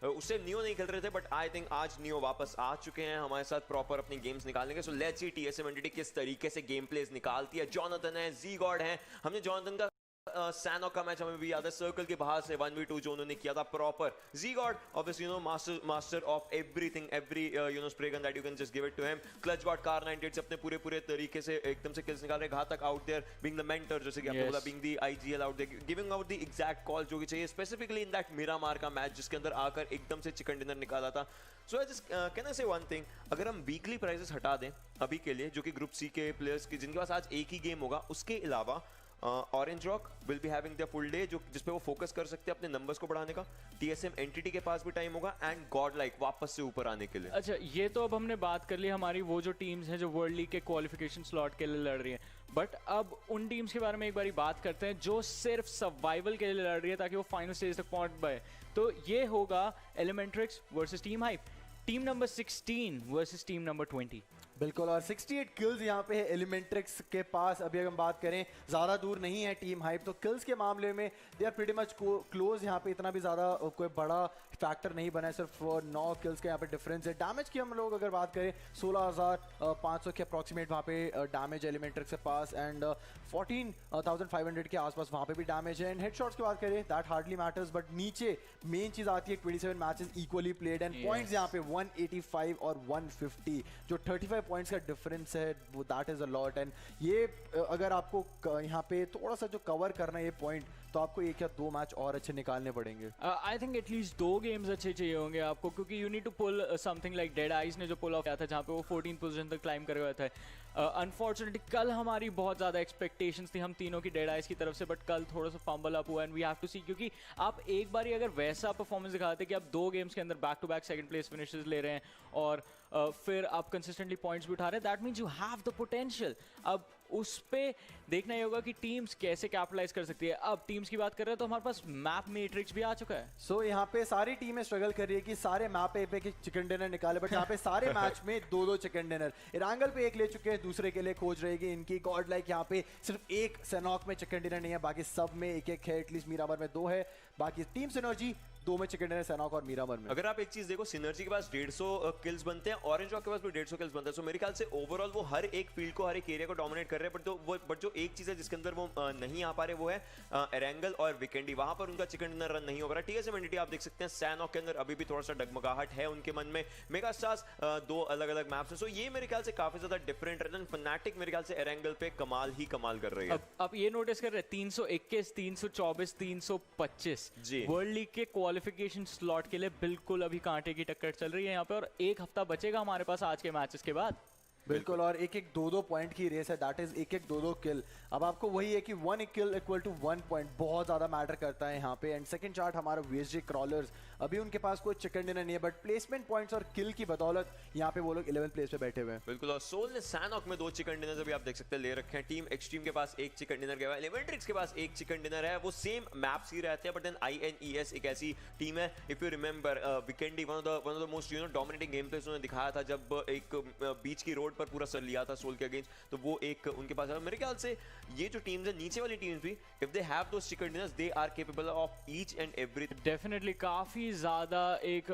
उससे नियो नहीं खेल रहे थे, बट आई थिंक आज नियो वापस आ चुके हैं हमारे साथ प्रॉपर अपनी गेम्स निकालने के। So let's see TSM entity किस तरीके से गेम प्लेस निकालती है। जॉनथन है, जी गॉड है, हमने जॉनथन का सैनॉक का मैच हमें भी याद है, सर्कल के बाहर से 1v2 जो उन्होंने किया था proper. G God obviously master of everything, every spray gun that you can just give it to him. Clutch God Kar 98 से अपने पूरे तरीके से एकदम से किल्स निकाल रहे, Ghatak out there, being the mentor, जैसे कि आपने बोला, being the IGL out there, giving out the exact call जो कि चाहिए, स्पेसिफिकली इन दैट मिरामार का मैच जिसके अंदर आकर एकदम से चिकन डिनर निकाला था। सो आई जस्ट कैन आई से वन थिंग, अगर हम वीकली प्राइजेस हटा दें अभी के लिए, जो कि ग्रुप सी के प्लेयर्स की जिनके पास आज एक ही गेम होगा, उसके अलावा orange rock will be having the full day, जो जिसपे वो फोकस कर सकते हैं अपने नंबर्स को बढ़ाने का। टीएसएम एंटिटी के पास भी टाइम होगा, एंड गॉड लाइक वापस से ऊपर आने के लिए। अच्छा, ये तो अब हमने बात कर ली हमारी वो जो टीम्स हैं जो वर्ल्ड लीग के क्वालिफिकेशन स्लॉट के लिए लड़ रही हैं, बट अब उन टीम्स के बारे में एक बारी बात करते हैं जो सिर्फ सर्वाइवल के लिए लड़ रही है ताकि वो फाइनल स्टेज तक पहुंच पाए। तो ये होगा Elementrix versus team hype, team number 16 versus team number 20। बिल्कुल, और 68 किल्स यहाँ पे है एलिमेंट्रिक्स के पास। अभी अगर हम बात करें, ज़्यादा दूर नहीं है टीम हाइप, तो किल्स के मामले में they are pretty much close. यहाँ पे इतना भी ज़्यादा कोई बड़ा फैक्टर नहीं बना है, सिर्फ 9 किल्स का यहाँ पे डिफरेंस है। डैमेज की हम लोग अगर बात करें, 16,500 के अप्रॉक्सीमेट वहाँ पे डैमेज एलिमेंट्रिक्स के पास, एंड 14,500 के आसपास वहाँ पे भी डैमेज है। एंड हेडशॉट्स की बात करें, दैट हार्डली मैटर्स, बट नीचे मेन चीज़ आती है 27 matches equally played, and points यहाँ पे 185 और 150, जो 35 पॉइंट्स का डिफरेंस है, वो that is a lot. And ये अगर आपको यहाँ पे थोड़ा सा जो कवर करना है ये पॉइंट, तो आपको एक या दो मैच और अच्छे निकालने पड़ेंगे। आई थिंक एटलीस्ट 2 गेम्स अच्छे चाहिए होंगे आपको, क्योंकि you need to pull something like dead eyes ने जो पुल ऑफ किया था, जहाँ पे वो 14th पोजीशन तक क्लाइम कर गया था। अनफॉर्चुनेटली कल हमारी बहुत ज़्यादा एक्सपेक्टेशंस थी हम तीनों की डेड आइज की तरफ से, बट कल थोड़ा सा फंबल अप हुआ, एंड वी हैव टू सी, क्योंकि आप एक बार अगर वैसा परफॉर्मेंस दिखाते कि आप 2 गेम्स के अंदर back to back second place finishes ले रहे हैं और फिर आप कंसिस्टेंटली पॉइंट्स भी उठा रहे हैं, that means you have the potential. अब उस पे देखना ही होगा कि टीम्स कैसे कैपिटलाइज कर सकती है। अब टीम्स की बात कर रहे हैं तो हमारे पास मैप मैट्रिक्स भी आ चुका है। सो यहाँ पे सारी टीमें स्ट्रगल कर रही है कि सारे मैप पे एक चिकन डिनर निकाले, बट यहाँ पे सारे मैच में 2-2 चिकन डिनर। एरांगल पे एक ले चुके हैं, दूसरे के लिए खोज रहेगी इनकी। गॉड लाइक यहाँ पे सिर्फ एक सैनॉक में चिकन डिनर नहीं है, बाकी सब में एक एक है, एटलीस्ट मीरामर में 2 है, बाकी टीम सिनर्जी 2 में चिकन डिनर, सैनॉक और मीरामर में। अगर आप एक चीज देखो, सिनर्जी के पास 150 किल्स बनते हैं, ऑरेंज रॉक के पास भी 150 किल्स बनते हैं। सो मेरे ख्याल से ओवरऑल वो हर एक फील्ड को, हर एक एरिया को डोमिनेट कर रहे हैं। बट जो एक चीज है जिसके अंदर वो नहीं आ पा रहे, वो है एरेंगल और विकेंडी। वहां पर उनका चिकन डिनर रन नहीं हो रहा। टीएसएम एंटिटी आप देख सकते हैं, सैनॉक के अंदर अभी भी थोड़ा सा डगमगाहट है उनके मन में। मेगा स्टार्स 2 अलग अलग मैप्स हैं। सो ये मेरे ख्याल से काफी ज्यादा डिफरेंट है। फनाटिक मेरे ख्याल से एरेंगल पे कमाल ही कमाल कर रही है। अब ये नोटिस कर रहे हैं, 321, 324, 325 वर्ल्ड लीग के क्वालिफिकेशन स्लॉट के लिए बिल्कुल अभी कांटे की टक्कर चल रही है यहाँ पे, और एक हफ्ता बचेगा हमारे पास आज के मैचेस के बाद। बिल्कुल, और एक एक 2-2 पॉइंट की रेस है, दैट इज एक एक 2-2 किल। अब आपको वही है कि 1 किल इक्वल टू 1 पॉइंट बहुत ज्यादा मैटर करता है यहाँ पे। एंड सेकंड चार्ट हमारा वीएसजी क्रॉलर्स, अभी उनके पास कोई चिकन डिनर नहीं है, बट प्लेसमेंट पॉइंट्स और किल की बदौलत यहाँ पे वो लोग 11th प्लेस पे बैठे हुए हैं। बिल्कुल, और सोल ने सैनॉक में 2 चिकन डिनर अभी आप देख सकते हैं ले रखे हैं। टीम एक्सट्रीम के पास 1 चिकन डिनर गया है, एलिमेंट्रिक्स के पास 1 चिकन डिनर है। वो सेम मैप्स ही रहते हैं, बट देन INES एक ऐसी टीम है, if you remember Vikendi one of the most dominating game place उन्होंने दिखाया था जब एक बीच की रोड पर पूरा सर लिया था सोल के अगेंस्ट, तो वो एक उनके पास है। मेरे ख्याल से ये जो टीम्स है, नीचे वाली टीम्स भी, if they have those chicken dinners, they are capable of each and everything. Definitely काफी ज्यादा एक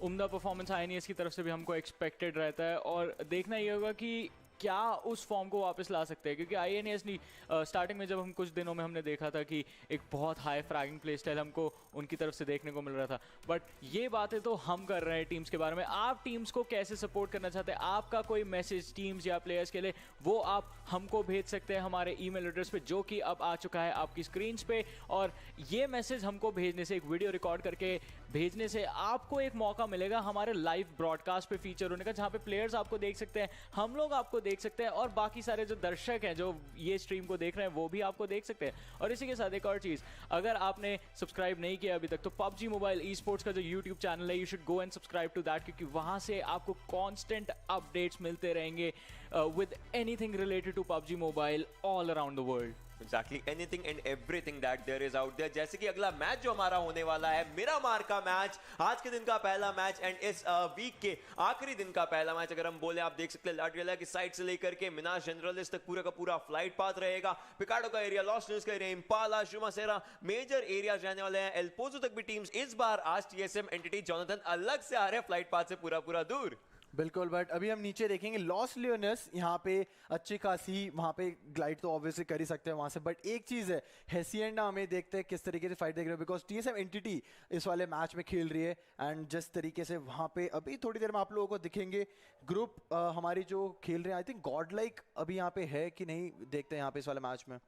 उम्दा परफॉर्मेंस INES की तरफ से भी हमको एक्सपेक्टेड रहता है, और देखना ये होगा कि क्या उस फॉर्म को वापस ला सकते हैं, क्योंकि INES ने स्टार्टिंग में जब हम कुछ दिनों में हमने देखा था कि एक बहुत हाई फ्रैगिंग प्ले स्टाइल हमको उनकी तरफ से देखने को मिल रहा था, बट ये बातें तो हम कर रहे हैं टीम्स के बारे में। आप टीम्स को कैसे सपोर्ट करना चाहते हैं, आपका कोई मैसेज टीम्स या प्लेयर्स के लिए, वो आप हमको भेज सकते हैं हमारे ईमेल एड्रेस पे, जो कि अब आ चुका है आपकी स्क्रीन पे। और ये मैसेज हमको भेजने से, एक वीडियो रिकॉर्ड करके भेजने से, आपको एक मौका मिलेगा हमारे लाइव ब्रॉडकास्ट पे फीचर होने का, जहाँ पे प्लेयर्स आपको देख सकते हैं, हम लोग आपको देख सकते हैं, और बाकी सारे जो दर्शक हैं जो ये स्ट्रीम को देख रहे हैं वो भी आपको देख सकते हैं। और इसी के साथ एक और चीज, अगर आपने सब्सक्राइब नहीं किया अभी तक, तो PUBG मोबाइल ई स्पोर्ट्स का जो यूट्यूब चैनल है, you should go and subscribe to that, क्योंकि वहां से आपको कांस्टेंट अपडेट्स मिलते रहेंगे with anything related to PUBG mobile all around the world. Exactly, anything and everything that there is out there. जैसे कि अगला मैच जो हमारा होने वाला है, मिरामार का मैच, आज के दिन का पहला मैच एंड इस वीक के आखिरी दिन का पहला मैच। अगर हम बोले, आप देख सकते हैं लाड्रियला की साइड से लेकर के मिनास जनरलिस्ट तक पूरा का पूरा फ्लाइट पाथ रहेगा। पिकाडो का एरिया, लॉस न्यूज का एरिया, इंपाला, शुमासेरा, मेजर एरियाज रहने वाले हैं। एल्पोजो तक भी टीम्स इस बार आज टीएसएम एंटिटी जॉनथन अलग से आ रहे हैं फ्लाइट पाथ से पूरा पूरा दूर। बिल्कुल, बट अभी हम नीचे देखेंगे लॉस लियोनस यहाँ पे अच्छी खासी वहाँ पे ग्लाइड तो ऑब्वियसली कर ही सकते हैं वहाँ से, बट एक चीज़ है हेसिएंडा, हमें देखते हैं किस तरीके से फाइट देख रहे हैं बिकॉज टीएसएम एंटिटी इस वाले मैच में खेल रही है एंड जिस तरीके से वहाँ पे अभी थोड़ी देर में आप लोगों को दिखेंगे ग्रुप हमारी जो खेल रहे हैं, आई थिंक गॉड लाइक अभी यहाँ पे है कि नहीं, देखते हैं यहाँ पे इस वाले मैच में।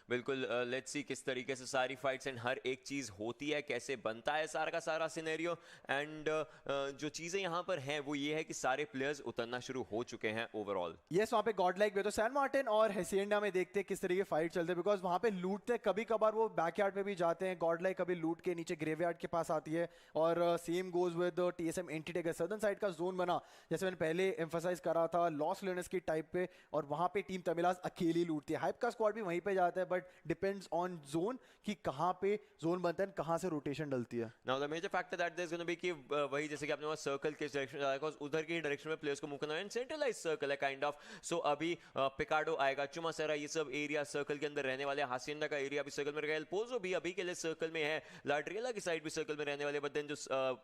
बिल्कुल, लेट्स सी किस तरीके से सारी फाइट्स एंड हर एक चीज़ होती है, कैसे बनता है सारा का सारा सिनेरियो। एंड जो चीज़ें यहाँ पर हैं वो ये है कि सारे प्लेयर्स उतरना शुरू हो चुके हैं ओवरऑल। यस, वहाँ पे गॉड लाइक भी तो सैन मार्टिन और हेसिएंडा में देखते हैं किस तरीके फाइट चलते हैं बिकॉज वहाँ पे लूटते हैं, कभी कभार वो बैकयार्ड पे भी जाते हैं। गॉड लाइक कभी लूट के नीचे ग्रेवयार्ड के पास आती है और same goes with TSM entity का सदर्न साइड का जोन बना, जैसे मैंने पहले एम्फोसाइज करा था लॉस लियोनस की टाइप पे, और वहाँ पे टीम तमिलास अकेली लूटती है। हाइप का स्क्वाड भी वहीं पे जाता है बट डिपेंड्स ऑन जोन कि कहाँ पे जोन बनता है, कहाँ से रोटेशन डलती है। Now the major factor that there is gonna be कि वही जैसे कि आपने वहाँ सर्कल के डायरेक्शन में बिकॉज़ उधर की डायरेक्शन में प्लेयर्स को मूव करना है एंड सेंट्रलाइज सर्कल है काइंड ऑफ। सो अभी पिकाडो आएगा, चुमासेरा, ये सब एरिया सर्कल के अंदर रहने वाले हैं। हासिएंडा का एरिया भी सर्कल में रहेगा, एल्पोजो भी अभी के लिए सर्कल में है, लाड्रियला की साइड भी सर्कल में रहने वाले, बट देन जो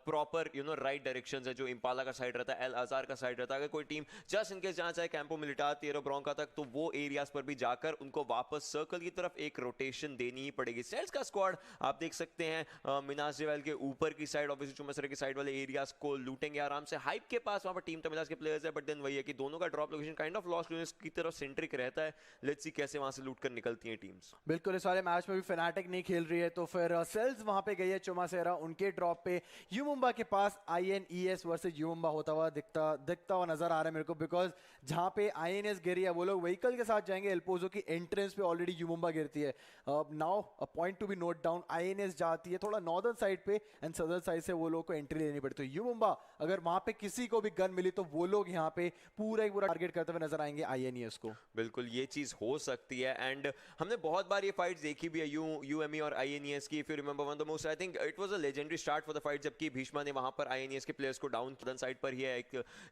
प्रॉपर राइट डायरेक्शंस है, जो इंपाला का साइड रहता है, एल अजार का साइड रहता है, अगर कोई टीम जस्ट इनकेस जाना चाहे कैंपो मिलिटार, तिएरो ब्रोंका तक, तो वो एरियाज पर भी जाकर उनको वापस सर्कल की तरफ एक रोटेशन देनी ही पड़ेगी। सेल्स का स्क्वाड आप देख सकते हैं मिनास जेवेल के ऊपर की साइड, ऑब्वियसली चुमासेरा की साइड वाले एरियाज को लूटेंगे आराम से। हाइप के पास वहां पर टीम तमिलास के प्लेयर्स है, बट देन वही है कि दोनों का drop location kind of Los Leones की तरफ सेंट्रिक रहता है। लेट्स सी कैसे वहां से लूट कर निकलती हैं टीम्स। बिल्कुल, इस वाले मैच में भी फनाटिक नहीं खेल रही है तो फिर सेल्स वहां पे गई है चुमासेरा, उनके ड्रॉप पे यूमुम्बा के पास आईएनईएस वर्सेस यूमुम्बा होता हुआ दिखता हुआ नजर आ रहा है मेरे को बिकॉज जहां पे आईएनएस गिरी है वो लोग व्हीकल के साथ जाएंगे, एल्पोजो की एंट्रेंस पे ऑलरेडी यूमुम्बा गिरती है। Now a point to be note down, INS जाती है थोड़ा नॉर्दर्न साइड पे एंड सदर्न साइड से वो लोग को एंट्री लेनी पड़ती है। तो यूमुम्बा अगर वहां पे किसी को भी गन मिली तो वो लोग यहाँ पे पूरा टारगेट करते हुए नजर आएंगे आईएनईएस को। बिल्कुल, ये चीज हो सकती है एंड हमने बहुत बार ये फाइट्स देखी भी है यूएमई और आईएनईएस की। If you remember one the most, I think it was a legendary start for the fight, जबकि भीष्मा ने वहां पर आईएनईएस के प्लेयर्स को डाउन साइड पर ही है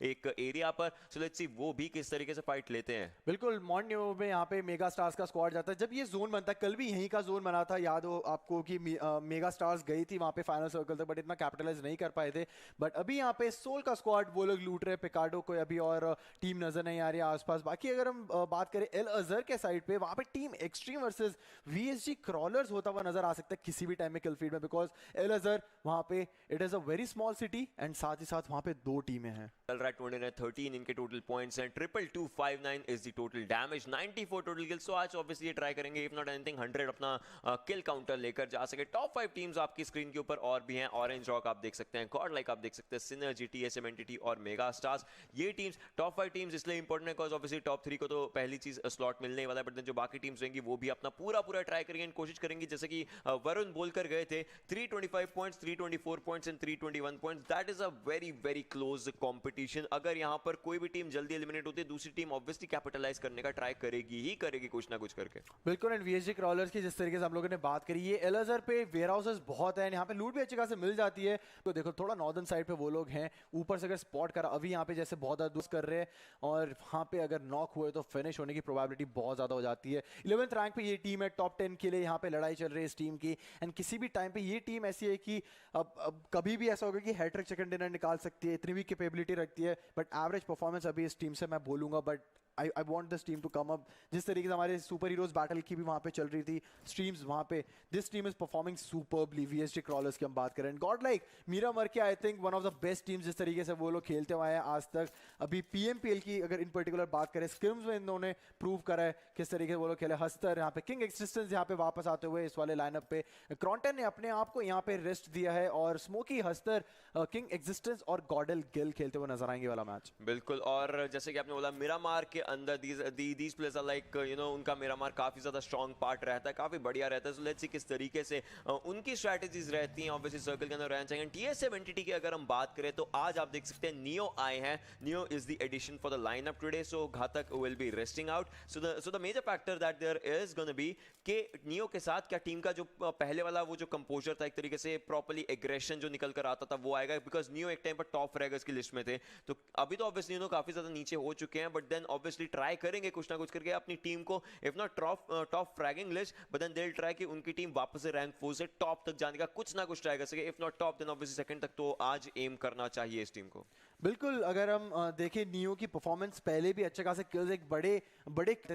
एक एरिया पर। सो लेट्स सी वो भी किस तरीके से फाइट लेते हैं। बिल्कुल, मॉन्न्यू में यहाँ पे मेगा स्टार्स का स्क्वाड जाता है। जब ये जोन बनता है, कल भी यहीं का जोन बना था, याद हो आपको कि मेगा स्टार्स गई थी वहां पे फाइनल सर्कल तक बट इतना कैपिटलाइज नहीं कर पाए थे। बट अभी यहाँ पे सोल का स्क्वाड वो लोग लूट रहे हैं, पिकाडो को अभी और टीम नजर नहीं आ रही है आसपास। बाकी अगर हम बात करें एल अजहर के साइड पे, वहां पे टीम एक्सट्रीम वर्सेस वीएसजी क्रॉलर्स होता हुआ नजर आ सकता है किसी भी टाइम में किल फीड में, बिकॉज एल अजहर वहां पे it is a very small city and साथ ही साथ वहां पे दो टीमें हैं। 13 इनके टोटल पॉइंट्स हैं, 22259 is the total damage, 94 total kills. So आज ऑब्वियसली ये ट्राई करेंगे इफ नॉट एनीथिंग 100 अपना किल काउंटर लेकर जा सके। टॉप 5 टीम्स आपकी स्क्रीन के ऊपर और भी हैं, ऑरेंज रॉक आप देख सकते हैं, गॉड लाइक आप देख सकते हैं, सिनर्जी, टीएसएम एंटिटी और मेगा स्टार्स। ये टीम्स टॉप 5 टीम्स इसलिए इंपॉर्टेंट है बिकॉज ऑब्वियसली टॉप 3 को तो पहली चीज स्लॉट मिलने वाला है, बट जो बाकी टीम्स रहेंगी वो भी अपना पूरा ट्राई करेंगे, कोशिश करेंगी। जैसे कि वरुण बोलकर गए थे 325 points, 324 points and 321 points, that is a very close competition. अगर यहाँ पर कोई भी टीम जल्दी एलिमिनेट होती है, दूसरी टीम ऑब्वियसली कैपिटलाइज करने का ट्राई करेगी कुछ ना कुछ करके। बिल्कुल, एंड वीएसजी क्रॉलर्स की जिस तरीके से हम लोगों ने बात करी, ये एल अजहर पे वेयर हाउसेस बहुत है, यहाँ पे लूट भी अच्छी खासी मिल जाती है। तो देखो थोड़ा नॉर्दर्न साइड पे वो लोग हैं, ऊपर से अगर स्पॉट करा अभी यहाँ पे जैसे बहुत ज्यादा कर रहे हैं और वहाँ पे अगर नॉक हुए तो फिनिश होने की प्रोबेबिलिटी बहुत ज्यादा हो जाती है। 11th रैंक पे ये टीम है, टॉप 10 के लिए यहाँ पे लड़ाई चल रही है इस टीम की एंड किसी भी टाइम पे ये टीम ऐसी है कि अब कभी भी ऐसा होगा कि हैट्रिक चिकन डिनर निकाल सकती है, इतनी भी कैपेबिलिटी रखती है। बट एवरेज परफॉर्मेंस अभी इस टीम से मैं बोलूंगा, but I want this team to come up। जिस तरीके से हमारे सुपर हीरोज बैटल की भी वहाँ पे चल रही थी स्ट्रीम्स, वहाँ पे this team is performing superbly. VSG crawlers की हम बात करें, गॉड लाइक मीरा मर के I think one of the best teams जिस तरीके से वो लोग खेलते हुए हैं आज तक। अभी पीएमपीएल की अगर इन पर्टिकुलर बात करें, स्क्रिम्स में इन्होंने प्रूव करा है किस तरीके से वो लोग खेले। हस्तर यहाँ पे किंग एक्सिस्टेंस यहाँ पे वापस आते हुए इस वाले लाइनअप पे, क्रॉन्टन ने अपने आप को यहाँ पे रेस्ट दिया है और स्मोकी, हस्तर, किंग एक्सिस्टेंस और गॉडल गिल खेलते हुए नजर आएंगे वाला मैच। बिल्कुल, और जैसे कि आपने बोला मिरामार के अंदर these players are like उनका मिरामार काफी ज्यादा स्ट्रॉन्ग पार्ट रहता है, काफी बढ़िया रहता है. सो लेट्स सी किस तरीके से उनकी स्ट्रैटेजीज रहती हैं. ऑब्वियसली सर्कल के अंदर रहना चाहिए. टीएसएम एंटिटी की अगर हम बात करें तो आज आप देख सकते हैं नियो आए हैं. Neo is the addition for the lineup today. So Ghatak will be resting out. So the major factor that there is gonna be कि नियो के साथ क्या टीम का जो पहले वाला वो जो कंपोजर था, एक तरीके से प्रॉपर्ली एग्रेशन जो निकल कर आता था वो आएगा. बिकॉज नियो एक टाइम पर टॉप फ्रैगर्स की लिस्ट में थे. तो अभी तो ऑब्वियसली नियो काफी ज्यादा नीचे हो चुके हैं, बट देन ऑब्वियसली ट्राई करेंगे कुछ ना कुछ करके अपनी टीम को, if not top fragging list, but then they will try कि उनकी टीम वापस से रैंक 4 से टॉप तक जाने का कुछ ना कुछ ट्राई कर सके. If not top then obviously second तक तो आज एम करना चाहिए इस टीम को. बिल्कुल. अगर हम देखें नियो की परफॉर्मेंस पहले भी अच्छे खासे किल्स एक बड़े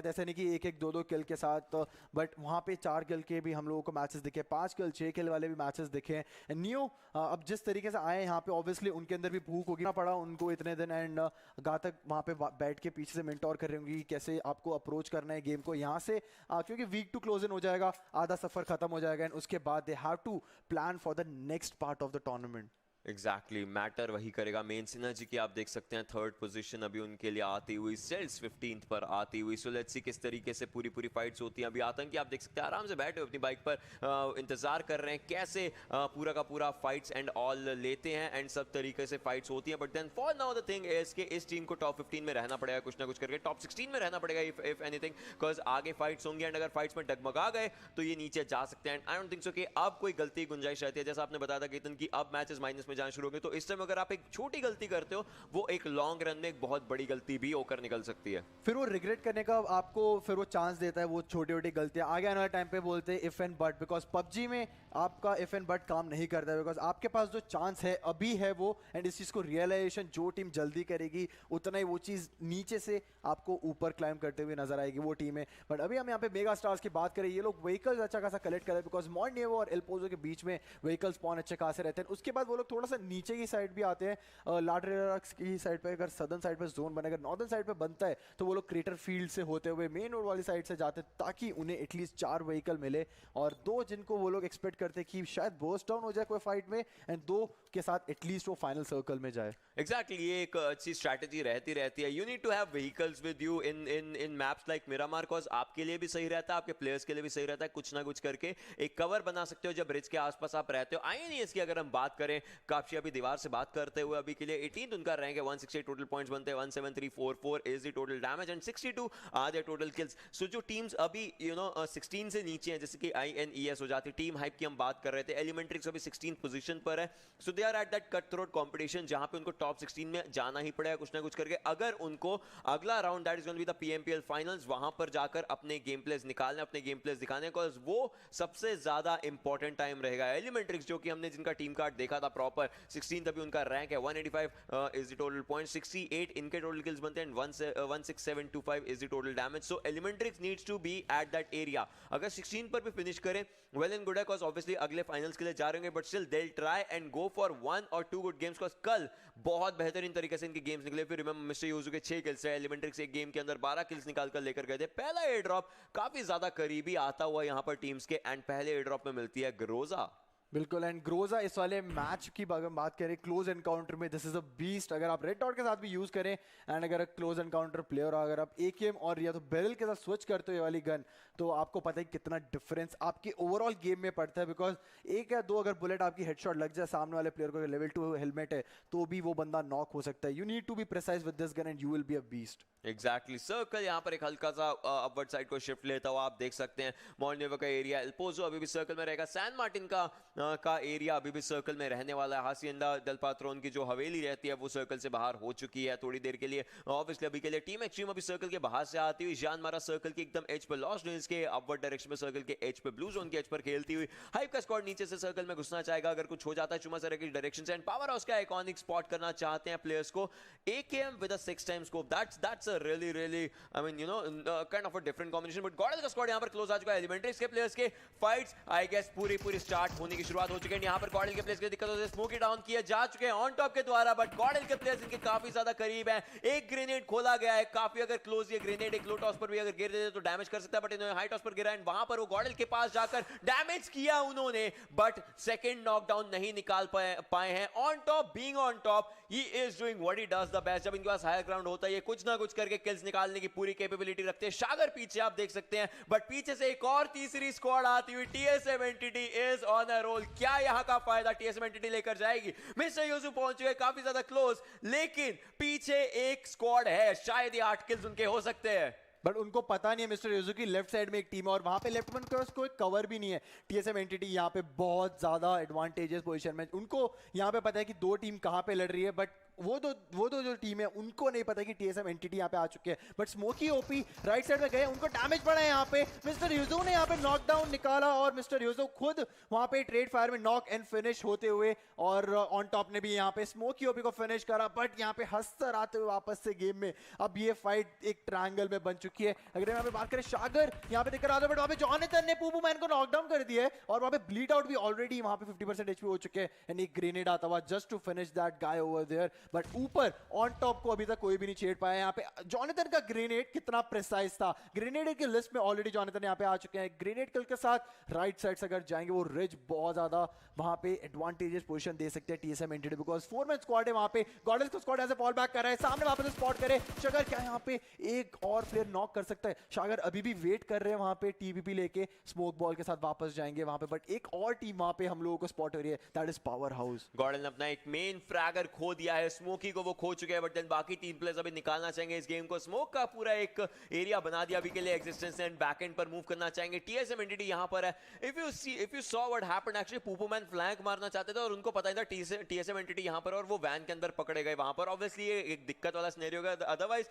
ऐसे नहीं कि एक एक दो दो किल के साथ, बट वहाँ पे 4 किल के भी हम लोगों को मैचेस दिखे, 5 किल 6 किल वाले भी मैचेस दिखे. नियो अब जिस तरीके से आए यहाँ पे ऑब्वियसली उनके अंदर भी भूख होगी ना पड़ा उनको इतने दिन, एंड घातक वहाँ पे बैठ के पीछे से मेंटोर कर रही होंगी कैसे आपको अप्रोच करना है गेम को यहाँ से, क्योंकि वीक टू क्लोज इन हो जाएगा, आधा सफर खत्म हो जाएगा, एंड उसके बाद they have to plan for the next part of the tournament. Exactly matter वही करेगा. मेन सिनर्जी की आप देख सकते हैं थर्ड पोजीशन अभी उनके लिए आती हुई, सेल्स 15th पर आती हुई. सो लेट्स सी किस तरीके से पूरी फाइट्स होती हैं. अभी आतंकी आप देख सकते हैं आराम से बैठे हुए अपनी बाइक पर इंतजार कर रहे हैं कैसे पूरा का पूरा फाइट्स एंड ऑल लेते हैं, एंड सब तरीके से फाइट्स होती हैं. But then for now the thing is कि इस टीम को टॉप 15 में रहना पड़ेगा कुछ ना कुछ करके, टॉप 16 में रहना पड़ेगा इफ एनीथिंग, बिकॉज आगे फाइट्स होंगी एंड अगर फाइट्स में डगमगा गए तो ये नीचे जा सकते हैं. आई डोंट थिंक सो कि अब कोई गलती गुंजाइश रहती है. जैसा आपने बताया था केतन की अब मैचेस माइनस में जाना शुरू होंगे, तो इस समय अगर आप एक छोटी गलती करते हो वो एक लॉन्ग रन में एक बहुत बड़ी गलती भी होकर निकल सकती है. फिर वो रिग्रेट करने का आपको फिर वो चांस देता है, वो छोटी छोटी गलतियां आगे आने वाले टाइम पे बोलते हैं if and but, because PUBG में आपका इफ एंड बट काम नहीं करता है, बिकॉज आपके पास जो चांस है अभी है वो, एंड इस चीज को रियलाइजेशन जो टीम जल्दी करेगी उतना ही वो चीज नीचे से आपको ऊपर क्लाइम करते हुए नजर आएगी वो टीम है. बट अभी हम यहाँ पे मेगा स्टार्स की बात करें, ये लोग व्हीकल्स अच्छा खासा कलेक्ट कर रहे हैं, बिकॉज मॉर्नियो और एल्पोजो के बीच में व्हीकल्स स्पॉन अच्छे खासे रहते हैं. उसके बाद वो लोग थोड़ा सा नीचे की साइड भी आते हैं, लाडरेक्स की साइड पे अगर सदर्न साइड पे जोन बने, अगर नॉर्दर्न साइड पे बनता है तो वो लोग क्रेटर फील्ड से होते हुए मेन रोड वाली साइड से जाते हैं ताकि उन्हें एटलीस्ट 4 व्हीकल मिले, और 2 जिनको वो लोग एक्सपेक्ट करते हैं कि शायद बर्स्ट डाउन हो जाए कोई फाइट में, एंड 2 के साथ एटलीस्ट वो फाइनल सर्कल में जाए. एग्जैक्टली ये एक अच्छी स्ट्रैटेजी रहती है. You need to have vehicles with you in maps like Miramar, cause आपके लिए भी सही रहता है, आपके प्लेयर्स के लिए भी सही रहता है. कुछ ना कुछ करके एक कवर बना सकते हो जब ब्रिज के आसपास आप रहते हो. आईएनईएस की अगर हम बात करें, काफी अभी दीवार से बात करते हुए अभी के लिए 18th उनका रैंक है, 168 टोटल पॉइंट्स बनते हैं, 17344 is the total damage and 62 are their total kills. So जो टीम्स अभी 16 से नीचे हैं, जैसे कि आईएनईएस हो जाती है, टीम हाइप की हम बात कर रहे थे, एलिमेंट्रिक्स अभी 16th पोजीशन पर है. So they are at that cut throat competition जहां पे उनको टॉप 16 में जाना ही पड़ेगा कुछ ना कुछ करके, अगर उनको अगला round that is going to be the PMPL finals वहां पर जाकर अपने गेम प्लेस निकालने, अपने गेम प्लेस दिखाने, बिकॉज वो सबसे ज्यादा इंपॉर्टेंट टाइम रहेगा. एलिमेंट्रिक्स जो कि हमने जिनका टीम कार्ड देखा था प्रॉपर 16th अभी उनका रैंक है, 185 इज द टोटल पॉइंट, 68 इनके टोटल किल्स बनते हैं, 16725 is the total damage. So Elementrix needs to be at that area. अगर 16 पर भी फिनिश करें वेल एंड गुड है, बिकॉज ऑब्वियसली अगले फाइनल्स के लिए जा रहे होंगे, but still they will try and go for 1 और 2 गुड गेम्स, बिकॉज कल बहुत बेहतरीन तरीके से इनके गेम्स निकले. फिर रिमेंबर मिस्टर यूजू के 6 किल्स है, एलिमेंट्रिक्स एक गेम के अंदर 12 किल्स निकाल कर लेकर गए थे. पहला एयर ड्रॉप काफी ज्यादा करीबी आता हुआ यहां पर टीम्स के, एंड पहले एयर ड्रॉप में मिलती है ग्रोजा. बिल्कुल, एंड ग्रोजा इस वाले मैच की अगर बात करें क्लोज एनकाउंटर में दिस इज अ बीस्ट. अगर आप रेड डॉट के साथ भी यूज करें, एंड अगर क्लोज एनकाउंटर प्लेयर अगर आप एकेएम और या तो बैरल के साथ स्विच करते हो ये वाली गन, तो आपको पता है कितना डिफरेंस आपके ओवरऑल गेम में पड़ता है. बिकॉज 1 या 2 अगर बुलेट आपकी हेडशॉट लग जाए सामने वाले प्लेयर को, लेवल 2 हेलमेट है तो भी वो बंदा नॉक हो सकता है. You need to be precise with this gun and you will be a beast. Exactly. Circle यहाँ पर एक हल्का सा अपवर्ड साइड को शिफ्ट लेता हुआ आप देख सकते हैं. मॉर्नियो का एरिया, एल्पोजो अभी भी सर्कल में रहेगा, सैन मार्टिन का एरिया अभी भी सर्कल में रहने वाला है. हासिएंदा डेल पात्रोन की जो हवेली रहती है वो सर्कल से बाहर हो चुकी है थोड़ी देर के लिए. ऑब्वियसली अभी के लिए टीम एक्सट्रीम अभी सर्कल के बाहर से आती हुई, जान मारा सर्कल के एकदम एज पर, लॉस्ट ड्रीम्स के अपवर्ड डायरेक्शन में सर्कल के एज पे, ब्लू जोन के एज पर खेलती हुई. हाइप का स्क्वाड नीचे से सर्कल में घुसना चाहेगा अगर कुछ हो जाता है चुमा सर की डायरेक्शन से, एंड पावर हाउस का आइकॉनिक स्पॉट करना चाहते हैं प्लेयर्स को. AKM with a 6 time scope, that's a really I mean, kind of a different combination. But गॉडल का स्क्वाड यहाँ पर क्लोज आ चुका है. एलिमेंट्रिक्स के प्लेयर्स के फाइट्स आई गेस पूरी स्टार्ट होने की शुरुआत हो चुकी है। यहाँ पर गॉडल के प्लेयर्स की दिक्कत होती है, स्मोकी डाउन किए जा चुके हैं ऑन टॉप के द्वारा, बट गॉडल के प्लेयर्स इनके काफी ज्यादा करीब है। एक ग्रेनेड खोला गया है, काफी अगर क्लोज ये ग्रेनेड एक लो टॉस पर भी अगर गिर जाए तो डैमेज कर सकता है, बट इन्होंने हाई टॉस पर गिरा एंड वहां पर वो गॉडल के पास जाकर डैमेज किया उन्होंने, बट सेकंड नॉकडाउन नहीं निकाल पाए हैं। On top, being on top, he is doing what he does the best. जब इनके पास हायर ग्राउंड होता है ये कुछ ना कुछ करके किल्स निकालने की पूरी कैपेबिलिटी रखते हैं। सागर पीछे आप देख सकते हैं, बट पीछे से एक और तीसरी स्क्वाड आती हुई TSM entity is on a roll. क्या यहां का फायदा टीएसएम एंटिटी लेकर जाएगी? मिस्टर यूसुफ पहुंच चुके हैं काफी ज्यादा क्लोज, लेकिन पीछे एक स्क्वाड है, शायद ये 8 किल्स उनके हो सकते हैं। बट उनको पता नहीं है मिस्टर यूजू की लेफ्ट साइड में एक टीम है और वहां पे लेफ्ट में उनके पास कोई कवर भी नहीं है। टीएसएम एंटिटी यहाँ पे बहुत ज्यादा एडवांटेजेस पोजीशन में, उनको यहाँ पे पता है कि दो टीम कहाँ पे लड़ रही है, बट वो दो जो टीम है उनको नहीं पता कि टीएसएम एंटिटी यहाँ पे आ चुके हैं। But smoky OP right side में गए, उनको डैमेज पड़ा है यहाँ पे। मिस्टर यूजू ने यहाँ पे नॉकडाउन निकाला और मिस्टर यूजू खुद वहां पे ट्रेड फायर में नॉक एंड फिनिश होते हुए, और ऑन टॉप ने भी यहाँ पे स्मोकी ओपी को फिनिश करा, बट यहाँ पे हंसकर आते हुए वापस से गेम में। अब ये फाइट एक ट्रायंगल में बन चुकी है। अगर यहाँ पे बात करें सागर यहाँ पे दिक्कत आता है, बट वहाँ पे जॉनथन ने पूपू मैन को नॉकडाउन कर दिया है और वहाँ पे ब्लीड आउट भी ऑलरेडी वहाँ पे 50% एचपी हो चुके हैं एंड एक ग्रेनेड आता हुआ just to finish that guy over there. But ऊपर ऑन टॉप को अभी तक कोई भी नहीं छेड़ पाया। यहाँ पे जॉनथन का ग्रेनेड कितना प्रिसाइज था, ग्रेनेड की लिस्ट में ऑलरेडी जॉनथन यहाँ पे आ चुके हैं। ग्रेनेड किल के साथ राइट साइड से अगर जाएंगे वो रिज बहुत ज्यादा वहां पे एडवांटेजेस पोजीशन दे सकते हैं TSM entity, because 4 man squad है वहां पे। गॉडल्स को स्क्वाड ऐसे फॉल बैक कर रहा है, सामने वापस स्पॉट करे शागर, क्या यहाँ पे एक और प्लेयर नॉक कर सकता है? शागर अभी भी वेट कर रहे हैं वहां पे, टीपीपी लेके स्मोक बॉल के साथ वापस जाएंगे वहां पे, बट एक और टीम वहां पे हम लोगों को स्पॉट हो रही है, दैट इज पावर हाउस। गॉडल ने अपना एक मेन फ्रैगर खो दिया है, स्मोकी को वो खो चुके हैं, बट देन बाकी तीन प्लेयर्स अभी निकालना चाहेंगे इस गेम को। स्मोक का पूरा एक एरिया बना दिया अभी के लिए एग्जिस्टेंस एंड बैकएंड पर मूव करना चाहेंगे। टीएसएम एंटिटी यहां पर है। If you saw what happened, actually पूपू मैन फ्लैंक मारना चाहते थे और उनको पता ही था टीएसएम एंटिटी यहां पर, और वो वैन के अंदर पकड़े गए वहां पर। ऑब्वियसली ये एक दिक्कत वाला सिनेरियो है, अदरवाइज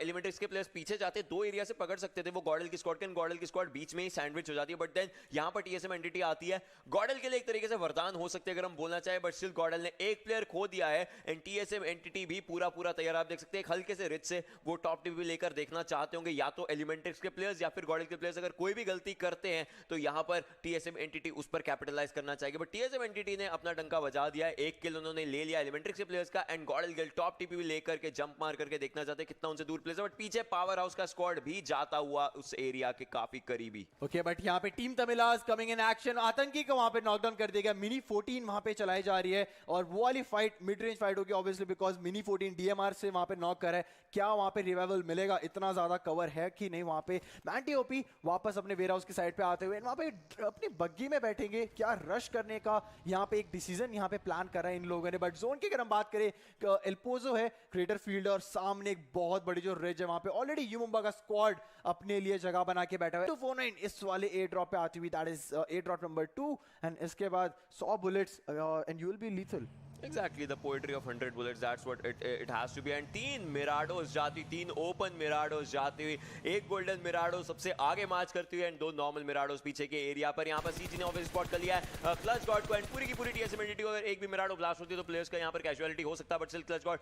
एलिमेंट्रिक्स के प्लेयर्स पीछे जाते, दो एरिया से पकड़ सकते थे वो गॉडल की स्क्वाड के, गॉडल की स्क्वाड बीच में ही सैंडविच हो जाती है। बट देन यहां पर टीएसएम एंटिटी आती है, गॉडल के लिए एक तरीके से वरदान हो सकते हैं अगर हम बोलना चाहे, बट स्टिल गॉडल ने एक प्लेयर खो दिया है एंड टीएसएम एंटिटी भी पूरा तैयार। आप देख सकते हैं हल्के से रिच से वो टॉप टीवी लेकर देखना चाहते होंगे, या तो एलिमेंट्रिक्स के प्लेयर्स या फिर गॉडल के प्लेयर्स अगर कोई भी गलती करते हैं तो यहां पर टीएसएम एंटिटी उस पर कैपिटलाइज करना चाहिए। बट टीएसएम एंटिटी ने अपना डंका बजा दिया है, एक किल उन्होंने ले लिया एलिमेंट्रिक्स के प्लेयर्स का, एंड गॉडल गिल टॉप टीपी लेकर के जंप मार करके देखना चाहते हैं कितना उनसे दूर प्लेयर्स है, बट पीछे पावर हाउस का स्क्वाड भी जाता हुआ उस एरिया के काफी करीबी। ओके, बट यहाँ पे टीम तमिलाज कमिंग इन एक्शन, आतंकी को वहां पे नॉकडाउन कर दिया गया। मिनी 14 वहां पे चलाई जा रही है और वो वाली फाइट मिड रेंज फाइट होगी ऑब्वियसली, बिकॉज मिनी 14 डीएमआर से वहां पे नॉक कर है। क्या वहां पे रिवाइवल मिलेगा? इतना ज्यादा कवर है कि नहीं वहां पे? मैंटी ओपी वापस अपने वेयर हाउस की साइड पे आते हुए वहां पे अपनी बग्गी में बैठेंगे, क्या रश करने का यहाँ पे एक डिसीजन यहाँ पे प्लान कर रहे हैं इन लोगों ने। बट जोन की अगर हम बात करें, एल्पोजो है क्रिएटर फील्ड और सामने एक बहुत बड़ी जो रिज है वहां पे ऑलरेडी यूमुम्बा का स्क्वाड अपने लिए जगह बना के बैठा हुआ है। 249 इस वाले एयर ड्रॉप पे आती हुई, that is air drop number 2, and इसके बाद 100 bullets and you will B lethal. Exactly the poetry of 100 bullets, that's what it has to be. And 3 मिराडोस जाती, 3 ओपन मिराडोस जाती हुई, एक गोल्डन मिराडो सबसे आगे मार्च करती हुई एंड 2 नॉर्मल मिराडोस पीछे के एरिया पर। यहाँ पर सीजी ने ऑब्वियसली स्पॉट कर लिया है क्लच गॉड को एंड पूरी की पूरी टीएसएम एंटिटी को। अगर एक भी मिराडो ब्लास्ट होती है तो प्लेयर्स का यहाँ पर कैजुअलिटी हो सकता है, बट स्टिल क्लच गॉड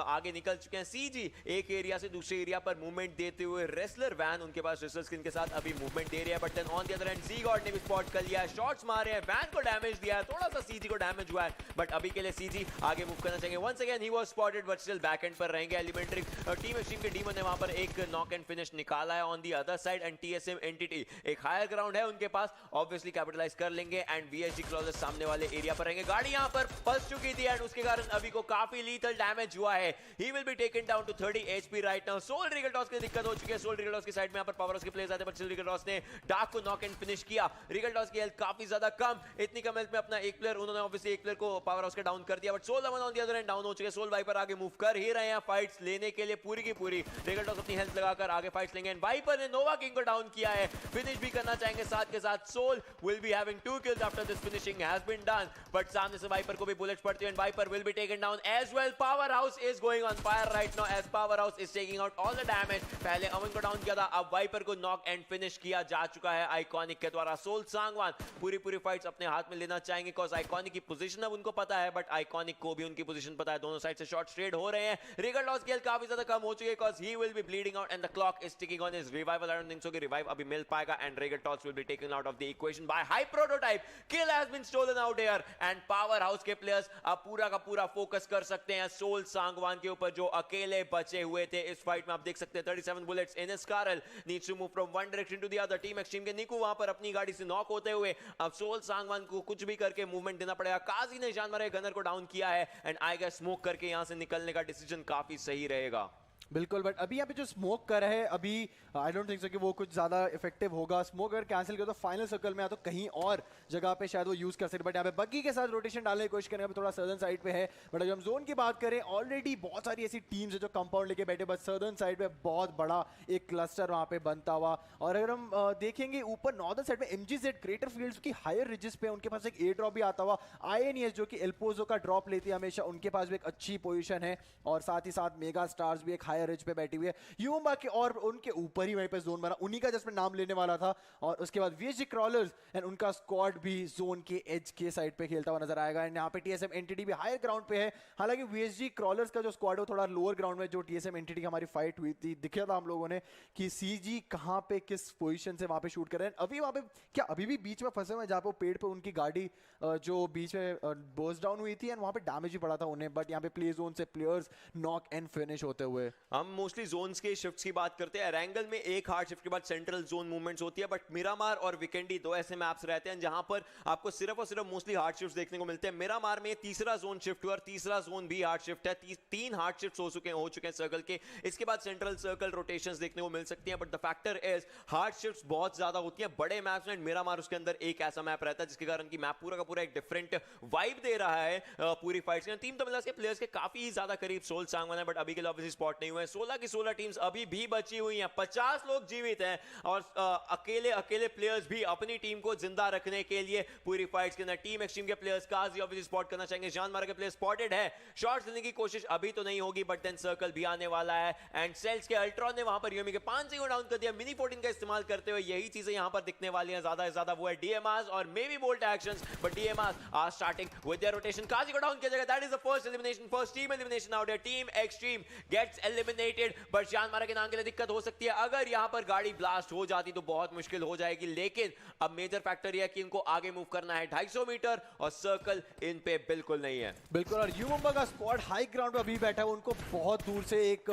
आगे निकल चुके हैं। सीजी एक एरिया से दूसरे एरिया पर मूवमेंट देते हुए, रेसलर वैन उनके पास रेसलर स्किन के साथ अभी मूवमेंट दे रही है, but then on the other end ji God ने भी स्पॉट कर लिया है, शॉट्स मारे हैं, वैन को डैमेज दिया है, थोड़ा सा सीजी को डैमेज हुआ है, बट अभी के लिए सीजी आगे मूव करना चाहिए। Once again he was spotted but still back end पर रहेंगे एलिमेंट्री टीम एक्सट्रीम के डीमन ने वहां पर एक नॉक एंड फिनिश निकाला है on the other side, and TSM Entity एक हायर ग्राउंड है उनके पास, ऑब्वियसली कैपिटलाइज कर लेंगे एंड वीएसजी क्लॉजेस सामने वाले एरिया पर रहेंगे। गाड़ी यहां पर फंस चुकी थी एंड उसके कारण अभी को काफी लीथल डैमेज हुआ है। He will be taken down to 30 HP right now. Soul Regaltos की दिक्कत हो चुकी है, सोल रिगल टॉस की साइड में यहां पर पावर हाउस के प्लेयर्स आते हैं, बट स्टिल रिगल टॉस ने डार्क को नॉक एंड फिनिश किया। रिगल टॉस की हेल्थ काफी ज्यादा कम, इतनी कम हेल्थ में अपना एक प्लेयर उन्होंने ऑब्वियसली एक प्लेयर को पावर हाउस के डाउन कर दिया, but Soul on the other end down हो चुके। सोल वाइपर आगे मूव कर ही रहे हैं फाइट्स लेने के लिए पूरी की पूरी। रिगल टॉस अपनी हेल्थ लगाकर आगे फाइट्स लेंगे एंड वाइपर ने नोवा किंग को डाउन किया है, फिनिश भी करना चाहेंगे साथ के साथ। Soul will be having 2 kills after this finishing has been done, but सामने से वाइपर को भी बुलेट्स पड़ती है and Viper will be taken down as well. Power house is going on fire right now as power house is taking out all the damage. पहले अमन को down किया था, अब वाइपर को नॉक एंड फिनिश किया जा चुका है आइकॉनिक के द्वारा। सोल सांगवान पूरी फाइट्स अपने हाथ में लेना चाहेंगे, बिकॉज़ आइकॉनिक की पोजीशन अब उनको पता है, बट बट आइकॉनिक को भी उनकी पोजीशन पता है, दोनों साइड से शॉट स्ट्रेट हो रहे हैं। रेगल टॉस की हेल्थ काफी ज्यादा कम हो चुकी है because he will be bleeding out and the clock is ticking on his revival. I don't think so कि रिवाइव अभी मिल पाएगा and Regaltos will be taken out of the equation by high prototype. Kill has been stolen out here and power house के players अब पूरा का पूरा focus कर सकते हैं सोल सांगवान के ऊपर जो अकेले बचे हुए थे इस फाइट में। आप देख सकते हैं 37 bullets in his Karl needs to move from one direction to the other. Team extreme के निकू वहां पर अपनी गाड़ी से नॉक होते हुए अब सोल सांगवान को कुछ भी करके मूवमेंट देना पड़ेगा। काजी ने जान मारे गनर को डाउन किया है एंड आई गेस स्मोक करके यहां से निकलने का डिसीजन काफी सही रहेगा। बिल्कुल, बट अभी यहाँ पे जो स्मोक कर रहे हैं अभी आई डोंट थिंक सो कि वो कुछ ज़्यादा इफेक्टिव होगा। स्मोक अगर कैंसिल किया तो फाइनल सर्कल में या तो कहीं और जगह पे शायद वो यूज़ कर सकते, बट यहाँ पे बग्गी के साथ रोटेशन डालने की कोशिश करेंगे। थोड़ा सर्दर्न साइड पे है, बट अगर हम जोन की बात करें ऑलरेडी बहुत सारी ऐसी टीम्स है जो कंपाउंड लेके बैठे, बट सर्दर्न साइड पे बहुत बड़ा एक क्लस्टर वहाँ पे बनता हुआ। और अगर हम देखेंगे ऊपर नॉर्दर्न साइड में MGZ क्रेटर फील्ड्स की हायर रिजेस पे उनके पास एक एयर ड्रॉप भी आता हुआ। INES जो कि एल्पोजो का ड्रॉप लेती है हमेशा, उनके पास भी एक अच्छी पोजीशन है और साथ ही साथ मेगा स्टार्स भी एक हायर रिज पे बैठी हुई है। यूम्बा के और उनके ऊपर ही वहीं पे जोन बना, उन्हीं का जस्ट मैं नाम लेने वाला था। और उसके बाद VSG क्रॉलर्स एंड उनका स्क्वाड भी जोन के एज के साइड पे खेलता हुआ नजर आएगा। एंड यहाँ पे TSM एंटिटी भी हायर ग्राउंड पे है। हालांकि VSG क्रॉलर्स का जो स्क्वाड है थोड़ा लोअर ग्राउंड में, जो TSM एंटिटी की हमारी फाइट हुई थी दिखा था हम लोगों ने कि CG कहाँ पे किस पोजीशन से वहां पे शूट कर रहे हैं। अभी वहां पे क्या अभी भी बीच में फंसे हुए जहाँ पे पेड़ पे उनकी गाड़ी जो बीच में बर्स्ट डाउन हुई थी एंड वहां पे डैमेज भी पड़ा था उन्हें, बट यहाँ पे प्ले जोन से प्लेयर्स नॉक एंड फिनिश होते हुए। हम मोस्टली जोन्स के शिफ्ट्स की बात करते हैं। एरेंगल में एक हार्ड शिफ्ट के बाद सेंट्रल जोन मूवमेंट्स होती है, बट मिरामार और विकेंडी दो ऐसे मैप्स रहते हैं जहां पर आपको सिर्फ और सिर्फ मोस्टली हार्ड शिफ्ट्स देखने को मिलते हैं। मिरामार में तीसरा जोन शिफ्ट हुआ और तीसरा जोन भी हार्ड शिफ्ट है। तीन हार्ड शिफ्ट्स हो चुके हैं सर्कल के। इसके बाद सेंट्रल सर्कल रोटेशंस देखने को मिल सकती हैं, but the factor is hard shifts बहुत ज्यादा होती हैं बड़े मैप्स में। मिरामार उसके अंदर एक ऐसा मैप रहता है जिसके कारण की मैप पूरा का पूरा एक डिफरेंट वाइब दे रहा है पूरी फाइट्स में। टीम तमिलनाडु के प्लेयर्स के काफी ज्यादा करीब सोल सांगवान है, बट अभी के लिए ऑब्वियसली स्पॉट नहीं हुए हैं। 16 की 16 टीम्स अभी भी बची हुई हैं, 50 लोग जीवित हैं और अकेले प्लेयर्स भी अपनी टीम को जिंदा रखने के लिए पूरी फाइट्स के अंदर। टीम एक्सट्रीम के प्लेयर्स काजी ऑब्वियसली स्पॉट करना चाहेंगे। जान मारा के प्लेयर स्पॉटेड है, शॉट्स लेने की कोशिश अभी तो नहीं होगी, बट देन सर्कल भी आने वाला है एंड सेल्स के अल्ट्रॉन ने वहां पर यूएमई के 5 को डाउन कर दिया। मिनी 14 का इस्तेमाल करते हुए यही चीजें यहां पर दिखने वाली हैं ज्यादा से ज्यादा, वो है DMRs और maybe bolt actions, but DMRs are starting with their rotation. Kazi को डाउन किया जाएगा, that is the first elimination, first team elimination out है। Team Xtreme gets eliminated, but जान मारा के नाम के लिए दिक्कत हो सकती है। अगर यहां पर गाड़ी ब्लास्ट हो जाती तो बहुत मुश्किल हो जाएगी, लेकिन अब मेजर फैक्टर यह है कि इनको आगे मूव करना है 250 मीटर और सर्कल इन पे बिल्कुल नहीं है। बिल्कुल, और यूमुंबा का स्क्वाड हाई ग्राउंड पे अभी बैठा है, उनको बहुत दूर से एक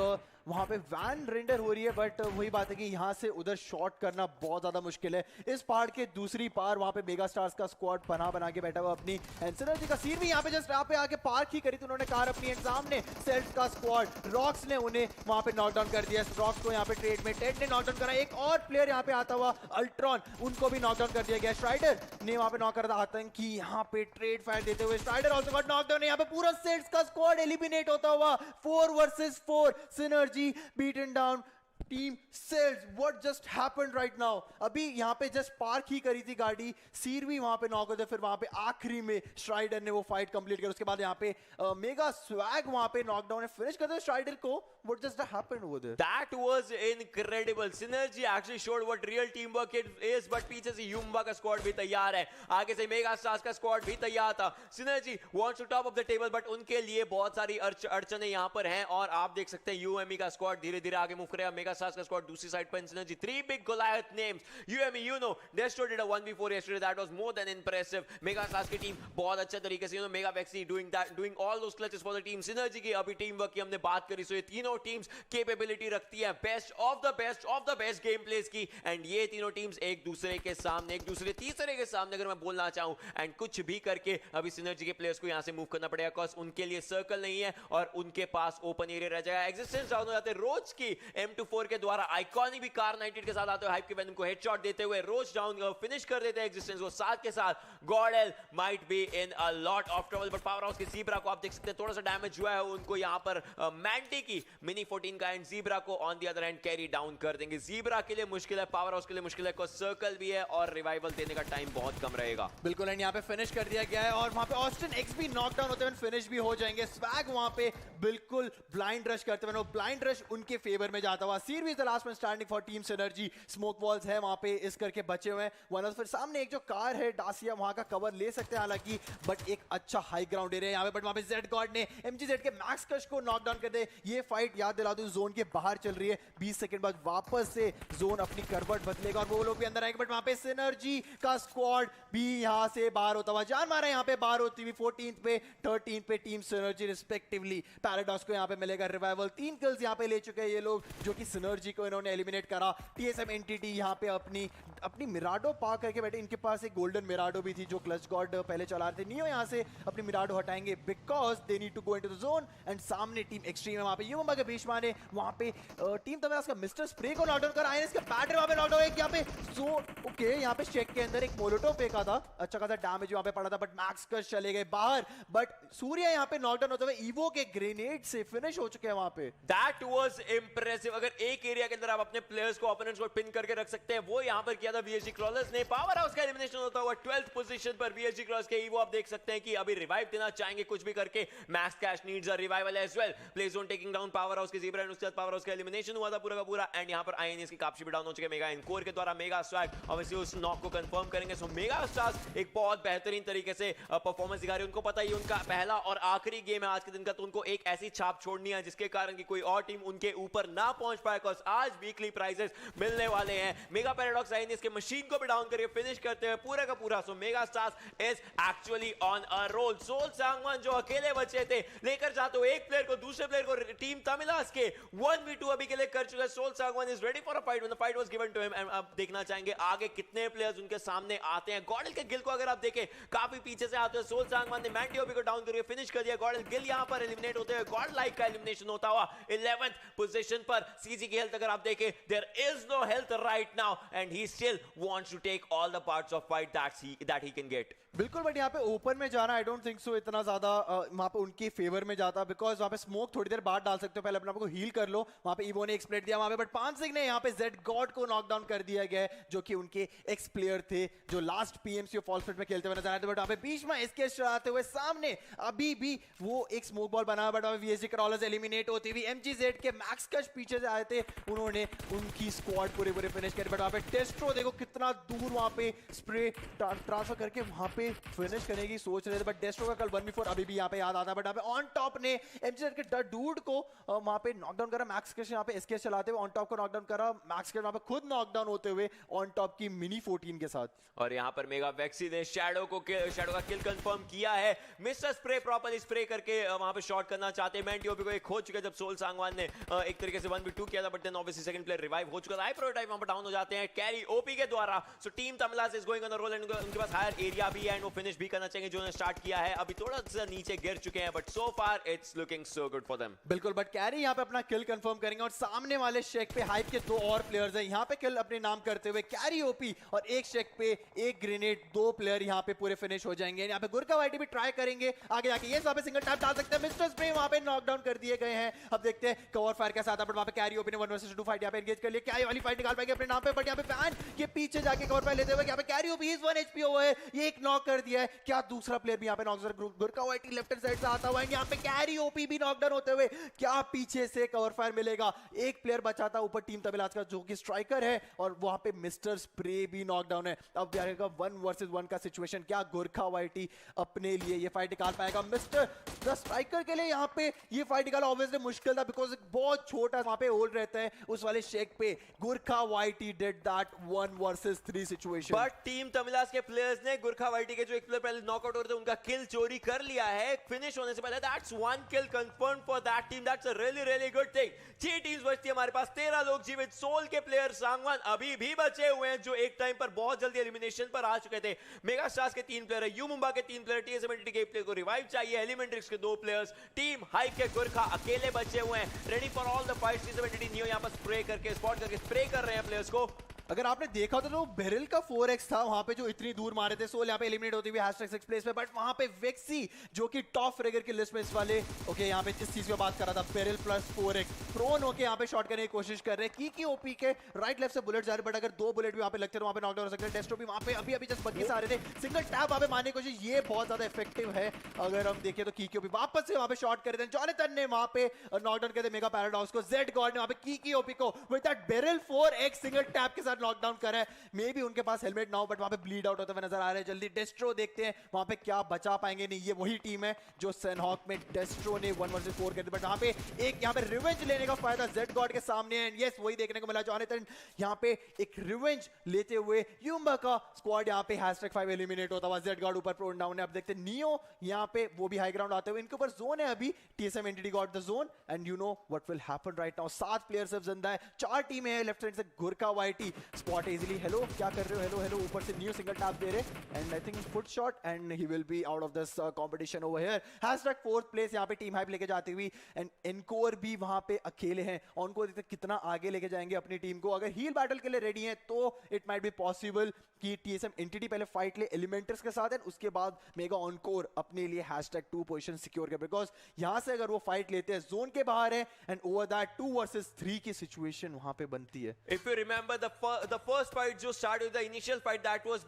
वहां पे वैन रेंडर हो रही है, बट वही बात है कि यहाँ से उधर शॉट करना बहुत ज्यादा मुश्किल है। इस पहाड़ के दूसरी पार वहां पे मेगा स्टार्स का स्क्वाड बना के बैठा हुआ अपनी एनसिनर्जी का सीन भी यहाँ पे जस्ट यहाँ पे आके पार्क ही करी थी उन्होंने कार अपनी एग्जाम ने। सेल्स का स्क्वाड रॉक्स ने उन्हें वहां पे नॉकडाउन कर दिया। रॉक्स को यहाँ पे ट्रेड में टेड ने नॉकडाउन करा, एक और प्लेयर यहाँ पे आता हुआ अल्ट्रॉन, उनको भी नॉकडाउन कर दिया गया। स्ट्राइडर ने वहां पे नॉक करा था आतंकी, यहाँ पे ट्रेड फायर देते हुए स्ट्राइडर ऑल्सो गॉट नॉकडाउन। यहाँ पे पूरा सेल्स का स्क्वाड एलिमिनेट होता हुआ 4 versus 4 synergy beaten down team सेल्स। What just happened right now? अभी यहाँ पे जस्ट पार्क ही करी थी गाड़ी, सीर भी वहां पे नॉक होते, फिर वहां पे आखिरी में स्ट्राइडर ने वो फाइट कंप्लीट किया। उसके बाद यहाँ पे मेगा स्वैग वहां पे नॉकडाउन फिनिश करते स्ट्राइडर को। What just happened over there? That was incredible. Synergy actually showed what real team work is, but पीछे से यूम्बा का स्क्वाड भी तैयार है, आगे से मेगा स्टार्स का स्क्वाड भी तैयार था। Synergy wants to top of the table, but उनके लिए बहुत सारी अड़चनें यहाँ पर हैं और आप देख सकते हैं यूएमई का स्क्वाड धीरे धीरे आगे मूव करेगा। मेगा स्टार्स का स्क्वाड दूसरी साइड पर synergy. 3 big Goliath names. UME, you know, they still did a 1v4 yesterday. That was more than impressive. Mega Stars की टीम बहुत अच्छे तरीके से, Mega Vexy doing all those clutches for the team. Synergy की अभी team work की हमने बात करी, so ये तीनों टीम्स कैपेबिलिटी रखती हैं best of the best game place की, एंड ये तीनों टीम्स एक दूसरे के सामने, एक दूसरे तीसरे के सामने अगर मैं बोलना चाहूं, एंड कुछ भी करके अभी सिनर्जी के प्लेयर्स को यहां से मूव करना पड़ेगा, बिकॉज उनके लिए सर्कल नहीं है और उनके पास ओपन एरिया रह जाएगा। एग्जिस्टेंस डाउन हो जाते हैं। रोज की M24 के द्वारा आइकॉनिक भी कार 98 के साथ आते हुए हाइप के वेनम को हेडशॉट देते हुए रोज डाउन फिनिश कर देते हैं एग्जिस्टेंस को। साथ के साथ Gödel might be in a lot of trouble, but power house के ज़ीब्रा को आप देख सकते हैं थोड़ा सा डैमेज हुआ है उनको यहां पर। मैंटी की मिनी 14 का एंड ज़ीब्रा को on the other hand carry down कर देंगे। ज़ीब्रा के लिए मुश्किल है, पावर हाउस के लिए मुश्किल है, बिकॉज़ सर्कल भी है और रिवाइवल देने का टाइम बहुत कम रहेगा। बिल्कुल, एंड यहाँ पे फिनिश कर दिया गया है और वहां पे ऑस्टिन एक्स भी नॉकडाउन होते हुए फिनिश भी हो जाएंगे। स्वैग वहां पे बिल्कुल ब्लाइंड रश करते हुए, ब्लाइंड रश उनके फेवर में जाता हुआ बासीर भी लास्ट में standing for team synergy, smoke walls है वहां पे इस करके बचे हुए हैं। वन फिर सामने एक जो कार है डासिया वहां का कवर ले सकते हैं हालांकि, बट एक अच्छा हाई ग्राउंड एरिया यहाँ पे, बट वहां पे जेड गॉड ने एमजीजेड के मैक्स कश को नॉक डाउन कर दे। ये फाइट याद दिला दूं जोन के बाहर चल रही है, 20 सेकंड बाद वापस से जोन अपनी करवट बदलेगा और वो लोग भी अंदर आएंगे, बट वहां पे सिनर्जी का स्क्वाड भी यहाँ से बाहर होता हुआ जान मारा, यहाँ पे बाहर होती हुई 14th पे 13th पे टीम सिनर्जी रिस्पेक्टिवली। पैराडॉक्स को यहाँ पे मिलेगा रिवाइवल, 3 किल्स यहाँ पे ले चुके हैं ये लोग, जो कि सिनर्जी को इन्होंने एलिमिनेट करा। टीएसएम एंटिटी यहाँ पे अपनी मिराडो पा करके बैठे, इनके पास एक गोल्डन मिराडो भी थी जो क्लच गॉड पहले चला रहे थे। नियो यहाँ से अपनी मिराडो हटाएंगे because they need to go into the zone, and सामने टीम एक्सट्रीम है वहां पे युवा के भीष्मा ने वहां पे टीम तमिलास का मिस्टर स्प्रे को नॉकडाउन करा, इसका बैटरी वहां पे नॉकडाउन है यहाँ पे। सो ओके यहाँ पे चेक के अंदर एक मोलोटो फेंका था, अच्छा खासा डैमेज वहां पे पड़ा था, बट मैक्स कश चले गए बाहर, बट सूर्या यहाँ पे नॉकडाउन होते हुए ईवो के ग्रेनेड से फिनिश हो चुके हैं वहां पे। That was impressive। अगर एक एरिया के अंदर आप अपने प्लेयर्स को ओपोनेंट्स को पिन करके रख सकते हैं, वो यहाँ पर किया था VSG क्रॉलर्स ने। पावर हाउस का एलिमिनेशन होता हुआ 12th पोजीशन पर VSG क्रॉलर्स के ईवो आप देख सकते हैं कि अभी रिवाइव देना चाहेंगे कुछ भी करके। Max cash needs a revival as well. Play zone taking down power house के ज़ीब्रा, उसके बाद पावर हाउस का एलिमिनेशन हुआ था पूरा का पूरा, एंड यहाँ पर आईएनएस की काफी भी डाउन हो चुके हैं। मेगा इनकोर के द्वारा मेगा स्वैग ऑब्वियसली उस नॉक को कंफर्म करेंगे। सो मेगा स्टार्स एक बहुत बेहतरीन तरीके से परफॉर्मेंस दिखा रही है। उनको पता ही उनका पहला और आखिरी गेम है आज के दिन का, तो उनको एक ऐसी छाप छोड़नी है जिसके कारण कि कोई और टीम उनके ऊपर ना पहुंच पाए, बिकॉज़ आज वीकली प्राइजेस मिलने वाले हैं। मेगा पैराडॉक्स आईएनएस के मशीन को भी डाउन करके फिनिश करते हैं पूरा का पूरा। So Mega Stars is actually on a roll. Soul Sangwan जो अकेले बचे थे, लेकर जाते हो एक प्लेयर को, दूसरे प्लेयर को टीम तमिलास के 1v2 अभी के लिए कर चुका है। Soul Sangwan is ready for a fight when the fight was given to him, and अब देखना चाहेंगे आगे कितने प्लेयर्स उनके सामने आते हैं। गॉडल के गिल को अगर आप देखें काफी पीछे से आते हैं, सोल सांगवान ने मैंटियोबी को डाउन करके फिनिश कर दिया। गॉडल गिल यहां पर एलिमिनेट होते हैं, गॉड लाइक का एलिमिनेशन होता हुआ 11th पोजीशन पर। सीजी की हेल्थ अगर आप देखें, there is no health right now, and he still wants to take all the parts of fight that he can get. बिल्कुल, बट यहाँ पे ओपन में जाना आई डोंट थिंक सो इतना ज्यादा वहाँ पे उनके फेवर में जाता, बिकॉज वहाँ पे स्मोक थोड़ी देर बाद डाल सकते हो, पहले अपने आप को हील कर लो। वहाँ पे इवो ने एक स्प्लिट दिया वहाँ पे, बट 5 सिंह ने यहाँ पे जेड गॉड को नॉकडाउन कर दिया गया है, जो कि उनके एक्स प्लेयर थे जो लास्ट PMCO फॉल स्प्लिट में खेलते हुए नजर आए थे। बट वहाँ पे बीच में इसके चलाते हुए सामने अभी भी वो एक स्मोक बॉल बना, बट वहाँ VSG क्रॉलर्स एलिमिनेट होती हुई। MGZ के मैक्स कश पीछे से आए थे, उन्होंने उनकी स्क्वाड पूरे फिनिश कर, बट वहाँ पे टेस्ट्रो देखो कितना दूर वहाँ पे स्प्रे ट्रांसफर करके वहाँ पे फिनिश करने की सोच रहे थे, बट डेस्ट्रो का कल 1v4 अभी भी यहाँ पे याद आता है। बट यहाँ पे ऑन टॉप ने MGZ के डूड को वहाँ पे नॉकडाउन करा, मैक्स कश यहाँ पे एसके चलाते हुए ऑन टॉप को नॉकडाउन करा, मैक्स कश वहाँ पे खुद नॉकडाउन होते हुए ऑन टॉप की मिनी 14 के साथ। और यहाँ पर मेगा वैक्सी ने शैडो का किल कंफर्म किया है। मिस्टर स्प्रे प्रॉपर्ली स्प्रे करके वहां पे शॉट करना चाहते हैं। मैंटियोबी को एक खो चुका है जब सोल सांगवान ने एक तरीके से 1v2 किया था, but then obviously second player revive हो चुका था। हाई प्रोटोटाइप वहां पर डाउन हो जाते हैं कैरी ओपी के द्वारा। So team Tamilas is going on a roll, and उनके पास हायर एरिया भी है, एंड वो फिनिश भी करना चाहेंगे जो उन्होंने स्टार्ट किया है। अभी थोड़ा सा नीचे गिर चुके हैं, but so far it's looking so good for them. बिल्कुल, बट कैरी यहाँ पे अपना किल कंफर्म करेंगे, और सामने वाले शेक पे हाइप के 2 और प्लेयर्स हैं यहाँ पे किल अपने नाम करते हुए, कैरी ओपी और एक शेक पे एक ग्रेनेड, 2 प्लेयर यहाँ पे पूरे फिनिश हो जाएंगे। यहाँ पे गुरका वाइटी भी ट्राई करेंगे आगे जाके, ये वहाँ पे सिंगल टैप डाल सकते हैं। मिस्टर स्प्रे वहाँ पे नॉकडाउन कर दिए गए हैं। अब देखते हैं कवर फायर के साथ, बट वहाँ पे कैरी ओपी ने 1 वर्सेस 2 फाइट यहाँ पे एंगेज कर लिया। क्या ये वाली फाइट निकाल पाएंगे अपने नाम पे, बट यहाँ पे फैन के पीछे जाके कवर फायर लेते हुए यहाँ पे कैरी ओपी इज 1 HP हुआ है, ये एक नॉक कर दिया है। क्या दूसरा प्लेयर भी यहाँ पे नॉक, गुरका वाइटी लेफ्ट साइड से आता हुआ है, यहाँ पे कैरी ओपी भी नॉकडाउन होते हुए, क्या पीछे से कवर फायर मिलेगा। एक प्लेयर बचा था ऊपर टीम तमिलास का जो कि स्ट्राइकर है, और वहाँ पे मिस्टर स्प्रे भी नॉकडाउन है। अब जाएगा 1 वर्सेस 1 का सिचुएशन, क्या गुरखा वाइटी अपने लिए ये फाइट निकाल पाएगा। मिस्टर द स्ट्राइकर के लिए यहाँ पे ये फाइट निकालना ऑब्वियसली मुश्किल था, बिकॉज बहुत छोटा वहाँ पे होल्ड रहता है उस वाले शेक पे। Gurkha YT did that 1 versus 3 situation, but team Tamilas के प्लेयर्स ने गुरखा वाइटी के जो एक प्लेयर पहले नॉकआउट हो रहे थे उनका किल चोरी कर लिया है फिनिश होने से पहले। That's 1 kill confirm for that team, that's a really good thing. 6 teams बचती है हमारे पास, 13 लोग जीवित। सोल के प्लेयर सांगवान अभी भी बचे हुए हैं जो एक टाइम पर बहुत जल्दी एलिमिनेशन पर आ चुके थे। मेगा स्टार्स के 3 प्लेयर है, यू मुंबा के 3 प्लेयर, टीएसएमएनटी के प्लेयर को रिवाइव चाहिए, एलिमेंट्रिक्स के 2 प्लेयर्स, टीम हाइप के गुरखा अकेले बचे हुए हैं, ready for all the fights. TSM ENT Neo यहां पर स्प्रे करके स्पॉट करके स्प्रे कर रहे हैं प्लेयर्स को। अगर आपने देखा तो बेरिल का 4x था वहां पे जो इतनी दूर मारे थे, सोल यहाँ पे एलिमिनेट होती हुई #6 प्लेस पे, बट वहां पे वेक्सी जो कि टॉप फ्रेगर की लिस्ट में इस वाले ओके यहाँ पे जिस चीज पे बात कर रहा था, बेरिल प्लस 4x प्रोन होके यहाँ पे शॉट करने की कोशिश कर रहे हैं। की ओपी के राइट लेफ्ट से बुलेट जा रहे, बट अगर 2 बुलेट भी वहां पे लगते हैं वहां पे नॉकडाउन हो सकते हैं। डेस्ट्रो भी वहां पे अभी जस्ट बग्गी से आ रहे थे, सिंगल टैप वहां पे मारने की कोशिश, ये बहुत ज्यादा इफेक्टिव है। अगर हम देखें तो की ओपी वापस से वहां पे शॉट कर रहे थे, जॉनथन ने वहां पे नॉकडाउन कर दिया मेगा पैराडॉक्स को। जेड गॉड ने वहां पे की ओपी को with that beryl 4x single tap के साथ नॉकडाउन करा है। मे बी उनके पास हेलमेट ना हो, बट वहां पे ब्लीड आउट होते हुए नजर आ रहे हैं। जल्दी डेस्ट्रो देखते हैं वहां पे क्या बचा पाएंगे। नहीं, ये वही टीम है जो सैनहॉक में डेस्ट्रो ने 1 वर्सेस 4 कर दिया, बट वहां पे एक यहाँ पे रिवेंज लेने का फायदा जेड गॉड के सामने है। यस, वही देखने को मिला। जॉनथन यहाँ पे एक रिवेंज लेते हुए यूम्बा का स्क्वाड यहाँ पे #5 एलिमिनेट होता हुआ, जेड गॉड ऊपर प्रोन डाउन है। अब देखते हैं नियो यहाँ पे वो भी हाई ग्राउंड आते हुए, इनके ऊपर जोन है अभी। TSM Entity got the zone and you know what will happen right now. 7 player सिर्फ जिंदा है, 4 टीमें हैं। लेफ्ट साइड से गुरका वाईटी स्पॉट इजीली। हेलो, क्या कर रहे हो? हेलो हेलो, ऊपर से न्यू सिंगल टैप दे रहे and I think foot shot and he will be out of this competition over here. #4th place यहाँ पे टीम हाइप लेके जाती हुई एंड एनकोर भी वहां पे अकेले हैं। उनको देखते कितना आगे लेके जाएंगे अपनी टीम को। अगर हील बैटल के लिए रेडी हैं तो इट माइट बी पॉसिबल कि टीएसएम एंटिटी पहले फाइट ले एलिमेंटर्स के साथ है, उसके बाद मेगा ऑनकोर अपने लिए #2 पोजीशन सिक्योर कर, बिकॉज यहां से अगर वो फाइट लेते हैं जोन के बाहर है एंड ओवर दैट 2 वर्सेस 3 की सिचुएशन वहां पे बनती है। If you remember the first fight जो start with the initial fight that was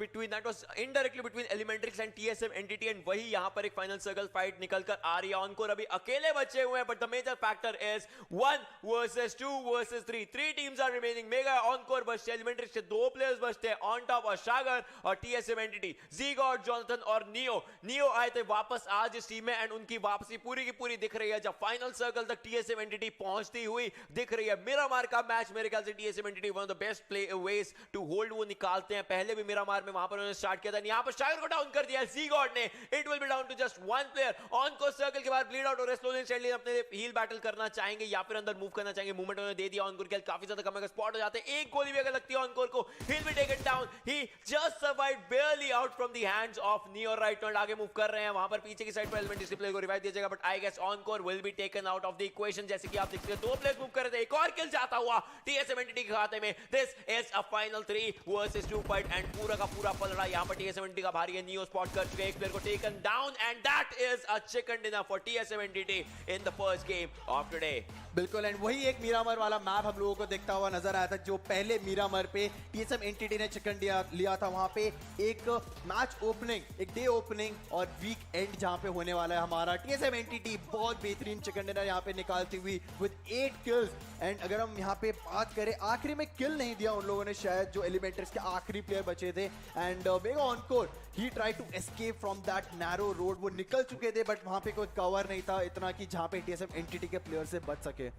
indirectly between Elementrix and TSM entity, and वही यहाँ पर एक final circle fight निकल कर आ रही है। ऑनकोर अभी अकेले बचे हुए हैं, but the major factor is 1 versus 2 versus 3. 3 teams are remaining. Mega encore बचते हैं, Elementrix के 2 players बचते हैं, ऑन टॉप और शागर और TSM entity ज़ीगॉड, जॉनथन और नियो आए थे वापस आज इस टीम में एंड उनकी वापसी पूरी की पूरी दिख रही है जब फाइनल सर्कल तक TSM entity पहुंचती हुई दिख रही है। मिरामार का मैच मेरे ख्याल से TSM entity one of the best play ways to hold वो निकालते हैं। पहले भी मिरामार में वहां पर उन्होंने स्टार्ट किया था, यहाँ पर शागर को डाउन कर दिया ज़ीगॉड ने। It will be down to just 1 player. ऑन को सर्कल के बाद ब्लीड आउट और स्लोली एंड स्टेडली अपने हील बैटल करना चाहेंगे या फिर अंदर मूव करना चाहेंगे। मूवमेंट उन्होंने दे दिया, ऑनकोर के काफी ज्यादा कम स्पॉट हो जाते हैं। एक गोली भी अगर लगती है ऑनकोर को, ही will be taken down. He just survived barely out from the hands of Neo right now। आगे मूव कर रहे हैं, वहां पर पीछे की साइड पर एलिमेंट डिस्प्ले को रिवाइव दिया जाएगा, but I guess Oncore will be taken out of the equation. जैसे कि आप देखते हैं 2 प्लेयर्स मूव कर रहे थे, एक और किल जाता हुआ टीएसएम एंटिटी के खाते में। This is a final 3 versus 2 fight and पूरा का पूरा पलड़ा यहाँ पर टीएसएम एंटिटी का भारी है। नियो स्पॉट कर चुके हैं एक प्लेयर को, taken down and that is a chicken dinner for TSM entity in the first game of today. बिल्कुल, एंड वही एक मीरामर वाला मैप हम लोगों को देखता हुआ नजर आया था जो पहले मीरामर पे टीएसएम एंटिटी ने चिकन लिया था। वहां पे एक मैच ओपनिंग, एक डे ओपनिंग और वीक एंड जहां पे होने वाला है हमारा। टीएसएम एंटिटी बहुत बेहतरीन चिकन डिनर यहां पे निकालती हुई विद 8 किल्स। एंड अगर हम यहां पे बात करें, आखिरी में किल नहीं दिया उन लोगों ने शायद, जो एलिमेंटर्स के आखिरी प्लेयर बचे थे। एंड मेगा ऑनकोर ही try to escape from that narrow road. वो निकल चुके थे बट वहां पे कोई कवर नहीं था इतना कि जहां पे टीएसएम एंटिटी के प्लेयर से बच सके।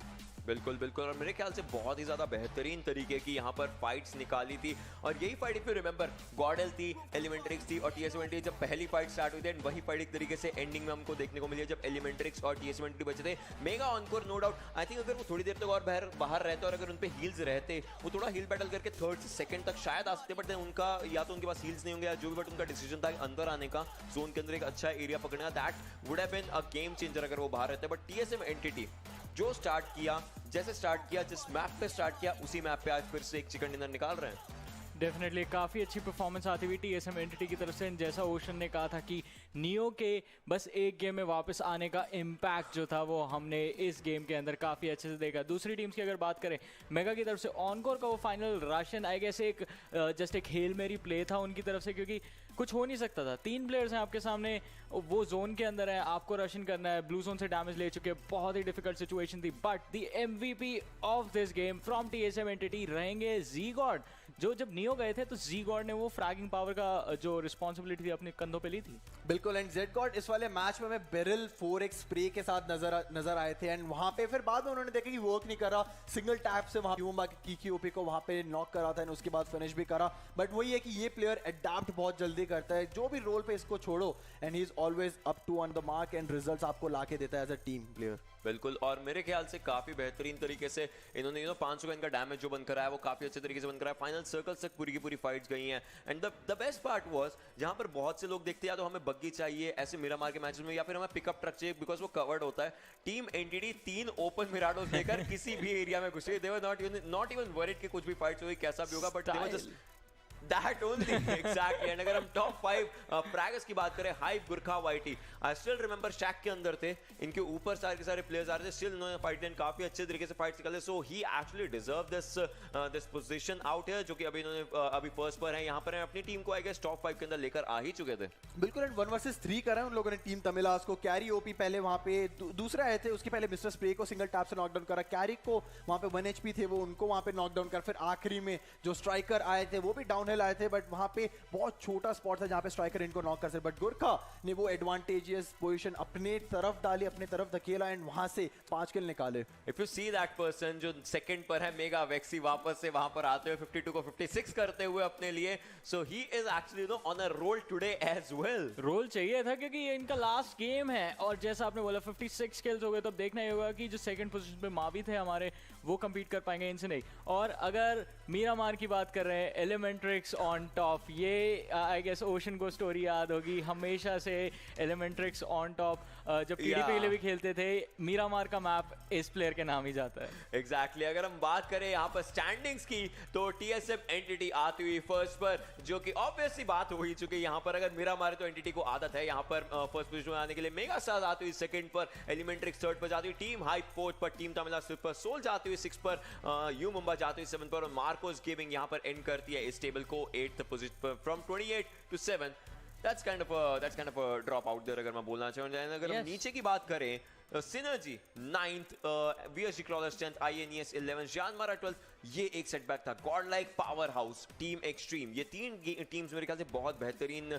बिल्कुल बिल्कुल, और मेरे ख्याल से बहुत ही ज़्यादा बेहतरीन तरीके की यहाँ पर फाइट्स निकाली थी। और यही फाइट इफ यू रिमेंबर गॉडल थी, एलिमेंट्रिक्स थी और टीएसएम एंटिटी जब पहली फाइट स्टार्ट हुई थी, एंड वही फाइट एक तरीके से एंडिंग में हमको देखने को मिली है जब एलिमेंट्रिक्स और टीएसएम एंटिटी बचे थे। Mega Oncore no doubt, I think अगर वो थोड़ी देर तक और बाहर रहते और अगर उन पे हील्स रहते, वो थोड़ा हील बैटल करके 3rd से 2nd तक शायद आ सकते, बट उनका या तो उनके पास हील्स नहीं होंगे या जो भी, बट उनका डिसीजन था अंदर आने का, जोन के अंदर एक अच्छा एरिया पकड़ने का, that would have been a game changer अगर वो बाहर रहते। बट टीएसएम एंटिटी जो स्टार्ट किया, जैसे स्टार्ट किया, जिस मैप पे स्टार्ट किया, उसी मैप पे आज फिर से एक चिकन डिनर निकाल रहे हैं। डेफिनेटली काफ़ी अच्छी परफॉर्मेंस आती हुई टीएसएम एंटिटी की तरफ से। जैसा ओशन ने कहा था कि नियो के बस एक गेम में वापस आने का इम्पैक्ट जो था वो हमने इस गेम के अंदर काफ़ी अच्छे से देखा। दूसरी टीम्स की अगर बात करें, मेगा की तरफ से ऑनकोर का वो फाइनल राशन आई गेस एक जस्ट एक हेल मेरी प्ले था उनकी तरफ से, क्योंकि कुछ हो नहीं सकता था। 3 प्लेयर्स हैं आपके सामने, वो जोन के अंदर है, आपको रशन करना है, ब्लू जोन से डैमेज ले चुके, बहुत ही डिफिकल्ट सिचुएशन थी। But the MVP of this game from TSM entity रहेंगे ज़ीगॉड, जो जब नियो गए थे तो ज़ीगॉड ने वो फ्रैगिंग पावर का जो रिस्पॉन्सिबिलिटी थी अपने कंधों पे ली थी। बिल्कुल, एंड ज़ेडगॉड इस वाले मैच में बेरिल 4x स्प्रे के साथ नजर आए थे। एंड वहां पे फिर बाद में उन्होंने देखा कि वर्क नहीं कर रहा, सिंगल टैप से वहां यूम्बा की ओपी को वहां पे नॉक करा था, उसके बाद फिनिश भी करा। बट वही है कि ये प्लेयर अडैप्ट बहुत जल्दी करता है, जो भी रोल पे इसको छोड़ो and he is always up to on the mark and results आपको लाके देता है एज अ टीम प्लेयर। बिल्कुल, और मेरे ख्याल से काफी बेहतरीन तरीके से इन्होंने 500 का इनका डैमेज जो बंद करा है वो काफी अच्छे तरीके से बंद करा है। फाइनल सर्कल तक पूरी की पूरी फाइट्स गई हैं and the best part was जहां पर बहुत से लोग देखते हैं या तो हमें बग्गी चाहिए ऐसे मिरामार के मैचेस में या फिर हमें पिकअप ट्रक चाहिए बिकॉज वो कवर्ड होता है। टीम एनटीडी 3 ओपन मिराडोस लेकर किसी भी एरिया में घुसे, दे वर नॉट इवन वरीड कि कुछ भी फाइट्स हुई कैसा भी होगा, but they were just That only, exactly. And अगर हम टॉप 5 फ्रैगर्स की बात करें, Hype, Gurkha, YT, I still remember shack के अंदर थे, इनके ऊपर सारे के सारे प्लेयर्स आ रहे थे, स्टिल इन्होंने फाइट एंड काफी अच्छे तरीके से फाइट निकाले। So he actually deserve this position out है, जो कि अभी इन्होंने अभी फर्स्ट पर है, यहाँ पर अपनी टीम को आई गेस टॉप 5 के अंदर लेकर आ ही चुके थे। बिल्कुल, एंड 1 वर्सेस 3 करा है उन लोगों ने टीम तमिलास को। कैरी ओपी पहले वहां पे दूसरे आए थे, उसके पहले मिस्टर स्प्रे को सिंगल टैप से नॉकडाउन करा, कैरी को वहां पे 1 HP थे वो, उनको वहां पे नॉकडाउन कर, फिर आखिरी में जो स्ट्राइकर आए थे वो भी डाउनहिल आए थे, बट वहां पे बहुत छोटा स्पॉट था जहां पे स्ट्राइकर इनको नॉक कर सकते, बट गुरखा ने वो एडवांटेजियस पोजीशन अपने तरफ डाली, अपने तरफ धकेला एंड वहां से 5 किल निकाले। If you see that person जो सेकंड पर है, मेगा वेक्सी, वापस से वहां पर आते हुए 52 को 56 करते हुए अपने लिए, so he is actually on a roll today as well. Roll चाहिए था क्योंकि ये इनका लास्ट गेम है, और जैसा आपने बोला 56 किल्स हो गए, तो अब देखना ही होगा कि जो सेकंड पोजीशन पे मावी थे हमारे, वो compete कर पाएंगे इनसे नहीं। और अगर मीरामार की बात कर रहे हैं, एलिमेंट्रिक्स ऑन टॉप, ये आई गेस ओशन को स्टोरी याद होगी हमेशा से, एलिमेंट्रिक्स ऑन टॉप जब PDP के लिए भी खेलते थे, मीरामार का मैप इस प्लेयर के नाम ही जाता है। एग्जैक्टली, अगर हम बात करें यहाँ पर स्टैंडिंग्स की, तो TSM एंटिटी आती हुई फर्स्ट पर, जो कि ऑब्वियसली बात हो ही चुकी है। यहाँ पर अगर मीरामार तो एंटिटी को आदत है यहाँ पर फर्स्ट पोजीशन में आने के लिए, मेगा स्टार्स आती हुई सेकंड पर, एलिमेंट्रिक्स थर्ड पर जाती हुई, टीम हाइप फोर्थ पर, टीम तमिलनाडु फिफ्थ पर, सोल जाती हुई 6 पर, यू मुंबई जाती हुई 7 पर, और मार्कोस गेमिंग यहाँ पर एंड करती है इस टेबल को 8th पोजीशन पर, from 28 to 7। That's kind of a drop out there अगर मैं बोलना चाहूँ। अगर हम नीचे की बात करें, synergy 9th, VSG Crawlers 10th, INES 11th, जानमारा 12th, ये एक सेटबैक था। God like, power house, team extreme, ये 3 टीम्स मेरे ख्याल से बहुत बेहतरीन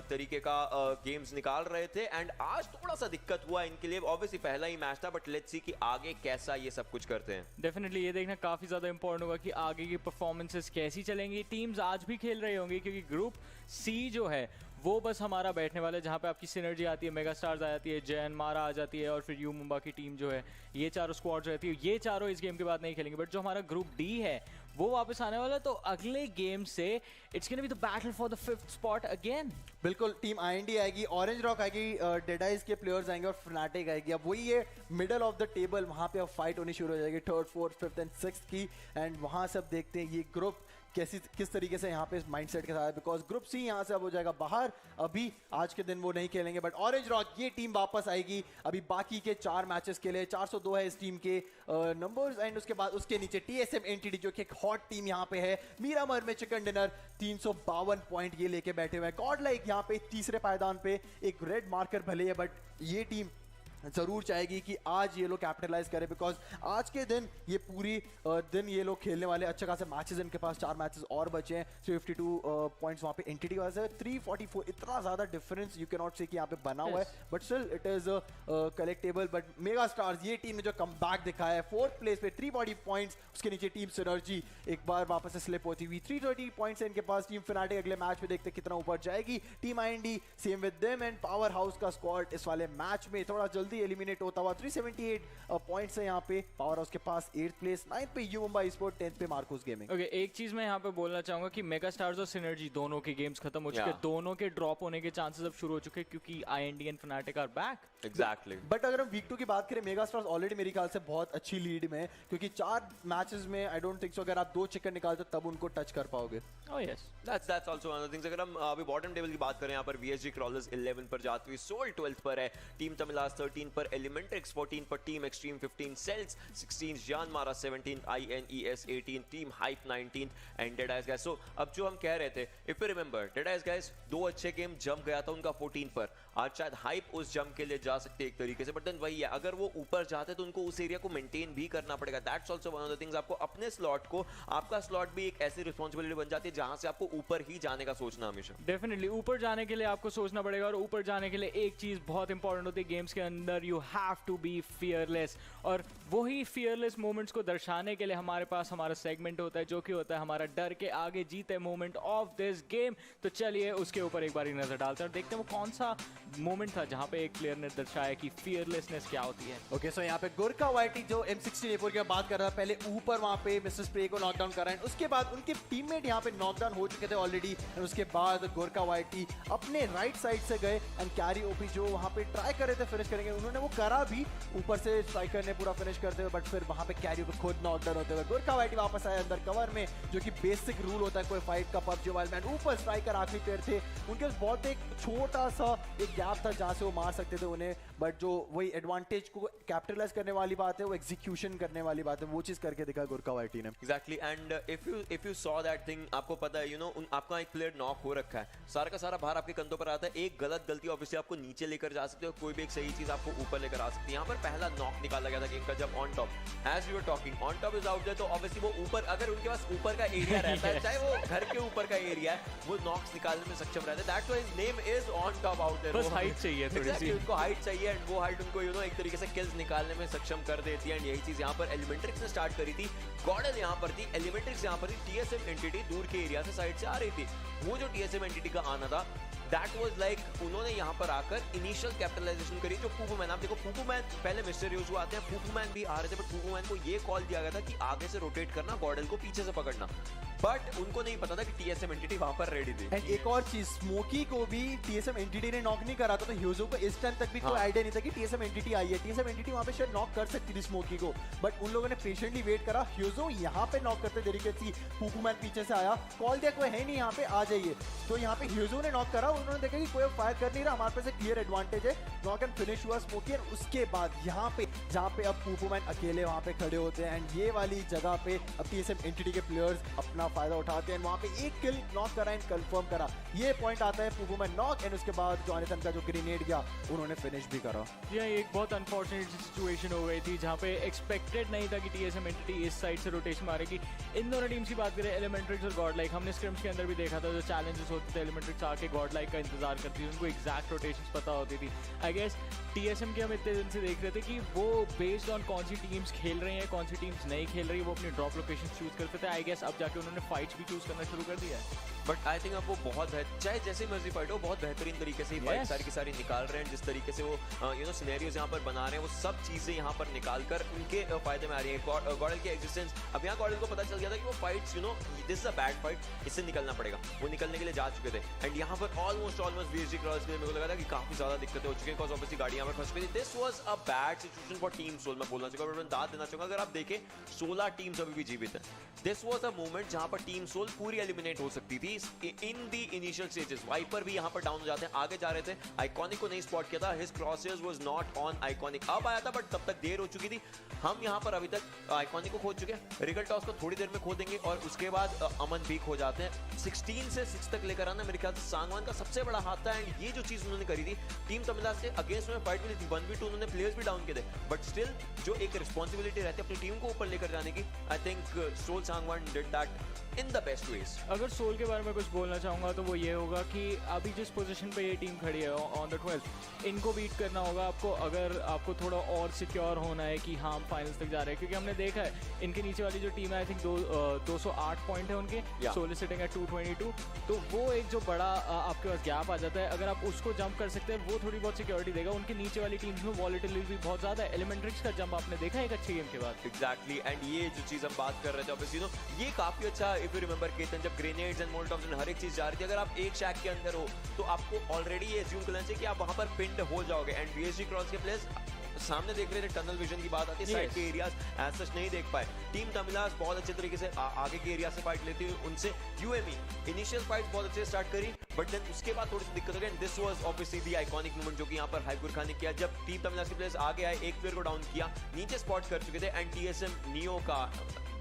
तरीके का गेम्स निकाल रहे थे, एंड आज थोड़ा सा दिक्कत हुआ इनके लिए। ऑब्वियसली पहला ही मैच था, बट लेट्स सी कि आगे कैसा ये सब कुछ करते हैं। डेफिनेटली ये देखना काफी ज्यादा इंपॉर्टेंट होगा कि आगे की परफॉर्मेंसेस कैसी चलेंगी। टीम्स आज भी खेल रही होंगी क्योंकि ग्रुप सी जो है वो बस हमारा बैठने वाला है, जहाँ पे आपकी सिनर्जी आती है, मेगा स्टार्स आ जाती है, जैन मारा आ जाती है, और फिर यू मुंबा की टीम जो है, ये चारों स्क्वाड्स रहती है। ये चारों इस गेम के बाद नहीं खेलेंगे, बट जो हमारा ग्रुप डी है वो वापस आने वाला है, तो अगले गेम से it's gonna be the battle for the 5th spot again. बिल्कुल, टीम IND आएगी, ऑरेंज रॉक आएगी, डेड आइज के प्लेयर्स आएंगे, और फनाटिक आएगी। अब वही ये मिडल ऑफ द टेबल, वहाँ पे अब फाइट होनी शुरू हो जाएगी 3rd, 4th, 5th and 6th की, एंड वहाँ से अब देखते हैं ये ग्रुप किस तरीके से यहाँ पे माइंडसेट के साथ है, बिकॉज ग्रुप सी यहाँ से अब हो जाएगा बाहर। अभी आज के दिन वो नहीं खेलेंगे, बट ऑरेंज रॉक ये टीम वापस आएगी अभी बाकी के 4 मैचेस के लिए। 402 है इस टीम के नंबर्स, एंड उसके बाद उसके नीचे TSM एंटिटी जो कि एक हॉट टीम यहाँ पे है। मीरामर में चिकन डिनर 352 पॉइंट ये लेके बैठे हुए हैं। गॉड लाइक यहाँ पे तीसरे पायदान पे, एक रेड मार्कर भले है, बट ये टीम जरूर चाहेगी कि आज ये लोग कैपिटलाइज करें, बिकॉज आज के दिन ये पूरी दिन ये लोग खेलने वाले अच्छे खासे मैचेस, इनके पास 4 मैचेस और बचे हैं। 352 पॉइंट्स वहाँ पे एंटिटी वाइज है, 344, इतना ज़्यादा डिफरेंस यू कैन नॉट से कि यहाँ पे बना हुआ है, but still it is collectable. But mega stars ये टीम ने जो कमबैक दिखाया है 4th प्लेस पे 340 पॉइंट्स, उसके नीचे टीम सिनर्जी एक बार वापस से स्लिप होती हुई 330 पॉइंट्स है इनके पास। टीम फनाटिक अगले मैच में देखते कितना ऊपर जाएगी। Team IND same with them, and power house का स्क्वाड इस वाले मैच में थोड़ा जल्दी एलिमिनेट होता हुआ 378 पॉइंट्स है यहाँ पे पावर हाउस के पास 8th प्लेस, 9th पे यू मुंबई स्पोर्ट, 10th पे मार्कोस गेमिंग। ओके, एक चीज मैं यहाँ पे बोलना चाहूंगा कि मेगा स्टार्स और सिनर्जी दोनों के गेम्स खत्म हो चुके हैं, दोनों के ड्रॉप होने के चांसेस अब शुरू हो चुके हैं क्योंकि IND and Fnatic are back. Exactly, but अगर हम वीक 2 की बात करें, मेगा स्टार्स ऑलरेडी मेरे ख्याल से बहुत अच्छी लीड में है, क्योंकि 4 मैचेस में आई डोंट थिंक सो अगर आप 2 चिकन निकालते तब उनको टच कर पाओगे। Oh yes, that's also one of the things. अगर हम अभी बॉटम टेबल की बात करें, यहाँ पर VSG Crawlers 11 पर जाती हुई, सोल 12th पर है, टीम तमिलास 13 पर, एलिमेंट्रिक्स 14 पर, टीम एक्सट्रीम 15, सेल्स 16, जानमारा 17, INES 18, team Hype 19 and Dead eyes guys. So अब जो हम कह रहे थे, if you remember, Dead eyes guys 2 अच्छे गेम जंप गया था उनका 14 पर, आज शायद हाइप उस जंप के लिए जा सकते एक तरीके से, बट देन वही है, अगर वो ऊपर जाते तो उनको उस एरिया को मेंटेन भी करना पड़ेगा। That's also one of the things. आपको अपने स्लॉट को, आपका स्लॉट भी एक ऐसी रिस्पांसिबिलिटी बन जाती है जहां से आपको ऊपर ही जाने का सोचना हमेशा। डेफिनेटली ऊपर जाने के लिए आपको सोचना पड़ेगा, और ऊपर जाने के लिए एक चीज बहुत इंपॉर्टेंट होती है गेम्स के अंदर, you have to be fearless, और वही फियरलेस मोमेंट्स को दर्शाने के लिए हमारे पास हमारा सेगमेंट होता है, जो कि होता है हमारा डर के आगे जीते मोमेंट ऑफ दिस गेम। तो चलिए उसके ऊपर एक बार नजर डालते हैं और देखते हैं वो कौन सा मोमेंट था जहाँ पे एक प्लेयर ने दर्शाया कि फियरलेसनेस क्या होती है। ओके सो यहाँ पे गोरखा वाइटी जो M16 A4 की बात कर रहा है, पहले ऊपर वहाँ पे मिस्टर स्प्रे को नॉकडाउन कर रहा है, उसके बाद उनके टीममेट यहाँ पे नॉकडाउन हो चुके थे ऑलरेडी, उसके बाद गोरखा वाइटी अपने राइट साइड से गए एंड कैरी ओपी जो वहाँ पे ट्राई कर रहे थे फिनिश करेंगे, उन्होंने वो करा भी, ऊपर से स्ट्राइकर ने पूरा फिनिश करते हुए, बट फिर वहाँ पे कैरी ओपी खुद नॉकडाउन होते हुए गोरखा वाइटी वापस आए अंदर कवर में, जो कि बेसिक रूल होता है कोई फाइट का PUBG Mobile में। ऊपर स्ट्राइकर आखिरी प्लेयर थे, उनके पास बहुत एक छोटा सा एक गैप था जहाँ से वो मार सकते थे उन्हें, बट जो वही एडवांटेज को कैपिटलाइज करने वाली बात है, वो एग्जीक्यूशन करने वाली बात है, वो चीज करके दिखा गोरखा वाइटी ने। Exactly, and if you saw that thing, आपको पता है आपका एक प्लेयर नॉक हो रखा है, सारा का सारा भार आपके कंधों पर आता है, एक गलत गलती ऑब्वियसली आपको नीचे लेकर जा सकते हो, कोई भी एक सही चीज आपको ऊपर लेकर आ सकती है। यहाँ पर पहला नॉक निकाला गया था गेम का जब on top, as we were talking, on top is out there, तो ऑब्वियसली वो ऊपर, अगर उनके पास ऊपर का एरिया रहता है, चाहे वो घर के ऊपर का एरिया है, वो नॉक्स निकालने में सक्षम रहते हैं। That's why his name is on top out there. बस हाइट चाहिए थोड़ी सी, उनको हाइट चाहिए, एंड वो हाइट उनको एक तरीके से किल्स निकालने में सक्षम कर देती है। एंड यही चीज यहाँ पर एलिमेंट्रिक्स ने स्टार्ट करी थी, गॉर्डन यहाँ पर थी, एलिमेंट्रिक्स यहाँ पर थी, TSM एंटिटी दूर के एरिया से साइड से आ रही थी। वो जो TSM एंटिटी का आना था, दैट वाज लाइक उन्होंने यहाँ पर आकर इनिशियल कैपिटलाइजेशन करी। जो फूफू मैन, आप देखो फूफू मैन पहले मिस्टर यूज आते हैं, फूफू मैन भी आ रहे थे, बट फूफू मैन को ये कॉल दिया गया था कि आगे से रोटेट करना, गॉर्डन को पीछे से पकड़ना, बट उनको नहीं पता था कि TSM एंटिटी वहां पर रेडी थी। एंड एक और चीज, स्मोकी को भी TSM एंटिटी ने नॉक नहीं करा था, तो ह्यूजो को इस टाइम तक भी कोई आइडिया नहीं था कि TSM एंटिटी आई है। TSM एंटिटी वहां पे शायद नॉक कर सकती थी स्मोकी को, बट उन लोगों ने पेशेंटली वेट करा। ह्यूजो यहाँ पे नॉक करते तरीके से, फूफू मैन पीछे से आया, कॉल दिया कोई है नहीं यहाँ पे, आ जाइए, तो यहाँ पे ह्यूजो ने नॉक करा, उन्होंने देखा कि कोई फायर कर नहीं रहा, हमारे पास एक क्लियर एडवांटेज है, नॉक एंड फिनिश हुआ स्मोकी। और उसके बाद यहाँ पे जहाँ पे अब फूफू मैन अकेले वहाँ पे खड़े होते हैं, एंड ये वाली जगह पे अब TSM एंटिटी के प्लेयर्स अपना फायदा उठाते हैं, वहाँ पे एक किल नॉक करा एंड कंफर्म करा, ये पॉइंट आता है फूफू मैन नॉक, एंड उसके बाद जॉनथन का जो ग्रेनेड गया उन्होंने फिनिश भी करा। यह एक बहुत अनफॉर्चुनेट सिचुएशन हो गई थी जहाँ पे एक्सपेक्टेड नहीं था कि TSM एंटिटी इस साइड से रोटेशन मारेगी। इन दोनों टीम्स की बात करें, एलिमेंट्रिक्स और गॉड लाइक, हमने स्क्रिम्स के अंदर भी देखा था, जो चैलेंजेस होते थे, एलिमेंट्रिक्स आके गॉड लाइक का इंतजार करती थी, उनको एग्जैक्ट रोटेशंस पता होती थी। आई गेस TSM के हम इतने दिन से देख रहे थे कि वो बेस्ड ऑन कौन सी टीम्स खेल रही हैं, कौन सी टीम्स नहीं खेल रही है, वो अपनी ड्रॉप लोकेशन चूज करते थे। आई गेस अब जाके उन्होंने फाइट्स भी चूज करना शुरू कर दिया है। बट आई थिंक अब वो बहुत चाहे जैसे मर्जी फाइट हो, बहुत बेहतरीन तरीके से फाइट सारी की सारी निकाल रहे हैं, जिस तरीके से वो सिनेरियोज यहाँ पर बना रहे हैं, वो सब चीजें यहाँ पर निकाल कर उनके फायदे में आ रही है। गॉडल की एग्जिस्टेंस, अब यहाँ गॉडल को पता चल गया था कि वो fights this is a bad fight, इससे निकलना पड़ेगा, वो निकलने के लिए जा चुके थे। एंड यहाँ पर ऑलमोस्ट VSG क्रॉस के लिए मेरे को लगा था कि काफी ज्यादा दिक्कतें हो चुकी हैं, बिकॉज ऑब्वियसली गाड़ी यहाँ पर फंस गई थी। This was a bad situation for team Soul, मैं बोलना चाहूंगा, मैं दाद देना चाहूंगा। अगर आप देखें 16 टीम्स अभी भी जीवित है, दिस वाज अ मोमेंट जहां पर टीम सोल पूरी एलिमिनेट हो सकती थी इन दी इनिशियल स्टेजेस। वाइपर भी यहाँ पर डाउन हो जाते हैं, आगे जा रहे थे, आइकॉनिक को नहीं स्पॉट किया था, his crossers was not on iconic, अब आया था बट तब तक देर हो चुकी थी। हम यहाँ पर अभी तक आइकॉनिक को खो चुके हैं, रिगल टॉस को थोड़ी देर में खो देंगे, और उसके बाद अमन भी खो जाते हैं। 16 से 6 तक लेकर आना मेरे ख्याल से सांगवान का सबसे बड़ा हाथ था, एंड ये जो चीज उन्होंने करी थी, टीम तमिला से अगेंस्ट में फाइट मिली थी, 1v2 उन्होंने प्लेयर्स भी डाउन किए थे, बट स्टिल जो एक रिस्पॉन्सिबिलिटी रहती है अपनी टीम को ऊपर लेकर जाने की, I think Soul Sangwan did that in the best ways. अगर सोल के बारे में कुछ बोलना चाहूँगा तो वो ये होगा कि अभी जिस पोजीशन पे ये टीम खड़ी है ऑन द 12th, इनको बीट करना होगा आपको, अगर आपको थोड़ा और सिक्योर होना है कि हाँ हम फाइनल्स तक जा रहे हैं, क्योंकि हमने देखा है इनके नीचे वाली जो टीम है, आई थिंक 208 पॉइंट है उनके, सोल सिटिंग है 222, तो वो एक जो बड़ा आपके पास गैप आ जाता है, अगर आप उसको जंप कर सकते हैं वो थोड़ी बहुत सिक्योरिटी देगा। उनके नीचे वाली टीम्स में वॉलेटिलिटी भी बहुत ज़्यादा है, एलिमेंट्रिक्स का जंप आपने देखा है एक अच्छे गेम के बाद। एग्जैक्टली, एंड ये जो चीज़ हम बात कर रहे थे ऑब्वियसली ये काफ़ी अच्छा, इफ यू रिमेंबर केतन जब ग्रेनेड्स एंड मोल्टोव्स एंड हर एक चीज़ जा रही थी, अगर आप एक शैक के अंदर हो तो आपको ऑलरेडी ये एज्यूम करना चाहिए कि आप वहाँ पर पिंड हो जाओगे। एंड VSG क्रॉस के प्लेयर्स सामने देख रहे थे, टनल विजन की बात आती है, साइड के एरियाज एज सच नहीं देख पाए। टीम तमिलास बहुत अच्छे तरीके से आगे के एरिया से फाइट लेती हुई उनसे UME इनिशियल फाइट बहुत अच्छे से स्टार्ट करी, बट देन उसके बाद थोड़ी सी दिक्कत हो गई। This was obviously the iconic moment जो कि यहाँ पर हाइपुर खान ने किया, जब टीम तमिलास के प्लेयर्स आगे आए, एक प्लेयर को डाउन किया, नीचे स्पॉट कर चुके थे, एंड TSM नियो का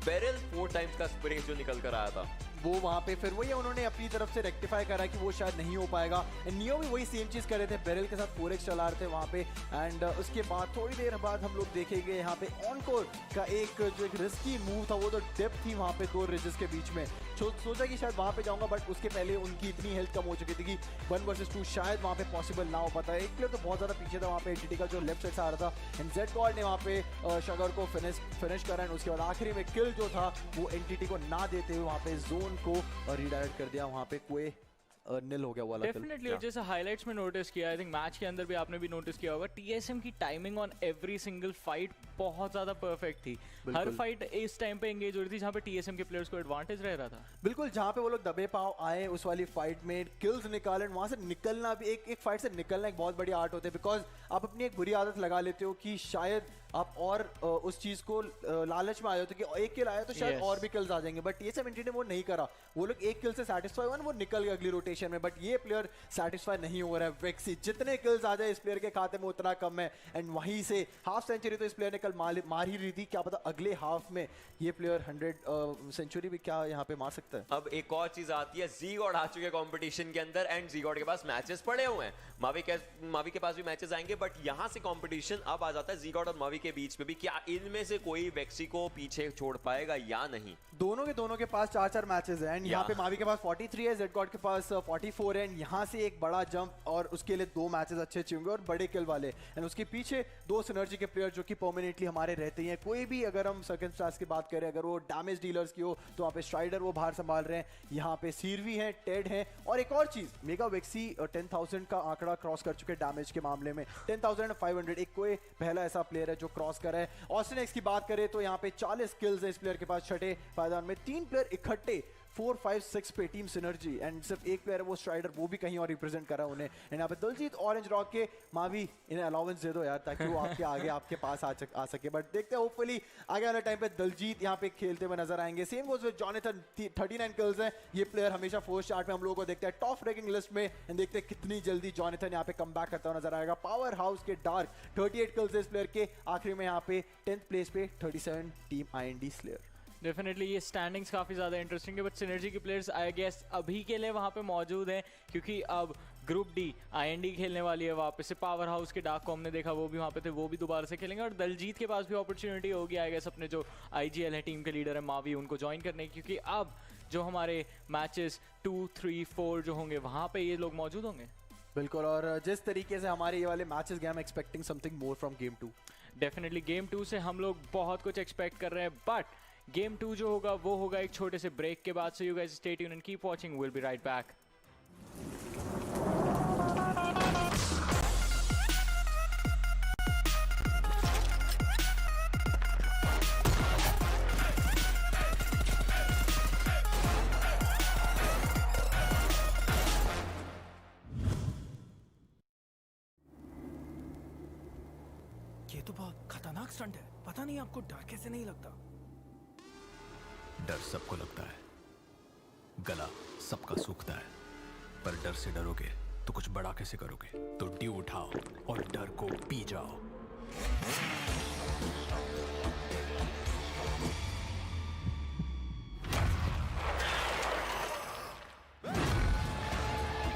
बैरल 4 टाइम्स का स्प्रे जो निकल कर आया था, वो वहाँ पे फिर वही उन्होंने अपनी तरफ से रेक्टिफाई करा कि वो शायद नहीं हो पाएगा। नियो भी वही सेम चीज़ कर रहे थे, बैरल के साथ 4x चला रहे थे वहाँ पे, एंड उसके बाद थोड़ी देर बाद हम लोग देखेंगे यहाँ पे ऑनकोर का एक जो एक रिस्की मूव था, वो तो डेप्थ थी वहाँ पे 2 रिजेस के बीच में, सोचा कि शायद वहाँ पे जाऊँगा, बट उसके पहले उनकी इतनी हेल्थ कम हो चुकी थी कि 1 वर्सेस 2 शायद वहाँ पे पॉसिबल ना हो पाता। एक प्लेयर तो बहुत ज़्यादा पीछे था वहाँ पे एंटिटी का, जो लेफ्ट साइड से आ रहा था, एंड जेड गॉड ने वहाँ पे शगर को फिनिश करा, एंड उसके बाद आखिरी में किल जो था वो एंटिटी को ना देते हुए वहाँ पे जोन को डायरेक्ट कर दिया वहाँ पे कोई निल हो गया वाला kill। डेफिनेटली, जैसे हाइलाइट्स में नोटिस किया, आई थिंक मैच के अंदर भी आपने भी नोटिस किया होगा, टीएसएम की timing on every single fight बहुत ज्यादा परफेक्ट थी। हर फाइट इस टाइम पे एंगेज हो रही थी जहाँ पे टीएसएम के प्लेयर्स को एडवांटेज रह रहा था। बिल्कुल, जहाँ पे वो लोग दबे पाव आए उस वाली फाइट में किल्स निकाले, वहां से निकलना भी एक फाइट से निकलना एक बहुत बड़ी आर्ट होती है, बिकॉज आप अपनी एक बुरी आदत लगा लेते हो कि शायद आप और उस चीज को लालच में आए होते कि एक किल आया तो शायद और भी किल्स आ जाएंगे, बट टीएसएम ने वो नहीं करा। वो लोग एक किल से सेटिस्फाई हुए, वो निकल गए अगली रोटेशन में, बट ये प्लेयर सेटिस्फाई नहीं हो रहा है। वेक्सी, जितने किल्स आ जाए इस प्लेयर के खाते में उतना कम है, एंड वहीं से हाफ सेंचुरी तो इस प्लेयर ने कल मार ही रही थी, क्या पता अगले हाफ में ये प्लेयर 100 सेंचुरी भी क्या यहाँ पे मार सकता है। अब एक और चीज आती है, ज़ीगॉड आ चुके हैं कंपटीशन के अंदर एंड ज़ीगॉड के पास मैचेस पड़े हुए हैं, मावी के पास भी मैचेस आएंगे, बट यहाँ से कंपटीशन अब आ जाता है ज़ीगॉड और मावी के बीच में भी। क्या इनमें से कोई वेक्सी को पीछे छोड़ पाएगा या नहीं? दोनों के पास 4-4 मैचेस हैं, एंड यहाँ पे मावी के पास 43 है, ज़ेडगॉड के पास 44 है, एंड यहाँ से एक बड़ा जंप और उसके लिए 2 मैचेस अच्छे होंगे और बड़े किल वाले, एंड उसके पीछे 2 सिनर्जी के प्लेयर जो कि परमानेंटली हमारे रहते हैं। कोई भी अगर हम सेकंड स्टार्स की बात करें, अगर वो डैमेज डीलर्स की हो तो वहाँ पे स्ट्राइडर वो बाहर संभाल रहे हैं, यहाँ पे सीरवी है, टेड है, और एक और चीज मेगा वेक्सी 10,000 का आंकड़ा क्रॉस कर चुके डैमेज के मामले में, 10,500। एक कोई पहला ऐसा प्लेयर है जो क्रॉस करा है। ऑस्टिन एक्स की बात करें तो यहाँ पे 40 किल्स है इस प्लेयर के पास छठे पायदान में, 3 प्लेयर इकट्ठे 4, 5, 6 पे टीम सिनर्जी, एंड सिर्फ एक प्लेयर है वो स्ट्राइडर, वो भी कहीं और रिप्रेजेंट करा उन्हें। एंड यहाँ पे दलजीत ऑरेंज रॉक के मावी इन्हें अलाउंस दे दो यार, ताकि वो आपके आगे आपके पास आ सके, बट देखते हैं होपफुली आगे वाले टाइम पे दलजीत यहाँ पे खेलते हुए नजर आएंगे। Same goes with Jonathan, 39 kills हैं ये प्लेयर, हमेशा फर्स्ट चार्ट में हम लोगों को देखते हैं टॉप रैंकिंग लिस्ट में, एंड देखते हैं कितनी जल्दी जॉनथन यहाँ पे कम बैक करता हुआ नजर आएगा। पावर हाउस के डार्क 38 किल्स इस प्लेयर के, आखिरी में यहाँ पे 10th प्लेस पे 37 टीम आईएनडी स्लेयर। डेफिनेटली ये स्टैंडिंग्स काफ़ी ज़्यादा इंटरेस्टिंग है, बट सिनर्जी के प्लेयर्स आई गेस अभी के लिए वहाँ पे मौजूद हैं, क्योंकि अब ग्रुप डी आईएनडी खेलने वाली है वापस से। पावर हाउस के डार्क को हमने देखा, वो भी वहाँ पे थे, वो भी दोबारा से खेलेंगे, और दलजीत के पास भी अपॉर्चुनिटी होगी आई गेस अपने जो आईजीएल है टीम के लीडर है मावी, उनको ज्वाइन करने की, क्योंकि अब जो हमारे मैचेस 2, 3, 4 जो होंगे वहाँ पे ये लोग मौजूद होंगे। बिल्कुल, और जिस तरीके से हमारे ये वाले मैचेस गए, I am expecting something more from game 2। Definitely game 2 से हम लोग बहुत कुछ एक्सपेक्ट कर रहे हैं, बट गेम 2 जो होगा वो होगा एक छोटे से ब्रेक के बाद। So you guys stay tuned and keep watching, will be right back. ये तो बहुत खतरनाक स्टंट है, पता नहीं आपको डर कैसे नहीं लगता? डर सबको लगता है, गला सबका सूखता है, पर डर से डरोगे तो कुछ बड़ा कैसे करोगे? तो ड्यू उठाओ और डर को पी जाओ।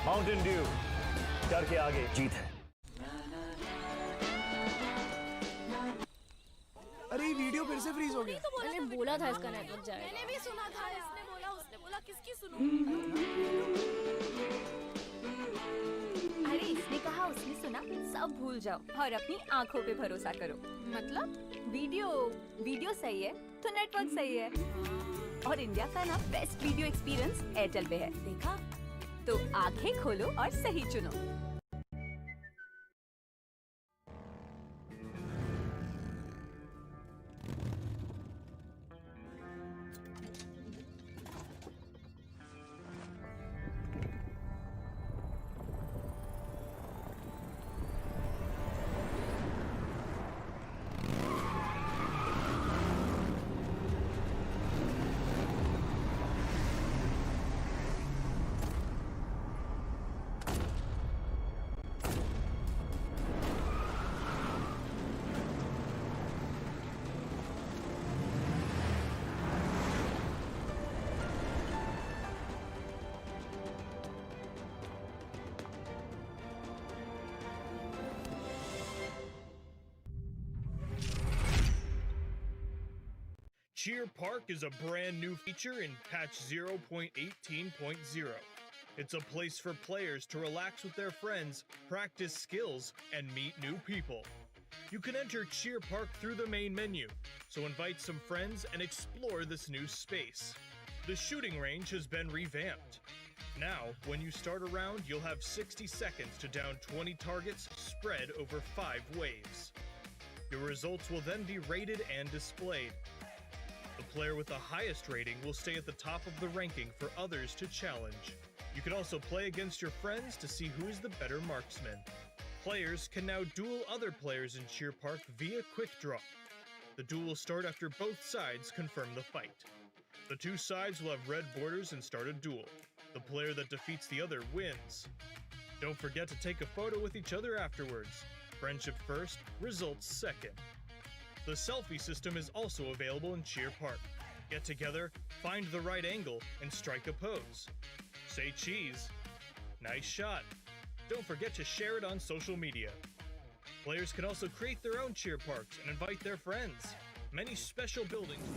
माउंटेन ड्यू, डर के आगे जीत है। अरे वीडियो फिर से फ्रीज हो गया। मैंने बोला था इसका नेटवर्क जाएगा। मैंने भी सुना था, उसने बोला किसकी सुनूं? अरे इसने कहा उसने सुना, सब भूल जाओ और अपनी आंखों पे भरोसा करो। मतलब वीडियो सही है तो नेटवर्क सही है, और इंडिया का ना बेस्ट वीडियो एक्सपीरियंस एयरटेल पे है। देखा? तो आंखें खोलो और सही चुनो। Cheer Park is a brand new feature in patch 0.18.0. It's a place for players to relax with their friends, practice skills, and meet new people. You can enter Cheer Park through the main menu, so invite some friends and explore this new space. The shooting range has been revamped. Now, when you start a round, you'll have 60 seconds to down 20 targets spread over 5 waves. Your results will then be rated and displayed. The player with the highest rating will stay at the top of the ranking for others to challenge. You can also play against your friends to see who is the better marksman. Players can now duel other players in Cheer Park via quick draw. The duel will start after both sides confirm the fight. The two sides will have red borders and start a duel. The player that defeats the other wins. Don't forget to take a photo with each other afterwards. Friendship first, results second. The selfie system is also available in Cheer Park. Get together, find the right angle, and strike a pose. Say cheese. Nice shot. Don't forget to share it on social media. Players can also create their own cheer parks and invite their friends. Many special buildings.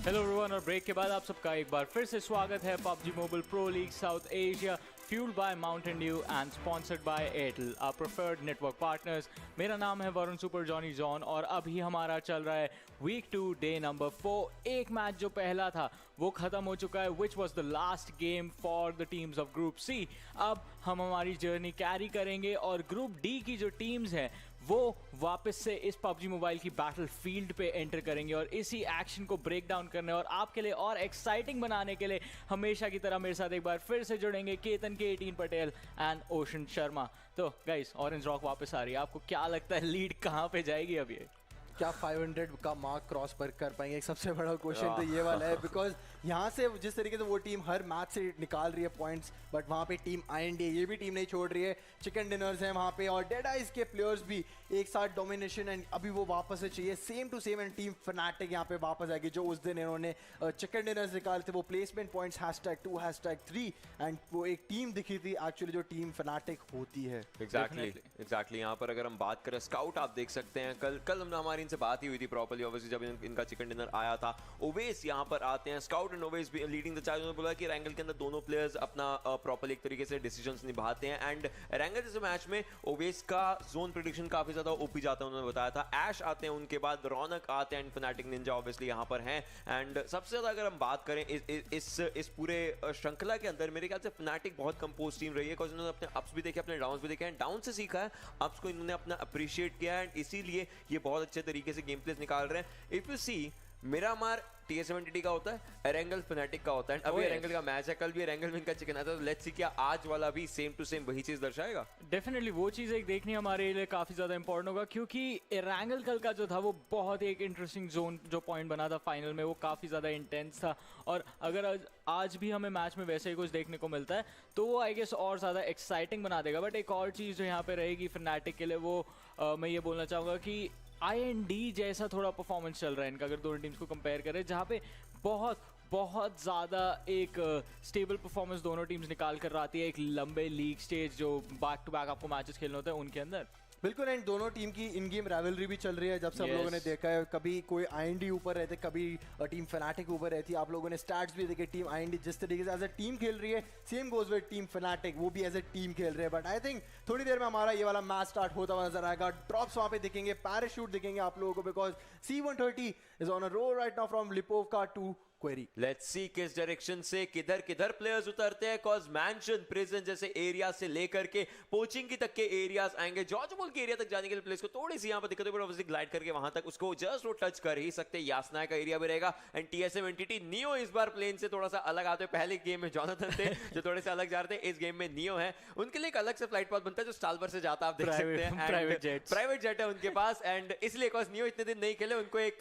Hello everyone, और break के बाद आप सबका एक बार फिर से स्वागत है PUBG Mobile Pro League South Asia, fueled by Mountain Dew and sponsored by Airtel, our preferred network partners. मेरा नाम है वरुण सुपर जॉनी जॉन और अभी हमारा चल रहा है वीक 2 डे नंबर 4। एक मैच जो पहला था वो खत्म हो चुका है, which was the last game for the teams of Group C। अब हम हमारी जर्नी कैरी करेंगे और ग्रुप डी की जो टीम्स हैं वो वापस से इस PUBG मोबाइल की बैटल फील्ड पे एंटर करेंगे और इसी एक्शन को ब्रेक डाउन करने और आपके लिए और एक्साइटिंग बनाने के लिए हमेशा की तरह मेरे साथ एक बार फिर से जुड़ेंगे केतन के 18 पटेल एंड ओशन शर्मा। तो गाइस, ऑरेंज रॉक वापस आ रही है, आपको क्या लगता है लीड कहाँ पे जाएगी अब ये? क्या 500 का मार्क क्रॉस पर कर पाएंगे? एक सबसे बड़ा क्वेश्चन तो ये वाला है, बिकॉज यहाँ से जिस तरीके से वो टीम हर मैच से निकाल रही है पॉइंट्स, बट वहाँ पे टीम आईएनडी ये भी टीम नहीं छोड़ रही है। चिकन डिनर्स हैं वहाँ पे और डेड आइज के प्लेयर्स भी एक साथ डोमिनेशन, एंड अभी वो वापस से चाहिए same to same, and team Fnatic यहाँ पे वापस आएगी जो उस दिन इन्होंने चिकन डिनर्स निकाले थे, वो प्लेसमेंट पॉइंट्स #2 #3, एंड वो एक टीम दिखी थी एक्चुअली जो टीम फनाटिक होती है। एग्जैक्टली यहाँ पर अगर हम बात करें स्काउट, आप देख सकते हैं कल हमारी इनसे बात ही हुई थी प्रॉपर्ली, ऑब्वियसली जब इनका चिकन डिनर आया था। ओवेस यहाँ पर आते हैं, स्काउट एंड ओवेस भी लीडिंग द चार्ज। उन्होंने बोला कि एरंगल के अंदर दोनों प्लेयर्स अपना प्रॉपर्ली एक तरीके से डिसीजंस निभाते हैं, एंड एरंगल जैसे मैच में ओवेस का जोन प्रेडिक्शन काफी ज्यादा ओपी जाता है, उन्होंने बताया था। ऐश आते हैं, उनके बाद रौनक आते हैं, फनाटिक निंजा ऑब्वियसली यहाँ पर हैं, एंड सबसे ज्यादा अगर हम बात करें इस पूरे श्रृंखला के अंदर मेरे ख्याल से फनाटिक बहुत कंपोज टीम रही है, बिकॉज उन्होंने अपने अप्स भी देखे, अपने डाउन्स भी देखे हैं, डाउन से सीखा है, अप्स को इन्होंने अपना अप्रिशिएट किया है, एंड इसीलिए ये बहुत अच्छे तरीके से गेम प्लेस निकाल रहे हैं। इफ यू सी, मेरा मार TS70 का होता है, एरंगल फनाटिक का होता है, अभी एरंगल का मैच है, कल भी एरंगल में इनका चिकन आता है, तो लेट्स सी क्या आज वाला भी सेम टू सेम वही चीज दर्शाएगा। डेफिनेटली वो चीज़ एक देखनी हमारे लिए काफ़ी ज़्यादा इंपॉर्टेंट होगा, क्योंकि एरंगल कल का जो था वो बहुत ही एक इंटरेस्टिंग जोन जो पॉइंट बना था फाइनल में, वो काफ़ी ज़्यादा इंटेंस था, और अगर आज भी हमें मैच में वैसे ही कुछ देखने को मिलता है तो वो आई गेस और ज़्यादा एक्साइटिंग बना देगा। बट एक और चीज़ जो यहाँ पे रहेगी फनाटिक के लिए, वो मैं ये बोलना चाहूँगा कि IND जैसा थोड़ा परफॉर्मेंस चल रहा है इनका, अगर दोनों टीम्स को कंपेयर करें, जहाँ पे बहुत ज़्यादा एक स्टेबल परफॉर्मेंस दोनों टीम्स निकाल कर आती है एक लंबे लीग स्टेज जो बैक टू बैक आपको मैचेस खेलने होते हैं उनके अंदर। बिल्कुल, एंड दोनों टीम की इन गेम राइवलरी भी चल रही है, जब से हम लोगों ने देखा है, कभी कोई IND ऊपर रहते, कभी टीम फनाटिक ऊपर रहती है। आप लोगों ने स्टैट्स भी देखे, टीम IND जिस तरीके से एज अ टीम खेल रही है, same goes with team fanatic, वो भी एज अ टीम खेल रहे हैं। बट आई थिंक थोड़ी देर में हमारा ये वाला मैच स्टार्ट होता हुआ नजर आएगा, ड्रॉप्स वहाँ पे दिखेंगे, पैराशूट दिखेंगे आप लोगों को, because C-130 is on a roll right now from Lipovka to Quarry. Let's see किस डायरेक्शन से किधर प्लेयर्स उतरते हैं, कॉज मैंशन, प्रिजन जैसे एरिया से लेकर के पोचिंग की तक के एरियाज आएंगे। जॉर्ज बॉल के एरिया तक जाने के लिए प्लेयर्स को थोड़ी सी यहाँ पर दिक्कत है, ऑब्वियसली ग्लाइड करके वहां तक उसको जस्ट वो टच कर ही सकते। यासना का एरिया भी रहेगा, एंड TSM एंटिटी नियो इस बार प्लेन से थोड़ा सा अलग आते हैं। पहले गेम में जॉनथन थे जो थोड़े से अलग जा रहे थे, इस गेम में नियो है, उनके लिए एक अलग से फ्लाइट पाथ बनता है जो स्टालबर से जाता है, आप देख सकते हैं, प्राइवेट जेट है उनके पास, एंड इसलिए कॉज नियो इतने दिन नहीं खेले, उनको एक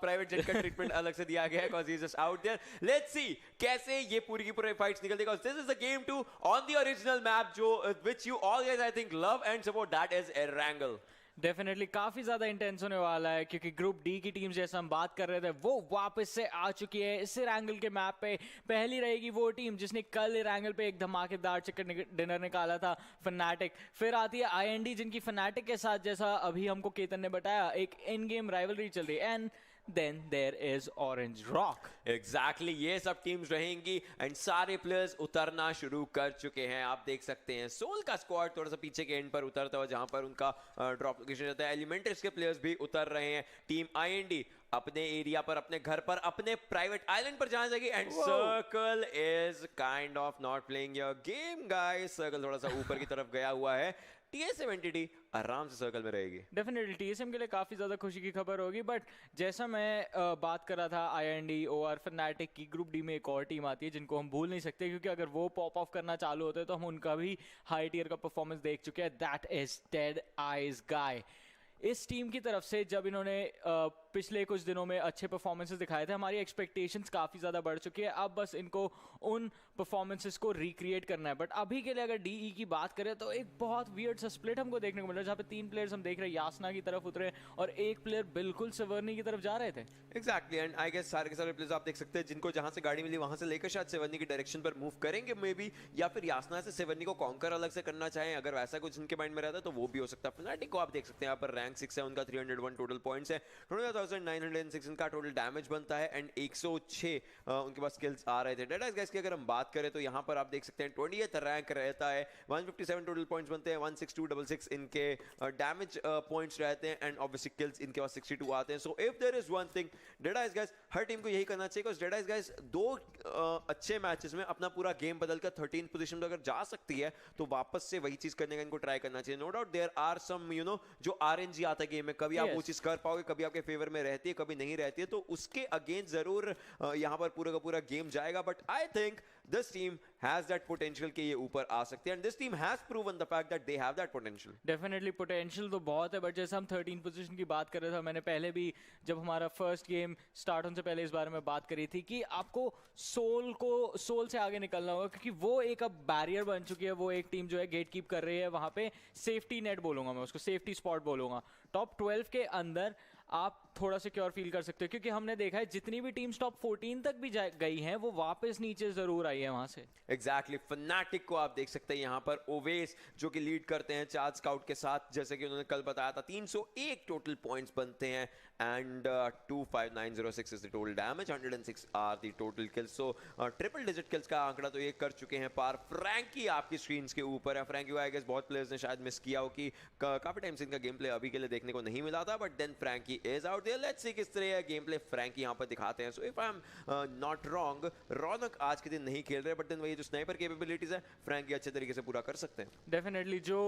प्राइवेट जेट का ट्रीटमेंट अलग से दिया गया है, cause he is just out there. Let's see कैसे ये पूरी की पूरी फाइट्स निकलती है, this is the game 2 on the original map जो which you all guys I think love and support, that is Erangel। Definitely काफ़ी ज़्यादा इंटेंस होने वाला है, क्योंकि ग्रुप डी की टीम जैसा हम बात कर रहे थे वो वापस से आ चुकी है इस एरंगल के मैप पे। पहली रहेगी वो टीम जिसने कल एरंगल पे एक धमाकेदार चिकन डिनर निकाला था, फनाटिक। फिर आती है IND जिनकी फनाटिक के साथ, जैसा अभी हमको केतन ने बताया, एक इन गेम राइवलरी चल रही है, and then there is Orange Rock. Exactly ये सब टीम्स रहेंगी एंड सारे प्लेयर्स उतरना शुरू कर चुके हैं। आप देख सकते हैं सोल का स्क्वाड थोड़ा सा पीछे के एंड पर उतरता हुआ जहां पर उनका ड्रॉप लोकेशन रहता है। एलिमेंट्रिक्स के प्लेयर्स भी उतर रहे हैं। टीम आईएनडी अपने एरिया पर, अपने घर पर, अपने प्राइवेट आइलैंड पर जाने जाएगी and circle is kind of not playing your game guys. Circle थोड़ा सा ऊपर की तरफ गया हुआ है। टीएसएम एंटिटी आराम से सर्कल में रहेगी। डेफिनेटली टीएसएम के लिए काफ़ी ज़्यादा खुशी की खबर होगी, बट जैसा मैं बात कर रहा था आईएनडी और फनाटिक की, ग्रुप डी में एक और टीम आती है जिनको हम भूल नहीं सकते, क्योंकि अगर वो पॉप ऑफ करना चालू होते हैं तो हम उनका भी हाई टियर का परफॉर्मेंस देख चुके हैं। दैट इज डेड आइज गाय। इस टीम की तरफ से जब इन्होंने पिछले कुछ दिनों में अच्छे परफॉर्मेंसेस दिखाए थे, हमारी एक्सपेक्टेशंस काफ़ी ज़्यादा बढ़ चुकी है। अब बस इनको उन परफॉर्मेंसेस को रिक्रिएट करना है। बट अभी के लिए अगर डीई की बात करें तो एक बहुत वियर्ड सा स्प्लिट हमको देखने को मिल रहा है, जहाँ पे 3 प्लेयर्स हम देख रहे हैं यासना की तरफ उतरे और एक प्लेयर बिल्कुल सिवर्नी की तरफ जा रहे थे। एग्जैक्टली एंड आई गेस सारे के सारे प्लेयर्स आप देख सकते हैं जिनको जहां से गाड़ी मिली वहां से लेकर शायद सिवर्नी की डायरेक्शन पर मूव करेंगे मे बी, या फिर यासना से सिवर्नी को कॉन्कर अलग से करना चाहें। अगर वैसा कुछ उनके माइंड में रहता है तो वो भी हो सकता है। फनाटिक को आप देख सकते हैं यहाँ पर रैंक 6 है उनका, 301 टोटल पॉइंट्स है, 29,906 इनका टोटल डैमेज बनता है एंड 106 उनके पास स्किल्स आ रहे थे। डेड आइज गाइस की अगर हम बात करें तो यहाँ पर आप देख सकते हैं 20th रैंक रहता है, 157 टोटल पॉइंट्स बनते हैं, 16266 इनके डैमेज पॉइंट्स रहते हैं एंड ऑब्वियसली किल्स इनके पास 62 आते हैं। So if there is one thing dead eyes guys, हर टीम को यही करना चाहिए, बिकॉज़ डेड आइज गाइस 2 अच्छे मैचेस में अपना पूरा गेम बदलकर 13th पोजीशन पर अगर जा सकती है तो वापस से वही चीज करने का इनको ट्राई करना चाहिए। No doubt there are some you know जो आरएनजी आता है गेम में, कभी आप वो चीज कर पाओगे, कभी आपके फेवर में रहती है, कभी नहीं रहती है, तो उसके अगेंस्ट जरूर यहाँ पर पूरा का पूरा गेम जाएगा। But I think this team has that potential कि ये ऊपर आ सकते हैं and this team has proven the fact that they have that potential. Definitely potential तो बहुत है, बट जैसे हम 13 पोजीशन की बात कर रहे थे, मैंने पहले भी जब हमारा फर्स्ट गेम स्टार्ट होने से पहले इस बारे में बात करी थी कि आपको सोल से आगे निकलना होगा, क्योंकि वो एक अब बैरियर बन चुकी है। वो एक टीम जो है गेट कीप कर रही है, वहां पे सेफ्टी नेट बोलूंगा मैं उसको, सेफ्टी स्पॉट बोलूंगा। टॉप 12 के अंदर आप थोड़ा सिक्योर फील कर सकते हो, क्योंकि हमने देखा है जितनी भी टीम्स टॉप 14 तक भी गई हैं वो वापस नीचे जरूर आई है वहां से। एग्जैक्टली फनाटिक को आप देख सकते हैं यहाँ पर ओवेस जो कि लीड करते हैं चार्ज स्काउट के साथ, जैसे कि उन्होंने कल बताया था 301 टोटल पॉइंट्स बनते हैं and 25906 is the total damage, 106 are the total kills. So triple digit kills का आंकड़ा तो ये कर चुके हैं पार। फ्रैंकी आपकी स्क्रीन के ऊपर है। फ्रैंकी को आई गेस बहुत प्लेयर्स ने शायद मिस किया हो कि काफी टाइम से इनका गेम प्ले अभी के लिए देखने को नहीं मिला था, but then Frankie is out there. Let's see किस तरह गेम प्ले फ्रैंकी यहाँ पर दिखाते हैं। So if I am not wrong, Raunak आज के दिन नहीं खेल रहे, बट देन वही जो स्नाइपर कैपेबिलिटीज है फ्रैंकी अच्छे तरीके से पूरा कर सकते हैं। डेफिनेटली जो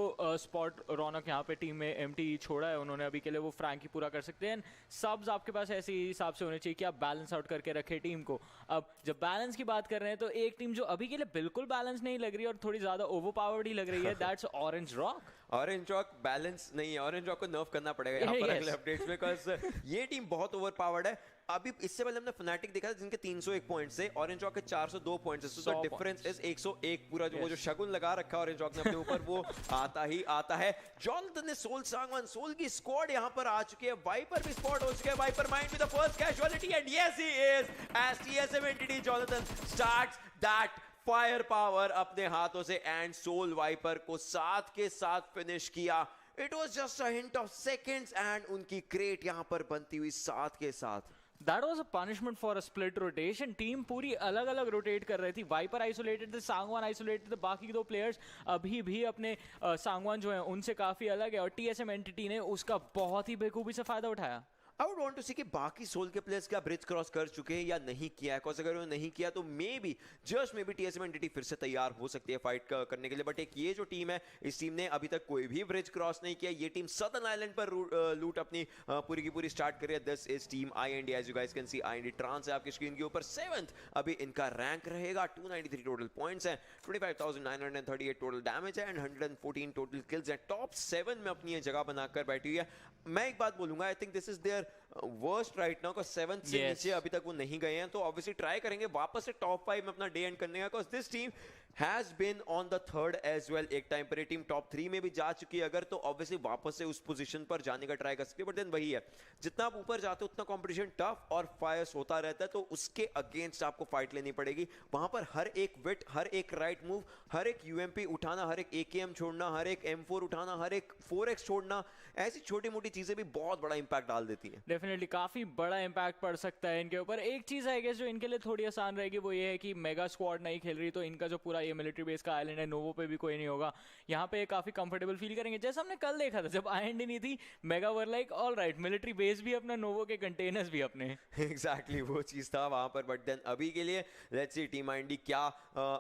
स्पॉट रौनक यहाँ पे टीम में एमटी छोड़ा है उन्होंने अभी के लिए, वो फ्रैंकी पूरा कर सकते हैं। सब्स आपके पास ऐसे ही हिसाब से होने चाहिए कि आप बैलेंस आउट करके रखें टीम को। अब जब बैलेंस की बात कर रहे हैं तो एक टीम जो अभी के लिए बिल्कुल बैलेंस नहीं लग रही और थोड़ी ज्यादा ओवरपावर्ड ही लग रही है, that's orange rock. Orange rock balance नहीं है, ऑरेंज रॉक को नर्व करना पड़ेगा यहाँ पर अगले अपडेट्स में, बिकॉज़ ये टीम बहुत ओवरपावर्ड है। अभी इससे पहले हमने फनाटिक देखा था जिनके 301 पॉइंट्स है, ऑरेंज रॉक के 402 पॉइंट्स है, सो द डिफरेंस इज 101 पूरा। जो वो जो शगुन लगा रखा है ऑरेंज रॉक ने अपने ऊपर वो आता ही आता है। जॉनथन ने सोल सांगवान, सोल की स्क्वाड यहाँ पर आ चुकी है, वाइपर भी स्पॉट हो चुके हैं, viper mind with the first casualty and yes he is as TSM Entity Jonathan starts that fire power अपने हाथों से एंड सोल वाइपर को साथ के साथ फिनिश किया। It was just a hint of seconds and उनकी क्रेट यहां पर बनती हुई साथ के साथ। That was a punishment for a split rotation. Team पूरी अलग अलग रोटेट कर रही थी। वाइपर आइसोलेटेड थे, सांगवान आइसोलेटेड थे, बाकी 2 प्लेयर्स अभी भी अपने सांगवान जो है उनसे काफी अलग है और टीएसएम एंटिटी ने उसका बहुत ही बेखूबी से फायदा उठाया। I would want to see कि बाकी सोल के प्लेयर्स क्या ब्रिज क्रॉस कर चुके हैं या नहीं किया है, बिकॉज़ अगर उन्होंने नहीं किया तो may be just may be TSM entity फिर से तैयार हो सकती है फाइट करने के लिए। बट एक ये जो टीम है, इस टीम ने अभी तक कोई भी ब्रिज क्रॉस नहीं किया। ये टीम सदर्न आइलैंड पर लूट अपनी पूरी की पूरी स्टार्ट कर रही है। This is team IND, as you guys can see IND trans है आपकी स्क्रीन के ऊपर, 7th अभी इनका रैंक रहेगा, 293 टोटल पॉइंट्स हैं, 25,938 टोटल डैमेज है एंड 114 टोटल किल्स हैं। टॉप 7 में अपनी ये जगह बनाकर बैठी हुई है। मैं एक बात बोलूंगा, I think this is their worst right now, 7th से नीचे अभी तक वो नहीं गए हैं, तो ऑब्वियसली ट्राई करेंगे वापस से टॉप 5 में अपना डे एंड करने का, because this team has been on the third as well. एक टाइम पर ये टीम टॉप 3 में भी जा चुकी है अगर, तो ऑब्वियसली वापस से उस पोजीशन पर जाने का ट्राई कर सकती है। बट देन वही है, जितना आप ऊपर जाते हो उतना कंपटीशन टफ और फायर्स होता रहता है, तो उसके अगेंस्ट आपको फाइट लेनी पड़ेगी। वहां पर हर एक विट, हर एक राइट मूव, हर एक यूएमपी उठाना, हर एक एकेएम छोड़ना, हर एक M4 उठाना, हर एक 4x छोड़ना, ऐसी छोटी मोटी चीजें भी बहुत बड़ा इंपैक्ट डाल देती हैं। डेफिनेटली काफी बड़ा इंपैक्ट पड़ सकता है इनके ऊपर। एक चीज है कि जो इनके लिए थोड़ी आसान रहेगी वो ये है कि मेगा स्क्वाड नहीं खेल रही, तो इनका जो पूरा ये मिलिट्री बेस का आइलैंड है, नोवो पे भी कोई नहीं होगा, यहाँ पे काफी कंफर्टेबल फील करेंगे। जैसा हमने कल देखा था जब आइलैंड ही नहीं थी, mega were like all right, military base भी अपना, नोवो के कंटेनर्स भी अपने। एग्जैक्टली वो चीज था वहां पर। बट देन अभी के लिए लेट्स सी टीम आईएनडी क्या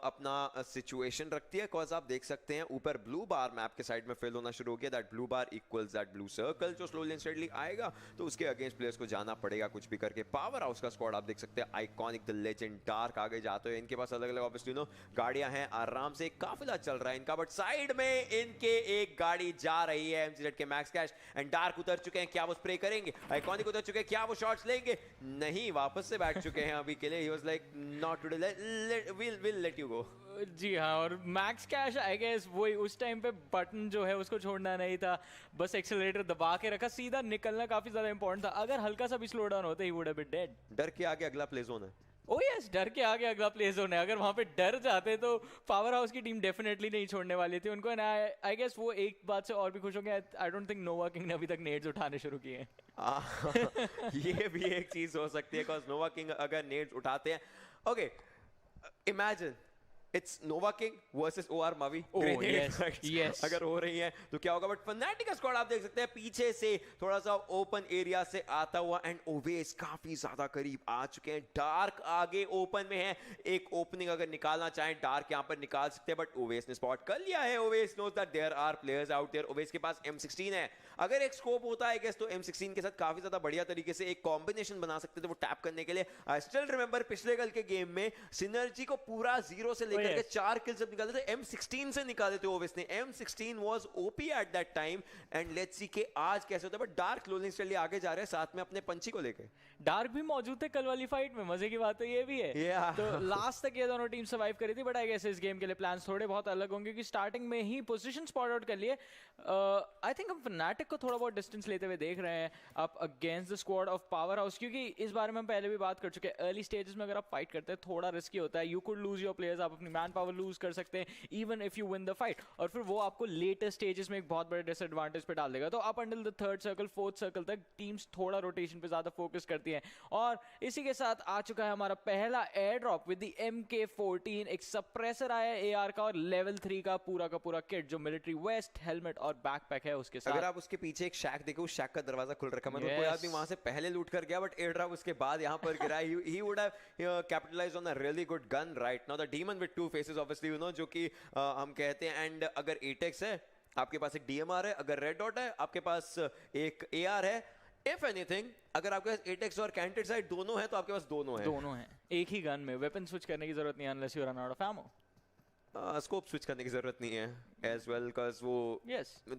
अपना सिचुएशन रखती है। कॉज आप देख सकते हैं ऊपर ब्लू बार मैप के साइड में फिल होना शुरू हो गया। That blue bar equals that blue circle, जो स्लोली एंड स्टेडली आएगा तो उसके अगेंस्ट प्लेयर्स को जाना पड़ेगा कुछ भी करके। पावर हाउस का स्क्वाड आप देख सकते हैं, आइकॉनिक द लेजेंड डार्क आगे जाते हैं। इनके पास अलग अलग ऑब्वियसली नो गाड़ियां हैं, आराम से काफिला चल रहा है इनका। बट साइड में इनके एक गाड़ी जा रही है एमसीजेड के मैक्स कैश एंड डार्क उतर चुके हैं। क्या वो स्प्रे करेंगे? आइकॉनिक उतर चुके हैं, क्या वो शॉट्स लेंगे? नहीं, वापस से बैठ चुके हैं अभी के लिए। He was like not today, will let you go. जी हाँ, और मैक्स कैश आई गेस वही उस टाइम पे बटन जो है उसको छोड़ना नहीं था, बस एक्सेलरेटर दबा के रखा, सीधा निकलना काफी ज्यादा इंपॉर्टेंट था। अगर हल्का सा भी स्लो डाउन होता he would have been dead. डर के आगे अगला प्ले जोन है। ओ यस, डर के आगे अगला प्ले जोन है। अगर वहां पे डर जाते तो पावर हाउस की टीम डेफिनेटली नहीं छोड़ने वाली थी उनको। आई गेस वो एक बात से और भी खुश होंगे, आई डोंट थिंक नोवा किंग ने अभी तक नेड्स उठाने शुरू किए हैं। ये भी एक चीज हो सकती है, बिकॉज़ नोवा किंग अगर नेड्स उठाते हैं, okay imagine it's Nova king versus OR Mavi. yes. अगर हो रही है तो क्या होगा। बट फनाटिक का स्क्वाड आप देख सकते हैं पीछे से थोड़ा सा ओपन एरिया से आता हुआ, एंड ओवेस काफी ज्यादा करीब आ चुके हैं। डार्क आगे ओपन में है, एक ओपनिंग अगर निकालना चाहें डार्क यहां पर निकाल सकते हैं, बट ओवेस ने स्पॉट कर लिया है। Owais knows that there are players out there. Owais के पास M16 है, अगर एक स्कोप होता है गेस तो M16 के साथ काफी ज्यादा बढ़िया तरीके से एक कॉम्बिनेशन बना सकते थे वो टैप करने के लिए। आई स्टिल रिमेंबर पिछले कल के गेम में सिनर्जी को पूरा 0 से लेकर के 4 किल्स जब निकाले थे, M16 से निकाले थे ओवेस ने। M16 was OP at that time, and let's सी के आज कैसे होता है। बट डार्क क्लोजिंग स्टाइल आगे जा रहे हैं साथ में अपने पंची को लेके। डार्क भी मौजूद थे कल वाली फाइट में, मजे की बात तो ये भी है। तो लास्ट तक ये दोनों टीम सर्वाइव करी थी, बट आई गेस इस गेम के लिए प्लान्स थोड़े बहुत अलग होंगे क्योंकि स्टार्टिंग में ही पोजीशन स्पॉट आउट कर लिए। आई थिंक हम फनाटिक को थोड़ा बहुत डिस्टेंस लेते हुए देख रहे हैं up against the squad of power house, क्योंकि इस बारे में हम पहले भी बात कर चुके हैं। अर्ली स्टेजेस में अगर आप फाइट करते हैं थोड़ा रिस्की होता है, you could lose your players, आप अपनी मैन पावर लूज कर सकते हैं even if you win the fight, और फिर वो आपको लेटर स्टेजेस में एक बहुत बड़े डिसएडवांटेज पे डाल देगा। तो up until the third circle, fourth circle तक टीम्स थोड़ा रोटेशन पे ज्यादा फोकस करती हैं। और इसी के साथ आ चुका है हमारा पहला air drop with the MK14, एक सप्रेसर आया AR का और लेवल 3 का पूरा किट जो मिलिट्री वेस्ट, हेलमेट और बैकपैक है उसके साथ। अगर आप उसके पीछे एक शैक देखो, उस शैक का दरवाजा खुल रखा है, मतलब कोई आदमी वहां से पहले लूट कर गया बट एयर ड्रॉप उसके बाद यहां पर गिरा। ही would have capitalised on a really good gun right now, the demon with two faces obviously you know, जो कि हम कहते हैं। एंड अगर 8x है आपके पास, एक DMR है, अगर रेड डॉट है आपके पास, एक AR है, इफ एनीथिंग अगर आपके पास 8x और कैंटेड साइड दोनों है तो आपके पास दोनों हैं एक ही गन में। वेपन स्विच करने की जरूरत नहीं है unless you run out of ammo. Scope switch करने की जरूरत नहीं है as well because वो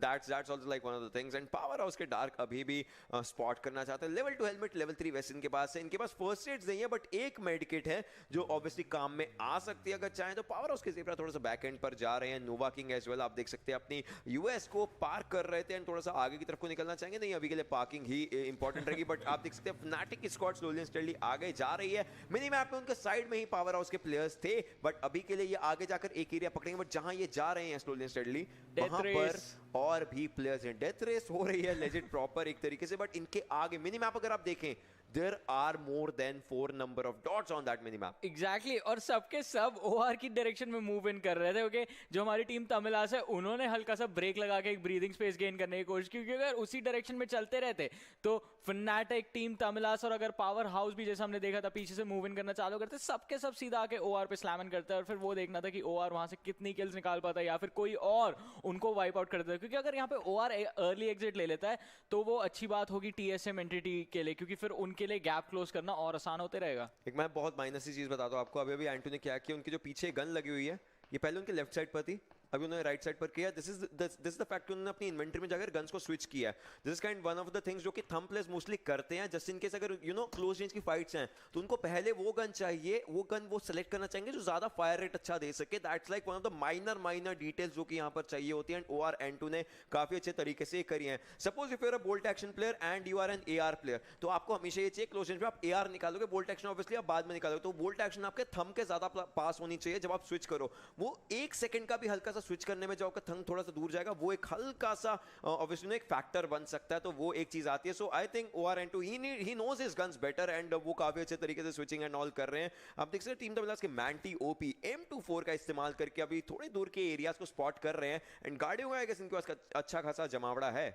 that's also like one of the things। and power house के डार्क अभी भी स्पॉट करना चाहते हैं। लेवल 2 हेलमेट, लेवल 3 वेस्ट इनके पास है। इनके पास फर्स्ट एड्स नहीं है बट एक मेडिकेट है जो ऑब्वियसली काम में आ सकती है अगर चाहें तो। पावर हाउस के ज़ेब्रा थोड़ा सा बैक एंड पर जा रहे हैं। नोवा किंग एज वेल आप देख सकते हैं अपनी US को पार्क कर रहे थे एंड थोड़ा सा आगे की तरफ को निकलना चाहेंगे। नहीं, अभी के लिए पार्किंग ही इंपॉर्टेंट रहेगी। बट आप देख सकते हैं फनाटिक की स्क्वाड स्लोली एंड स्टेडली आगे जा रही है। मिनी मैप में उनके साइड में ही पावर हाउस के प्लेयर्स थे बट अभी के लिए ये आगे जाकर एक एरिया पकड़ेंगे। बट जहां ये जा रहे हैं स्लोली एंड स्टेडली वहां पर और भी प्लेयर्स हैं। डेथ रेस हो रही है लेजिट प्रॉपर एक तरीके से। बट इनके आगे मिनी मैप अगर आप देखें, there are more than 4 number of dots on that minimap। Exactly, और सबके सब OR की डायरेक्शन में मूव इन कर रहे थे। ओके, जो हमारी टीम तमिलास है उन्होंने हल्का सा ब्रेक लगा के एक ब्रीदिंग स्पेस गेन करने की कोशिश की, क्योंकि अगर उसी डायरेक्शन में चलते रहते तो फनाटिक टीम तमिलास और अगर पावर हाउस भी जैसा हमने देखा था पीछे से मूव इन करना चालू करते, सबके सब सीधा आके OR पे स्लैम इन करते और फिर वो देखना था कि OR वहां से कितनी किल्स निकाल पाता है या फिर कोई और उनको वाइप आउट कर देता है। क्योंकि अगर यहाँ पे OR अर्ली एग्जिट ले लेता है तो वो अच्छी बात होगी TSM एंटिटी के लिए, क्योंकि फिर उनके लिए गैप क्लोज करना और आसान होते रहेगा। एक मैं बहुत माइनस सी चीज बताता हूँ आपको। अभी एंटू ने क्या किया, उनके जो पीछे गन लगी हुई है ये पहले उनके लेफ्ट साइड पर थी, अभी उन्होंने राइट साइड पर किया। दिस इज द फैक्ट उन्होंने अपनी इन्वेंटरी में जाकर गन्स को स्विच किया है। This is kind one of the things जो कि थंब प्लेयर्स मोस्टली करते हैं, जस्ट इन केस अगर क्लोज रेंज की फाइट्स हैं तो उनको पहले वो गन चाहिए, वो गन वो सेलेक्ट करना चाहेंगे जो ज्यादा फायर रेट अच्छा दे सके। That's like one of the minor details जो कि यहाँ पर चाहिए होती है, एंड OR N2 ने काफी अच्छे तरीके से करी हैं। Suppose if you are a bolt action player and you are an AR player, तो आपको हमेशा ये चाहिए क्लोज रेंज में आप AR निकालोगे, बोल्ट एक्शन ऑब्वियसली आप बाद में निकालोगे, तो बोल्ट एक्शन आपके थंब के ज्यादा पास होनी चाहिए जब आप स्विच करो। वो 1 सेकंड का भी हल्का सा स्विच करने में जो आपका थंब थोड़ा सा दूर जाएगा, वो एक हल्का सा ऑब्वियसली एक फैक्टर बन सकता है, तो वो एक चीज आती है। So I think OR N2 he knows his guns better, and वो काफी अच्छे तरीके से स्विचिंग एंड ऑल कर रहे हैं। आप देख सकते हैं टीम तमिलास के मैंटी OP M24 का इस्तेमाल करके अभी थोड़ी दूर के एरियाज को स्पॉट कर रहे हैं, एंड गार्डियो है कि इनके पास अच्छा खासा जमावड़ा है।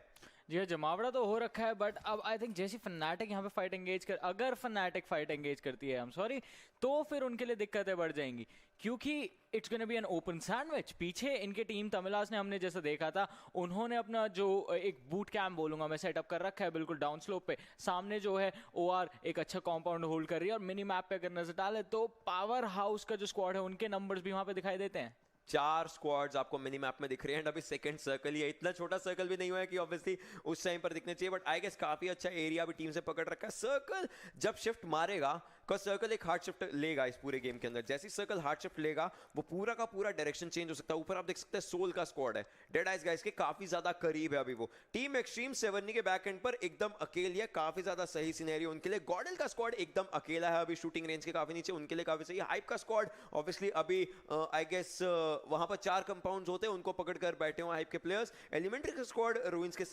जी जमावड़ा तो हो रखा है, बट अब आई थिंक जैसी फनाटिक यहाँ पे फाइट एंगेज कर, अगर फनाटिक फाइट एंगेज करती है, आई एम सॉरी, तो फिर उनके लिए दिक्कतें बढ़ जाएंगी, क्योंकि it's gonna B an open sandwich. पीछे इनके टीम तमिलास ने हमने जैसा देखा था, उन्होंने अपना जो एक बूट कैंप बोलूंगा मैं सेटअप कर रखा है बिल्कुल डाउन स्लोप पे, सामने जो है OR एक अच्छा कॉम्पाउंड होल्ड कर रही है, और मिनी मैप पे अगर नजर डाले तो पावर हाउस का जो स्क्वाड है उनके नंबर्स भी वहां पे दिखाई देते हैं। 4 स्क्वाड्स आपको मिनी मैप में दिख रहे हैं, अभी सेकंड सर्कल ही है, इतना छोटा सर्कल भी नहीं हुआ है कि ऑब्वियसली उस टाइम पर दिखने चाहिए, बट आई गेस काफी अच्छा एरिया भी टीम से पकड़ रखा है। सर्कल जब शिफ्ट मारेगा, बिकॉज सर्कल एक हार्ड शिफ्ट लेगा इस पूरे गेम के अंदर, जैसे सर्कल हार्ड शिफ्ट लेगा वो पूरा का पूरा डायरेक्शन चेंज हो सकता है। ऊपर आप देख सकते हैं सोल का स्क्वाड है, डेड आइज गाइस के काफी ज्यादा करीब है अभी वो टीम। एक्सट्रीम 7 के बैक एंड पर एकदम अकेली है, काफी ज्यादा सही सिनेरियो उनके लिए। गॉडल का स्क्वाड एकदम अकेला है अभी, शूटिंग रेंज के काफी नीचे, उनके लिए काफी सही। हाइप का स्क्वाड ऑब्वियसली अभी आई गेस वहां पर 4 कंपाउंड्स होते हैं, उनको पकड़ कर बैठे हुए हाइप के प्लेयर्स। एलिमेंट्री का स्क्वाड रूइंस के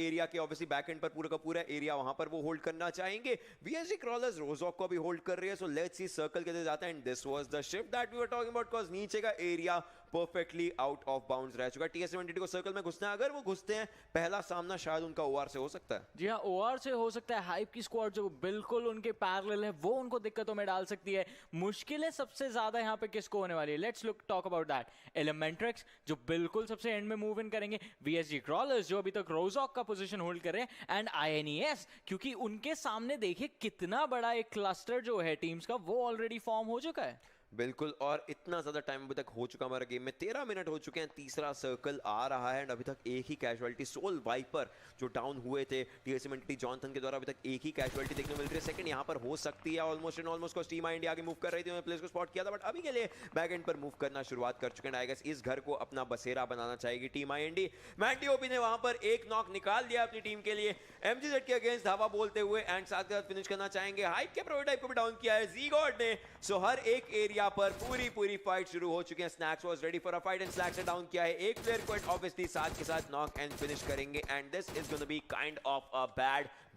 एरिया के ऑब्वियसली बैक एंड पर पूरा का पूरा एरिया वहां पर वो होल्ड करना चाहेंगे। VSG क्रॉलर्स रोजॉक को भी होल्ड कर रही है, सो लेट्स सी सर्कल के जाता है, and this was the shift that we were talking about, because नीचे का area perfectly out of bounds रह चुका है। TS-72 को सर्कल में घुसना है, अगर वो घुसते हैं पहला सामना शायद उनका OR से हो सकता है। जी हाँ, OR से हो सकता है। हाइप की स्क्वाड जो बिल्कुल उनके पैरेलल है, वो उनको दिक्कतों में डाल सकती है। मुश्किलें सबसे ज्यादा यहाँ पे किसको होने वाली है, let's look talk about that. Elementrix जो बिल्कुल सबसे एंड में मूव इन करेंगे, VSG क्रॉलर्स जो अभी तक रोजॉक का पोजीशन होल्ड कर रहे हैं, एंड INES, क्योंकि उनके सामने देखिए कितना बड़ा एक क्लस्टर जो है टीम्स का, वो ऑलरेडी फॉर्म हो चुका है। बिल्कुल, और इतना ज्यादा टाइम अभी तक हो चुका हमारा गेम में, 13 मिनट हो चुके हैं, तीसरा सर्कल आ रहा है, एंड अभी तक एक ही कैजुअलिटी सोल वाइपर जो डाउन हुए थे TS-72 जॉनथन के द्वारा, अभी तक एक ही कैजुअलिटी देखने मिल रही है। सेकंड यहाँ पर हो सकती है ऑलमोस्ट एंड ऑलमोस्ट, को टीम इंडिया आगे मूव कर रही थी, उन्होंने प्लेस को स्पॉट किया था, बट अभी के लिए बैक एंड पर मूव करना शुरुआत कर चुके हैं। आई गेस इस घर को अपना बसेरा बनाना चाहेगी टीम IND। मैंटी OP ने वहां पर एक नॉक निकाल दिया अपनी टीम के लिए, MGZ के अगेंस्ट धावा बोलते हुए, एंड साथ के साथ फिनिश करना चाहेंगे। हाइप के प्रोटोटाइप को भी डाउन किया है Z-God ने, सो हर एक एरिया पर पूरी फाइट शुरू हो चुकी है। Snax was ready for a fight, and Snax ने डाउन किया है एक प्लेयर को, ऑब्वियसली साथ के साथ नॉक एंड फिनिश करेंगे, and this is gonna be kind of a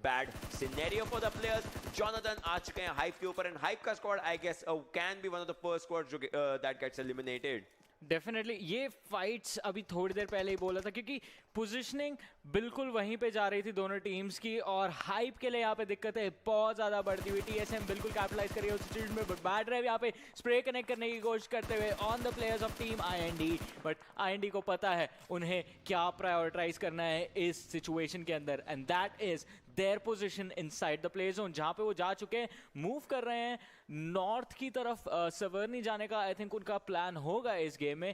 bad scenario for the players. Jonathan आ चुके हैं हाइप के ऊपर, एंड हाइप का squad I guess can be one of the first squad जो दैट गेट्स एलिमिनेटेड। डेफिनेटली ये fights अभी थोड़ी देर पहले ही बोला था, क्योंकि पोजीशनिंग बिल्कुल वहीं पे जा रही थी दोनों टीम्स की, और हाइप के लिए यहाँ पे दिक्कतें बहुत ज़्यादा बढ़ती हुई। TSM बिल्कुल कैपिटलाइज करी उस चीज में, बट बैड ड्राइव यहाँ पे स्प्रे कनेक्ट करने की कोशिश करते हुए on the players of team IND, but IND को पता है उन्हें क्या प्रायोरिटाइज करना है इस सिचुएशन के अंदर, and that is their position inside the play zone, जहाँ पे वो जा चुके हैं, मूव कर रहे हैं नॉर्थ की तरफ। सवर्नी जाने का आई थिंक उनका प्लान होगा इस गेम में।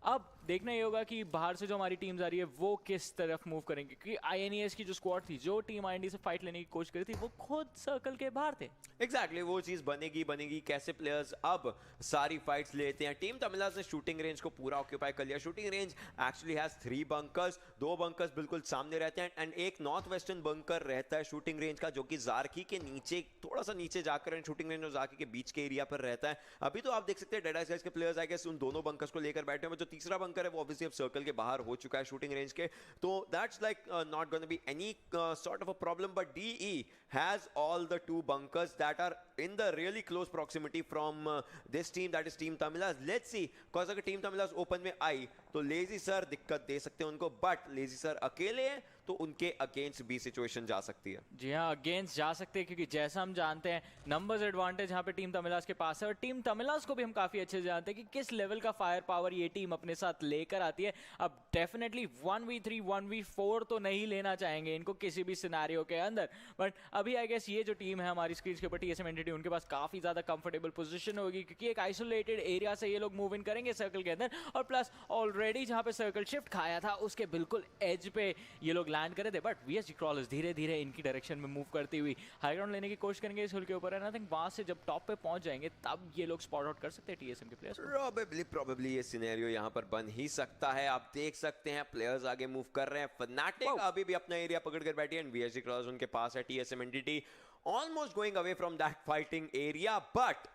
अब देखना ये होगा कि बाहर से जो हमारी टीम्स आ रही है वो किस तरफ मूव करेंगे, क्योंकि INES की जो स्क्वाड थी, जो टीम IND से फाइट लेने की कोशिश करी थी, वो खुद सर्कल के बाहर थे। एग्जैक्टली वो चीज बनेगी कैसे प्लेयर्स अब सारी फाइट्स लेते हैं। टीम तमिलास ने शूटिंग रेंज को पूरा ऑक्यूपाई कर लिया। Shooting range actually has 3 bunkers, 2 bunkers बिल्कुल सामने रहते हैं, एंड एक नॉर्थ वेस्टर्न बंकर रहता है शूटिंग रेंज का, जो कि जारकी के नीचे थोड़ा सा नीचे जाकर, एंड शूटिंग रेंज और जारकी के बीच के एरिया पर रहता है। अभी तो आप देख सकते हैं डेड आइज के प्लेयर्स आई गेस उन दोनों बंकर्स को लेकर बैठे हैं, जो तीसरा बंकर है वो ऑब्वियसली अब सर्कल के बाहर हो चुका है शूटिंग रेंज के, तो that's like not gonna be any sort of a problem, but DE has all the 2 bunkers that are in the really close proximity from this team, that is team Tamilas. Let's see, cause अगर team Tamilas open में आई तो lazy sir दिक्कत दे सकते हैं उनको, but lazy sir अकेले हैं तो उनके अगेंस्ट भी सिचुएशन जा सकती है। जी हाँ, अगेंस्ट जा सकते हैं, क्योंकि जैसा हम जानते हैं नंबर्स एडवांटेज यहाँ पे टीम तमिलास के पास है, और टीम तमिलास को भी हम काफी अच्छे से जानते हैं कि किस लेवल का फायर पावर ये टीम अपने साथ लेकर आती है। अब डेफिनेटली 1v3 1v4 तो नहीं लेना चाहेंगे इनको किसी भी सिनेरियो के अंदर, बट अभी आई गेस ये जो टीम है हमारी स्क्रीन के ऊपर TSM एंटिटी, उनके पास काफी ज्यादा कंफर्टेबल पोजीशन होगी, क्योंकि एक आइसोलेटेड एरिया से ये लोग मूव इन करेंगे सर्कल के अंदर, और प्लस ऑलरेडी ऑलरेडी जहां पे सर्कल शिफ्ट खाया था उसके बिल्कुल एज पे ये लोग लैंड करे थे, बट वीएसजी क्रॉलर्स धीरे धीरे इनकी डायरेक्शन में मूव करती हुई हाई ग्राउंड लेने की कोशिश करेंगे इस हिल के ऊपर, एंड आई थिंक वहां से जब टॉप पे पहुंच जाएंगे तब ये लोग स्पॉट आउट कर सकते हैं टीएसएम के प्लेयर्स। Probably ये सिनेरियो यहाँ पर बन ही सकता है। आप देख सकते हैं प्लेयर्स आगे मूव कर रहे हैं, फनाटिक अभी भी अपना एरिया पकड़ कर बैठी है, एंड वीएसजी क्रॉलर्स उनके पास है। TSM Entity almost going away from that fighting area, but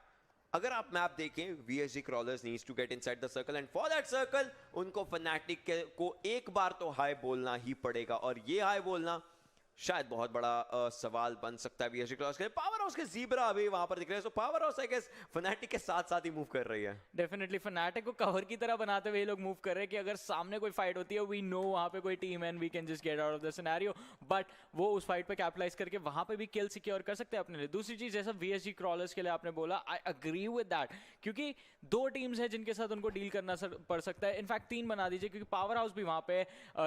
अगर आप मैप देखें, VSG crawlers needs to get inside the circle, and for that circle उनको फनाटिक को एक बार तो हाई बोलना ही पड़ेगा, और ये हाई बोलना शायद बहुत बड़ा सवाल बन सकता है वीएसजी क्रॉलर्स के लिए। पावर हाउस के ज़ीब्रा अभी वहां पर दिख रहे हैं, so Powerhouse I guess Fnatic के साथ साथ ही मूव कर रही है। डेफिनेटली फनाटिक को कवर की तरह बनाते हुए ये लोग मूव कर रहे हैं कि अगर सामने कोई फाइट होती है, वी नो वहां पे कोई टीम है and we can just get out of the scenario, but वो उस फाइट पे कैपिटलाइज करके वहां पे भी किल सिक्योर कर सकते हैं अपने लिए। दूसरी चीज जैसा वीएसजी क्रॉलर्स के लिए आपने बोला, आई अग्री विद दैट, क्योंकि दो टीम्स हैं जिनके साथ उनको डील करना पड़ सकता है। इनफैक्ट 3 बना दीजिए, क्योंकि पावर हाउस भी वहां पे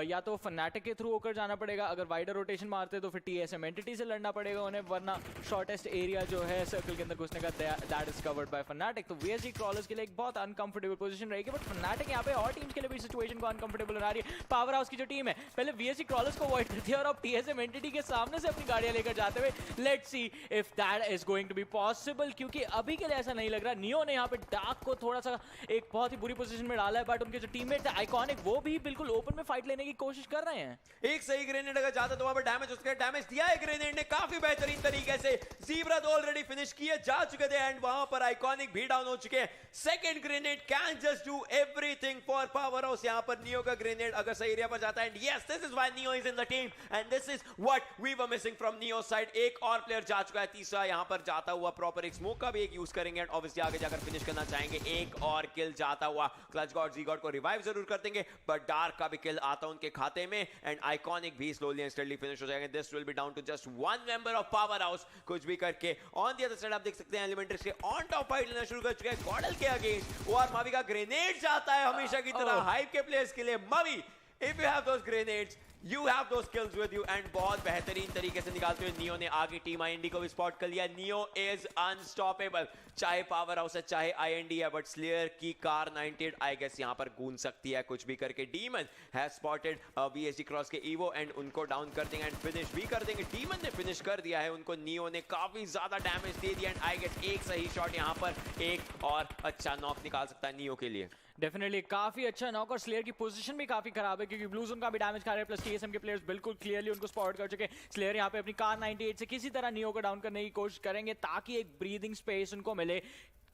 या तो फनाटिक के थ्रू होकर जाना पड़ेगा, अगर वाइडर रोटेशन मारते तो फिर टीएसएम एंटिटी से लड़ना पड़ेगा उन्हें, वरना शॉर्टेस्ट एरिया जो है सर्कल के अंदर घुसने का that is covered by fanatic. तो वीएसजी क्रॉलर्स के लिए एक बहुत अनकंफर्टेबल पोजीशन रहेगी, बट फनाटिक यहाँ पे और टीम्स के लिए भी सिचुएशन को अनकंफर्टेबल बना रही है। पावर हाउस की जो टीम है पहले वीएसजी क्रॉलर्स को अवॉइड करती है और अब टीएसएम एंटिटी के सामने से अपनी गाड़ियां लेकर जाते हुए, let's see if that is going to be possible, क्योंकि अभी के लिए ऐसा नहीं लग रहा। नियो ने यहाँ पे डार्क को थोड़ा सा एक बहुत ही बुरी पोजीशन में डाला है, बट उनके जो टीममेट है आइकॉनिक वो भी बिल्कुल ओपन में फाइट लेने की कोशिश कर रहे हैं। एक सही ग्रेनेड अगर जाता तो वहां पर डैमेज, उसके डैमेज दिया है ग्रेनेड ने काफी बेहतरीन तरीके से। ज़ीब्रा तो ऑलरेडी फिनिश किए जा चुके थे, एंड वहां पर आइकॉनिक भी डाउन हो चुके हैं। Second grenade can just do everything for power house. यहां पर नियो का ग्रेनेड अगर सही एरिया पर जाता है, and yes this is why Neo is in the team, and this is what we were missing from Neo side. एक और प्लेयर जा चुका है, तीसरा यहां पर जाता हुआ प्रॉपर एक स्मोक का भी एक यूज करेंगे, एंड ऑब्वियसली आगे जाकर फिनिश करना चाहेंगे। एक और किल जाता हुआ, क्लच गॉड जी गॉड को रिवाइव जरूर कर देंगे, बट डार्क का भी किल आता उनके खाते में, एंड आइकॉनिक भी स्लोली एंड स्टेडली फिनिश हो जाएंगे। This will be down to just one member of Powerhouse कुछ भी करके। ऑन द अदर साइड आप देख सकते हैं एलिमेंट्रिक्स के ऑन टॉप फाइट लेना शुरू कर चुके हैं गॉडल के अगेंस्ट। और मावी का ग्रेनेड जाता है हमेशा की तरह हाइप के प्लेयर्स के लिए। Mavi, if you have those grenades, You have those kills with you, and बहुत बेहतरीन तरीके से निकालते हुए नियो ने आगे टीम आईएनडी को भी स्पॉट कर लिया। नियो इज अनस्टॉपेबल, चाहे पावर हाउस है चाहे आईएनडी है, बट स्लेयर की कार 98 आई गेस यहाँ पर गूंज सकती है कुछ भी करके। डीमन हैज स्पॉटेड वीएसजी क्रॉस के ईवो, एंड उनको डाउन कर देंगे एंड फिनिश भी कर देंगे। डीमन ने फिनिश कर दिया है उनको, नियो ने काफी ज्यादा डैमेज दे दिया, एंड आई गेस एक सही शॉट यहाँ पर एक और अच्छा नॉक निकाल सकता है नियो के लिए। डेफिनेटली काफी अच्छा नॉक, और स्लेयर की पोजीशन भी काफी खराब है क्योंकि ब्लूज उनका भी डैमेज खा रहे हैं, प्लस टीएसएम के प्लेयर्स बिल्कुल क्लियरली उनको स्पॉट कर चुके हैं। स्लेयर यहाँ पे अपनी कार 98 से किसी तरह नियो को डाउन करने की कोशिश करेंगे ताकि एक ब्रीदिंग स्पेस उनको मिले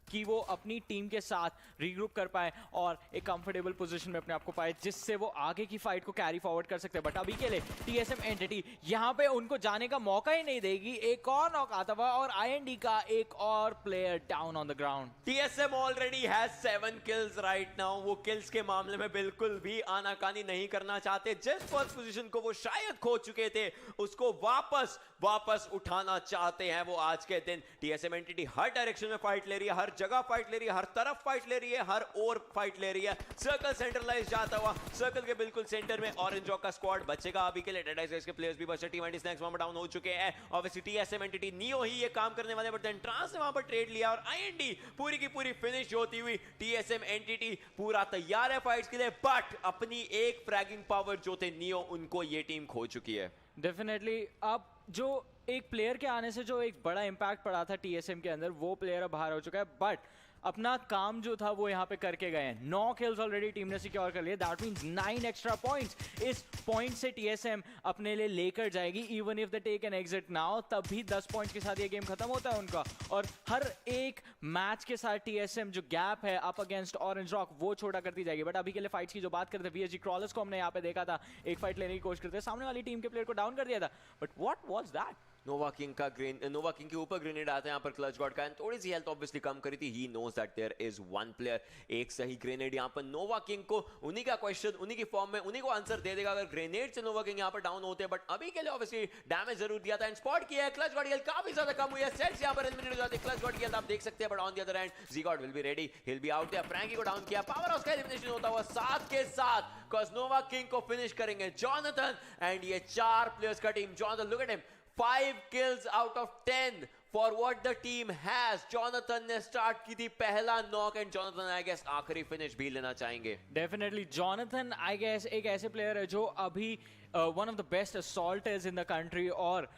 कि वो अपनी टीम के साथ रीग्रुप कर पाए और एक कंफर्टेबल पोजीशन में अपने आप को पाए, जिससे वो आगे की फाइट को कैरी फॉरवर्ड कर सकते हैं। बट अभी के लिए टीएसएम एंटिटी यहाँ पे उनको जाने का मौका ही नहीं देगी। एक और नॉक आता हुआ और आईएनडी का एक और player down on the ground. TSM already has 7 kills right now. वो किल्स के मामले में बिल्कुल भी आनाकानी नहीं करना चाहते। जिस फर्स्ट पोजीशन को वो शायद खो चुके थे उसको वापस उठाना चाहते हैं वो आज के दिन। टीएसएम एंटिटी हर डायरेक्शन में फाइट ले रही है, हर जगह फाइट ले रही है, हर तरफ फाइट ले रही है, हर ओर फाइट ले रही है। सर्कल सेंट्रलाइज जाता हुआ, सर्कल के बिल्कुल सेंटर में ऑरेंज रॉक का स्क्वाड बचेगा अभी के लिए। डेड आइज के प्लेयर्स भी बचे, टीम स्नैक्स वहां पर डाउन हो चुके हैं। ऑब्वियसली टीएसएम एंटिटी नियो ही ये काम करने वाले, बट देन ट्रांस ने वहां पर ट्रेड लिया और आईएनडी पूरी की पूरी फिनिश होती हुई। टीएसएम एंटिटी पूरा तैयार है फाइट्स के लिए, बट अपनी एक फ्रैगिंग पावर जो थे नियो, उनको ये टीम खो चुकी है। डेफिनेटली अब जो एक प्लेयर के आने से जो एक बड़ा इम्पैक्ट पड़ा था टीएसएम के अंदर, वो प्लेयर अब बाहर हो चुका है, बट अपना काम जो था वो यहाँ पे करके गए हैं। 9 किल्स ऑलरेडी टीम ने सिक्योर कर लिए, दैट मींस 9 एक्स्ट्रा पॉइंट्स। इस पॉइंट से टीएसएम अपने लिए लेकर जाएगी, even if they take an exit now, तब भी 10 पॉइंट्स के साथ ये गेम खत्म होता है उनका। और हर एक मैच के साथ टीएसएम जो गैप है अप अगेंस्ट ऑरेंज रॉक वो छोटा करती जाएगी। बट अभी के लिए फाइट्स की जो बात करते हैं, वीएसजी क्रॉलर्स को हमने यहाँ पे देखा था एक फाइट लेने की कोशिश करते, सामने वाली टीम के प्लेयर को डाउन कर दिया था, but what was that? Nova king के ऊपर ग्रेनेड आता है यहाँ पर क्लच गॉड का, थोड़ी सी हेल्थ ऑब्वियसली कम करी थी। He knows that there is one player. एक सही ग्रेनेड यहाँ पर नोवा किंग को, उन्हीं का क्वेश्चन उन्हीं की फॉर्म में उन्हीं को आंसर दे देगा अगर ग्रेनेड से नोवा किंग यहाँ पर डाउन होते हैं। बट अभी के लिए ऑब्वियसली डैमेज जरूर दिया था एंड स्पॉट किया है। क्लच गॉड हेल्थ काफी ज्यादा कम हुई है, सेट्स यहाँ पर एलिमिनेट हो जाते हैं। क्लच गॉड हेल्थ आप देख सकते हैं, but on the other end ji God will be ready, he'll be out there. Frankie को डाउन किया, पावर हाउस का एलिमिनेशन होता हुआ साथ के साथ, बिकॉज़ नोवा किंग को फिनिश करेंगे जॉनथन, एंड ये 4 प्लेयर्स का team. Jonathan, look at him, 5 kills out of 10 for what the team has. Jonathan ने स्टार्ट की थी पहला knock and Jonathan I guess आखिरी फिनिश भी लेना चाहेंगे। डेफिनेटली जॉनथन आई गेस एक ऐसे प्लेयर है जो अभी one of the best assaulters in the country, और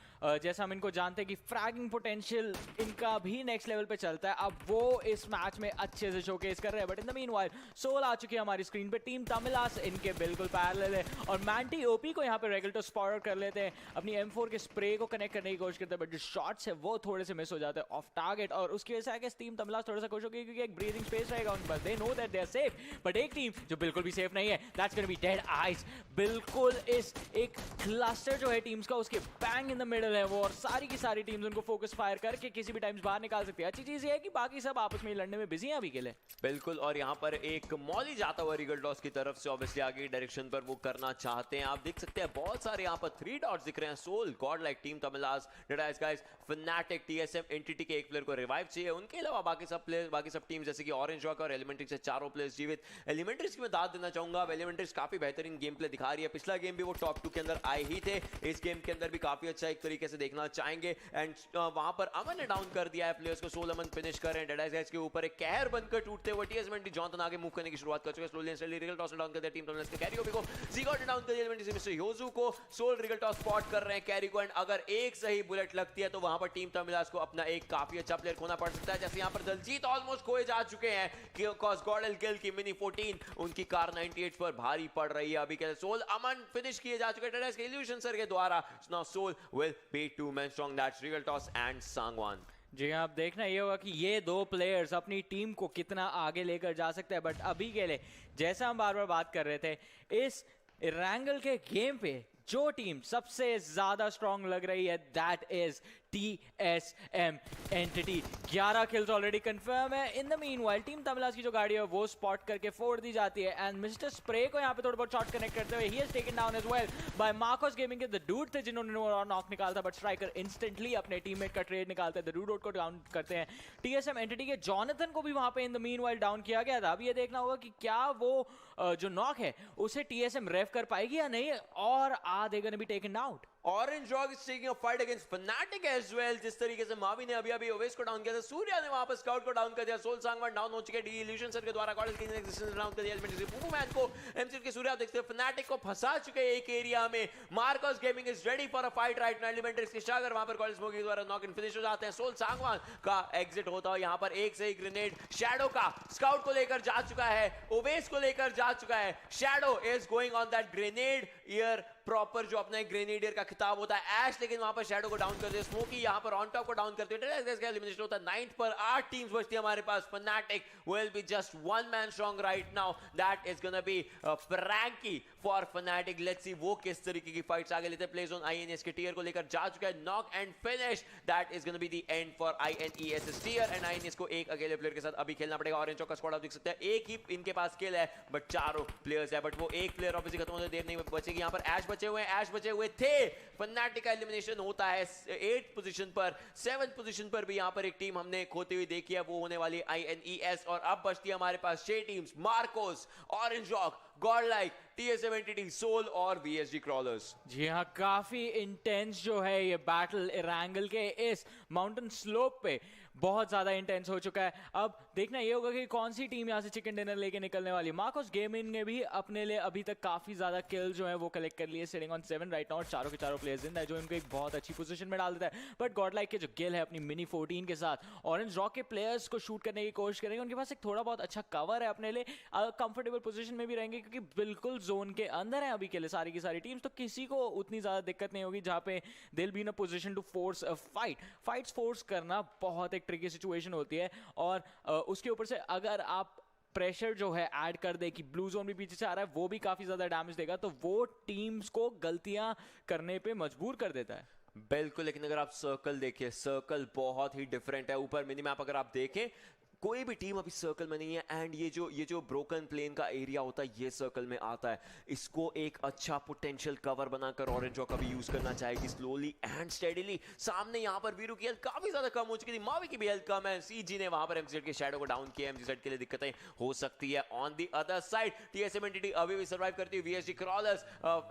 जैसा हम इनको जानते हैं कि फ्रैगिंग पोटेंशियल इनका भी नेक्स्ट लेवल पे चलता है। अब वो इस मैच में अच्छे से शोकेस कर रहे हैं, but in the meanwhile Soul आ चुकी है हमारी स्क्रीन पे। टीम तमिलास इनके बिल्कुल पैरेलल है, और मैंटी ओपी को यहाँ पे रेगुलर स्पॉट आउट कर लेते हैं, अपनी M4 के स्प्रे को कनेक्ट करने की कोशिश करते हैं, बट जो शॉट्स है वो थोड़े से मिस हो जाते हैं ऑफ टारगेट, और उसकी वजह से आई गेस टीम तमिलास थोड़ा सा खुश होगी क्योंकि एक ब्रीदिंग स्पेस रहेगा उनके पास। They know that they are safe, but एक टीम जो बिल्कुल भी सेफ नहीं है, that's gonna be Dead Eyes. बिल्कुल इस एक क्लस्टर जो है टीम्स का उसके बैंग इन द मिडल है वो, और सारी की सारी टीम्स उनको फोकस फायर करके किसी भी टाइम्स बाहर निकाल सकती है। अच्छी चीज ये है कि बाकी सब आपस में लड़ने में बिजी हैं अभी के लिए। बिल्कुल, और यहाँ पर एक मॉली जाता हुआ रीगल टॉस की तरफ से ऑब्वियसली आगे की डायरेक्शन पर वो करना चाहते हैं। आप देख सकते हैं बहुत सारे यहाँ पर 3 डॉट्स दिख रहे हैं। Soul, God like, team तमिलास, डेडाइस guys, fanatic, TSM, entity के एक प्लेयर को रिवाइव चाहिए। उनके अलावा बाकी सब प्लेयर, बाकी सब टीम जैसे कि ऑरेंज रॉक और एलिमेंट्रिक्स से चारों प्लेयर्स जीवित। एलिमेंट्रिक्स की मैं दाद देना चाहूंगा, अब एलिमेंट्रिक्स काफी बेहतरीन गेम प्ले दिखा रही है। पिछला गेम भी वो टॉप 2 के अंदर आए ही थे, इस गेम के अंदर भी काफी अच्छा एक तरीके से देखना चाहेंगे। एंड वहां पर अमन ने डाउन कर दिया है प्लेयर्स को। सोल अमन फिनिश कर रहे हैं डेडाइस गाइस के ऊपर एक कहर बनकर टूटते हुए। टीएसएम जॉनथन आगे मूव करने की शुरुआत कर चुके हैं। Slowly and steadily Regal toss down कर दिया टीम तमिलास के कैरी ओपी को। ज़ीगॉट ने डाउन कर दिया एलिमेंट्री से मिस्टर योजू को। सोल रिगल टॉस स्पॉट कर रहे हैं कैरी को, एंड अगर एक सही बुलेट लगती है तो वहां पर टीम तमिलास को अपना एक काफी अच्छा प्लेयर खोना पड़ सकता है। जैसे यहां पर दलजीत ऑलमोस्ट खोए जा चुके हैं कॉज गॉडल किल की मिनी 14 उनकी कार 98 पर भारी पड़ रही है अभी के लिए। सोल अमन फिनिश किए जा चुके हैं के इल्यूशन सर के द्वारा। Now Soul will be 2 men strong, that's Regaltos and Sangwan. जी हाँ, आप देखना ये होगा कि ये दो प्लेयर्स अपनी टीम को कितना आगे लेकर जा सकते हैं, बट अभी के लिए जैसा हम बार बार बात कर रहे थे, इस एरांगल के गेम पे जो टीम सबसे ज्यादा स्ट्रॉन्ग लग रही है that is TSM entity. 11 kills already confirm है। इन द मीनवाइल टीम तमिलास की जो गाड़ी है वो स्पॉट करके फोड़ दी जाती है, एंड मिस्टर स्प्रे को यहाँ पे थोड़ा बहुत शॉट कनेक्ट करते हुए he is taken down as well by Marcos Gaming के द डूड थे जिन्होंने नॉक निकाला था, बट स्ट्राइकर इंस्टेंटली अपने टीममेट का ट्रेड निकालते हैं, द डूड को डाउन करते हैं। TSM एंटिटी के जॉनथन को भी वहां पे इन द मीनवाइल डाउन किया गया था। अब ये देखना होगा कि क्या वो जो नॉक है उसे TSM रेफ कर पाएगी या नहीं, और are they gonna be taken out. Orange Rock is taking a fight against Fnatic as well। जिस तरीके से मावी ने अभी ओवेस को डाउन किया था, सूर्या ने वहां पर स्काउट को डाउन कर दिया, सोल सांगवान डाउन हो चुके हैं डी इल्यूशन सर के द्वारा। कॉलेज की एक्सिस्टेंस डाउन कर दिया एलिमेंट से पुपू मैन को। एमसी के सूर्या आप देखते हैं Fnatic को फंसा चुके हैं एक एरिया में। Marcos gaming is ready for a fight right now. Element के शागर वहां पर कॉलेज स्मोकी के द्वारा नॉक इन फिनिश हो जाते हैं। सोल सांगवान का एग्जिट होता है यहां पर एक से एक ग्रेनेड शैडो का स्काउट को लेकर जा चुका है, ओवेस को लेकर जा चुका है। Shadow is going on that grenade year proper जो अपना एक ग्रेनेडियर का खिताब होता है ऐश, लेकिन वहां पर शैडो को डाउन कर दिया। स्मोकी यहां पर ऑन टॉप को डाउन करते हुए एलिमिनेशन होता है। 9th पर 8 टीम्स बचती है हमारे पास। Fnatic will be just 1 man strong right now, that is gonna be Frankie for Fnatic। Let's see वो किस तरीके की फाइट्स आगे लेते हैं। प्ले जोन INES के टीयर को लेकर जा चुका है, knock and finish, that is gonna be the end for INES tier, and INES को एक अकेले प्लेयर के साथ अभी खेलना पड़ेगा। ऑरेंज का स्क्वाड आप देख सकते हैं, एक ही इनके पास स्किल है बट चारों प्लेयर्स है, बट वो एक प्लेयर ऑब्वियसली खत्म होने देर नहीं बचेगी। यहां पर ऐश बचे हुए हैं, ऐश बचे हुए थे। फनाटिक का एलिमिनेशन होता है 8th पोजीशन पर। 7th पोजीशन पर भी यहां पर एक टीम हमने खोती हुई देखी है, वो होने वाली INES, और अब बचती है हमारे पास 6 teams, Marcos, Orange Rock, Godlike, TSM Entity, Soul और VSG क्रॉलर्स। जी हाँ, काफी इंटेंस जो है ये बैटल एरांगल के इस माउंटेन स्लोप पे बहुत ज्यादा इंटेंस हो चुका है। अब देखना ये होगा कि कौन सी टीम यहाँ से चिकन डिनर लेके निकलने वाली है। मार्कोस गेमिंग ने भी अपने लिए अभी तक काफी ज्यादा किल जो है वो कलेक्ट कर लिए, सिटिंग ऑन 7 राइट नाउ, और चारों के चारों प्लेयर्स जिंदा है जो इनको एक बहुत अच्छी पोजीशन में डाल देता है। बट गॉडलाइक के जो किल है अपनी मिनी 14 के साथ ऑरेंज रॉक के प्लेयर्स को शूट करने की कोशिश करेंगे। उनके पास एक थोड़ा बहुत अच्छा कवर है अपने लिए, कंफर्टेबल पोजीशन में भी रहेंगे क्योंकि बिल्कुल जोन के अंदर है अभी के लिए सारी की सारी टीम्स, तो किसी को उतनी ज्यादा दिक्कत नहीं होगी जहाँ पे they'll be in a position to force a fights force करना बहुत एक ट्रिकी सिचुएशन होती है। और उसके ऊपर से अगर आप प्रेशर जो है ऐड कर दे कि ब्लू जोन भी पीछे से आ रहा है, वो भी काफी ज्यादा डैमेज देगा, तो वो टीम्स को गलतियां करने पे मजबूर कर देता है। बिल्कुल, लेकिन अगर आप सर्कल देखिए, सर्कल बहुत ही डिफरेंट है। ऊपर मिनी मैप अगर आप देखें, कोई भी टीम अभी सर्कल में नहीं है एंड ये जो ब्रोकन प्लेन का एरिया होता है ये सर्कल में आता है. इसको एक अच्छा पोटेंशियल कवर बनाकर ऑरेंज रॉक अभी यूज करना चाहेगी स्लोली एंड स्टेडीली. सामने यहाँ पर वीरू की हेल्थ काफी ज्यादा कम हो चुकी थी, मावी की भी हेल्थ कम है. सीजी ने वहां पर एमजीजेड के शैडो को डाउन किया. एमजीजेड के लिए दिक्कतें हो सकती है. On the other side TSM entity अभी भी सर्वाइव करती हुई. वीएसजी क्रॉलर्स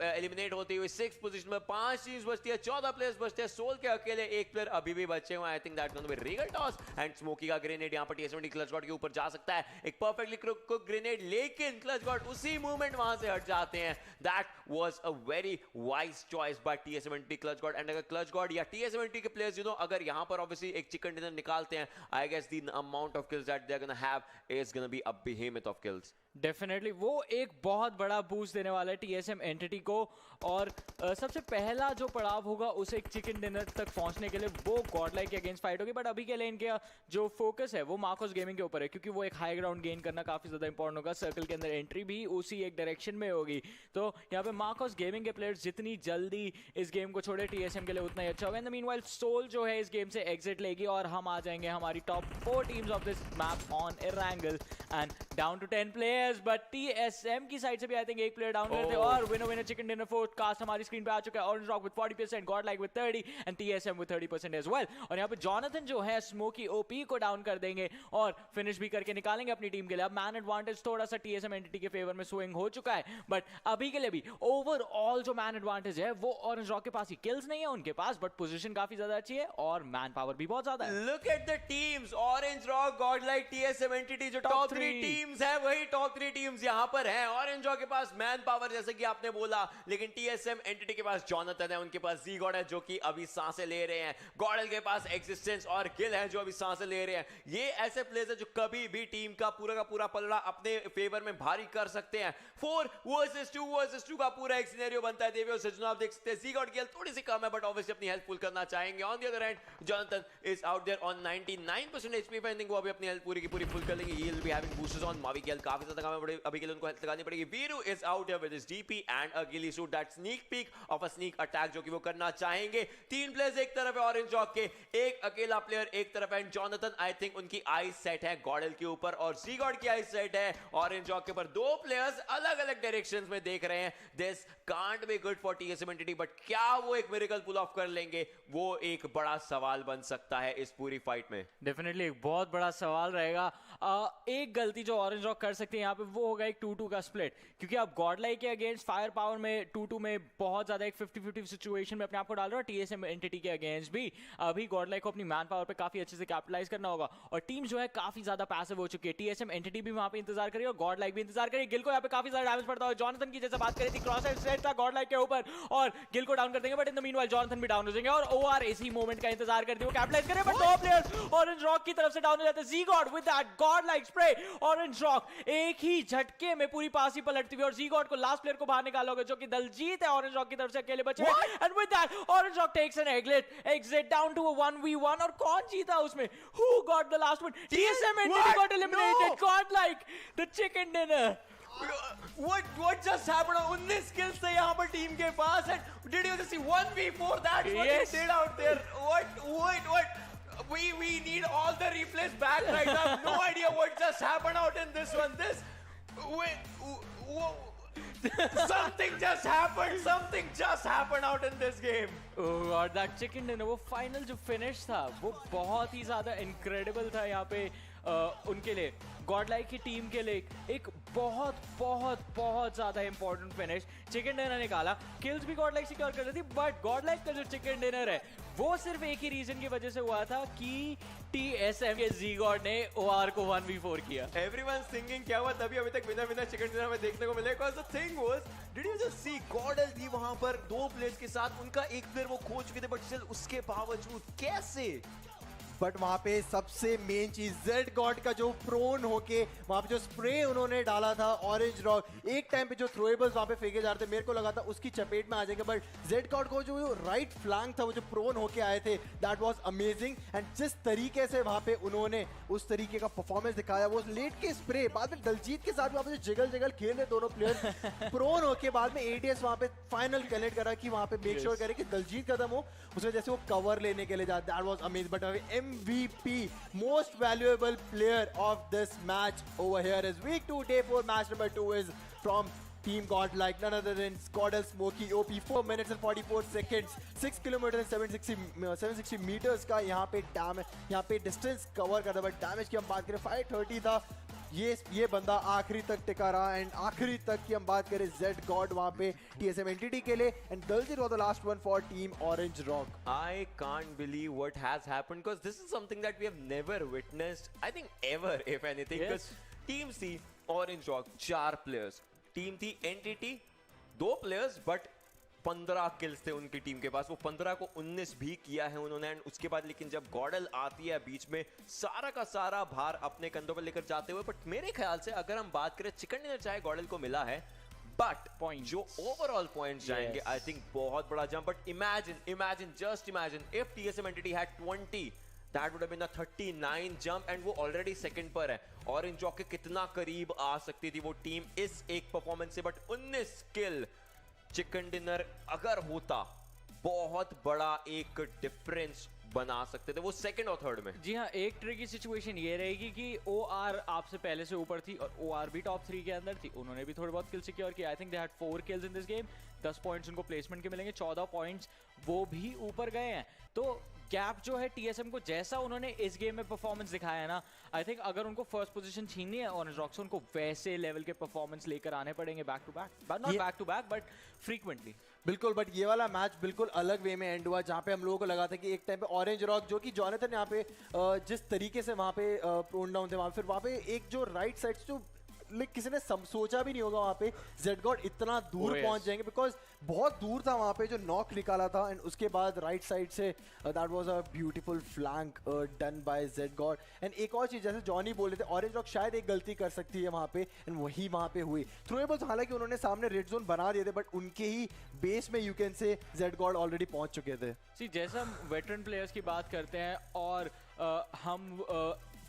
एलिमिनेट होती हुई 6th पोजीशन में. 5 टीम्स बचती है, 14 प्लेयर्स बचते हैं. सोल के अकेले एक प्लेयर अभी भी बचे हुए. आई think that's gonna B Regal toss and smoky का ग्रेनेड यहाँ पर टीएसएम क्लच गॉड के ऊपर जा सकता है. एक परफेक्टली कुक ग्रेनेड, लेकिन क्लच गॉड उसी मूवमेंट वहां से हट जाते हैं. That was a very wise choice by TSMENT Clutch God. And अगर क्लच गॉड या टीएसएमएनटी के प्लेयर्स अगर यहां पर ऑब्वियसली एक चिकन डिनर निकालते हैं, I guess the amount of kills that they are gonna have is gonna be a behemoth of kills. Definitely वो एक बहुत बड़ा बूस्ट देने वाला है टीएसएम एंटिटी को. और सबसे पहला जो पड़ाव होगा उस एक चिकन डिनर तक पहुंचने के लिए वो गॉडलाइक के अगेंस्ट फाइट होगी. बट अभी के लिए इनके जो फोकस है वो मार्कोस गेमिंग के ऊपर है, क्योंकि वो एक हाई ग्राउंड गेन करना काफी ज्यादा इंपॉर्टेंट होगा. सर्कल के अंदर एंट्री भी उसी एक डायरेक्शन में होगी. तो यहाँ पे मार्कोस गेमिंग के प्लेयर्स जितनी जल्दी इस गेम को छोड़े टीएसएम के लिए उतना ही अच्छा होगा. इन द मीनवाइल सोल जो है इस गेम से एग्जिट लेगी और हम आ जाएंगे हमारी top 4 teams of this map on Erangel and down to 10 players. But TSM की साइड से भी आई थिंक एक प्लेयर डाउन हुए थे. और winner winner chicken dinner forecast हमारी स्क्रीन पे आ चुका है. Orange Rock with 40%, Godlike with 30 and TSM with 30% as well. और यहाँ पे जॉनथन जो है स्मोकी ओपी को डाउन कर देंगे और फिनिश भी करके निकालेंगे अपनी टीम के लिए. अब मैन एडवांटेज थोड़ा सा टीएसएम एंटिटी के फेवर में स्विंग हो चुका है, बट अभी के लिए भी ओवरऑल जो मैन एडवांटेज है वो ऑरेंज रॉक के पास ही. किल्स नहीं है उनके पास, बट पोजीशन काफी ज्यादा अच्छी है और मैन पावर भी बहुत ज्यादा है. Look at the teams, orange Rock, Godlike, TSM Entity जो टॉप 3 टीम्स है वही टॉप 3 टीम्स यहां पर हैं. ऑरेंज रॉक के पास मैन पावर जैसे कि आपने बोला, लेकिन टीएसएम एंटिटी के पास जॉनथन है, उनके पास जी गॉड है जो कि अभी सांसें ले रहे हैं. गॉडल के पास एक्सिस्टेंस और गिल है जो अभी सांसें ले रहे हैं. ये ऐसे प्लेयर्स हैं जो कभी भी टीम का पूरा पलड़ा अपने फेवर में भारी कर सकते हैं. 4 वर्सेस 2 का पूरा एक सिनेरियो बनता है. देवी और सजना आप देख सकते हैं. जी गॉड की हेल्थ थोड़ी सी कम है, बट ऑब्वियसली अपनी हेल्थ फुल करना चाहेंगे. On the other hand Jonathan is out there on 99% HP. I think वो अभी अपनी हेल्थ पूरी की पूरी फुल कर लेंगे. ही will be having boosters on. Mavi की हेल्थ काफी ज्यादा कम है, अभी के लिए उनको हेल्थ लगानी पड़ेगी. Veeru is out here with his DP and a ghillie suit. That sneak peek of a sneak attack जो कि वो करना चाहेंगे. 3 प्लेयर्स एक तरफ है ऑरेंज रॉक के, एक अकेला प्लेयर एक तरफ है. जॉनथन आई थिंक उनकी आई सेट है गॉडल के ऊपर और जी गॉड की आई सेट है ऑरेंज रॉक के ऊपर. 2 प्लेयर्स अलग अलग डायरेक्शंस में देख रहे हैं. This can't be good for TSM entity, but क्या वो एक मिरेकल पुल ऑफ कर लेंगे, वो एक बड़ा सवाल बन सकता है इस पूरी फाइट में. डेफिनेटली एक बहुत बड़ा सवाल रहेगा. एक गलती जो ऑरेंज रॉक कर सकते हैं यहाँ पे वो होगा एक 2-2 का स्प्लिट, क्योंकि आप गॉडलाइक के अगेंस्ट फायर पावर में 2-2 में बहुत ज्यादा एक 50-50 सिचुएशन में अपने आप को डाल रहे हो. टीएसएम एंटिटी के अगेंस्ट भी अभी गॉडलाइक को अपनी मैन पावर पे काफी अच्छे से कैपिटलाइज करना होगा. और टीम जो है काफी ज्यादा पैसिव हो चुकी है. टीएसएम एंटिटी भी वहां पे इंतजार करिए और गॉडलाइक भी इंतजार करिए. गिल को यहाँ पे काफी ज्यादा डैमेज पड़ता है. जॉनथन की जैसे बात करी थी, क्रॉस सेट था गॉडलाइक के ऊपर और गिल को डाउन कर देंगे. But in the meanwhile Jonathan भी डाउन हो जाएंगे और ओआर इसी मोमेंट का इंतजार करते हुए कैपिटलाइज करे. बट 2 प्लेयर्स ऑरेंज रॉक की तरफ से डाउन हो जाते हैं. G God with that godlike spray. Orange Rock एक ही झटके में पूरी पास ही पलटती हुई और जी गॉड को लास्ट प्लेयर को बाहर निकालोगे जो कि दलजीत है ऑरेंज रॉक की तरफ से अकेले बचे. And with that Orange Rock takes an exit down to a 1v1. और कौन जीता उसमें? Who got the last one? TSM Entity got eliminated. Godlike the chicken dinner. What just happened? 19 kills थे यहाँ पर टीम के पास. And did you just see 1v4? That's what they did out there. What? We need all the replays back right now. I have no idea what just happened out in this one. Something just happened out in this game. Oh God, that chicken dinner, वो final जो finish था वो बहुत ही ज्यादा incredible था यहाँ पे उनके लिए. गॉडलाइक की टीम के लिए एक बहुत ज्यादा इंपॉर्टेंट फिनिश चिकन डिनर निकाला. किल्स भी गॉडलाइक सिक्योर कर रही थी, बट गॉडलाइक का जो चिकन डिनर है वो सिर्फ एक ही रीजन की वजह से हुआ था कि टीएसएम के जी गॉड ने ओआर को 1v4 किया. Everyone's thinking क्या हुआ तभी अभी तक विनर चिकन डिनर में देखने को मिले. Because the thing was, did you just see गॉडल थी वहां पर 2 प्लेयर्स के साथ. उनका एक प्लेयर वो खो चुके थे, बट स्टिल उसके बावजूद कैसे. बट वहां पे सबसे मेन चीज जेड गॉड का जो प्रोन होके वहां पे जो स्प्रे उन्होंने डाला था ऑरेंज रॉक, एक टाइम पे जो थ्रोएबल्स वहां पे फेंके जा रहे थे मेरे को लगा था उसकी चपेट में आ जाएंगे. बट जेड गॉड को जो राइट फ्लैंक था वो जो प्रोन होके आए थे, दैट वाज अमेजिंग. एंड जिस तरीके से वहां पे उन्होंने उस तरीके का परफॉर्मेंस दिखाया, वो लेट के स्प्रे बाद में दलजीत के साथ वहां पे जो जगल खेल रहे दोनों प्लेयर प्रोन होके बाद में एटीएस वहां पे फाइनल कनेक्ट करा कि वहां पे मेक श्योर करे कि दलजीत खत्म हो, उसमें जैसे वो कवर लेने के लिए जा. That was amazing. But MVP, most valuable player of this match over here is week 2, day 4, match number 2 is from Team Godlike, none other than Squaddle Smokey OP, 4 minutes and 44 seconds, 6 kilometre and 760 meters का यहाँ पे distance cover करता, but damage की हम बात करें 530 था। ये बंदा आखिरी तक टिका रहा, एंड आखिरी तक की हम बात करें जेड गॉड वहाँ पे TSM एंटिटी के लिए, and Daljeet was the last one for Team Orange Rock. I can't believe what has happened, because this is something that we have never witnessed, I think ever, if anything. Because team C, Orange Rock, 4 players. Team थी entity 2 players, but 15 kills थे उनकी team के पास। वो 15 को 19 भी किया है उन्होंने। एंड उसके बाद लेकिन जब गॉडल आती है बीच में, सारा का सारा भार अपने कंधों पर लेकर जाते हुए। बट मेरे ख्याल से अगर हम बात करें, चिकन डिनर चाहे गॉडल को मिला है, बट पॉइंट जो ओवरऑल पॉइंट्स जाएंगे, आई थिंक बहुत बड़ा jump. But imagine just imagine if TSM entity had 20, that would have been a 39 jump, and वो already second पर है। ऑरेंज रॉक के कितना करीब आ सकती थी वो टीम इस एक परफॉर्मेंस से। बट 19 किल चिकन डिनर अगर होता, बहुत बड़ा एक डिफरेंस बना सकते थे वो सेकंड और थर्ड में। जी हाँ, एक ट्रिकी सिचुएशन ये रहेगी कि OR आपसे पहले से ऊपर थी और OR भी टॉप 3 के अंदर थी। उन्होंने भी थोड़े बहुत किल सिक्योर किया। आई think they had 4 kills in this game. 10 points उनको प्लेसमेंट के मिलेंगे, 14 पॉइंट्स वो भी ऊपर गए हैं। तो गैप जो है TSM को, जैसा उन्होंने इस गेम में परफॉर्मेंस दिखाया है ना, आई थिंक अगर उनको फर्स्ट पोजीशन छीननी है ऑरेंज रॉक से, उनको वैसे लेवल के परफॉर्मेंस लेकर आने पड़ेंगे back to back, not back to back but frequently. बिल्कुल, बट ये वाला मैच बिल्कुल अलग वे में एंड हुआ, जहाँ पे हम लोगों को लगा था कि एक टाइम पे ऑरेंज रॉक, जो कि जॉनथन यहाँ पे जिस तरीके से वहाँ पे प्रोन डाउन थे, वहाँ पे एक जो राइट साइड जो किसी ने सोचा भी नहीं होगा वहाँ पे जेड गॉड इतना दूर पहुंच जाएंगे, बिकॉज बहुत दूर था वहाँ पे जो नॉक निकाला था। एंड उसके बाद राइट साइड से that was a beautiful flank done by Z God. And एक और चीज़, जैसे जॉनी बोल रहे थे, ऑरेंज रॉक शायद एक गलती कर सकती है वहाँ पे, एंड वही वहाँ पे हुई। थ्रोएबल्स हालांकि उन्होंने सामने रेड जोन बना दिए थे, बट उनके ही बेस में यू कैन से जेड गॉड ऑलरेडी पहुंच चुके थे। सी, जैसे हम वेटरन प्लेयर्स की बात करते हैं और हम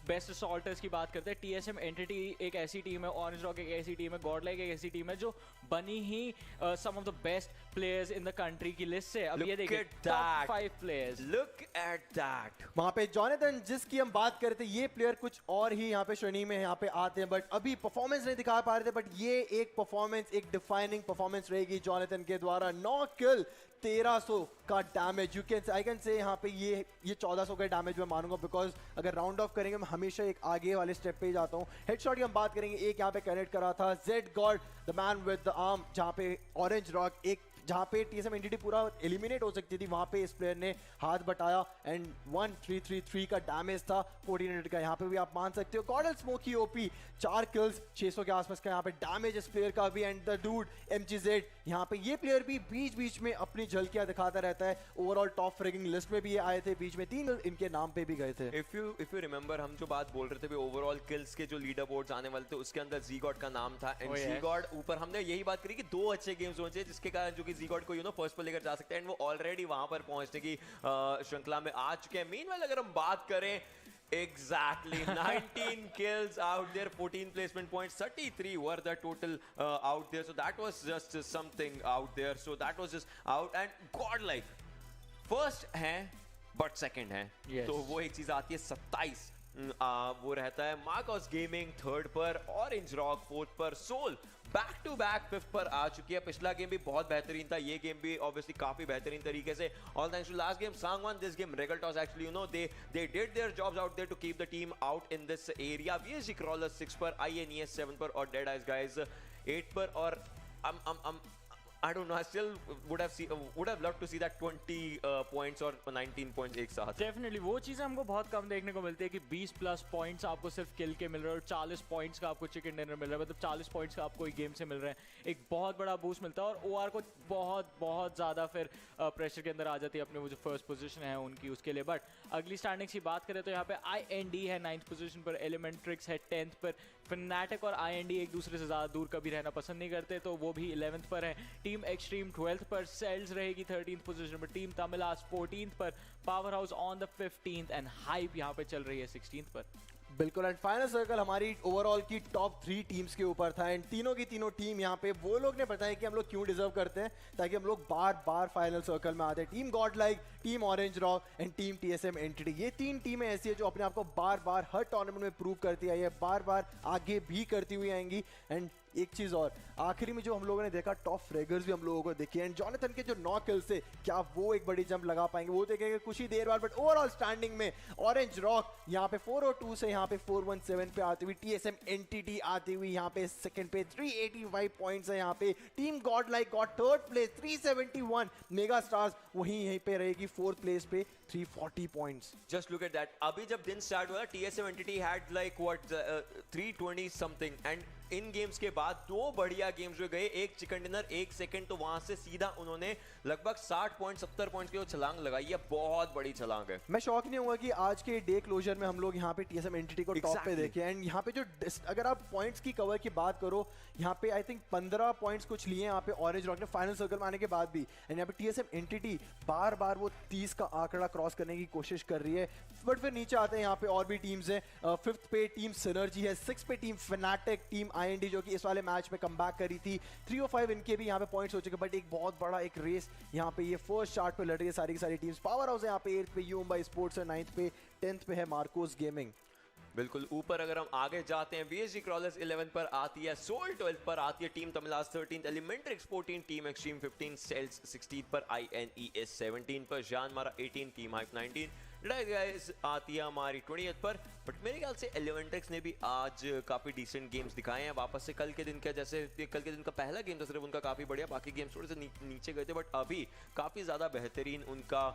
बेस्ट असॉल्टर्स की बात करते हैं, TSM एंटिटी एक ऐसी टीम है, ऑरेंज रॉक एक ऐसी टीम है, गॉडलाइक एक ऐसी टीम है जो बनी ही some of the best players in the country की लिस्ट से। अब ये देखिए top 5 players, look at that. वहाँ पे जॉनथन जिसकी हम बात कर रहे थे, ये प्लेयर कुछ और ही यहाँ पे श्रेणी में यहाँ पे आते हैं, बट अभी परफॉर्मेंस नहीं दिखा पा रहे थे। बट ये एक परफॉर्मेंस, एक डिफाइनिंग परफॉर्मेंस रहेगी जॉनथन के द्वारा। 9 किल, 1300 का डैमेज, आई कैन से यहाँ पे ये 1400 का डैमेज मैं मानूंगा, बिकॉज अगर राउंड ऑफ करेंगे मैं हमेशा एक आगे वाले स्टेप पे ही जाता हूँ। हेडशॉट की हम बात करेंगे, एक यहाँ पे कनेक्ट करा था Z God the man with the arm, जहाँ पे ऑरेंज रॉक जहाँ पे TSM एंटिटी पूरा एलिमिनेट हो सकती थी, वहाँ पे इस प्लेयर ने हाथ बटाया एंड 1333 का डैमेज था 1400 का। यहाँ पे भी आप मान सकते हो गॉडल स्मोकी OP 4 किल्स, 600 के आसपास का यहाँ पे डैमेज इस प्लेयर का भी। एंड द डूड MGZ, यहाँ पे ये प्लेयर भी बीच बीच में अपनी झलकियां दिखाता रहता है। ओवरऑल टॉप फ्रैगिंग लिस्ट में भी ये आए थे, बीच में 3 इनके नाम पे भी गए थे। इफ यू रिमेंबर, हम जो बात बोल रहे थे ओवरऑल किल्स के जो लीडर बोर्ड्स आने वाले थे, उसके अंदर Z-God का नाम था। एंड Z-God ऊपर हमने यही बात करी कि 2 अच्छे गेम्स होने चाहिए जिसके कारण जो कि Z-God को फर्स्ट पर लेकर जा सकते हैं। एंड वो ऑलरेडी वहां पर पहुंचने की श्रृंखला में आ चुके हैं। मीनवाइल अगर हम बात करें, exactly 19 kills out there, 14 placement points, 33 were the total out there, so that was just something out there, so that was just out. And godlike first है but second है, तो वो एक चीज आती है 27 वो रहता है मार्कोस गेमिंग थर्ड पर, ऑरेंज रॉक फोर्थ पर, Soul back to back fifth पर आ चुकी है। पिछला गेम भी बहुत बेहतरीन था, ये गेम भी ऑब्वियसली काफी बेहतरीन तरीके से। All thanks to last game Sangwan, this game Regaltos actually they did their jobs out there to keep the team out in this area। VSG Crawler 6 पर, INES 7 पर और Dead Eyes Guys 8 पर। और I don't know, I still would have loved to see that 20 points or 19 points एक साथ। Definitely, वो चीज़ें हमको बहुत कम देखने को मिलती है कि 20 प्लस पॉइंट्स आपको सिर्फ किल के मिल रहे हैं और 40 पॉइंट्स का आपको चिकन डिनर मिल रहा है, मतलब 40 पॉइंट्स का आपको गेम से मिल रहे हैं। एक बहुत बड़ा बूस्ट मिलता है और OR को बहुत ज़्यादा फिर प्रेशर के अंदर आ जाती है अपने वो जो फर्स्ट पोजीशन है उनकी, उसके लिए। बट अगली स्टैंडिंग्स की बात करें तो यहाँ पे IND है 9th पोजीशन पर, एलिमेंट्रिक्स है 10th पर, फनाटिक और IND एक दूसरे से ज़्यादा दूर कभी रहना पसंद नहीं करते तो वो भी 11th पर है। टीम एक्सट्रीम 12th पर, सेल्स रहेगी 13th पोजीशन पर, टीम तमिलास 14th पर, power house on the 15th and hype यहाँ पे चल रही है 16th पर। बिल्कुल। एंड फाइनल सर्कल हमारी ओवरऑल की टॉप 3 टीम्स के ऊपर था एंड तीनों की तीनों टीम यहाँ पे वो लोग ने बताया कि हम लोग क्यों डिजर्व करते हैं, ताकि हम लोग बार बार फाइनल सर्कल में आते हैं। Team God like, team Orange rock and team TSM entity, ये 3 टीमें ऐसी है जो अपने आप को बार बार हर टूर्नामेंट में प्रूव करती आई है, बार बार आगे भी करती हुई आएंगी। एंड एक चीज और, आखिरी में जो हम लोगों ने देखा टॉप फ्रेगर्स भी हम लोगों को दिखे एंड जॉनथन के जो 9 किल्स से क्या वो एक बड़ी जंप लगा पाएंगे वो देखेंगे कुछ ही देर बाद। बट ओवरऑल स्टैंडिंग में ऑरेंज रॉक यहाँ पे 402 से यहाँ पे 417 पे आती हुई, TSM एंटिटी आती हुई यहाँ पे सेकंड पे 385 पॉइंट्स है। यहाँ पे team God like got third place 371, mega stars वहीं यहीं पे रहेगी फोर्थ प्लेस पे 340 points. Just look at that, अभी जब दिन स्टार्ट हुआ TSM entity had like what 320 something and in games के बाद 2 बढ़िया गेम्स जो गए, एक चिकन डिनर 1 सेकंड, तो वहां से सीधा उन्होंने लगभग 60 पॉइंट 70 पॉइंट्स की छलांग लगाई है, बहुत बड़ी छलांग है। मैं शॉक नहीं हुआ कि आज के डे क्लोजर में हम लोग यहाँ पे TSM एंटिटी को टॉप पे देखे एंड यहाँ पे जो अगर आप पॉइंट्स की कवर की बात करो, यहाँ पे आई थिंक 15 पॉइंट्स कुछ लिए यहाँ पे ऑरेंज रॉक ने फाइनल सर्कल में आने के बाद भी। एंड यहाँ पे TSM एंटिटी बार बार वो 30 का आंकड़ा क्रॉस करने की कोशिश कर रही है, बट फिर नीचे आते हैं यहाँ पे और भी टीम्स हैं। 5th पे टीम सिनर्जी है, 6th पे टीम फनाटिक, टीम IND जो कि इस वाले मैच में कमबैक करी थी। 305 इनके भी यहाँ पे पॉइंट्स हो चुके, बट एक बहुत बड़ा एक रेस यहाँ पे ये फर्स्ट चार्ट पे लड़ रही है सारी की सारी टीम्स। पावर हाउस है यहाँ पे 8th पे यूम्बा स्पोर्ट्स है, 9th पे, 10th पे है मार्कोस गेमिंग। बिल्कुल ऊपर अगर हम आगे जाते हैं, VSG क्रॉलर्स 11 पर आती है, सोल 12 पर आती है, टीम तमिलास 13, एलिमेंट्रिक्स 14, टीम एक्सट्रीम 15, सेल्स 16 पर, INES 17 पर, जान मारा 18, टीम हाइप 19, गाइस आती है हमारी 20th पर। बट मेरे ख्याल से एलिमेंट्रिक्स ने भी आज काफी डिसेंट गेम्स दिखाए हैं वापस से। कल के दिन का जैसे कल के दिन का पहला गेम था सिर्फ उनका काफी बढ़िया, बाकी गेम्स थोड़े से नीचे गए थे, बट अभी काफी ज्यादा बेहतरीन उनका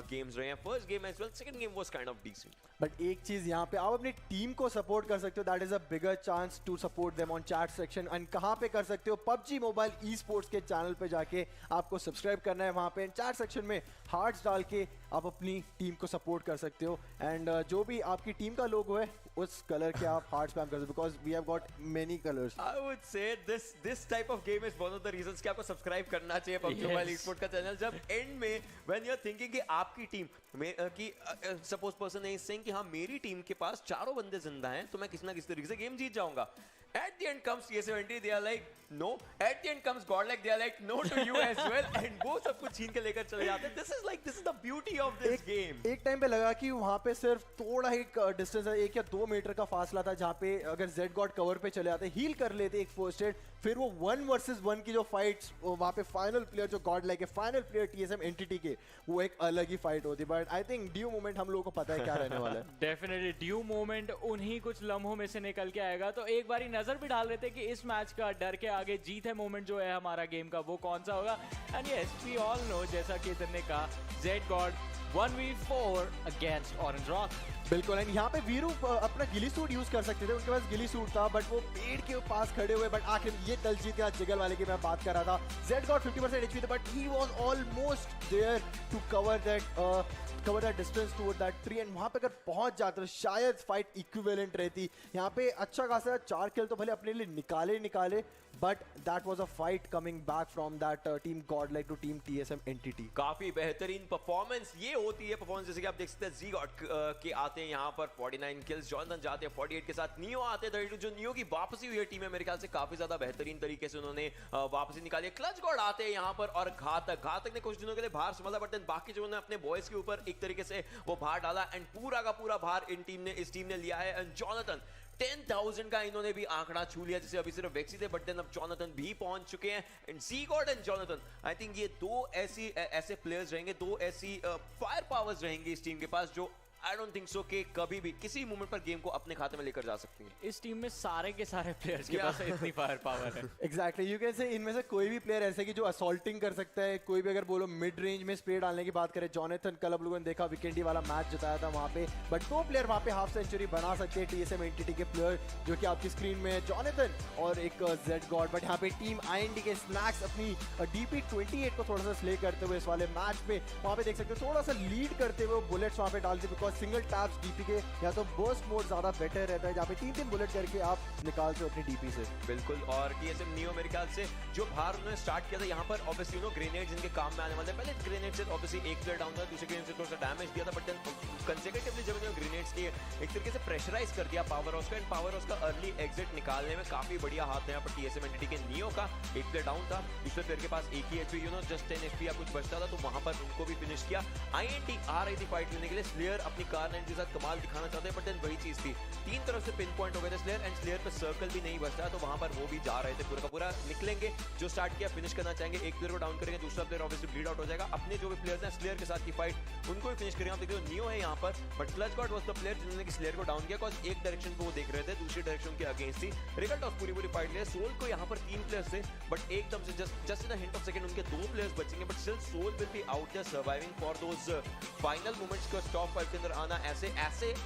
गेम्स रहे हैं। First game as well, second game was kind of decent. But एक चीज यहाँ पे आप अपनी टीम को सपोर्ट कर सकते हो, that is a bigger chance to support them on chat section. And कहाँ पे कर सकते हो? PUBG मोबाइल ई स्पोर्ट्स के चैनल पे जाके आपको सब्सक्राइब करना है, वहाँ पे चैट सेक्शन में हार्ट्स डाल के आप अपनी टीम को सपोर्ट कर सकते हो। एंड जो भी आपकी टीम का लोगो है उस कलर के आप हार्ट स्पैम कर सकते हो, because we have got many colours. I would say this type of game is one of the reasons कि आपको सब्सक्राइब करना चाहिए PUBG मोबाइल ई स्पोर्ट्स का चैनल। जब एंड में व्हेन यू आर थिंकिंग कि आपकी टीम में कि सपोज पर्सन इज सेइंग कि हाँ मेरी टीम के पास 4 बंदे जिंदा हैं तो मैं किसी ना किसी तरीके से गेम जीत जाऊंगा। At the end comes TSM, they are like no. At the end comes God like they are like no to you as well. And वो सब कुछ छीन के लेकर चले जाते हैं। This is the beauty of this game. एक टाइम पे लगा कि वहाँ पे सिर्फ थोड़ा ही डिस्टेंस है, 1 या 2 मीटर का फासला था, जहाँ पे अगर Z God कवर पे चले जाते, हील कर लेते एक फर्स्ट एड, फिर वो 1 वर्सेस 1 की जो फाइट्स वहाँ पे फाइनल प्लेयर जो गॉड लाइक है, फाइनल प्लेयर TSM एंटिटी के, वो एक अलग ही फाइट होती। But I think due moment हम लोगों को पता है क्या रहने वाला है। डेफिनेटली ड्यू मोमेंट उन्हीं कुछ लम्हों में से निकल के आएगा। तो एक बारी नजर भी डाल रहे थे कि इस मैच का डर के आगे जीत है मोमेंट जो है हमारा गेम का, वो कौन सा होगा। And yes we all know, जैसा कि इतने कहा, Z God 1v4 against Orange Rock. बिल्कुल। एंड यहाँ पे वीरू अपना गिली सूट यूज कर सकते थे, उनके पास गिली सूट था, बट वो पेड़ के पास खड़े हुए, बट आखिर ये दलजीत का जिगल वाले की मैं बात कर रहा था। Z God 50% HP थे, but he was almost there to cover that distance toward that tree, and वहाँ पे अगर पहुंच जाते तो शायद फाइट इक्विवेलेंट रहती। यहाँ पे अच्छा खासा 4 किल तो भले अपने लिए निकाले, but that was a fight coming back from that team Godlike to team TSM entity. काफी बेहतरीन परफॉर्मेंस ये होती है परफॉर्मेंस, जैसे कि आप देख सकते हैं Z God के आते हैं यहाँ पर 49 किल्स, जॉनथन जाते हैं 48 के साथ, नियो आते हैं 32, जो नियो की वापसी हुई है टीम में मेरे ख्याल से काफी ज्यादा बेहतरीन तरीके से उन्होंने वापसी निकाली है। क्लच गॉड आते हैं यहाँ पर, और घातक ने कुछ दिनों के लिए भार संभाला, बट देन बाकी जो अपने बॉयज के ऊपर एक तरीके से वो भार डाला, एंड पूरा का पूरा भार इस टीम ने लिया है। एंड जॉनथन 10,000 का इन्होंने भी आंकड़ा छू लिया, जिसे अभी सिर्फ वेक्सी थे, बट देन अब जॉनथन भी पहुंच चुके हैं। And Z God and Jonathan, I think ये 2 ऐसे प्लेयर्स रहेंगे, 2 ऐसी फायर पावर्स रहेंगे इस टीम के पास, जो आई डोंट थिंक सो कि कभी भी किसी मोमेंट पर गेम को अपने खाते में लेकर जा सकती हैं। इस टीम में सारे के सारे प्लेयर्स के पास इतनी फायर पावर है। एग्जैक्टली, यू कैन से इनमें से कोई भी प्लेयर ऐसे कि जो असॉल्टिंग कर सकता है, कोई भी अगर बोलो मिड रेंज में स्प्रे डालने की बात करें, जॉनथन कल आप लोगों ने देखा विकेंडी वाला मैच जिताया था वहाँ पे, बट 2 प्लेयर वहाँ पे हाफ सेंचुरी बना सकते हैं TSM एंटिटी के प्लेयर, जो कि आपकी स्क्रीन में है, जॉनथन और एक Z God। बट यहाँ पे टीम IND के स्नैक्स अपनी DP28 को थोड़ा सा स्ले करते हुए इस वाले मैच में वहाँ पे देख सकते हो, थोड़ा सा लीड करते हुए बुलेट्स वहाँ पे डालते, बिकॉज सिंगल टैप्स डीपी के या तो बर्स्ट मोड ज़्यादा बेटर रहता है, जहाँ पे 3-3 बुलेट करके आप निकालते हो अपनी डीपी से। बिल्कुल, और TSM नियो मेरे ख्याल से जो बाहर उन्होंने स्टार्ट किया था यहाँ पर ऑब्वियसली ग्रेनेड्स इनके काम में आने वाले हैं। पहले ग्रेनेड से ऑब्वियसली एक प्लेयर डाउन था, दूसरे ग्रेनेड से थोड़ा सा डैमेज दिया था, बट देन कंसेक्यूटिवली जब इन्होंने ग्रेनेड्स किए एक तरीके से प्रेशराइज कर दिया पावर हाउस का, एंड पावर हाउस का अर्ली एग्जिट निकालने में काफी बढ़िया हाथ है यहाँ पर TSM एंटिटी के नियो का। एक प्लेयर डाउन था, दूसरे प्लेयर के पास एक ही HP जस्ट 10 HP या कुछ बचता था, तो वहां पर उनको भी फिनिश किया। INT आ रही थी फाइट लेने के लिए, स्लेयर अपनी कार नाइन के साथ कमाल दिखाना चाहते हैं, बट देन वही चीज थी, तीन तरफ से पिन पॉइंट हो गए थे स्लेयर, एंड स्लेयर पे सर्कल भी नहीं बचता, तो वहां पर वो भी जा रहे थे पूरा का पूरा निकलेंगे, जो स्टार्ट किया फिनिश करना चाहेंगे, एक प्लेयर को डाउन करेंगे, दूसरा प्लेयर ऑब्वियसली ब्लीड आउट हो जाएगा। अपने जो भी प्लेयर्स हैं स्लेयर के साथ की फाइट उनको भी फिनिश करेंगे। आप देखिए नियो है यहाँ पर, but clutch God was the player जिन्होंने कि स्लेयर को डाउन किया, बिकॉज़ एक डायरेक्शन को वो देख रहे थे, दूसरी डायरेक्शन के अगेंस्ट थी। रिगल्ट ऑफ पूरी फाइट ले सोल को यहाँ पर 3 प्लेयर्स थे, बट एकदम से just in a hint of second उनके 2 प्लेयर्स बचेंगे, but still Soul will be out there surviving for those final moments का टॉप 5 के अंदर आना। ऐसे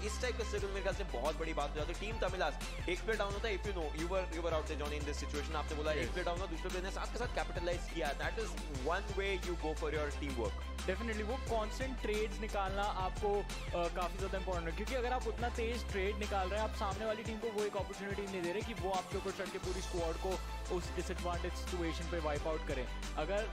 इस टाइप के स्ट्रगल मेरे ख्याल से बहुत बड़ी बात हो जाती है। टीम तमिलास एक प्लेयर डाउन होता है, if you know you were out there Johnny in this situation, आपने बोला एक प्लेयर डाउन हो, दूसरे प्लेयर ने साथ के साथ कैपिटलाइज किया, that is one way you go for your team work. Definitely वो कांस्टेंट ट्रेड्स निकालना आपको काफ़ी ज़्यादा इंपॉर्टेंट है, क्योंकि अगर आप उतना तेज ट्रेड निकाल रहे हैं, आप सामने वाली टीम को वो एक अपॉर्चुनिटी नहीं दे रहे कि वो आपके ऊपर चढ़ के पूरी स्क्वाड को उस डिसएडवांटेज सिचुएशन पे वाइप आउट करें। अगर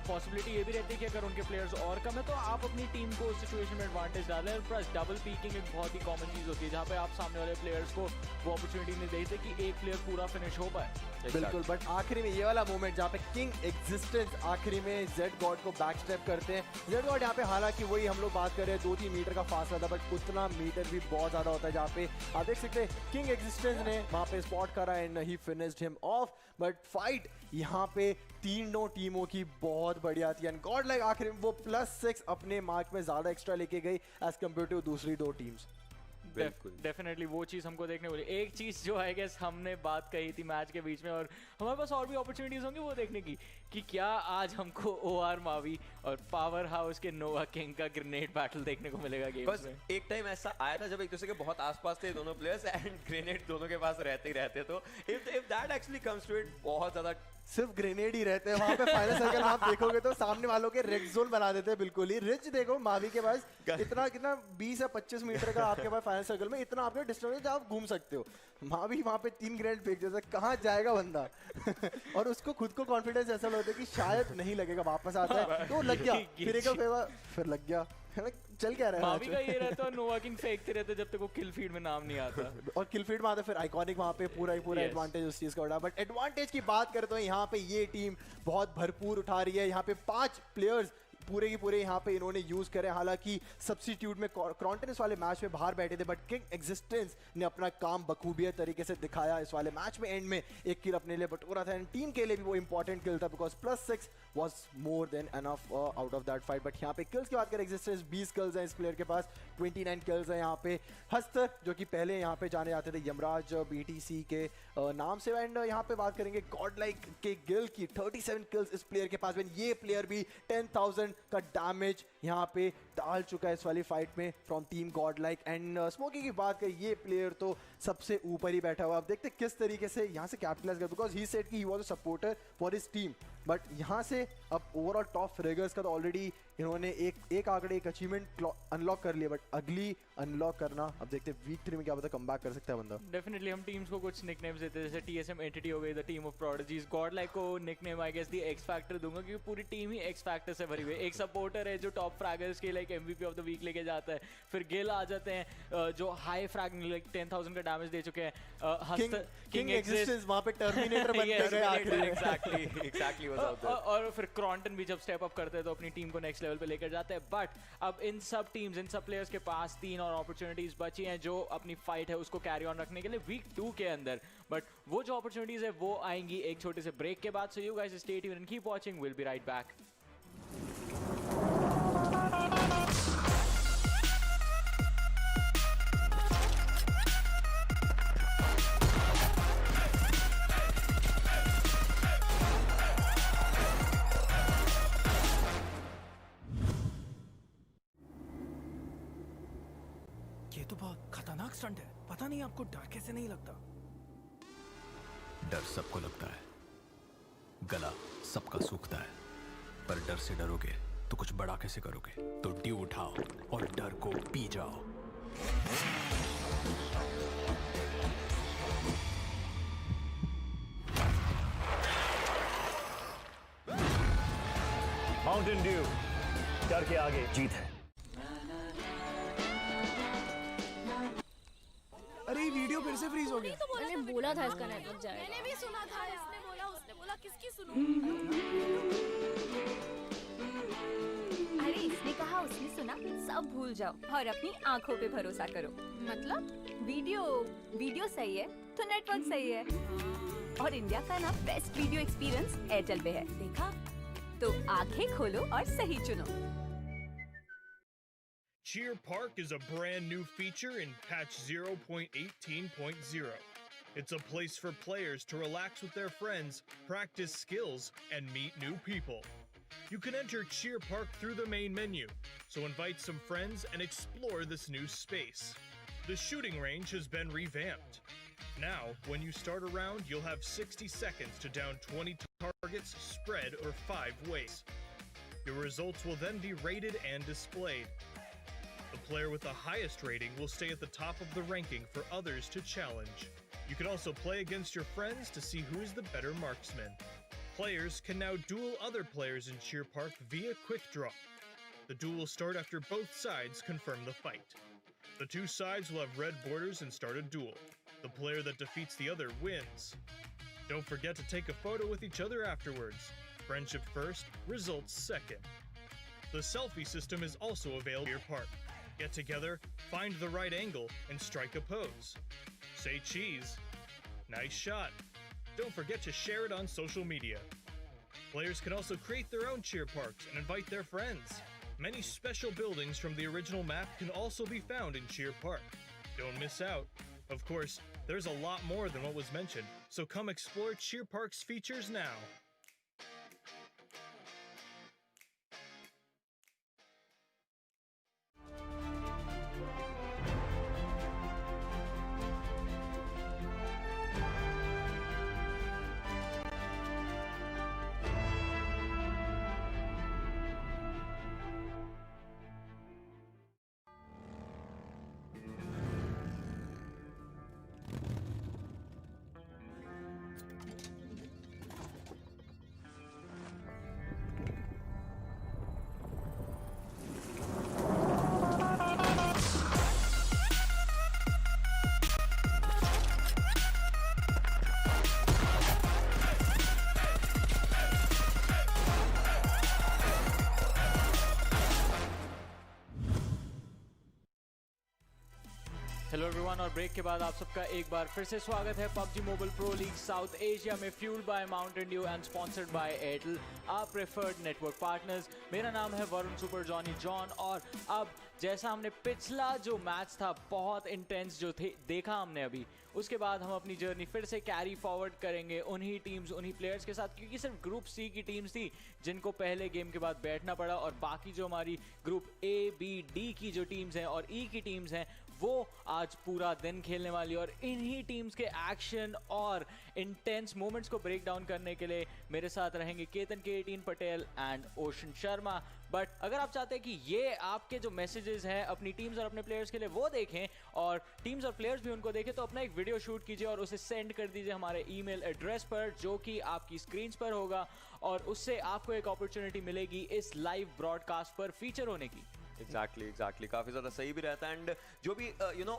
पॉसिबिलिटी ये भी रहती है कि अगर उनके प्लेयर्स और कम है तो आप अपनी टीम को उस सिचुएशन में एडवांटेज डालें। और प्लस डबल पीकिंग एक बहुत ही कॉमन चीज़ होती है, जहाँ पे आप सामने वाले प्लेयर्स को वो अपॉर्चुनिटी नहीं देते कि एक प्लेयर पूरा फिनिश हो पाए। बिल्कुल, बट आखिरी में ये वाला मोमेंट जहाँ पे किंग एग्जिस्टेंस आखिरी में जेड गॉड को बैक स्टेप करते हैं। जेड गॉड यहाँ पे हालांकि वही हम लोग बात कर रहे हैं 2-3 मीटर का फासला था, बट उतना मीटर भी बहुत ज्यादा होता है, जहाँ पे आप देख सकते हैं किंग एग्जिस्टेंस ने वहाँ पे स्पॉट करा and he finished him of. But fight यहाँ पे तीनों टीमों की बहुत बढ़िया थी, एंड गॉड लाइक आखिर में वो +6 अपने मार्क में ज्यादा एक्स्ट्रा लेके गई एज कम्पेयर टू दूसरी 2 टीम्स। डेफिनेटली वो चीज़ हमको देखने मिली। एक चीज़ जो है गैस हमने बात कही थी मैच के बीच में, और हमारे पास और भी अपॉर्चुनिटीज होंगी वो देखने की कि क्या आज हमको OR मावी और पावर हाउस के नोवा किंग का ग्रेनेड बैटल देखने को मिलेगा गेम में। एक टाइम ऐसा आया था जब एक दूसरे के बहुत आसपास थे दोनों प्लेयर्स, एंड ग्रेनेड दोनों के पास रहते ही रहते, तो if that actually comes to it बहुत ज्यादा सिर्फ ग्रेनेड ही रहते हैं वहाँ पे। फाइनल सर्कल आप देखोगे तो सामने वालों के रेड जोन बना देते हैं बिल्कुल ही। रिच देखो मावी के पास इतना कितना 20 या 25 मीटर का आपके पास फाइनल सर्कल में इतना आपके डिस्टेंस आप घूम सकते हो। मावी वहाँ पे 3 ग्रेनेड फेंक देता है, कहाँ जाएगा बंदा और उसको खुद को कॉन्फिडेंस ऐसा होता है कि शायद नहीं लगेगा, वापस आता है तो लग गया, फिर एक फिर लग गया, चल क्या रहा है मावी का ये रहता है नोवा किंग फेंकते रहते जब तक वो किल फीड में नाम नहीं आता और किल फीड में आता फिर आइकॉनिक वहाँ पे पूरा एडवांटेज उस चीज का उठा। बट एडवांटेज की बात करते हैं यहाँ पे ये टीम बहुत भरपूर उठा रही है। यहाँ पे 5 प्लेयर्स पूरे के पूरे यहाँ पे इन्होंने यूज करे, हालांकि सब्स्टिट्यूट में क्रॉन्टेनिस वाले मैच में बाहर बैठे थे, बट किंग एग्जिस्टेंस ने अपना काम बखूबियत तरीके से दिखाया इस वाले मैच में। एंड में एक किल अपने लिए बटोरा था, एंड टीम के लिए भी वो इंपॉर्टेंट किल था because +6 was more than enough out of that fight। But यहाँ पे किल्स की बात करें एग्जिस्टेंस 20 किल्स हैं इस प्लेयर के पास, 29 किल्स हैं यहाँ पे। हस्तर जो कि पहले यहाँ पे जाने जाते थे यमराज BTC के नाम से, एंड यहाँ पे बात करेंगे गॉड लाइक के गिल की 37 किल्स इस प्लेयर के पास। ये प्लेयर भी 10,000 का डैमेज यहाँ पे डाल चुका है इस वाली फाइट में from team God like. And smoky की बात करें ये प्लेयर तो सबसे ऊपर ही बैठा हुआ, आप देखते किस तरीके से यहाँ से कैपिटलाइज कर, बिकॉज ही सेड कि he was a supporter for his team. But यहाँ से अब ओवरऑल टॉप फ्रेगर्स का तो ऑलरेडी इन्होंने एक आंकड़े एक अचीवमेंट अनलॉक कर लिया, बट अगली अनलॉक करना अब देखते हैं वीक 3 में क्या पता कमबैक कर सकता है बंदा। डेफिनेटली हम टीम्स को कुछ निकनेम्स देते हैं, जैसे TSM एंटिटी हो गई the team of prodigies. Godlike को nickname I guess the X factor दूंगा, क्योंकि पूरी टीम ही एक्स फैक्टर से भरी हुई है। एक सपोर्टर है जो टॉप फ्रैगर्स के like MVP of the week लेके जाता है, फिर गिल आ जाते हैं जो हाई फ्रैग लाइक 10,000 का डैमेज दे चुके हैं। किंग एग्जिस्टेंस वहां पे टर्मिनेटर बन गए आखिर में। एग्जैक्टली और फिर क्रॉन्टन भी जब स्टेप अप करते हैं तो अपनी टीम को नेक्स्ट लेवल पे लेकर जाते हैं। बट अब इन सब टीम्स इन सब प्लेयर्स के पास 3 और अपॉर्चुनिटीज बची हैं जो अपनी फाइट है उसको कैरी ऑन रखने के लिए वीक 2 के अंदर। बट वो जो अपॉर्चुनिटीज है वो आएंगी एक छोटे से ब्रेक के बाद। So you guys stay tuned and keep watching, will be right back. ये तो बहुत खतरनाक स्टंट है, पता नहीं आपको डर कैसे नहीं लगता? डर सबको लगता है, गला सबका सूखता है, पर डर से डरोगे तो कुछ बड़ा कैसे करोगे? तो ड्यू उठाओ और डर को पी जाओ। माउंटेन ड्यू, डर के आगे जीत है। अरे ये वीडियो फिर से फ्रीज हो गया। मैंने बोला था इसका नेटवर्क जाएगा। मैंने भी सुना था, उसने बोला किसकी सुनूं? अरे इसने कहा उसने सुना, सब भूल जाओ और अपनी आंखों पे भरोसा करो। मतलब वीडियो सही है तो नेटवर्क सही है। और इंडिया का ना बेस्ट वीडियो एक्सपीरियंस एयरटेल पे है। देखा? तो आंखें खोलो और सही चुनो। Cheer Park is a brand new feature in patch 0.18.0. It's a place for players to relax with their friends, practice skills, and meet new people. You can enter Cheer Park through the main menu, so invite some friends and explore this new space. The shooting range has been revamped. Now, when you start a round, you'll have 60 seconds to down 20 targets spread or 5 ways. Your results will then be rated and displayed. The player with the highest rating will stay at the top of the ranking for others to challenge. You can also play against your friends to see who is the better marksman. Players can now duel other players in Cheer Park via quick draw. The duel will start after both sides confirm the fight. The two sides will have red borders and start a duel. The player that defeats the other wins. Don't forget to take a photo with each other afterwards. Friendship first, results second. The selfie system is also available in Cheer Park. Get together, find the right angle, and strike a pose. Say cheese. Nice shot. Don't forget to share it on social media. Players can also create their own cheer parks and invite their friends. Many special buildings from the original map can also be found in Cheer Park. Don't miss out. Of course, there's a lot more than what was mentioned, so come explore Cheer Park's features now. Hello everyone, और break के बाद आप सबका एक बार फिर से स्वागत है PUBG Mobile Pro League South Asia में, fuelled by Mountain Dew and sponsored by Airtel, our preferred network partners. मेरा नाम है वरुण सुपर जॉनी जॉन, और अब जैसा हमने पिछला जो मैच था बहुत इंटेंस जो थे देखा हमने अभी, उसके बाद हम अपनी जर्नी फिर से कैरी फॉरवर्ड करेंगे उन्हीं टीम्स उन्हीं प्लेयर्स के साथ, क्योंकि सिर्फ ग्रुप सी की टीम्स थी जिनको पहले गेम के बाद बैठना पड़ा, और बाकी जो हमारी ग्रुप ए बी डी की जो टीम्स हैं और ई की टीम्स हैं वो आज पूरा दिन खेलने वाली। और इन्हीं टीम्स के एक्शन और इंटेंस मोमेंट्स को ब्रेक डाउन करने के लिए मेरे साथ रहेंगे केतन के18 Patel and Ocean Sharma. But अगर आप चाहते हैं कि ये आपके जो मैसेजेस हैं अपनी टीम्स और अपने प्लेयर्स के लिए वो देखें और टीम्स और प्लेयर्स भी उनको देखें, तो अपना एक वीडियो शूट कीजिए और उसे सेंड कर दीजिए हमारे ईमेल एड्रेस पर, जो कि आपकी स्क्रीन पर होगा, और उससे आपको एक अपॉर्चुनिटी मिलेगी इस लाइव ब्रॉडकास्ट पर फीचर होने की। एग्जैक्टली काफी ज्यादा सही भी रहता है, एंड जो भी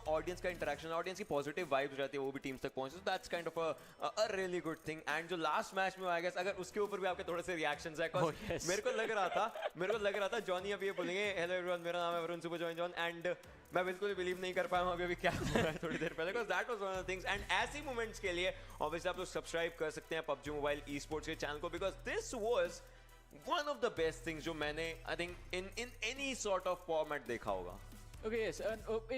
ऑडियंस का इंटरेक्शन, ऑडियंस की पॉजिटिव वाइब्स रहती है वो भी टीम्स तक पहुंचे, that's kind of a really good thing. And जो लास्ट मैच में आई गेस अगर उसके ऊपर भी आपके थोड़े से रिएक्शंस है, मेरे को लग रहा था जॉनी अब ये बोलेंगे हेलो एवरीवन मेरा नाम है वरुण सुपर जॉन, एंड मैं बिल्कुल बिलीव नहीं कर पाया हूं अभी क्या हो रहा है थोड़ी देर पहले, because that was one of the things. And ऐसी मोमेंट्स के लिए ऑब्वियसली आप लोग सब्सक्राइब कर सकते हैं PUBG मोबाइल ई स्पोर्ट्स के चैनल को, because this was one of the best things जो मैंने I think in any sort of format देखा होगा। Okay, yes,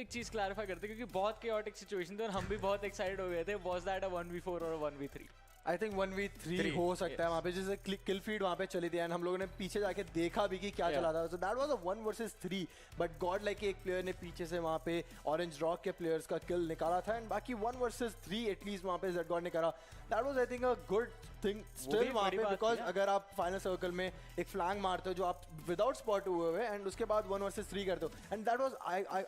एक चीज क्लैरिफाई करते हैं क्योंकि बहुत chaotic situation थी और हम भी बहुत एक्साइटेड हो गए थे। Was that a 1v4 और a 1v3? I think 1v3 हो सकता है वहाँ पे, जैसे किल फीड वहाँ पे चली थी एंड हम लोगों ने पीछे जाके देखा भी कि क्या चला था। सो that was a 1 versus 3, but God like एक प्लेयर ने पीछे से वहाँ पे ऑरेंज रॉक के प्लेयर्स का किल निकाला था, एंड बाकी 1 वर्सेस 3 एटलीस्ट वहाँ पे जेड गॉड ने करा। That was I think a good thing still वहाँ पे, बिकॉज अगर आप फाइनल सर्कल में एक फ्लैंग मारते हो जो आप विदाउट स्पॉट हुए हुए एंड उसके बाद 1 वर्सेस 3 करते हो, एंड दैट वाज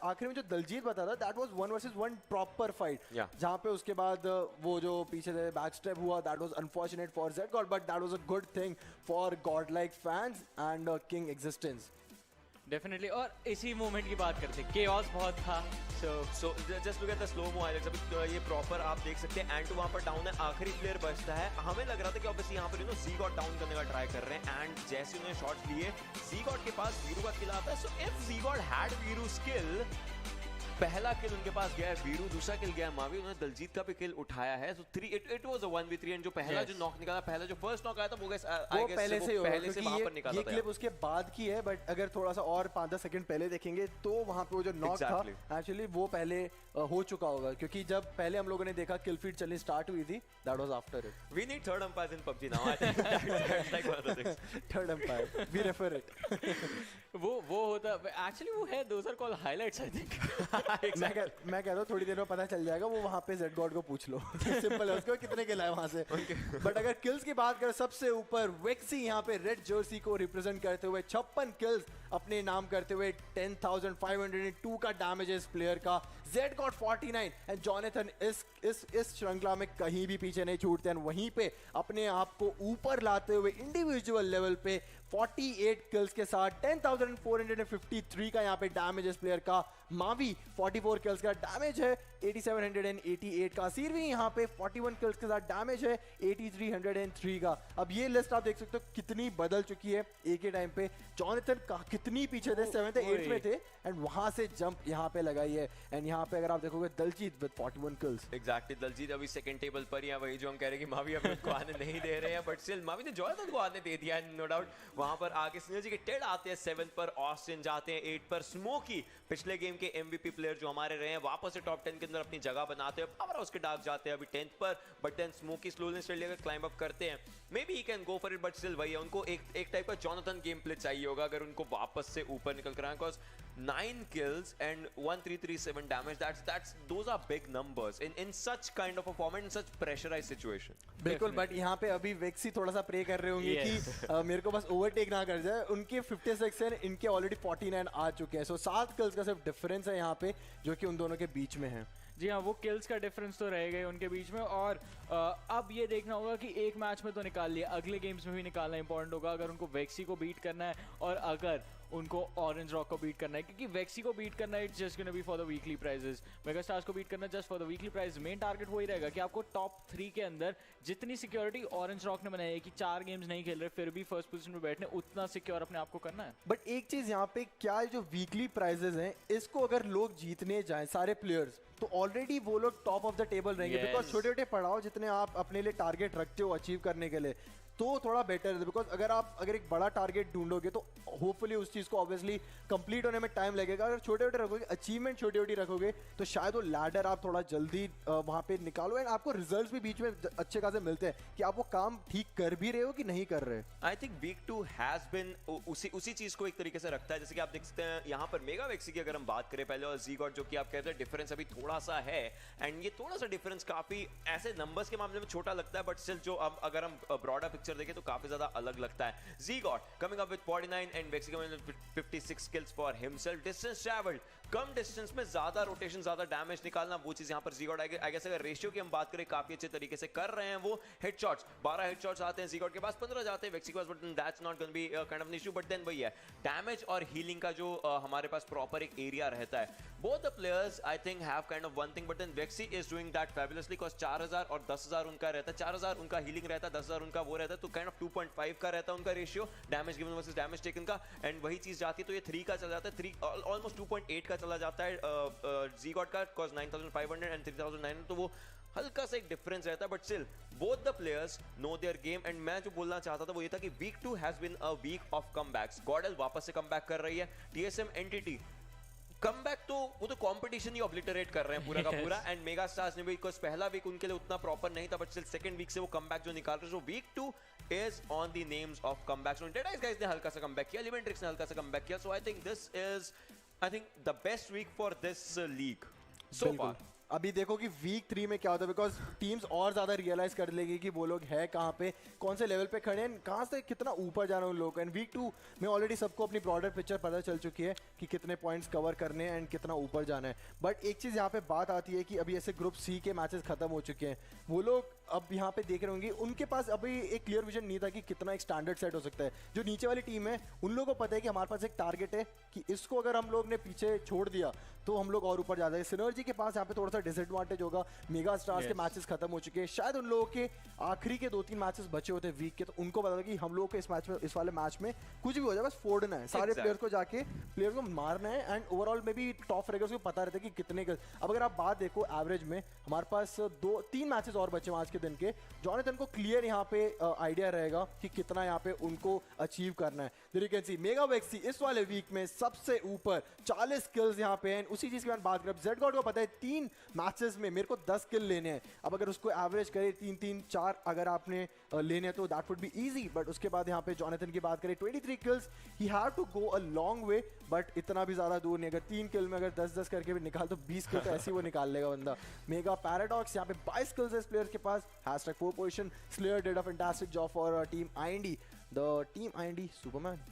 आखिर में जो दलजीत बता था, that was 1 versus 1 proper fight, जहाँ पे उसके बाद वो जो पीछे से बैक स्टेप हुआ, that was unfortunate for Z God, but that was a good thing for God like fans and king existence. Definitely, और इसी मोमेंट की बात करते हैं, केओस बहुत था। So just look at the slow mo highlights. अभी ये प्रॉपर आप देख सकते हैं, एंड वहां पर डाउन है, आखिरी प्लेयर बचता है। हमें लग रहा था कि ऑब्वियसली यहाँ पर जी गॉड डाउन करने का ट्राई कर रहे हैं, एंड जैसे उन्होंने शॉट्स लिए, जी गॉड के पास वीरू का किल आता है। So if G God had Viru skill, पहला किल उनके पास गया है वीरू, दूसरा किल गया है मावी, उन्होंने दलजीत का भी किल उठाया है। सो 3 it was a 1v3, and जो पहला जो नॉक निकाला, पहला जो फर्स्ट नॉक आया था वो पहले से वहां पर निकाला ये था। क्लिप उसके बाद की है, बट अगर थोड़ा सा और 5-10 सेकंड पहले देखेंगे तो वहां पे वो जो नॉक था एक्चुअली वो पहले हो चुका होगा, क्योंकि जब पहले हम लोगों ने देखा किल फीड चलनी स्टार्ट हुई थी, that was after it. We need third umpires in PUBG now, I think that's like one of the things. Third umpire, we refer it. वो होता एक्चुअली, वो है those are called highlights I think. मैं कह रहा हूँ थोड़ी देर में पता चल जाएगा, वो वहाँ पे जेड गॉड को पूछ लो। सिंपल है, उसको कितने किल आए वहाँ से। बट अगर किल्स की बात करें, सबसे ऊपर वेक्सी यहाँ पे रेड जर्सी को रिप्रेजेंट करते हुए 56 किल्स अपने नाम करते हुए 10,502 का डैमेज है इस प्लेयर का। जेड गॉड 49 एंड जॉनथन इस श्रृंखला में कहीं भी पीछे नहीं छूटते हैं, वहीं पे अपने आप को ऊपर लाते हुए इंडिविजुअल लेवल पे 48 किल्स के साथ 10,453 का यहाँ पे डैमेज इस प्लेयर का। मावी 44 किल्स का डैमेज है, 8,788 का। सीरवी यहाँ पे 41 किल्स के साथ डैमेज है, 8,303 का। अब ये लिस्ट आप देख सकते हो कितनी बदल चुकी है एक ही टाइम पे। जॉनथन का कितनी पीछे थे, 7th 8th में थे, एंड वहां से जंप यहाँ पे लगाई है। एंड यहाँ पे अगर आप देखोगे Daljeet with 41 kills. Exactly, Daljeet अभी सेकंड टेबल पर ही है, वही जो हम कह रहे हैं कि मावी अभी उनको आने नहीं दे रहे हैं, बट स्टिल मावी ने जॉनथन को आने दे दिया है, नो डाउट। वहां पर आगे सिनर्जी के टेड आते हैं 7th पर, ऑस्टिन जाते हैं 8 पर, स्मोकी पिछले गेम के MVP प्लेयर जो हमारे रहे हैं वापस से टॉप 10 के अंदर अपनी जगह बनाते हैं। पावर हाउस के डार्क जाते हैं अभी 10th पर, but then Smoky slowly steadily अगर क्लाइंब अप करते हैं, maybe he can go for it, but still वही है, उनको एक टाइप का जॉनथन गेम प्ले चाहिए होगा अगर उनको वापस से ऊपर निकल कर आए, because 9 kills and 1,337 damage, those are big numbers in such kind of a format, in such pressurized situation. बिल्कुल, बट यहाँ पे अभी वेक्सी थोड़ा सा प्रे कर रहे होंगे कि मेरे को बस ओवरटेक ना कर जाए। उनके 56 हैं, इनके ऑलरेडी 49 आ चुके हैं, सो 7 किल्स का सिर्फ डिफरेंस है यहाँ पे जो कि उन दोनों के बीच में है। जी हाँ, वो किल्स का डिफरेंस तो रहेगा ही उनके बीच में, और अब ये देखना होगा कि एक मैच में तो निकाल लिया, अगले गेम्स में भी निकालना इंपॉर्टेंट होगा अगर उनको वेक्सी को बीट करना है और अगर उनको ऑरेंज रॉक को बीट करना है, क्योंकि वेक्सी को बीट करना है it's just gonna be for the weekly prizes, Mega Stars को बीट करना just for the weekly prize. Main target वही रहेगा कि आपको टॉप 3 के अंदर जितनी सिक्योरिटी ऑरेंज रॉक ने बनाई है कि 4 गेम्स नहीं खेल रहे फिर भी फर्स्ट पोजीशन में बैठने, उतना सिक्योर अपने आप को करना है। बट एक चीज यहाँ पे क्या है, जो वीकली प्राइजेस हैं इसको अगर लोग जीतने जाएं सारे प्लेयर्स, तो ऑलरेडी वो लोग टॉप ऑफ द टेबल रहेंगे, बिकॉज छोटे छोटे पड़ाव जितने आप अपने लिए टारगेट रखते हो अचीव करने के लिए तो थोड़ा बेटर है, बिकॉज अगर एक बड़ा टारगेट ढूंढोगे तो होपफुली उस चीज़ को ऑब्वियसली कंप्लीट होने में टाइम लगेगा। अगर छोटे छोटे रखोगे, अचीवमेंट छोटी छोटी रखोगे, तो शायद वो लैडर आप थोड़ा जल्दी वहाँ पे निकालो एंड आपको रिजल्ट्स भी बीच में अच्छे खासे मिलते हैं कि आप वो काम ठीक कर भी रहे हो कि नहीं कर रहे। I think week 2 has been उसी चीज़ को एक तरीके से रखता है, जैसे कि आप देख सकते हैं यहाँ पर मेगा वेक्सी की अगर हम बात करें पहले और जी गॉड जो कि आप कहते हैं डिफरेंस अभी थोड़ा सा है, एंड ये थोड़ा सा डिफरेंस काफ़ी ऐसे नंबर्स के मामले में छोटा लगता है, बट स्टिल जो अब अगर हम ब्रॉडर पिक्चर देखें तो काफ़ी ज़्यादा अलग लगता है। G God coming up with 49 and Vexy coming with 56 kills for himself. Distance travelled, कम डिस्टेंस में ज्यादा रोटेशन, ज्यादा डैमेज निकालना, वो चीज यहां पर जी गॉड आई गेस अगर रेशियो की हम बात करें काफी अच्छे तरीके से कर रहे हैं वो। हेडशॉट्स 12 हेडशॉट्स आते हैं जी गॉड के पास, 15 जाते हैं वेक्सी के पास, but that's not gonna be kind of an issue. But then वही है डैमेज और हीलिंग का जो हमारे पास प्रॉपर एक एरिया रहता है। Both the players I think have kind of one thing, but then Vexy is doing that fabulously, because 4000 और 10000 उनका रहता है, 4000 उनका हीलिंग रहता है, 10000 उनका वो रहता है, तो काइंड ऑफ 2.5 का रहता है उनका ratio damage given versus damage taken का, एंड वही चीज जाती है तो ये 3 का चला जाता है, 3 ऑलमोस्ट 2.8 का चला जाता है जी गॉड का, बिकॉज़ 9500 एंड 3900, तो वो हल्का सा एक डिफरेंस रहता है, but still both the players know their game. And मैं जो बोलना चाहता था वो ये था कि week 2 has been a week of comebacks. Godl वापस से कमबैक कर रही है, टीएसएम एंटिटी कमबैक, तो वो तो कंपटीशन ही ऑब्लिटरेट कर रहे हैं पूरा का पूरा, एंड मेगा स्टार्स ने भी, बिकॉज़ पहला वीक उनके लिए उतना प्रॉपर नहीं था, बट स्टिल सेकंड वीक से वो कमबैक जो निकाल रहे हैं, so weak 2 is on the names of comebacks. Dead eyes guys ने हल्का सा कमबैक किया, एलिमेंट्रिक्स ने हल्का सा कमबैक किया, so I think this is the best week for this league so far. अभी देखो कि वीक 3 में क्या होता है, बिकॉज टीम्स और ज़्यादा रियलाइज कर लेगी कि वो लोग है कहाँ पे, कौन से लेवल पे खड़े हैं, कहाँ से कितना ऊपर जाना है उन लोगों को। एंड वीक 2 में ऑलरेडी सबको अपनी ब्रॉडर पिक्चर पता चल चुकी है कि कितने पॉइंट्स कवर करने हैं एंड कितना ऊपर जाना है। बट एक चीज़ यहाँ पे बात आती है कि अभी ऐसे ग्रुप सी के मैचेस खत्म हो चुके हैं, वो लोग अब यहाँ पे देख रहे होंगे, उनके पास अभी एक क्लियर विजन नहीं था कि कितना एक स्टैंडर्ड सेट हो सकता है। जो नीचे वाली टीम है उन लोगों को पता है कि हमारे पास एक टारगेट है कि इसको अगर हम लोग ने पीछे छोड़ दिया तो हम लोग और ऊपर जा जाएंगे। सिनर्जी के पास यहाँ पे थोड़ा सा डिसएडवांटेज होगा, मेगा स्टार्स के मैचेस खत्म हो चुके हैं, शायद उन लोगों के आखिरी के 2-3 मैचेस बचे होते हैं वीक के, तो उनको पता था कि हम लोगों को इस मैच में, इस वाले मैच में कुछ भी हो जाए बस फोड़ना है, सारे प्लेयर्स को जाके प्लेयर्स को मारना है। एंड ओवरऑल में भी टॉप फ्रेगर्स को पता रहता है कि कितने अब अगर आप बात देखो एवरेज में हमारे पास 2-3 मैचेस और बचे आज के दिन के, जॉनथन को क्लियर यहाँ पे आइडिया रहेगा कि कितना यहाँ पे उनको अचीव करना है। यू कैन सी मेगा वेक्सी इस वाले वीक में सबसे ऊपर 40 किल्स यहाँ पे हैं। उसी चीज़ की बात करें, जेड गॉड को पता है 3 मैचेस में मेरे को 10 किल लेने हैं। अब अगर उसको एवरेज करे 3-3-4 अगर आपने लेने हैं तो that would be easy. But उसके बाद यहाँ पे जॉनथन की बात करें 23 kills, he have to go a long way, but इतना भी ज़्यादा दूर नहीं। अगर 3 किल में अगर 10-10 करके भी निकाल तो 20 किल तो ऐसे ही वो निकाल लेगा बंदा। मेगा पैराडॉक्स यहाँ पे 22 किल्स है इस प्लेयर के पास, hashtag 4 position. Slayer did a fantastic job for team IND, the team IND superman.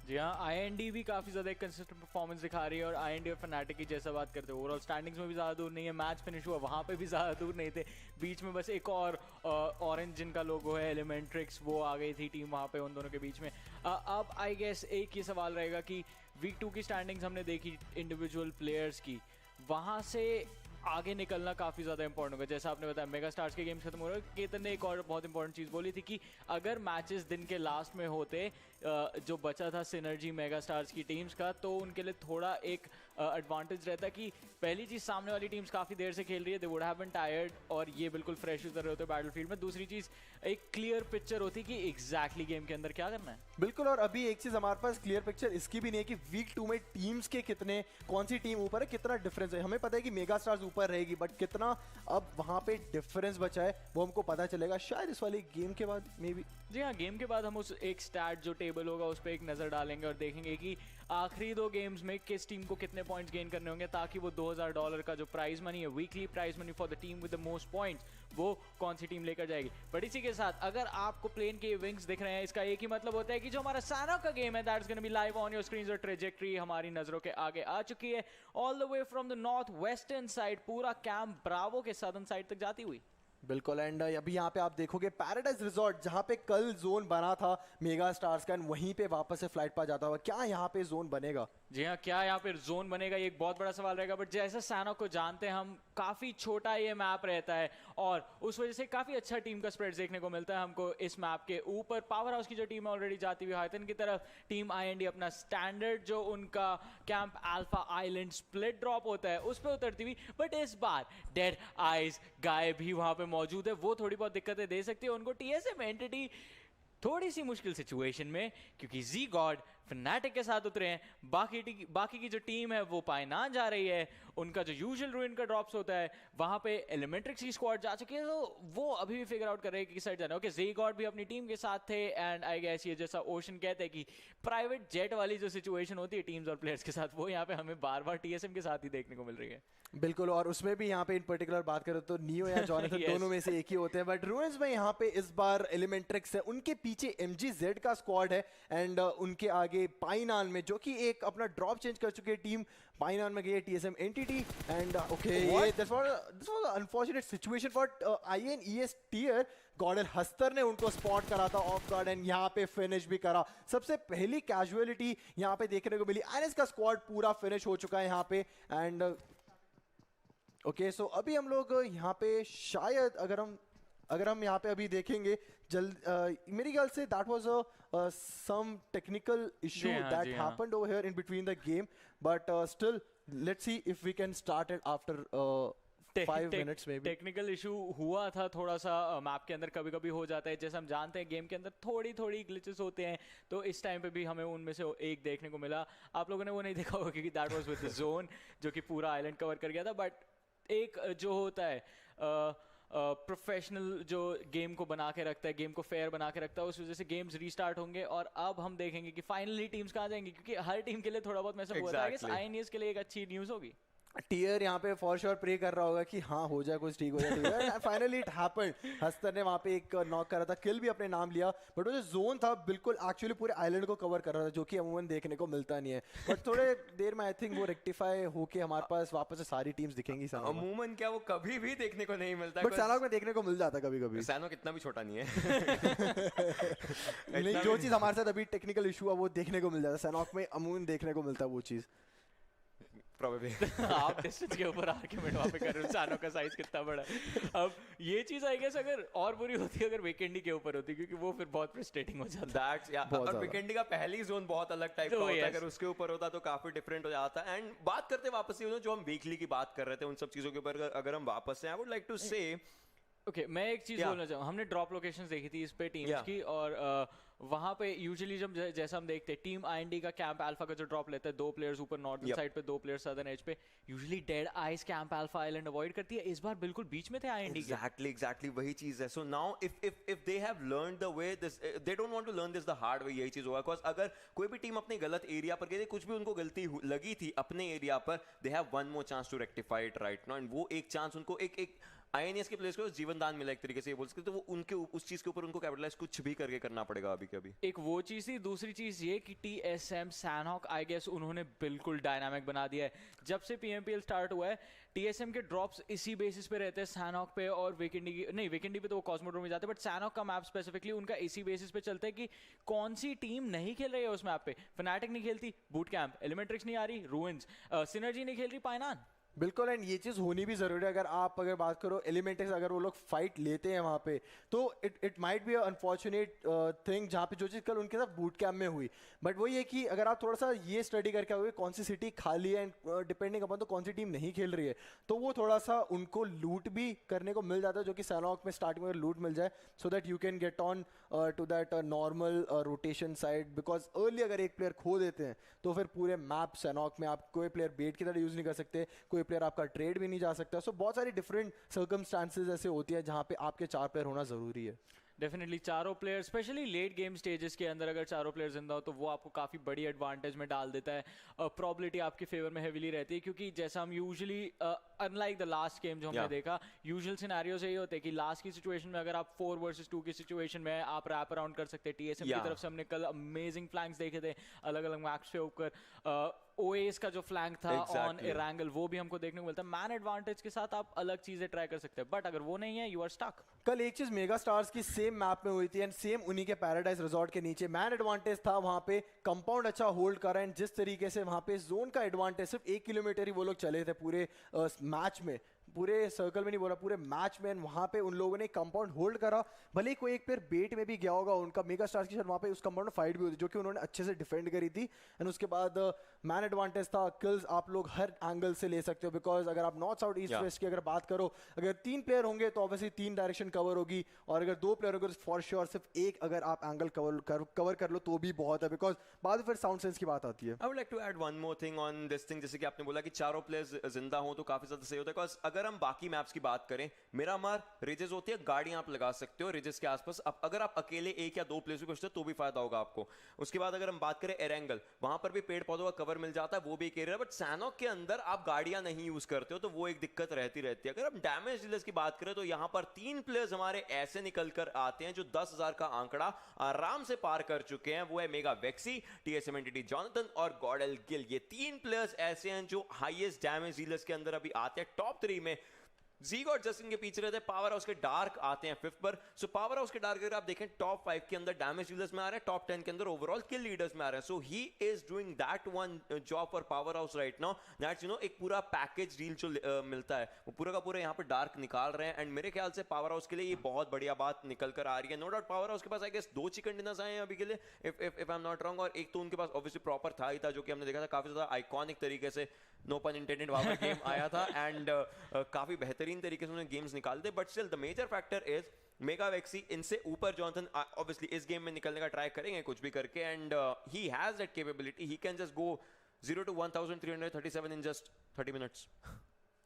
जी हाँ, आईएनडी भी काफ़ी ज़्यादा एक कंसिस्टेंट परफॉर्मेंस दिखा रही है, और आईएनडी और फनाटिक की जैसा बात करते हैं ओवरऑल स्टैंडिंग्स में भी ज़्यादा दूर नहीं है। मैच फिनिश हुआ वहाँ पे भी ज़्यादा दूर नहीं थे, बीच में बस एक और ऑरेंज जिनका लोगो है एलिमेंट्रिक्स, वो आ गई थी टीम वहाँ पे उन दोनों के बीच में। अब आई गेस एक ही सवाल रहेगा कि वीक 2 की स्टैंडिंग्स हमने देखी इंडिविजुअल प्लेयर्स की, वहाँ से आगे निकलना काफ़ी ज़्यादा इंपॉर्टेंट होगा। जैसा आपने बताया मेगा स्टार्स के गेम्स खत्म हो रहे हैं, केतन ने एक और बहुत इंपॉर्टेंट चीज़ बोली थी कि अगर मैचेस दिन के लास्ट में होते जो बचा था सिनर्जी मेगा स्टार्स की टीम्स का, तो उनके लिए थोड़ा एक एडवांटेज रहता कि पहली चीज़ सामने वाली टीम्स काफ़ी देर से खेल रही है, they would have been tired, और ये बिल्कुल फ्रेश उतर रहे होते बैटलफील्ड में। दूसरी चीज़ एक क्लियर पिक्चर होती कि एग्जैक्टली गेम के अंदर क्या करना है। बिल्कुल, और अभी एक चीज़ हमारे पास क्लियर पिक्चर इसकी भी नहीं है कि वीक 2 में टीम्स के कितने, कौन सी टीम ऊपर है, कितना डिफरेंस है। हमें पता है कि मेगा स्टार्स ऊपर रहेगी, बट कितना अब वहाँ पे डिफरेंस बचा है वो हमको पता चलेगा शायद इस वाली गेम के बाद मे बी। जी हाँ, गेम के बाद हम उस एक स्टैट जो टेबल होगा उस पर एक नज़र डालेंगे और देखेंगे कि आखिरी 2 गेम्स में किस टीम को कितने पॉइंट्स गेन करने होंगे, ताकि वो $2000 का जो प्राइज मनी है, weekly prize money for the team with the most points, वो कौन सी टीम लेकर जाएगी। बट इसी के साथ अगर आपको प्लेन के विंग्स दिख रहे हैं, इसका एक ही मतलब होता है कि जो हमारा सैनॉक का गेम है that's gonna B live on your screens, और ट्रेजेक्ट्री हमारी नजरों के आगे आ चुकी है all the way from the north western side, पूरा कैंप ब्रावो के सदर्न साइड तक जाती हुई। बिल्कुल, एंड अभी यहाँ पे आप देखोगे पैराडाइज रिजॉर्ट जहाँ पे कल जोन बना था मेगा स्टार्स का, वहीं पे वापस से फ्लाइट पर जाता हुआ, क्या यहाँ पे जोन बनेगा? जी हाँ, क्या यहाँ पे जोन बनेगा ये एक बहुत बड़ा सवाल रहेगा। बट जैसे सैनॉक को जानते हैं हम, काफ़ी छोटा ये मैप रहता है और उस वजह से काफ़ी अच्छा टीम का स्प्रेड देखने को मिलता है हमको इस मैप के ऊपर। पावर हाउस की जो टीम है ऑलरेडी जाती हुई हाइथन की तरफ, टीम आईएनडी अपना स्टैंडर्ड जो उनका camp Alpha island split drop होता है उस पर उतरती हुई। बट इस बार डेड आइज गाय भी वहाँ पे मौजूद है, वो थोड़ी बहुत दिक्कतें दे सकती है उनको। टीएसएम एंटिटी थोड़ी सी मुश्किल सिचुएशन में, क्योंकि जी गॉड फनाटिक के साथ उतरे हैं, बाकी की जो टीम है वो पायनान जा रही है, उनका जो यूजुअल रूइन का ड्रॉप्स होता है वहाँ पे एलिमेंट्रिक्स की स्क्वाड जा चुकी है, तो वो अभी भी फिगर आउट कर रहे हैं कि किस साइड जाना है। ओके, जी गॉड भी अपनी टीम के साथ थे, एंड आई गेस ये जैसा ओशन कहते हैं कि प्राइवेट जेट वाली जो सिचुएशन होती है टीम्स और प्लेयर्स के साथ, वो यहाँ पे हमें बार बार टीएसएम के साथ ही देखने को मिल रही है। बिल्कुल, और उसमें भी यहाँ पे इन पर्टिकुलर बात करें तो नियो या जॉनथन Yes. दोनों में से एक ही होते हैं। बट रूइंस में यहाँ पे इस बार एलिमेंट्रिक्स है, उनके पीछे MGZ का स्क्वाड है, एंड उनके आगे पाइनान में जो कि एक अपना ड्रॉप चेंज कर चुकी है टीम, पाइनान में गई है टीएसएम एंटिटी। एंड ओके, ये this was unfortunate situation for INES tier. Gordon Hastar ने उनको स्पॉट करा था ऑफ गार्ड, एंड यहाँ पे फिनिश भी करा। सबसे पहली कैजुअलिटी यहाँ पे देखने को मिली। INES का स्क्वाड पूरा फिनिश हो चुका है यहाँ पे, एंड ओके सो अभी हम लोग यहाँ पे शायद अगर हम यहाँ पे अभी देखेंगे मेरी ख्याल से that was some technical issue that happened over here in between the game, but still let's see if we can start it after 5 minutes में। टेक्निकल इशू हुआ था थोड़ा सा मैप के अंदर, कभी कभी हो जाता है, जैसे हम जानते हैं गेम के अंदर थोड़ी ग्लिचेस होते हैं, तो इस टाइम पे भी हमें उनमें से एक देखने को मिला। आप लोगों ने वो नहीं देखा होगा क्योंकि that was with the zone जो कि पूरा आइलैंड कवर कर गया था। बट एक जो होता है प्रोफेशनल जो गेम को बना के रखता है, गेम को फेयर बना के रखता है, उस वजह से गेम्स रीस्टार्ट होंगे और अब हम देखेंगे कि फाइनली टीम्स कहाँ जाएंगी, क्योंकि हर टीम के लिए थोड़ा बहुत मैसेज हुआ था। INES के लिए एक अच्छी न्यूज़ होगी। टीयर यहाँ पे फॉर श्योर प्रे कर रहा होगा कि हाँ हो जाए कुछ, ठीक हो जाए। Finally it happened. हस्तर ने वहाँ पे एक नॉक करा था, किल भी अपने नाम लिया, बट वो जो जोन था बिल्कुल एक्चुअली पूरे आइलैंड को कवर कर रहा था, जो कि अमूमन देखने को मिलता नहीं है। बट थोड़े देर में आई थिंक वो रेक्टिफाई होके हमारे पास वापस से सारी टीम्स दिखेंगी। अमूमन क्या वो कभी भी देखने को नहीं मिलता, बट सैनॉक में देखने को मिल जाता कभी कभी। सैनॉक इतना भी छोटा नहीं है। नहीं, जो चीज़ हमारे साथ अभी टेक्निकल इशू है वो देखने को मिल जाता है, सैनॉक में अमूमन देखने को मिलता है वो चीज़। आप डिस्टेंस के ऊपर आर्गुमेंट वहाँ पे कर रहे हो, सैनॉक का साइज कितना बड़ा है। अब ये चीज आई गेस अगर और बुरी होती अगर वीकेंडी के ऊपर होती, क्योंकि वो फिर बहुत फ्रस्ट्रेटिंग हो जाता है। और वीकेंडी का पहली जोन बहुत अलग टाइप का होता है, अगर उसके ऊपर होता तो काफी डिफरेंट हो जाता। एंड बात करते वापस से जो हम वीकली की बात कर रहे थे उन सब चीजों के ऊपर अगर हम वापस से, आई वुड लाइक टू से ओके, मैं एक चीज बोलना चाहूँ, हमने ड्रॉप लोकेशंस देखी थी इस पे टीम्स की, और वहाँ पे यूजुअली जब जैसा हम देखते हैं टीम आईएनडी का कैंप अल्फा का जो ड्रॉप लेता है, 2 प्लेयर्स ऊपर नॉर्दर्न साइड पे, 2 प्लेयर्स सदर्न एज पे, usually dead ice camp Alpha island avoid करती है। इस बार बिल्कुल बीच में थे आईएनडी के। एग्जैक्टली वही चीज है। So now if they have learned the way this, they don't want to learn this the hard way, यही चीज होगा। बिकॉज़ अगर कोई भी टीम अपने गलत एरिया पर गई, कुछ भी उनको गलती लगी थी अपने एरिया पर, they have one more chance to rectify it right now. And वो एक चांस उनको एक आईएनएस के प्लेयर्स को जीवन दान मिला एक तरीके से ये बोल सकते, तो वो उनके उस चीज के ऊपर उनको कैपिटलाइज कुछ भी करके करना पड़ेगा अभी के अभी। एक वो चीज थी, दूसरी चीज ये कि टीएसएम सैनहॉक आई गेस उन्होंने बिल्कुल डायनामिक बना दिया है। जब से पीएमपीएल स्टार्ट हुआ है टीएसएम के ड्रॉप्स इसी बेसिस पे रहते हैं, सैनहॉक पे और वीकेंडी की नहीं, वीकेंडी पे तो वो कॉस्मोड्रोम में जाते हैं, बट सैनहॉक का मैप स्पेसिफिकली उनका इसी बेसिस पे चलता है कि कौन सी टीम नहीं खेल रही है उस मैप पे। फनाटिक नहीं खेलती, बूट कैंप, एलिमेंट्रिक्स नहीं आ रही, रूइंस, सिनर्जी नहीं खेल रही, पाइनान। बिल्कुल, एंड ये चीज़ होनी भी ज़रूरी है। अगर बात करो एलिमेंट्रिक्स, अगर वो लोग फाइट लेते हैं वहाँ पे, तो it might be unfortunate thing जहाँ पे जो चीज़ कल उनके साथ बूट कैम्प में हुई। बट वो ये कि अगर आप थोड़ा सा ये स्टडी करके आओगे कौन सी सिटी खाली है एंड डिपेंडिंग अपन तो कौन सी टीम नहीं खेल रही है, तो वो थोड़ा सा उनको लूट भी करने को मिल जाता है, जो कि सैनहॉक में स्टार्टिंग में लूट मिल जाए, so that you can get on to that normal rotation side. Because early अगर एक प्लेयर खो देते हैं तो फिर पूरे मैप सैनहॉक में आप कोई प्लेयर बेट की तरह यूज़ नहीं कर सकते, कोई प्लेयर आपका ट्रेड भी नहीं जा सकता। सो बहुत सारी डिफरेंट सर्कमस्टांसेस ऐसे होती है जहाँ पे आपके 4 प्लेयर होना ज़रूरी है। डेफिनेटली चारों player, specially late game stages के अंदर अगर चारों प्लेयर जिंदा हो तो वो आपको काफ़ी बड़ी एडवांटेज में डाल देता है। प्रॉबिलिटी आपके फेवर में हेवीली रहती है, क्योंकि जैसा हम usually unlike the last game जो हमने देखा, यूजुअल सिनेरियोस यही होते हैं कि लास्ट की सिचुएशन में अगर आप 4 वर्सेस 2 की सिचुएशन में आप रैप अराउंड कर सकते हैं। टीएसएम की तरफ से हमने कल अमेजिंग फ्लैंक्स देखे थे अलग अलग मैप्स पे होकर। ओएस का जो फ्लैंक था ऑन एरांगल, वो भी हमको देखने को मिलता है। मैन एडवांटेज के साथ आप अलग चीजें ट्राई कर सकते हैं, बट अगर वो नहीं है यू आर स्टक। कल एक चीज मेगा स्टार्स की सेम मैप में हुई थी एंड सेम उन्हीं के पैराडाइज रिजॉर्ट के नीचे मैन एडवांटेज था। वहां पे कंपाउंड अच्छा होल्ड कर रहा है, जिस तरीके से वहां पे जोन का एडवांटेज सिर्फ 1 किलोमीटर ही वो लोग चले थे पूरे मैच में, पूरे सर्कल में नहीं बोला, पूरे मैच में। वहां पे उन लोगों ने कंपाउंड होल्ड करा, भले ही कोई एक प्लेयर बेट में भी गया होगा उनका, मेगा स्टार्स की शायद वहां पे उस कंपाउंड में फाइट भी हुई थी जो कि उन्होंने अच्छे से डिफेंड करी थी। एंड उसके बाद मैन एडवांटेज था, किल्स आप लोग हर एंगल से ले सकते हो, बिकॉज अगर आप नॉर्थ साउथ ईस्ट वेस्ट की अगर बात करो, अगर 3 प्लेयर होंगे तो ऑब्वियसली 3 डायरेक्शन कवर होगी, और अगर 2 प्लेयर होंगे तो फॉर श्योर सिर्फ एक अगर आप एंगल कवर कर लो तो भी बहुत है, बिकॉज बाद में फिर साउंड सेंस की बात आती है। I would like to add one more thing on this thing, जैसे कि आपने बोला कि चारों प्लेयर्स जिंदा हो तो काफी ज्यादा सही होता है। बिकॉज अगर हम बाकी मैप्स की बात करें, मेरा मार रिजेस होती है, गाड़ियां आप लगा सकते हो रिजेस के आसपास। अब अगर आप अकेले 1 या 2 प्लेस भी पहुंचते हो तो भी फायदा होगा आपको। उसके बाद अगर हम बात करें एरेंगल, वहां पर भी पेड़ पौधों का कवर मिल जाता है, वो भी एक एरिया। बट सैनहॉक के अंदर आप गाड़ियां नहीं यूज करते हो तो वो एक दिक्कत रहती है। अगर हम डैमेज डीलर्स की बात करें तो यहां पर 3 प्लेयर्स हमारे ऐसे निकल कर आते हैं जो 10,000 का आंकड़ा आराम से पार कर चुके हैं। वो है मेगा वेक्सी, टीएसएम एंटिटी जॉनथन और गॉडेल गिल। ये 3 प्लेयर्स ऐसे हैं जो हाईएस्ट डैमेज डीलर्स के अंदर अभी आते हैं। टॉप 3 में जीग और जस्टिन के पीछे रहते हैं, पावर हाउस के डार्क आते हैं 5th पर। सो पावर हाउस के डार्क अगर आप देखें टॉप 5 के अंदर डैमेज डीलर्स में आ रहे हैं, टॉप 10 के अंदर ओवरऑल किल लीडर्स में आ रहे हैं। So he is doing that one job for Powerhouse right now, that's एक पूरा पैकेज डील जो मिलता है वो पूरा का पूरा यहाँ पे डार्क निकाल रहे हैं। एंड मेरे ख्याल से पावर हाउस के लिए ये बहुत बढ़िया बात निकल कर आ रही है। नो डाउट पावर हाउस के पास आई गेस 2 चिकन डिनर्स आए हैं अभी के लिए, if I am not wrong, और एक तो उनके पास ऑब्वियसली प्रॉपर था ही था, जो कि हमने देखा था काफी ज्यादा आइकॉनिक तरीके से, नो पन इंटेंडेड, वहां पर गेम आया था। एंड काफी बेहतरीन तरीके से उन्होंने गेम्स निकाल दे। But still the major factor is Mega Vexy, इनसे ऊपर जॉनथन ऑब्वियसली इस गेम में निकलने का ट्राई करेंगे कुछ भी करके। And he has that capability, he can just go 0 to 1337 in just 30 minutes.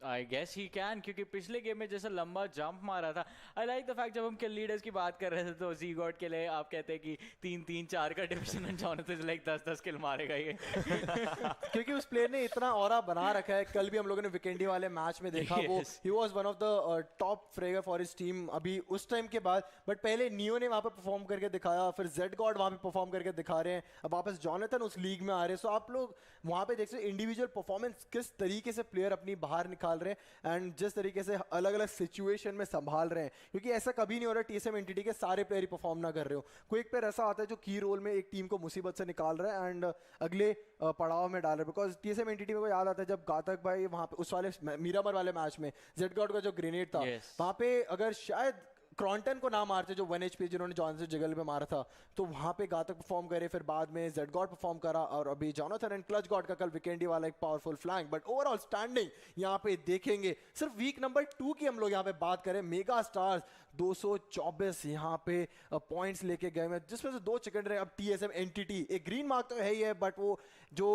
I guess he can, क्योंकि पिछले गेम में जैसा लंबा जंप मारा था. आई लाइक द फैक्ट जब हम किल लीडर्स की बात कर रहे थे तो ज़ीगॉड के लिए आप कहते हैं कि 3-3-4 का डिविजन एंड जॉनथन लाइक 10-10 किल मारेगा ये. क्योंकि उस प्लेयर ने इतना ऑरा बना रखा है. कल भी हम लोगों ने विकेंडी वाले मैच में देखा वो he was one of the top fragger for his team अभी उस टाइम के बाद. बट पहले नियो ने वहां पे परफॉर्म करके दिखाया, फिर जेड गॉड वहां पे परफॉर्म करके दिखा रहे हैं, अब वापस जॉनथन उस लीग में आ रहे हैं. सो आप लोग वहां पे देख सकते हैं इंडिविजुअल परफॉर्मेंस किस तरीके से प्लेयर अपनी बाहर निकाल रहे हैं एंड जिस तरीके से अलग अलग सिचुएशन में संभाल रहे हैं. क्योंकि ऐसा कभी नहीं हो रहा टीएसएम एंटिटी के सारे प्लेयर ही परफॉर्म ना कर रहे हो. कोई एक प्लेयर ऐसा आता है जो की रोल में एक टीम को मुसीबत से निकाल रहा है एंड अगले पड़ाव में डाल रहा है. बिकॉज टीएसएम एंटिटी में को याद आता है जब घातक भाई वहां पे उस वाले मीरामर वाले मैच में जेड गॉड का जो ग्रेनेड था वहां पे अगर शायद क्रॉन्टन को ना मारते जो 1 HP जिन्होंने जॉनसन जिगल में मारा था तो वहां पे घातक परफॉर्म करे. फिर बाद में जेड गॉड परफॉर्म करा और अभी जॉनथन एंड क्लच गॉड का कल विकेंडी वाला एक powerful flank. But overall standing यहाँ पे देखेंगे सिर्फ वीक नंबर 2 की हम लोग यहाँ पे बात करें. मेगा स्टार्स 224 यहाँ पे पॉइंट्स लेके गए हैं जिसमें से 2 चिकन रहे. अब टीएसएम एंटिटी एक ग्रीन मार्क तो है ही है बट वो जो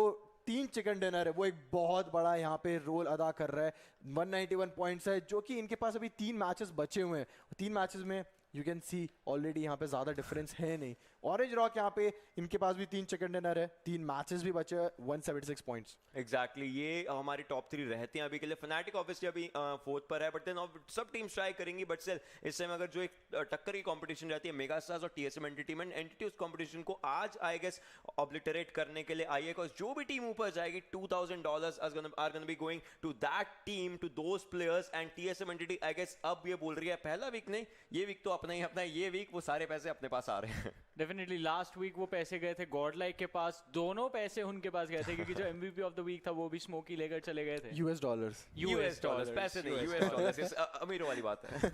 3 चिकन डिनर है वो एक बहुत बड़ा यहाँ पे रोल अदा कर रहा है. 191 पॉइंट्स है जो कि इनके पास अभी 3 मैचेस बचे हुए हैं. 3 मैचेस में यू कैन सी ऑलरेडी यहाँ पे ज़्यादा डिफरेंस है नहीं. ऑरेंज रॉक यहाँ पे इनके पास भी 3 चिकन डिनर है, 3 मैचेस भी बचे, 176 पॉइंट्स. एग्जैक्टली ये हमारी टॉप 3 रहते हैं अभी के लिए. फनाटिक ऑब्वियसली अभी 4th पर है बट देन सब टीम्स ट्राई करेंगी. बट स्टिल इस टाइम अगर जो एक टक्कर की कंपटीशन रहती है मेगा स्टार्स और टीएसएम एंटिटी उस कंपटीशन को आज आई गेस ऑब्लिटरेट करने के लिए आई है. बिकॉज जो भी टीम ऊपर जाएगी $2,000 are gonna be going to that team, to those players. And TSM entity I guess अब ये बोल रही है पहला वीक नहीं, ये वीक तो अपना ही अपना है, ये वीक वो सारे पैसे अपने पास आ रहे हैं. डेफिनेटली लास्ट वीक वो पैसे गए थे गॉड लाइक के पास, दोनों पैसे उनके पास गए थे क्योंकि जो एमवीपी ऑफ द वीक था वो भी स्मोकी लेकर चले गए थे. यूएस डॉलर्स पैसे नहीं, यूएस डॉलर्स अमीरों वाली बात है.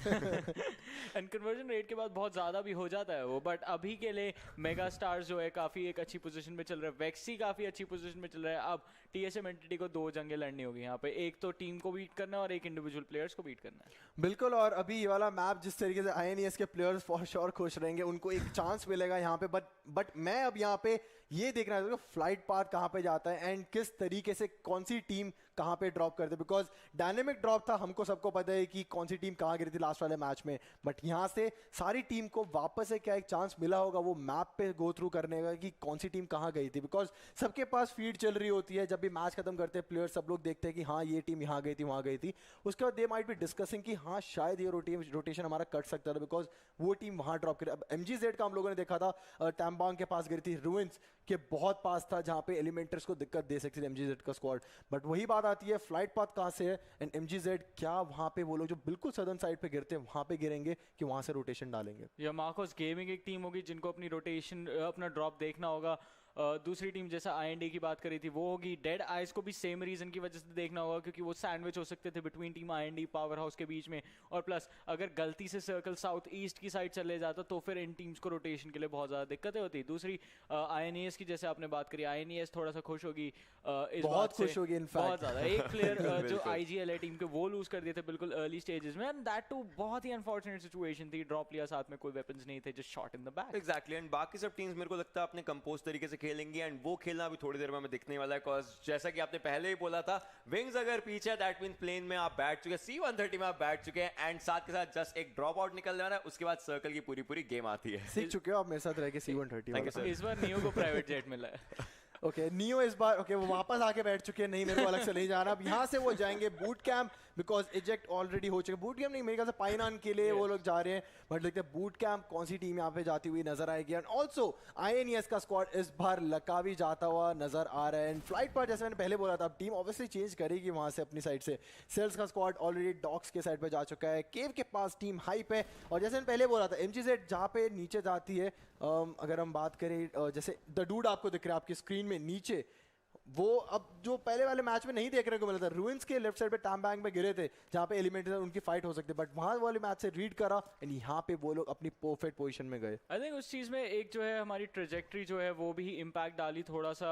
एंड कन्वर्जन रेट के बाद बहुत ज्यादा भी हो जाता है वो. बट अभी के लिए मेगा स्टार्स जो है काफी एक अच्छी पोजीशन में चल रहा है. वेक्सी काफी अच्छी पोजीशन में चल रहा है. अब टीएसएम एंटिटी को 2 जंगें लड़नी होगी यहाँ पे, एक तो टीम को बीट करना है और एक इंडिविजुअल प्लेयर्स को बीट करना है. बिल्कुल. और अभी ये वाला मैप जिस तरीके से आईएनईएस के प्लेयर्स फॉर श्योर खुश रहेंगे, उनको एक चांस मिलेगा यहाँ पे. बट मैं अब यहाँ पे ये देखना है फ्लाइट पाथ कहाँ पे जाता है एंड किस तरीके से कौन सी टीम कहाँ पे ड्रॉप करते. बिकॉज डायनेमिक ड्रॉप था, हमको सबको पता है कि कौन सी टीम कहाँ गिरी थी लास्ट वाले मैच में. बट यहाँ से सारी टीम को वापस से क्या एक चांस मिला होगा वो मैप पे गो थ्रू करने का कि कौन सी टीम कहाँ गई थी. बिकॉज सबके पास फीड चल रही होती है जब भी मैच खत्म करते हैं प्लेयर, सब लोग देखते हैं कि हाँ ये टीम यहाँ गई थी वहाँ गई थी. उसके बाद दे माइट बी डिस्कसिंग कि हाँ शायद ये रोटेशन हमारा कट सकता था बिकॉज वो टीम वहाँ ड्रॉप करी. अब एमजीजेड का हम लोगों ने देखा था टैम्बांग के पास गिरी थी, रुइंस के बहुत पास था जहाँ पे एलिमेंटर्स को दिक्कत दे सकती थी एमजीजेड का स्क्वाड. बट वही बात आती है फ्लाइट पाथ कहाँ से है एंड एमजीजेड क्या वहाँ पे वो लोग जो बिल्कुल सदर्न साइड पे गिरते हैं वहाँ पे गिरेंगे कि वहाँ से रोटेशन डालेंगे. या मार्कोस गेमिंग एक टीम होगी जिनको अपनी रोटेशन अपना ड्रॉप देखना होगा. दूसरी टीम जैसा आईएनडी की बात करी थी वो होगी. डेड आइज को भी सेम रीजन की वजह से देखना होगा क्योंकि वो सैंडविच हो सकते थे between team IND power house के बीच में. और प्लस अगर गलती से सर्कल साउथ ईस्ट की साइड चले जाता तो फिर इन टीम्स को रोटेशन के लिए बहुत ज़्यादा दिक्कतें होती. दूसरी आईएनईएस की जैसे आपने बात करी, आईएनईएस थोड़ा सा खुश होगी इस बहुत खुश होगी इनफैक्ट बहुत ज़्यादा. एक प्लेयर जो आईजीएल टीम के वो लूज कर दिए थे बिल्कुल अर्ली स्टेजेस में एंड दैट टू बहुत ही अनफॉर्चुनेट सिचुएशन थी. ड्रॉप लिया, साथ में कोई वेपन्स नहीं थे, just shot in the back. Exactly. And बाकी सब टीम्स मेरे को लगता है अपने कंपोज तरीके से खेलेंगी एंड वो खेलना अभी थोड़ी देर में हमें दिखने वाला है. बिकॉज जैसा कि आपने पहले ही बोला था विंग्स अगर पीछे दैट मीन प्लेन में आप बैठ चुके हैं, C-130 में आप बैठ चुके हैं एंड साथ के साथ जस्ट एक ड्रॉप आउट निकलने वाला है, उसके बाद सर्कल की पूरी गेम आती है. सीख चुके हो आप मेरे साथ रह के C-130. इस बार नियो को प्राइवेट जेट मिला है. ओके नियो इस बार वो वापस आके बैठ चुके हैं. नहीं मेरे को अलग से नहीं जाना. अब यहाँ से वो जाएंगे boot camp because eject already हो चुके. बूट कैंप नहीं, मेरे ख्याल से पाइनान के लिए वो लोग जा रहे हैं. बट देखते हैं बूट कैंप कौन सी टीम यहाँ पे जाती हुई नजर आएगी. एंड ऑल्सो आईएनईएस का स्क्वाड इस बार लकावी जाता हुआ नजर आ रहा है. एंड फ्लाइट पर जैसे मैंने पहले बोला था अब टीम ऑब्वियसली चेंज करेगी वहाँ से अपनी साइड से. सेल्स का स्क्वाड ऑलरेडी डॉक्स के साइड पे जा चुका है. केव के पास टीम हाइप है. और जैसे मैंने पहले बोला था एमजीजेड जहाँ पे नीचे जाती है, अगर हम बात करें जैसे द डूड आपको दिख रहा है आपकी स्क्रीन में नीचे, वो अब जो पहले वाले मैच में नहीं देखने को मिला था. रुइंस के लेफ्ट साइड पे टैम्बैंग में गिरे थे जहाँ पे एलिमेंट उनकी फाइट हो सकती है. बट वहाँ वाले मैच से रीड करा एंड यहाँ पे वो लोग अपनी परफेक्ट पोजीशन में गए. आई थिंक उस चीज़ में एक जो है हमारी ट्रेजेक्ट्री जो है वो भी इम्पैक्ट डाली थोड़ा सा.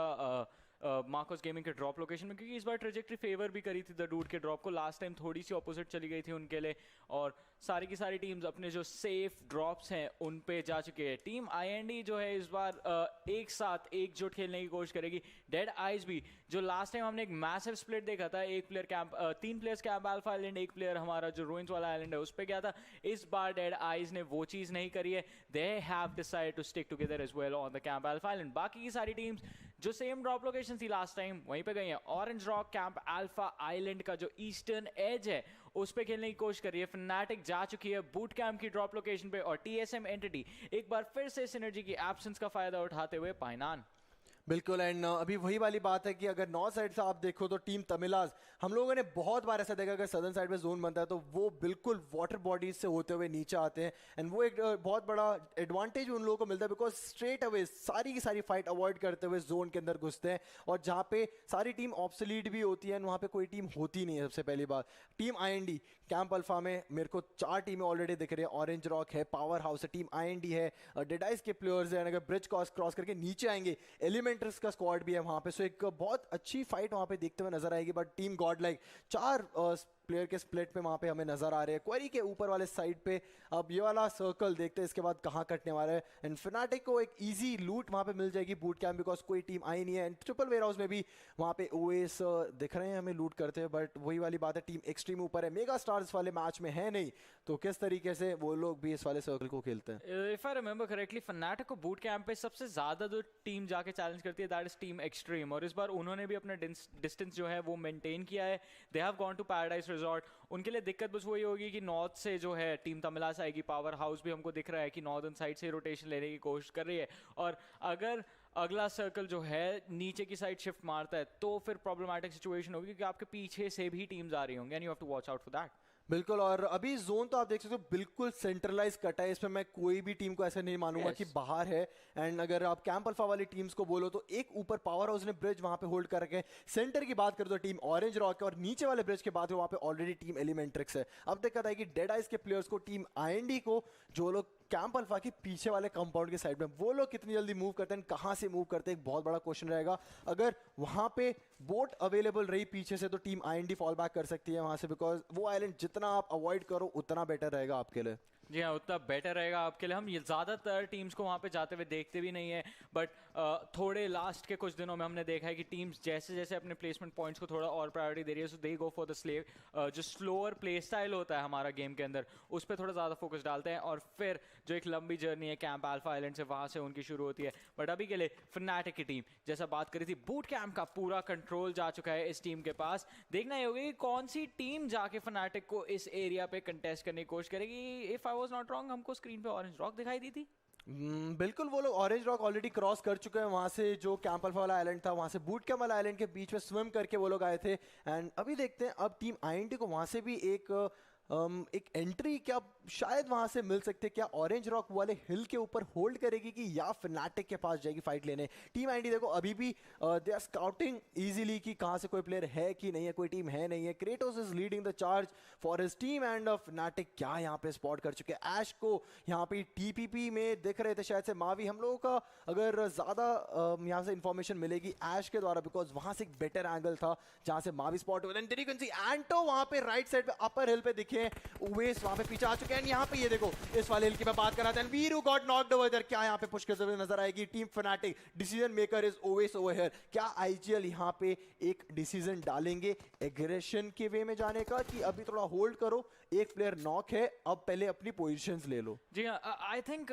मार्कोस गेमिंग के ड्रॉप लोकेशन में, क्योंकि इस बार ट्रेजेक्ट्री फेवर भी करी थी द डूड के ड्रॉप को. लास्ट टाइम थोड़ी सी ऑपोजिट चली गई थी उनके लिए, और सारी की सारी टीम्स अपने जो सेफ ड्रॉप्स हैं उन पे जा चुके हैं. टीम आईएनडी जो है इस बार एक साथ एकजुट खेलने की कोशिश करेगी. डेड आइज भी, जो लास्ट टाइम हमने एक मैसिव स्प्लिट देखा था, एक player camp, 3 players camp Alpha island, एक प्लेयर हमारा जो रूइंस वाला आइलैंड है उस पे गया था. इस बार डेड आइज ने वो चीज़ नहीं करी है. They have decided to stick together as well on the Camp Alpha island. बाकी की सारी टीम्स जो सेम ड्रॉप लोकेशन थी लास्ट टाइम वहीं पे गई हैं. Orange Rock Camp Alpha island का जो ईस्टर्न एज है उस पे खेलने की कोशिश कर रही है. फनाटिक जा चुकी है बूट कैंप की ड्रॉप लोकेशन पे, और टीएसएम एंटिटी एक बार फिर से सिनर्जी की एब्सेंस का फायदा उठाते हुए पाइनान. बिल्कुल. एंड अभी वही वाली बात है कि अगर नॉर्थ साइड से आप देखो तो टीम तमिलाज, हम लोगों ने बहुत बार ऐसा देखा, अगर सदर्न साइड में जोन बनता है तो वो बिल्कुल वाटर बॉडीज से होते हुए नीचे आते हैं. एंड वो एक बहुत बड़ा एडवांटेज उन लोगों को मिलता है, बिकॉज स्ट्रेट अवे सारी की सारी फाइट अवॉइड करते हुए जोन के अंदर घुसते हैं. और जहाँ पे सारी टीम ऑब्सोलीट भी होती है, वहाँ पे कोई टीम होती नहीं है. सबसे पहली बात, टीम आईएनडी कैंप अल्फा में मेरे को 4 टीमें ऑलरेडी दिख रही है. ऑरेंज रॉक है, पावर हाउस है, टीम आईएनडी है, डेडाइस के प्लेयर्स हैं. अगर ब्रिज क्रॉस करके नीचे आएंगे, एलिमेंटर्स का स्क्वाड भी है वहां पे. सो एक बहुत अच्छी फाइट वहां पे देखते हुए नजर आएगी. But team God like 4 player के स्प्लिट पे वहां पे हमें नजर आ रहे हैं. क्वेरी के ऊपर वाले साइड पे अब ये वाला सर्कल देखते हैं इसके बाद कहाँ कटने वाला है. एंड फनाटिक को एक इजी लूट वहां पे मिल जाएगी बूट कैंप, बिकॉज कोई टीम आई नहीं है. एंड ट्रिपल वेयर हाउस में भी वहां पे ओएस दिख रहे हैं हमें लूट करते हुए. बट वही वाली बात है, टीम एक्सट्रीम ऊपर है, मेगा स्टार्स वाले मैच में है नहीं, तो किस तरीके से वो लोग भी इस वाले सर्कल को खेलते हैं. If I remember correctly, fanatic को बूट कैंप पे सबसे ज्यादा जो टीम जाके चैलेंज करती है दैट इज टीम एक्सट्रीम, और इस बार उन्होंने भी अपना डिस्टेंस जो है वो मेंटेन किया है. They have gone to Paradise Resort. उनके लिए दिक्कत बस वही होगी कि नॉर्थ से जो है टीम तमिलास आएगी. पावर हाउस भी हमको दिख रहा है कि नॉर्दर्न साइड से रोटेशन लेने की कोशिश कर रही है, और अगर अगला सर्कल जो है नीचे की साइड शिफ्ट मारता है तो फिर प्रॉब्लमैटिक सिचुएशन होगी, क्योंकि आपके पीछे से भी टीम्स आ रही होंगी and you have to watch out for that. बिल्कुल. और अभी जोन तो आप देख सकते हो बिल्कुल सेंट्रलाइज कटा है. इसमें मैं कोई भी टीम को ऐसे नहीं मानूंगा कि बाहर है. एंड अगर आप कैंप अल्फा वाली टीम्स को बोलो तो एक ऊपर पावर हाउस ने ब्रिज वहां पे होल्ड कर रखे हैं. सेंटर की बात करो तो टीम ऑरेंज रॉक है, और नीचे वाले ब्रिज के बाद वहां पे ऑलरेडी टीम एलिमेंट्रिक्स है. अब दिक्कत है कि डेड आइज के प्लेयर्स को, टीम आईएनडी को, जो लोग कैंप अल्फा के पीछे वाले कंपाउंड के साइड में, वो लोग कितनी जल्दी मूव करते हैं, कहां से मूव करते हैं, एक बहुत बड़ा क्वेश्चन रहेगा. अगर वहां पे बोट अवेलेबल रही पीछे से तो टीम आईएनडी फॉल बैक कर सकती है वहां से, बिकॉज वो आइलैंड जितना आप अवॉइड करो उतना बेटर रहेगा आपके लिए. जी हाँ, उतना बेटर रहेगा आपके लिए. हम ये ज़्यादातर टीम्स को वहाँ पे जाते हुए देखते भी नहीं है, बट थोड़े लास्ट के कुछ दिनों में हमने देखा है कि टीम्स जैसे जैसे अपने प्लेसमेंट पॉइंट्स को थोड़ा और प्रायोरिटी दे रही है, so they go for the slave. जो स्लोअर प्ले स्टाइल होता है हमारा गेम के अंदर, उस पर थोड़ा ज़्यादा फोकस डालते हैं, और फिर जो एक लंबी जर्नी है कैंप अल्फा आइलैंड से, वहाँ से उनकी शुरू होती है. बट अभी के लिए फनाटिक की टीम, जैसा बात करी थी, बूट कैंप का पूरा कंट्रोल जा चुका है इस टीम के पास. देखना ही होगा कि कौन सी टीम जाके फनाटिक को इस एरिया पे कंटेस्ट करने की कोशिश करेगी. If I was not wrong, हमको स्क्रीन पे ऑरेंज रॉक दिखाई दी थी. बिल्कुल. वो लोग ऑरेंज रॉक ऑलरेडी क्रॉस कर चुके हैं. वहां से जो कैंप अल्फा वाला आइलैंड था, वहां से बूट कैंप वाला आइलैंड के बीच में स्विम करके वो लोग आए थे. एंड अभी देखते हैं अब टीम आईएनडी को वहां से भी एक एंट्री क्या शायद वहां से मिल सकते. क्या ऑरेंज रॉक वाले हिल के ऊपर होल्ड करेगी कि या फनाटिक के पास जाएगी फाइट लेने. टीम आईएनडी देखो अभी भी दे आर स्काउटिंग इजीली कि कहां से कोई प्लेयर है कि नहीं है, कोई टीम है नहीं है. Kratos is leading the charge for his team, and fanatic क्या यहाँ पे स्पॉट कर चुके हैं. ऐश को यहाँ पे टीपीपी में दिख रहे थे शायद से मावी. हम लोगों का अगर ज्यादा यहाँ से इंफॉर्मेशन मिलेगी ऐश के द्वारा, बिकॉज वहां से एक बेटर एंगल था जहां से मावी स्पॉट हुए. एंटो वहां पे राइट साइड पे अपर हिल पे दिखे. उवेस वहां पे पीछे आ चुके हैं. यहाँ पे ये देखो इस वाले हिल की मैं बात कर रहा था. Viru got knocked over there. क्या यहाँ पे पुश करते हुए नजर आएगी team Fnatic. Decision maker is Owais over here. क्या आईजीएल यहाँ पे एक डिसीजन डालेंगे एग्रेशन के वे में जाने का, कि अभी थोड़ा होल्ड करो, एक प्लेयर नॉक है, अब पहले अपनी पोजीशंस ले लो. जी हाँ, आई थिंक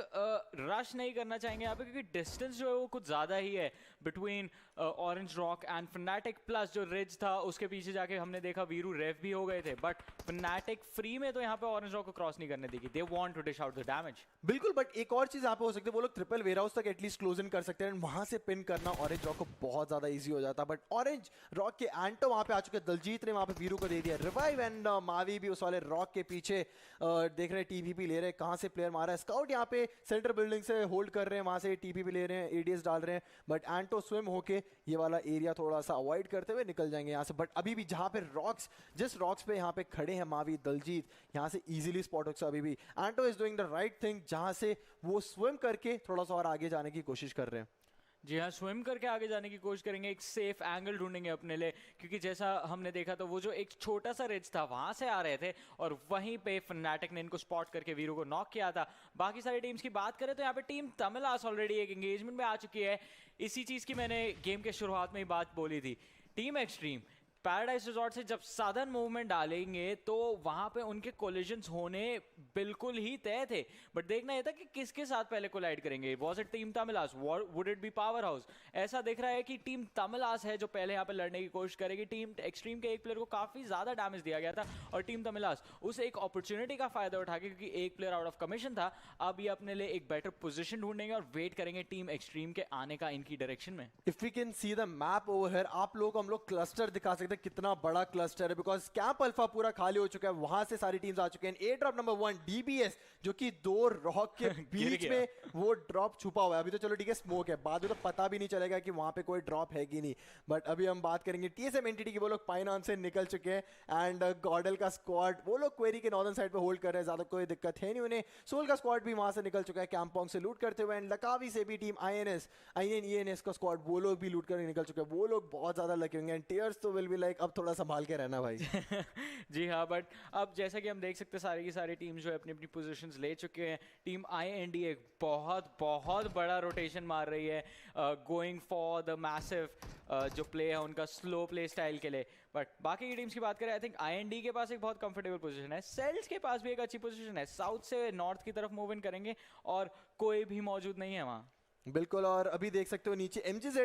रश नहीं करना चाहेंगे यहाँ पे, क्योंकि डिस्टेंस जो है वो कुछ ज्यादा ही है between orange rock and fanatic. Plus जो रिज था उसके पीछे जाके हमने देखा वीरू रेव भी हो गए थे, बट फनाटिक फ्री में तो यहाँ पे ऑरेंज रॉक को क्रॉस नहीं करने देगी. They want to dish out the damage. बिल्कुल. बट एक और चीज यहाँ पे हो सकती है, वो लोग ट्रिपल वेयर हाउस तक एटलीस्ट क्लोज इन कर सकते हैं, वहां से पिन करना ऑरेंज रॉक को बहुत ज्यादा इजी हो जाता. बट ऑरेंज रॉक के एंटो वहां पे आ चुके. दलजीत ने वहां पे वीरू को दे दिया रिवाइव, एंड मावी भी उस वाले रॉक के पीछे देख रहे हैं, टीपीपी ले रहे हैं, कहां से प्लेयर मारा है. स्काउट यहाँ पे सेंटर बिल्डिंग से होल्ड कर रहे हैं, वहां से टीपीपी ले रहे हैं, एडीएस डाल रहे हैं. बट एंटो स्विम होके ये वाला एरिया थोड़ा सा अवॉइड करते हुए निकल जाएंगे यहाँ से. बट अभी भी जहां पे रॉक्स, जिस रॉक्स पे यहाँ पे खड़े हैं मावी दलजीत, यहाँ से इजीली स्पॉट हो सकता. अभी भी Anto is doing the right thing, जहां से वो स्विम करके थोड़ा सा और आगे जाने की कोशिश कर रहे हैं. जी हाँ, स्विम करके आगे जाने की कोशिश करेंगे, एक सेफ एंगल ढूंढेंगे अपने लिए, क्योंकि जैसा हमने देखा तो वो जो एक छोटा सा रिज था वहां से आ रहे थे और वहीं पे फनाटिक ने इनको स्पॉट करके वीरू को नॉक किया था। बाकी सारी टीम्स की बात करें तो यहाँ पे टीम तमिलास ऑलरेडी एक एंगेजमेंट में आ चुकी है। इसी चीज की मैंने गेम के शुरुआत में ही बात बोली थी। टीम एक्सट्रीम पैराडाइज रिजॉर्ट से जब सदर्न मूवमेंट डालेंगे तो वहां पे उनके कोलिजन्स होने बिल्कुल ही तय थे, बट देखना यह था कि किसके साथ पहले कोलाइड करेंगे। Was it team तमिलास, would it be power house? ऐसा दिख रहा है कि टीम तमिलास है जो पहले यहाँ पे लड़ने की कोशिश करेगी। टीम एक्सट्रीम के एक प्लेयर को काफी ज्यादा डैमेज दिया गया था और टीम तमिलास उस एक अपॉर्चुनिटी का फायदा उठा के, क्योंकि एक प्लेयर आउट ऑफ कमीशन था, अब ये अपने लिए एक बेटर पोजीशन ढूंढेंगे और वेट करेंगे टीम एक्सट्रीम के आने का इनकी डायरेक्शन में। If we can see the map over here, आप लोग को हम लोग क्लस्टर दिखा सकते हैं कितना बड़ा क्लस्टर है, बिकॉज कैंप अल्फा पूरा खाली हो चुका है, वहां से सारी टीम्स आ चुके हैं। ए ड्रॉप नंबर 1 डीबीएस जो कि 2 रॉक के बीच में वो ड्रॉप छुपा हुआ है। अभी तो चलो ठीक है स्मोक है, बाद में तो पता भी नहीं चलेगा कि वहां पे कोई ड्रॉप है कि नहीं। बट अभी हम बात करेंगे टीएसएम एंटिटी की, वो लोग पाइनॉन से निकल चुके हैं एंड गॉडल का स्क्वाड वो लोग क्वेरी के नॉर्दर्न साइड पे होल्ड कर रहे हैं, ज्यादा कोई दिक्कत है नहीं उन्हें। सोल का स्क्वाड भी वहां से निकल चुका है कैंपोंग से लूट करते हुए, एंड लकावी से भी टीम आईएनईएनएस का स्क्वाड वो लोग भी लूट कर निकल चुके हैं। वो लोग बहुत ज्यादा लकी होंगे एंड टीयर्स तो विल बी लाइक अब थोड़ा संभाल के रहना भाई। जी हाँ, बट अब जैसा कि हम देख सकते हैं सारी की सारी टीम जो है अपनी अपनी पोजीशंस ले चुके हैं। टीम आईएनडी एक बहुत बहुत बड़ा रोटेशन मार रही है, गोइंग फॉर द मैसिव जो प्ले है उनका स्लो प्ले स्टाइल के लिए। बट बाकी की टीम्स की बात करें, आई थिंक आईएनडी के पास एक बहुत कंफर्टेबल पोजीशन है, सेल्स के पास भी एक अच्छी पोजीशन है, साउथ से नॉर्थ की तरफ मूव इन करेंगे और कोई भी मौजूद नहीं है वहाँ। बिल्कुल, और अभी देख सकते हो नीचे MGZ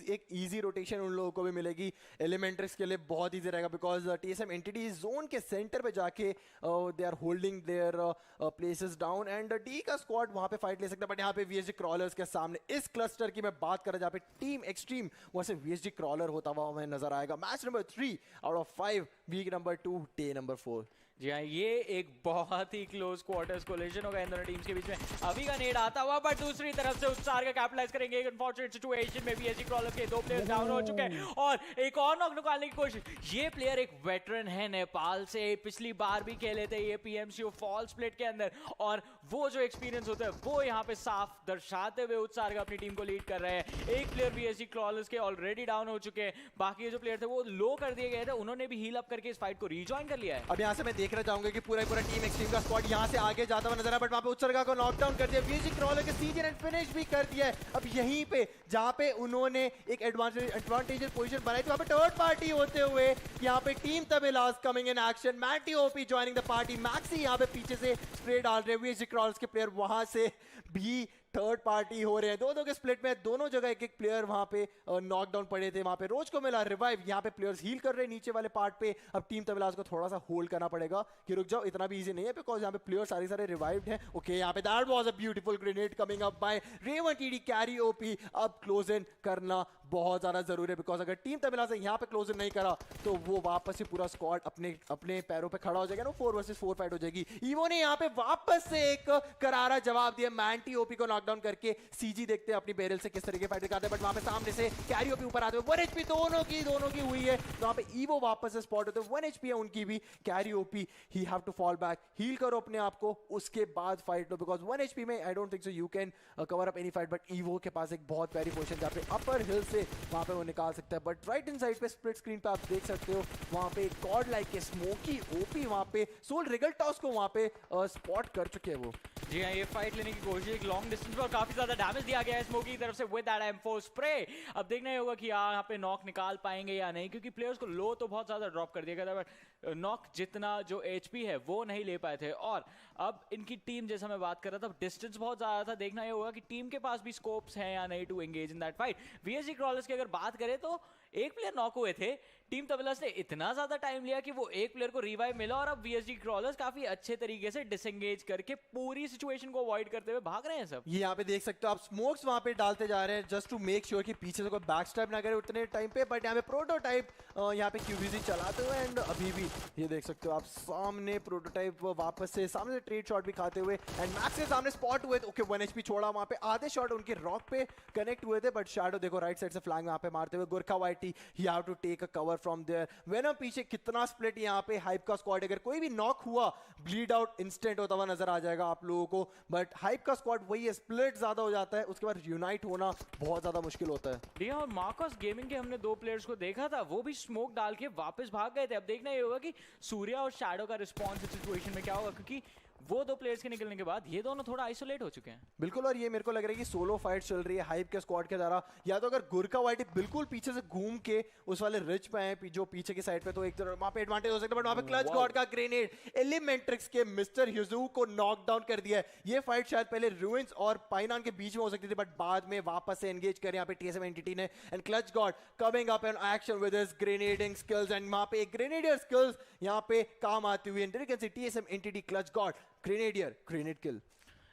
एक इजी रोटेशन उन लोगों को भी मिलेगी। एलिमेंट्रिक्स के लिए बहुत इजी रहेगा बिकॉज टीएसएम एंटिटी जोन के सेंटर पे जाके they are holding their places down and D का स्क्वाड वहां पे फाइट ले सकता है। बट यहाँ पे वीएसजी क्रॉलर्स के सामने इस क्लस्टर की मैं बात करें जहाँ पे टीम एक्सट्रीम वहाँ से वीएसजी क्रॉलर होता हुआ हमें नजर आएगा। Match number 3 out of 5, week number 2, day number 4। जी हाँ, ये एक बहुत ही क्लोज क्वार्टर्स कोलिजन होगा इन दोनों टीम्स के बीच में। अभी का नेड आता हुआ, बट दूसरी तरफ से उत्साह का कैपिटलाइज करेंगे। एक अनफॉर्चुनेट सिचुएशन में बीएसजी क्रॉलर के 2 प्लेयर्स डाउन हो चुके हैं और एक और नॉक निकालने की कोशिश। ये प्लेयर एक वेटरन है नेपाल से, पिछली बार भी खेले थे ये पीएमसीओ फॉल स्प्लिट के अंदर, और वो जो एक्सपीरियंस होता है वो यहाँ पे साफ दर्शाते हुए उत्साह का अपनी टीम को लीड कर रहे हैं। एक प्लेयर बीएसजी क्रॉलर्स के ऑलरेडी डाउन हो चुके हैं, बाकी जो प्लेयर थे वो लो कर दिए गए थे, उन्होंने भी हील अप करके इस फाइट को रीजॉइन कर लिया है। अब यहाँ से मैं देखना चाहूंगा कि पूरा टीम एक्सट्रीम का स्क्वाड यहाँ से आगे जाता हुआ नजर आ, बट वहां पे उत्सर्गा को नॉकडाउन कर दिया, वीएसजी क्रॉलर के सीजन एंड फिनिश भी कर दिया है। अब यहीं पे जहां पे उन्होंने एक एडवांटेजेस पोजीशन बनाई थी, वहां पे थर्ड पार्टी होते हुए यहाँ पे team Tamilas coming in action, Matty OP joining the party, Maxi यहाँ पे पीछे से स्प्रे डाल रहे हैं, वीएसजी क्रॉलर्स के प्लेयर वहां से भी थर्ड पार्टी हो रहे हैं। दो के स्प्लिट में दोनों जगह एक प्लेयर वहां पे नॉकडाउन पड़े थे, वहां पे रोज को मिला रिवाइव, यहाँ पे प्लेयर्स हील कर रहे हैं नीचे वाले पार्ट पे। अब टीम तमिलास को थोड़ा सा होल्ड करना पड़ेगा कि रुक जाओ, इतना भी इजी नहीं है बिकॉज यहाँ पे प्लेयर्स सारे रिवाइव्ड हैं। ओके, यहाँ पे that was a beautiful grenade coming up by Raven TD Carry OP. अब क्लोज इन करना बहुत ज्यादा जरूरी है बिकॉज अगर टीम तमिलास यहाँ पे क्लोज इन नहीं करा तो वो वापस से पूरा स्क्वाड अपने पैरों पे खड़ा हो जाएगा ना, 4 वर्सेस 4 फाइट हो जाएगी। ईवो ने यहाँ पे वापस से एक करारा जवाब दिया, मैंटी ओपी को नॉकडाउन करके। सीजी देखते हैं अपनी बैरल से किस तरीके फाइट दिखाते हैं, बट वहां पे सामने से कैरी ओपी ऊपर आते हुए 1 HP दोनों की हुई है। तो वहां पे ईवो वापस से स्पॉट होते हैं, 1 HP है उनकी भी। Carry OP he have to fall back, heal करो अपने आप को, उसके बाद फाइट लो बिकॉज 1 HP में आई don't think so you can cover up any fight. But evo के पास एक बहुत प्यारी पोजीशन जहाँ पे अपर हिल से वहां पे वो निकाल सकता है। बट राइट इन साइड पे स्प्लिट स्क्रीन पे आप देख सकते हो वहां पे गॉड लाइक के स्मोकी ओपी वहां पे सोल रिगल टॉस को वहां पे स्पॉट कर चुके हैं वो। जी हाँ, ये फाइट लेने की कोशिश एक लॉन्ग डिस्टेंस पर काफी ज्यादा डैमेज दिया गया है स्मोकी की तरफ से विद दैट M4 स्प्रे। अब देखना ही होगा कि यहाँ पे नॉक निकाल पाएंगे या नहीं, क्योंकि प्लेयर्स को लो तो बहुत ज्यादा ड्रॉप कर दिया गया था, बट नॉक जितना जो HP है वो नहीं ले पाए थे। और अब इनकी टीम, जैसा मैं बात कर रहा था, डिस्टेंस बहुत ज्यादा था। देखना ये होगा कि टीम के पास भी स्कोप्स हैं या नहीं to engage in that fight. VSG crawlers की अगर बात करें तो एक प्लेयर नॉक हुए थे, टीम तमिलास ने इतना ज्यादा टाइम लिया कि वो एक प्लेयर को रिवाइव मिला और अब वीएसजी क्रॉलर्स काफी अच्छे तरीके से डिसएंगेज करके पूरी सिचुएशन को अवॉइड करते हुए भाग रहे हैं सब। ये यहाँ पे देख सकते हो आप, स्मोक्स वहां पे डालते जा रहे हैं जस्ट टू मेक श्योर कि पीछे से कोई बैक स्टैप ना करे उतने टाइम पे। बट यहाँ पे प्रोटोटाइप यहाँ पे क्यूबीजी चलाते हुए एंड अभी भी ये देख सकते हो आप सामने प्रोटोटाइप वापस से सामने से ट्रेड शॉट भी खाते हुए एंड मैक्स के सामने स्पॉट हुए। ओके, 1 HP छोड़ा वहां पे, आधे शॉट उनके रॉक पे कनेक्ट हुए थे, बट शैडो देखो राइट साइड से फ्लैंग वहां पे मारते हुए। Gurkha Whitey he have to take a cover from there. Venom पीछे कितना स्प्लिट यहाँ पे हाइप का स्क्वाड, अगर कोई भी नॉक हुआ ब्लीड आउट इंस्टेंट होता हुआ नजर आ जाएगा आप लोगों को, बट हाइप का स्क्वाड वही है, स्प्लिट ज्यादा हो जाता है, उसके बाद यूनाइट होना बहुत ज्यादा मुश्किल होता है। भैया और मार्कस गेमिंग के हमने 2 प्लेयर्स को देखा था, वो भी स्मोक डाल के वापस भाग गए थे। अब देखना ये होगा कि सूर्या और शैडो का रिस्पॉन्स इस सिचुएशन में क्या होगा, क्योंकि वो 2 प्लेयर्स के निकलने के बाद ये दोनों थोड़ा आइसोलेट हो चुके हैं। बिल्कुल, और ये मेरे को लग रहा है कि सोलो फाइट चल रही है हाइप के स्क्वाड के द्वारा, या तो अगर गुरका वाइटी बिल्कुल पीछे से घूम के उस वाले रिच पे है जो पीछे की साइड पे, तो एक तरह वहां पे एडवांटेज हो सकता है, बट वहां पे क्लच गॉड का ग्रेनेड एलिमेंट्रिक्स के मिस्टर ह्यूजू को नॉक डाउन कर दिया है। ये फाइट शायद पहले रूइंस और पाइनान के बीच में हो सकती थी, बट बाद में वापस से एंगेज कर यहाँ पे टीएसएम एंटिटी ने, and Clutch God coming up in action with his grenading skills, and वहां पे एक ग्रेनेडियर स्किल्स यहाँ पे काम आती हुई, and you can see TSM Entity Clutch God grenadier grenade kill.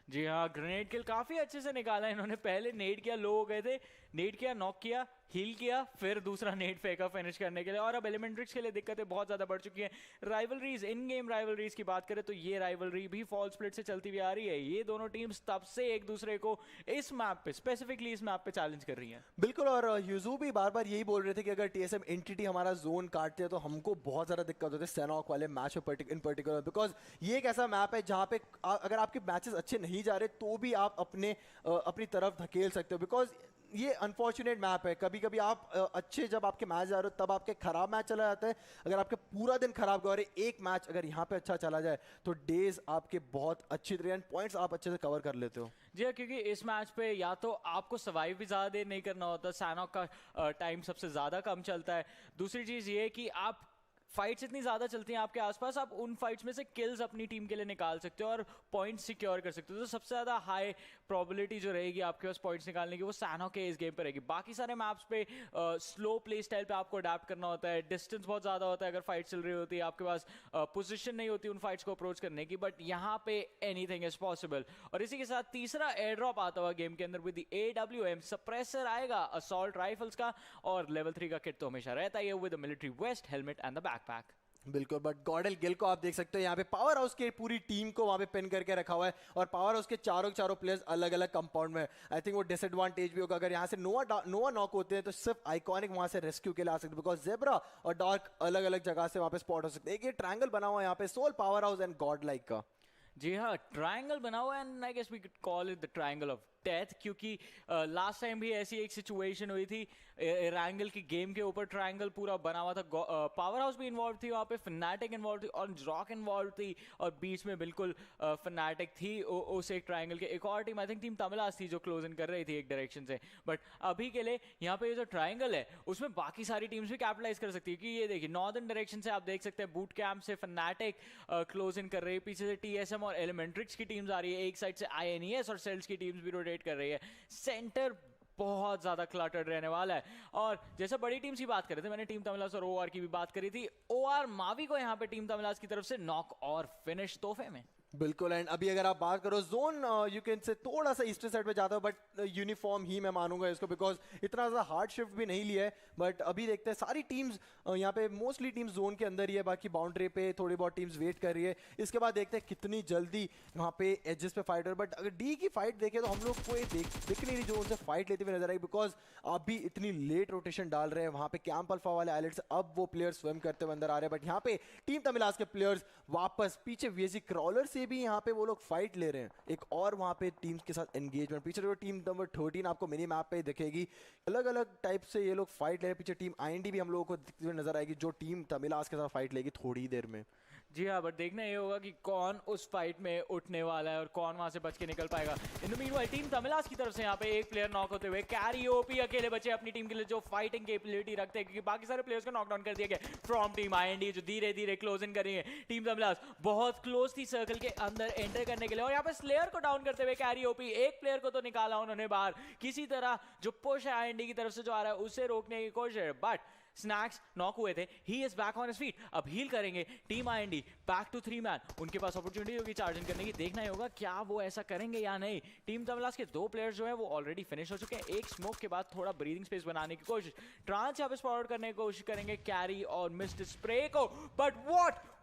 जी हाँ, ग्रेनेड किल काफी अच्छे से निकाला इन्होंने। पहले नेड किया, लो हो गए थे, नेड किया, नॉक किया, हील किया, फिर दूसरा नेड फेंका फिनिश करने के लिए। और अब एलिमेंट्रिक्स के लिए दिक्कतें बहुत ज्यादा बढ़ चुकी हैं। राइवलरीज, इन गेम राइवलरीज की बात करें तो ये राइवलरी भी फॉल स्प्लिट से चलती हुई आ रही है। ये दोनों टीम्स तब से एक दूसरे को इस मैप पे, स्पेसिफिकली इस मैप पे चैलेंज कर रही हैं। बिल्कुल, और ह्यूजू भी बार बार यही बोल रहे थे कि अगर टीएसएम एंटिटी हमारा जोन काटते हैं तो हमको बहुत ज्यादा दिक्कत होती है सैनॉक वाले मैच में इन पर्टिकुलर, बिकॉज ये एक ऐसा मैप है जहाँ पे अगर आपके मैचेस अच्छे नहीं जा रहे तो भी आप अपनी तरफ धकेल सकते हो, बिकॉज ये अनफॉर्चुनेट मैप है। कभी कभी आप अच्छे जब आपके मैच जा रहे हो तब आपके खराब मैच चला जाता है, अगर आपके पूरा दिन खराब गया और एक मैच अगर यहाँ पे अच्छा चला जाए तो डेज आपके बहुत अच्छी तरह, पॉइंट्स आप अच्छे से कवर कर लेते हो। जी हाँ, क्योंकि इस मैच पे या तो आपको सर्वाइव भी ज़्यादा देर नहीं करना होता, सैनॉक का टाइम सबसे ज़्यादा कम चलता है। दूसरी चीज़ ये है कि आप फाइट्स इतनी ज़्यादा चलती हैं आपके आसपास, आप उन फाइट्स में से किल्स अपनी टीम के लिए निकाल सकते हो और पॉइंट्स सिक्योर कर सकते हो। तो सबसे ज़्यादा हाई प्रोबेबिलिटी जो रहेगी आपके पास पॉइंट्स निकालने की वो सैनॉक के इस गेम पे रहेगी। बाकी सारे मैप्स पे स्लो प्ले स्टाइल पे आपको अडेप्ट करना होता है, डिस्टेंस बहुत ज़्यादा होता है अगर फाइट चल रही होती है, आपके पास पोजिशन नहीं होती उन फाइट्स को अप्रोच करने की, बट यहाँ पे एनीथिंग इज पॉसिबल। और इसी के साथ तीसरा एयर ड्रॉप आता हुआ गेम के अंदर विद द AWM सप्रेसर आएगा असॉल्ट राइफल्स का, और लेवल 3 का किट तो हमेशा रहता है with the military waste, helmet and the backpack. बिल्कुल, बट गॉडल गिल को आप देख सकते हो यहाँ पे पावर हाउस की पूरी टीम को वहाँ पे पिन करके रखा हुआ है, और पावर हाउस के चारों प्लेयर्स अलग अलग कंपाउंड में। आई थिंक वो डिसएडवांटेज भी होगा, अगर यहाँ से नोआ नॉक होते हैं तो सिर्फ आइकॉनिक वहाँ से रेस्क्यू के लिए आ सकते हैं, बिकॉज जेब्रा और डार्क अलग अलग जगह से वहाँ पे स्पॉट हो सकते हैं। एक ये ट्रायंगल बना हुआ है यहाँ पे Soul, Powerhouse and Godlike का। जी हाँ, ट्रायंगल बना हुआ है, and I guess we could call it the triangle of death, क्योंकि लास्ट टाइम भी ऐसी एक सिचुएशन हुई थी एरांगल की गेम के ऊपर, ट्रायंगल पूरा बना हुआ था, पावर हाउस भी इन्वॉल्व थी वहाँ पे, फनाटिक इन्वॉल्व थी और रॉक इन्वॉल्व थी, और बीच में बिल्कुल फनाटिक थी उस एक ट्रायंगल के। एक और टीम, आई थिंक टीम तमिलास थी, जो क्लोज इन कर रही थी एक डायरेक्शन से, बट अभी के लिए यहाँ पे जो ट्रायंगल है उसमें बाकी सारी टीम्स भी कैपिटलाइज कर सकती है। कि ये देखिए नॉर्दर्न डायरेक्शन से आप देख सकते हैं बूट कैंप से फनाटिक क्लोज इन कर रही है, पीछे से TSM और एलिमेंट्रिक्स की टीम्स आ रही है, एक साइड से INES और सेल्स की टीम्स भी रोटेट कर रही है। सेंटर बहुत ज्यादा क्लटर्ड रहने वाला है। और जैसे बड़ी टीम्स की बात कर रहे थे, मैंने टीम तमिलास और OR की भी बात करी थी, OR मावी को यहाँ पे टीम तमिलास की तरफ से नॉक और फिनिश तोहफे में। बिल्कुल, एंड अभी अगर आप बात करो जोन, यू कैन से थोड़ा सा ईस्टर्न साइड पे जाता है, बट यूनिफॉर्म ही मैं मानूंगा इसको, बिकॉज इतना ज़्यादा हार्ड शिफ्ट भी नहीं लिया है। बट अभी देखते हैं सारी टीम्स यहाँ पे, मोस्टली टीम्स जोन के अंदर ही है, बाकी बाउंड्री पे थोड़ी बहुत टीम्स वेट कर रही है। इसके बाद देखते हैं कितनी जल्दी वहाँ पे एजेस पे फाइट हो। बट अगर डी की फाइट देखें तो हम लोग को दिख नहीं रही जो उनसे फाइट लेते हुए नजर आई, बिकॉज आप भी इतनी लेट रोटेशन डाल रहे हैं वहाँ पे कैंप अल्फा वाले आइलैंड से, अब वो प्लेयर्स स्वयं करते हुए अंदर आ रहे हैं। बट यहाँ पे टीम तमिलास के प्लेयर्स वापस पीछे VSG क्रॉलर से भी यहाँ पे वो लोग फाइट ले रहे हैं, एक और वहाँ पे टीम्स के साथ एंगेजमेंट। पीछे जो टीम नंबर 13 आपको मिनी मैप पे दिखेगी, अलग अलग टाइप से ये लोग फाइट ले रहे हैं। पीछे टीम IND भी हम लोगों को दिखती हुई नजर आएगी, जो टीम तमिलास के साथ फाइट लेगी थोड़ी देर में। जी हाँ, बट देखना ये होगा कि कौन उस फाइट में उठने वाला है और कौन वहां से बच के निकल पाएगा। इन द मीनवाइल टीम तमिलास की तरफ से यहाँ पे एक प्लेयर नॉक होते हुए कैरी ओपी अकेले बचे अपनी टीम के लिए, जो फाइटिंग कैपेबिलिटी रखते हैं, क्योंकि बाकी सारे प्लेयर्स को नॉकडाउन कर दिया गया फ्रॉम टीम IND, जो धीरे धीरे क्लोज इन कर रही है। टीम तमिलास बहुत क्लोज थी सर्कल के अंदर एंटर करने के लिए, और यहाँ पे स्लेयर को डाउन करते हुए कैरी ओपी एक प्लेयर को तो निकाला उन्होंने बाहर, किसी तरह जो पुश है IND की तरफ से जो आ रहा है उसे रोकने की कोशिश है। बट स्नैक्स नॉक हुए थे, he is back on his feet, अब हील करेंगे team IND, back to 3 man, उनके पास अपॉर्चुनिटी होगी चार्ज इन करने की, देखना ही होगा क्या वो ऐसा करेंगे या नहीं। टीम तमिलास के 2 प्लेयर्स जो है वो ऑलरेडी फिनिश हो चुके हैं, एक स्मोक के बाद थोड़ा ब्रीदिंग स्पेस बनाने की कोशिश, ट्रांस यहाँ पे स्पॉट करने की कोशिश करेंगे कैरी और मिस्टर स्प्रे को, but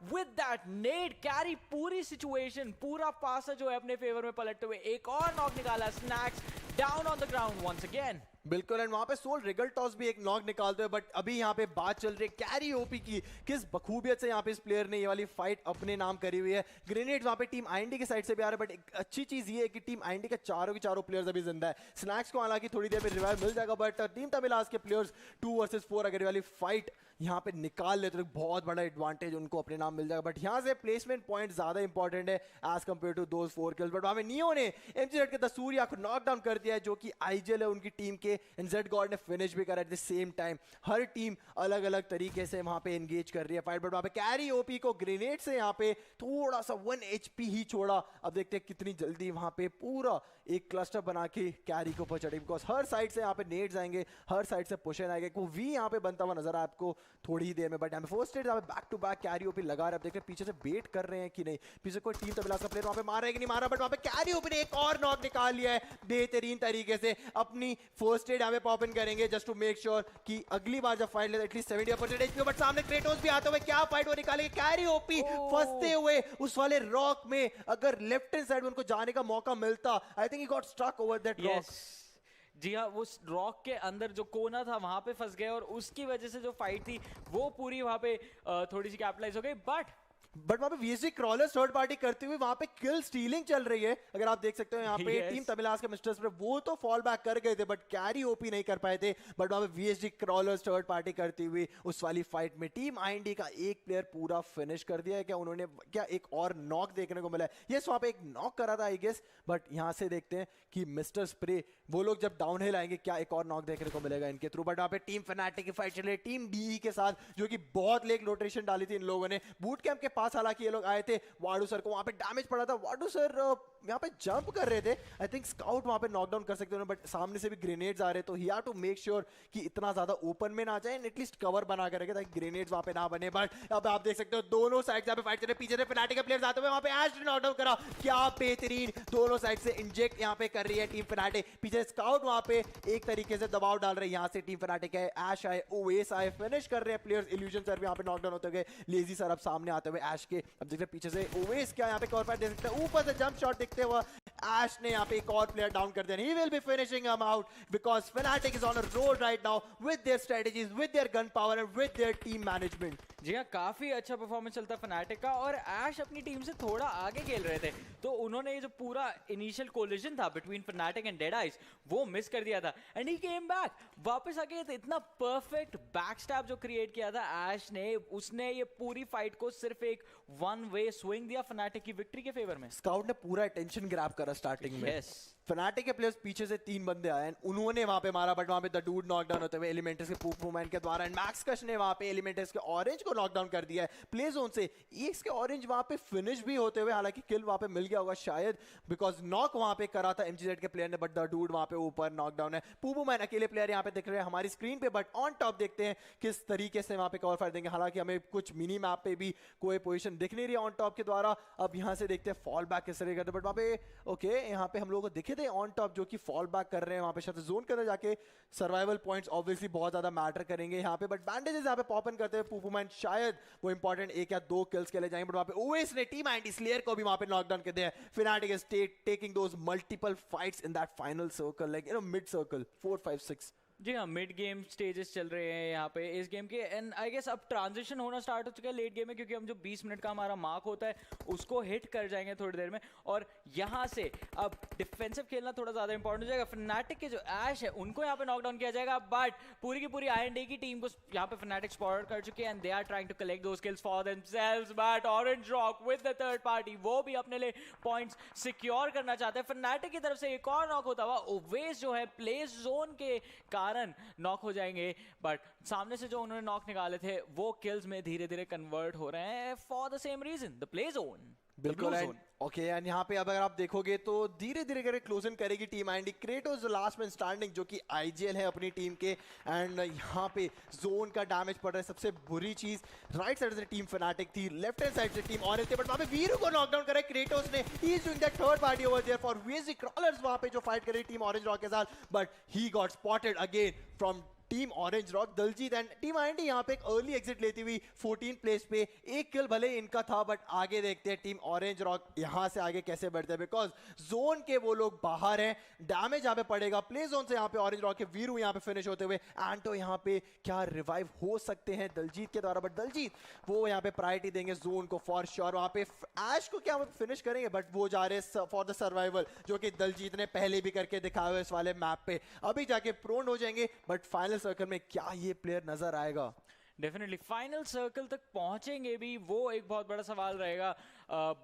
with that need Carry पूरी सिचुएशन, पूरा पासा जो है अपने फेवर में पलटते हुए एक और नॉक निकाला। Snax down on the ground once again. बिल्कुल, एंड वहां पे सोल रिगल टॉस भी एक नॉक निकालते हुए, बट अभी यहाँ पे बात चल रही है कैरी ओपी की, किस बखूबियत से यहाँ पे इस प्लेयर ने ये वाली फाइट अपने नाम करी हुई है। ग्रेनेड वहां पे टीम आईएनडी की साइड से भी आ रहा है, बट एक अच्छी चीज ये है कि टीम आईएनडी के चारों के चारों प्लेयर्स अभी जिंदा है। स्नैक्स को हालांकि थोड़ी देर में रिवाइव मिल जाएगा, बट टीम तमिलास के प्लेयर्स 2 वर्सेस 4 अगर ये वाली फाइट यहाँ पे निकाल ले तो एक बहुत बड़ा एडवांटेज उनको अपने नाम मिल जाएगा। बट यहाँ से प्लेसमेंट पॉइंट ज्यादा इंपॉर्टेंट है as compared to those 4 kills. But वहां पे नियो ने एमजीजेड के दसूरिया को नॉक डाउन कर दिया है, जो कि आईजीएल है उनकी टीम के, एंड जेड गॉड ने फिनिश भी करा at the same time. Her team अलग अलग तरीके से वहां पे एंगेज कर रही है फाइट, बट वहां पे कैरी ओपी को ग्रेनेड से यहाँ पे थोड़ा सा 1 HP ही छोड़ा। अब देखते हैं कितनी जल्दी वहां पे पूरा एक क्लस्टर बना के कैरी को पहुंचाएगी, बिकॉज हर साइड से यहाँ पे नेड्स आएंगे, हर साइड से पुशन आएंगे। को वी यहाँ पे बनता हुआ नजर आया आपको थोड़ी ही देर में, बट यहाँ पे first stage back to back Carry OP लगा रहे हैं। अब देख रहे पीछे से वेट कर रहे हैं कि नहीं, पीछे कोई टीम तमिलास का प्लेयर वहां पे मारा है कि नहीं मारा, बट वहां पे कैरी ओपी ने एक और नॉक निकाल लिया है बेहतरीन तरीके से। अपनी फर्स्ट स्टेज यहाँ पे पॉप इन करेंगे जस्ट टू मेक श्योर कि अगली बार जब फाइट ले एटलीस्ट 70% एचपी। बट सामने क्रेटोस भी आते हुए, क्या फाइट वो निकालेंगे, कैरी ओपी फंसते हुए उस वाले रॉक में। अगर लेफ्ट हैंड साइड में उनको जाने का मौका मिलता, I think he got stuck over that rock. जी हाँ, वो रॉक के अंदर जो कोना था वहां पे फंस गए, और उसकी वजह से जो फाइट थी वो पूरी वहां पे थोड़ी सी कैपिटलाइज हो गई। बट वहां पे वीएसजी क्रॉलर्स थर्ड पार्टी करते हुए वहां पे किल स्टीलिंग चल रही है। अगर आप देख सकते हो यहाँ पे टीम तमिलास के मिस्टर्स पे वो तो फॉल बैक कर गए थे, बट कैरी ओपी नहीं कर पाए थे। बट वहां पे वीएसजी क्रॉलर्स थर्ड पार्टी करती हुई उस वाली फाइट में टीम आईएनडी का एक प्लेयर पूरा फिनिश कर दिया है। क्या उन्होंने क्या एक और नॉक देखने को मिला है? यस, वहां पे एक नॉक करा था आई गेस, बट यहाँ से देखते हैं कि मिस्टर स्प्रे वो लोग जब डाउन हिल आएंगे क्या एक और नॉक देखने को मिलेगा इनके थ्रू। बट वहां पे टीम फनाटिक की फाइट चल रही है टीम डीई के साथ, जो कि बहुत लेट रोटेशन डाली थी इन लोगों ने। बूट कैंप के पास हालांकि ये लोग आए थे, वाडू सर को वहां पे डैमेज पड़ा था। वाडू सर यहाँ पे जंप कर रहे थे, आई थिंक स्काउट वहां पे नॉकडाउन कर सकते हैं, बट सामने से भी ग्रेनेड्स आ रहे, तो he have to make sure कि इतना ज्यादा ओपन में ना जाए, एटलीस्ट कवर बना कर रखे ताकि ग्रेनेड्स वहां पे ना बने। बट अब आप देख सकते हो दोनों साइड से फाइट चल रहे, पीछे से फनाटिक के प्लेयर्स आते हुए वहां पे ऐश ने नॉकडाउन करा। क्या बेहतरीन दोनों साइड से इंजेक्ट यहाँ पे कर रही है टीम फनाटिक। पीछे स्काउट वहां पे एक तरीके से दबाव डाल रहे हैं, यहाँ से टीम फनाटिक है, ऐश आए, ओवेस आए, फिनिश कर रहे हैं प्लेयर्स। इल्यूजन सर भी यहाँ पे नॉकडाउन होते हुए, लेजी सर अब सामने आते हुए ऐश के। अब देख रहे पीछे से ओवेस क्या यहाँ पे कवर फाइट दे सकते हैं, ऊपर से जंप शॉट दिखते हुआ ऐश ने यहाँ पे एक और प्लेयर डाउन कर दिया। He will be finishing him out because Fnatic is on a roll right now with their strategies, with their gun power and with their team management. जी हाँ, काफी अच्छा परफॉर्मेंस चलता है फनाटिक का, और ऐश अपनी टीम से थोड़ा आगे खेल रहे थे, तो उन्होंने ये जो पूरा इनिशियल कोलिजन था between fanatic and Dead eyes वो मिस कर दिया था, एंड ही केम बैक, वापस आ गए थे। इतना परफेक्ट बैकस्टैब जो क्रिएट किया था ऐश ने, उसने ये पूरी फाइट को सिर्फ एक वन वे स्विंग दिया फनाटिक की विक्ट्री के फेवर में। स्काउट ने पूरा अटेंशन ग्रैब करा स्टार्टिंग में। yes. फनाटिक के प्लेयर्स पीछे से 3 बंदे आए, उन्होंने वहां पे मारा, बट वहां पे द डूड नॉकडाउन होते हुए एलिमेंटर्स के पूपमैन के द्वारा, एंड मैक्स कश ने वहां पे एलिमेंटर्स के ऑरेंज को नॉकडाउन कर दिया है प्ले जोन से। ईएक्स के ऑरेंज वहां पे फिनिश भी होते हुए, हालांकि किल वहां पे मिल गया होगा शायद, बिकॉज नॉक वहां पे करा था एमजीजेड के प्लेयर ने, बट द डूड वहां पे ऊपर नॉकडाउन है। पूपमैन अकेले प्लेयर यहाँ पे दिख रहे हैं हमारी स्क्रीन पे, बट ऑन टॉप देखते हैं किस तरीके से वहां पे कवर फायर देंगे। हालांकि हमें कुछ मिनी मैप पे भी कोई पोजीशन दिख नहीं रही ऑन टॉप के द्वारा। अब यहाँ से देखते हैं फॉल बैक किस तरीके करते, बट वहां पे ओके यहाँ पे हम लोगों को दिखे थे ऑन टॉप जो कि फॉल बैक कर रहे हैं वहां पे, शायद जोन के अंदर जाके सर्वाइवल पॉइंट्स ऑब्वियसली बहुत ज्यादा मैटर करेंगे यहाँ पे। बट बैंडेजेस यहाँ पे पॉप इन करते हैं पूपमैन, शायद वो इंपॉर्टेंट 1 या 2 किल्स के लिए जाएंगे, बट वहां पे ओएस ने टीम आईएनडी स्लेयर को भी वहां पे नॉकडाउन कर दिया है। Fanatic is taking those multiple fights in that final circle, like you know mid circle 4, 5, 6। जी हाँ, मिड गेम स्टेजेस चल रहे हैं यहाँ पे इस गेम के, एंड आई गेस अब ट्रांजिशन होना स्टार्ट हो चुका है लेट गेम में, क्योंकि हम जो 20 मिनट का हमारा मार्क होता है उसको हिट कर जाएंगे थोड़ी देर में, और यहाँ से अब डिफेंसिव खेलना थोड़ा ज़्यादा इंपॉर्टेंट हो जाएगा। फनाटिक के जो ऐश है उनको यहाँ पे नॉकडाउन किया जाएगा, बट पूरी की पूरी आईएनडी की टीम को यहाँ पे फनाटिक स्पॉट कर चुके हैं, and they are trying to collect those kills for themselves. But Orange Rock with the third party, वो भी अपने लिए पॉइंट्स सिक्योर करना चाहते हैं। फनाटिक की तरफ से एक और नॉक होता हुआ ओवेस जो है प्लेस जोन के कारण नॉक हो जाएंगे, बट सामने से जो उन्होंने नॉक निकाले थे वो किल्स में धीरे धीरे कन्वर्ट हो रहे हैं for the same reason, the play zone. बिल्कुल ओके, एंड यहाँ पे अगर आप देखोगे तो धीरे धीरे करके क्लोज इन करेगी team IND. Kratos last man standing जो कि आईजीएल है अपनी टीम के, एंड यहाँ पे जोन का डैमेज पड़ रहा है। सबसे बुरी चीज राइट साइड से टीम फनाटिक थी, लेफ्ट हैंड साइड से टीम ऑरेंज थी, बट वहां पे वीरू को नॉकडाउन करा क्रेटोस ने। He is doing that third party over there for VSG Crawlers, वहां पे जो फाइट कर रही टीम ऑरेंज रॉक के साथ, but he got spotted again from team Orange Rock, Daljeet and team INT यहाँ पे एक अर्ली एग्जिट लेती हुई 14 प्लेस पे, एक किल भले ही इनका था बट आगे देखते हैं टीम ऑरेंज रॉक यहाँ से आगे कैसे बढ़ते हैं, बिकॉज जोन के वो लोग बाहर हैं, डैमेज यहाँ पे पड़ेगा प्ले जोन से। यहाँ पे ऑरेंज रॉक के वीरू यहाँ पे फिनिश होते हुए, एंटो यहाँ पे क्या रिवाइव हो सकते हैं दलजीत के द्वारा, बट दलजीत वो यहाँ पे प्रायोरिटी देंगे जोन को फॉर श्योर। वहाँ पे ऐश को क्या फिनिश करेंगे बट वो जा रहे हैं फॉर द सर्वाइवल, जो कि दलजीत ने पहले भी करके दिखाया हुआ इस वाले मैप पे। अभी जाके प्रोन हो जाएंगे बट फाइनल सर्कल में क्या ये प्लेयर नजर आएगा? डेफिनेटली फाइनल सर्कल तक पहुंचेंगे भी, वो एक बहुत बड़ा सवाल रहेगा।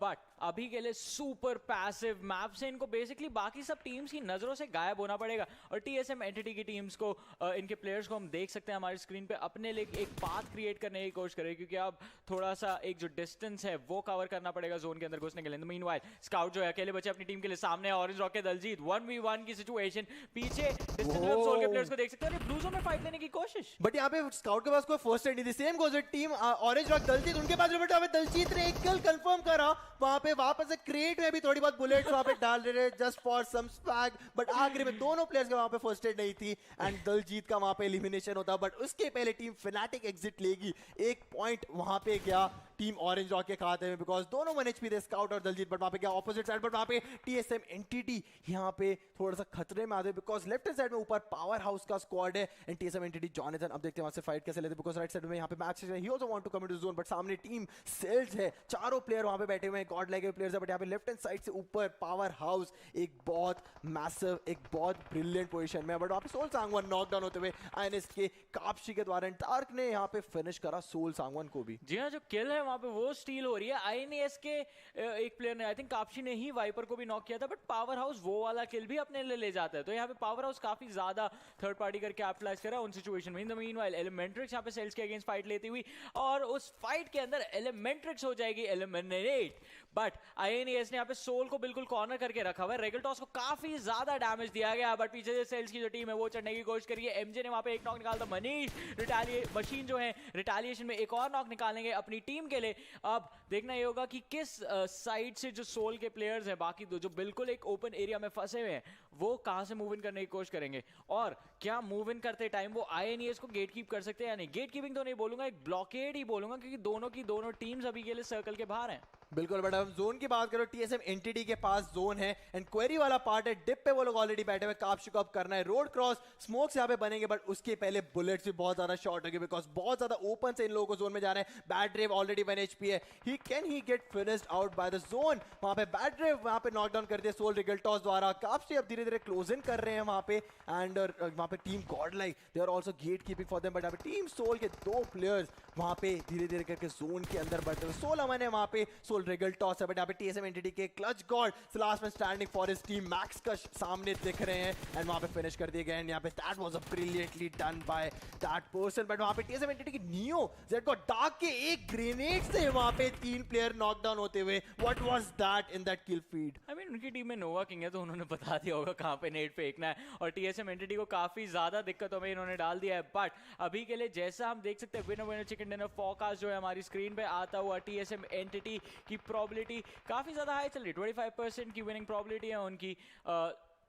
बट अभी के लिए सुपर पैसिव मैप से इनको बेसिकली बाकी सब टीम्स की नजरों से गायब होना पड़ेगा। और टीएसएम एंटिटी की टीम्स को, इनके प्लेयर्स को हम देख सकते हैं हमारी स्क्रीन पे, अपने लिए एक पाथ क्रिएट करने की कोशिश करें, क्योंकि अब थोड़ा सा एक जो डिस्टेंस है वो कवर करना पड़ेगा जोन के अंदर घुसने के लिए। मीनवाइल स्काउट जो है अकेले बचे अपनी टीम के लिए, सामने ऑरेंज रॉक के दलजीत 1v1 की सिचुएशन, पीछे डिस्टेंस में सोल के प्लेयर्स को देख सकते हैं, ब्लू जोन में फाइट लेने की कोशिश। बट यहाँ पे स्काउट के पास कोई फर्स्ट एड नहीं थी। Same goes team Orange Rock Daljeet, उनके पास दलजीत ने एक किल कंफर्म करा, वहां पे वापस से क्रिएट में भी थोड़ी बहुत बुलेट्स वहां पे डाल रहे just for some swag, but आखिर में दोनों प्लेयर्स के वहां पे फर्स्ट एड नहीं थी एंड दलजीत का वहां पे एलिमिनेशन होता। बट उसके पहले टीम फैनेटिक एग्जिट लेगी, एक पॉइंट वहां पे गया टीम ऑरेंज रॉक के खाते में, बिकॉज दोनों 1 HP थे स्काउट और दलजीत, बट वहां पे क्या ऑपोजिट साइड, बट वहां पे टीएसएम एंटिटी यहाँ पे थोड़ा सा खतरे में आते, बिकॉज लेफ्ट हैंड साइड में ऊपर पावर हाउस का स्क्वाड है एंड टीएसएम एंटिटी जॉनथन, अब देखते हैं वहां से फाइट कैसे लेते, बिकॉज राइट साइड में यहाँ पे match he also want to come into zone, but सामने टीम सेल्स है, चारों प्लेयर वहां पे बैठे हुए हैं, गॉड लाइक प्लेयर्स है, बट यहाँ पे लेफ्ट हैंड साइड से ऊपर पावर हाउस एक बहुत मैसिव, एक बहुत ब्रिलियंट पोजीशन में, बट वहां पे सोल सांगवान नॉकडाउन होते हुए आईएनएस के कापशी के द्वारा डार्क ने यहाँ पे फिनिश करा सोल सांगवान को भी। जी हाँ, जो किल है वहां पे वो स्टील हो रही है आईएनएस के एक प्लेयर ने, आई थिंक कापशी ने ही वाइपर को भी नॉक किया था, बट पावर हाउस वो वाला किल भी अपने लिए ले जाता है। तो यहाँ पे पावर हाउस काफी ज्यादा थर्ड पार्टी करके कैपिटलाइज करा उन सिचुएशन में। इन द मीनवाइल एलिमेंट्रिक्स यहाँ पे सेल्स के अगेंस्ट फाइट लेती हुई, और उस फाइट के अंदर एलिमेंट्रिक्स हो जाएगी एलिमिनेट, बट आईएनएस ने यहाँ पे सोल को बिल्कुल कॉर्नर करके रखा हुआ है। रेगलटॉस को काफी ज्यादा डैमेज दिया गया, बट पीछे से सेल्स की जो टीम है वो चढ़ने की कोशिश करी है। एमजे ने वहां पे एक नॉक निकाला था, मनीष मशीन जो है रिटेलिएशन में एक और नॉक निकालेंगे अपनी टीम के लिए। अब देखना ये होगा कि किस साइड से जो सोल के प्लेयर्स हैं, बाकी दो जो बिल्कुल एक ओपन एरिया में फंसे हुए हैं, वो कहां से मूव इन करने की कोशिश करेंगे, और क्या मूव इन करते टाइम वो आईएनएस को गेट कीप कर सकते हैं या नहीं। गेट कीपिंग तो नहीं बोलूंगा, एक ब्लॉकेड ही बोलूंगा, क्योंकि दोनों की दोनों टीम्स अभी के लिए सर्कल के बाहर हैं। बिल्कुल, बट हम जोन की बात करो, टीएसएम एंटिटी के पास जोन है एंड क्वेरी वाला पार्ट है, डिप पे वो लोग ऑलरेडी बैठे हुए, काप करना है, रोड क्रॉस स्मोक्स यहाँ पे बनेंगे, बट उसके पहले बुलेट्स भी बहुत ज्यादा शॉर्ट होंगे, बिकॉज बहुत ज्यादा ओपन से इन लोगों को जोन में जा रहे हैं। बैड ड्रेव ऑलरेडी 1 HP है, he get finished out by the zone. वहां पे बैड ड्रेव वहां पे नॉकडाउन कर दिया सोल रिगल्टॉस द्वारा। कापशी अब धीरे धीरे क्लोज इन कर रहे हैं वहां पे, एंड वहां पे team Godlike they are also gatekeeping for them, but यहाँ पे टीम सोल के 2 प्लेयर्स वहां पे धीरे धीरे करके जोन के अंदर बढ़ते हुए। सोल अमन है वहां पे, सोल रिगल्टॉस है, बट यहाँ पे टीएसएम एंटिटी के क्लच गॉड लास्ट में standing for his team max का सामने दिख रहे हैं एंड वहां पे फिनिश कर दिए गए। एंड यहाँ पे that was a brilliantly done by that person, but वहां पे टीएसएम एंटिटी की नियो जेड को डार्क के एक ग्रेनेड से वहां पे 3 प्लेयर नॉकडाउन होते हुए। What was that in that kill feed? I mean उनकी टीम में नोवा किंग है, तो उन्होंने बता दिया होगा कहां पे नेट फेंकना है, और टीएसएम एंटिटी को काफी ज्यादा दिक्कतों में इन्होंने डाल दिया है। बट अभी के लिए जैसा हम देख सकते हैं, winner winner chicken dinner forecast जो है हमारी स्क्रीन पे आता हुआ, टीएसएम एंटिटी की प्रोबेबिलिटी काफी ज्यादा हाई चल रही, 25% की विनिंग प्रोबेबिलिटी है उनकी।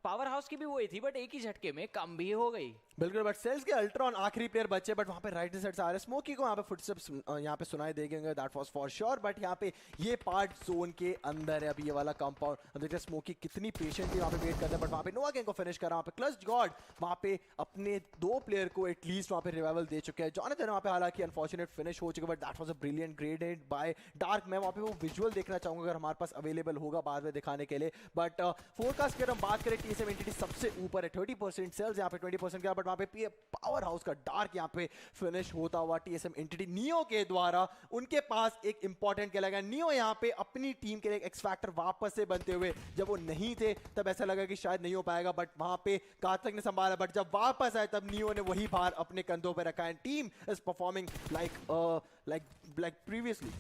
पावर हाउस की भी वही थी, बट एक ही झटके में कम भी हो गई। बिल्कुल, बट सेल्स के अल्ट्रॉन आखिरी प्लेयर बचे, बट वहां पे राइट साइड से आ रहे स्मोकी को यहाँ पे फुटस्टेप्स यहाँ पे सुनाई देंगे, that was for sure. But यहाँ पे ये पार्ट जोन के अंदर है अभी ये वाला कंपाउंड। अब देखते हैं स्मोकी कितनी पेशेंटली वहां पे वेट करता है, बट वहां पे नोवा किंग को फिनिश करा। वहां पे क्लच गॉड वहां पे अपने 2 प्लेयर को एटलीस्ट वहां पे रिवाइवल दे चुके हैं। जॉनथन वहां पे हालांकि अनफॉर्चुनेट फिनिश हो चुका, but that was a brilliant grenade by Dark. मैं वहां पे वो विजुअल देखना चाहूंगा अगर हमारे पास अवेलेबल होगा बाद में दिखाने के लिए। बट फोरकास्ट की अगर हम बात करें, टीएसएम एंटिटी सबसे ऊपर है, 30% सेल्स यहाँ पे 20% का, बट वहां पे पावर हाउस का डार्क यहाँ पे फिनिश होता हुआ टीएसएम एंटिटी नियो के द्वारा। उनके पास एक इंपॉर्टेंट क्या लगा, नियो यहाँ पे अपनी टीम के लिए एक्स फैक्टर वापस से बनते हुए। जब वो नहीं थे तब ऐसा लगा कि शायद नहीं हो पाएगा, बट वहां पे घातक ने संभाला, बट जब वापस आए तब नियो ने वही भार अपने कंधों पे रखा है। Team is performing like previously.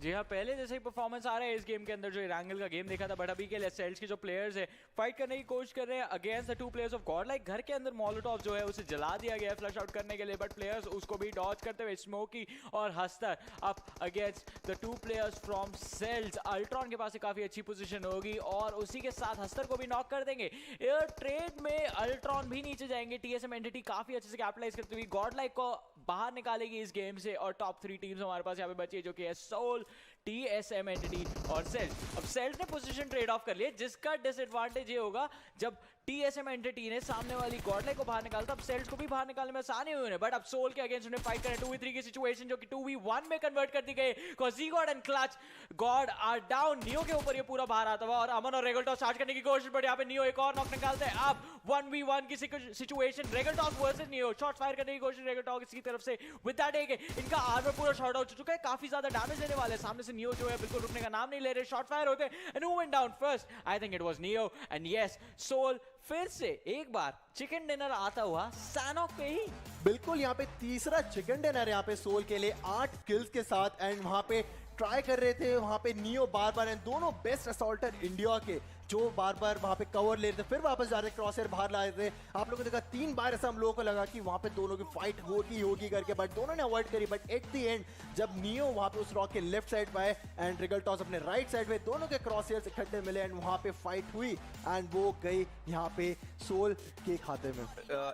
जी हाँ, पहले जैसे ही परफॉर्मेंस आ रहा है इस गेम के अंदर, जो एरांगल का गेम देखा था, बट अभी के लिए सेल्स के जो प्लेयर्स है फाइट करने की कोशिश कर रहे हैं against the two players of God like. घर के अंदर मोलोटॉव जो है उसे जला दिया गया है फ्लश आउट करने के लिए, बट प्लेयर्स उसको भी डॉज करते हुए स्मोकी और Hastar up against the two players from Cells. Ultron के पास काफी अच्छी पोजीशन होगी और उसी के साथ हस्तर को भी नॉक कर देंगे। एयर ट्रेड में अल्ट्रॉन भी नीचे जाएंगे। टीएसएम एंटिटी काफी अच्छे से कैपिटलाइज करते हुए गॉड लाइक को बाहर निकालेगी इस गेम से, और टॉप 3 टीम्स हमारे पास यहाँ पे बची है जो कि है सोल, टीएसएम एंटिटी और सेल्स। अब सेल्स ने पोजीशन ट्रेड ऑफ कर लिया, जिसका डिसएडवांटेज ये होगा जब टीएसएम एंटिटी ने सामने वाली गॉडलाइक को बाहर निकाला, तब सेल्स को भी बाहर निकालने में आसानी हुई है। बट अब सोल के अगेंस्ट उन्हें फाइट करना 2v3 की सिचुएशन जो कि 2v1 में कन्वर्ट कर दी गई। Cozy God and Clutch God are down. Neo के ऊपर ये पूरा बाहर आता हुआ और अमन और रेगलटॉस स्टार्ट करने की कोशिश, बट यहाँ पे नियो एक और नॉक निकालते हैं। अब 1v1 की situation, Regaltos versus Neo, shot fire करने की कोशिश रेगलटॉस की तरफ से। विद दैट एक इनका आर्मर पूरा शॉर्ट आउट हो चुका है, काफी ज्यादा डैमेज देने वाले। सामने से नियो जो है बिल्कुल रुकने का नाम नहीं ले रहे, शॉट फायर होते हैं and who went down first? I think it was Neo and yes, Soul फिर से एक बार चिकन डिनर आता हुआ सैनॉक पे ही। बिल्कुल, यहाँ पे तीसरा चिकन डिनर यहाँ पे सोल के लिए 8 किल्स के साथ, एंड वहाँ पे ट्राई कर रहे थे वहाँ पे नियो बार बार, एंड दोनों बेस्ट असॉल्टर इंडिया के जो बार बार वहाँ पे कवर ले रहे थे, फिर वापस जा रहे क्रॉसर बाहर ला रहे थे। आप लोगों ने देखा 3 बार ऐसा हम लोगों को लगा कि वहाँ पे दोनों की फाइट होगी करके, बट दोनों ने अवॉइड करी। बट एट द एंड जब नियो वहाँ पे उस रॉक के लेफ्ट साइड पे आए एंड रिगलटॉस अपने राइट साइड पे, दोनों के क्रॉसर्स इकट्ठे मिले एंड वहाँ पे फाइट हुई एंड वो गई यहाँ पे सोल के खाते में।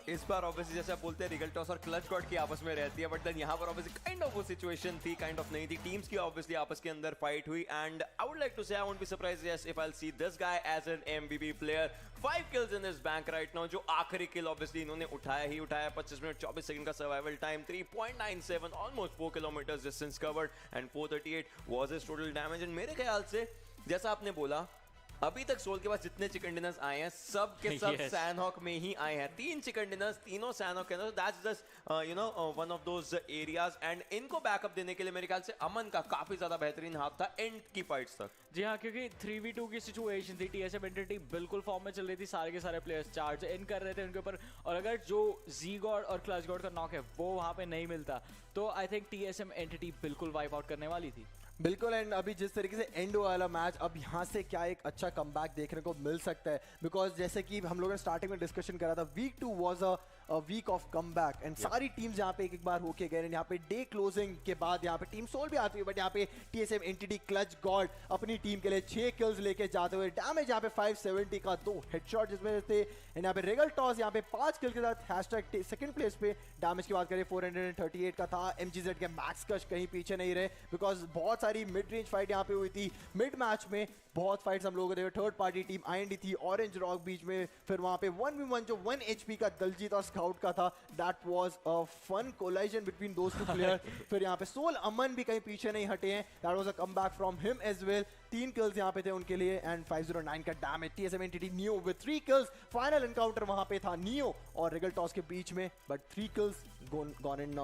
इस बार ऑब्वियसली जैसे आप बोलते हैं रिगलटॉस और क्लच गॉड की आपस में रहती है, बट देन यहाँ पर ऑब्वियसली काइंड ऑफ वो सिचुएशन थी, काइंड ऑफ नहीं थी। टीम्स की ऑब्वियसली आपस के अंदर फाइट हुई and I would like to say I won't be surprised yes if I will see this guy as an MVP player. 5 kills in his bank right now. जो आखिरी किल obviously इन्होंने उठाया ही उठाया। 25 मिनट 24 सेकंड का survival time, 3.97 almost 4 kilometre distance covered and 438 was his total damage. And मेरे ख्याल से जैसा आपने बोला, अभी तक सोल के पास जितने चिकन डिनर्स आए हैं सब के सब सैनहॉक में ही आए हैं। 3 चिकन डिनर्स, तीनों सैनहॉक के अंदर। That's just you know one of those areas and इनको बैकअप देने के लिए मेरे ख्याल से अमन का काफी ज्यादा बेहतरीन हाथ था एंड की फाइट्स तक। जी हाँ, क्योंकि 3v2 की सिचुएशन थी, टीएसएम एंटिटी बिल्कुल फॉर्म में चल रही थी, सारे के सारे प्लेयर्स चार्ज इन कर रहे थे उनके ऊपर, और अगर जो जी गॉड और क्लच गॉड का नॉक है वो वहाँ पे नहीं मिलता तो आई थिंक टीएसएम एंटिटी बिल्कुल वाइप आउट करने वाली थी। बिल्कुल, एंड अभी जिस तरीके से एंड वाला मैच, अब यहाँ से क्या एक अच्छा कमबैक देखने को मिल सकता है, बिकॉज जैसे कि हम लोगों ने स्टार्टिंग में डिस्कशन करा था, week 2 was a week of comeback and सारी टीम्स यहाँ पे एक बार होके गए। यहाँ पे डे क्लोजिंग के बाद यहाँ पे टीम सोल भी आती है, बट यहाँ पे टीएसएम एंटिटी क्लच गॉड अपनी टीम के लिए 6 किल्स लेके जाते हुए, डैमेज यहाँ पे 570 का 2 हेडशॉट जिसमें थे, एंड यहाँ पे रिगलटॉस यहाँ पे 5 किल के साथ हैशटैग सेकंड प्लेस पे। डैमेज की बात करें 438 का था। एमजीजेड के मैक्स कश कहीं पीछे नहीं रहे, बिकॉज बहुत सारी मिड रेंज फाइट यहाँ पे हुई थी। मिड मैच में बहुत फाइट्स हम लोगों को देखा, थर्ड पार्टी टीम आईएनडी थी, ऑरेंज रॉक बीच में, फिर वहाँ पे 1v1 जो 1 HP का दलजीत और स्काउट का था, that was a fun collision between those two player. फिर यहाँ पे सोल अमन भी कहीं पीछे नहीं हटे हैं, that was a comeback from him as well. 3 kills यहाँ पे थे उनके लिए एंड 509 का damage. TSM Entity Neo with 3 kills. Final encounter वहाँ पे था नियो और रिगलटॉस के बीच में, but 3 kills gone in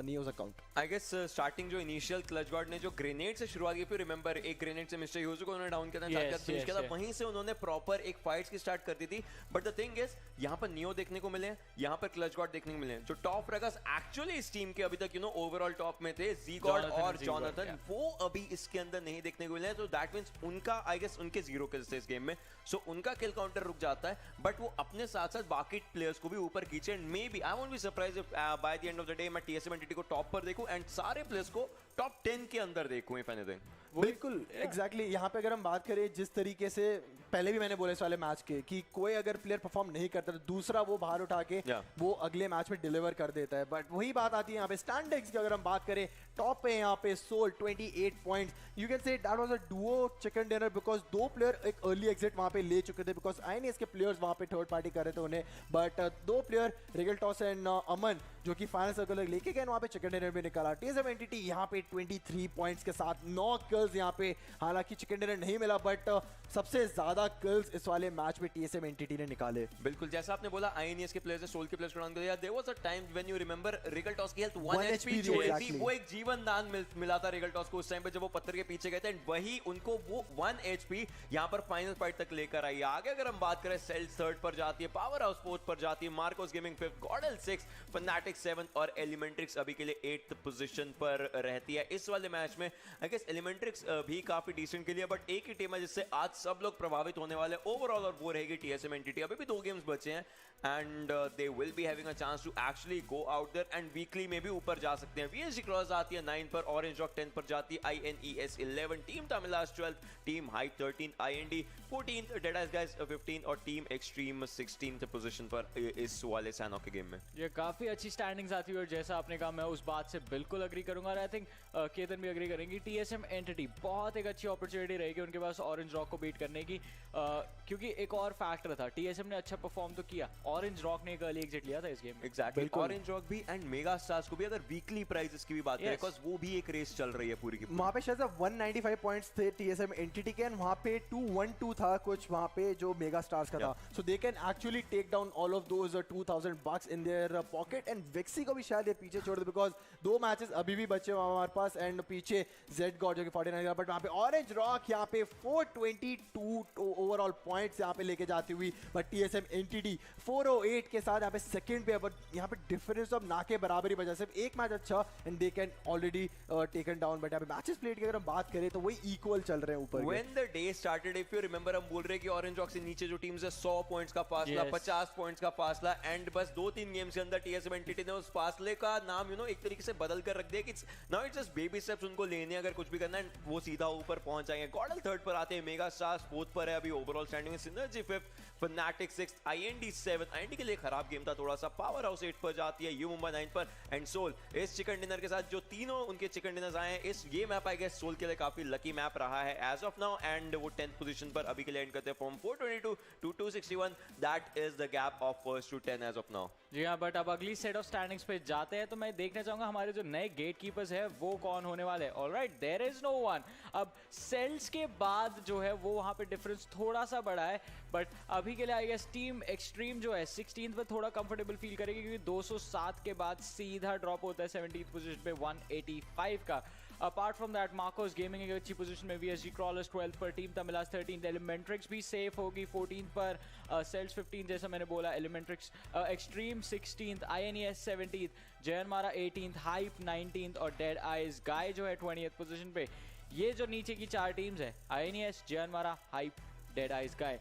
Neo's account. I guess starting जो इनिशियल क्लच गॉड ने जो ग्रेनेड से शुरुआत की, फिर रिमेंबर एक ग्रेनेड से मिस्टर यूजू को उन्होंने डाउन किया था, फिनिश किया था, वहीं से उन्होंने प्रॉपर एक फाइट्स की स्टार्ट कर दी थी। बट द थिंग इज यहाँ पर नियो देखने को मिले, यहाँ पर क्लच गॉड देखने को मिले। जो टॉप रगर्स एक्चुअली इस टीम के अभी तक यू नो ओवरऑल टॉप में थे, जी गॉड और जॉनथन, वो अभी इसके अंदर नहीं देखने को मिले। तो दैट मींस उनका आई गेस उनके 0 किल्स थे इस गेम में, सो उनका किल काउंटर रुक जाता है, बट वो अपने साथ साथ बाकी प्लेयर्स को भी ऊपर खींचे। And maybe I won't be surprised if by the end of the day मैं टीएसएम एंटिटी को टॉप पर देखूं एंड सारे प्लेयर्स को टॉप 10 के अंदर देखूं इफ एनीथिंग। बिल्कुल एग्जैक्टली यहाँ पे अगर हम बात करें जिस तरीके से पहले भी मैंने बोला इस वाले मैच के कि कोई अगर प्लेयर परफॉर्म नहीं करता तो दूसरा वो बाहर उठा के वो अगले मैच में डिलीवर कर देता है। बट वही बात आती है यहाँ पे स्टैंडिंग्स की, अगर हम बात करें टॉप पे यहाँ पे Soul 28 points. You can say that was a duo chicken dinner because 2 player एक अर्ली एग्जिट वहाँ पे ले चुके थे, बिकॉज आईएनएस के प्लेयर्स वहाँ पे थर्ड पार्टी कर रहे थे उन्हें, बट 2 प्लेयर रिगलटॉस एंड अमन जो कि फाइनल सर्कल लेके गए वहाँ पे चिकन डिनर में निकाला। टीएसएम एंटिटी यहाँ पे 23 पॉइंट्स के साथ 9 किल्स यहाँ पे, हालांकि चिकन डिनर नहीं मिला, बट सबसे ज्यादा ज्यादा किल्स इस वाले मैच में टीएसएम एंटिटी ने निकाले। बिल्कुल, जैसा आपने बोला आईएनएस के प्लेयर्स ने सोल के प्लेयर्स को डाउन कर दिया। There was a time when you remember Regaltos की हेल्थ 1 एचपी छोड़ी थी, वो एक जीवन दान मिला था रिगल टॉस को उस टाइम पे जब वो पत्थर के पीछे गए थे, एंड वही उनको वो 1 एचपी यहां पर फाइनल फाइट तक लेकर आई। आगे अगर हम बात करें, सेल्स थर्ड पर जाती है, पावर हाउस फोर्थ पर जाती है, मार्कोस गेमिंग फिफ्थ, गॉडल 6, फनाटिक 7 और एलिमेंट्रिक्स अभी के लिए 8th पोजीशन पर रहती है। इस वाले मैच में आई गेस एलिमेंट्रिक्स भी काफी डिसेंट के लिए, बट एक ही टीम है जिससे आज सब लोग प्रभावित होने वाले ओवरऑल, और वो रहेगी टीएसएम एंटिटी। अभी भी 2 गेम्स बचे हैं and they will be having a chance to actually go out there, and weekly में भी ऊपर जा सकते हैं। वीएसजी क्रॉस आती है 9 पर, ऑरेंज रॉक 10 पर जाती है, आईएनईएस 11, team तमिलास 12, team hype 13, IND 14, dead eyes guys 15 और टीम एक्सट्रीम 16th पोजीशन पर इस वाले सैनॉक के गेम में। ये काफी अच्छी स्टैंडिंग्स आती है और जैसा आपने कहा मैं उस बात से बिल्कुल अग्री करूंगा और आई थिंक केतन भी अग्री करेंगी। टीएसएम एंटिटी बहुत एक अच्छी अपॉर्चुनिटी रहेगी उनके पास ऑरेंज रॉक को बीट करने की, क्योंकि एक और फैक्टर था, टीएसएम ने अच्छा परफॉर्म तो किया, ऑरेंज रॉक ने एक अर्ली एग्जिट लिया था इस गेम में। एग्जैक्टली, ऑरेंज रॉक भी एंड मेगा स्टार्स को भी अगर वीकली प्राइजेस की भी बात करें, बिकॉज़ वो भी एक रेस चल रही है पूरी की। वहां पे शायद 195 पॉइंट्स थे टीएसएम एंटिटी के, एंड वहां पे 212 था कुछ वहां पे जो मेगा स्टार्स का था, so they can actually take down all of those $2000 in their pocket, and Vixy को भी शायद ये पीछे छोड़ दे, बिकॉज 2 मैचेस अभी भी बचे हुए हमारे पास, एंड पीछे जेड गॉड जो कि 49, बट वहां पे ऑरेंज रॉक यहाँ पे 422 ओवरऑल पॉइंट्स यहाँ पे लेके जाती हुई, बट टीएसएम एंटिटी 408 के साथ यहाँ पे सेकंड पे, बट यहाँ पे डिफरेंस ऑफ ना के बराबरी बचा, सिर्फ एक मैच अच्छा and they can already taken down, but यहाँ पे मैचेस प्लेड की अगर हम बात करें तो वही इक्वल चल रहे हैं ऊपर। When the day started, if you remember, हम बोल रहे हैं कि ऑरेंज रॉक से नीचे जो टीम्स है 100 पॉइंट्स का फासला, 50 पॉइंट्स का फासला, एंड बस 2-3 गेम्स के अंदर टीएसएम एंटिटी ने उस फासले का नाम एक तरीके से बदल कर रख दिया कि now it's just baby steps, उनको लेने अगर कुछ भी करना है वो सीधा ऊपर पहुंच जाएंगे। गॉडल थर्ड पर आते हैं, मेगा स्टार्स फोर्थ पर है अभी ओवरऑल स्टैंडिंग में, synergy fifth, fanatic 6th, IND 7th, IND के लिए खराब गेम था थोड़ा सा, पावर हाउस 8 पर जाती है, यू मुंबई 9 पर, एंड सोल इस चिकन डिनर के साथ जो तीनों उनके चिकन डिनर्स आए हैं, इस ये मैप आई गेस सोल के लिए काफी लकी मैप रहा है एज ऑफ नाउ, एंड वो 10th पोजीशन पर अभी के लिए एंड करते हैं from 422 to 261, that is the gap of first to 10 as of now. जी हाँ, बट अब अगली सेट ऑफ स्टैंडिंग्स पे जाते हैं तो मैं देखना चाहूंगा हमारे जो नए गेट कीपर्स है वो कौन होने वाले हैं। Alright, there is no one. अब सेल्स के बाद जो है वो वहां पे डिफरेंस थोड़ा सा बड़ा है, बट अभी के लिए आई गेस टीम एक्सट्रीम जो है 16th पे थोड़ा कंफर्टेबल फील करेगी, क्योंकि 207 के बाद सीधा ड्रॉप होता है 17th पोजीशन पे 185 का। Apart from that Marcos gaming एक अच्छी पोजीशन में, वीएसजी क्रॉलर्स 12th पर, टीम तमिलास 13th, एलिमेंट्रिक्स भी सेफ होगी 14th पर, सेल्स 15 जैसा मैंने बोला, एलिमेंट्रिक्स extreme 16th, आईएनईएस 17th, जयनमारा 18th, hype 19th और डेड आइज गाय जो है 20th पोजीशन पे। ये जो नीचे की 4 टीम्स है, आईएनईएस, जयनमारा, हाइप, डेड आइज गाय,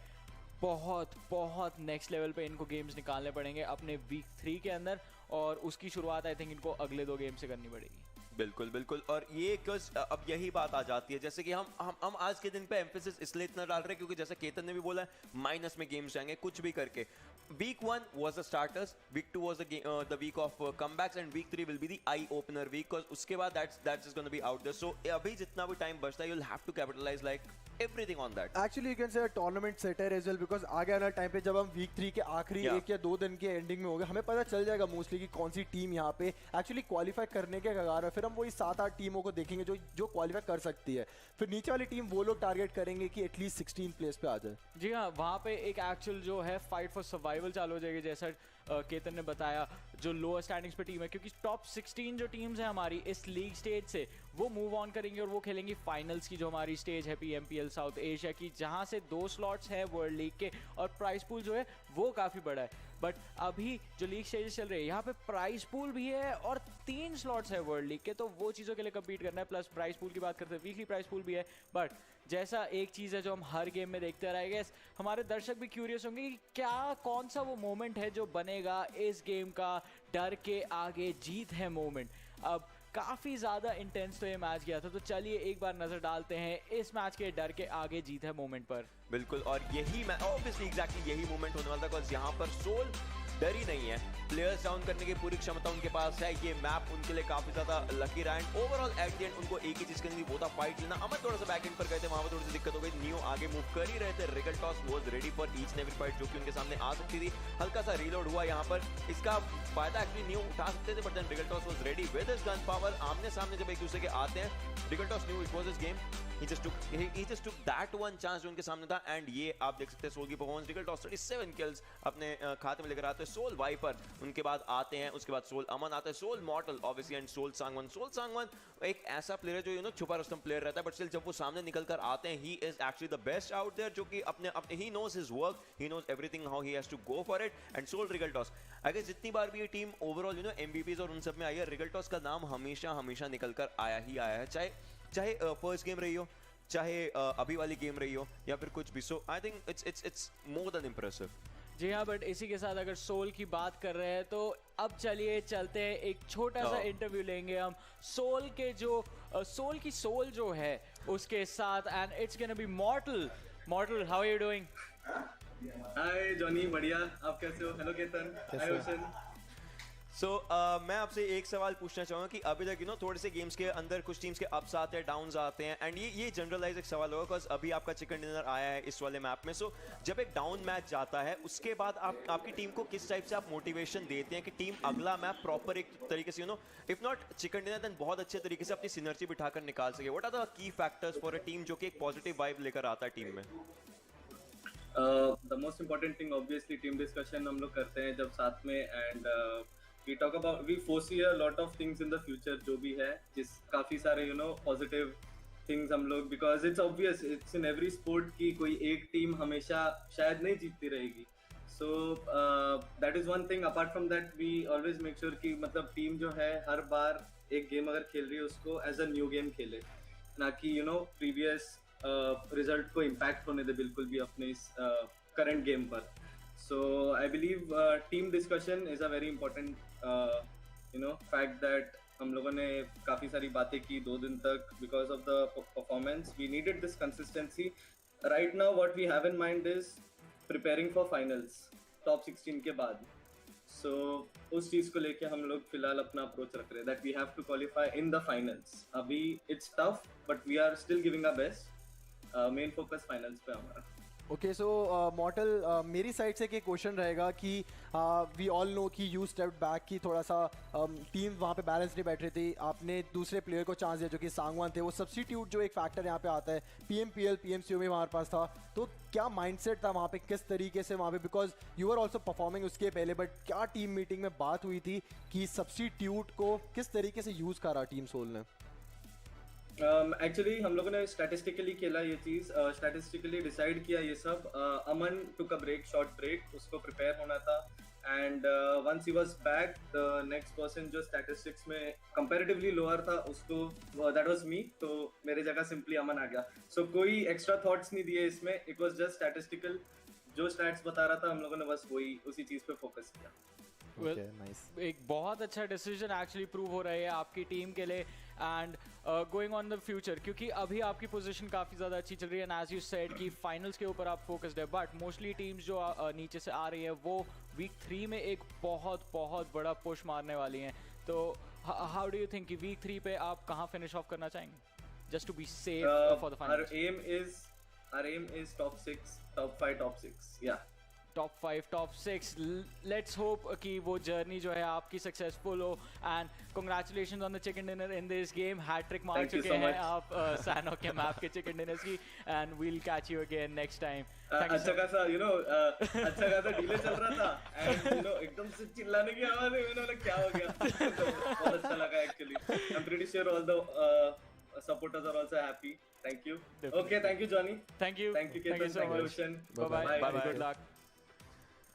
बहुत बहुत नेक्स्ट लेवल पे इनको गेम्स निकालने पड़ेंगे अपने वीक 3 के अंदर, और उसकी शुरुआत आई थिंक इनको अगले 2 गेम से करनी पड़ेगी। बिल्कुल बिल्कुल, और ये अब यही बात आ जाती है, जैसे कि हम आज के दिन पे एम्फेसिस इसलिए इतना डाल रहे हैं क्योंकि जैसे केतन ने भी बोला माइनस में गेम्स जाएंगे कुछ भी करके। Week 1 was the starters, week 2 was the week of comebacks, and week 3 will be the eye opener week, because उसके बाद that's just going to be out there. So अभी जितना भी टाइम बचता है you'll have to capitalize like everything on that. Actually you can say a tournament setter as well, because आगे आने time पे जब हम वीक 3 के आखिरी 1 या 2 दिन के एंडिंग में होंगे, हमें पता चल जाएगा मोस्टली कि कौन सी टीम यहाँ पे एक्चुअली क्वालिफाई करने के कगार है, फिर हम वही 7-8 टीमों को देखेंगे जो क्वालिफाई कर सकती है, फिर नीचे वाली टीम वो लोग टारगेट करेंगे कि एटलीस्ट 16th प्लेस पे आ जाए। जी हाँ, वहाँ पे एक एक्चुअल जो है फाइट फॉर सर्वाइवल चालू हो जाएगी, जैसा केतन ने बताया, जो लोअर स्टैंडिंग्स पे टीम है, क्योंकि टॉप 16 जो टीम्स हैं हमारी इस लीग स्टेज से वो मूव ऑन करेंगे और वो खेलेंगी फाइनल्स की जो हमारी स्टेज है PMPL साउथ एशिया की, जहाँ से 2 स्लॉट्स हैं वर्ल्ड लीग के, और प्राइस पूल जो है वो काफ़ी बड़ा है। बट अभी जो लीग स्टेजेस चल रहे हैं यहाँ पे प्राइस पूल भी है और 3 स्लॉट्स है वर्ल्ड लीग के, तो वो चीज़ों के लिए कम्पीट करना है। प्लस प्राइस पूल की बात करते हैं, वीकली प्राइस पूल भी है, बट जैसा एक चीज़ है जो हम हर गेम में देखते रहे, गए हमारे दर्शक भी क्यूरियस होंगे कि क्या कौन सा वो मोमेंट है जो बनेगा इस गेम का डर के आगे जीत है मोमेंट। अब काफ़ी ज़्यादा इंटेंस तो ये मैच गया था, तो चलिए एक बार नज़र डालते हैं इस मैच के डर के आगे जीत है मोमेंट पर। बिल्कुल, और यही ऑब्वियसली एग्जैक्टली यही मोमेंट होने वाला था, बिकॉज यहाँ पर सोल डर ही नहीं है, प्लेयर्स डाउन करने की पूरी क्षमता उनके पास है, ये मैप उनके लिए काफी ज्यादा लकी रहा, and overall at the end उनको एक ही चीज करनी थी, वो था फाइट लेना। अमन थोड़ा सा बैक एंड पर गए थे, वहां पर थोड़ी सी दिक्कत हो गई, नियो आगे मूव कर ही रहे थे, Regal toss was ready for each and every fight जो कि उनके सामने आ सकती थी, हल्का सा रीलोड हुआ यहाँ पर, इसका फायदा एक्चुअली नियो उठा सकते थे, but then Regaltos was ready with his gun power, आमने सामने जब एक दूसरे के आते हैं, Regaltos knew it was his game, he just took that one chance जो उनके सामने था. एंड ये आप देख सकते हैं सोल की परफॉर्मेंस. रिगल टॉस 37 किल्स अपने खाते में लेकर आते हैं. सोल वाइपर उनके बाद आते हैं, उसके बाद सोल अमन आता है, Soul Mortal obviously, and Soul Sangwan एक ऐसा प्लेयर है जो छुपा रुस्तम प्लेयर रहता है, बट स्टिल जब वो सामने निकल कर आते हैं, he is actually the best out there, जो कि अपने he knows his work, he knows everything how he has to go for it. And Soul Regaltos, अगर जितनी बार भी ये टीम ओवरऑल एमवीपीज और उन सब में आई है, रिगल टॉस का नाम हमेशा निकल कर आया है, चाहे फर्स्ट गेम रही हो, चाहे अभी वाली गेम रही हो, या फिर कुछ भी. So I think it's more than impressive. जी हाँ, बट इसी के साथ अगर सोल की बात कर रहे हैं तो अब चलिए चलते हैं, एक छोटा सा इंटरव्यू लेंगे हम सोल के जो सोल की सोल जो है उसके साथ. And it's gonna be Mortal. How are you doing? Hi Johnny, बढ़िया. आप कैसे हो? Hello Ketan. Hi Ocean. So मैं आपसे एक सवाल पूछना चाहूँगा कि अभी तक थोड़े से गेम्स के अंदर कुछ टीम्स के अप्स आते हैं, डाउन्स आते हैं, एंड ये जनरलाइज एक सवाल होगा बिकॉज अभी आपका चिकन डिनर आया है इस वाले मैप में. सो जब एक डाउन मैच जाता है उसके बाद आपकी टीम को किस टाइप से आप मोटिवेशन देते हैं कि टीम अगला मैप प्रॉपर एक तरीके से if not chicken dinner then बहुत अच्छे तरीके से अपनी सिनर्जी बिठाकर निकाल सके? What are the key factors for a team जो कि एक पॉजिटिव वाइब लेकर आता है टीम में? The most important thing obviously team discussion हम लोग करते हैं जब साथ में, and we talk about, we foresee a lot of things in the future जो भी है, जिस काफ़ी सारे positive things हम लोग, because it's obvious, it's in every sport कि कोई एक टीम हमेशा शायद नहीं जीतती रहेगी. So that is one thing. Apart from that we always make sure कि मतलब टीम जो है हर बार एक गेम अगर खेल रही है उसको as a new game खेले, ना कि previous result को impact होने दे बिल्कुल भी अपने इस current game पर. So I believe team discussion is a very important fact that हम लोगों ने काफ़ी सारी बातें की 2 दिन तक because of the performance. We needed this consistency. Right now what we have in mind is preparing for finals, top 16 के बाद. So उस चीज़ को लेके हम लोग फिलहाल अपना approach रख रहे हैं that we have to qualify in the finals. अभी it's tough but we are still giving our best. Main focus finals पे हमारा. ओके, सो मॉर्टल, मेरी साइड से एक क्वेश्चन रहेगा कि वी ऑल नो कि यू स्टेप बैक की थोड़ा सा टीम वहाँ पे बैलेंस नहीं बैठ रही थी, आपने दूसरे प्लेयर को चांस दिया जो कि सांगवान थे, वो सब्स्टिट्यूट जो एक फैक्टर यहाँ पे आता है PMPL PMCO में हमारे पास था, तो क्या माइंडसेट था वहाँ पे, किस तरीके से वहाँ पे, because you are also performing उसके पहले, बट क्या टीम मीटिंग में बात हुई थी कि सब्स्टिट्यूट को किस तरीके से यूज़ करा टीम सोल ने? एक्चुअली हम लोगों ने स्टैटिस्टिकली खेला ये चीज़, स्टैटिस्टिकली डिसाइड किया ये सब. Aman took a break, short break, उसको प्रिपेयर होना था, and once he was back the next person जो स्टैटिस्टिक्स में कंपैरेटिवली लोअर था उसको, दैट वाज मी, तो मेरे जगह सिंपली अमन आ गया. सो कोई एक्स्ट्रा थॉट्स नहीं दिए इसमें, इट वाज जस्ट स्टैटिस्टिकल, जो स्टैट्स बता रहा था हम लोगों ने बस वही उसी चीज़ पे फोकस किया. एक बहुत अच्छा डिसीजन एक्चुअली प्रूव हो रहा है आपकी टीम के लिए and going on the future, क्योंकि अभी आपकी पोजीशन काफ़ी ज़्यादा अच्छी चल रही है एंड एज यू सेड कि फाइनल्स के ऊपर आप फोकस्ड है, बट मोस्टली टीम्स जो नीचे से आ रही है वो वीक 3 में एक बहुत बड़ा पुश मारने वाली हैं. तो हाउ डू यू थिंक कि वीक 3 पे आप कहाँ फिनिश ऑफ करना चाहेंगे just to be safe for the finals? Our aim is top 6, top 5, top 6. Yeah. Top 5, top 6. Let's hope कि वो जर्नी जो है आपकी सक्सेसफुल हो and congratulations on the chicken dinner in this game. Hat-trick मार चुके हैं आप सैनोक के मैप के chicken dinners की, and we'll catch you again next time. अच्छा खासा अच्छा खासा डीले चल रहा था and एकदम से चिल्लाने की आवाज है, मैंने बोला क्या हो गया. बहुत अच्छा लगा actually. I'm pretty sure all the supporters are also happy. Thank you. Definitely. Okay, thank you Johnny. Thank you. Thank you Ketan. Thank you Ocean. Bye. Good luck.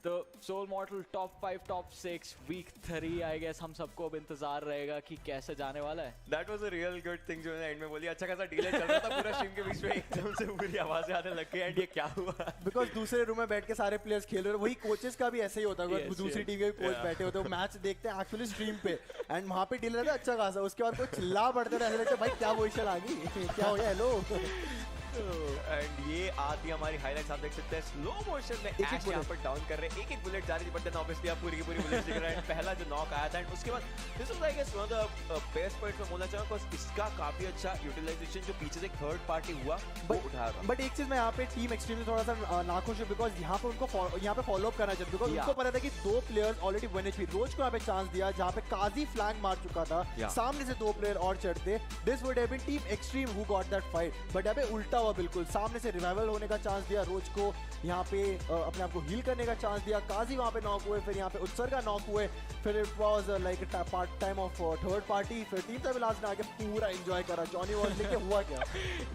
तो Soul Mortal top 5 top 6 week 3 I guess हम सबको अब इंतजार रहेगा कि कैसे जाने वाला है. That was a real good thing जो मैंने एंड में बोली. अच्छा खासा डीले चल रहा था पूरा स्ट्रीम के बीच में, एकदम से पूरी आवाजें आने लग गई एंड ये क्या हुआ, बिकॉज दूसरे रूम में बैठ के सारे प्लेयर्स खेल रहे हैं. वही कोचेस का भी ऐसे ही होता है, दूसरी टीम के कोच बैठे होते हैं, मैच देखते हैं एक्चुअली स्ट्रीम पे एंड वहाँ पे डीले रहता है अच्छा खासा, उसके बाद कोई चिल्ला पड़ते रहे, ऐसे लगता है भाई क्या पोजीशन आ गई, क्या हो गया, हेलो. एंड ये आती हमारी हाइलाइट्स आप देख सकते हैं स्लो मोशन में ऐश यहाँ पर डाउन कर रहे हैं, एक बुलेट जा रही थी, बट देन ऑब्वियसली आप पूरी की पूरी बुलेट दिख रहे हैं. पहला जो नॉक आया था एंड उसके बाद this was I guess one of the best point में बोलना चाहूंगा बिकॉज इसका काफी अच्छा यूटिलाइजेशन जो पीछे से एक थर्ड पार्टी हुआ वो उठाया था। बट एक चीज मैं यहाँ पे टीम एक्सट्रीम थोड़ा सा नाखुश हूँ बिकॉज यहाँ पे उनको यहाँ पे फॉलो अप करना चाहिए बिकॉज उनको पता था कि 2 प्लेयर्स ऑलरेडी 1 HP रोज को यहाँ पे चांस दिया जहाँ पे काजी फ्लैंक मार चुका था, सामने से 2 प्लेयर और चढ़ते, this would have been team extreme who got that fight. But यहाँ पे उल्टा हुआ बिल्कुल, सामने से रिवाइवल होने का चांस दिया रोज को, यहाँ पे अपने आप को हील करने का चांस दिया, काजी वहाँ पे नॉक हुए, फिर यहाँ पे उत्सर्गा नॉक हुए, फिर it was like part time of third party, फिर टीम तमिलास ने आके पूरा एंजॉय करा। जॉनी वॉल लेके हुआ क्या?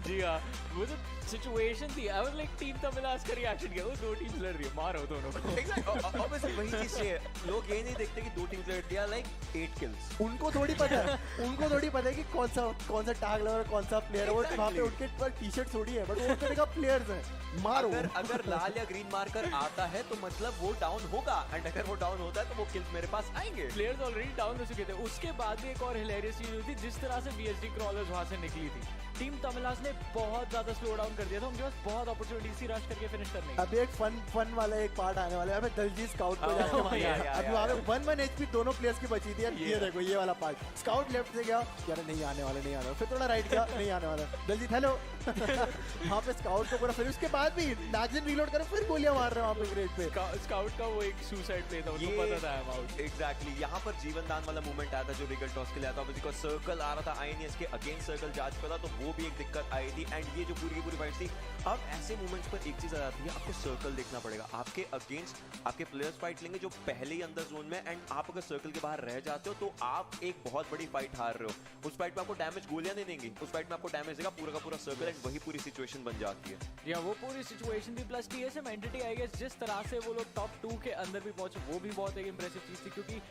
जी हाँ, वो जो सिचुएशन थी, आई वाज लाइक टीम तमिलास का रिएक्शन क्या, वो 2 टीम्स लड़ रही है, मारो दोनों को। एग्जैक्टली, ऑब्वियसली वही चीज है, लोग ये नहीं देखते कि 2 टीम्स लड़ दिया लाइक 8 किल्स। उनको थोड़ी पता है, उनको थोड़ी पता है कि कौन सा टैग लवर कौन सा प्लेयर है, वो वहाँ पे उनके पर टी-शर्ट थोड़ी है, बट वो उस तरह का प्लेयर्स है, मारो। अगर लाल या ग्रीन मार्कर आता है तो मतलब वो डाउन होगा, एंड अगर वो डाउन होता है तो वो किल्स मेरे पास आएंगे। प्लेयर्स ऑलरेडी डाउन हो चुके थे। उसके बाद भी एक और हिलेरियस चीज हुई थी, जिस तरह से VSD क्रॉलर्स वहां से निकली थी, टीम तमिलास ने बहुत ज्यादा स्लो डाउन कर दिया था, उनके पास बहुत अपॉर्चुनिटीज थी रश करके फिनिश करने की। अभी एक फन वाला एक पार्ट आने वाला है, अबे दलजीत स्काउट को जाके मारा, अभी वहां पे 1 HP दोनों प्लेयर्स की बची थी, ये देखो ये वाला पार्ट, स्काउट लेफ्ट से गया, यार नहीं आने वाला, फिर थोड़ा राइट गया, नहीं आने वाला, दलजीत हेलो, वहाँ पे स्काउट को पूरा, फिर उसके बाद भी मैगजीन रीलोड करो, फिर गोलियां मार रहे हैं वहाँ पे ग्रेड पे। स्काउट का वो एक सुसाइड प्ले था, उनको पता था अबाउट। एग्जैक्टली, यहाँ पर जीवन दान वाला मूवमेंट आया था जो रिगल टॉस के लिए आया था, बिकॉज सर्कल आ रहा था INS के अगेंस्ट, सर्कल जा चुका था, तो वो भी एक दिक्कत आई थी। एंड ये जो पूरी की पूरी फाइट थी, अब ऐसे मूवमेंट्स पर एक चीज आ जाती है, आपको सर्कल देखना पड़ेगा, आपके अगेंस्ट आपके प्लेयर्स फाइट लेंगे जो पहले ही अंदर जोन में, एंड आप अगर सर्कल के बाहर रह जाते हो तो आप एक बहुत बड़ी फाइट हार रहे हो। उस फाइट में आपको डैमेज गोलियां नहीं देंगी, उस फाइट में आपको डैमेज देगा पूरा का पूरा सर्कल, एंड वही पूरी सिचुएशन बन जाती है। या वो पूरी सिचुएशन थी, plus TSM entity I guess जिस तरह से वो लोग टॉप 2 के अंदर भी पहुंचे, वो भी बहुत एक इंप्रेसिव चीज थी, क्योंकि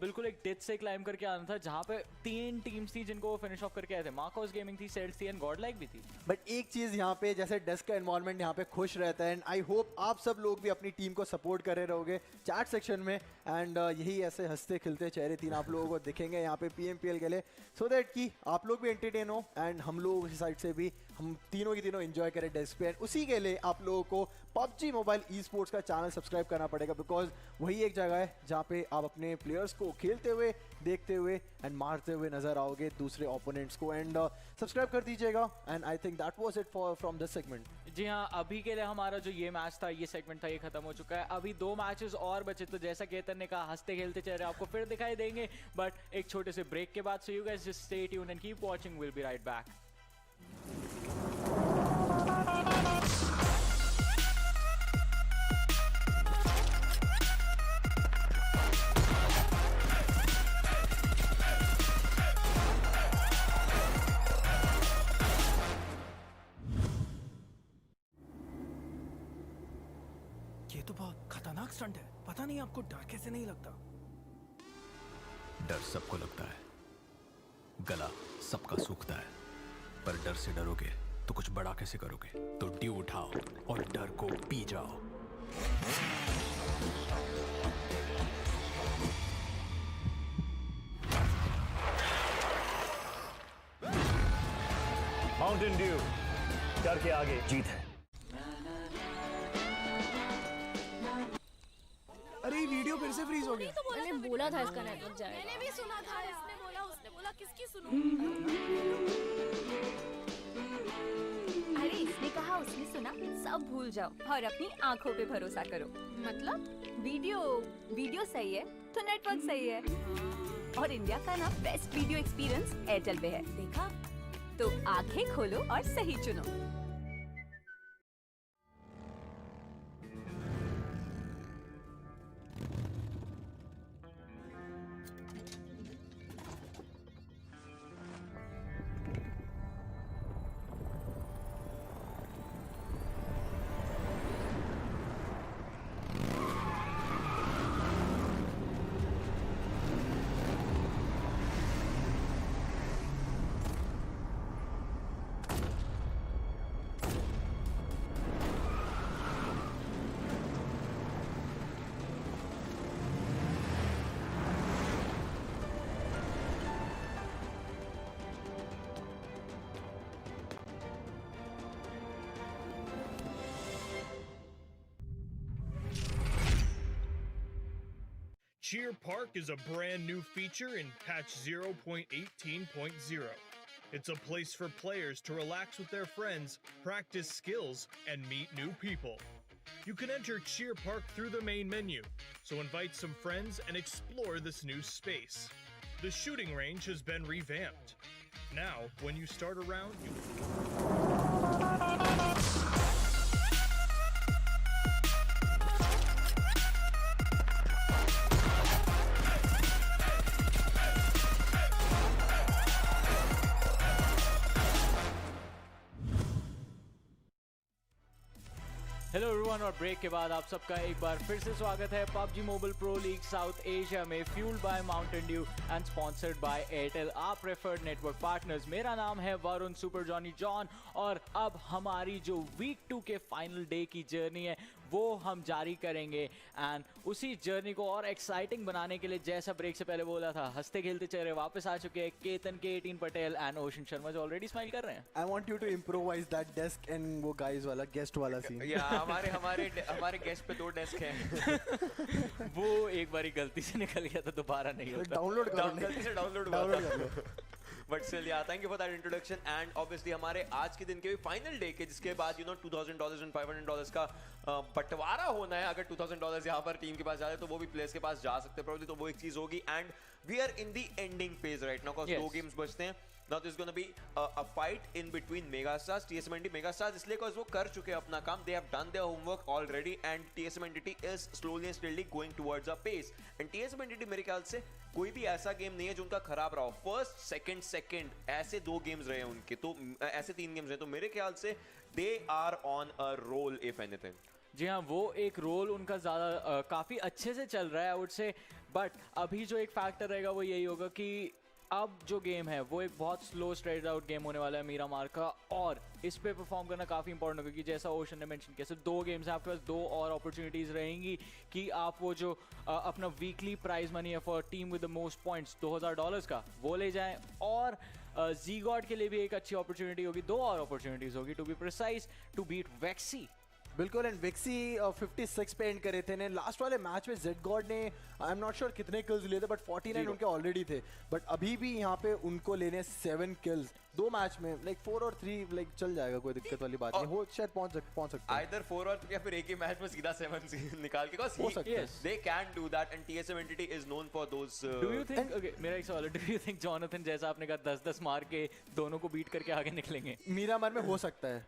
बिल्कुल एक डेथ से क्लाइम करके आना था, जहां पे 3 टीम्स थी जिनको वो फिनिश ऑफ करके आए थे, मार्कोस गेमिंग थी, सेल्स थी, एंड गॉडलाइक भी थी। बट एक चीज यहाँ पे, जैसे डेस्क का एनवायरनमेंट यहाँ पे खुश रहता है, एंड आई होप आप सब लोग भी अपनी टीम को सपोर्ट कर रहे रहोगे चैट सेक्शन में, एंड यही ऐसे हंसते खिलते चेहरे 3 आप लोगों को दिखेंगे यहाँ पे PMPL के लिए, सो दैट कि आप लोग भी एंटरटेन हो, एंड हम लोग उसी साइड से भी हम तीनों की तीनों एंजॉय करें डेस्क पे। एंड उसी के लिए आप लोगों को PUBG मोबाइल ई-स्पोर्ट्स का चैनल सब्सक्राइब करना पड़ेगा, बिकॉज वही एक जगह है जहाँ पे आप अपने प्लेयर्स को खेलते हुए, देखते हुए एंड मारते हुए नजर आओगे दूसरे ओपोनेंट्स को, एंड सब्सक्राइब कर दीजिएगा। And I think that was it from this segment. जी हाँ, अभी के लिए हमारा जो ये मैच था, ये सेगमेंट था, ये खत्म हो चुका है। अभी 2 मैचेस और बचे, तो जैसा केतन ने कहा, हंसते खेलते चेहरे आपको फिर दिखाई देंगे, बट एक छोटे से ब्रेक के बाद। So you guys just stay tuned and keep watching, will be right back. ये तो बहुत खतरनाक स्टंट है, पता नहीं आपको डर कैसे नहीं लगता? डर सबको लगता है, गला सबका सूखता है, पर डर से डरोगे तो कुछ बड़ा कैसे करोगे? तो ड्यू उठाओ और डर को पी जाओ। माउंटेन ड्यू, डर के आगे जीत है। अरे ये वीडियो फिर से फ्रीज हो गया। मैंने बोला था इसका नेटवर्क जाएगा। मैंने भी सुना था, उसने बोला किसकी सुनूं? अरे इसने कहा, उसने सुना, सब भूल जाओ और अपनी आंखों पे भरोसा करो। मतलब वीडियो सही है तो नेटवर्क सही है, और इंडिया का ना बेस्ट वीडियो एक्सपीरियंस एयरटेल पे है। देखा? तो आंखें खोलो और सही चुनो। Cheer Park is a brand new feature in patch 0.18.0. It's a place for players to relax with their friends, practice skills, and meet new people. You can enter Cheer Park through the main menu, so invite some friends and explore this new space. The shooting range has been revamped. Now, when you start a round, hello everyone, और break के बाद आप सबका एक बार फिर से स्वागत है PUBG Mobile Pro League South Asia में, fuelled by Mountain Dew and sponsored by Airtel, आप प्रेफर्ड नेटवर्क पार्टनर्स। मेरा नाम है वरुण सुपर जॉनी जॉन, और अब हमारी जो वीक 2 के फाइनल डे की जर्नी है वो हम जारी करेंगे। एंड उसी जर्नी को और एक्साइटिंग बनाने के लिए, जैसा ब्रेक से पहले बोला था, हंसते खेलते चेहरे वापस आ चुके हैं। केतन के 18 पटेल एंड ओशन शर्मा जो ऑलरेडी स्माइल कर रहे हैं। I want you to improvise that desk and वो गाइस वाला गेस्ट वाला सीन। हमारे गेस्ट पे 2 डेस्क हैं। वो एक बारी गलती से निकल गया था, दोबारा नहीं होता। डाउनलोड गलती से डाउनलोड हुआ था। बट स्टिल या thank you for that introduction. And obviously हमारे आज के दिन के भी फाइनल डे के, जिसके बाद $2,000 एंड $500 का बंटवारा होना है। अगर $2,000 यहाँ पर टीम के पास जाए तो वो भी प्लेयर्स के पास जा सकते हैं प्रॉब्ली, तो वो एक चीज होगी। And we are in the ending phase right now, 2 games बचते हैं। Now there's going to be a fight in between Megastars, TSM Entity Megastars, इसलिए cause वो कर चुके हैं अपना काम, they have done their homework already, and TSM Entity is slowly and steadily going towards a pace. And TSM Entity मेरे ख्याल से कोई भी ऐसा गेम नहीं है जो उनका खराब रहा हो। फर्स्ट सेकंड ऐसे 2 गेम्स रहे हैं उनके, तो ऐसे 3 गेम्स रहे, तो मेरे ख्याल से they are on a roll if anything. जी हाँ, वो एक रोल उनका ज़्यादा काफ़ी अच्छे से चल रहा है आई वुड से। बट अभी जो एक फैक्टर रहेगा वो यही होगा कि अब जो गेम है वो एक बहुत स्लो स्ट्रेट आउट गेम होने वाला है मीरामार का, और इस पे परफॉर्म करना काफ़ी इंपॉर्टेंट होगा। क्योंकि जैसा ओशन ने मेंशन किया, सिर्फ 2 गेम्स हैं, आपके पास 2 और अपॉर्चुनिटीज़ रहेंगी कि आप वो जो अपना वीकली प्राइज मनी है for team with the most points $2,000 का वो ले जाएं, और ज़ीगॉड के लिए भी एक अच्छी अपॉर्चुनिटी होगी, 2 और अपॉर्चुनिटीज़ होगी to be precise, to beat Vexy. बिल्कुल। एंड विक्सी 56 पे एंड करे थे ने लास्ट वाले मैच में। जेड गॉड ने आई एम नॉट श्योर कितने किल्स लिए थे, बट 49 उनके ऑलरेडी थे। बट अभी भी यहाँ पे उनको लेने 7 किल्स 2 मैच में, लाइक 4 और 3 लाइक चल जाएगा, कोई दिक्कत वाली बात नहीं। हो शायद पहुंच सकते हैं आइदर 4 और या फिर एक ही मैच में सीधा 7 निकाल के, हो सकता है। they can do that, and TSM Entity is known for those do you think okay, मेरा एक सवाल है, do you think Jonathan जैसा आपने कहा 10-10 मार के दोनों को बीट करके आगे निकलेंगे? मीरामार में हो सकता है,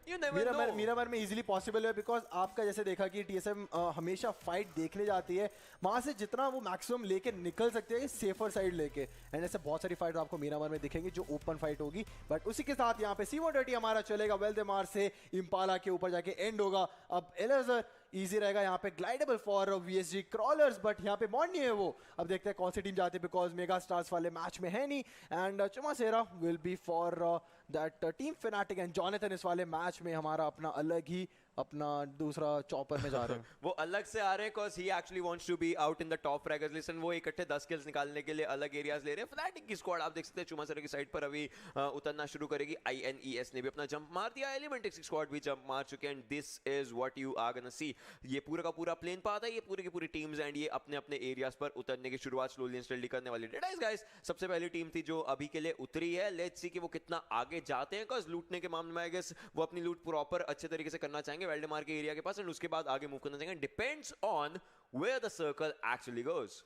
मीरामार में इजीली पॉसिबल है, बिकॉज आपका जैसे देखा कि TSM हमेशा फाइट देखने जाती है, वहां से जितना वो मैक्सिमम लेके निकल सकते हैं सेफर साइड लेके। एंड ऐसे बहुत सारी फाइट आपको मीरामार में दिखेंगी जो ओपन फाइट होगी। बट उसी के साथ यहाँ पे C130 हमारा चलेगा वेल्देमार से इम्पाला के ऊपर जाके एंड होगा। अब एलेजर इजी रहेगा यहाँ पे, ग्लाइडेबल फॉर VSG क्रॉलर्स, बट यहाँ पे मॉन्ड नहीं है वो। अब देखते हैं कौन सी टीम जाती है, बिकॉज मेगा स्टार्स वाले मैच में है नहीं। And Chumasera will be for that team Fnatic, and Jonathan इस वाले मैच में हमारा अपना अलग ही अपना दूसरा चॉपर में जा रहे हैं। वो अलग से आ रहे हैं cause he actually wants to be out in the top fraggers list, and वो इकट्ठे 10 kills निकालने के लिए अलग एरियाज ले रहे हैं। फनाटिक की स्क्वाड आप देख सकते हैं चुमासेरा की साइड पर अभी उतरना शुरू करेगी। INES ने भी अपना जंप मार दिया, एलिमेंटिक्स की स्क्वाड भी जंप मार चुके हैं, and this is what you are gonna see. ये पूरा का पूरा प्लेन पाथ है, ये पूरी की पूरी टीम्स एंड ये अपने अपने एरियाज पर उतरने की शुरुआत स्लोली एंड स्टेडली करने वाली है। गाइस सबसे पहली टीम थी जो अभी के लिए उतरी है, लेट्स सी कि वो कितना आगे जाते हैं। cause लूटने के मामले में आई गेस वो अपनी लूट प्रॉपर अच्छे तरीके से करना चाहेंगे वेल्डेमार के एरिया के पास, एंड उसके बाद आगे मूव करना चाहेंगे। Depends on where the circle actually goes.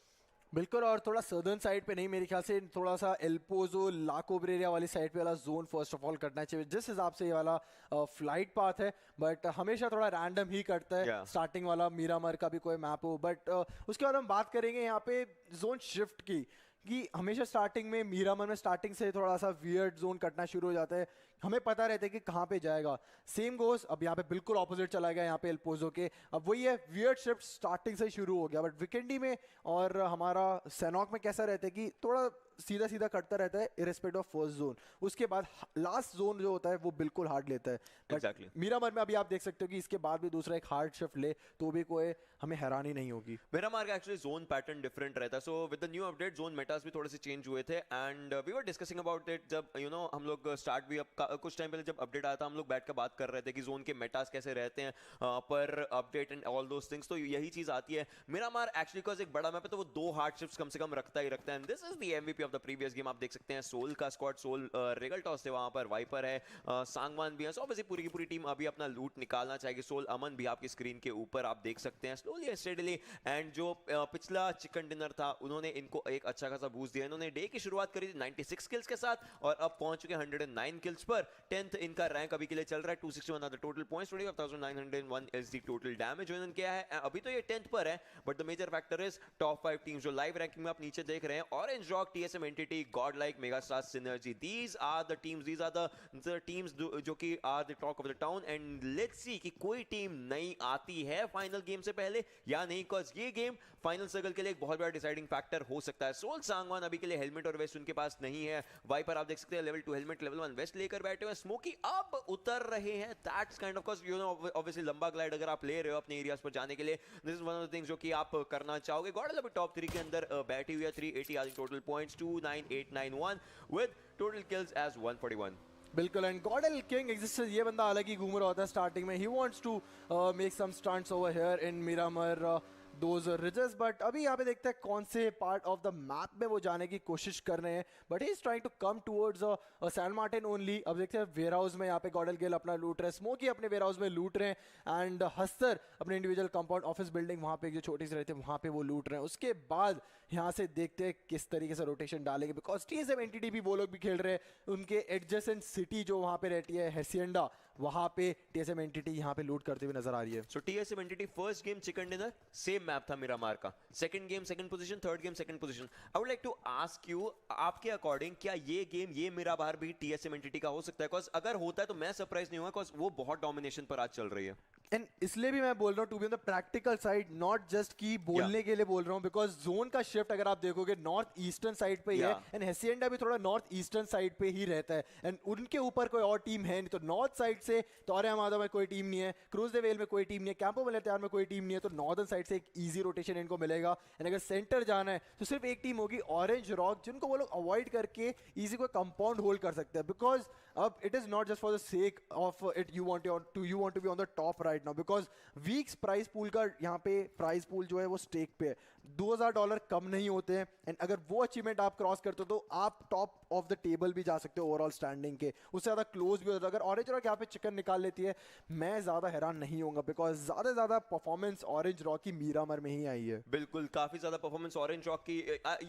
बिल्कुल, और थोड़ा सदर्न साइड पे नहीं, मेरे ख्याल से थोड़ा सा एल्पोजो लाकोब्रेरिया वाली साइड पे वाला जोन फर्स्ट ऑफ ऑल करना चाहिए, जिस हिसाब से ये वाला फ्लाइट पाथ है। बट हमेशा थोड़ा रैंडम ही करता है स्टार्टिंग वाला, मीरामार का भी कोई मैप हो। बट उसके बाद हम बात करेंगे यहाँ पे जोन शिफ्ट की, कि हमेशा स्टार्टिंग में मीरामार में स्टार्टिंग से थोड़ा सा वियर्ड जोन कटना शुरू हो जाता है, हमें पता रहता है कि कहाँ पे जाएगा। सेम गोस अब यहाँ पे बिल्कुल ऑपोजिट चला गया यहाँ पे एल्पोजो के। अब वही है, वियर्ड शिफ्ट स्टार्टिंग से ही शुरू हो गया। बट विकेंडी में और हमारा सैनॉक में कैसा रहता है कि थोड़ा सीधा सीधा कटता रहता है इरेस्पेक्ट ऑफ फर्स्ट जोन, उसके बाद लास्ट जोन जो होता है वो बिल्कुल हार्ड लेता है। Exactly. मीरामार में अभी आप देख सकते हो कि इसके बाद भी दूसरा एक हार्ड शिफ्ट ले तो भी कोई हमें हैरानी नहीं होगी। मीरामार का एक्चुअली जोन पैटर्न डिफरेंट रहता है, so with the new update zone metas भी थोड़े से चेंज हुए थे, and we were discussing about it जब हम लोग स्टार्ट भी कुछ टाइम पहले जब अपडेट आया था हम लोग बैठ कर बात कर रहे थे कि जोन के मेटास कैसे रहते हैं पर update and all those things, तो यही चीज आती है। मिरामार एक्चुअली बिकॉज एक बड़ा मैप है तो वो 2 हार्डशिप्स कम से कम रखता ही रखता है, and this is the MVP of the previous game. आप देख सकते हैं सोल का स्क्वाड, सोल रेगल टॉस है वहां पर, वाइपर है, सांगवान भी है, सो ऑब्वियसली पूरी की पूरी टीम अभी अपना लूट निकालना चाहेगी। सोल अमन भी आपकी स्क्रीन के ऊपर आप देख सकते हैं स्लोली एंड स्टेडीली, एंड जो पिछला चिकन डिनर था उन्होंने इनको एक अच्छा खासा बूस्ट दिया। इन्होंने डे की शुरुआत करी थी 96 किल्स के साथ और अब पहुंच चुके 109 किल्स पर। 10th इनका रैंक अभी के लिए चल रहा है, 261 are the total points, 25,901 is the total damage जो इन्होंने किया है। अभी तो ये 10th पर है, but the major factor is top 5 teams जो लाइव रैंकिंग में आप नीचे देख रहे हैं, Orange Rock, TSM Entity, Godlike, Megastar, Synergy, these are the teams, these are the teams जो कि are the talk of the town. And let's see कि कोई टीम नई आती है फाइनल गेम से पहले या नहीं, बिकॉज ये गेम फाइनल सर्कल के लिए एक बहुत बड़ा डिसाइडिंग फैक्टर हो सकता है। सोल सांगवान अभी के लिए हेलमेट और वेस्ट उनके पास नहीं है, वाइपर आप देख सकते हैं लेवल 2 हेलमेट, लेवल 1 वेस्ट लेकर बैठे हुए, स्मोकी अब उतर रहे हैं, that's kind of course you know obviously लंबा ग्लाइड अगर आप ले रहे हो अपने एरियाज पर जाने के लिए, this is one of the things जो कि आप करना चाहोगे। गॉड अभी टॉप 3 के अंदर बैठी हुई है, 380 are total points, 29891 with total kills as 141। बिल्कुल, एंड गॉडल किंग एग्जिस्टेंस, ये बंदा अलग ही घूम रहा होता है स्टार्टिंग में, he wants to make some stunts over here in Miramar those ridges, but अभी यहाँ पे देखते हैं कौन से पार्ट ऑफ द मैप में वो जाने की कोशिश कर रहे हैं, but he is trying to come towards San Martin only. अब देखते हैं वेयर हाउस में यहाँ पे गॉडल गिल अपना लूट रहे हैं, स्मोकी अपने वेयर हाउस में लूट रहे हैं, एंड हस्तर अपने इंडिविजुअल कंपाउंड ऑफिस बिल्डिंग वहाँ पे जो छोटी सी रहती है वहाँ पे वो लूट रहे हैं। उसके बाद यहाँ से देखते हैं किस तरीके से रोटेशन डालेंगे, बिकॉज टीएसएम एंटिटी भी वो लोग भी खेल रहे हैं, उनके एडजेसेंट सिटी जो वहाँ पे रहती है हेसिएंडा, वहाँ पे टीएसएम एंटिटी यहाँ पे लूट करते हुए नजर आ रही है। So TSM Entity first game chicken dinner same map था मिरामार का, second game second position, third game second position. I would like to ask you, आपके अकॉर्डिंग क्या ये गेम ये मिरामार भी टीएसएम एंटिटी का हो सकता है? बिकॉज अगर होता है तो मैं सरप्राइज नहीं हुआ, बिकॉज वो बहुत डोमिनेशन पर आज चल रही है। एंड इसलिए भी मैं बोल रहा हूँ to be on the practical side, not just की बोलने के लिए बोल रहा हूँ, बिकॉज जोन का शिफ्ट अगर आप देखोगे नॉर्थ ईस्टर्न साइड पे ही है, एंड हेसिएंडा भी थोड़ा नॉर्थ ईस्टर्न साइड पे ही रहता है, एंड उनके ऊपर कोई और टीम है नहीं। तो नॉर्थ साइड से तोरे मादा में कोई टीम नहीं है, क्रूज द वेल में कोई टीम नहीं है, कैंपो मलेत्यार में कोई टीम नहीं है, तो नॉर्दर्न साइड से एक ईजी रोटेशन इनको मिलेगा। एंड अगर सेंटर जाना है तो सिर्फ एक टीम होगी ऑरेंज रॉक, जिनको वो लोग अवॉइड करके ईजी कोई कंपाउंड होल्ड कर सकते हैं, बिकॉज अब it is not just for the sake of it, you want to be on the top right now, because week's prize pool का यहाँ पे प्राइस पूल जो है वो स्टेक पे है, $2000 कम नहीं होते हैं, एंड अगर वो अचीवमेंट आप क्रॉस करते हो तो आप टॉप ऑफ द टेबल भी जा सकते हो ओवरऑल स्टैंडिंग के, उससे ज़्यादा क्लोज भी होता है। अगर ऑरेंज रॉक यहाँ पे चिकन निकाल लेती है मैं ज़्यादा हैरान नहीं होऊंगा, बिकॉज ज़्यादा परफॉर्मेंस ऑरेंज रॉक की मीरामर में ही आई है। बिल्कुल, काफी ज्यादा परफॉर्मेंस ऑरेंज रॉक की।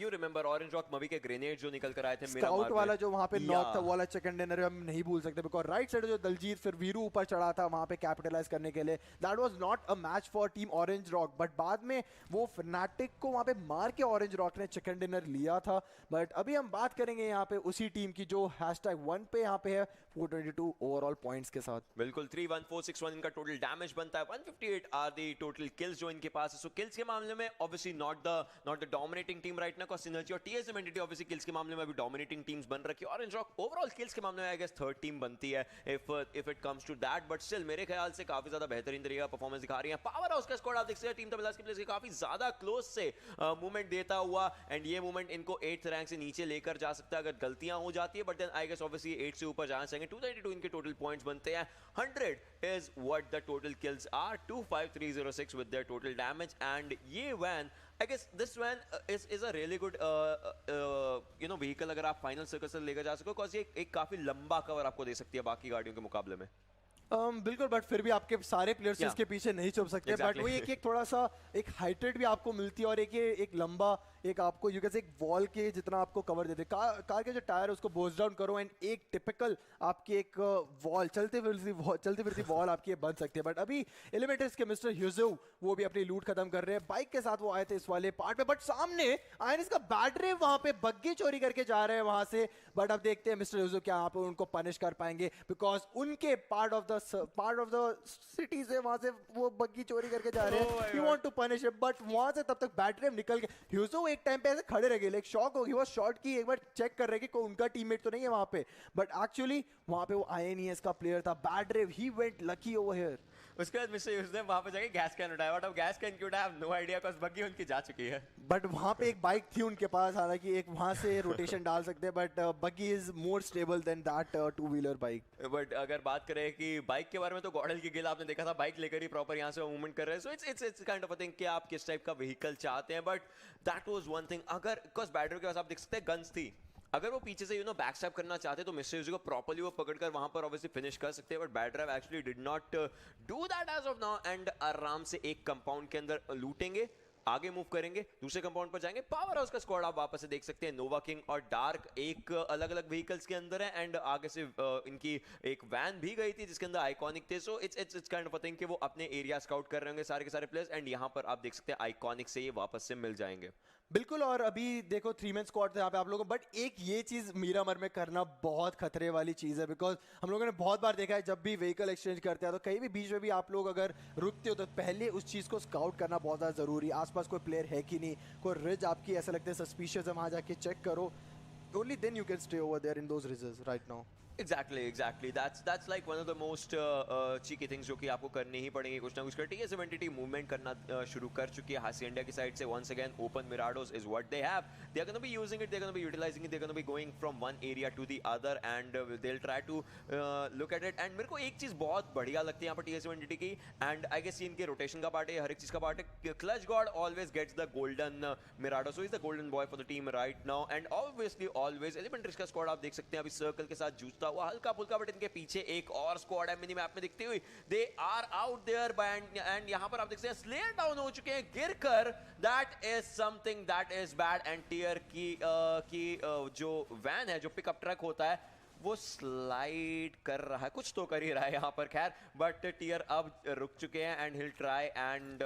यू रिमेंबर ऑरेंज रॉक मवी के ग्रेनेड जो निकल कर आए थे स्काउट वाला जो वहाँ पे नॉक था, वो वाला चिकन डिनर हम नहीं भूल सकते, बिकॉज राइट साइड जो दलजीत फिर वीरू ऊपर चढ़ा था वहाँ पे कैपिटलाइज करने के लिए, that was not a match for team Orange rock, but बाद में वो फनाटिक को वहाँ पे मार के ऑरेंज रॉक ने चिकन डिनर लिया था। बट अभी हम बात करेंगे यहाँ पे उसी टीम की जो #1 पे यहाँ पे है 422 ओवरऑल पॉइंट्स के साथ। बिल्कुल, 31461 इनका टोटल डैमेज बनता है, 158 आर दी टोटल किल्स जो इनके पास है। सो किल्स के मामले में obviously not the dominating team right now, because synergy और टीएसएम एंटिटी ऑब्वियसली किल्स के मामले में अभी डोमिनेटिंग टीम्स बन रखी है। ऑरेंज रॉक ओवरऑल किल्स के मामले में आई गेस थर्ड टीम बनती है if it comes to that, but still मेरे ख्याल से काफी ज्यादा बेहतरीन तरीके का परफॉर्मेंस दिखा रही है। पावर हाउस का स्क्वाड आप देख सकते हैं, टीम तबलास के प्लेयर्स के काफी ज्यादा क्लोज से मूवमेंट देता हुआ, एंड ये मूवमेंट इनको 8th रैंक से नीचे लेकर जा सकता है अगर गलतियां हो जाती है, but then I guess obviously 8 से ऊपर जाना चाहिए। 292 इनके टोटल पॉइंट्स बनते हैं, 100 is what the total kills are, 25306 with their total damage, and ये van I guess this van is a really good vehicle अगर आप फाइनल सर्कल से लेकर जा सको, बिकॉज ये एक काफी लंबा कवर आपको दे सकती है बाकी गाड़ियों के मुकाबले में। बिल्कुल, बट फिर भी आपके सारे प्लेयर्स इसके पीछे नहीं छुप सकते, बट वो एक थोड़ा सा एक हाइटेड भी आपको मिलती है, और एक लंबा एक आपको यू कैसे एक वॉल के जितना आपको कवर देते। कार के जो टायर है उसको बोस डाउन करो एंड एक टिपिकल आपकी एक वॉल चलती फिरती वॉल आपकी बन सकती है। बट अभी एलिमेंटर्स के मिस्टर ह्यूजो वो भी अपनी लूट खत्म कर रहे हैं, बाइक के साथ वो आए थे इस वाले पार्ट में, बट सामने आयन इसका बैटरी वहां पे बग्गी चोरी करके जा रहे हैं वहां से। बट अब देखते हैं मिस्टर ह्यूजो क्या यहाँ पे उनको पनिश कर पाएंगे, बिकॉज उनके पार्ट ऑफ द सिटी से वहां से वो बग्गी चोरी करके जा रहे हैं। You want to punish him, but वहां से तब तक बैटरी निकल के ह्यूजो एक टाइम पे ऐसे खड़े रह गए, शॉक होगी वो शॉट की, एक बार चेक कर रहे कि कोई उनका टीममेट तो नहीं है वहां पे, बट एक्चुअली वहां पे वो आईएनईएस का प्लेयर था battery, he went lucky over here. उसके बाद मिस्टर यूज ने वहां पे जाके गैस कैन उठाया, बट अब गैस कैन क्यों उठाया, नो आइडिया, बिकॉज़ बग्गी उनकी जा चुकी है। बट वहाँ पे एक बाइक थी उनके पास, हालांकि एक वहाँ से रोटेशन डाल सकते हैं, but buggy is more stable than that two wheeler bike. But अगर बात करें कि बाइक के बारे में, तो गॉडल की गिल आपने देखा था बाइक लेकर ही प्रॉपर यहाँ से मूवमेंट कर रहे हैं। So it's kind of a thing कि आप किस टाइप का व्हीकल चाहते हैं, but that was one thing. अगर बिकॉज बैटरी के पास आप देख सकते हैं गन्स थी, अगर वो पीछे से बैक स्टैप करना चाहते तो मिस्टर यूजी को प्रॉपर्ली वो पकड़कर वहां पर ऑब्वियसली फिनिश कर सकते हैं, but bad drive actually did not do that as of now, and आराम से एक कंपाउंड के अंदर लूटेंगे, आगे मूव करेंगे, दूसरे कंपाउंड पर जाएंगे। पावर हाउस का स्क्वाड आप वापस से देख सकते हैं, नोवा किंग और डार्क एक अलग अलग व्हीकल्स के अंदर है, एंड आगे से इनकी एक वैन भी गई थी जिसके अंदर आइकॉनिक थे। So it's kind of a thing कि वो अपने एरिया स्काउट कर रहे होंगे सारे के सारे प्लेयर्स, एंड यहाँ पर आप देख सकते हैं आइकॉनिक से ये वापस से मिल जाएंगे। बिल्कुल, और अभी देखो 3 मैन स्क्वाड थे यहाँ पे आप लोगों को, बट एक ये चीज मीरामर में करना बहुत खतरे वाली चीज है, बिकॉज हम लोगों ने बहुत बार देखा है जब भी व्हीकल एक्सचेंज करते हैं तो कहीं भी बीच में भी आप लोग अगर रुकते हो तो पहले उस चीज को स्काउट करना बहुत ज्यादा जरूरी है। आसपास कोई प्लेयर है कि नहीं, कोई रिज आपकी ऐसा लगता है सस्पिशियस है, वहां जाके चेक करो, only then you can stay over there in those ridges right now. Exactly. That's like one of the most cheeky things जो कि आपको करनी ही पड़ेंगी कुछ ना कुछ कर। TS70 मूवमेंट करना शुरू कर चुकी है हासी इंडिया की साइड से। once again open Mirados is what they have. They are going to be using it, they're going to be utilizing it, they're going to be going from one area to the other, and they'll try to look at it. And मेरे को एक चीज़ बहुत बढ़िया लगती है यहाँ पर TS70 की, and I guess इनके रोटेशन का पार्ट है, हर एक चीज़ का पार्ट है। Clutch God always gets the golden Mirados, so he's the golden boy for the team right now, and obviously always Elementrix का स्क्वाड आप देख सकते हैं अभी सर्कल के साथ जूझता हुआ हल्का फुल्का, बट इनके पीछे एक और स्क्वाड है मिनी मैप में दिखती हुई। They are out there and यहाँ पर आप देख सकते हैं स्लेयर डाउन हो चुके हैं गिरकर। That is something that is bad, and टीयर की जो वैन है, जो पिकअप ट्रक होता है, वो स्लाइड कर रहा है, कुछ तो कर ही रहा है यहाँ पर खैर, बट टीयर अब रुक चुके हैं, and he'll try and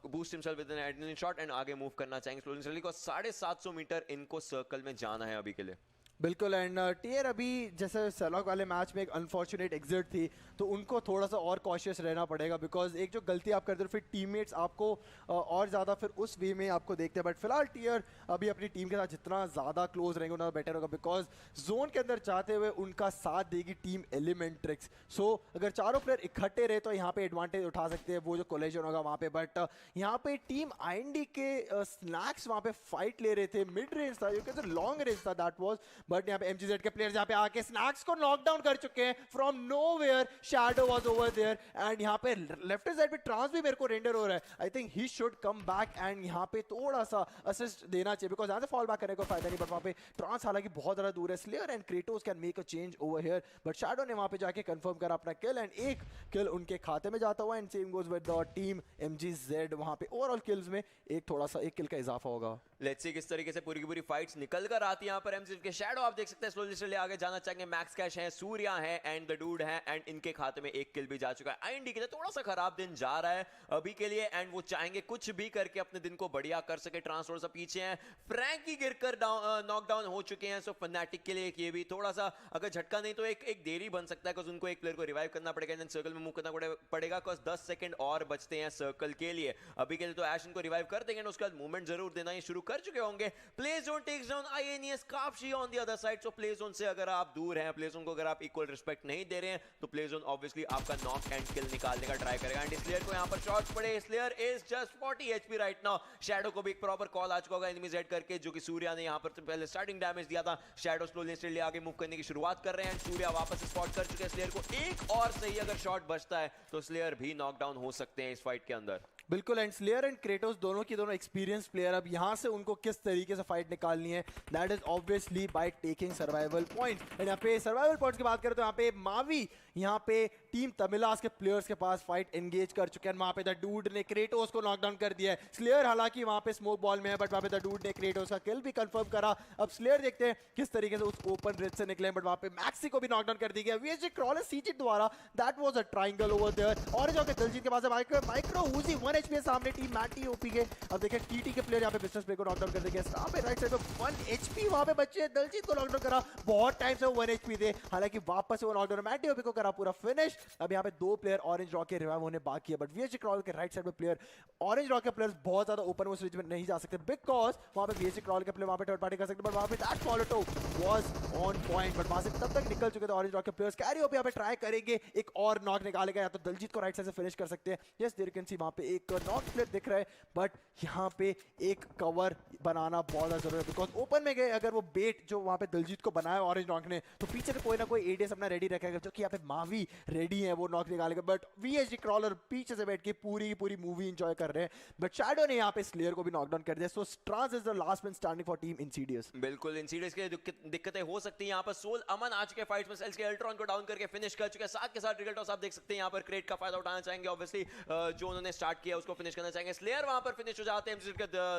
boost himself with an adrenaline shot, and आगे मूव करना चाहेंगे स्लोली को। 750 मीटर इनको सर्कल में जाना है अभी के लिए। बिल्कुल, एंड टीयर अभी जैसे सैलॉक वाले मैच में एक अनफॉर्चुनेट एग्जिट थी, तो उनको थोड़ा सा और कॉशियस रहना पड़ेगा, बिकॉज एक जो गलती आप करते हो फिर टीममेट्स आपको और ज़्यादा फिर उस वे में आपको देखते हैं। बट फिलहाल टीयर अभी अपनी टीम के साथ जितना ज़्यादा क्लोज रहेंगे उतना बेटर होगा, बिकॉज जोन के अंदर जाते हुए उनका साथ देगी टीम एलिमेंट्रिक्स। सो अगर चारों प्लेयर इकट्ठे रहे तो यहाँ पे एडवांटेज उठा सकते हैं, वो जो कोलिजन होगा वहाँ पे। बट यहाँ पे टीम आईएनडी के स्नैक्स वहाँ पे फाइट ले रहे थे, मिड रेंज था, लॉन्ग रेंज था दैट वॉज, बट यहाँ पे एमजीजेड के प्लेयर्स यहाँ पे आके स्नैक्स को नॉकडाउन कर चुके हैं from nowhere. Shadow was over there, and यहाँ पे लेफ्ट साइड पे ट्रांस भी मेरे को रेंडर हो रहा है। आई think he should come back and यहाँ पे थोड़ा सा असिस्ट देना चाहिए, बिकॉज यहाँ से फॉल बैक करने को फायदा नहीं, बट वहाँ पे ट्रांस हालांकि बहुत ज्यादा दूर है। Slayer and Kratos can make a change over here, but shadow ने वहाँ पे जाके कंफर्म करा अपना किल, एंड एक किल उनके खाते में जाता हुआ, and same goes with the team MGZ. वहाँ पे ओवरऑल किल्स में एक थोड़ा सा एक किल का इजाफा होगा। लेट्स सी किस तरीके से पूरी की पूरी फाइट्स निकल कर आती है यहाँ पर एमजीजेड के। शैडो आप देख सकते हैं स्लोली से आगे जाना चाहेंगे, मैक्स कैश है, सूर्या है, एंड द डूड है, एंड इनके खाते में एक किल भी जा चुका है। आईएनडी के लिए थोड़ा सा खराब दिन जा रहा है अभी के लिए, एंड वो चाहेंगे कुछ भी करके अपने दिन को बढ़िया कर सके। ट्रांस थोड़ा सा पीछे हैं, फ्रैंकी गिरकर नॉकडाउन हो चुके हैं। सो फनाटिक के लिए ये भी थोड़ा सा अगर झटका नहीं तो एक देरी बन सकता है, बिकॉज उनको एक प्लेयर को रिवाइव करना पड़ेगा, देन सर्कल में मूव करना पड़ेगा, बिकॉज 10 सेकंड और बचते हैं सर्कल के लिए। अभी के लिए तो एश इनको रिवाइव कर देंगे, उसके बाद मूवमेंट जरूर देना ही शुरू कर चुके होंगे। Play Zone takes down INS काफी on the other side. So Play Zone से अगर आप दूर हैं, प्ले जोन को अगर आप इक्वल रिस्पेक्ट नहीं दे रहे हैं, तो प्ले जोन ऑब्वियसली आपका नॉक एंड किल निकालने का ट्राई करेगा। एंड स्लेयर को यहां पर शॉट्स पड़े, slayer is just 40 HP right now. Shadow को भी एक प्रॉपर कॉल आ चुका होगा एनिमीज हेड करके, जो कि सूर्या ने यहां पर पहले स्टार्टिंग डैमेज दिया था। शैडो स्लोली आगे मूव करने की शुरुआत कर रहे हैं, सूर्या वापस स्पॉट कर चुके हैं स्लेयर को। एक और सही अगर शॉट बचता है तो स्लेयर भी नॉकडाउन हो सकते हैं इस फाइट के अंदर। बिल्कुल, एंड स्लेयर एंड क्रेटोस दोनों की दोनों एक्सपीरियंस प्लेयर। अब यहाँ से उनको किस तरीके से फाइट निकालनी है, that is obviously by taking survival point. And यहाँ पे सर्वाइवल पॉइंट्स की बात करें तो यहाँ पे मावी यहाँ पे टीम तमिलास के प्लेयर्स के पास फाइट एंगेज कर चुके हैं। वहाँ पे द डूड ने क्रेटोस को नॉकडाउन कर दिया है। स्लेयर हालांकि वहाँ पे स्मोक बॉल में है, बट वहाँ पे द डूड ने क्रेटोस का किल भी कंफर्म करा। अब स्लेयर देखते हैं किस तरीके से उस ओपन रिज से निकले, बट वहाँ पे मैक्सी को भी नॉकडाउन कर दिया गया वीएसजी क्रॉलर सीजी द्वारा। That was a triangle over there. Orange के दिलजीत के पास माइक्रो उजी 1 HP है सामने टीम मैटी ओपी के। अब देखिए टीटी के प्लेयर यहाँ पे बिजनेस प्ले को नॉकडाउन कर देंगे। यहाँ पे राइट साइड पे 1 HP वहाँ पे बच्चे दलजीत को नॉकडाउन करा, बहुत टाइम से वो 1 HP थे, हालांकि वापस से वो नॉकडाउन मैटी ओपी को करा पूरा फिनिश। अब यहाँ पे 2 प्लेयर ऑरेंज रॉक के रिवाइव होने बाकी है, बट वीएचजी क्रॉल के राइट साइड पे प्लेयर ऑरेंज रॉक के प्लेयर्स बहुत ज्यादा ओपन वो स्विच में नहीं जा सकते बिकॉज वहाँ पे वीएचजी क्रॉल के प्लेयर वहाँ पे थर्ड पार्टी कर सकते, बट वहाँ पे that follow was on point, but वहाँ से तब तक निकल चुके थे ऑरेंज रॉक के प्लेयर्स। कैरी ओपी यहाँ पे ट्राई करेंगे, एक और नॉक निकालेगा या तो दलजीत को राइट साइड से फिनिश कर सकते हैं। यस देयर कैन सी वहाँ पे एक नॉक प्लेयर दिख रहा है, बट यहाँ पे एक कवर बनाना बहुत ज्यादा जरूरी है बिकॉज ओपन में गए अगर वो बेट जो वहाँ पे दलजीत को बनाया ऑरेंज नॉक ने, तो पीछे से कोई ना कोई एडीएस अपना रेडी रखेगा, जो कि यहाँ पे मावी रेडी है वो नॉक निकालेगा, बट वीएचडी क्रॉलर पीछे से बैठ के पूरी की पूरी मूवी एंजॉय कर रहे हैं। बट शैडो ने यहाँ पे स्लेयर को भी नॉकडाउन कर दिया, so Trans is the last man standing for team Insidious. बिल्कुल इंसीडियस के दिक्कतें हो सकती हैं यहाँ पर। सोल अमन आ चुके फाइट में, सेल्स के अल्ट्रॉन को डाउन करके फिनिश कर चुके हैं, साथ के साथ रिगल टॉस आप देख सकते हैं यहाँ पर क्रेट का फायदा उठाना चाहेंगे ऑब्वियसली, जो उन्होंने स्टार्ट किया उसको फिनिश करना चाहेंगे। स्लेयर वहां पर फिनिश हो जाते हैं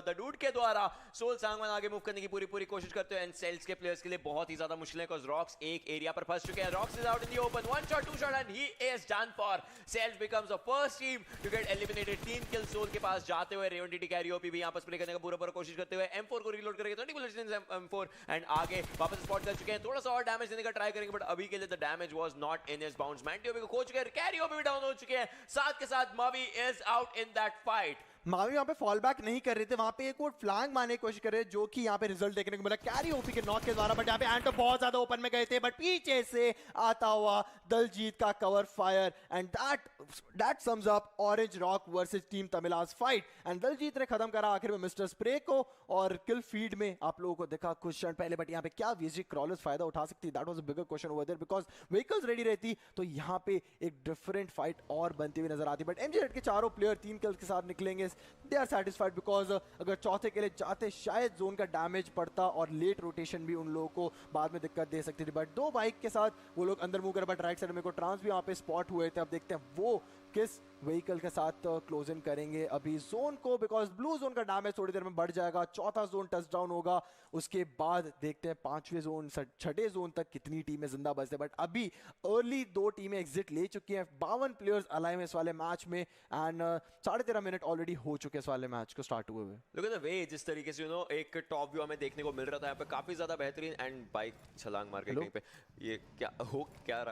द डूड के द्वारा। सोल सांगवान आगे मूव करने की पूरी कोशिश करते हैं एंड सेल्स के प्लेयर्स के लिए बहुत ही ज्यादा मुश्किल है बिकॉज़ रॉक्स एक एरिया पर फंस चुके हैं। Rocks is out in the open, 1 shot 2 shot and he is done for. सेल्स becomes the first team to get eliminated. 3 kill Soul के पास जाते हुए रेवन टीटी कैरी ओपी भी यहां पर स्प्रे करने का पूरा कोशिश करते हुए M4 को रीलोड करेंगे, 20 बुलेट्स इन M4 एंड आगे वापस स्पॉट कर चुके हैं, थोड़ा सा और डैमेज देने का ट्राई करेंगे, बट अभी के लिए the damage was not in his bounds. Manty OP को खो चुके हैं, कैरी ओपी भी डाउन हो चुके हैं, साथ के साथ Mavi is out in that fight. Mavi वहाँ पे फॉल बैक नहीं कर रहे थे, वहाँ पे एक और फ्लैंग मारने की कोशिश कर रहे हैं, जो कि यहाँ पे रिजल्ट देखने को मिला कैरी ओपी के नॉक के द्वारा, बट यहाँ पे एंटो बहुत ज्यादा ओपन में गए थे, बट पीछे से आता हुआ दलजीत का cover fire and that sums up Orange Rock versus team Tamilas fight. And Daljit ने खत्म करा आखिर में मिस्टर स्प्रे को, और किल फीड में आप लोगों को देखा कुछ क्षण पहले, बट यहाँ पे क्या वीएचजी क्रॉलर्स फायदा उठा सकती, that was a bigger question over there because vehicles ready रहती तो यहाँ पे एक डिफरेंट फाइट और बनती हुई नजर आती। बट एमजी के चारों प्लेयर 3 किल्स के साथ निकलेंगे, दे आर सैटिस्फाइड बिकॉज अगर चौथे के लिए जाते शायद जोन का डैमेज पड़ता और लेट रोटेशन भी उन लोगों को बाद में दिक्कत दे सकती थी, बट 2 बाइक के साथ वो लोग अंदर मूव कर, बट राइट साइड में को ट्रांस भी वहाँ पे स्पॉट हुए थे। अब देखते हैं वो किस व्हीकल के साथ क्लोज इन करेंगे अभी जोन को, बिकॉज ब्लू जोन का डैमेज थोड़ी देर में बढ़ जाएगा। चौथा जोन टच डाउन होगा, उसके बाद देखते हैं 5वें जोन 6ठे जोन तक कितनी टीमें जिंदा बचते, बट अभी अर्ली 2 टीमें एग्जिट ले चुकी हैं। 52 प्लेयर्स अलाइव हैं इस वाले मैच में एंड 13.5 मिनट ऑलरेडी हो चुके इस वाले मैच को स्टार्ट हुए हुए। लुक एट द वे जिस तरीके से एक टॉप व्यू हमें देखने को मिल रहा था यहाँ पे, काफी ज्यादा बेहतरीन एंड बाइक छलांग मार के कहीं पे ये क्या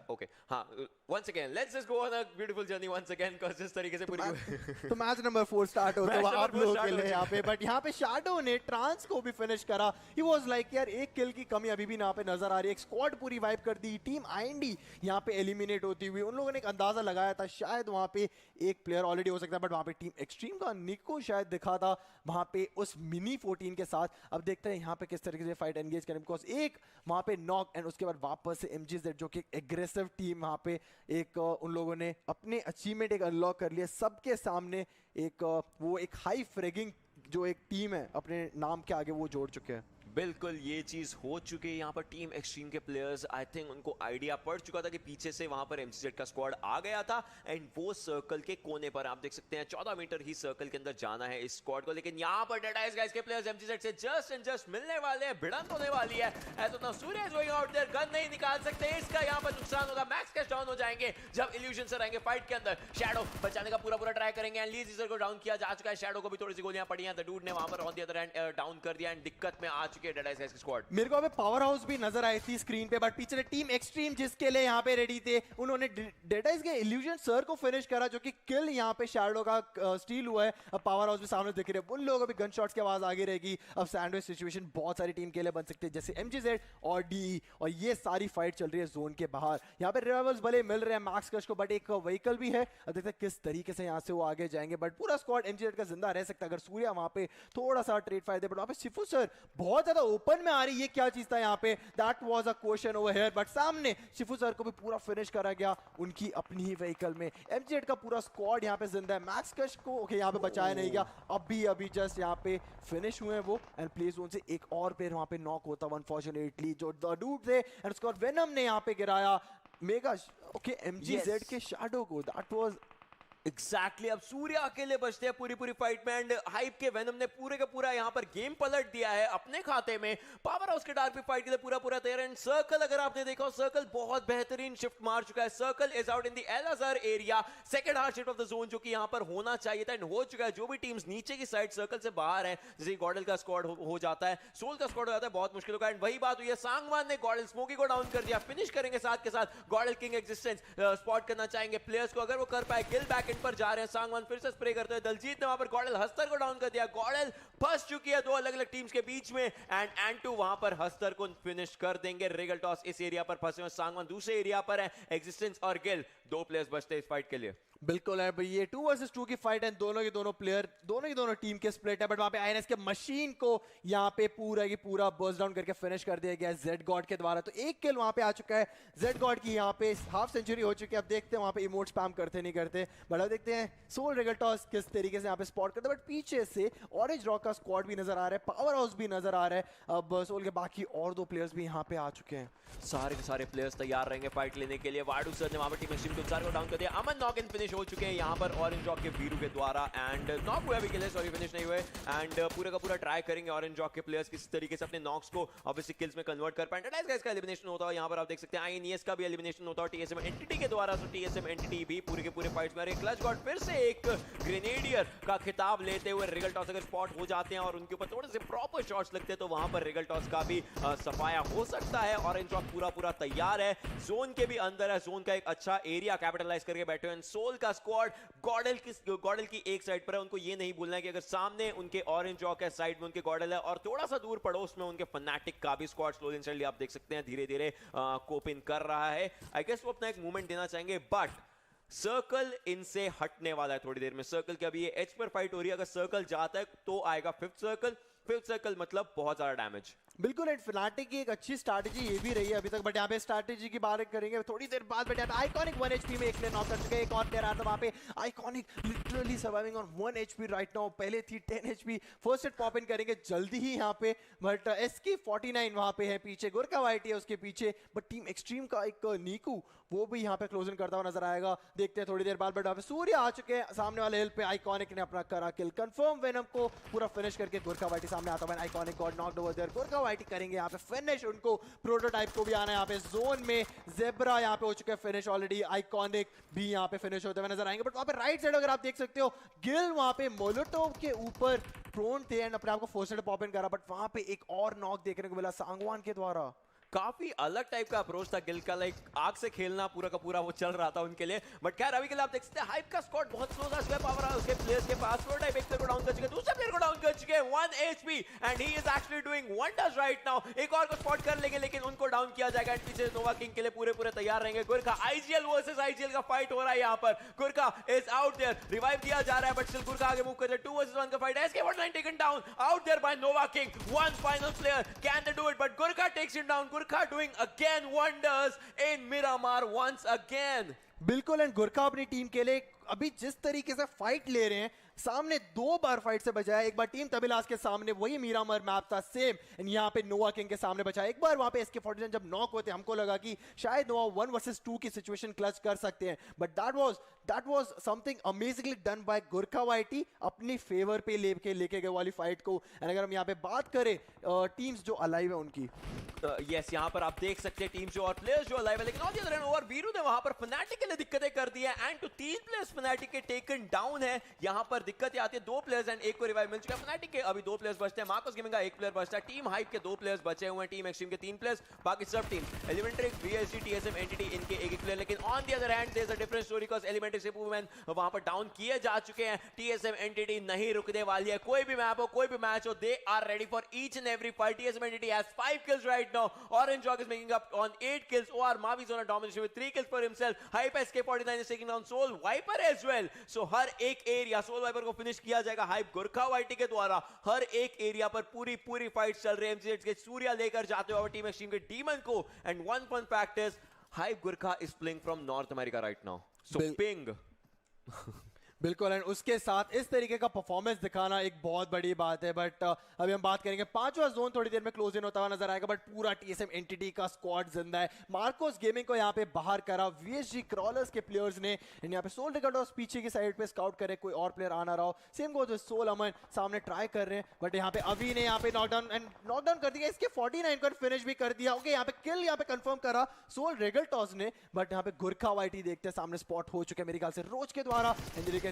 ओके हाँ once again let's just go on a beautiful journey once again because जिस तरीके से पूरी तो मैच नंबर 4 स्टार्ट होता है आप लोगों के लिए यहाँ पे, बट यहाँ पे शैडो ने ट्रांस को भी फिनिश करा। ही वाज लाइक यार एक किल की कमी अभी भी यहाँ पे नजर आ रही है, एक स्क्वाड पूरी वाइप कर दी, टीम आईएनडी यहाँ पे एलिमिनेट होती हुई। उन लोगों ने एक अंदाजा लगाया था शायद वहाँ पे एक प्लेयर ऑलरेडी हो सकता है, बट वहाँ पे टीम एक्सट्रीम का निको शायद दिखा था वहाँ पे उस मिनी 14 के साथ। अब देखते हैं यहाँ पे किस तरीके से फाइट एंगेज करें, बिकॉज एक वहाँ पे नॉक एंड उसके बाद वापस से एमजीजेड जो कि एग्रेसिव टीम वहाँ पे एक उन लोगों ने अपने अचीवमेंट एक अनलॉक कर लिया सबके सामने, एक वो एक हाई फ्रेगिंग जो एक टीम है अपने नाम के आगे वो जोड़ चुके हैं। बिल्कुल ये चीज हो चुकी है यहाँ पर। टीम एक्सट्रीम के प्लेयर्स आई थिंक उनको आइडिया पड़ चुका था कि पीछे से वहां पर एमसीजेड का स्क्वाड आ गया था एंड वो सर्कल के कोने पर आप देख सकते हैं 14 मीटर ही सर्कल के अंदर जाना है इस स्क्वाड को, लेकिन यहाँ पर डेड आइज गाइस के प्लेयर्स एमसीजेड से जस्ट मिलने वाले हैं, भिड़ंत होने वाली है। As of now Surya is going out there, gun नहीं निकाल सकते, इसका यहाँ पर नुकसान होगा। मैक्स कैश डाउन हो जाएंगे जब इल्यूजन सर आएंगे फाइट के अंदर। शैडो बचाने का पूरा ट्राई करेंगे एंड ली जीजर को डाउन किया जा चुका है। शैडो को भी थोड़ी सी गोलियां पड़ी हैं, द डूड ने वहां पर on the other end down कर दिया एंड दिक्कत में आ चुके हैं डेड आइज गाइस के स्क्वाड। मेरे को अबे पावर हाउस भी नजर आई थी स्क्रीन पे, बट पीछे टीम एक्सट्रीम जिसके लिए यहाँ पे रेडी थे उन्होंने डेड आइज के इल्यूजन सर को फिनिश करा, जो कि किल यहाँ पे शैडो का स्टील हुआ है। अब पावर हाउस भी सामने दिख रहे हैं, उन लोगों को भी गन शॉट्स की आवाज आगे रहेगी। अब सैंडविच सिचुएशन बहुत सारी टीम के लिए बन सकती है, जैसे एमजीजेड और डी, और ये सारी फाइट चल रही है जोन के बाहर। यहाँ पे रिवाइवल्स भले मिल रहे हैं मैक्स कश को, बट एक व्हीकल भी है। अब देखते हैं किस तरीके से यहाँ से वो आगे जाएंगे, बट पूरा स्क्वाड एमजीजेड का जिंदा रह सकता है अगर सूर्या वहां पे थोड़ा सा ट्रेड फायदे। बट वहां पे शिफू सर बहुत ज्यादा ओपन में आ रही है, ये क्या चीज था यहाँ पे, that was a question over here. But सामने शिफू सर को भी पूरा फिनिश करा गया उनकी अपनी ही व्हीकल में। एमजीजेड का पूरा स्क्वाड यहाँ पे जिंदा है, मैक्स कश को ओके यहाँ पे बचाया नहीं गया, अभी जस्ट यहाँ पे फिनिश हुए हैं वो एंड प्ले जोन से एक और प्लेयर वहां पे नॉक होता है अनफॉर्चुनेटली, जो द डूड थे एंड उसके बाद वेनम ने यहाँ पे गिराया मेगा ओके एमजीजेड के शैडो को। दैट वाज एग्जैक्टली अब सूर्य अकेले बचते हैं पूरी फाइट में एंड हाइप के वेनम ने पूरे का पूरा यहाँ पर गेम पलट दिया है अपने खाते में। पावर हाउस के डार्क भी फाइट के लिए पूरा तैयार है। सर्कल अगर आपने देखा सर्कल बहुत बेहतरीन शिफ्ट मार चुका है। Circle is out in the L area, second hard shift of the zone जो कि यहाँ पर होना चाहिए था एंड हो चुका है। जो भी टीम्स नीचे की साइड सर्कल से बाहर है, जैसे गॉडल का स्क्वाड हो जाता है, सोल का स्क्वाड हो जाता है, बहुत मुश्किल होगा। एंड वही बात हुई है, सांगवान ने गॉडल स्मोकी को डाउन कर दिया, फिनिश करेंगे साथ के साथ। गॉडल किंग एग्जिस्टेंस स्पॉट करना चाहेंगे प्लेयर्स को, अगर वो कर पाए। किल बैक एंड पर जा रहे हैं, सांगवान फिर से स्प्रे करते हैं। दलजीत ने वहां पर गॉडल हस्तर को डाउन कर दिया। गॉडल फंस चुकी है दो अलग अलग टीम्स के बीच में एंड एंटू वहां पर हस्तर को फिनिश कर देंगे। रेगल टॉस इस एरिया पर फंसे हुए, सांगवान दूसरे एरिया पर है। एग्जिस्टेंस और गिल दो प्लेयर्स बचते हैं इस फाइट के लिए। बिल्कुल है भाई, ये 2 वर्सेस 2 की फाइट है। दोनों के दोनों प्लेयर दोनों की दोनों टीम के स्प्लिट है, बट वहां पे आईएनएस के मशीन को यहाँ पे पूरा की पूरा बर्स्ट डाउन करके फिनिश कर दिया गया जेड गॉड के द्वारा। तो एक किल वहां पे आ चुका है जेड गॉड की, यहाँ पे हाफ सेंचुरी हो चुकी है। अब देखते हैं वहां पे इमोट स्पैम करते नहीं करते, बट अब देखते हैं सोल रेगल टॉस किस तरीके से यहाँ पे स्पॉट करते हैं। बट पीछे से ऑरेंज रॉक का स्क्वाड भी नजर आ रहा है, पावर हाउस भी नजर आ रहा है। अब सोल के बाकी और 2 प्लेयर्स भी यहाँ पे आ चुके हैं। सारे के सारे प्लेयर्स तैयार रहेंगे फाइट लेने के लिए। वाडू सर ने वहां पर टीम एक्सट्रीम को डाउन कर दिया। अमन नॉक इन फिनिश हो चुके हैं यहाँ पर ऑरेंज रॉक के वीरू के द्वारा एंड नॉक हुआ भी किल है, सॉरी फिनिश नहीं हुए। एंड पूरे का पूरा ट्राई करेंगे ऑरेंज रॉक के प्लेयर्स किस तरीके से अपने नॉक्स को ऑब्वियसली किल्स में कन्वर्ट कर पाए। गाइस का एलिमिनेशन होता है यहाँ पर, आप देख सकते हैं आईएनएस का भी एलिमिनेशन होता है टीएसएम एंटिटी के द्वारा। तो टीएसएम एंटिटी भी पूरे के पूरे फाइट्स में। क्लच गॉड फिर से एक ग्रेनेडियर का खिताब लेते हुए रिगल टॉस अगर स्पॉट हो जाते हैं और उनके ऊपर थोड़े से प्रॉपर शॉट्स लगते हैं तो वहां पर रिगल टॉस का भी सफाया हो सकता है। ऑरेंज रॉक पूरा तैयार है, जोन के भी अंदर है, जोन का एक अच्छा एरिया कैपिटलाइज करके बैठे हुए। सोल का स्क्वाड गॉडल की एक साइड पर है, उनको ये नहीं भूलना है कि अगर सामने उनके ऑरेंज रॉक है, साइड में उनके गॉडल है और थोड़ा सा दूर पड़ोस में उनके फनाटिक का भी स्क्वाड स्लोली एंड स्टडीली आप देख सकते हैं धीरे धीरे कोप इन कर रहा है। आई गेस वो अपना एक मूवमेंट देना चाहेंगे, बट सर्कल इनसे हटने वाला है थोड़ी देर में। सर्कल की अभी ये एज पर फाइट हो रही है, अगर सर्कल जाता है तो आएगा फिफ्थ सर्कल मतलब बहुत ज्यादा डैमेज। बिल्कुल एंड फनाटिक की एक अच्छी स्ट्रैटेजी ये भी रही है अभी तक, बट यहाँ पे स्ट्रैटेजी की बात करेंगे थोड़ी देर बाद। बट आइकॉनिक 1 HP में एक प्लेयर नॉक कर चुके हैं, एक और प्लेयर आता है वहाँ पे। Iconic literally surviving on 1 HP right now, पहले थी 10 HP। फर्स्ट हिट पॉप इन करेंगे जल्दी ही यहाँ पे, बट SK49 वहाँ पे है पीछे, गुरका वाइटी है उसके पीछे। बट टीम एक्सट्रीम का एक नीकू वो भी यहाँ पे क्लोजिंग करता हुआ नजर आएगा, देखते हैं थोड़ी देर बाद। बट यहाँ पे सूर्य आ चुके हैं सामने वाले हिल पे। आइकॉनिक ने अपना करा किल कंफर्म, वेनम को पूरा फिनिश करके गुरका वाइटी सामने आता है। Iconic got knocked over there, Gurkha Whitey करेंगे यहाँ पे फिनिश। उनको प्रोटोटाइप को भी आना है यहाँ पे जोन में। जेब्रा यहाँ पे हो चुके हैं फिनिश ऑलरेडी, आइकॉनिक भी यहाँ पे फिनिश होते हुए नजर आएंगे। बट वहाँ पे राइट साइड अगर आप देख सकते हो, गिल वहाँ पे मोलोटोव के ऊपर प्रोन थे एंड अपने आप को फर्स्ट हिट पॉप इन करा, बट वहाँ पे एक और नॉक देखने को मिला सांगवान के द्वारा। काफी अलग टाइप का अप्रोच था गिल का, लाइक आग से खेलना पूरा का पूरा वो चल रहा था उनके लिए। बट खैर अभी के लिए आप देख सकते हैं हाइप का स्क्वाड बहुत स्लो था। स्वेप पावर हाउस के प्लेयर्स के पास प्रोटोटाइप एक प्लेयर को डाउन कर चुके हैं, दूसरे प्लेयर को डाउन कर चुके हैं 1 HP and he is actually doing wonders right now. एक और को स्पॉट कर लेंगे लेकिन उनको डाउन किया जाएगा एंड पीछे नोवा किंग के लिए पूरे तैयार रहेंगे। गुरका आईजीएल वर्सेस आईजीएल का फाइट हो रहा है यहाँ पर। गुरका इज आउट देयर, रिवाइव दिया जा रहा है बट स्टिल गुरका आगे मूव कर रहा है। 2 वर्सेस 1 का फाइट है। SK49 taken down out there by Nova King, one final player, can they do it? But Gurkha takes him down. Gurkha doing again wonders in Miramar once again. बिल्कुल and Gurkha अपनी team के लिए अभी जिस तरीके से फाइट ले रहे हैं, सामने 2 बार फाइट से बचाया। एक बार टीम तबिलास के सामने वही मीरामर मैप था सेम, एंड यहाँ पे नोवा किंग के सामने बचाया। एक बार वहाँ पे SK49 जब नॉक होते हमको लगा कि शायद नोवा 1 वर्सेस 2 की सिचुएशन क्लच कर सकते हैं, but that was something amazingly done by Gurkha Whitey, अपनी फेवर पे लेके गए वाली फाइट को। एंड अगर हम यहाँ पे बात करें टीम्स जो अलाइव है उनकी, यस यहाँ पर आप देख सकते हैं टीम्स जो और प्लेयर्स जो अलाइव है, लेकिन on the other hand over Veeru ने वहां पर फनाटिक के लिए दिक्कतें कर दी है एंड 3 प्लेयर्स फनाटिक के टेकन डाउन है। यहाँ पर दिक्कत आती है 2 प्लेयर्स एंड एक को रिवाइव मिल चुका है। फनाटिक के अभी 2 प्लेयर्स बचते हैं, मार्कस गेमिंग का 1 प्लेयर बचता है, टीम हाइप के 2 प्लेयर्स बचे हुए हैं, टीम एक्सट्रीम के 3 प्लेयर्स, बाकी सब team Elementary, VSG, TSM entity इनके एक प्लेयर। लेकिन on the other hand there is a different story because Elementary से वुमेन वहां पर डाउन किए जा चुके हैं। TSM एंटिटी नहीं रुकने वाली है, कोई भी मैप हो, कोई भी मैच हो, they are ready for each and every fight. TSM entity has 5 kills right now. Orange Rock is making up on 8 kills. OR Mavi's on a domination with 3 kills for himself. Hype SK49 is taking down Soul Viper as well. So हर एक area Soul Viper को finish किया जाएगा hype Gurkha वाइटी के द्वारा। हर एक area पर पूरी fight चल रही है। MCH के सूर्या लेकर जाते हुए टीम एक्सट्रीम के डीमन को। And one fun fact is Hype Gurkha is playing from North America right now. So ping. बिल्कुल, एंड उसके साथ इस तरीके का परफॉर्मेंस दिखाना एक बहुत बड़ी बात है। बट अभी हम बात करेंगे 5वां जोन थोड़ी देर में क्लोज इन होता हुआ नजर आएगा, बट पूरा टीएसएम एंटिटी का स्क्वाड जिंदा है। मार्कोस गेमिंग को यहाँ पे बाहर करा वीएसजी क्रॉलर्स के प्लेयर्स ने, यहाँ पे सोल रिकॉर्डर्स पीछे की साइड पे स्काउट करे कोई और प्लेयर आ ना रहा हो। सेम गोज सोल अमन सामने ट्राई कर रहे हैं, बट यहाँ पे अभी ने यहाँ पे नॉकडाउन कर दिया, इसके 49 पर फिनिश भी कर दिया। ओके, यहाँ पे किल यहाँ पे कंफर्म करा सोल रेगल टॉस ने, बट यहाँ पे गुरखा वाइटी देखते हैं सामने स्पॉट हो चुके हैं मेरे ख्याल से रोज के द्वारा।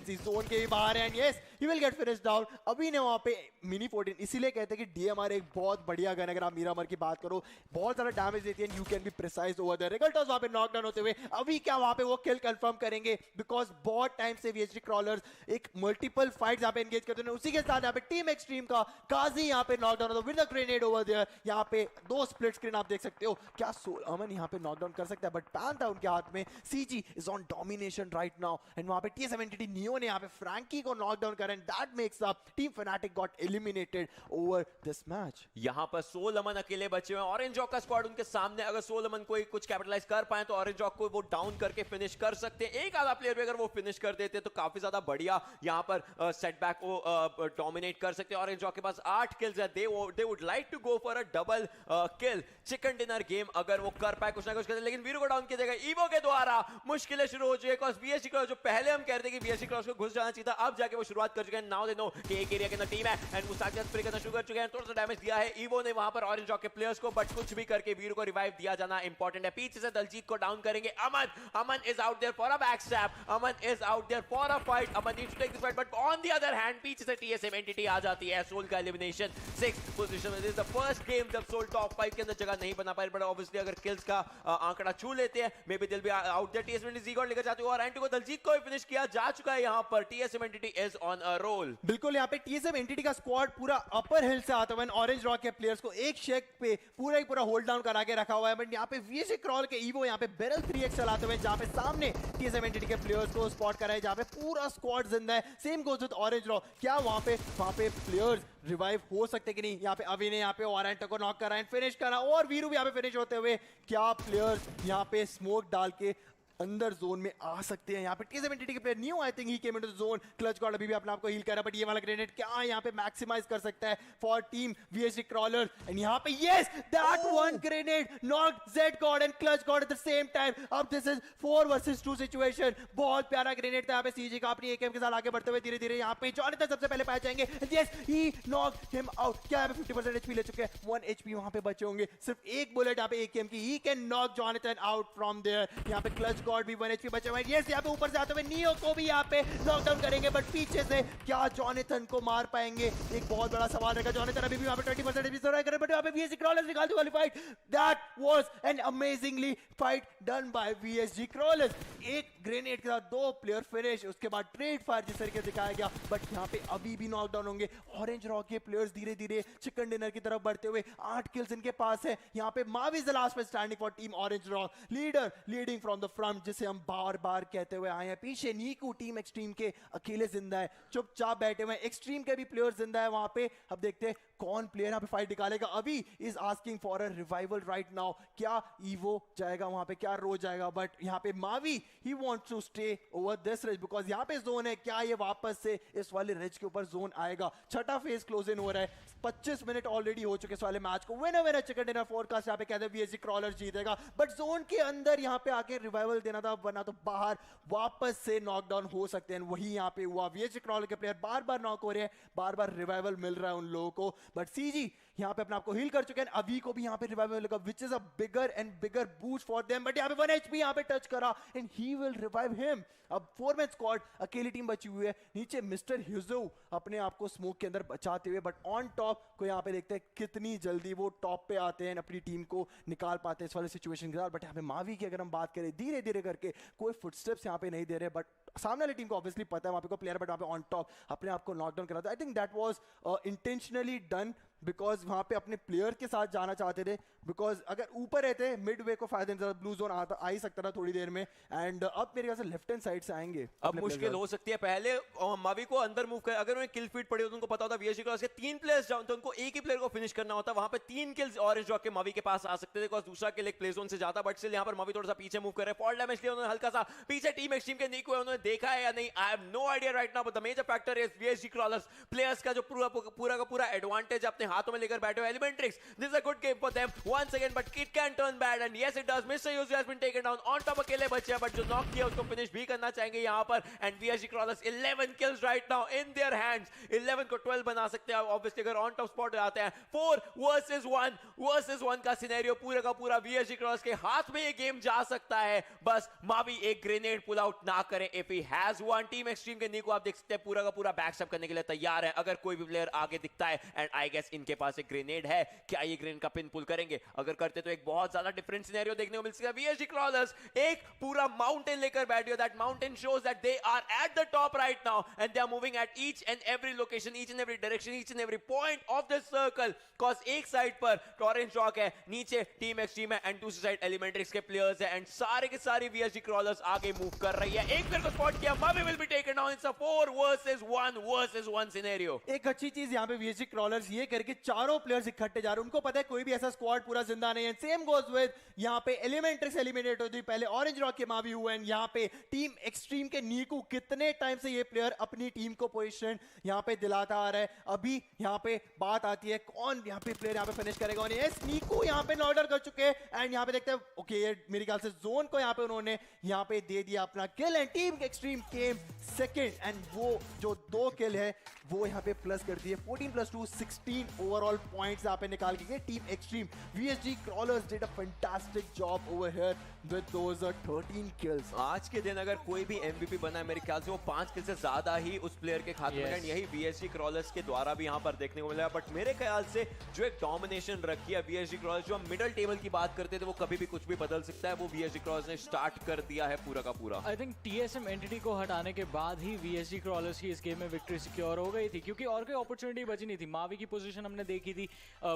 जोन के भी बाहर है, and yes he will get finish down. अभी ने वहां पे मिनी 14, इसीलिए कहते हैं कि डीएमआर एक बहुत बढ़िया गन, अगर आप मीरामर की बात करो बहुत ज्यादा डैमेज देती है, you can be precise over the Regaltos वहां पे नॉकडाउन होते हुए। अभी क्या वहां पे वो किल कंफर्म करेंगे, बिकॉज बहुत टाइम से वीएचडी क्रॉलर्स एक मल्टीपल फाइट्स यहां पे एंगेज करते हैं। उसी के साथ यहां पे टीम एक्सट्रीम का काजी यहां पे नॉकडाउन होता है with a grenade over there. यहां पे 2 स्प्लिट स्क्रीन आप देख सकते हो, क्या सोल अमन यहां पे नॉकडाउन कर सकता है, बट पैंथा उनके हाथ में। CG is on domination right now, and वहां पे टीएसएम एंटिटी नियो ने यहां पे फ्रैंकी को नॉकडाउन करा, and that makes up team fanatic got eliminated over this match. यहां पर सोल अमन अकेले बचे हुए हैं, ऑरेंज जॉक का स्क्वाड उनके सामने। अगर सोल अमन कोई कुछ कैपिटलाइज कर पाए तो ऑरेंज जॉक को वो डाउन करके फिनिश कर सकते हैं। एक आधा प्लेयर भी अगर वो फिनिश कर देते तो काफी ज्यादा बढ़िया यहां पर सेटबैक को डोमिनेट कर सकते हैं। ऑरेंज जॉक के पास 8 किल्स है, they would like to go for a double kill chicken dinner game अगर वो कर पाए कुछ ना कुछ करते, लेकिन वीरू को डाउन किया जाएगा ईवो के द्वारा। मुश्किलें शुरू हो चुकी है, बीएससी क्रॉस जो पहले हम कहते थे कि बीएससी क्रॉस को घुस जाना चाहिए था, अब जाके वो शुरुआत कर चुके हैं। नाउ दे नो कि एक एरिया के अंदर टीम है, एंड मुस्ताकियत स्प्रे करना शुरू कर चुके हैं। थोड़ा सा डैमेज दिया है ईवो ने वहां पर ऑरेंज जॉक के प्लेयर्स को, बट कुछ भी करके वीरू को रिवाइव दिया जाना इंपॉर्टेंट है। पीछे से दलजीत को डाउन करेंगे Aman is out there for a back stab, Aman is out there for a fight, Aman needs to take this fight, but on the other hand पीछे से टीएसएम एंटिटी आ जाती है। सोल का एलिमिनेशन 6th पोजीशन में, this is the first game जब Soul top 5 के अंदर जगह नहीं बना पाए, बट ऑब्वियसली अगर किल्स का आंकड़ा छू लेते हैं मे बी दिल भी आउट देयर। टीएसएम एंटिटी जीगॉड लेकर जाते हुए और एंटी को दलजीत को फिनिश किया जा चुका है। यहां पर TSM entity is on a roll. बिल्कुल, यहाँ पे टीएसएम एंटिटी का स्क्वाड पूरा अपर हिल से आता हुआ ऑरेंज रॉक के प्लेयर्स को एक शेक पे पूरा ही पूरा होल्ड डाउन करा के रखा हुआ है, बट यहाँ पे वीएसजी क्रॉल के ईवो यहाँ पे बैरल 3x चलाते हुए जहाँ पे सामने टीएसएम एंटिटी के प्लेयर्स को स्पॉट करा है, जहाँ पे पूरा स्क्वाड जिंदा है। Same goes with orange rock, क्या वहाँ पे प्लेयर्स रिवाइव हो सकते कि नहीं। यहाँ पे अभी ने यहाँ पे वारंटो को नॉक करा एंड फिनिश करा, और वीरू भी यहाँ पे फिनिश होते हुए क्या प्लेयर्स यहाँ पे स्मोक डाल के अंदर जोन में आ सकते हैं। यहाँ पे टीएसएम एंटिटी के player new I think he came into the zone. Clutch God अभी भी अपने आप को हील कर रहा है, बट ये वाला ग्रेनेड क्या यहाँ पे मैक्सिमाइज कर सकता है फॉर टीम वीएसजी क्रॉलर। एंड यहाँ पे yes that one grenade knocked Z God and Clutch God at the same time. अब दिस इज 4 वर्सेस 2 सिचुएशन। बहुत प्यारा ग्रेनेड था यहाँ पे सीजी का, अपनी एकेएम के साथ आगे बढ़ते हुए धीरे धीरे यहाँ पे जॉनथन सबसे पहले पाए जाएंगे। Yes he knocked him out. क्या यहाँ पे 50% एचपी ले चुके हैं, 1 एचपी वहां पे बचे होंगे, सिर्फ एक बुलेट यहाँ पे एकेएम की। He can knock Jonathan out from there. यहाँ पे क्लच गॉड भी 1 एचपी बचे। यस यहाँ पे ऊपर से आते हुए नियो को भी यहाँ पे नॉकडाउन करेंगे, बट पीछे से क्या जॉनथन को मार पाएंगे, एक बहुत बड़ा सवाल रहेगा। जॉनथन अभी भी यहाँ पे 20% एचपी सर्वाइव कर रहे हैं, बट यहाँ पे वीएसजी क्रॉलर्स निकाल दी वाली fight. That was an amazingly fight done by VSG Crawlers. एक ग्रेनेड के साथ 2 प्लेयर फिनिश, उसके बाद ट्रेड फायर जिस तरीके से दिखाया गया, बट यहाँ पे अभी भी नॉकडाउन होंगे। ऑरेंज रॉक के प्लेयर्स धीरे धीरे चिकन डिनर की तरफ बढ़ते हुए 8 किल्स इनके पास है। यहाँ पे मावी द लास्ट में standing for team Orange rock, leader leading from the front, जिसे हम बार बार कहते हुए आए हैं। पीछे नीकू टीम एक्सट्रीम के अकेले जिंदा है, चुपचाप बैठे हुए हैं। एक्सट्रीम के भी प्लेयर जिंदा है वहां पे। अब देखते हैं कौन प्लेयर यहाँ पे फाइट निकालेगा। अभी is asking for a revival right now. क्या ईवो जाएगा वहां पे, क्या रो जाएगा, बट यहाँ पे Mavi he wants to stay over this ridge because यहाँ पे जोन है। क्या ये वापस से इस वाले रिज के ऊपर जोन आएगा। छठा फेज क्लोज इन हो रहा है, 25 मिनट ऑलरेडी हो चुके इस वाले मैच को। विनर चिकन डिनर फोरकास्ट यहाँ पे कहते हैं वीएसजी क्रॉलर जीतेगा, बट जोन के अंदर यहाँ पे आके रिवाइवल देना था, वरना तो बाहर वापस से नॉकडाउन हो सकते हैं। वही यहाँ पे हुआ, वीएसजी क्रॉलर के प्लेयर बार बार नॉक हो रहे हैं, बार बार रिवाइवल मिल रहा है उन लोगों को, बट सीजी यहाँ पे अपने आप को हील कर चुके हैं। अभी को भी यहाँ पे रिवाइवल मिलेगा, which is a bigger and bigger boost for them, but यहाँ पे 1 एचपी यहाँ पे टच करा and he will revive him. अब 4-मैन स्क्वाड, अकेली टीम बची हुई है। नीचे मिस्टर ह्यूजो अपने आप को स्मोक के अंदर बचाते हुए, बट ऑन टॉप को यहाँ पे देखते हैं कितनी जल्दी वो टॉप पे आते हैं, अपनी टीम को निकाल पाते हैं इस वाले सिचुएशन के साथ। बट यहाँ पे मावी की अगर हम बात करें, धीरे धीरे करके कोई फुटस्टेप्स यहाँ पे नहीं दे रहे, बट सामने वाली टीम को ऑब्वियसली पता है वहाँ पे कोई प्लेयर, बट वहाँ पे ऑन टॉप अपने आप को नॉकडाउन करा था। आई think that was intentionally done, because वहां पे अपने प्लेयर के साथ जाना चाहते थे, बिकॉज अगर ऊपर रहते मिड वे को फायदा नहीं था, ब्लू जोन आ ही सकता था थोड़ी देर में। एंड अब मेरे ख्याल से लेफ्ट हैंड साइड से आएंगे, अब मुश्किल हो सकती है। पहले मावी को अंदर मूव कर, अगर उन्हें किल फीड पड़ी तो उनको पता होता वीएसजी क्रॉस के 3 प्लेयर्स डाउन, तो उनको एक ही प्लेयर को फिनिश करना होता। वहां पे 3 किल्स ऑरेंज रॉक के मावी के पास आ सकते थे, बिकॉज दूसरा किल एक प्ले जोन से जाता, बट स्टिल यहाँ पर मावी थोड़ा सा पीछे मूव कर रहे हैं। फॉल डैमेज लिया उन्होंने हल्का सा, पीछे टीम एक्सट्रीम के नीको है, उन्होंने देखा है या नहीं, I have no idea right now, but the major factor is VSG Crawlers players का जो पूरा का पूरा एडवांटेज अपने हाथों में लेकर बैठे हो। Elementrix, this is a good game for them once again, but it can turn bad and yes it does. Mister Yuju has been taken down, on top अकेले बचे हैं, बट जो नॉक किया उसको फिनिश भी करना चाहेंगे यहां पर। And VSG Crawlers 11 kills right now in their hands, 11 को 12 बना सकते हैं ऑब्वियसली अगर ऑन टॉप स्पॉट आते हैं। 4 वर्सेस 1 का सिनेरियो पूरा का पूरा VSG Crawlers के हाथ में ये गेम जा सकता है, बस मावी एक ग्रेनेड पुल आउट ना करे। If he has one, team extreme के नीको आप देख सकते हैं पूरा का पूरा बैकस्टेप करने के लिए तैयार है अगर कोई भी प्लेयर आगे दिखता है। एंड आई गेस इनके पास एक ग्रेनेड है, क्या ये ग्रेनेड का पिन पुल करेंगे? अगर करते तो एक बहुत ज्यादा डिफरेंट सिनेरियो देखने को मिल सकता है। VSG Crawlers एक पूरा माउंटेन लेकर बैठे हो, that mountain shows that they are at the top right now and they are moving at each and every location, each and every direction, each and every point of the circle. Cause एक side पर Orange Rock है, नीचे team extreme है and दूसरी side Elementrix के players है and सारे के सारे VSG Crawlers आगे मूव कर रही है। एक प्लेयर को स्पॉट किया, Mavi will be taken down. It's a 4 versus 1 scenario. एक अच्छी चीज यहाँ पे VSG Crawlers ये करके चारों प्लेयर्स इकट्ठे जा रहे हैं, उनको पता है कोई भी ऐसा स्क्वाड पूरा जिंदा नहीं है। सेम गोज विद यहाँ पे एलिमेंट्रिक्स एलिमिनेट होती, पहले ऑरेंज रॉक के मावी हुए एंड यहाँ पे टीम एक्सट्रीम के नीकू कितने टाइम से ये प्लेयर अपनी टीम को पोजीशन यहाँ पे दिलाता आ रहा है। अभी यहाँ पे बात आती है कौन यहाँ पे प्लेयर यहाँ पे फिनिश करेगा। और यस, नीकू यहाँ पे ऑर्डर कर चुके हैं एंड यहाँ पे देखते हैं ओके ये मेरे ख्याल से जोन को यहाँ पे उन्होंने यहाँ पे दे दिया अपना किल and team extreme came second and वो जो 2 किल है वो यहाँ पे प्लस कर दिए। 14+2 16 ओवरऑल पॉइंट्स यहाँ पे निकाल के गए team extreme. VSG Crawlers did a fantastic job over here with those 13 kills. आज के दिन अगर कोई भी MVP बना है मेरे ख्याल से वो 5 किल से ज्यादा ही उस प्लेयर के खाते में, यही VSG Crawlers के द्वारा भी यहाँ पर देखने को मिला। बट मेरे ख्याल से जो एक डोमिनेशन रखी है VSG Crawlers, जो हम मिडिल टेबल की बात करते थे वो कभी भी कुछ भी बदल सकता है, वो VSG Crawlers ने स्टार्ट कर दिया है पूरा का पूरा। आई थिंक TSM एंटिटी को हटाने के बाद ही VSG Crawlers की इस गेम में विक्ट्री सिक्योर हो गई थी, क्योंकि और कोई अपॉर्चुनिटी बची नहीं थी। मावी की पोजीशन हमने देखी थी,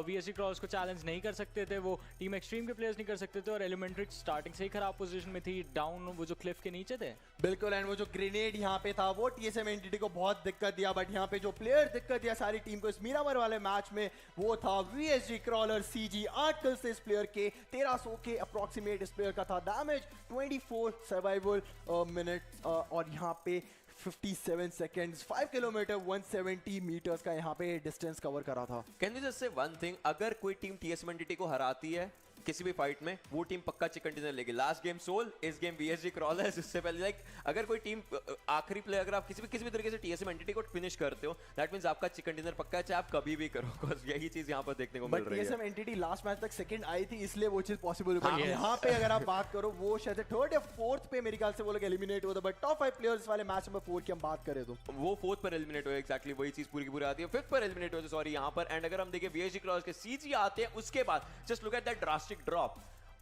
VSG Crawlers को चैलेंज नहीं कर सकते थे, वो टीम एक्सट्रीम के प्लेयर्स नहीं कर सकते थे और एलिमेंट्रिक्स स्टार्टिंग से ही खराब पोजीशन में थी, डाउन वो जो क्लिफ के नीचे थे। बिल्कुल, एंड वो जो ग्रेनेड यहाँ पे था वो TSM एंटिटी को बहुत दिक्कत दिया, बट यहाँ पे जो प्लेयर दिक्कत दिया सारी टीम को इस मीरामर वाले मैच में वो था VSG Crawlers CG। 8 किल्स से इस प्लेयर के, 1300 के अप्रॉक्सीमेट इस प्लेयर का था डैमेज, 24 सर्वाइवल मिनट और यहाँ पे 57 सेकेंड्स, 5 किलोमीटर 170 मीटर्स का यहाँ पे डिस्टेंस कवर करा था। Can we just say one thing, अगर कोई टीम TSM एंटिटी को हराती है किसी भी फाइट में, वो टीम पक्का चिकन डिनर लेगी। लास्ट गेम सोल, इस गेम VSG Crawlers। इससे पहले लाइक अगर कोई टीम आखिरी प्ले अगर आप किसी भी तरीके से TSM एंटिटी को फिनिश करते हो, दैट मींस आपका चिकन डिनर पक्का है, चाहे आप कभी भी करो। बिकॉज़ यही चीज यहाँ पर देखने को मिल रही है। TSM एंटिटी लास्ट मैच तक सेकंड आई थी, इसलिए वो चीज पॉसिबल हो गई। यहाँ पे अगर आप बात करो वो शायद थर्ड या फोर्थ पे मेरे ख्याल से वो लोग एलिमिनेट हुए थे, बट टॉप 5 प्लेयर्स वाले मैच नंबर 4 की हम बात करें तो वो 4th पर एलिमिनेट हुए। एग्जैक्टली वही चीज पूरी की पूरी आती है। 5th पर एलिमिनेट हुए सॉरी यहाँ पर। एंड अगर हम देखें VSG Crawlers के CG आते हैं, उसके बाद just look at that drastic drop,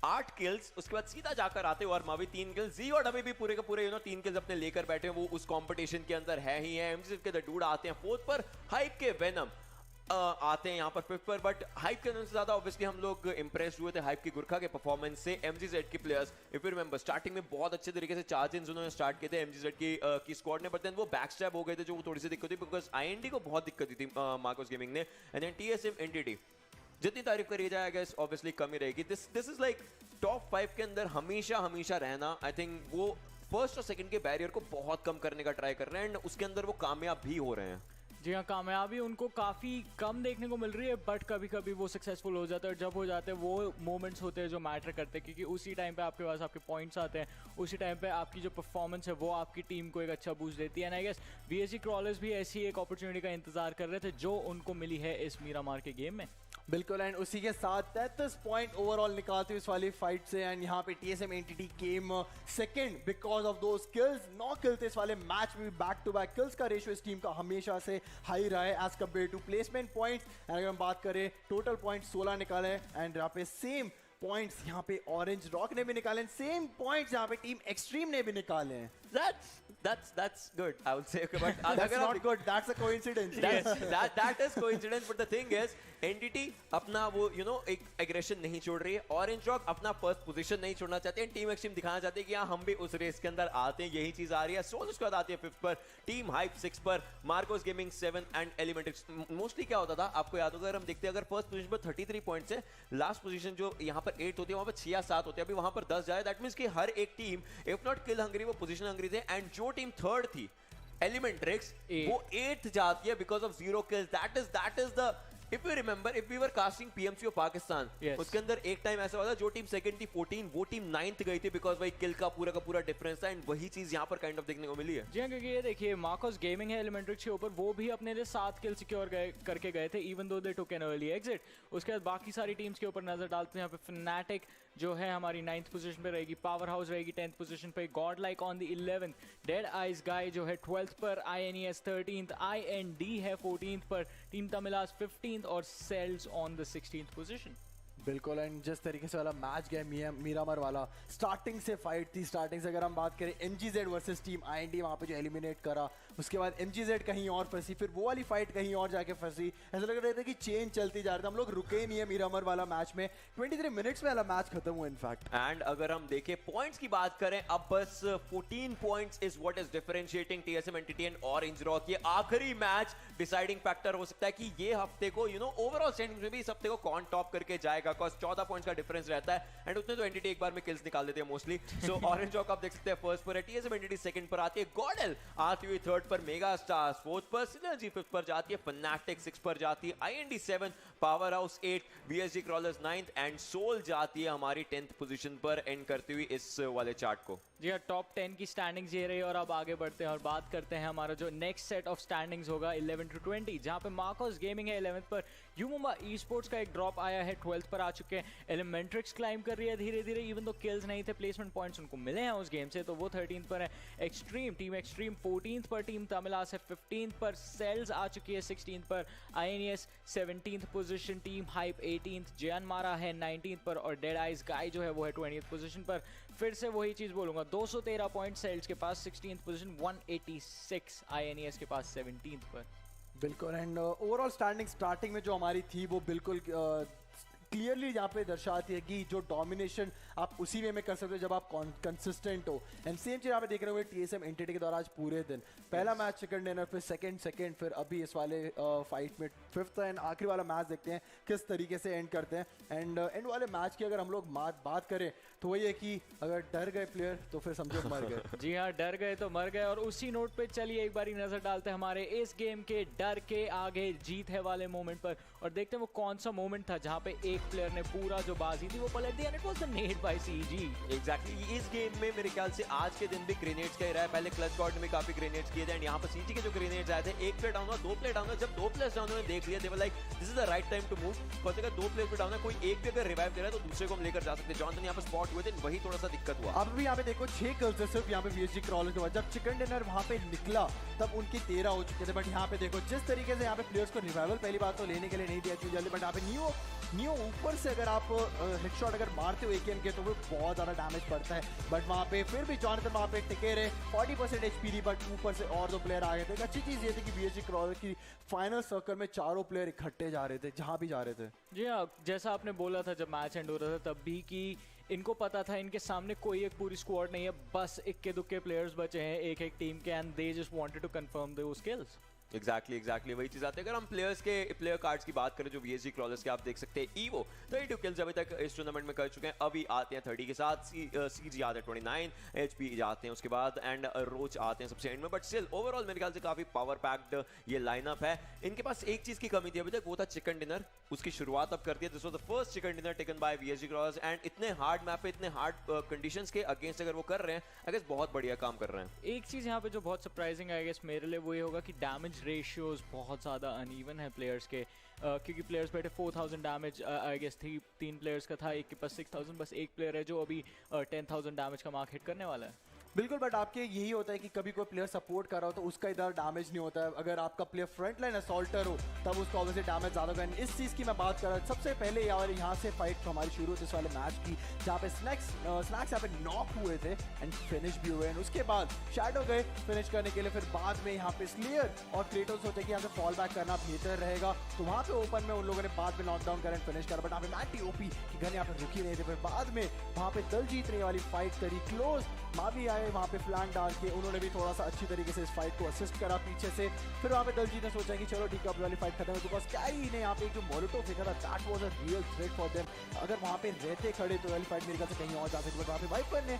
8 kills, उसके बाद सीधा जाकर आते हो और मावी 3 किल्स। जी और अभी भी पूरे के पूरे 3 किल्स अपने लेकर बैठे हैं, वो उस कंपटीशन के अंदर है ही है। MZ के द डूड आते हैं 4th पर, हाइप के वेनम आते हैं यहाँ पर 5th पर, बट हाइप के से ज्यादा ऑब्वियसली हम लोग इंप्रेस हुए थे हाइप की गुरखा के परफॉर्मेंस से। MZ के players if you remember starting में बहुत अच्छे तरीके से चार्ज इन उन्होंने स्टार्ट किए थे MZ की स्क्वाड ने, बट देन वो बैक स्टैब हो गए थे, जो थोड़ी सी दिक्कत थी बिकॉज IND को बहुत दिक्कत थी मार्कोस गेमिंग ने। एंड देन TSM एंटिटी, जितनी तारीफ करी जाए आई गेस ऑब्वियसली कम ही रहेगी। दिस इज लाइक टॉप 5 के अंदर हमेशा रहना। आई थिंक वो फर्स्ट और सेकंड के बैरियर को बहुत कम करने का ट्राई कर रहे हैं एंड उसके अंदर वो कामयाब भी हो रहे हैं। जी हाँ, कामयाबी उनको काफ़ी कम देखने को मिल रही है, बट कभी कभी वो सक्सेसफुल हो जाते हैं। और जब हो जाते हैं वो मोमेंट्स होते हैं जो मैटर करते हैं, क्योंकि उसी टाइम पे आपके पास आपके पॉइंट्स आते हैं, उसी टाइम पे आपकी जो परफॉर्मेंस है वो आपकी टीम को एक अच्छा बूस्ट देती है। And I guess VSG Crawlers भी ऐसी एक अपॉर्चुनिटी का इंतजार कर रहे थे जो उनको मिली है इस मीरामार के गेम में। बिल्कुल, एंड उसी के साथ 33 पॉइंट ओवरऑल निकालते हुए इस वाली फाइट से। एंड यहाँ पे TSM entity came second because of those kills. 9 kills थे इस वाले मैच में, बैक टू बैक किल्स का रेशियो इस टीम का हमेशा से हाई रहा है as compare to placement points. And अगर हम बात करें टोटल पॉइंट 16 निकाले एंड यहाँ पे सेम पॉइंट्स यहाँ पे ऑरेंज रॉक ने भी निकाले, सेम पॉइंट्स यहाँ पे टीम एक्सट्रीम ने भी निकाले हैं। That's good, I would say. But that's not good. That's a coincidence. That is coincidence. But the thing is, entity अपना वो एक एग्रेशन नहीं छोड़ रही है, ऑरेंज रॉक अपना फर्स्ट पोजीशन नहीं छोड़ना चाहते हैं, टीम एक्सट्रीम दिखाना चाहते हैं कि हाँ हम भी उस रेस के अंदर आते हैं, यही चीज आ रही है। सोल उसके बाद आती है 5th पर, टीम हाइप 6 पर, मार्कोस गेमिंग 7 एंड एलिमेंट्रिक्स। मोस्टली क्या होता था आपको याद होगा, अगर हम देखते हैं अगर फर्स्ट पोजीशन पर 33 पॉइंट्स है, लास्ट पोजीशन जो यहाँ पर 8 होती है वहां पर 6 या 7 होते हैं, अभी वहां पर 10 जाए, दैट मींस कि हर एक team if not kill hungry वो पोजीशन हंग्री थे। एंड जो टीम थर्ड थी एलिमेंट्रिक्स, वो 8th जाती है because of 0 kills. That is the, if you remember, if we were casting PMCO Pakistan, उसके अंदर एक टाइम ऐसा हुआ था जो टीम सेकंड थी 14, वो टीम 9th गई थी बिकॉज भाई किल का पूरा डिफरेंस था. एंड वही चीज यहाँ पर काइंड ऑफ देखने को मिली है. जी हाँ, क्योंकि ये देखिए मार्कोस गेमिंग है एलिमेंट्रिक्स के ऊपर, वो भी अपने लिए 7 किल सिक्योर करके गए थे even though they took an early exit. उसके बाद बाकी सारी टीम्स के ऊपर नजर डालते हैं. यहाँ पे फनाटिक जो है हमारी 9th पोजीशन पे रहेगी, पावर हाउस रहेगी 10th पोजीशन पे, God Like on the 11th, Dead Eyes guy जो है 12th पर, INES 13th, IND है 14th पर, टीम तमिलास 15th और सेल्स ऑन द 16th पोजीशन. बिल्कुल. एंड जिस तरीके से वाला मैच गया मीरामर वाला, स्टार्टिंग से फाइट थी. स्टार्टिंग से अगर हम बात करें MGZ वर्सेस टीम IND, वहाँ पे जो एलिमिनेट करा, उसके बाद MGZ कहीं और फंसी, फिर वो वाली फाइट कहीं और जाके फंसी. ऐसा लग रहा था कि चेन चलती जा रही थी, हम लोग रुके ही नहीं है मीरामर वाला मैच में. 23 मिनट्स में वाला मैच खत्म हुआ इनफैक्ट. एंड अगर हम देखें पॉइंट्स की बात करें, अब बस 14 points is what is differentiating TSM entity and orange rock. ये आखिरी मैच डिसाइडिंग फैक्टर हो सकता है कि ये हफ्ते को ओवरऑल स्टैंडिंग्स में भी इस हफ्ते को कौन टॉप करके जाएगा. बिकॉज 14 पॉइंट्स का डिफरेंस रहता है एंड उसने तो एंटिटी एक बार में किल्स निकाल देते हैं मोस्टली. सो ऑरेंज रॉक आप देख सकते हैं फर्स्ट पर है, TSM एंटिटी सेकंड पर आती है, गॉडल आती हुई थर्ड पर, मेगा स्टार्स फोर्थ पर, सिनर्जी फिफ्थ पर जाती है, फनाटिक 6 पर जाती है, IND 7, Power House 8, VSG Crawlers 9th and Soul जाती है हमारी 10th पोजीशन पर एंड करती हुई इस वाले चार्ट को. जी हाँ, टॉप 10 की स्टैंडिंग्स ये रही और अब आगे बढ़ते हैं और बात करते हैं हमारा जो नेक्स्ट सेट ऑफ स्टैंडिंग्स होगा 11 to 20, जहाँ पे मार्कोस गेमिंग है 11th पर, यूमुम्बा ई स्पोर्ट्स का एक ड्रॉप आया है 12th पर आ चुके हैं, एलिमेंट्रिक्स क्लाइम कर रही है धीरे धीरे, इवन दो किल्स नहीं थे, प्लेसमेंट पॉइंट्स उनको मिले हैं उस गेम से, तो वो 13th पर है. टीम एक्सट्रीम 14th पर, टीम तमिलास है 15th पर, सेल्स आ चुकी है 16th पर, INES 17th position, team hype 18th, जयन मारा है 19th पर और डेड आइज गाय जो है वो है 20th पोजीशन पर. फिर से वही चीज बोलूंगा, 213 पॉइंट सेल्स के पास 16th पोजीशन, 186 INES के पास 17th पर. बिल्कुल. एंड ओवरऑल स्टैंडिंग स्टार्टिंग में जो हमारी थी वो बिल्कुल क्लियरली यहाँ पे दर्शाती है कि जो डोमिनेशन आप उसी वे में कर सकते हो जब आप कंसिस्टेंट हो. एंड सेम चीज़ यहाँ पे देख रहे हो TSM एंटिटी के द्वारा आज पूरे दिन पहला मैच चिकन डिनर, फिर सेकंड, फिर अभी इस वाले फाइट में 5th एंड आखिरी वाला मैच देखते हैं किस तरीके से एंड करते हैं. एंड एंड वाले मैच की अगर हम लोग बात करें तो वही है कि अगर डर गए प्लेयर तो फिर समझो मर गए. जी हाँ, डर गए तो मर गए. और उसी नोट पे चलिए एक बारी नजर डालते हैं हमारे इस गेम के डर के आगे जीत है वाले मोमेंट पर और देखते हैं वो कौन सा मोमेंट था जहाँ पे एक प्लेयर ने पूरा जो बाजी थी वो पलट दी and it was the net by CG. Exactly. इस गेम में मेरे ख्याल से आज के दिन भी ग्रेनेड्स का ही रहा है. पहले क्लच गॉड में काफी ग्रेनेड्स किए थे एंड यहाँ पर CG के जो ग्रेनेड्स आए थे, एक प्लेयर डाउन हुआ, 2 प्लेयर डाउन हुआ. जब 2 प्लेयर्स डाउन हुए देख लिया, they were like this is the right time to move. Because अगर 2 प्लेयर पे डाउन है, कोई एक भी अगर रिवाइव दे रहा है तो दूसरे को हम लेकर जा सकते हैं. जॉनसन यहाँ पर स्पॉट हुए थे, वही थोड़ा सा दिक्कत हुआ. अब भी यहाँ पे देखो 6 किल्स है सिर्फ यहाँ पे VSG क्रॉलर के बाद. जब चिकन डिनर वहाँ पे निकला तब उनकी 13 हो चुके थे. बट यहाँ पे देखो जिस तरीके से यहाँ पे प्लेयर्स को रिवाइवल पहली बात तो लेने के लिए नहीं दिया इतनी जल्दी. बट यहाँ पे नियो ऊपर से अगर आप हेडशॉट अगर मारते हो AKM के तो वो बहुत ज़्यादा डैमेज पड़ता है. बट वहाँ पे फिर भी जॉनसन वहाँ पे टिके रहे, 40% HP थी. बट ऊपर से और 2 प्लेयर आ गए थे. अच्छी चीज़ ये थी कि VSG क्रॉलर की फाइनल सर्कल में चारों प्लेयर इकट्ठे जा रहे थे जहाँ भी जा रहे थे. जी हाँ, जैसा आपने बोला था जब मैच एंड हो रहा था तब भी कि इनको पता था इनके सामने कोई एक पूरी स्क्वाड नहीं है, बस इक्के दुक्के प्लेयर्स बचे हैं एक टीम के and they just wanted to confirm those skills. Exactly वही चीज आती है. अगर हम प्लेयर कार्ड्स की बात करें जो VSG क्रॉलर्स के आप देख सकते हैं, ईवो 32 किल्स अभी तक इस टूर्नामेंट में कर चुके हैं. अभी आते हैं 30 के साथ, CG आते हैं 29, HP जाते हैं उसके बाद एंड रोच आते हैं सबसे एंड में. बट स्टिल ओवरऑल मेरे ख्याल से काफी पावर पैक्ड ये लाइनअप है. इनके पास एक चीज की कमी थी अभी तक, वो था चिकन डिनर. उसकी शुरुआत अब कर दी है. This was the first chicken dinner taken by VSG crawlers and इतने हार्ड मैप पे, इतने हार्ड कंडीशंस के अगेंस्ट अगर वो कर रहे हैं, आई गेस बहुत बढ़िया काम कर रहे हैं. एक चीज यहाँ पे जो बहुत सरप्राइजिंग आई गेस मेरे लिए वो ये होगा कि डैमेज रेशियोज बहुत ज़्यादा अनइवन है प्लेयर्स के. क्योंकि प्लेयर्स बैठे 4000 डैमेज आई गेस 3 प्लेयर्स का था, एक के पास 6000, बस एक प्लेयर है जो अभी 10,000 डैमेज का मार्क हिट करने वाला है. बिल्कुल. बट आपके यही होता है कि कभी कोई प्लेयर सपोर्ट कर रहा हो तो उसका इधर डैमेज नहीं होता है. अगर आपका प्लेयर फ्रंट लाइन असॉल्टर हो तब उसका ऑब्वियसली डैमेज ज़्यादा होगा. इस चीज़ की मैं बात कर रहा हूँ. सबसे पहले यहाँ से फाइट हमारी शुरू होती है इस वाले मैच की, जहाँ पे स्नैक्स यहाँ पे नॉक हुए थे एंड फिनिश भी हुए. एंड उसके बाद शैडो गए फिनिश करने के लिए. फिर बाद में यहाँ पे स्लेयर और क्रेटोस सोचे कि यहाँ से फॉल बैक करना बेहतर रहेगा, तो वहाँ पे ओपन में उन लोगों ने बाद में नॉकडाउन करा एंड फिनिश करा. बट यहाँ पे मैटी OP की गन यहाँ पे रुकी नहीं थी. फिर बाद में वहाँ पे दल जीतने वाली फाइट करी, क्लोज मावी आए वहाँ पे फ्लैंक डाल के, उन्होंने भी थोड़ा सा अच्छी तरीके से इस फाइट को असिस्ट करा पीछे से। फिर वहाँ पे दलजीत ने सोचा कि चलो ठीक है अब वाली फाइट खत्म है, बिकॉज कैरी ने यहाँ पे एक जो मोलोटो फेंका था that was a real threat for them. अगर वहाँ पे रहते खड़े तो वाली फाइट मेरे ख्याल से कहीं और जा सकती, बट वहाँ पे वाइपर ने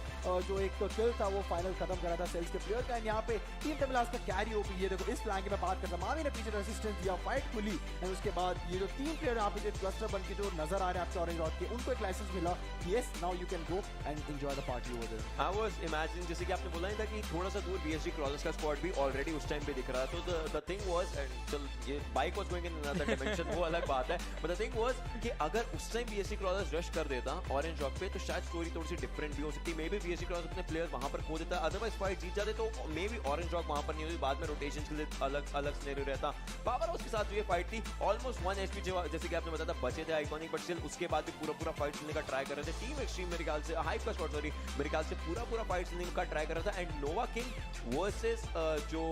जो एक किल था वो फाइनल खत्म करा था सेल्स के प्लेयर का। एंड यहाँ पे टीम तमिलास का कैरी ओपी, ये देखो इस फ्लैंक की मैं बात करता, मावी ने पीछे असिस्टेंस दिया, फाइट खुली एंड उसके बाद ये जो 3 प्लेयर यहाँ पे जो क्लस्टर बन के जो नजर आ रहे हैं आपके ऑरेंज रॉड के, उनको एक लाइसेंस मिला, yes now you can go and enjoy the party over there. I was imagining, जैसे कि आपने बोला ही था कि थोड़ा सा दूर बीएसजी क्रॉलर्स का स्क्वाड भी ऑलरेडी उस टाइम पे दिख रहा था, तो द थिंग वाज, एंड चल ये bike was going in another dimension, वो अलग बात है, बट द थिंग वाज कि अगर उस टाइम बीएसजी क्रॉलर्स रश कर देता ऑरेंज रॉक पे तो शायद स्टोरी थोड़ी सी डिफरेंट भी हो सकती, मे बी बीएसजी क्रॉलर्स अपने प्लेयर्स वहां पर खो देता, अदरवाइज फाइट जीत जाते तो मे बी ऑरेंज रॉक वहां पर नहीं होती, बाद में रोटेशन के लिए अलग अलग सिनेरियो रहता। पावर हाउस के साथ जो ये फाइट थी ऑलमोस्ट 1 एचपी जैसे कि आपने बताया बचे थे आइकॉनिक, बट स्टिल उसके बाद भी पूरा फाइट लेने का ट्राई कर रहे थे। टीम एक्सट्रीम मेरे ख्याल से हाइप का स्क्वाड, सॉरी मेरे ख्याल से पूरा फाइट लेने का ट्राई कर रहा था। एंड नोवा किंग वर्सेस जो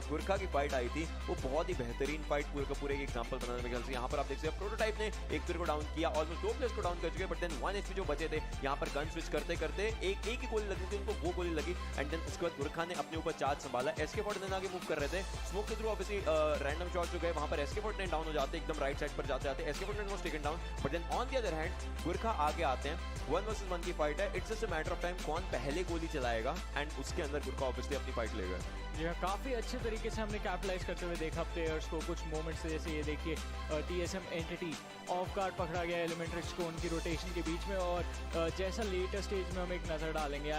गुरखा की फाइट आई थी वो बहुत ही बेहतरीन फाइट पूरे एक एग्जांपल बनाने मेरे ख्याल से। यहाँ पर आप देख सकते हैं प्रोटोटाइप ने एक प्लेयर को डाउन किया, ऑलमोस्ट 2 प्लेयर्स को डाउन कर चुके, बट देन 1 एचपी जो बचे थे यहाँ पर गन स्विच करते करते एक ही गोली लगी थी उनको, वो गोली लगी एंड देन उसके बाद गुरखा ने अपने ऊपर चार्ज संभाला। SK49 आगे मूव कर रहे थे स्मोक के थ्रू, ऑब्वियसली रैंडम शॉट जो गए वहां पर SK49 डाउन हो जाते, एकदम राइट साइड पर जाते SK49 was taken down, but then on the other hand गुरखा आगे आते हैं, 1 वर्सेस 1 की फाइट है, it's just a matter of time कौन पहले गोली चलाएगा एंड उसके अंदर गुरखा ऑब्वियसली अपनी फाइट लेगा। ये काफ़ी अच्छे तरीके से हमने कैपिटलाइज करते हुए देखा प्लेयर्स को कुछ मोमेंट्स से, जैसे ये देखिए TSM एंटिटी ऑफ गार्ड पकड़ा गया एलिमेंट्रिक्स को उनकी रोटेशन के बीच में, और जैसा लेटर स्टेज में हम एक नज़र डालेंगे।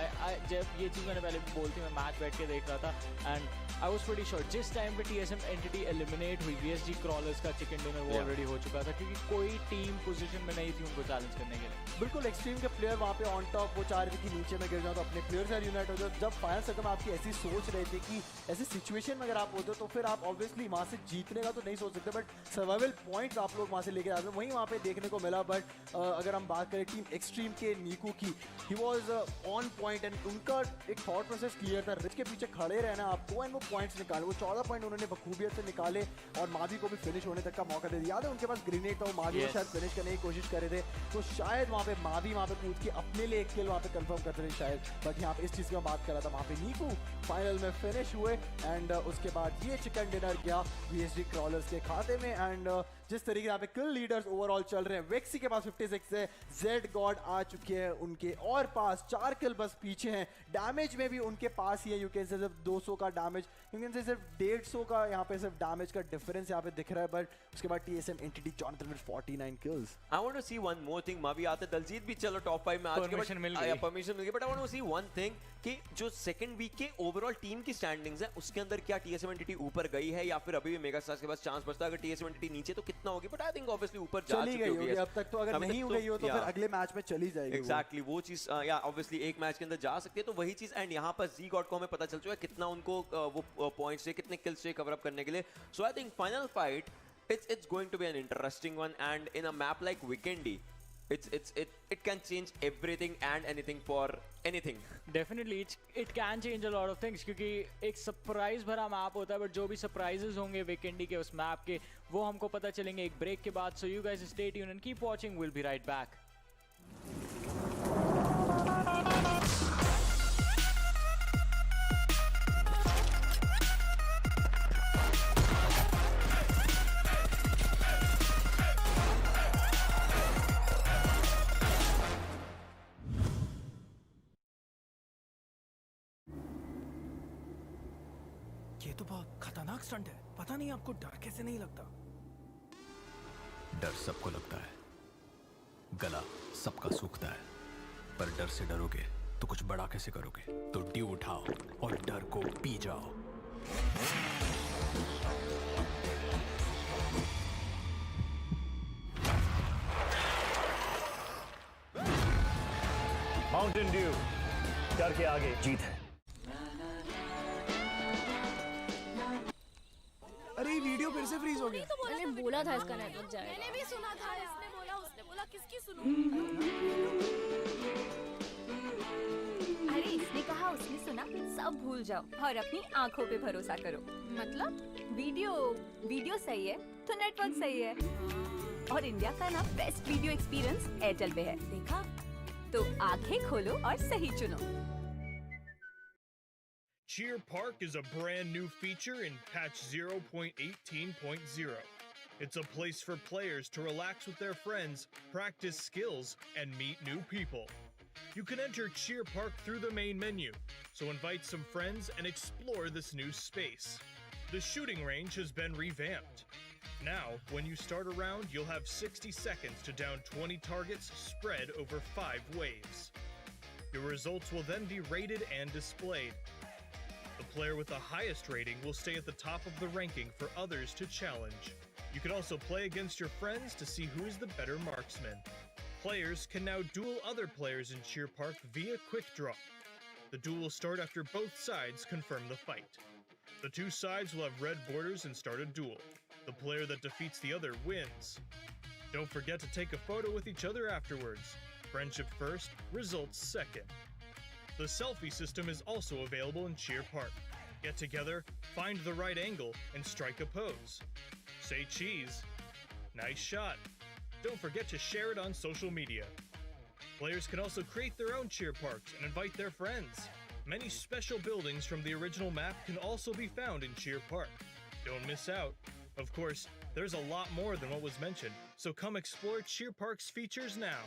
जब ये चीज़ मैंने पहले भी बोलती, मैं मैच बैठ के देख रहा था and I was pretty sure जिस टाइम पे TSM एंटिटी एलिमिनेट हुई बीएसजी क्रॉलर्स का चिकन डिनर वो ऑलरेडी हो चुका था, क्योंकि कोई टीम पोजीशन में नहीं थी उनको चैलेंज करने के लिए। बिल्कुल एक्सट्रीम के प्लेयर वहाँ पे ऑन टॉप, वो चाह रहे थे कि नीचे में गिर जाओ तो अपने प्लेयर से यूनाइट हो जाओ। जब फाइनल सर्कल में आपकी ऐसी सोच रहे थे कि ऐसी सिचुएशन में अगर आप होते हो तो फिर आप ऑब्वियसली वहाँ से जीतने का तो नहीं सोच सकते, बट सर्वाइवल पॉइंट्स आप लोग वहाँ से लेके आते हैं, वहीं वहाँ पे देखने को मिला। बट अगर हम बात करें टीम एक्सट्रीम के नीकू की, he was on point and उनका एक थॉट प्रोसेस क्लियर था, रिच के पीछे खड़े रहना आपको एंड वो पॉइंट्स निकाले, वो 14 पॉइंट उन्होंने बखूबियत से निकाले और मावी को भी फिनिश होने तक का मौका दे दिया। याद है उनके पास ग्रेनेड था, वो मावी को शायद फिनिश करने की कोशिश कर रहे थे, तो शायद वहाँ पे मावी वहाँ पे कूद के अपने लिए एक किल वहाँ पे कंफर्म करते थे शायद, बट यहाँ पे इस चीज़ की मैं बात कर रहा था, वहाँ पे नीकू फाइनल में फिनिश हुए एंड उसके बाद ये चिकन डिनर गया बीएसजी क्रॉलर्स के खाते में। एंड जिस तरीके से यहाँ पे किल लीडर्स ओवरऑल चल रहे हैं, वेक्सी के पास 56 है, जेड गॉड आ चुके हैं उनके और पास 4 किल बस पीछे हैं, डैमेज में भी उनके पास ही है, यू कैन से सिर्फ 200 का डैमेज, यू कैन से सिर्फ 150 का यहाँ पे सिर्फ डैमेज का डिफरेंस यहाँ पे दिख रहा है। बट उसके बाद TSM Entity Jonathan with 49 kills. I want to see one more thing, Mavi आते दलजीत भी चलो टॉप 5 में आ चुके, परमिशन मिल गई, but I want to see one thing कि जो सेकंड वीक के ओवरऑल टीम की स्टैंडिंग्स है उसके अंदर क्या TSM एंटिटी ऊपर गई है या फिर अभी भी मेगा स्टार्स के पास चांस बचता है? अगर TSM एंटिटी नीचे तो कितना होगी, बट आई थिंक ऑब्वियसली ऊपर जा चुकी होगी अब तक, तो अगर नहीं हो गई हो तो फिर अगले मैच में चली जाएगी। एग्जैक्टली वो चीज या ऑब्वियसली एक मैच के अंदर जा सकती है, तो वही चीज। एंड यहाँ पर जी गॉड को हमें पता चल चुका है कितना उनको वो पॉइंट्स से कितने किल्स से कवर अप करने के लिए। So I think final fight it's going to be an interesting one, and in a map like Vikendi it can change everything and anything for anything. Definitely it can change a lot of things, क्योंकि एक surprise भरा map होता है, but जो भी surprises होंगे वीकेंडी के उस मैप के वो हमको पता चलेंगे एक ब्रेक के बाद। So you guys stay tuned and keep watching, will be right back. ये तो बहुत खतरनाक स्टंट है, पता नहीं आपको डर कैसे नहीं लगता? डर सबको लगता है, गला सबका सूखता है, पर डर से डरोगे तो कुछ बड़ा कैसे करोगे? तो ड्यू उठाओ और डर को पी जाओ। माउंटेन ड्यू, डर के आगे जीत है। अरे ये वीडियो फिर से फ्रीज हो गया। तो मैंने बोला था इसका नेटवर्क जाएगा। मैंने भी सुना था, उसने बोला किसकी सुनूं? अरे इसने कहा उसने सुना, सब भूल जाओ और अपनी आंखों पे भरोसा करो। मतलब वीडियो सही है तो नेटवर्क सही है, और इंडिया का ना बेस्ट वीडियो एक्सपीरियंस एयरटेल पे है। देखा? तो आंखें खोलो और सही चुनो। Cheer Park is a brand new feature in patch 0.18.0. It's a place for players to relax with their friends, practice skills, and meet new people. You can enter Cheer Park through the main menu, so invite some friends and explore this new space. The shooting range has been revamped. Now, when you start a round, you'll have 60 seconds to down 20 targets spread over 5 waves. Your results will then be rated and displayed. The player with the highest rating will stay at the top of the ranking for others to challenge. You can also play against your friends to see who is the better marksman. Players can now duel other players in Cheer Park via quick draw. The duel will start after both sides confirm the fight. The two sides will have red borders and start a duel. The player that defeats the other wins. Don't forget to take a photo with each other afterwards. Friendship first, results second. The selfie system is also available in Cheer Park. Get together, find the right angle, and strike a pose. Say cheese. Nice shot. Don't forget to share it on social media. Players can also create their own cheer parks and invite their friends. Many special buildings from the original map can also be found in Cheer Park. Don't miss out. Of course, there's a lot more than what was mentioned, so come explore Cheer Park's features now.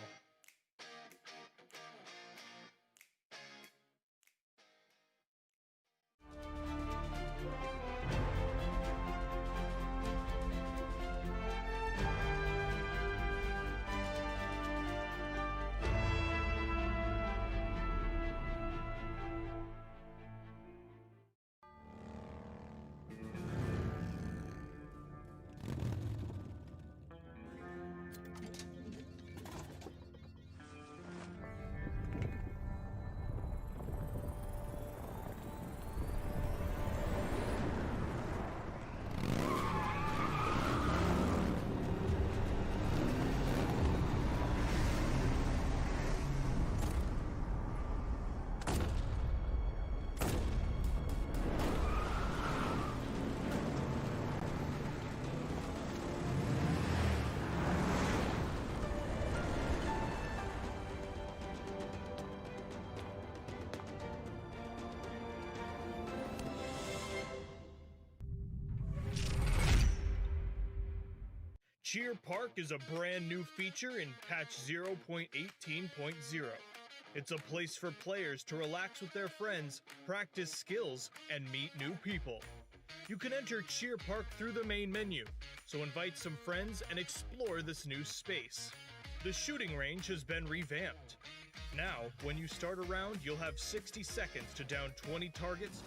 Cheer Park is a brand new feature in patch 0.18.0. It's a place for players to relax with their friends, practice skills, and meet new people. You can enter Cheer Park through the main menu, so invite some friends and explore this new space. The shooting range has been revamped. Now, when you start a round, you'll have 60 seconds to down 20 targets.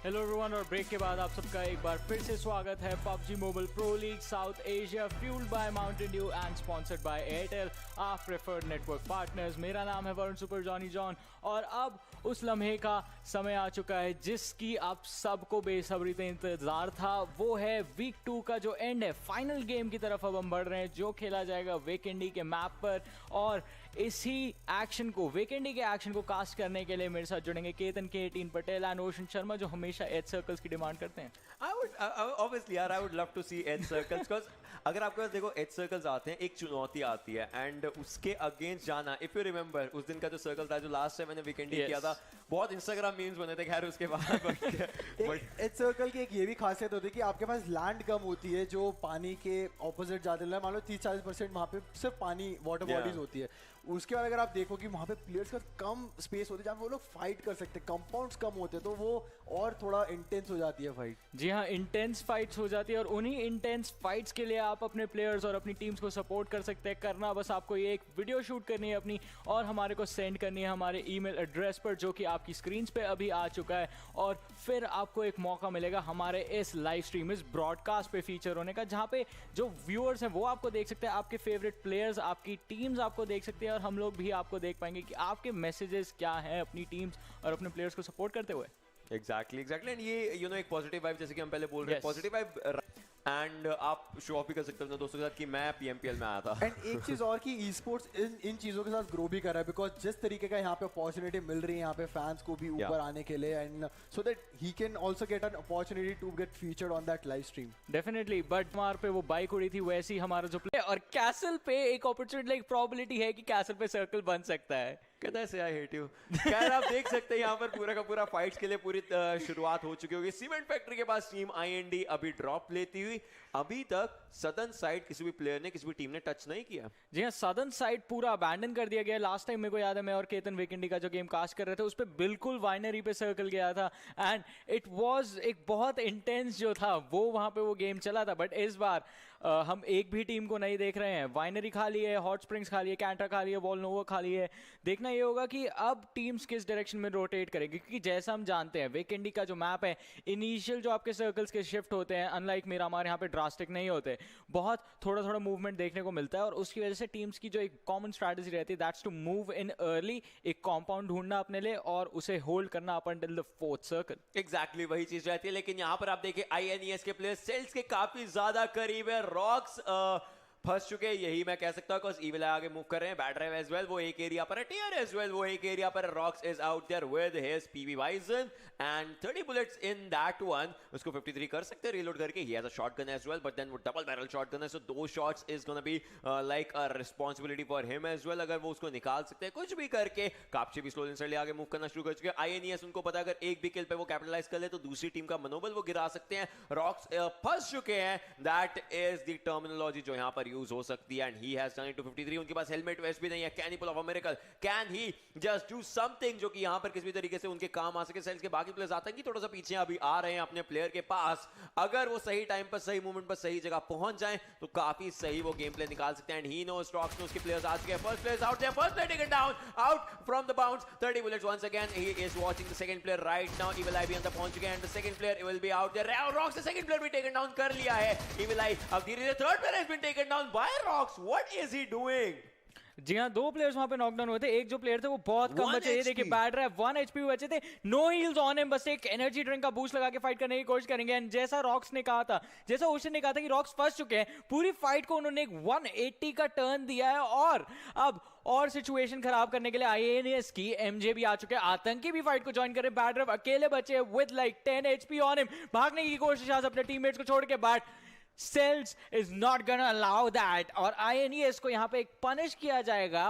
Hello everyone और break के बाद आप सबका एक बार फिर से स्वागत है PUBG Mobile Pro League South Asia fueled by Mountain Dew and sponsored by Airtel, our preferred network partners. मेरा नाम है वरुण सुपर जॉनी जॉन और अब उस लम्हे का समय आ चुका है जिसकी आप सबको बेसब्री से इंतजार था. वो है वीक 2 का जो एंड है. फाइनल गेम की तरफ अब हम बढ़ रहे हैं जो खेला जाएगा वीकेंडी के मैप पर. और इसी एक्शन को, वीकेंडी के एक्शन को कास्ट करने के लिए मेरे साथ जुड़ेंगे केतन के पटेल एंड ओशन शर्मा जो हमेशा एज सर्कल्स की डिमांड करते हैं. Obviously यार, I would love to see edge circles because अगर आपके पास देखो edge circles आते हैं, एक चुनौती आती है एंड उसके अगेंस्ट जाना. इफ यू रिमेंबर उस दिन का जो सर्कल था जो लास्ट टाइम मैंने वीकेंडी किया था, बहुत इंस्टाग्राम मीम्स बने थे खैर उसके बाद. एज सर्कल की एक ये भी खासियत होती है कि आपके पास लैंड कम होती है जो पानी के ऑपोजिट जाते हैं. मान लो 30-40% वहाँ पे सिर्फ पानी वाटर बॉडीज होती है. उसके बाद अगर आप देखो कि वहाँ पे प्लेयर्स का कम स्पेस होती है जहाँ वो लोग फाइट कर सकते हैं, कंपाउंड्स कम होते हैं, तो वो और थोड़ा इंटेंस हो जाती है फाइट. जी हाँ, इंटेंस फाइट्स हो जाती है और उन्हीं इंटेंस फाइट्स के लिए आप अपने प्लेयर्स और अपनी टीम्स को सपोर्ट कर सकते हैं. करना बस आपको ये एक वीडियो शूट करनी है अपनी और हमारे को सेंड करनी है हमारे ईमेल एड्रेस पर जो कि आपकी स्क्रीन पे अभी आ चुका है. और फिर आपको एक मौका मिलेगा हमारे इस लाइव स्ट्रीम, इस ब्रॉडकास्ट पे फीचर होने का, जहाँ पे जो व्यूअर्स हैं वो आपको देख सकते हैं, आपके फेवरेट प्लेयर्स, आपकी टीम्स आपको देख सकते हैं और हम लोग भी आपको देख पाएंगे कि आपके मैसेजेस क्या हैं अपनी टीम्स और अपने प्लेयर्स को सपोर्ट करते हुए. एग्जैक्टली एंड ये एक पॉजिटिव वाइब, जैसे कि हम पहले बोल रहे हैं, पॉजिटिव वाइब एंड आप शो ऑफ भी कर सकते हो अपने दोस्तों के साथ कि मैं PMPL में आया था। एंड एक चीज और कि ई स्पोर्ट्स इन चीजों के साथ ग्रो भी कर रहा है, बिकॉज जिस तरीके का यहाँ पे अपॉर्चुनिटी मिल रही है यहाँ पे फैंस को भी ऊपर आने के लिए, and so that he can also get an opportunity to get featured on that live stream. Definitely, but हमारे पे वो बाइक उड़ी थी, वैसे ही हमारा जो प्ले और कैसल पे एक अपॉर्चुनिटी, लाइक प्रोबेबिलिटी है कि कैसल पे सर्कल बन सकता है। कहता है आई हेट यू। खैर आप देख सकते हैं यहाँ पर पूरा का पूरा फाइट्स के लिए पूरी शुरुआत हो चुकी होगी। सीमेंट फैक्ट्री के पास टीम IND अभी ड्रॉप लेती हुई, अभी तक सदर्न साइड किसी भी प्लेयर ने किसी भी टीम ने टच नहीं किया। जी हाँ, सदर्न साइड पूरा अबैंडन कर दिया गया। लास्ट टाइम मेरे को याद है मैं और केतन विकेंडी का जो गेम कास्ट कर रहे थे उस पर बिल्कुल वाइनरी पे सर्कल गया था एंड इट वाज एक बहुत इंटेंस जो था वो वहां पे वो गेम चला था। बट इस बार हम एक भी टीम को नहीं देख रहे हैं। वाइनरी खाली है, हॉट स्प्रिंग्स खाली है, कैंटा खाली है, वॉलनोवा खाली है। देखना ये होगा कि अब टीम्स किस डायरेक्शन में रोटेट करेंगी, क्योंकि जैसा हम जानते हैं विकेंडी का जो मैप है, इनिशियल जो आपके सर्कल्स के शिफ्ट होते हैं अनलाइक मेरा हमारे यहाँ पे ड्रास्टिक नहीं होते, बहुत थोड़ा थोड़ा मूवमेंट देखने को मिलता है और उसकी वजह से टीम्स की जो एक कॉमन स्ट्रैटेजी रहती है that's to move in early, एक कॉम्पाउंड ढूंढना अपने लिए और उसे होल्ड करना up until the fourth circle. Exactly वही चीज रहती है। लेकिन यहाँ पर आप देखिए INES के प्लेयर्स सेल्स के काफी ज्यादा करीब है। रॉक्स फंस चुके हैं, यही मैं कह सकता हूं, बिकॉज़ ईविल आगे मूव कर रहे हैं। बैड ड्राइव एज वेल, वो एक एरिया पर है। टीयर एज वेल, वो एक एरिया पर है। Rocks is out there with his PB Bison and 30 bullets in that one. उसको 53 कर सकते हैं रीलोड करके। He has a shotgun as well, but then वो डबल बैरल शॉटगन है, so 2 shots is gonna be like a responsibility for him as well. अगर वो उसको निकाल सकते हैं कुछ भी करके। कापची भी स्लोली इंस्टेंटली आगे मूव करना शुरू कर चुके हैं। INES उनको पता है अगर एक भी किल पे वो कैपिटलाइज कर ले तो दूसरी टीम का मनोबल वो गिरा सकते हैं। रॉक्स फंस चुके हैं, दैट इज द टर्मिनोलॉजी जो यहाँ पर यूज हो सकती है। He has done it to 53. उनके पास हेलमेट वेस्ट भी नहीं है। Can he pull off a miracle? Can he just do something जो कि यहाँ पर किसी भी तरीके से उनके काम आ सके? सेल्स के बाकी प्लेयर्स आतंकी थोड़ा सा पीछे अभी आ रहे हैं अपने प्लेयर के पास। अगर वो सही टाइम पर सही मूवमेंट पर सही जगह पहुंच जाएं तो काफी सही वो गेम प्ले निकाल सकते हैं। And he knows Rocks knows के प्लेयर्स आ चुके हैं। First player out there, first player taken down, out from the bounce. 30 bullets once again. He is watching the second player right now. Evil Eye भी अंदर पहुंच चुके हैं and the second player will be out there. Rocks the second player भी taken down कर लिया है। Evil Eye अब धीरे-धीरे third player has been taken down by Rocks. What is he doing? जी हाँ, 2 प्लेयर्स वहां पे नॉकडाउन हुए थे। एक जो प्लेयर थे वो बहुत कम बचे। ये देखिए बैड रहा है, 1 HP बचे थे। नो हील्स ऑन हिम, बस एक एनर्जी ड्रिंक का बूस्ट लगा के फाइट करने की कोशिश करेंगे। एंड जैसा रॉक्स ने कहा था, जैसा ओशन ने कहा था कि रॉक्स फंस चुके हैं, पूरी फाइट को उन्होंने एक 180 का टर्न दिया है और अब और सिचुएशन खराब करने के लिए INES की MJ भी आ चुके हैं। आतंकी भी फाइट को ज्वाइन कर रहे हैं। बैड रहा अकेले बचे with like 10 HP on him. भागने की कोशिश आज अपने टीममेट्स को छोड़ के, but Cells is not gonna allow that और INES को यहाँ पे एक पनिश किया जाएगा।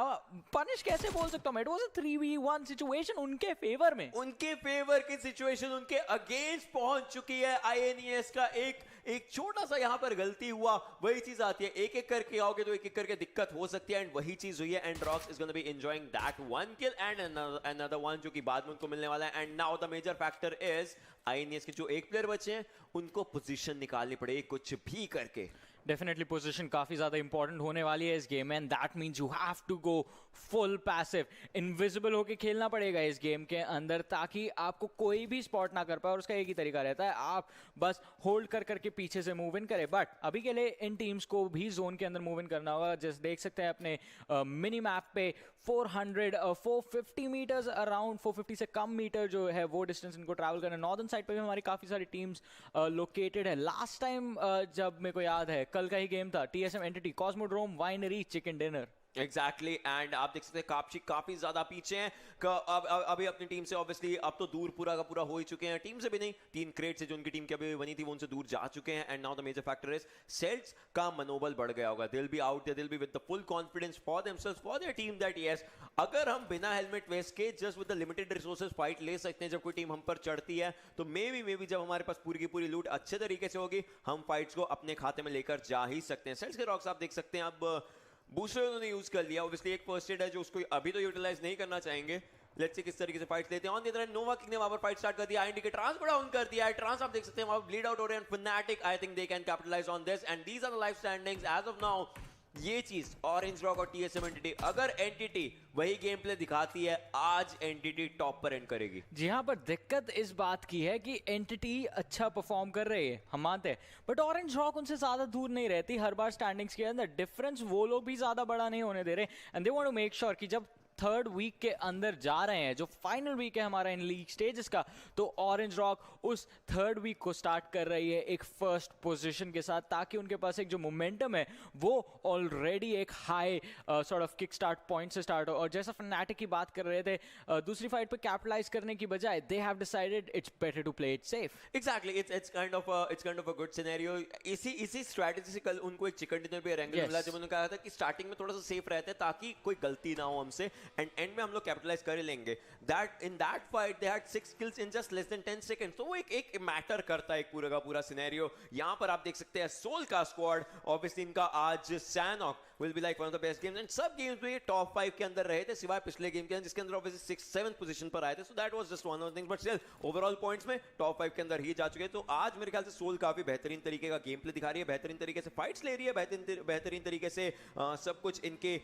पनिश कैसे बोल सकता हूँ मैं? It was a 3v1 situation उनके फेवर में। उनके फेवर की सिचुएशन उनके अगेंस्ट पहुंच चुकी है। INES का एक छोटा सा यहाँ पर गलती हुआ, वही चीज आती है। एक एक करके आओगे तो एक एक करके दिक्कत हो सकती है एंड वही चीज हुई है। And Rocks is gonna be enjoying that one kill and another one जो कि बाद में उनको मिलने वाला है। And now the major factor is INES के जो एक प्लेयर बचे हैं उनको पोजीशन निकालनी पड़ेगी कुछ भी करके। डेफिनेटली पोजीशन काफी ज्यादा इंपॉर्टेंट होने वाली है इस गेम में and that means you have to go full passive, invisible होके खेलना पड़ेगा इस गेम के अंदर ताकि आपको कोई भी स्पॉट ना कर पाए। और उसका एक ही तरीका रहता है, आप बस होल्ड कर करके पीछे से मूव इन करें। बट अभी के लिए इन टीम्स को भी जोन के अंदर मूव इन करना होगा। जैसे देख सकते हैं अपने मिनी मैप पे 450 मीटर्स अराउंड 450 से कम मीटर जो है वो डिस्टेंस इनको ट्रैवल करना है। नॉर्दर्न साइड पे भी हमारी काफी सारी टीम्स लोकेटेड है। लास्ट टाइम जब मेरे को याद है कल का ही गेम था, TSM entity, cosmodrome, winery, chicken dinner. Exactly and आप देख सकते हैं कापची काफी ज्यादा पीछे हैं। अभी अपनी टीम से ऑब्वियसली अब तो दूर पूरा का पूरा हो ही चुके हैं। टीम से भी नहीं, 3 क्रेट से जो उनकी टीम की अभी बनी थी वो उनसे दूर जा चुके हैं। And now the major factor is Cells का मनोबल बढ़ गया होगा। They'll be out there, they'll be with the full confidence for themselves, for their team that yes अगर हम बिना हेलमेट वेस्ट के just with the limited resources fight ले सकते हैं जब कोई टीम हम पर चढ़ती है, तो मे बी जब हमारे पास पूरी की पूरी लूट अच्छे तरीके से होगी हम फाइट्स को अपने खाते में लेकर जा ही सकते हैं। सेल्स के रॉक्स आप देख सकते हैं अब बूस्टर उन्होंने यूज कर लिया। ऑब्वियसली एक फर्स्ट एड है जो उसको अभी तो यूटिलाइज नहीं करना चाहेंगे। लेट्स सी किस तरीके से फाइट्स लेते हैं। On the other hand Nova king ने वहां पर फाइट स्टार्ट कर दिया। IND के ट्रांस को डाउन कर दिया है। ट्रांस आप देख सकते हैं वहां ब्लीड आउट हो रहे हैं। Fnatic I think they can capitalise on this and these are the live standings as of now. ये चीज ऑरेंज रॉक और TSM एंटिटी, अगर एंटिटी वही गेम प्ले दिखाती है आज एंटिटी टॉप पर एंड करेगी। जी हाँ, पर दिक्कत इस बात की है कि एंटिटी अच्छा परफॉर्म कर रही है, हम मानते हैं, बट ऑरेंज रॉक उनसे ज्यादा दूर नहीं रहती। हर बार स्टैंडिंग्स के अंदर डिफरेंस वो लोग भी ज्यादा बड़ा नहीं होने दे रहे and they want to make sure कि जब थर्ड वीक के अंदर जा रहे हैं, जो फाइनल वीक है हमारा इन लीग स्टेजेस का, तो ऑरेंज रॉक उस थर्ड वीक को स्टार्ट कर रही है एक फर्स्ट पोजीशन के साथ, ताकि उनके पास एक जो मोमेंटम है वो ऑलरेडी एक high sort of kick start point से स्टार्ट हो। और जैसा फनाटिक की बात कर रहे थे, दूसरी फाइट पे कैपिटलाइज करने की बजाय they have decided it's better to play it safe. Exactly, it's kind of a good scenario. इसी स्ट्रेटजी से कल उनको एक चिकन डिनर पे एरेंगल मिला, जब उन्होंने कहा था कि स्टार्टिंग में थोड़ा सा सेफ रहते हैं ताकि कोई गलती ना हो हमसे, एंड एंड में हम लोग कैपिटलाइज कर लेंगे। That in that fight they had 6 kills in just less than 10 seconds. तो वो एक मैटर करता है, एक पूरा का पूरा सिनेरियो। यहाँ पर आप देख सकते हैं सोल का स्क्वाड, ऑब्वियसली इनका आज सैनॉक will be like one of the best games, and सब games में ये टॉप 5 के अंदर रहे थे, सिवाय पिछले गेम के जिसके अंदर ऑब्वियसली 6-7 पोजीशन पर आए थे। सो that was just one of the things, but still overall points में टॉप 5 के अंदर ही जा चुके हैं। तो आज मेरे ख्याल से सोल काफी बेहतरीन तरीके का गेम प्ले दिखा रही है, बेहतरीन तरीके से फाइट्स ले रही है, बेहतरीन तरीके से सब कुछ इनके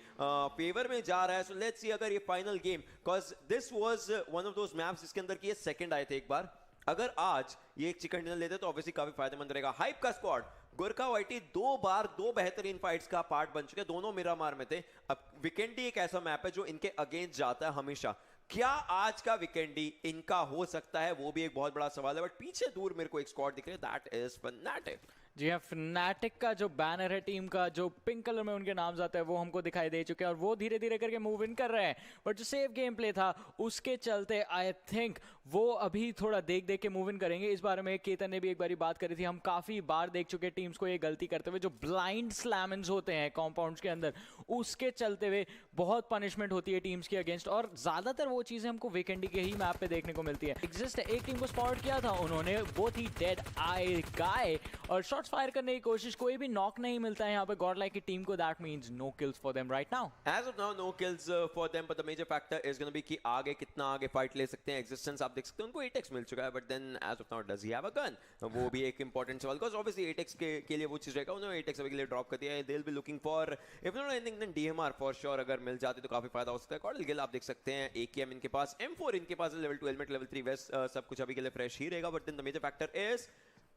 फेवर में जा रहा है। सो लेट्स सी अगर ये final game, because this was one of those maps जिसके अंदर की ये सेकंड आए थे एक बार, अगर आज ये एक चिकन डिनर लेते तो ऑब्वियसली काफी फायदेमंद रहेगा। हाइप का स्क्वाड गोरखा वाइटी 2 बार 2 बेहतरीन फाइट्स का पार्ट बन चुके हैं, दोनों मिरामार में थे। अब विकेंडी एक ऐसा मैप है जो इनके अगेंस्ट जाता है हमेशा। क्या आज का विकेंडी इनका हो सकता है, वो भी एक बहुत बड़ा सवाल है। बट पीछे दूर मेरे को एक स्क्वाड दिख रहा है, दैट इज फनाटिक। जी हाँ, फनाटिक का जो बैनर है टीम का, जो पिंक कलर में उनके नाम आते हैं, वो हमको दिखाई दे चुके हैं और वो धीरे धीरे करके मूव इन कर रहे हैं। बट जो सेफ गेम प्ले था उसके चलते आई थिंक वो अभी थोड़ा देख देख के मूव इन करेंगे। इस बारे में केतन ने भी एक बारी बात करी थी, हम काफ़ी बार देख चुके टीम्स को ये गलती करते हुए, जो ब्लाइंड स्लैमन्स होते हैं कॉम्पाउंड्स के अंदर, उसके चलते हुए बहुत पनिशमेंट होती है टीम्स के अगेंस्ट। और ज़्यादातर वो चीज़ें हमको वीकेंडी के ही मैप पे देखने को मिलती है। एग्जिस्ट एक टीम को स्पॉट किया था उन्होंने, वो थी डेड आई गाय, और शॉट्स फायर करने की कोशिश, कोई भी नॉक नहीं मिलता है यहाँ पे गॉडलाइक की टीम को। That means no kills for them right now. As of now no kills for them, but the major factor is gonna be कि आगे कितना आगे फाइट ले सकते हैं। एग्जिस्टेंस आप देख सकते हैं, उनको 8x मिल चुका है, but then as of now does he have a gun, वो भी एक इंपॉर्टेंट सवाल, बिकॉज़ ऑब्वियसली 8x के लिए वो चीज रहेगा, उन्होंने 8x अभी के लिए ड्रॉप कर दिया है। They will be looking for if not anything then DMR for sure. अगर मिल जाती तो काफी फायदा हो सकता है। कॉर्डल गिल आप देख सकते हैं, AKM इनके पास, M4 इनके पास, लेवल 2 हेलमेट, लेवल 3 वेस्ट, सब कुछ अभी के लिए फ्रेश ही रहेगा। But then the major factor is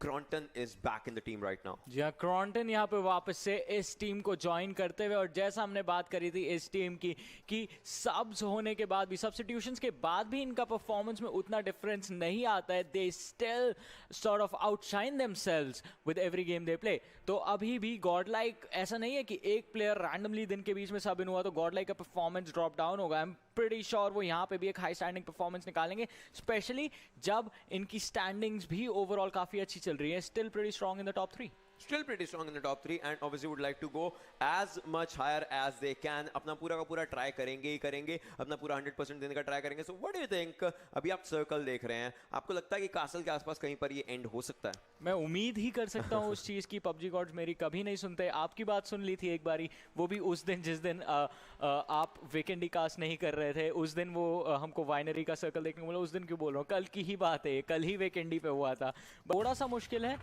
Kronton is back in the team right now. जी हाँ, क्रॉन्टन यहाँ पे वापस से इस टीम को ज्वाइन करते हुए, और जैसा हमने बात करी थी इस टीम की कि सब्स होने के बाद भी, सब्स्टिट्यूशंस के बाद भी इनका परफॉर्मेंस में उतना डिफरेंस नहीं आता है। They still sort of outshine themselves with every game they play. तो अभी भी गॉडलाइक, ऐसा नहीं है कि एक प्लेयर रैंडमली दिन के बीच में सब इन हुआ तो गॉडलाइक का परफॉर्मेंस ड्रॉप डाउन होगा। आई एम प्रीटी श्योर वो यहाँ पे भी एक हाई स्टैंडिंग परफॉर्मेंस निकालेंगे, स्पेशली जब इनकी स्टैंडिंग्स भी ओवरऑल काफी अच्छी चल रही है। Still pretty strong in the top 3। Still pretty strong in the top 3 and obviously would like to go as much higher as they can. अपना पूरा का पूरा ट्राई करेंगे ही करेंगे, अपना पूरा 100% देने का ट्राई करेंगे। So what do you think? अभी आप सर्कल देख रहे हैं, आपको लगता है कि कासल के आसपास कहीं पर ये एंड हो सकता है? मैं उम्मीद ही कर सकता हूँ उस चीज़ की। पबजी गॉड्स मेरी कभी नहीं सुनते। आपकी बात सुन ली थी एक बारी, वो भी उस दिन जिस दिन आप वीकेंडी कास्ट नहीं कर रहे थे, उस दिन वो हमको वाइनरी का सर्कल देखने को मिला। उस दिन क्यों बोल रहा हूँ, कल की ही बात है, कल ही वीकेंडी पे हुआ था। थोड़ा सा मुश्किल है,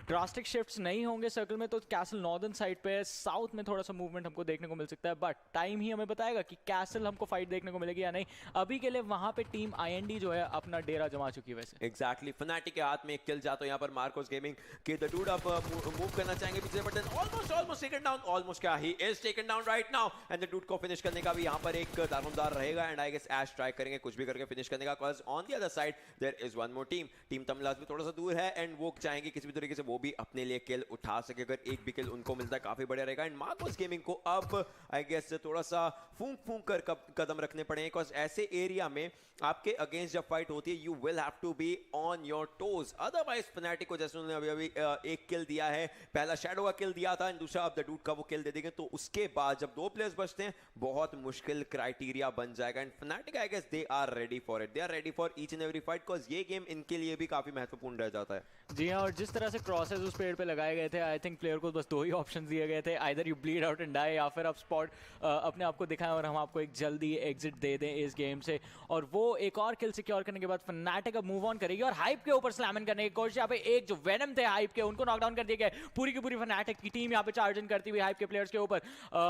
ड्रास्टिक शिफ्ट्स नहीं होंगे सर्कल में, तो कैसल नॉर्दर्न साइड पे, साउथ में थोड़ा सा मूवमेंट हमको देखने को मिल सकता है। बट टाइम ही हमें बताएगा कि कैसल हमको फाइट देखने को मिलेगी या नहीं। अभी के लिए वहां पे टीम IND जो है अपना डेरा जमा चुकी है। वैसे एग्जैक्टली, फनाटिक के हाथ में एक किल जाता है यहाँ पर मार्कोस गेमिंग के। द डूड अब मूव करना चाहेंगे पीछे, but then almost taken down, almost क्या ही is taken down right now, and the dude को फिनिश करने का भी यहाँ पर एक दारोमदार रहेगा। And I guess Ash try करेंगे कुछ भी करके फिनिश करने का, because on the other side there is one more team Tamil Nadu भी थोड़ा सा दूर है, एंड वो चाहेंगे किसी भी तरीके से वो भी अपने लिए किल उठा सके। अगर एक भी किल उनको मिलता है काफी बढ़िया रहेगा। एंड मार्कोस गेमिंग को अब आई गेस थोड़ा सा फूंक कर कदम रखने पड़ेंगे, बिकॉज़ ऐसे एरिया में आपके अगेंस्ट जब फाइट होती है, you will have to be on your toes. Otherwise Fnatic को जैसे उन्होंने अभी एक किल दिया है, पहला शैडो का किल दिया था, दूसरा अब द डूड का वो किल दे देंगे, तो उसके बाद जब 2 प्लेयर्स बचते हैं बहुत मुश्किल क्राइटेरिया बन जाएगा। And Fnatic I guess they are ready for it, they are ready for each and every fight, because ये गेम इनके लिए भी काफी महत्वपूर्ण रह जाता है। जी हाँ, और जिस तरह से क्रॉसेस उस पेड़ पे लगाए गए थे, आई थिंक प्लेयर को बस 2 ही ऑप्शन दिए गए थे, either you bleed out and die, या फिर आप स्पॉट अपने आप को दिखाएं और हम आपको एक जल्दी एग्जिट दे दें इस गेम से। और वो एक और किल सिक्योर करने के बाद फनाटिक अब मूव ऑन करेगी और हाइप के ऊपर स्लैमन करने की कोशिश। यहाँ पे एक जो वेनम थे हाइप के, उनको नॉकडाउन कर दिया गया। पूरी की पूरी फनाटिक की टीम यहाँ पे चार्ज इन करती हुई हाइप के प्लेयर्स के ऊपर।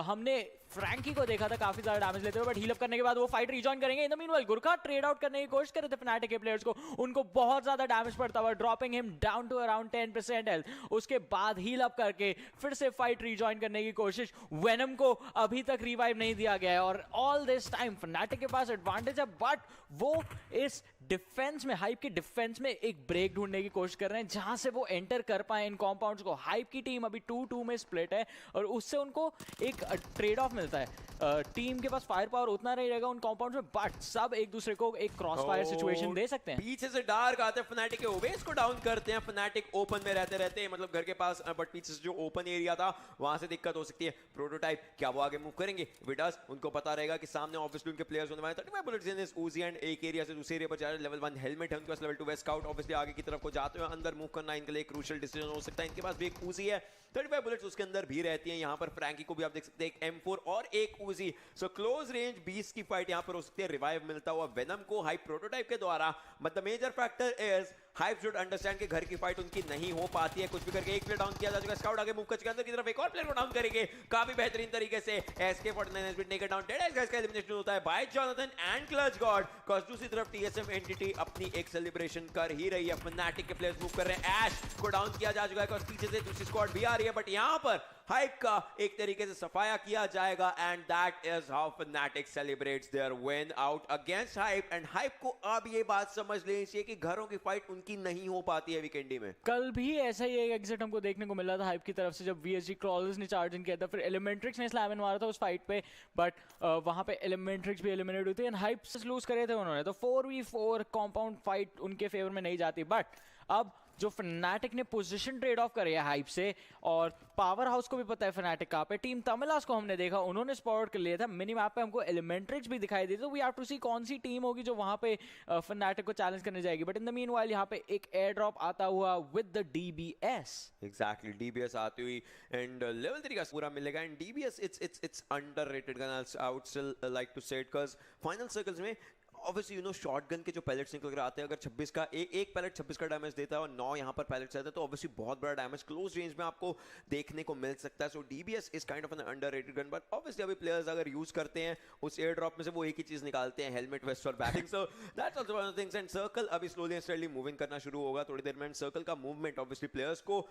हमने फ्रैंकी को देखा था काफी ज्यादा डैमेज लेते हुए, बट हील अप करने के बाद वो फाइट रिजॉइन करेंगे। इन the meanwhile Gurkha trade out करने की कोशिश कर रहे थे फनाटिक के प्लेयर्स को, उनको बहुत ज्यादा डैमेज पड़ता हुआ, dropping him down to around 10% health. उसके बाद हील अप करके फिर से फाइट रिजॉइन करने की कोशिश। वेनम को अभी तक रिवाइव नहीं दिया गया है और ऑल दिस टाइम फनाटिक के पास एडवांटेज है, बट वो इस डिफेंस में, हाइप के डिफेंस में एक ब्रेक ढूंढने की कोशिश कर रहे हैं जहां से वो एंटर कर पाए इन कॉम्पाउंड्स को। हाइप की टीम अभी 2-2 में स्प्लिट है और उससे उनको एक ट्रेड ऑफ मिलता है। टीम के पास फायर पावर उतना नहीं रहेगा उन कॉम्पाउंड्स में, बट सब एक दूसरे को एक क्रॉस फायर सिचुएशन दे सकते हैं। पीछे से डार्क आते हैं, फनाटिक के ओवेस को डाउन करते हैं। फनाटिक ओपन में रहते हैं, मतलब घर के पास, बट पीछे से जो ओपन एरिया था वहां से दिक्कत हो सकती है। प्रोटोटाइप क्या वो आगे मूव करेंगे? विडास, उनको पता रहेगा कि सामने ऑब्वियसली उनके प्लेयर्स होने वाले हैं। 35 बुलेट्स इन दिस उजी एंड एक एरिया से दूसरे एरिया पर जा रहे हैं। लेवल 1 हेलमेट है उनके पास, लेवल 2 वेस्ट स्काउट। ऑब्वियसली आगे की तरफ को जाते हुए अंदर मूव करना इनके लिए एक क्रूशियल डिसीजन हो सकता है। इनके पास भी एक उजी है, 35 बुलेट्स उसके अंदर भी रहती हैं। यहाँ पर फ्रैंकी को भी आप देख सकते हैं, एक M4 और एक उजी। सो क्लोज रेंज 20 की फाइट यहाँ पर हो सकती है। रिवाइव मिलता हुआ वेनम को हाइप प्रोटोटाइप के द्वारा, but the major factor is Hype should understand कि घर की फाइट उनकी नहीं हो पाती है। कुछ भी करके एक प्लेयर डाउन किया जा चुका है। स्काउट आगे मूव कर चुका है, अंदर की तरफ एक और प्लेयर को डाउन करेंगे काफी बेहतरीन तरीके से। SK49 has been taken down, dead guys का एलिमिनेशन होता है by Jonathan and Clutch God. Cause दूसरी तरफ TSM एंटिटी अपनी एक सेलिब्रेशन कर ही रही है। फनाटिक के प्लेयर्स मूव कर रहे हैं, ऐश को डाउन किया जा चुका है। कॉज पीछे से दूसरी स्क्वाड भी आ रही है, बट यहाँ पर हाइप का एक तरीके से सफाया किया जाएगा and that is how Fnatic celebrates their win out against Hype. And Hype को अब ये बात समझ लेनी चाहिए कि घरों की फाइट उनकी नहीं हो पाती है वीकेंडी में। कल भी ऐसा ही एक एग्जिट हमको देखने को मिला था हाइप की तरफ से, जब VSG क्रॉलर्स ने चार्ज इन किया था, फिर एलिमेंट्रिक्स ने स्लैम इन मारा था उस फाइट पे, बट वहां पे एलिमेंट्रिक्स भी एलिमिनेट हुई थी एंड हाइप से लूज करे थे उन्होंने। तो 4v4 कॉम्पाउंड फाइट उनके फेवर में नहीं जाती, बट अब जो फनाटिक ने पोजीशन ट्रेड ऑफ करे है हाइप से, और पावर हाउस को भी पता है फनाटिक कहाँ पे। टीम तमिलास को हमने देखा, उन्होंने स्पॉट कर लिया था। मिनी मैप पे हमको एलिमेंट्रिक्स भी दिखाई दी, तो वी हैव टू सी कौन सी टीम होगी जो वहां पे फनाटिक को चैलेंज करने जाएगी। बट इन द मीनवाइल यहाँ पे एक एयर ड्रॉप आता हुआ with the DBS। Exactly, DBS आती हुई एंड लेवल 3 का पूरा मिलेगा। And DBS it's underrated gun, I would still like to say it, because final circles में ऑब्वियसली शॉटगन के जो पैलेट्स निकल कर आते हैं, अगर 26 का एक पैलेट 26 का डैमेज देता है और 9 यहाँ पर पैलेट्स आते हैं, तो ऑब्वियसली बहुत बड़ा डैमेज क्लोज रेंज में आपको देखने को मिल सकता है। सो DBS is kind of N underrated gun, but obviously अभी प्लेयर्स अगर यूज करते हैं उस एयर ड्रॉप में से, वो एक ही चीज निकालते हैं, हेलमेट, वेस्ट और batting. So that's also one of the things. And circle अभी स्लोली एंड स्टेडली मूविंग करना शुरू होगा थोड़ी देर में। सर्कल का मूवमेंट ऑब्वियसली प्लेयर्स को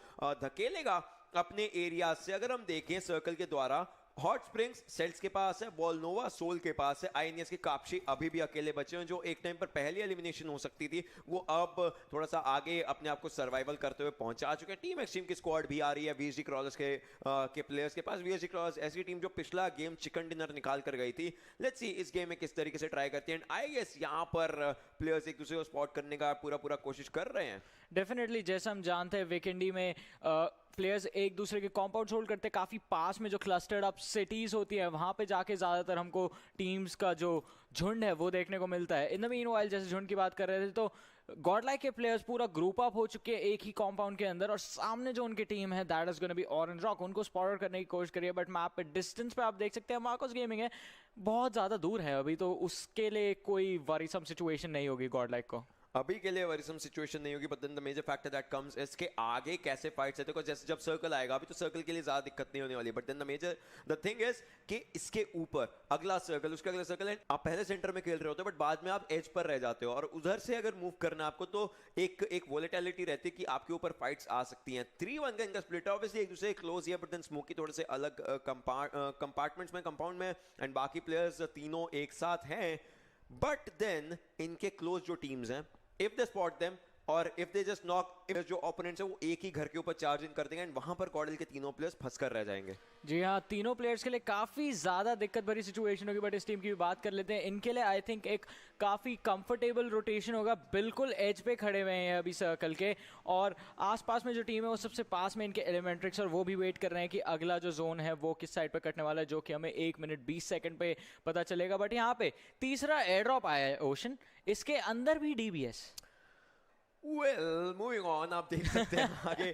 धकेलेगा अपने एरिया से। अगर हम देखें सर्कल के द्वारा, हॉट स्प्रिंग्स सेल्स के पास है, बॉलनोवा सोल के पास है, INS के कापशी अभी भी अकेले बचे हैं, जो एक टाइम पर पहली एलिमिनेशन हो सकती थी, वो अब थोड़ा सा आगे अपने आप को सर्वाइवल करते हुए पहुंचा चुके हैं। टीम एक्सट्रीम की स्क्वाड भी आ रही है VSG क्रॉलर्स के प्लेयर्स के पास। VSG क्रॉलर्स ऐसी टीम जो पिछला गेम चिकन डिनर निकाल कर गई थी। लेट्स सी इस गेम में किस तरीके से ट्राई करती है। एंड आई गेस यहाँ पर प्लेयर्स एक दूसरे को स्पॉट करने का पूरा कोशिश कर रहे हैं। डेफिनेटली, जैसा हम जानते हैं वीकेंडी में प्लेयर्स एक दूसरे के कॉम्पाउंड होल्ड करते हैं काफ़ी पास में, जो क्लस्टर्ड अप सिटीज़ होती है वहाँ पे जाके ज़्यादातर हमको टीम्स का जो झुंड है वो देखने को मिलता है। इन द मीनवाइल जैसे झुंड की बात कर रहे थे, तो गॉडलाइक के प्लेयर्स पूरा ग्रुप अप हो चुके हैं एक ही कॉम्पाउंड के अंदर, और सामने जो उनकी टीम है that is gonna be orange rock, उनको स्पॉट करने की कोशिश करिए। बट मैप पे डिस्टेंस पे आप देख सकते हैं मार्कोस गेमिंग है बहुत ज़्यादा दूर है अभी, तो उसके लिए कोई वरीसम सिचुएशन नहीं होगी गॉडलाइक को। अभी के लिए वरीसम सिचुएशन नहीं होगी, but then the major factor that comes इसके आगे कैसे फाइट्स है। देखो जैसे जब सर्कल आएगा, अभी तो सर्कल के लिए ज्यादा दिक्कत नहीं होने वाली, but then the thing is कि इसके ऊपर अगला सर्कल, उसका अगला सर्कल है। आप पहले सेंटर में खेल रहे होते हो, बट बाद में आप एज पर रह जाते हो, और उधर से अगर मूव करना आपको, तो एक वोलेटिलिटी रहती है कि आपके ऊपर फाइट्स आ सकती हैं। 3-1 का इनका स्प्लिट है, ऑब्वियसली एक दूसरे क्लोज है, बट देन स्मोकी थोड़े से अलग कंपार्टमेंट्स में, कंपाउंड में, एंड बाकी प्लेयर्स तीनों एक साथ हैं। बट देन इनके क्लोज जो टीम्स हैं, if they spot them और if they just knock, if जो ओपोनेंट्स है वो एक ही घर के ऊपर चार्ज इन कर देंगे, एंड वहां पर कॉर्डल के तीनों प्लेयर्स फंस कर रह जाएंगे। जी हाँ, तीनों प्लेयर्स के लिए काफ़ी ज़्यादा दिक्कत भरी सिचुएशन होगी, बट इस टीम की भी बात कर लेते हैं। इनके लिए आई थिंक एक काफ़ी कंफर्टेबल रोटेशन होगा, बिल्कुल एज पे खड़े हुए हैं अभी सर्कल के, और आसपास में जो टीम है वो सबसे पास में इनके एलिमेंट्रिक्स, और वो भी वेट कर रहे हैं कि अगला जो जोन है वो किस साइड पर कटने वाला है, जो कि हमें 1 मिनट 20 सेकंड पे पता चलेगा। बट यहाँ पे तीसरा एयर ड्रॉप आया है ओशन, इसके अंदर भी DBS। मूविंग ऑन, आप देख सकते हैं आगे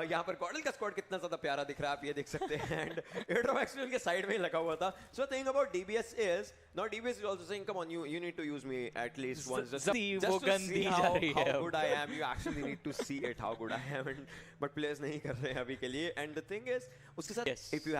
यहाँ पर कॉर्डल का स्क्वाड कितना ज्यादा प्यारा दिख रहा है, आप ये देख सकते हैं। एंड एयर ड्रॉप एक्चुअली उनके साइड में ही लगा हुआ था। So thing about DBS is Now DBS is also saying, come on, you need to use me at least once, just वो to गंदी see जा रही है how अब। good I am. You actually need to see it how good I am. But players नहीं कर रहे हैं अभी के लिए. And the thing is, उसके साथ if you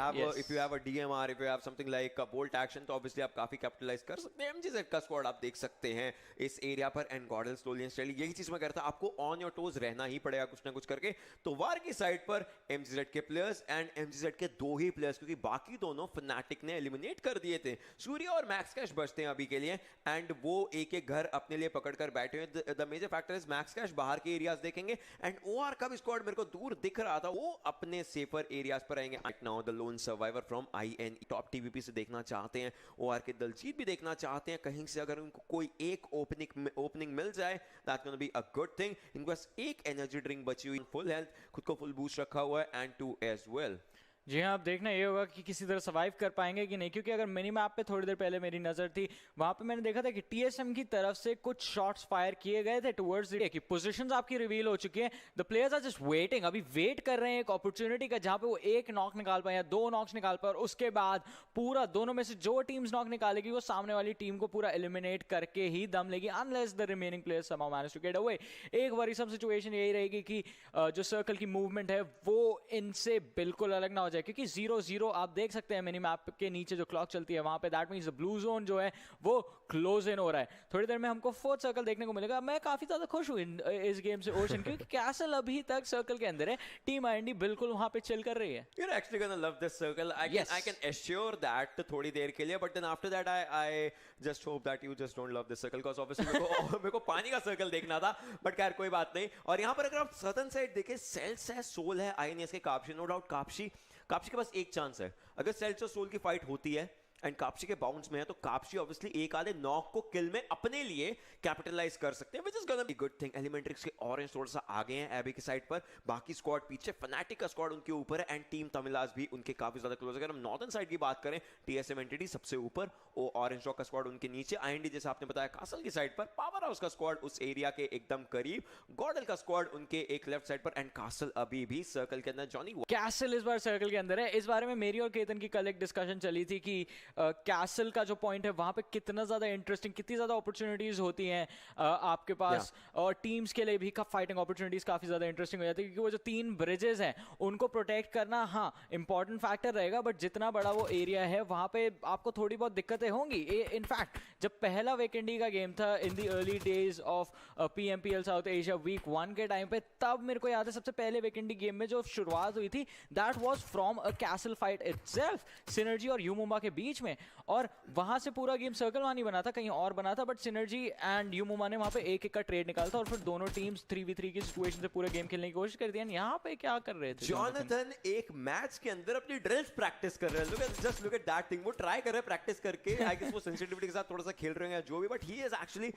have a DMR, if you have something like a bolt action, तो obviously आप काफी capitalize कर सकते हैं. MGZ का squad आप देख सकते हैं इस एरिया पर, and Gordon slowly and steadily, यही चीज मैं कहता हूं, आपको on your toes रहना ही पड़ेगा कुछ ना कुछ करके. तो वार की साइड पर MGZ के प्लेयर्स एंड MGZ के दो ही प्लेयर्स, क्योंकि बाकी दोनों Fnatic ने एलिमिनेट कर दिए थे. सूर्य और मैक्स कैश बचते हैं अभी के लिए, एंड वो एक एक घर अपने लिए पकड़ कर बैठे हुए. The major factor is Max Cash बाहर के एरियाज देखेंगे, एंड OR का भी स्क्वाड मेरे को दूर दिख रहा था, वो अपने सेफर एरियाज पर आएंगे. Right now the lone survivor from IN top TVP से देखना चाहते हैं, OR के दलजीत भी देखना चाहते हैं. कहीं से अगर उनको कोई एक ओपनिंग मिल जाए, that's gonna be a good thing. इनके पास एक एनर्जी ड्रिंक बची हुई, फुल हेल्थ, खुद को फुल बूस्ट रखा हुआ है, एंड 2 एज वेल. जी हाँ, अब देखना ये होगा कि किसी तरह सर्वाइव कर पाएंगे कि नहीं, क्योंकि अगर मिनी मैप पे थोड़ी देर पहले मेरी नज़र थी, वहाँ पे मैंने देखा था कि TSM की तरफ से कुछ शॉट्स फायर किए गए थे टुवर्ड्स कि पोजीशंस आपकी रिवील हो चुकी हैं. The players are just waiting, अभी वेट कर रहे हैं एक अपॉर्चुनिटी का जहाँ पे वो एक नॉक निकाल पाए या 2 नॉक्स निकाल पाए, और उसके बाद पूरा दोनों में से जो टीम्स नॉक निकालेगी वो सामने वाली टीम को पूरा एलिमिनेट करके ही दम लेगी, unless the remaining players somehow manage to get away. एक वरीसम सिचुएशन यही रहेगी कि जो सर्कल की मूवमेंट है वो इनसे बिल्कुल अलग ना हो जाए, क्योंकि 0-0 आप देख सकते हैं मिनी मैप के नीचे जो क्लॉक चलती है वहां पे, that means the blue zone जो है वो क्लोज इन हो रहा है. थोड़ी देर में हमको फोर्थ सर्कल देखने को मिलेगा. मैं काफी ज्यादा खुश हूं इस गेम से ओशन, क्योंकि कैसल अभी तक सर्कल के अंदर है, टीम IND बिल्कुल वहां पे चिल कर रही है. You're actually gonna love this circle. I can assure that थोड़ी देर के लिए, but then after that I just hope that you just don't love this circle, because obviously मेरे को पानी का सर्कल देखना था, but खैर कोई बात नहीं. और यहाँ पर अगर आप सदर्न साइड देखें, सेल्स है, सोल है, INS के काप्शी, नो डाउट काप्शी के पास एक चांस है. अगर सेल्स और सोल की फाइट होती है एंड काप्शी के बाउंस में है, तो काप्शी ऑब्वियसली एक आधे नॉक को किल में अपने लिए कैपिटलाइज कर सकते हैं, which is gonna be good thing. Elementrix के ऑरेंज थोड़ा सा आगे हैं एबी की साइड पर, बाकी स्क्वाड पीछे, फनाटिक का स्क्वाड उनके ऊपर है, एंड टीम तमिलाज भी उनके काफी ज्यादा क्लोज. अगर हम नॉर्दर्न साइड की बात करें, TSM एंटिटी सबसे ऊपर, वो ऑरेंज रॉक का स्क्वाड उनके नीचे, IND जैसे आपने बताया कासल की साइड पर, पावर हाउस का स्क्वाड उस एरिया के एकदम करीब, गॉडल का स्क्वाड उनके एक लेफ्ट साइड पर, एंड कासल अभी भी सर्कल के अंदर. जॉनी कैसल इस बार सर्कल के अंदर है. इस बारे में मेरी और केतन की कल एक डिस्कशन चली थी कि कैसल का जो पॉइंट है वहां पे कितना ज्यादा इंटरेस्टिंग, कितनी ज्यादा अपॉर्चुनिटीज होती हैं आपके पास, और टीम्स के लिए भी फाइटिंग अपॉर्चुनिटीज काफी ज्यादा इंटरेस्टिंग हो जाती है, क्योंकि वो जो 3 ब्रिजेस हैं उनको प्रोटेक्ट करना हाँ इंपॉर्टेंट फैक्टर रहेगा, बट जितना बड़ा वो एरिया है वहां पे आपको थोड़ी बहुत दिक्कतें होंगी. इनफैक्ट जब पहला वीकेंडी का गेम था in the early days of PMPL South Asia week 1 के टाइम पे, तब मेरे को याद है सबसे पहले वीकेंडी गेम में जो शुरुआत हुई थी, that was from a castle fight itself, synergy और यूमुमा के बीच में, और वहां से पूरा गेम सर्कल वहां नहीं बना था, कहीं और बना था, बट सिनर्जी एंड यूमुमा ने वहां पे एक का ट्रेड निकाला था, और फिर दोनों टीम्स 3v3 की सिचुएशन से पूरे गेम खेलने की कोशिश करती है. यहाँ पे क्या कर रहे थे जॉनथन? एक मैच के अंदर अपनी ड्रिल्स प्रैक्टिस कर रहे हैं. Just look at that thing. वो ट्राई कर रहे हैं प्रैक्टिस करके, आई गेस वो सेंसिटिविटी के साथ थोड़ा सा खेल रहे हैं जो भी, but he is actually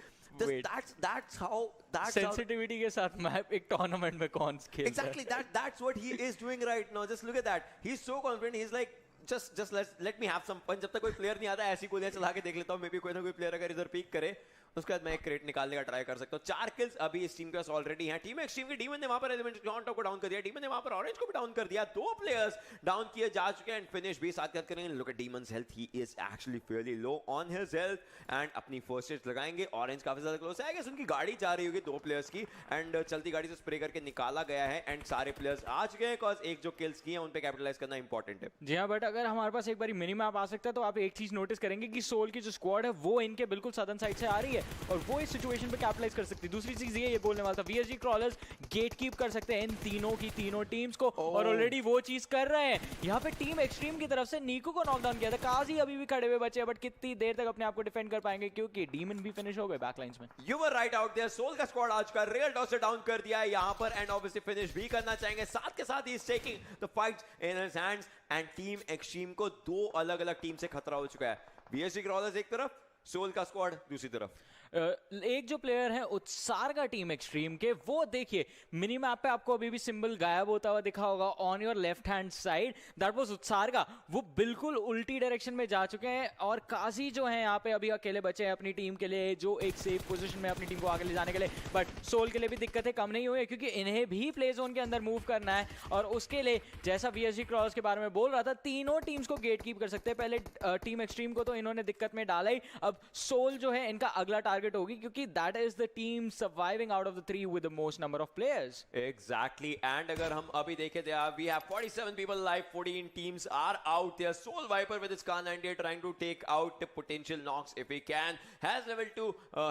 that's how sensitivity के साथ मैप एक टूर्नामेंट में कौन खेलता है. Exactly, that's what he is doing right now. Just look at that. He's so confident. He's like just let me have some fun. जब तक कोई प्लेयर नहीं आता, ऐसी गोलियां चला के देख लेता हूँ, मे बी कोई ना कोई प्लेयर अगर इधर पीक करे, उसके बाद मैं एक क्रेट निकालने का ट्राई कर सकता हूँ. 4 किल्स अभी इस टीम के पास ऑलरेडी हैं. टीम एक्सट्रीम की डीमन ने वहां पर एलिमेंट टॉप को डाउन कर दिया, डीमन ने वहां पर ऑरेंज को भी डाउन कर दिया. 2 प्लेयर्स डाउन किए जा चुके हैं, एंड फिनिश भी साथ करेंगे. Look at Demon's health, he is actually fairly low on his health, and अपनी फर्स्ट एड लगाएंगे. ऑरेंज काफी ज्यादा क्लोज है, आई गेस उनकी गाड़ी जा रही होगी 2 प्लेयर्स की, एंड चलती गाड़ी से स्प्रे करके निकाला गया है, एंड सारे प्लेयर्स आ चुके हैं, बिकॉज एक जो किल्स किए हैं उन पे कैपिटलाइज करना इंपॉर्टेंट है. जी हाँ, बट अगर हमारे पास एक बार मिनी मैप आ सकता है तो आप एक चीज नोटिस करेंगे कि सोल की जो स्क्वाड है वो इनके बिल्कुल सदर्न साइड से आ रही है, और वो इस सिचुएशन पे कैपिटलाइज कर सकती है. दूसरी चीज ये बोलने वाला था, VSG क्रॉलर्स गेट कीप कर सकते हैं इन तीनों टीम्स को, और ऑलरेडी वो चीज कर रहे हैं. यहाँ पे टीम एक्सट्रीम की तरफ से नीकू को नॉकडाउन किया था, काजी अभी भी खड़े हुए बचे हैं, बट कितनी देर तक अपने आप को डिफेंड कर पाएंगे, क्योंकि डीमन भी फिनिश हो गए बैकलाइंस में. You were right out there. Soul का स्क्वाड आज का रियल टॉस से डाउन कर दिया है यहाँ पर, एंड ऑब्वियसली फिनिश भी करना चाहेंगे. साथ के साथ he is taking the fight in his hands, and team extreme को 2 अलग अलग टीम से खतरा हो चुका है. VSG क्रॉलर्स एक तरफ, सोल का स्क्वाड दूसरी तरफ. एक जो प्लेयर है उत्सार का टीम एक्सट्रीम के, वो देखिए मिनी मैप पे आपको अभी भी सिंबल गायब होता हुआ दिखा होगा on your left hand side, that was उत्सार का। वो बिल्कुल उल्टी डायरेक्शन में जा चुके हैं और काजी जो है यहाँ पे अभी अकेले बचे हैं अपनी टीम के लिए, जो एक सेफ पोजीशन में अपनी टीम को आगे ले जाने के लिए। बट सोल के लिए भी दिक्कतें कम नहीं हुई है क्योंकि इन्हें भी प्ले जोन के अंदर मूव करना है और उसके लिए जैसा वीएसजी क्रॉस के बारे में बोल रहा था, तीनों टीम्स को गेट कीप कर सकते हैं। पहले टीम एक्सट्रीम को तो इन्होंने दिक्कत में डाला ही, अब सोल जो है इनका अगला टारगेट होगी क्योंकि that is the team surviving out of the 3 with the most number of players. Exactly, and अगर हम अभी देखें तो we have 47 people alive, 14 teams are out there. Soul Viper with his Kar 98 trying to take out the potential knocks if he can. Has level 2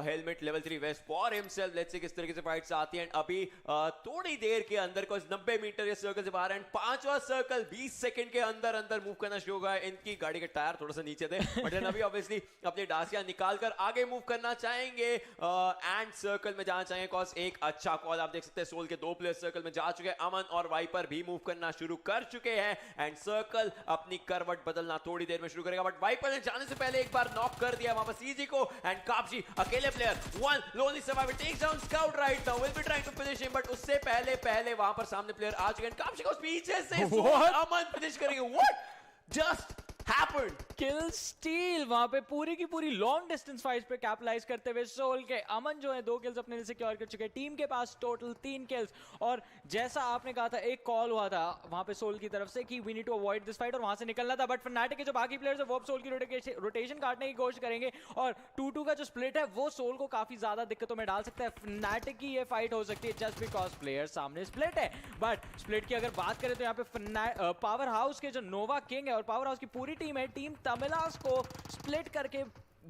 helmet, level 3 vest for himself. Let's see किस तरीके से fights आती हैं। अभी थोड़ी देर के अंदर को 90 मीटर या सर्कल से बाहर एंड 5वां सर्कल 20 सेकंड के अंदर अंदर मूव करना शुरू होगा। इनकी गाड़ी के टायर थोड़ा सा नीचे थे बट अभी ऑब्वियसली अपने डासिया निकाल कर आगे मूव करना चाहेंगे एंड सर्कल में जाना चाहेंगे। कॉज एक अच्छा कॉल आप देख सकते हैं, सोल के 2 प्लेयर सर्कल में जा चुके हैं, अमन और वाइपर भी मूव करना शुरू कर चुके हैं एंड सर्कल अपनी करवट बदलना थोड़ी देर में शुरू करेगा। बट वाइपर ने जाने से पहले एक बार नॉक कर दिया वहां पर सीजी को एंड कापजी अकेले player, one lonely survivor takes down Scout right now, will be trying to finish him but उससे पहले वहां पर सामने प्लेयर आ चुके हैं। कापजी को पीछे से अमन फिनिश करेंगे। What just happened? Kill steel वहां पे पूरी की पूरी लॉन्ग डिस्टेंस फाइट्स पे कैपिटलाइज करते हुए सोल के अमन जो है 2 किल्स अपने लिए सिक्योर कर चुके हैं। टीम के पास टोटल 3 किल्स और जैसा आपने कहा था एक कॉल हुआ था वहां पे सोल की तरफ से कि we need to avoid this fight और वहां से निकलना था, बट फनाटिक के जो बाकी प्लेयर्स है वो सोल की रोटेशन काटने की कोशिश करेंगे और 2-2 का जो स्प्लिट है वो सोल को काफी ज्यादा दिक्कतों में डाल सकता है। फनाटिक की ये फाइट हो सकती है जस्ट बिकॉज प्लेयर सामने स्प्लिट है, बट स्प्लिट की अगर बात करें तो यहाँ पे पावर हाउस के जो नोवा किंग है और पावर हाउस की पूरी टीम है, टीम तमिलास को स्प्लिट करके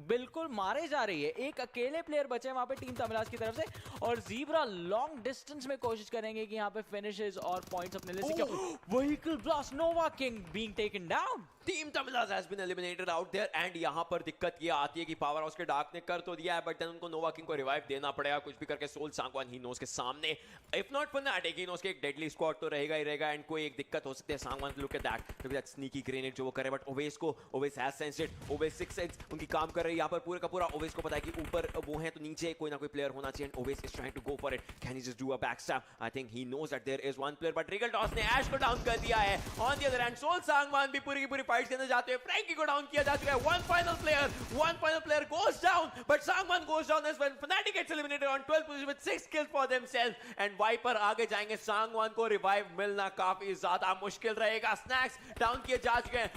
बिल्कुल मारे जा रही है। एक अकेले प्लेयर बचे वहां पे टीम तमिलास की तरफ से और जीब्रा लॉन्ग डिस्टेंस में कोशिश करेंगे कि यहाँ पे फिनिशेस और पॉइंट्स अपने लिए secure. Vehicle blast, Nova King being taken down. Team Tamilas has been eliminated out there and यहाँ पर दिक्कत ये आती है कि पावर हाउस के डार्क ने कर तो दिया है बट देन उनको नोवा किंग को रिवाइव देना पड़ेगा कुछ भी करके। सोल सांगवान ही नोस के सामने, if not fanatic he knows के एक डेडली स्क्वाड तो रहेगा ही रहेगा एंड कोई एक दिक्कत हो सकती है। Sangwan look at that sneaky grenade जो वो करे, but Owais has sensed, Owais 6 sense उनकी काम कर रही है यहाँ पर पूरे का पूरा। ओवेस को पता है कि ऊपर वो है तो नीचे कोई ना कोई प्लेयर होना चाहिए and Owais is trying to go for it. Can he just do a back stab? I think he knows that there is one player but रिगल टॉस ने ऐश को डाउन कर दिया है। On the other hand Soul Sangwan भी पूरी की पूरी फाइट के अंदर जाते हुए फ्रैंकी को डाउन किया जा चुका है। one final player goes down but Sangwan goes down as well. Fnatic gets eliminated on 12 position with 6 kills for themselves and Viper आगे जाएंगे। सांगवान को रिवाइव मिलना काफी ज्यादा मुश्किल रहेगा। स्नैक्स डाउन किए जा चुके हैं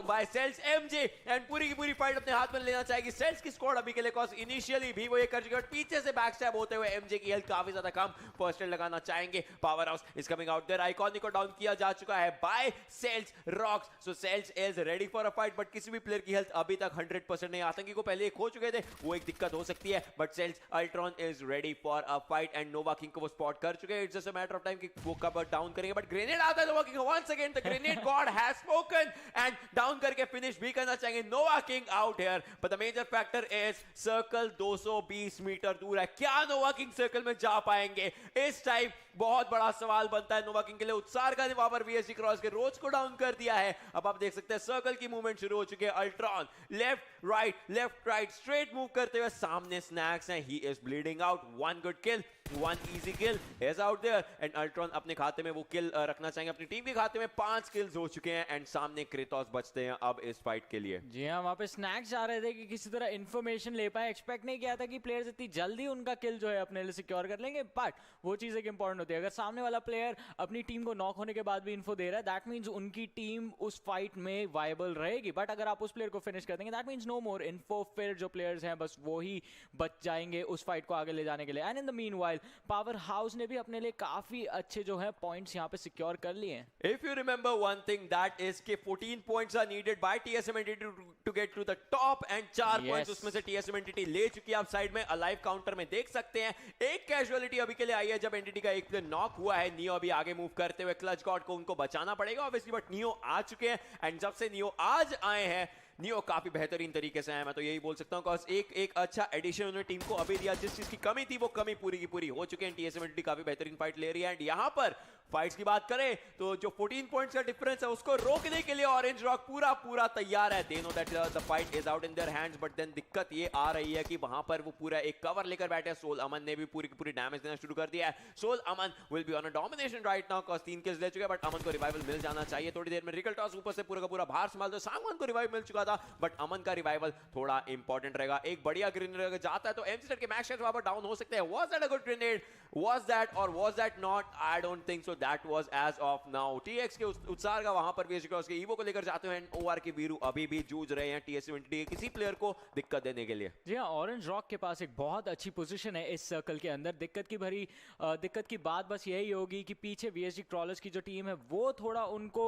बाय सेल्स एमजे एंड पूरी की पूरी फाइट अपने हाथ में लेना चाहेगी सेल्स की स्क्वाड अभी के लिए। कॉज इनिशियली भी वो ये कर चुके हैं पीछे से बैक स्टैब होते हुए एमजे की हेल्थ काफी ज्यादा कम, फर्स्ट एड लगाना चाहेंगे। Power house is coming out there, Iconic को डाउन किया जा चुका है by Cells Rocks. So Cells is ready for a fight but किसी भी प्लेयर की हेल्थ अभी तक 100% नहीं। आतंकी को पहले खो चुके थे, वो एक दिक्कत हो सकती है but Cells Ultron is ready for a fight and Nova King को वो स्पॉट कर चुके हैं। It's just a matter of time कि वो कब डाउन करेंगे बट ग्रेनेड आता है Nova King once again the grenade god has spoken and down करके फिनिश भी करना चाहेंगे। Nova King out here but the major factor is circle 220 metre दूर है, क्या नोवा किंग सर्कल में जा पाएंगे? इस टाइम बहुत बड़ा सवाल बनता है नोवा किंग के लिए। उत्सार का वहां पर वीएससी क्रॉस के रोज को डाउन कर दिया है। अब आप देख सकते हैं सर्कल की मूवमेंट शुरू हो चुकी है। Ultron left right straight move करते हुए सामने स्नैक्स हैं, he is bleeding out. One good kill, one easy kill is out there and Ultron अपने खाते में वो किल रखना चाहेंगे। अपनी टीम के खाते में 5 किल्स हो चुके हैं एंड सामने क्रेटोस बचते हैं अब इस फाइट के लिए। जी हाँ, वहां पे स्नैक्स जा रहे थे कि किसी तरह इंफॉर्मेशन ले पाए। एक्सपेक्ट नहीं किया था कि प्लेयर्स इतनी जल्दी उनका किल जो है अपने लिए सिक्योर कर लेंगे, बट वो चीज एक इंपॉर्टेंट होती है। अगर सामने वाला प्लेयर अपनी टीम को नॉक होने के बाद भी इन्फो दे रहा है, दैट मींस उनकी टीम उस फाइट में वायबल रहेगी। बट अगर आप उस प्लेयर को फिनिश कर देंगे, that means no more info, फिर जो प्लेयर्स हैं बस वो ही बच जाएंगे उस फाइट को आगे ले जाने के लिए। And in the meanwhile power house ने भी अपने लिए काफी अच्छे जो है पॉइंट्स यहाँ पे सिक्योर कर लिए हैं। If you remember one thing, that is कि 14 points are needed by TSM Entity to get to the top and 4 points उसमें से TSM Entity ले चुकी है। आप साइड में अलाइव काउंटर में देख सकते हैं एक कैजुअलिटी अभी के लिए आई है जब एंटिटी का एक प्लेयर नॉक हुआ है। नियो अभी आगे मूव करते हुए क्लच गॉड को उनको बचाना पड़ेगा ऑब्वियसली, बट नियो आ चुके हैं एंड जब से नियो आज आए हैं नियो काफी बेहतरीन तरीके से आया। मैं तो यही बोल सकता हूं कॉज एक अच्छा एडिशन उन्होंने टीम को अभी दिया। जिस चीज की कमी थी वो कमी पूरी की पूरी हो चुकी है। टीएसएम एंटिटी काफी बेहतरीन फाइट ले रही है एंड यहां पर फाइट्स की बात करें तो जो 14 पॉइंट्स का डिफरेंस है उसको रोकने के लिए ऑरेंज रॉक पूरा तैयार है। They know that the fight is out in their hands, but then दिक्कत ये आ रही है कि वहां पर वो पूरा एक कवर लेकर बैठे हैं। सोल अमन ने भी पूरी की पूरी डैमेज देना शुरू कर दिया है। Soul Aman will be on a domination right now cause 3 kills ले चुके हैं, बट अमन को रिवाइवल मिल जाना चाहिए थोड़ी देर में। रिकल टॉस ऊपर से पूरा का पूरा भार संभाल दो। सांगवान को रिवाइव मिल चुका था, बट अमन का रिवाइवल थोड़ा इंपॉर्टेंट रहेगा। एक बढ़िया ग्रेनेड अगर जाता है तो एमसी के मैक्स वहां पर डाउन हो सकते हैं। Was that a good grenade? Was that और was that not? I don't think so that was as of now. TX के उत्साह का वहां पर भी उसके ईवो को लेकर जाते हैं। ओआर के वीरू अभी भी जूझ रहे हैं टीएस-20 के किसी प्लेयर को दिक्कत देने के लिए। जी हाँ, ऑरेंज रॉक के पास एक बहुत अच्छी पोजीशन है इस सर्कल के अंदर। दिक्कत की बात बस यही होगी कि पीछे वीएसजी क्रॉलर्स की जो टीम है वो थोड़ा उनको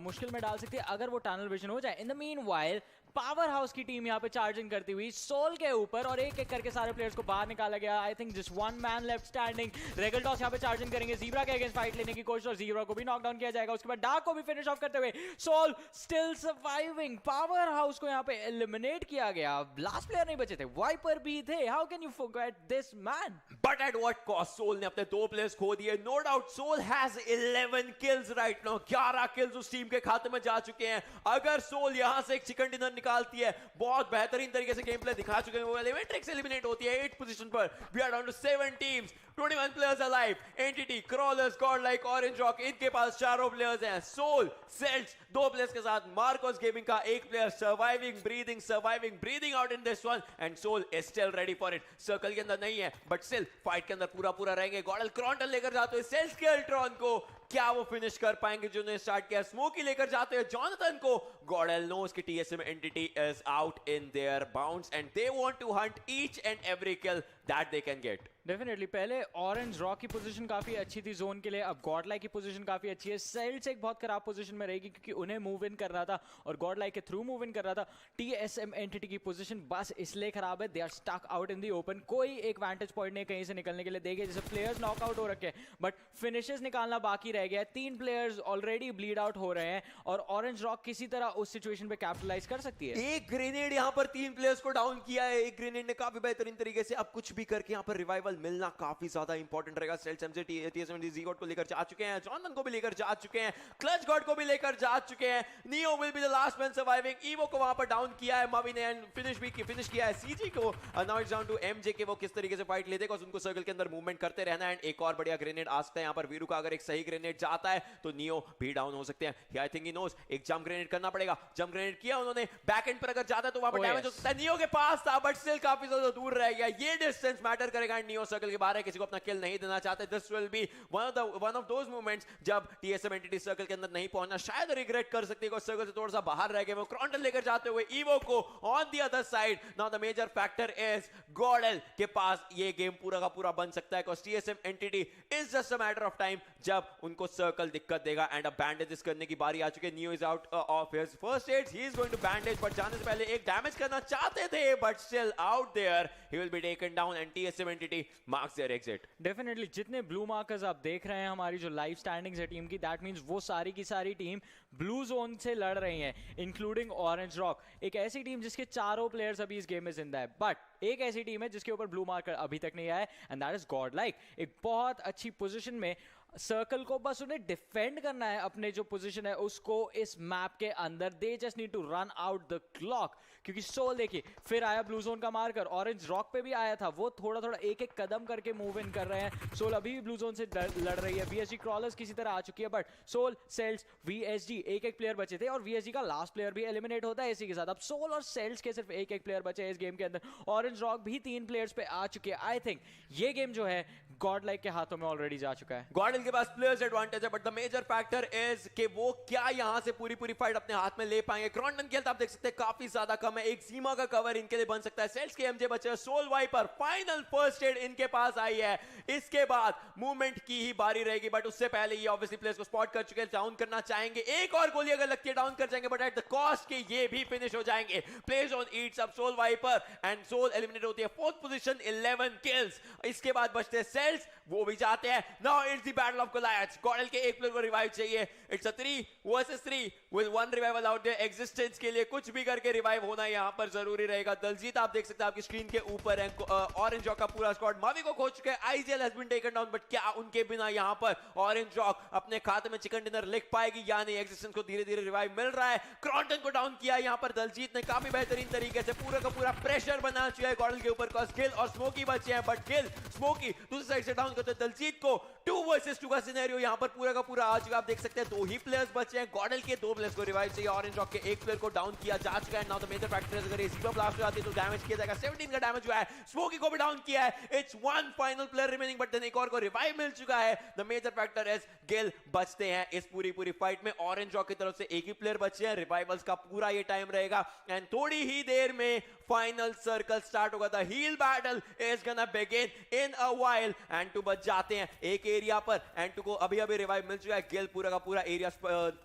मुश्किल में डाल सकती है अगर वो टनल विजन हो जाए। इन द मीनवाइल पावर हाउस की टीम यहाँ पे चार्जिंग करती हुई सोल के ऊपर, और एक एक करके सारे प्लेयर्स को बाहर निकाला गया। I think just one man left standing. Regal toss यहाँ पे चार्जिंग करेंगे ज़ीब्रा के अगेंस्ट फाइट लेने की कोशिश, और ज़ीब्रा को भी नॉकडाउन किया जाएगा। उसके बाद डार्क को भी फिनिश ऑफ करते हुए Soul still surviving. Powerhouse को यहाँ पे एलिमिनेट किया गया। लास्ट प्लेयर नहीं बचे थे, वाइपर भी थे। How can you forget this man? But at what cost? Soul ने अपने 2 प्लेयर्स खो दिए। No doubt Soul has 11 kills right now. 11 kills उस टीम के खाते में जा चुके हैं। अगर सोल यहां से एक चिकन डिनर निकालती है, बहुत बेहतरीन तरीके से गेम प्ले दिखा चुके हैं वो। एलिमेंट्रिक्स एलिमिनेट होती है 8th पोजीशन पर। We are down to 7 teams, 21 players alive. Entity, Crawlers, Godlike, Orange Rock, इनके पास 4 प्लेयर्स हैं। सोल, सेल्स 2 प्लेयर्स के साथ मार्कोस गेमिंग का 1 player surviving breathing out in this one, and Soul is still ready for it. Circle के अंदर नहीं है बट स्टिल फाइट के अंदर पूरा रहेंगे। गॉडल क्रॉन्टल लेकर जाते हैं सेल्स के अल्ट्रॉन को। क्या वो फिनिश कर पाएंगे जिन्होंने स्टार्ट किया? स्मोकी लेकर जाते हैं जॉनथन को। गॉडल नोस की TSM entity is out in their bounds and they want to hunt each and every kill that they can get. Definitely पहले ऑरेंज रॉक की पोजीशन काफी अच्छी थी जोन के लिए, अब गॉडलाइक की पोजीशन काफी अच्छी है। सेल्स एक बहुत खराब पोजीशन में रहेगी क्योंकि उन्हें मूव इन कर रहा था और गॉडलाइक के थ्रू मूव इन कर रहा था। टीएसएम एंटिटी की पोजीशन बस इसलिए खराब है, they are stuck out in the open. कोई एक वैंटेज पॉइंट नहीं कहीं से निकलने के लिए। देखिए जैसे प्लेयर्स नॉकआउट हो रखे हैं बट फिनिशेस निकालना बाकी रह गया है। 3 प्लेयर्स ऑलरेडी ब्लीड आउट हो रहे हैं और ऑरेंज रॉक किसी तरह उस सिचुएशन पे कैपिटलाइज कर सकती है। एक ग्रेनेड यहाँ पर 3 प्लेयर्स को डाउन किया है। एक ग्रेनेड ने काफी बेहतरीन तरीके से अब कुछ भी करके यहाँ पर रिवाइवल मिलना काफी ज्यादा इंपॉर्टेंट रहेगा। सेल्स एमजे टीएस-20 ज़ीगॉड को लेकर जा चुके हैं, जॉनथन को भी लेकर जा चुके हैं, क्लच गॉड को भी लेकर जा चुके हैं। Neo will be the last man surviving. Evo को वहां पर डाउन किया है मवी ने एंड फिनिश किया है सीजी को। Now it's down to MJ के वो किस तरीके से फाइट लेते हैं, उनको सर्कल के अंदर मूवमेंट करते रहना है। एंड एक और बढ़िया ग्रेनेड आ सकता है यहाँ पर वीरू का। अगर एक सही ग्रेनेड जाता है तो नियो भी डाउन हो सकते हैं। आई थिंक ही नोस एक जंप ग्रेनेड करना पड़ेगा। जंप ग्रेनेड किया उन्होंने, बैक एंड पर अगर जाता है तो वहां पर डैमेज हो सकता है। नियो के पास था बट स्टिल काफी ज्यादा दूर रह गया। ये डिस्टेंस मैटर करेगा एंड नियो सर्कल के बाहर है, किसी को अपना किल नहीं देना चाहते। This will B one of those moments जब टीएसएम एंटिटी सर्कल के अंदर नहीं पहुंचना शायद रिग्रेट कर सकती है। सर्कल से थोड़ा सा बाहर रह गए। वो क्रॉन्टल लेकर जाते हुए ईवो को on the other side. Now the major factor is Godl के पास ये गेम पूरा का पूरा बन सकता है because TSM entity is just a matter of time जब उनको सर्कल दिक्कत देगा। एंड अब बैंडेजेस करने की बारी आ चुकी है। Neo is out of his first aid, he is going to bandage, but जाने से पहले एक डैमेज करना चाहते थे but still out there. He will be taken down and TSM Entity marks their exit. Definitely जितने ब्लू मार्कर्स आप देख रहे हैं हमारी जो लाइव स्टैंडिंग्स है टीम की, दैट मींस वो सारी की सारी टीम ब्लू जोन से लड़ रही हैं इंक्लूडिंग ऑरेंज रॉक। एक ऐसी टीम जिसके 4 प्लेयर्स अभी इस गेम में जिंदा है, बट एक ऐसी टीम है जिसके ऊपर ब्लू मार्कर अभी तक नहीं आया है एंड दैट इज गॉडलाइक। एक बहुत अच्छी पोजीशन में सर्कल को बस उन्हें डिफेंड करना है अपने जो पोजीशन है उसको इस मैप के अंदर। They just need to run out the clock क्योंकि सोल देखिए फिर आया ब्लू जोन का मार्कर, ऑरेंज रॉक पे भी आया था, वो थोड़ा एक एक कदम करके मूव इन कर रहे हैं। सोल अभी भी ब्लू जोन से लड़ रही है। वीएसजी क्रॉलर्स किसी तरह आ चुकी है बट सोल, सेल्स, वीएसजी एक प्लेयर बचे थे और वीएसजी का लास्ट प्लेयर भी एलिमिनेट होता है इसी के साथ। अब सोल और सेल्स के सिर्फ एक प्लेयर बचे हैं इस गेम के अंदर। ऑरेंज रॉक भी 3 प्लेयर्स पे आ चुके हैं। आई थिंक ये गेम जो है गॉडलाइक के हाथों में ऑलरेडी जा चुका है। गॉडल के पास प्लेयर्स एडवांटेज है but the major factor is कि वो क्या यहां से पूरी फाइट अपने हाथ में ले पाएंगे। क्रॉन्टन की हेल्थ आप देख सकते हैं काफी ज्यादा कम है। एक सीमा का कवर इनके लिए बन सकता है। सेल्स के एमजे बचे, Soul Viper final first aid इनके पास आई है। इसके बाद मूवमेंट की ही बारी रहेगी बट उससे पहले ये ऑब्वियसली प्लेयर्स को स्पॉट कर चुके हैं, डाउन करना चाहेंगे। एक और गोली अगर लगती है डाउन कर जाएंगे बट एट द कॉस्ट के ये भी फिनिश हो जाएंगे। प्लेज ऑन ईट्स अब Soul Viper and Soul eliminate होती है 4th पोजीशन 11 किल्स। इसके बाद बचते हैं सेल्स, वो भी जाते हैं। Now it's the battle of goliaths, Godl के एक प्लेयर को रिवाइव चाहिए। It's a 3 versus 3 with 1 revival out there. Existence के लिए कुछ भी करके रिवाइव होना यहाँ पर जरूरी रहेगा। दलजीत आप देख सकते हैं आपकी स्क्रीन के ऊपर है, ऑरेंज रॉक का पूरा स्क्वाड मावी को खो चुके हैं। IGL has been taken down, but क्या उनके बिना यहाँ पर ऑरेंज रॉक अपने खाते में चिकन डिनर लिख पाएगी या नहीं? एग्जिस्टेंस को धीरे धीरे रिवाइव मिल रहा है। क्रॉन्टन को डाउन किया यहाँ पर दलजीत ने काफी बेहतरीन तरीके से, पूरा का पूरा प्रेशर बना चुका है गॉडल के ऊपर। गिल और स्मोकी बचे हैं, बट गिल स्मोकी दूसरी साइड से डाउन करते दलजीत को 2 वर्सेस 2 का सिनेरियो यहाँ पर पूरा का पूरा आ चुका। आप देख सकते हैं 2 ही प्लेयर्स बचे हैं। गॉडल के 2 प्लेयर्स को रिवाइव चाहिए। ऑरेंज रॉक के एक प्लेयर को डाउन किया जा चुका है। Now the major factor is अगर एसी पर ब्लास्ट हो जाती है तो डैमेज किया जाएगा। 17 का डैमेज हुआ है। स्मोकी को भी डाउन किया है। It's 1 final player remaining, but then एक और को रिवाइव मिल चुका है। The major factor is Gill बचते हैं इस पूरी फाइट में। ऑरेंज रॉक की तरफ से एक ही प्लेयर बचे हैं। रिवाइवल्स का पूरा ये टाइम रहेगा एंड थोड़ी ही देर में फाइनल सर्कल स्टार्ट होगा। The heal battle is gonna begin in a while. And two बच जाते हैं एक एरिया पर। एंड टू को अभी रिवाइव मिल चुका है। गिल पूरा का पूरा एरिया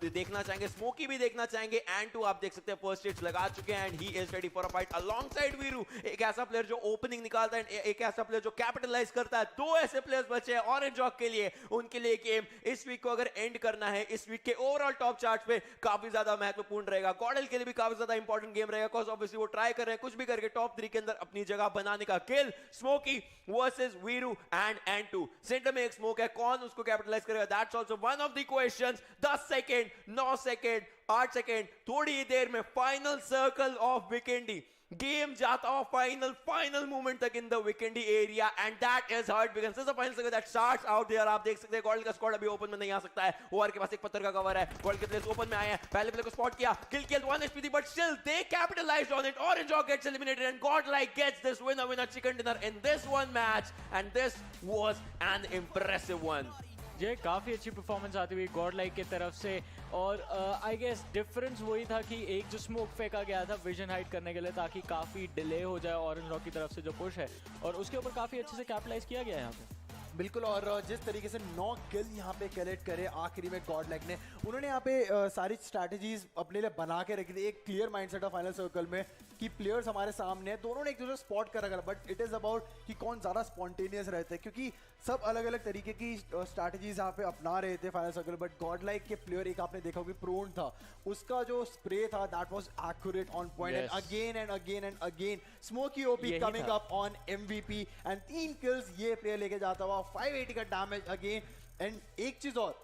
देखना चाहेंगे, स्मोकी भी देखना चाहेंगे। एंड टू आप देख सकते हैं फर्स्ट हिट्स लगा चुके हैं and he is ready for a fight alongside Veeru. एक ऐसा प्लेयर जो ओपनिंग निकालता है, एक ऐसा प्लेयर जो कैपिटलाइज करता है। 2 ऐसे प्लेयर्स बचे हैं ऑरेंज रॉक के लिए। उनके लिए गेम इस वीक को अगर एंड करना है, इस वीक के ओवरऑल टॉप चार्ट पे काफी ज्यादा महत्वपूर्ण रहेगा। गॉडल के लिए भी काफी ज्यादा इंपॉर्टेंट गेम रहेगा, बिकॉज़ ऑब्वियसली वो ट्राई कर रहे हैं कुछ भी करके टॉप 3 के अंदर अपनी जगह बनाने का। Gill Smokey versus Veeru and N2। Centre में एक स्मोक है, कौन उसको कैपिटलाइज करेगा? That's also one of the questions. 10 second, 9 second, 8 second, थोड़ी ही देर में final circle of Vikendi. Game जाता हुआ फाइनल मूवमेंट तक in the Vikendi area and that is hard because this is the final circle that starts out there. आप देख सकते हैं गॉल्ड का स्क्वाड अभी ओपन में नहीं आ सकता है। ओआर के पास एक पत्थर का कवर है। गॉल्ड के प्लेयर्स ओपन में आए हैं। पहले प्लेयर को स्पॉट किया, किल किया 1 HP थी, but still they capitalised on it. Orange Rock gets eliminated and Godlike gets this winner chicken dinner in this one match and this was an impressive one. ये काफ़ी अच्छी परफॉर्मेंस आती हुई Godlike की तरफ से। और आई गेस डिफरेंस वही था कि एक जो स्मोक फेंका गया था विजन हाइड करने के लिए ताकि काफ़ी डिले हो जाए ऑरेंज रॉक की तरफ से जो पुश है, और उसके ऊपर काफ़ी अच्छे से कैपिटलाइज किया गया है यहाँ पे। बिल्कुल, और जिस तरीके से 9 किल यहाँ पे कलेक्ट करे आखिरी में गॉडलाइक ने, उन्होंने यहाँ पे सारी स्ट्रैटेजीज अपने लिए बना के रखी थी। एक clear mindset of final circle में कि प्लेयर्स हमारे सामने हैं, दोनों ने एक दूसरे स्पॉट कर रखा, बट इट इज़ अबाउट कि कौन ज़्यादा स्पॉन्टेनियस रहते हैं, क्योंकि सब अलग अलग तरीके की स्ट्रैटेजीज यहाँ पे अपना रहे थे फाइनल सर्कल। बट गॉडलाइक के प्लेयर एक आपने देखा कि प्रोन था, उसका जो स्प्रे था that was accurate on point and again and again smoky OP coming up on MVP and 3 kills ये प्लेयर लेके जाता हुआ 580 का डैमेज अगेन। एंड एक चीज और,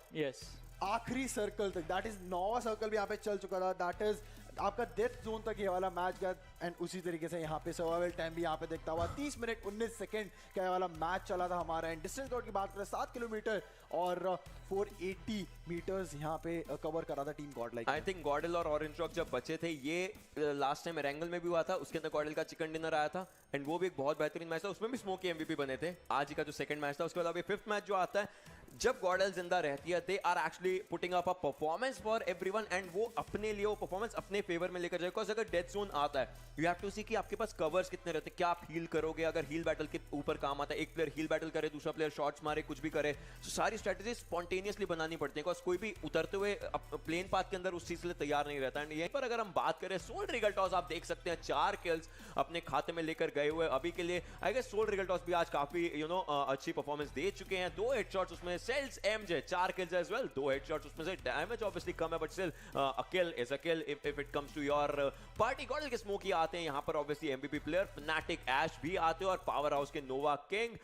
आखिरी सर्कल तक, दैट इज 9वां सर्कल भी यहाँ पे चल चुका था, दैट इज आपका डेथ जोन तक ये वाला मैच गया। एंड उसी तरीके से यहाँ पे सर्वाइवल टाइम भी यहाँ पे देखता हुआ 30 मिनट 19 सेकंड का वाला मैच चला था हमारा। एंड डिस्टेंस कवर की बात करें 7 किलोमीटर और 480 मीटर्स यहाँ पे कवर करा था टीम गॉडलाइक। आई थिंक गॉडल और ऑरेंज रॉक जब बचे थे, ये लास्ट टाइम एरेंगल में भी हुआ था, उसके अंदर गॉडल का चिकन डिनर आया था एंड वो भी एक बहुत बेहतरीन मैच था, उसमें भी स्मोकी MVP बने थे। आज ही का जो सेकंड मैच था, उसके बाद अभी 5th मैच जो आता है, जब गॉडल जिंदा रहती है, they are actually putting up a performance for everyone and वो अपने लिए वो परफॉर्मेंस अपने फेवर में लेकर जाए। बिकॉज अगर डेथ जोन आता है, यू हैव टू सी कि आपके पास कवर्स कितने रहते हैं, क्या आप हील करोगे। अगर हील बैटल के ऊपर काम आता है, एक प्लेयर हील बैटल करे, दूसरा प्लेयर शॉट्स मारे, कुछ भी करे, तो सारी स्ट्रेटेजी स्पॉन्टेनियसली बनानी पड़ती है, बिकॉज कोई भी उतरते हुए प्लेन पाथ के अंदर उस चीज के लिए तैयार नहीं रहता। एंड यहीं पर अगर हम बात करें सोल रिगल टॉस, आप देख सकते हैं 4 किल्स अपने खाते में लेकर गए हुए अभी के लिए। I guess Soul Regaltos भी आज काफी अच्छी परफॉर्मेंस दे चुके हैं। 2 हेडशॉट्स उसमें sales MJ 4 kills as well, 2 headshots उसमें से डैमेज ऑब्वियसली कम है, but still a kill is a kill if it comes to your party। गॉडल के स्मोकी आते हैं यहाँ पर, ऑब्वियसली MVP प्लेयर फनाटिक ऐश भी आते हैं और पावर हाउस के नोवा किंग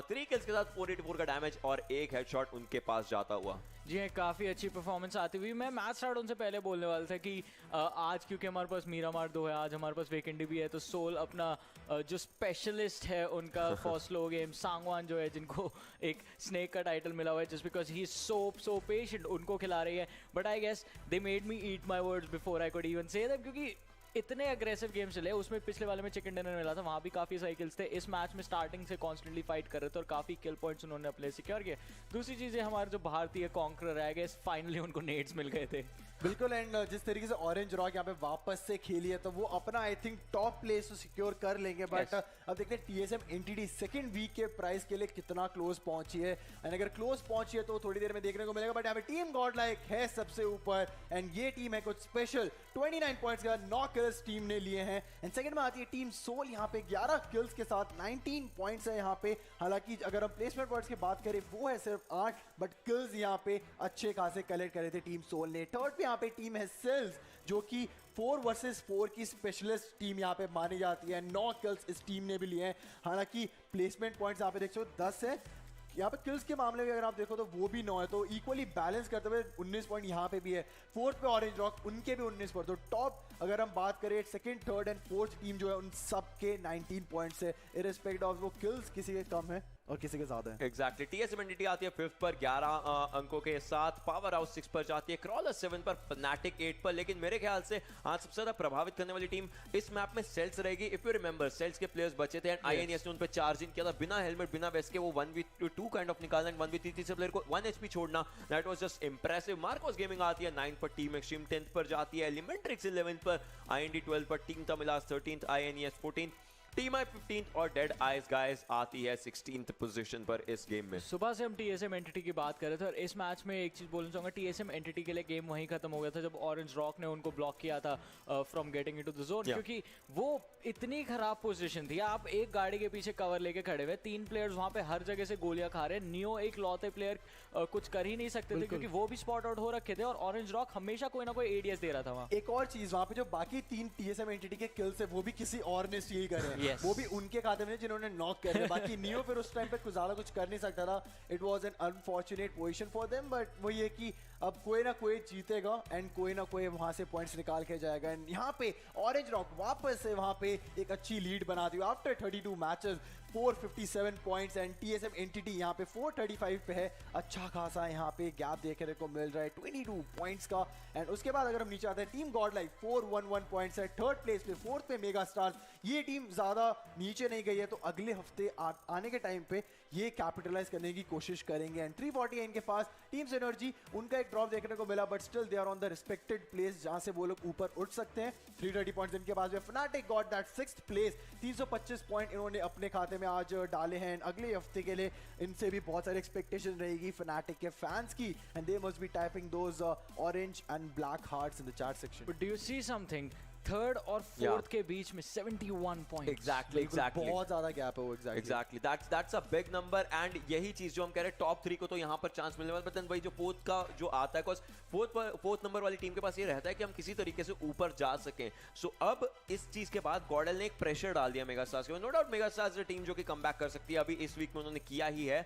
3 kills के साथ 484 का डैमेज और 1 हेडशॉट उनके पास जाता हुआ। जी हाँ, काफ़ी अच्छी परफॉर्मेंस आती हुई। मैं मैच स्टार्ट उनसे पहले बोलने वाला था कि आज क्योंकि हमारे पास मीरामार 2 है, आज हमारे पास वीकेंडी भी है, तो सोल अपना जो स्पेशलिस्ट है उनका फर्स्ट लो गेम सांगवान जो है, जिनको एक स्नेक का टाइटल मिला हुआ है just because he is so patient, उनको खिला रही है। But I guess they made me eat my words before I could even say that, क्योंकि इतने अग्रेसिव गेम चले। उसमें पिछले वाले में चिकन डिनर मिला था, वहाँ भी काफ़ी सारे किल्स थे। इस मैच में स्टार्टिंग से कॉन्स्टेंटली फाइट कर रहे थे और काफ़ी किल पॉइंट्स उन्होंने अपने सिक्योर किए। दूसरी चीज़ है, हमारे जो भारतीय कॉन्करर है, गए फाइनली उनको नेट्स मिल गए थे। बिल्कुल, एंड जिस तरीके से ऑरेंज रॉक यहाँ पे वापस से खेली है, तो वो अपना आई थिंक टॉप प्लेस तो सिक्योर कर लेंगे। बट अब देखते हैं TSM एंटिटी सेकंड वीक के प्राइस के लिए कितना क्लोज पहुंची है। एंड अगर क्लोज पहुंची है तो थोड़ी देर में देखने को मिलेगा। बट यहाँ पे टीम गॉडलाइक है सबसे ऊपर एंड ये टीम है कुछ स्पेशल। 29 पॉइंट्स के बाद 9 किल्स टीम ने लिए हैं। एंड सेकंड में आती है टीम सोल, यहाँ पे 11 किल्स के साथ 19 पॉइंट्स है यहाँ पे। हालांकि अगर हम प्लेसमेंट पॉइंट्स की बात करें वो है सिर्फ 8, बट किल्स यहाँ पे अच्छे खासे कलेक्ट करे थे टीम सोल ने। थर्ड पे यहाँ पे टीम है सेल्स, जो कि 4 वर्सेस 4 की स्पेशलिस्ट टीम यहाँ पे मानी जाती है। 9 किल्स इस टीम ने भी लिए हैं, हालांकि प्लेसमेंट पॉइंट्स यहाँ पे देख सकते हो 10 है। यहाँ पे किल्स के मामले में अगर आप देखो तो वो भी 9 है, तो इक्वली बैलेंस करते हुए 19 पॉइंट यहाँ पे भी है। फोर्थ पे ऑरेंज रॉक, उनके भी 19 पॉइंट। तो टॉप अगर हम बात करें second, third and fourth team जो है उन सब के 19 पॉइंट्स है, इररिस्पेक्ट ऑफ वो किल्स किसी के कम है और किसी के ज्यादा है। एग्जैक्टली। टीएसएम एंटिटी आती है 5th पर 11 अंकों के साथ, पावर हाउस 6 पर जाती है, क्रॉलर 7 पर, फनाटिक 8 पर। लेकिन मेरे ख्याल से आज सबसे ज्यादा प्रभावित करने वाली टीम इस मैप में सेल्स रहेगी। इफ यू रिमेंबर, सेल्स के प्लेयर्स बचे थे एंड आईएनएस ने उन पर चार्ज इन किया था बिना हेलमेट बिना वेस्ट के। वो 1v2 काइंड ऑफ निकालना एंड 1v3 तीसरे प्लेयर को 1 HP छोड़ना, that was just impressive. Marcos gaming आती है 9 पर, टीम एक्सट्रीम 10th पर जाती है, एलिमेंट्रिक्स 11th पर, आईएनडी 12 पर, team तमिलास 13th, INS 14th, team आई 15th और डेड आइज गाइस आती है 16th पोजीशन पर इस गेम में। सुबह से हम टीएसएम एंटिटी की बात कर रहे थे और इस मैच में एक चीज बोलना चाहूंगा, टीएसएम एंटिटी के लिए गेम वहीं खत्म हो गया था जब ऑरेंज रॉक ने उनको ब्लॉक किया था from getting into the zone, क्योंकि वो इतनी खराब पोजीशन थी। आप एक गाड़ी के पीछे कवर लेके खड़े हुए, 3 प्लेयर्स वहां पे हर जगह से गोलियां खा रहे हैं। नियो एक लौते प्लेयर कुछ कर ही नहीं सकते थे क्योंकि वो भी स्पॉट आउट हो रखे थे और ऑरेंज रॉक हमेशा कोई ना कोई एडीएस दे रहा था वहां। एक और चीज, वहां पे जो बाकी 3 टीएसएम एंटिटी के किल्स है वो भी किसी और ने स्टील करे हैं। Yes. वो भी उनके खाते में जिन्होंने नॉक कर दिया। बाकी नियो फिर उस टाइम पे कुछ ज्यादा कुछ कर नहीं सकता था। It was an unfortunate position for them, but वो ये कि अब कोई ना कोई जीतेगा एंड कोई ना कोई वहां से पॉइंट्स निकाल के जाएगा। एंड यहाँ पे ऑरेंज रॉक वापस से वहां पे एक अच्छी लीड बना दी after 32 matches, 457 points and TSM entity यहाँ पे 435 पे है। अच्छा खासा यहाँ पे गैप देखने को मिल रहा है 22 पॉइंट्स का। एंड उसके बाद अगर हम नीचे आते हैं, टीम गॉड लाइक 411 पॉइंट्स है थर्ड प्लेस पे। फोर्थ पे मेगा स्टार्स, ये टीम ज्यादा नीचे नहीं गई है, तो अगले हफ्ते आने के टाइम पे ये कैपिटलाइज करने की कोशिश करेंगे। एंड 340 इनके पास, टीम सिनर्जी उनका एक ड्रॉप देखने को मिला, but still they are on the respected place जहां से वो लोग ऊपर उठ सकते हैं। 330 पॉइंट्स इनके पास है। Fanatic got that 6th place, 325 point इन्होंने अपने खाते में आज डाले हैं। अगले हफ्ते के लिए इनसे भी बहुत सारी एक्सपेक्टेशन रहेगी फनाटिक के फैंस की, and they must be typing those orange and black hearts in the chat section. But do you see something, third और फोर्थ के बीच में 71 पॉइंट। एग्जैक्टली बहुत ज्यादा गैप है वो। Exactly that's a big number. And यही चीज जो हम कह रहे हैं, टॉप 3 को तो यहाँ पर चांस मिलने वाला, बट देन वही जो फोर्थ का जो आता है, बिकॉज फोर्थ नंबर वाली टीम के पास ये रहता है कि हम किसी तरीके से ऊपर जा सकें। सो अब इस चीज के बाद गॉडल ने एक प्रेशर डाल दिया मेगा स्टार्स के। No doubt Mega Stars team जो कि कमबैक कर सकती है, अभी इस वीक में उन्होंने किया ही है।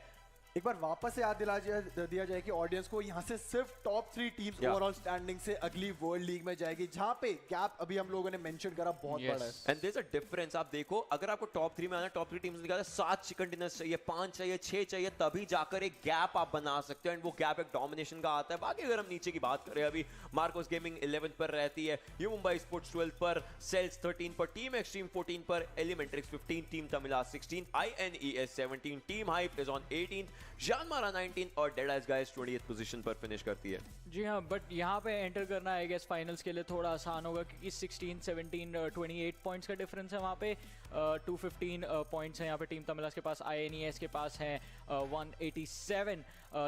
एक बार वापस से याद दिया जाए कि ऑडियंस को यहाँ से सिर्फ टॉप 3 टीम्स ओवरऑल स्टैंडिंग से अगली वर्ल्ड लीग में जाएगी, जहाँ पे गैप अभी हम लोगों ने मेंशन करा बहुत बड़ा है। And there is a difference. आप देखो, अगर आपको टॉप 3 में आना, टॉप 3 टीम्स निकालना, 7 चिकन डिनर्स चाहिए, 5 चाहिए, 6 चाहिए, तभी जाकर एक गैप आप बना सकते हो। एंड वो गैप एक डोमिनेशन का आता है। बाकी अगर हम नीचे की बात करें, अभी मार्कोस गेमिंग 11th पर रहती है, यू मुंबई स्पोर्ट्स 12th पर, सेल्स 13 पर, टीम एक्सट्रीम 14 पर, Elementrix 15, team Tamila 16, INES 17, team hype is on 18, जानमारा 19 और dead eyes guys 28th position पर फिनिश करती है। जी हाँ, बट यहाँ पे एंटर करना आई गेस फाइनल्स के लिए थोड़ा आसान होगा क्योंकि 16, 17, 28 पॉइंट्स का डिफरेंस है वहाँ पे। 215 पॉइंट्स हैं यहाँ पे टीम तमिलास के पास, आईएनईएस के पास है 187।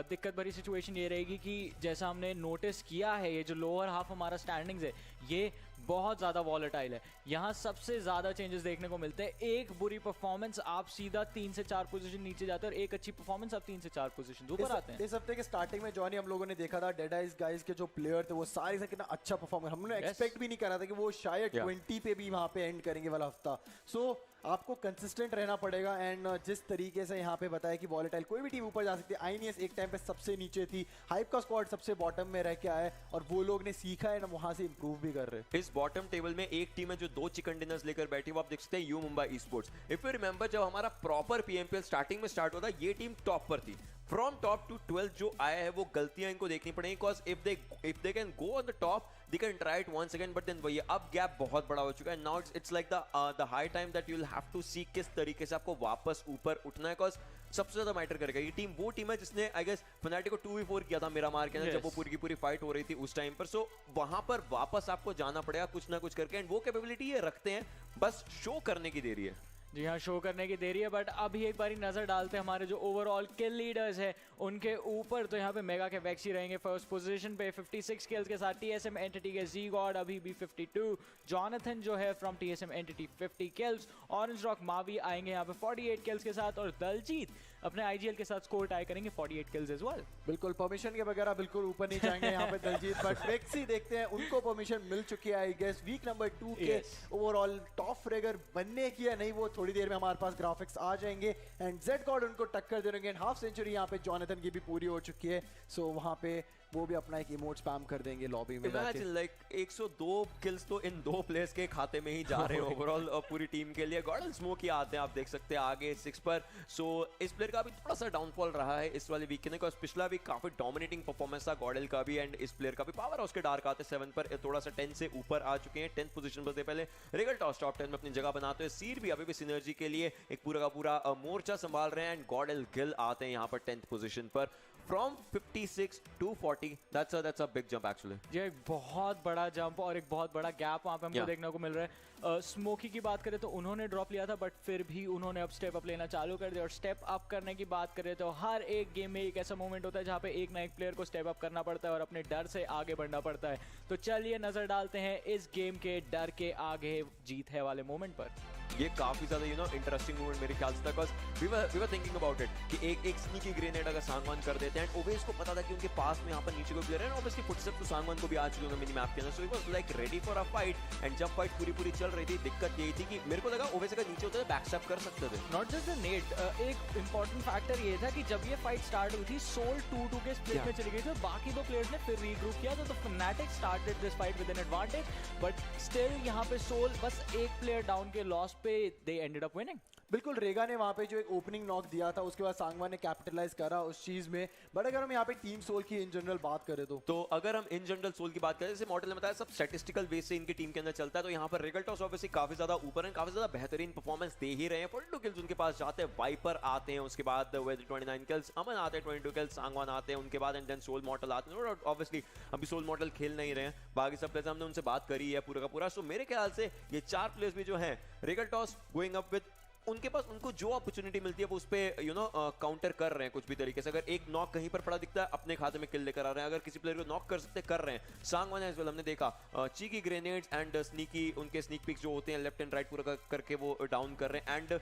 दिक्कत भरी सिचुएशन ये रहेगी कि जैसा हमने नोटिस किया है, ये जो लोअर हाफ हमारा स्टैंडिंग्स है ये बहुत ज़्यादा वॉलेटाइल है। यहाँ सबसे ज़्यादा चेंजेस देखने को मिलते हैं। एक बुरी परफॉर्मेंस आप सीधा 3 से 4 पोजीशन नीचे जाते हैं और एक अच्छी परफॉर्मेंस आप 3 से 4 पोजीशन ऊपर आते हैं। इस हफ्ते के स्टार्टिंग में जॉनी हम लोगों ने देखा था डेड आइज गाइस के जो प्लेयर थे वो सारे से कितना अच्छा परफॉर्म कर, हमने एक्सपेक्ट भी नहीं करा था कि वो शायद 20 पे भी वहाँ पे एंड करेंगे वाला हफ्ता। सो आपको कंसिस्टेंट रहना पड़ेगा। एंड जिस तरीके से यहाँ पे बताया कि वॉलेटाइल कोई भी टीम ऊपर जा सकती है, आईएनईएस एक टाइम पे सबसे नीचे थी, हाइप का स्क्वाड सबसे बॉटम में रह के आया है और वो लोग ने सीखा है ना, वहां से इंप्रूव भी कर रहे हैं। इस बॉटम टेबल में एक टीम है जो 2 चिकन डिनर्स लेकर बैठी, वो आप देख सकते हैं, you Mumbai sports. If you remember, जब हमारा प्रॉपर पीएमपीएल स्टार्टिंग में स्टार्ट होता, ये टीम टॉप पर थी। फ्रॉम टॉप टू 12 जो आया है, वो गलतियां इनको देखनी पड़ेंगी, because if they can go on the top they can try it once again, but then वही अब गैप बहुत बड़ा हो चुका है। now it's like the high time that you'll have to see किस तरीके से आपको वापस ऊपर उठना है, बिकॉज सबसे ज्यादा मैटर करेगा। ये टीम वो टीम है जिसने आई गेस फनाटिक को 2v4 किया था मेरा मार के अंदर, जब वो पूरी की पूरी फाइट हो रही थी उस टाइम पर। सो वहां पर वापस आपको जाना पड़ेगा कुछ ना कुछ करके, एंड वो कैपेबिलिटी ये रखते हैं, बस शो करने की देरी है। जी हाँ, शो करने की देरी है। बट अभी एक बारी नजर डालते हैं हमारे जो ओवरऑल किल लीडर्स है उनके ऊपर। तो यहाँ पे मेगा के वैक्सी रहेंगे फर्स्ट पोजीशन पे 56 किल्स के साथ। टीएसएम एंटिटी के जी गॉड अभी भी 52, जॉनथन जो है from TSM entity 50 kills, orange rock Mavi आएंगे यहाँ पे 48 किल्स के साथ, और दलजीत अपने IGL के साथ स्कोर टाई करेंगे 48 किल्स एज वेल। बिल्कुल परमिशन के बगैर बिल्कुल ऊपर नहीं जाएंगे यहाँ पे दलजीत, बट वेक्सी देखते हैं उनको परमिशन मिल चुकी है आई गेस वीक नंबर 2 के ओवरऑल टॉप फ्रेगर बनने की है। नहीं वो थोड़ी देर में हमारे पास ग्राफिक्स आ जाएंगे एंड जेड गॉड उनको टक्कर दे देंगे। हाफ सेंचुरी यहाँ पे जॉनथन की भी पूरी हो चुकी है, सो वहाँ पे वो भी अपना एक इमोट स्पैम कर देंगे लॉबी में जाके। लाइक 102 किल्स तो इन दो प्लेयर्स के खाते में ही जा रहे हैं ओवरऑल पूरी टीम के लिए। गॉडल स्मोकी आते हैं, आप देख सकते हैं आगे 6 पर। सो इस प्लेयर का भी थोड़ा सा डाउनफॉल रहा है इस वाले वीक के, बिकॉज पिछला वीक काफी डोमिनेटिंग परफॉर्मेंस था गॉडल का भी, एंड इस प्लेयर का भी। पावर हाउस के डार्क आते 7 पर, थोड़ा सा 10 से ऊपर आ चुके हैं, 10th पोजीशन पर थे पहले। रेगल टॉस टॉप 10 में अपनी जगह बनाते हैं। सीर भी अभी भी सिनर्जी के लिए एक पूरा का पूरा मोर्चा संभाल रहे हैं, एंड गॉडल गिल आते हैं यहाँ पर 10th पोजीशन पर। From 56 to 40, that's a big jump actually. ये एक बहुत बड़ा जंप और एक बहुत बड़ा गैप वहाँ पे हमको देखने को मिल रहा है। स्मोकी की बात करें तो उन्होंने ड्रॉप लिया था, बट फिर भी उन्होंने अब स्टेप अप लेना चालू कर दिया। और स्टेप अप करने की बात करें तो हर एक गेम में एक ऐसा मोमेंट होता है जहाँ पे एक ना एक प्लेयर को स्टेप अप करना पड़ता है और अपने डर से आगे बढ़ना पड़ता है। तो चलिए नजर डालते हैं इस गेम के डर के आगे जीत है वाले मोमेंट पर। ये काफी ज्यादा इंटरेस्टिंग मोमेंट मेरे ख्याल से था, because we were thinking about it कि एक स्नीकी ग्रेनेड अगर सांगवान कर देते हैं, एंड ओवेस को पता था कि उनके पास में यहाँ पर नीचे कोई प्लेयर है, ऑब्वियसली फुटस्टेप तो सांगवान को भी आ चुके होंगे मिनी मैप के अंदर। So he was like ready for a fight, and जब फाइट पूरी चल रही थी दिक्कत यही थी कि मेरे को लगा ओवेस अगर नीचे होते तो बैकस्टैप कर सकते थे। नॉट जस्ट द नेट, एक इंपॉर्टेंट फैक्टर ये था कि जब ये फाइट स्टार्ट हुई थी सोल 2-2 के स्प्लिट में चली गई थी, बाकी दो प्लेयर्स ने फिर रीग्रुप किया तो fanatic started this fight with an advantage, but still यहाँ पे सोल बस एक प्लेयर डाउन के लॉस पे दे एंडेड अप विनिंग। बिल्कुल रेगा ने वहाँ पे जो एक ओपनिंग नॉक दिया था उसके बाद सांगवान ने कैपिटलाइज करा उस चीज में। बट अगर हम यहाँ पे टीम सोल की इन जनरल बात करें तो अगर हम इन जनरल सोल की बात करें, जैसे मॉडल ने बताया सब स्टैटिस्टिकल बेस से इनकी टीम के अंदर चलता है, तो यहाँ पर रेगल टॉस ऑब्वियसली काफी ज्यादा ऊपर है, काफी ज्यादा बेहतरीन परफॉर्मेंस दे ही रहे हैं। 42 किल्स उनके पास जाते हैं, वाइपर आते हैं, उसके बाद 29 किल्स, अमन आते हैं 22 किल्स, सांगवान आते हैं उनके बाद, एंड देन सोल मॉडल आते हैं। ऑब्वियसली अभी सोल मॉडल खेल नहीं रहे हैं, बाकी सब प्लेयर्स हमने उनसे बात करी है पूरा का पूरा। सो मेरे ख्याल से ये 4 प्लेयर्स भी जो हैं regal toss going up with, उनके पास उनको जो अपॉर्चुनिटी मिलती है वो उस पे काउंटर कर रहे हैं कुछ भी तरीके से। अगर एक नॉक कहीं पर पड़ा दिखता है अपने खाते में किल लेकर आ रहे हैं, अगर किसी प्लेयर को नॉक कर सकते कर रहे हैं। सांगवान एज वेल हमने देखा चीकी ग्रेनेड्स एंड स्नीकी, उनके स्नीक पिक्स जो होते हैं लेफ्ट एंड राइट पूरा करके वो डाउन कर रहे हैं, and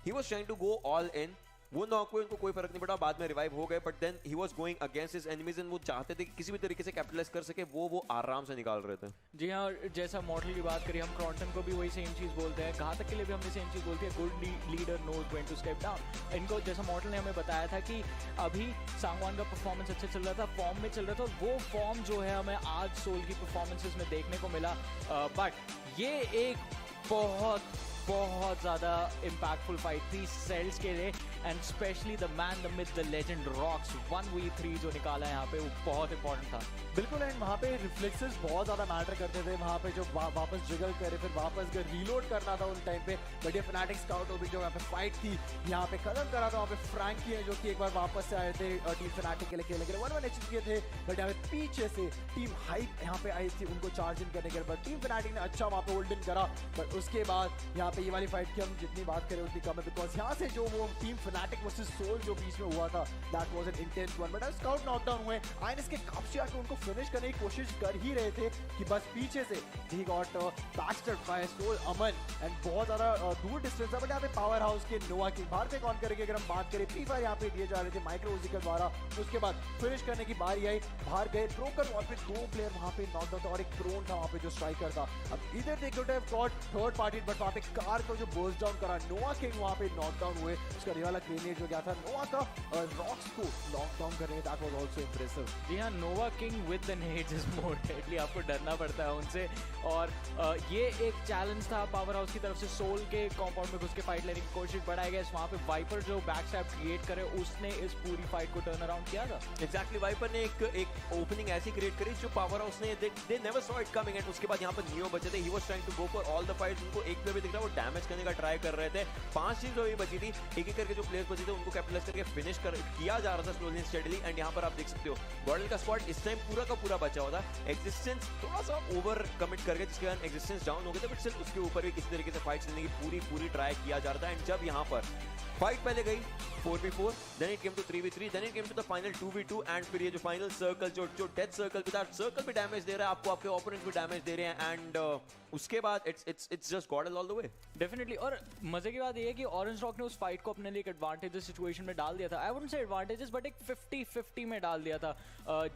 he was trying to go all in. वो नॉक हुए, उनको कोई फर्क नहीं पड़ा, बाद में रिवाइव हो गए, but then he was going against his enemies, and वो चाहते थे कि किसी भी तरीके से कैपिटलाइज कर सके, वो आराम से निकाल रहे थे। जी हाँ, जैसा मॉडल की बात करी, हम क्रॉन्टन को भी वही सेम चीज़ बोलते हैं, घातक के लिए भी हमने सेम चीज़ बोलती है, good leader knows when to step down. इनको जैसा मॉडल ने हमें बताया था कि अभी सांगवान का परफॉर्मेंस अच्छा चल रहा था, फॉर्म में चल रहा था, वो फॉर्म जो है हमें आज सोल की परफॉर्मेंसेस में देखने को मिला। बट ये एक बहुत ज़्यादा इम्पैक्टफुल फाइट थी सेल्स के लिए, and specially the man the myth the legend rocks 1v3 जो निकाला है यहाँ पे वो बहुत इंपॉर्टेंट था। बिल्कुल, एंड वहाँ पे रिफ्लेक्सेस बहुत ज़्यादा मैटर करते थे। वहाँ पे जो वापस जिगल करे फिर वापस रीलोड करना था उन टाइम पे, बट ये फनाटिक स्काउट ओबी जो यहाँ पे फाइट थी यहाँ पे खत्म करा था। वहाँ पे फ्रैंकी है जो कि एक बार वापस से आए थे टीम फनाटिक के लिए खेलने के लिए 1-1 एचपी किए थे, बट यहाँ पे पीछे से टीम हाइप यहाँ पे आई थी उनको चार्ज इन करने के लिए, टीम फनाटिक ने अच्छा वहाँ पे होल्ड इन करा। बट उसके बाद यहाँ पे ये वाली फाइट की हम जितनी बात करें उतनी कम है, बिकॉज यहाँ से जो वो टीम फनाटिक वर्सेस सोल जो बीच में हुआ था that was N intense one, but scout knockdown हुए, आईएनएस के काफी आके उनको फिनिश करने की कोशिश कर ही रहे थे कि बस पीछे से ही got backstabbed by Soul Aman, and बहुत ज़्यादा दूर डिस्टेंस था। बट यहाँ पे पावर हाउस के नोवा की बाहर पे कौन करेंगे, अगर हम बात करें फ्री फायर यहाँ पे दिए जा रहे थे माइक्रो ओजी के द्वारा, उसके बाद फिनिश करने की बारी आई, बाहर गए ब्रोकन वॉल पे 2 प्लेयर वहाँ पे नॉकडाउन था और एक प्रोन था वहाँ पे जो स्ट्राइकर था। अब इधर they could have got third party, but वहाँ पे कार को जो बर्स्ट डाउन करा, नोवा किंग वहाँ पे नॉकडाउन हुए, उसका रिवाला ग्रेनेड जो गया था नोवा का रॉक्स को नॉकडाउन करने, दैट वाज आल्सो इंप्रेसिव। जी हाँ, Nova King with the nades is more deadly, आपको डरना पड़ता है उनसे। और ये एक चैलेंज था पावर हाउस की तरफ से, सोल के कॉम्पाउंड में घुस के फाइट लेने की कोशिश बढ़ाई गई। वहाँ पे वाइपर जो बैकस्टैब क्रिएट करे उसने इस पूरी फाइट को टर्न अराउंड किया था। एग्जैक्टली, वाइपर ने एक ओपनिंग ऐसी क्रिएट करी जो पावर हाउस ने they never saw it coming, and उसके बाद यहाँ पर नियो बचे थे, he was trying to go for all the fights. उनको एक प्लेयर भी दिख रहा है वो डैमेज करने का ट्राई कर रहे थे, 5 चीज़ अभी बची थी, एक एक करके जो प्लेयर्स बचे थे उनको कैपिटलाइज करके फिनिश किया जा रहा था स्लोली स्टेडली, एंड यहाँ पर आप देख सकते हो गॉर्डल का स्क्वाड इस टाइम पूरा का पूरा बचा हुआ था। एग्जिस्टेंस थोड़ा सा ओवर कमिट कर गया जिसके कारण एग्जिस्टेंस डाउन हो गए थे, बट सिर्फ उसके ऊपर भी किसी तरीके से फाइट चलने की पूरी ट्राई किया जा रहा था। एंड जब यहाँ पर फाइट पहले गई 4v4, then it came to 3v3, then it came to the final 2v2, and फिर ये जो फाइनल सर्कल जो डेथ सर्कल भी था, सर्कल भी डैमेज दे रहा है आपको, आपके ओपोनेंट भी डैमेज दे रहे हैं, एंड उसके बाद it's just गॉडल all the way. Definitely. और मजे की बात ये है कि ऑरेंज रॉक ने उस फाइट को अपने लिए एक एडवांटेजेस सिचुएशन में डाल दिया था। I wouldn't say advantages, but एक 50-50 में डाल दिया था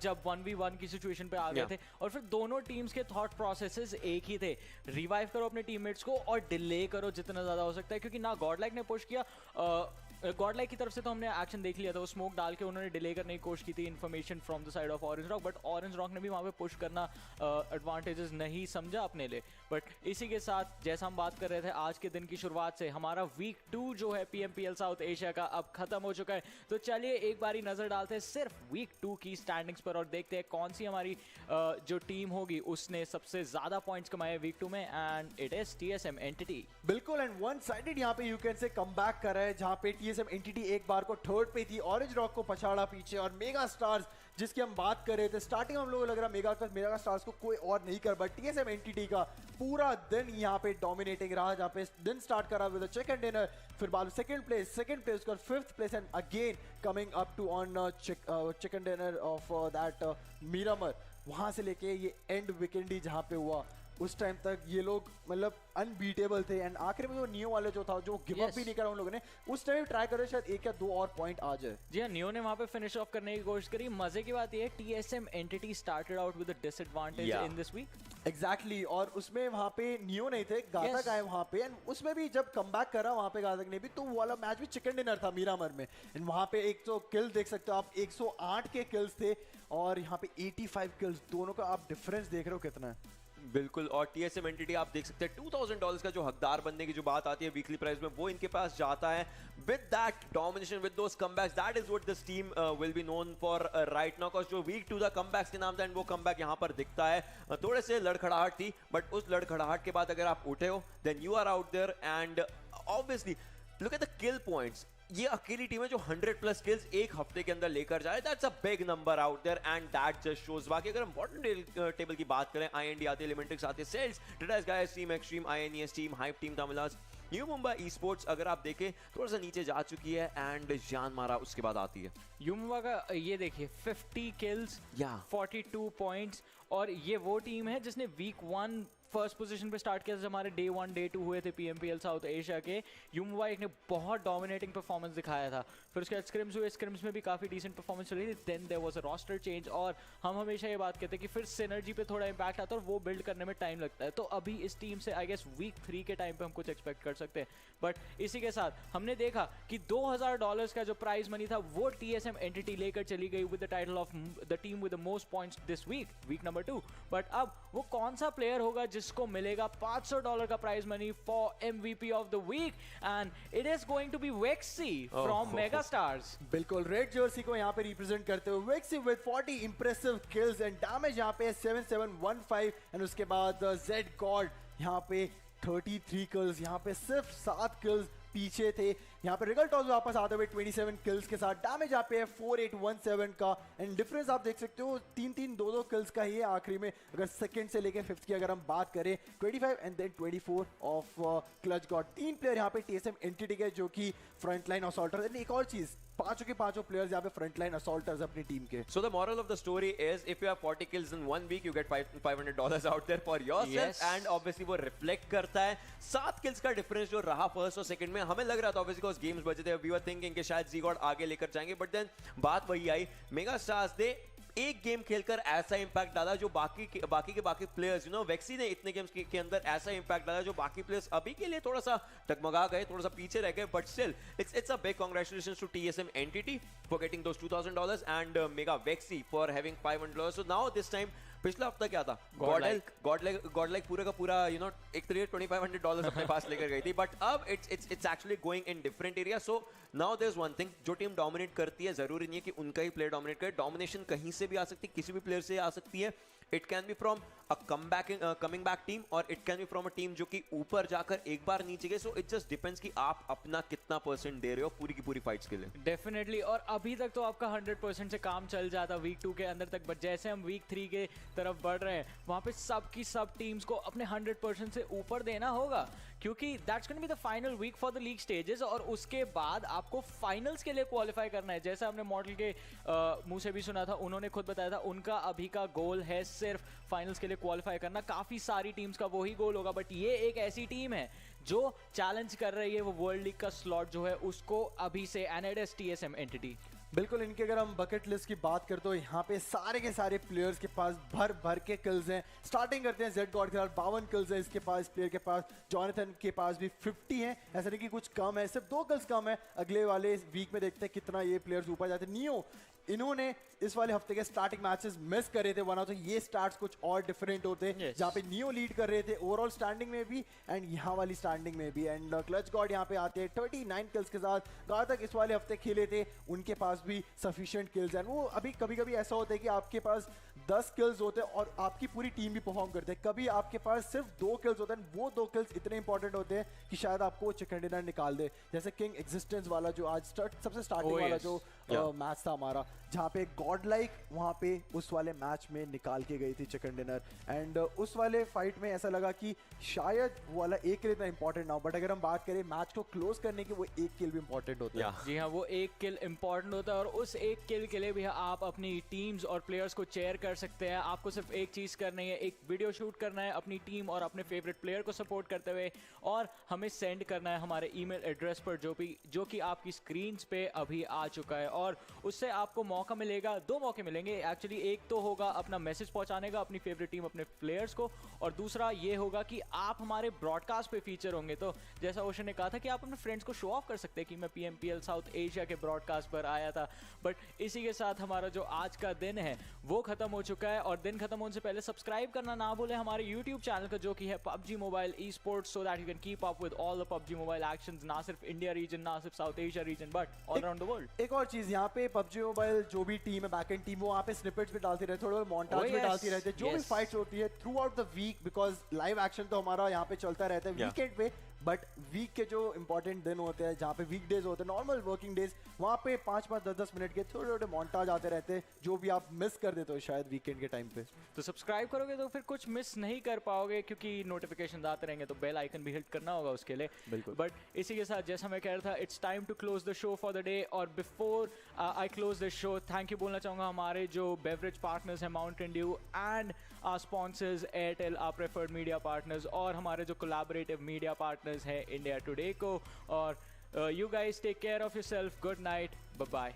जब 1v1 की सिचुएशन पे आ गए थे। और फिर दोनों टीम्स के थॉट प्रोसेसेस एक ही थे, रिवाइव करो अपने टीममेट्स को और डिले करो जितना ज्यादा हो सकता है, क्योंकि ना गॉडलाइक ने पुश किया, गॉडलाइक की तरफ से तो हमने एक्शन देख लिया था, वो स्मोक डाल के उन्होंने डिले करने की कोशिश की थी information from the side of orange rock, but Orange rock ने भी वहाँ पे पुश करना एडवांटेजेस नहीं समझा अपने लिए। बट इसी के साथ जैसा हम बात कर रहे थे आज के दिन की शुरुआत से, हमारा वीक 2 जो है PMPL साउथ एशिया का अब खत्म हो चुका है। तो चलिए एक बारी नजर डालते हैं सिर्फ वीक 2 की स्टैंडिंग्स पर और देखते हैं कौन सी हमारी जो टीम होगी उसने सबसे ज्यादा पॉइंट्स कमाए वीक 2 में, and it is TSM entity. बिल्कुल, एंड वन साइडेड यहाँ पे यूकेन से कमबैक कर रहा है, जहाँ पे TSM एंटिटी एक बार को थर्ड पे थी, ऑरेंज रॉक को पछाड़ा पीछे, और मेगा स्टार्स जिसकी हम बात कर रहे थे स्टार्टिंग हम लोगों को लग रहा मेगा स्टार्स को कोई और नहीं कर, बट TSM एंटिटी का पूरा दिन यहाँ पे डोमिनेटिंग रहा, जहाँ पे दिन स्टार्ट करा विद चिकन डिनर, फिर बाद सेकंड प्लेस का 5th place, and again coming up to on chicken dinner of that Miramar, वहां से लेके ये एंड विकेंडी जहाँ पे हुआ उस टाइम तक ये लोग मतलब अनबीटेबल थे। एंड आखिर में वो नियो वाले जो था जो गिव अप भी नहीं करा उन लोगों ने, उस टाइम ट्राई करे शायद 1 या 2 और पॉइंट आ जाए। जी हाँ, नियो ने वहां पे फिनिश ऑफ करने की कोशिश करी। मजे की बात ये है TSM Entity started out with a disadvantage in this week. Exactly, और उसमें वहां पे नियो नहीं थे, गातक आए वहां पे, एंड उसमें भी जब कमबैक करा वहां पे गातक ने भी, तो वो वाला मैच भी चिकन डिनर था मिरामर में, एंड वहां पे 100 किल देख सकते हो आप, 108 के किल्स थे, और यहाँ पे 85 किल्स, दोनों का आप डिफरेंस देख रहे हो कितना है। बिल्कुल, और TSM एंटिटी आप देख सकते हैं $2000 का जो हकदार बनने की जो बात आती है वीकली प्राइस में, वो इनके पास जाता है। With that domination, with those comebacks, that is what this team will be known for right now, because जो वीक 2 द कमबैक्स के नाम था, एंड वो कमबैक यहाँ पर दिखता है। थोड़े से लड़खड़ाहट थी, बट उस लड़खड़ाहट के बाद अगर आप उठे हो, then you are out there, and obviously look at the kill points. ये अकेली टीम है जो 100+ किल्स एक हफ्ते के अंदर लेकर जा रहे, that's a big number out there, and that just shows. बाकी अगर हम बॉटम टेबल की बात करें, IND आते हैं, एलिमेंट्रिक्स आते हैं, सेल्स, deadeyes guys, team extreme, INES team, hype team, Tamilas, new Mumbai esports अगर आप देखें थोड़ा सा नीचे जा चुकी है, एंड जान मारा उसके बाद आती है यू मुंबई का। ये देखिए 50 किल्स, 42 पॉइंट्स, और ये वो टीम है जिसने वीक 1 फर्स्ट पोजीशन पे स्टार्ट किया था। हमारे डे 1 डे 2 हुए थे PMPL साउथ एशिया के, यू मुंबई ने बहुत डोमिनेटिंग परफॉर्मेंस दिखाया था। फिर उसके बाद स्क्रिम्स हुए, स्क्रिम्स में भी काफ़ी डिसेंट परफॉर्मेंस चली थी। Then there was a roster change, और हम हमेशा ये बात कहते हैं कि फिर सिनर्जी पे थोड़ा इंपैक्ट आता है और वो बिल्ड करने में टाइम लगता है। तो अभी इस टीम से आई गेस वीक 3 के टाइम पे हम कुछ एक्सपेक्ट कर सकते हैं। बट इसी के साथ हमने देखा कि $2000 का जो प्राइज मनी था वो TSM एंटिटी लेकर चली गई with the title of the team with the most points this week number 2। But अब वो कौन सा प्लेयर होगा जिसको मिलेगा $500 का prize money for MVP of the week, and it is going to be Vexy from Mega Stars. बिल्कुल, red jersey को यहाँ पे रिप्रेजेंट करते हुए Vexy with 40 impressive kills, and damage यहाँ पे 7715, एंड उसके बाद जेड गॉड यहाँ पे 33 किल्स, यहाँ पे सिर्फ 7 किल्स पीछे थे। यहाँ पे रिगल टॉस वापस आते हुए 27 किल्स के साथ, डैमेज यहाँ पे है 4817 का, एंड डिफरेंस आप देख सकते हो 3-3 2-2 किल्स का ही है आखिरी में। अगर सेकंड से लेके 5th की अगर हम बात करें 25 and then 24 of Clutch God. 3 player यहाँ पे TSM एंटिटी के जो कि फ्रंटलाइन असॉल्टर, एंड एक और चीज, पांचों के पांचों प्लेयर्स यहाँ पे फ्रंटलाइन असॉल्टर्स अपनी टीम के। So the moral of the story is if you have 40 kills in 1 week you get $500 out there for yourself, yes. and obviously वो रिफ्लेक्ट करता है 7 किल्स का डिफरेंस जो रहा फर्स्ट और सेकंड में। हमें लग रहा था ऑब्वियसली बिकॉज़ गेम्स बचे थे, वी वर थिंकिंग कि शायद ज़ीगॉड आगे लेकर जाएंगे, बट देन बात वही आई, मेगा स्टार्स दे एक गेम खेलकर ऐसा इंपैक्ट डाला जो बाकी के प्लेयर्स, यू नो, वेक्सी ने इतने गेम्स के अंदर ऐसा इंपैक्ट डाला जो बाकी प्लेयर्स अभी के लिए थोड़ा सा डगमगा गए, थोड़ा सा पीछे रह गए, but still it's a big congratulations to TSM Entity for getting those $2000 and Mega Vexy for having $500। So now this time पिछला हफ्ता क्या था? Godlike. गॉडलाइक पूरा का पूरा एक तरीके $2500 अपने पास लेकर गई थी, बट अब it's actually going in different area. So now there is one thing, जो टीम डोमिनेट करती है जरूरी नहीं है कि उनका ही प्लेयर डोमिनेट करे. डोमिनेशन कहीं से भी आ सकती है, किसी भी प्लेयर से आ सकती है. It can be from a coming back team और it can be from a team जो कि ऊपर जाकर एक बार नीचे गए. सो इट जस्ट डिपेंड्स कि आप अपना कितना % दे रहे हो पूरी की पूरी फाइट्स के लिए. डेफिनेटली. और अभी तक तो आपका 100% से काम चल जाता वीक 2 के अंदर तक, बट जैसे हम वीक 3 के तरफ बढ़ रहे हैं वहां पे सब टीम्स को अपने 100% से ऊपर देना होगा, क्योंकि that's going to be the final week for the league stages. और उसके बाद आपको फाइनल्स के लिए क्वालिफाई करना है. जैसा हमने मॉडल के मुंह से भी सुना था, उन्होंने खुद बताया था उनका अभी का गोल है सिर्फ फाइनल्स के लिए क्वालिफाई करना. काफी सारी टीम्स का वही गोल होगा, बट ये एक ऐसी टीम है जो चैलेंज कर रही है वो वर्ल्ड लीग का स्लॉट जो है उसको अभी से. एनएडएस टीएसएम एंटिटी बिल्कुल. इनकी अगर हम बकेट लिस्ट की बात करते हो, यहाँ पे सारे के सारे प्लेयर्स के पास भर के किल्स हैं. स्टार्टिंग करते हैं जेड गॉड के साथ, 52 किल्स हैं इसके पास. इस प्लेयर के पास जॉनथन के पास भी 50 हैं. ऐसा नहीं कि कुछ कम है, सिर्फ 2 किल्स कम है. अगले वाले वीक में देखते हैं कितना ये प्लेयर्स ऊपर जाते हैं. नियो इन्होंने इस वाले हफ्ते के स्टार्टिंग मैचेस मिस कर रहे थे, वरना तो ये स्टार्ट्स कुछ और डिफरेंट होते हैं. Yes. जहाँ पे नियो लीड कर रहे थे ओवरऑल स्टैंडिंग में भी एंड यहाँ वाली स्टैंडिंग में भी. एंड क्लच गॉड यहाँ पे आते हैं 39 किल्स के साथ. कहाँ तक इस वाले हफ्ते खेले थे, उनके पास भी सफिशिएंट किल्स हैं. वो अभी कभी कभी ऐसा होता है कि आपके पास 10 किल्स होते हैं और आपकी पूरी टीम भी परफॉर्म करते हैं. कभी आपके पास सिर्फ 2 किल्स होते हैं, वो 2 किल्स इतने इंपॉर्टेंट होते हैं कि शायद आपको चिकन डिनर निकाल दे. जैसे किंग एग्जिस्टेंस वाला जो आज सबसे स्टार्टिंग वाला जो मैच था हमारा, जहाँ पे गॉड लाइक वहाँ पे उस वाले मैच में निकाल के गई थी चिकन डिनर. एंड उस वाले फाइट में ऐसा लगा कि शायद वो वाला एक किल इतना इंपॉर्टेंट ना हो, बट अगर हम बात करें मैच को क्लोज करने की, वो एक किल भी इंपॉर्टेंट होता है. जी हाँ, वो एक किल इंपॉर्टेंट होता है और उस एक किल के लिए भी आप अपनी टीम्स और प्लेयर्स को चेयर कर सकते हैं. आपको सिर्फ एक चीज़ करनी है, एक वीडियो शूट करना है अपनी टीम और अपने फेवरेट प्लेयर को सपोर्ट करते हुए, और हमें सेंड करना है हमारे ईमेल एड्रेस पर जो कि आपकी स्क्रीन पे अभी आ चुका है. और उससे आपको मौका मिलेगा, 2 मौके मिलेंगे एक्चुअली. एक तो होगा अपना मैसेज पहुंचाने का अपनी फेवरेट टीम अपने प्लेयर्स को, और दूसरा ये होगा कि आप हमारे ब्रॉडकास्ट पे फीचर होंगे. तो जैसा ओशन ने कहा था कि आप अपने फ्रेंड्स को शो ऑफ कर सकते हैं कि मैं PMPL साउथ एशिया के ब्रॉडकास्ट पर आया था. बट इसी के साथ हमारा जो आज का दिन है वो खत्म हो चुका है. और दिन खत्म होने से पहले सब्सक्राइब करना ना भूलें हमारे YouTube चैनल का, जो कि है PUBG Mobile eSports, so that you can keep up with all the PUBG Mobile actions, ना सिर्फ इंडिया रीजन, ना सिर्फ south Asia region, but all around the world. एक और चीज, यहाँ पे PUBG Mobile जो भी टीम है बैकएंड टीम, वो वहाँ पे स्निपेट्स भी डालती रहती है, थोड़ा मॉन्टाज भी डालती रहती है, जो भी फाइट्स होती है throughout the week. Because live action तो हमारा यहाँ पे चलता रहता है वीकेंड पे, बट वीक के जो इंपॉर्टेंट दिन होते हैं, जहाँ पे वीक डेज होते हैं, नॉर्मल वर्किंग डेज, वहाँ पे 5-5, 10-10 मिनट के छोटे छोटे मॉन्टाज आते रहते हैं, जो भी आप मिस कर देते हो शायद वीकेंड के टाइम पे. तो सब्सक्राइब करोगे तो फिर कुछ मिस नहीं कर पाओगे, क्योंकि नोटिफिकेशन आते रहेंगे, तो बेल आइकन भी हिट करना होगा उसके लिए. बिल्कुल. बट इसी के साथ जैसा मैं कह रहा था, it's time to close the show for the day. और before I close the show, thank you बोलना चाहूँगा हमारे जो बेवरेज पार्टनर्स हैं, Mountain Dew, and our sponsors Airtel, our preferred media partners, और हमारे जो collaborative media partners हैं इंडिया टुडे को. और you guys take care of yourself. Good night. Bye bye.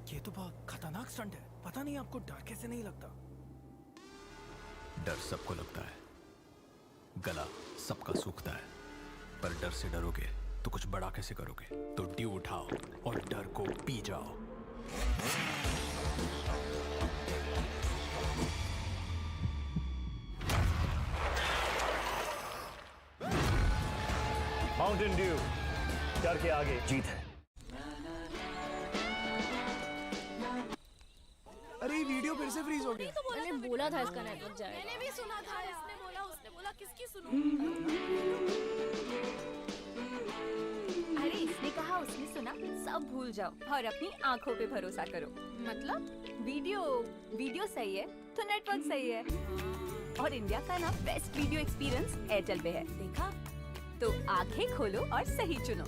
ये तो बहुत खतरनाक स्टंट है. पता नहीं आपको डर कैसे नहीं लगता. डर सबको लगता है, गला सबका सूखता है, पर डर से डरोगे तो कुछ बड़ा कैसे करोगे. तो ड्यू उठाओ और डर को पी जाओ. माउंटेन ड्यू, डर के आगे जीत है. अरे वीडियो फिर से फ्रीज हो गया. मैंने बोला था इसका नेटवर्क जाएगा. मैंने भी सुना था, उसने बोला किसकी सुनूं? अरे इसने कहा, उसने सुना, सब भूल जाओ और अपनी आंखों पे भरोसा करो. मतलब वीडियो सही है तो नेटवर्क सही है. और इंडिया का ना बेस्ट वीडियो एक्सपीरियंस एयरटेल पे है. देखा? तो आंखें खोलो और सही चुनो.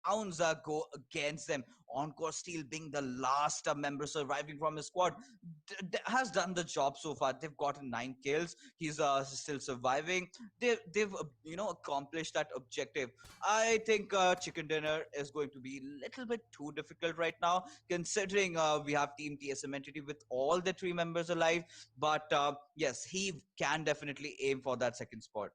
rounds go against them. Encore Steel being the last member surviving from his squad has done the job so far. They've gotten 9 kills. He's still surviving. They've accomplished that objective. I think Chicken Dinner is going to be a little bit too difficult right now, considering we have Team TSM entity with all the 3 members alive. But yes, he can definitely aim for that second spot.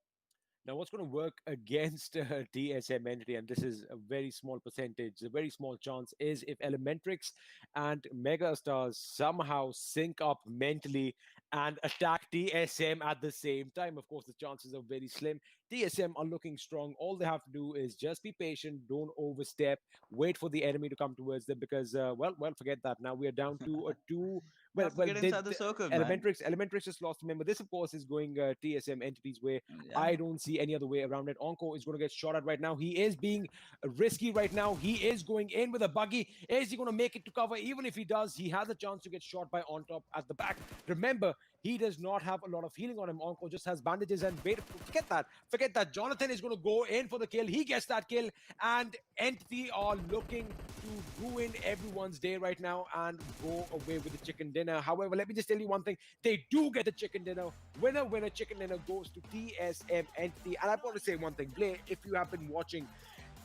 Now, what's going to work against TSM entity, and this is a very small percentage, a very small chance, is if Elementrix and Megastars somehow sync up mentally and attack TSM at the same time. Of course, the chances are very slim. TSM are looking strong. All they have to do is just be patient, don't overstep, wait for the enemy to come towards them because, well, forget that. Now we are down to a 2. Well, get inside the circle, Elementrix just lost. Remember, this of course is going TSM entities way. Yeah. I don't see any other way around it. Encore is going to get shot at right now. He is being risky right now. He is going in with a buggy. Is he going to make it to cover? Even if he does, he has a chance to get shot by On Top at the back. Remember, he does not have a lot of healing on him. Encore just has bandages and wait. Forget that. Jonathan is going to go in for the kill. He gets that kill, and Entity are looking to ruin everyone's day right now and go away with the chicken dinner. However, let me just tell you one thing. They do get the chicken dinner. Winner, chicken dinner goes to TSM Entity. And I've got to say one thing. Blair, if you have been watching,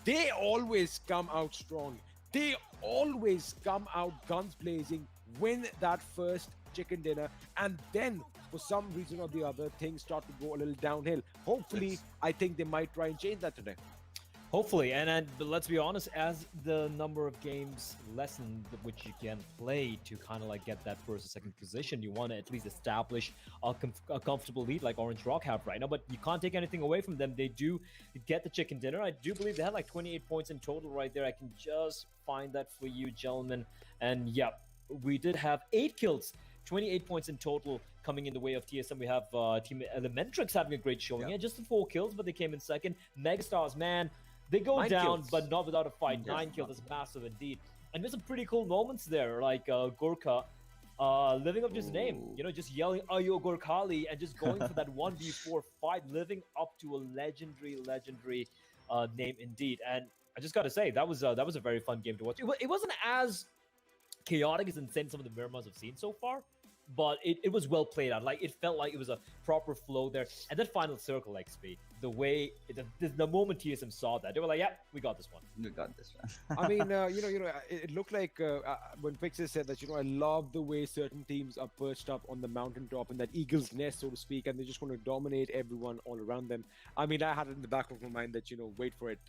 they always come out strong. They always come out guns blazing, win that first chicken dinner, and then for some reason or the other, things start to go a little downhill. Hopefully, I think they might try and change that today. Hopefully, but let's be honest, as the number of games lessen which you can play to kind of like get that first or second position, you want to at least establish a comfortable lead like Orange Rock have right now, but you can't take anything away from them. They do get the chicken dinner. I do believe they had like 28 points in total right there. I can just find that for you, gentlemen. And yeah, we did have 8 kills, 28 points in total coming in the way of TSM. We have Team Elementrix having a great showing. Yeah, just the 4 kills, but they came in second. Megastars, man, they go 9 down, kills. but not without a fight. 9 kills is massive indeed. And there's some pretty cool moments there, like Gorka living up to his name, just yelling, "Ayo Gorkali," and just going for that 1v4 fight, living up to a legendary name indeed. And I just got to say, that was a very fun game to watch. It wasn't as chaotic as insane some of the Miramars I've seen so far, but it was well played out. Like, it felt like it was a proper flow there. And that final circle XP, the way the moment TSM saw that, they were like, "Yeah, we got this one. We got this one." I mean, it looked like when Pixis said that, I love the way certain teams are perched up on the mountaintop in that eagle's nest, so to speak, and they're just going to dominate everyone all around them. I mean, I had it in the back of my mind that, wait for it.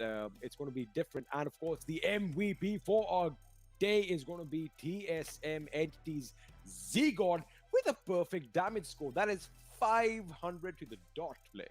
It's going to be different. And of course, the MVP for our day is going to be TSM Entities Z-God with a perfect damage score. That is 500 to the dot, play.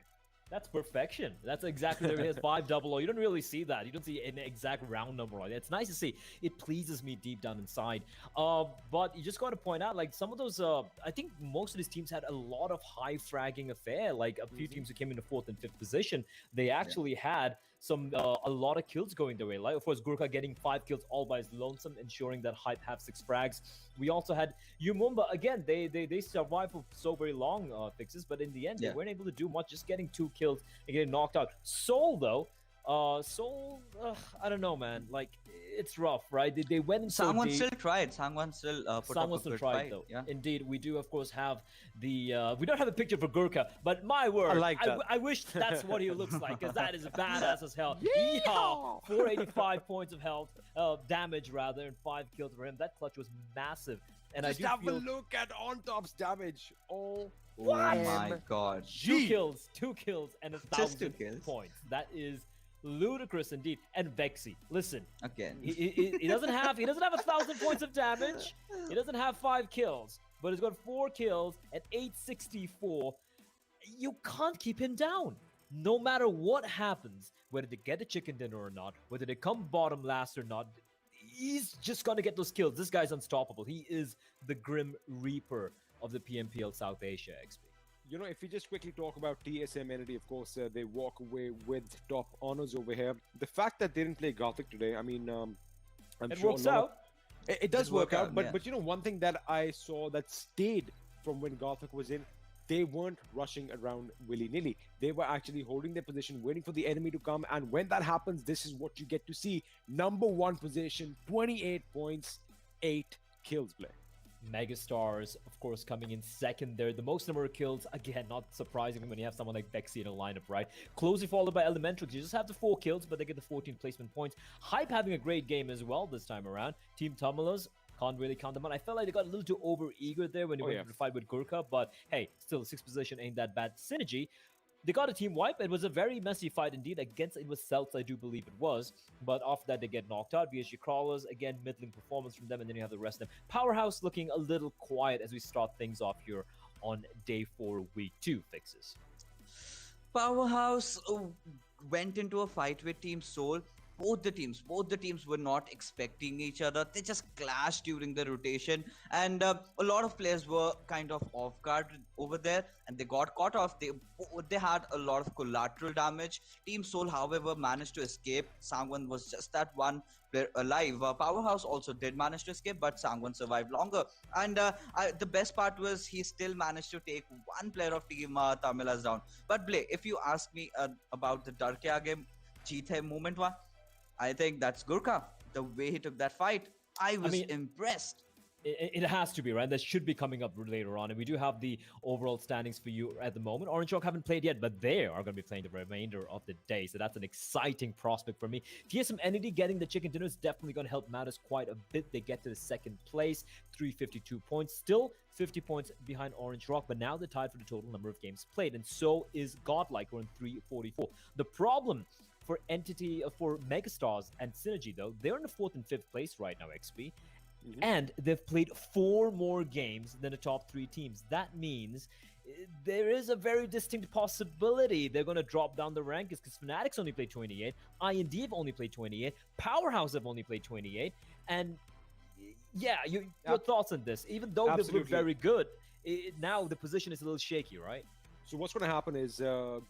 That's perfection. That's exactly what it is. 500. You don't really see that. You don't see an exact round number like that. It's nice to see. It pleases me deep down inside. But you just got to point out, like, some of those, I think most of these teams had a lot of high fragging affair. Like, a few teams who came in the 4th and 5th position, they actually had a lot of kills going their way. Like, of course, Gurkha getting 5 kills all by his lonesome, ensuring that Hype have 6 frags. We also had Yumumba. Again, they survived for so very long, Fixes, but in the end, they weren't able to do much, just getting 2 kills and getting knocked out. Soul, though, I don't know, man. Like, it's rough, right? They went in so Sangwon deep. still tried. Sangwon still put up a good fight, though. Yeah. Indeed, we do, of course, have the... we don't have a picture for Gurkha, but my word, I like that. I wish that's what he looks like, because that is badass as hell. Yeehaw! 485 points of health, damage, rather, and 5 kills for him. That clutch was massive. And Just I do have feel... a look at On Top's damage. Oh my god. 2 kills, and 1,000 kills. points. That is ludicrous indeed. And Vexy, listen, again, he doesn't have 1,000 points of damage. He doesn't have 5 kills, but he's got 4 kills at 864. You can't keep him down. No matter what happens, whether they get a chicken dinner or not, whether they come bottom last or not, he's just gonna get those kills. This guy's unstoppable. He is the Grim Reaper of the PMPL South Asia XP. If we just quickly talk about TSM Entity, of course, they walk away with top honors over here. The fact that they didn't play Gothic today, I mean, I'm it sure works out. It does work out, yeah. but one thing that I saw that stayed from when Gothic was in, they weren't rushing around willy-nilly. They were actually holding their position, waiting for the enemy to come. And when that happens, this is what you get to see. Number one position, 28 points, 8 kills, Blair. Megastars, of course, coming in second there. The most number of kills, again, not surprising when you have someone like Bexy in a lineup, right? Closely followed by Elementrix. You just have the 4 kills, but they get the 14 placement points. Hype having a great game as well this time around. Team Tumulus, can't really count them out. I felt like they got a little too over-eager there when they went to fight with Gurkha, but hey, still, 6th position ain't that bad. Synergy, they got a team wipe. It was a very messy fight indeed. Against it was Celts, I do believe it was. But after that, they get knocked out. VSG Crawlers, again, middling performance from them. And then you have the rest of them. Powerhouse looking a little quiet as we start things off here on day 4, week 2 fixes. Powerhouse went into a fight with Team Soul. Both the teams were not expecting each other. They just clashed during the rotation, and a lot of players were kind of off guard over there, and they got caught off. They had a lot of collateral damage. Team Soul, however, managed to escape. Sangwan was just that one player alive. Powerhouse also did manage to escape, but Sangwan survived longer. And the best part was he still managed to take one player of Team Tamilas down. But Blay, if you ask me about the Darkya game, jeet hai moment wa, I think that's Gurkha. The way he took that fight, I was impressed. It has to be, right? That should be coming up later on. And we do have the overall standings for you at the moment. Orange Rock haven't played yet, but they are going to be playing the remainder of the day. So that's an exciting prospect for me. TSM Entity getting the chicken dinner is definitely going to help matters quite a bit. They get to the 2nd place, 352 points. Still 50 points behind Orange Rock, but now they're tied for the total number of games played. And so is Godlike, who are in 344. The problem for Entity, for Megastars and Synergy, though, they're in the 4th and 5th place right now, XP. And they've played 4 more games than the top 3 teams. That means there is a very distinct possibility they're going to drop down the rankings, because Fnatic's only played 28, IND have only played 28, Powerhouse have only played 28, and yeah, your thoughts on this? Even though they've looked very good, now the position is a little shaky, right? So what's going to happen is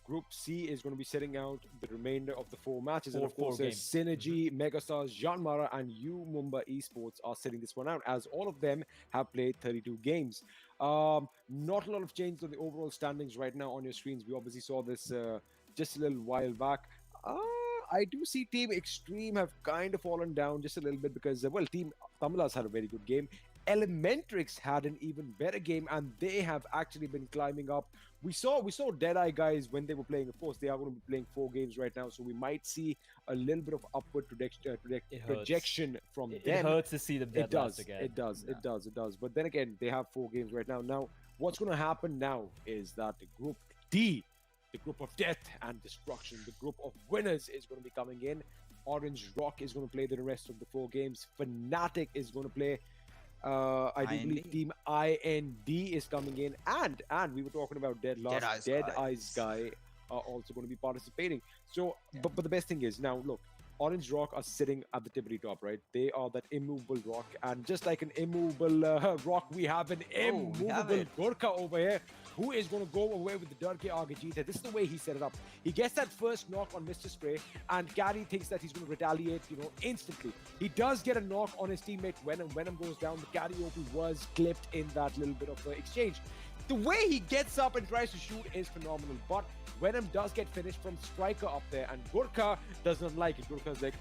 Group C is going to be setting out the remainder of the 4 matches. And of course, Synergy, Megastars, Janmara, and U Mumbai Esports are setting this one out, as all of them have played 32 games. Not a lot of change on the overall standings right now on your screens. We obviously saw this just a little while back. I do see Team Extreme have kind of fallen down just a little bit because, well, Team Tamilas had a very good game. Elementrix had an even better game, and they have actually been climbing up. We saw Deadeye guys when they were playing. Of course, they are going to be playing 4 games right now, so we might see a little bit of upward projection from them. It hurts to see them dead last again. It does. But then again, they have 4 games right now. Now, what's going to happen now is that the Group D, the group of death and destruction, the group of winners, is going to be coming in. Orange Rock is going to play the rest of the 4 games. Fnatic is going to play. I do believe Team IND is coming in, and we were talking about Dead Eyes Guy are also going to be participating. So, but the best thing is now, look, Orange Rock are sitting at the tippity top, right? They are that immovable rock, and just like an immovable rock, we have an immovable Gurkha over here, who is going to go away with the Durke Agajita. This is the way he set it up. He gets that first knock on Mr. Spray, and Gary thinks that he's going to retaliate, instantly. He does get a knock on his teammate Venom. Venom goes down. The Karaoke was clipped in that little bit of exchange. The way he gets up and tries to shoot is phenomenal, but Venom does get finished from Striker up there, and Gurkha doesn't like it. Gurkha's like,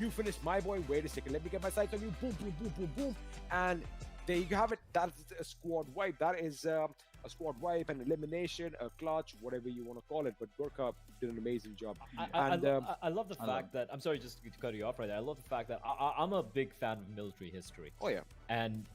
you finished my boy, wait a second, let me get my sights on you, boom, boom, boom, boom, boom, and there you have it. That's a squad wipe. That is a squad wipe, an elimination, a clutch, whatever you want to call it, but Gurkha did an amazing job. I love the fact that, I'm sorry just to cut you off right there, I love the fact that I'm a big fan of military history. Oh yeah. And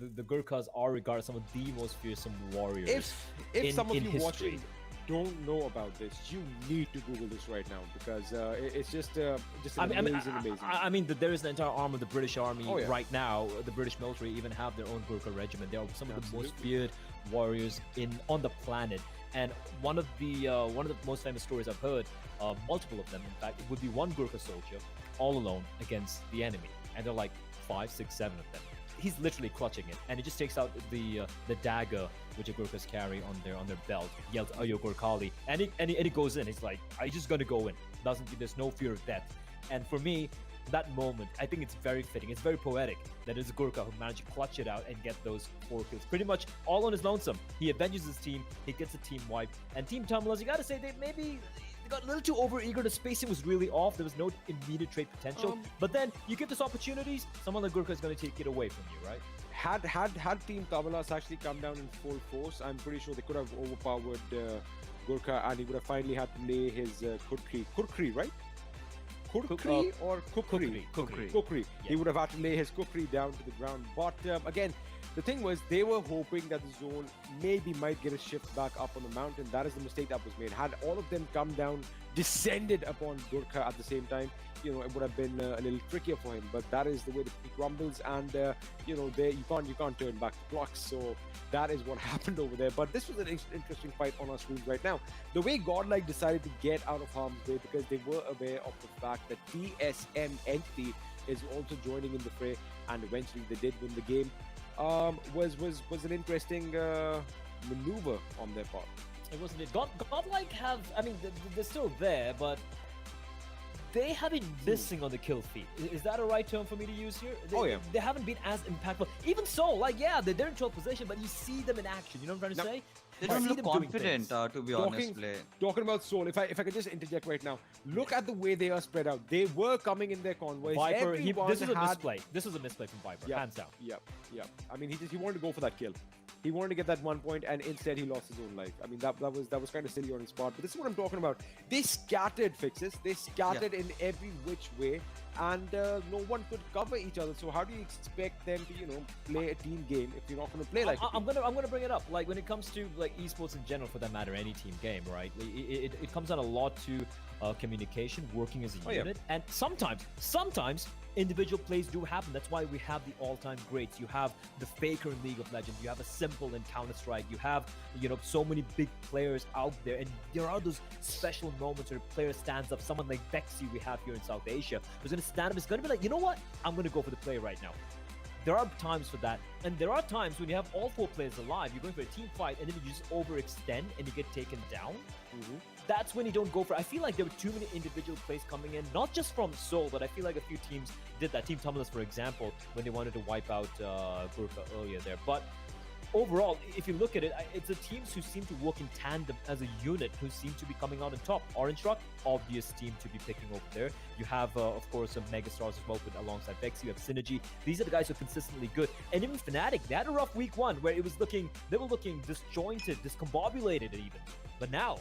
the Gurkhas are regarded as some of the most fearsome warriors if some of you history. Watching don't know about this, you need to Google this right now, because it's just an amazing. I mean, there is an entire arm of the British Army right now. The British military even have their own Gurkha regiment. They are some of the most feared warriors on the planet. And one of the most famous stories I've heard, multiple of them in fact, it would be one Gurkha soldier all alone against the enemy, and they're like 5, 6, 7 of them. He's literally clutching it, and he just takes out the dagger which the Gurkhas carry on their belt, yells Ayo Gurkhali, and it goes in. He's like, I'm just gonna go in. There's no fear of death. And for me, that moment, I think it's very fitting. It's very poetic that it's Gurkha who managed to clutch it out and get those 4 kills. Pretty much all on his lonesome. He avenges his team, he gets a team wipe. And Team Tumblers, you gotta say, they got a little too over-eager. The spacing was really off. There was no immediate trade potential. But then you get these opportunities, someone like Gurkha is going to take it away from you, right? Had Team Tavalas actually come down in full force, I'm pretty sure they could have overpowered Gurkha, and he would have finally had to lay his Kurkri, right? Kurkri or Kukri? Kukri. Yeah. He would have had to lay his Kukri down to the ground. But again, the thing was, they were hoping that the zone maybe might get a shift back up on the mountain. That is the mistake that was made. Had all of them come down, descended upon Gurkha at the same time, you know, it would have been a little trickier for him. But that is the way the peak rumbles, and you know, you can't turn back the clocks. So that is what happened over there. But this was an interesting fight on our screens right now. The way Godlike decided to get out of harm's way, because they were aware of the fact that TSM Entity is also joining in the fray, and eventually they did win the game. Was an interesting maneuver on their part. It wasn't it. Godlike have, I mean, they're still there, but they have been missing on the kill feed. Is that a right term for me to use here? They haven't been as impactful. Even so, like, yeah, they're in 12th position, but you see them in action. You know what I'm trying to say? They don't look confident, to be honest. Talking about Soul, if I could just interject right now, look at the way they are spread out. They were coming in their convoys. Viper, this is a misplay. This was a misplay from Viper, hands down. Yep. I mean, he wanted to go for that kill. He wanted to get that 1 point, and instead he lost his own life. I mean, that was kind of silly on his part. But this is what I'm talking about. They scattered Fixes. They scattered in every which way, and no one could cover each other. So how do you expect them to, you know, play a team game if you're not going to play like? I'm gonna bring it up. Like, when it comes to like esports in general, for that matter, any team game, right? It comes down a lot to communication, working as a unit, and sometimes individual plays do happen. That's why we have the all-time greats. You have the Faker in League of Legends. You have a Simple in Counter-Strike. You have, you know, so many big players out there. And there are those special moments where a player stands up. Someone like Vexy we have here in South Asia who's going to stand up. It's going to be like, you know what? I'm going to go for the play right now. There are times for that. And there are times when you have all 4 players alive, you're going for a team fight, and then you just overextend and you get taken down. That's when you don't go for it. I feel like there were too many individual plays coming in, not just from Seoul, but I feel like a few teams did that. Team Tumblers, for example, when they wanted to wipe out Gurkha earlier there. But overall, if you look at it, it's the teams who seem to work in tandem as a unit who seem to be coming out on top. Orange Rock, obvious team to be picking over there. You have, of course, some Megastars as well alongside Vex. You have Synergy. These are the guys who are consistently good. And even Fnatic, they had a rough week 1 where they were looking disjointed, discombobulated even. But now,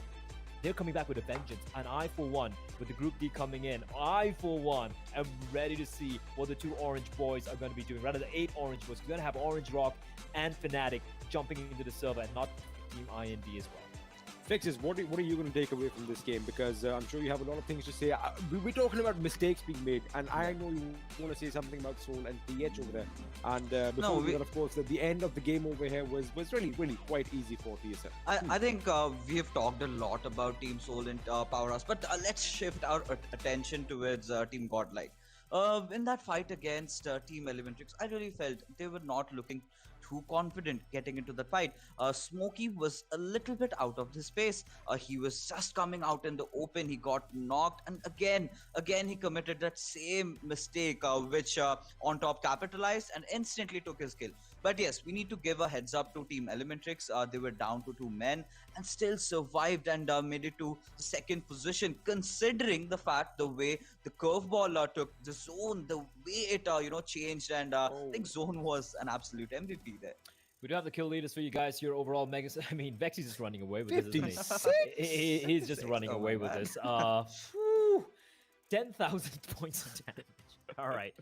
they're coming back with a vengeance, and I, for one, with the Group D coming in, I, for one, am ready to see what the 2 Orange boys are going to be doing. Rather, the 8 Orange boys. We're going to have Orange Rock and Fnatic jumping into the server, and not Team IND as well. Fixes, what are you going to take away from this game? Because I'm sure you have a lot of things to say. We're talking about mistakes being made, and I know you want to say something about Soul and PH over there. And before that, of course, the end of the game over here was really quite easy for TSM. I think we have talked a lot about Team Soul and Powerhouse, but let's shift our attention towards Team Godlike. In that fight against Team Elementrix, I really felt they were not looking too confident getting into the fight. Smokey was a little bit out of his space. He was just coming out in the open. He got knocked, and again he committed that same mistake, which on top capitalized and instantly took his kill. But yes, we need to give a heads up to Team Elementrix. They were down to 2 men and still survived and made it to the 2nd position, considering the fact the way the curveball took the zone, the way it changed, and I think zone was an absolute MVP there. We do have the kill leaders for you guys here overall. I mean, Vexy's just running away with this, isn't he? He's just running away with this. 10,000 points of damage. All right.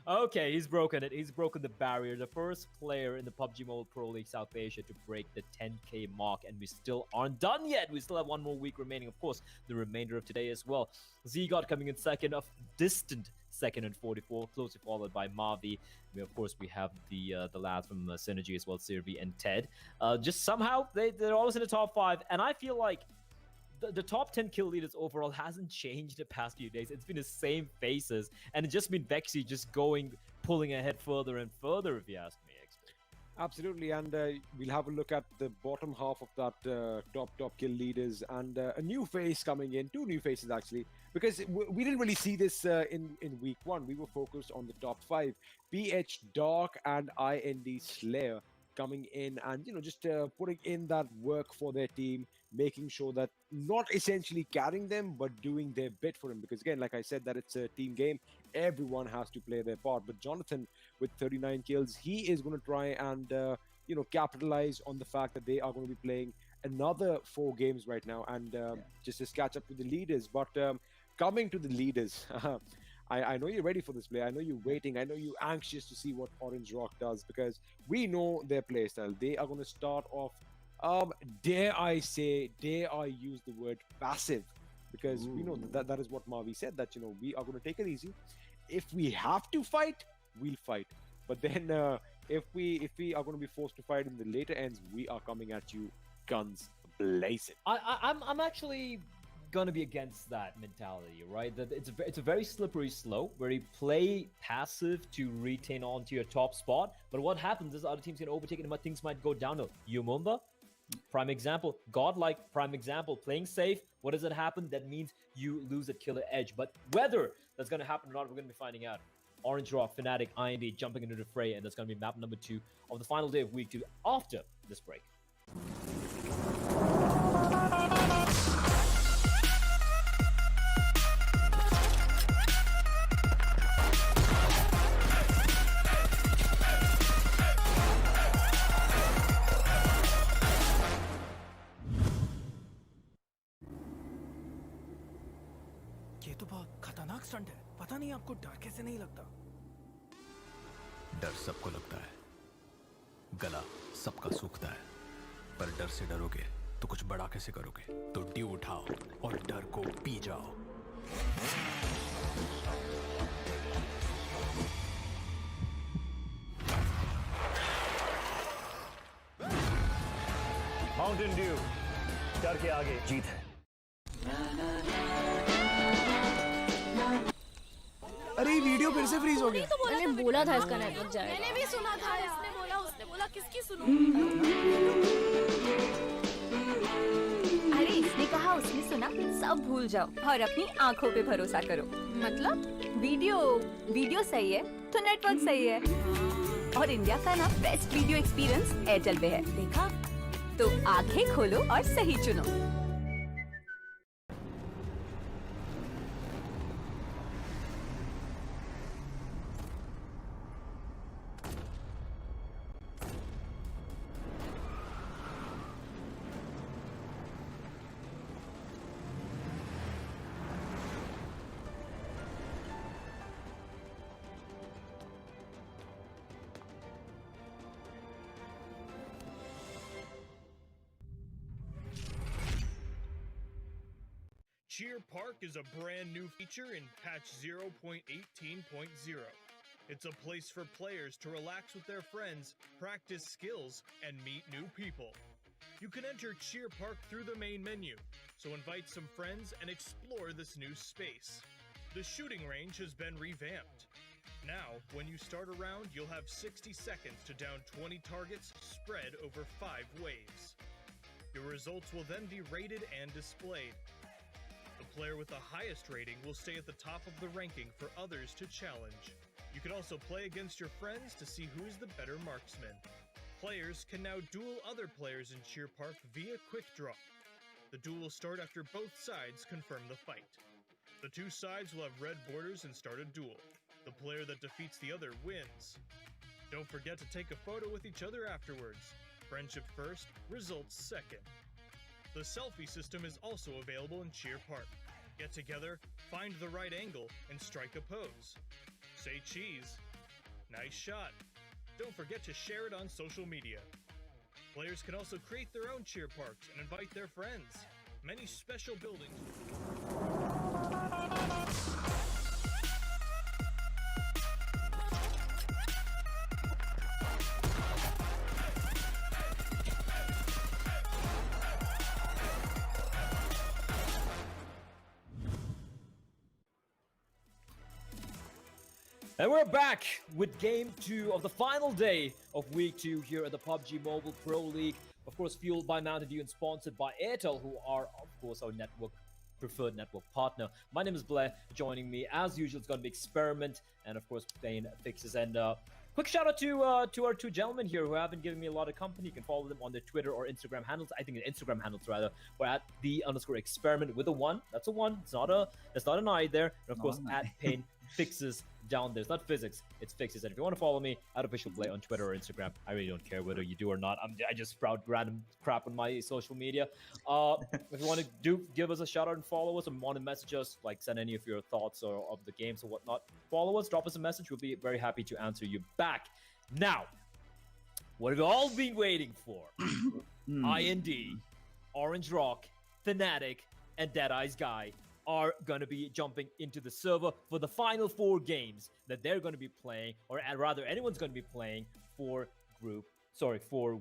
Okay, he's broken it. He's broken the barrier. The first player in the PUBG Mobile Pro League South Asia to break the 10K mark, and we still aren't done yet. We still have 1 more week remaining, of course, the remainder of today as well. Zgod coming in 2nd, a distant 2nd and 44, closely followed by Mavi. Of course, we have the lads from Synergy as well, Sirvi and Ted. Just somehow, they're always in the top 5, and I feel like the top 10 kill leaders overall hasn't changed the past few days. It's been the same faces, and it's just been Vexy just pulling ahead further and further, if you ask me. Absolutely, and we'll have a look at the bottom half of that top kill leaders, and a new face coming in, two new faces actually, because we didn't really see this in week one. We were focused on the top five, PH Dark and IND Slayer coming in, and just putting in that work for their team, making sure that not essentially carrying them, but doing their bit for them. Because again, like I said, that it's a team game. Everyone has to play their part. But Jonathan, with 39 kills, he is going to try and capitalize on the fact that they are going to be playing another 4 games right now, and just catch up to the leaders. But coming to the leaders, I know you're ready for this play. I know you're waiting. I know you're anxious to see what Orange Rock does, because we know their playstyle. They are going to start off, dare I use the word passive, because we know that is what Mavi said, that we are going to take it easy. If we have to fight, we'll fight. But then if we are going to be forced to fight in the later ends, we are coming at you guns blazing. I'm actually gonna be against that mentality, right? That it's a very slippery slope where you play passive to retain onto your top spot, but what happens is other teams can overtake it and things might go downhill. Yumumba, prime example. Godlike, prime example. Playing safe, what does it happen? That means you lose a killer edge. But whether that's gonna happen or not, we're gonna be finding out. Orange Rock, Fnatic, IND jumping into the fray, and that's gonna be map number 2 of the final day of week 2 after this break. ये तो बहुत खतरनाक stunt है। पता नहीं आपको डर कैसे नहीं लगता? डर सबको लगता है, गला सबका सूखता है, पर डर से डरोगे तो कुछ बड़ा कैसे करोगे? तो ड्यू उठाओ और डर को पी जाओ। माउंटेन ड्यू, डर के आगे जीत है। अरे वीडियो फिर से फ्रीज हो गया। तो मैंने बोला था इसका नेटवर्क जाएगा। मैंने भी सुना था, इसने बोला, उसने बोला, किसकी सुनूं? अरे इसने कहा, उसने सुना, सब भूल जाओ और अपनी आंखों पे भरोसा करो। मतलब वीडियो सही है तो नेटवर्क सही है, और इंडिया का ना बेस्ट वीडियो एक्सपीरियंस एयरटेल पे है। देखा? तो आंखें खोलो और सही चुनो। Cheer Park is a brand new feature in patch 0.18.0. It's a place for players to relax with their friends, practice skills, and meet new people. You can enter Cheer Park through the main menu, so invite some friends and explore this new space. The shooting range has been revamped. Now, when you start a round, you'll have 60 seconds to down 20 targets spread over 5 waves. Your results will then be rated and displayed. The player with the highest rating will stay at the top of the ranking for others to challenge. You can also play against your friends to see who is the better marksman. Players can now duel other players in Cheer Park via quick draw. The duel will start after both sides confirm the fight. The two sides will have red borders and start a duel. The player that defeats the other wins. Don't forget to take a photo with each other afterwards. Friendship first, results second. The selfie system is also available in Cheer Park. Get together, find the right angle, and strike a pose. Say cheese. Nice shot. Don't forget to share it on social media. Players can also create their own cheer parks and invite their friends. Many special buildings. And we're back with game 2 of the final day of week 2 here at the PUBG Mobile Pro League. Of course, fueled by Mountain Dew and sponsored by Airtel, who are, of course, our preferred network partner. My name is Blair. Joining me, as usual, it's going to be Experiment and, of course, Plain Fixes. And quick shout out to our two gentlemen here who have been giving me a lot of company. You can follow them on their Twitter or Instagram handles. I think Instagram handles rather. We're at _experiment with a 1. That's a 1. That's not an I there. And of course, at Plain Fixes down there. It's not physics, it's fixes. And if you want to follow me at Official Play on Twitter or Instagram, I really don't care whether you do or not. I just sprout random crap on my social media. If you want to give us a shout out and follow us, or want to message us, like send any of your thoughts or of the games or whatnot, follow us, drop us a message. We'll be very happy to answer you back. Now, what have you all been waiting for? IND, Orange Rock, Fnatic, and Deadeye's Guy are going to be jumping into the server for the final 4 games that they're going to be playing, or rather anyone's going to be playing for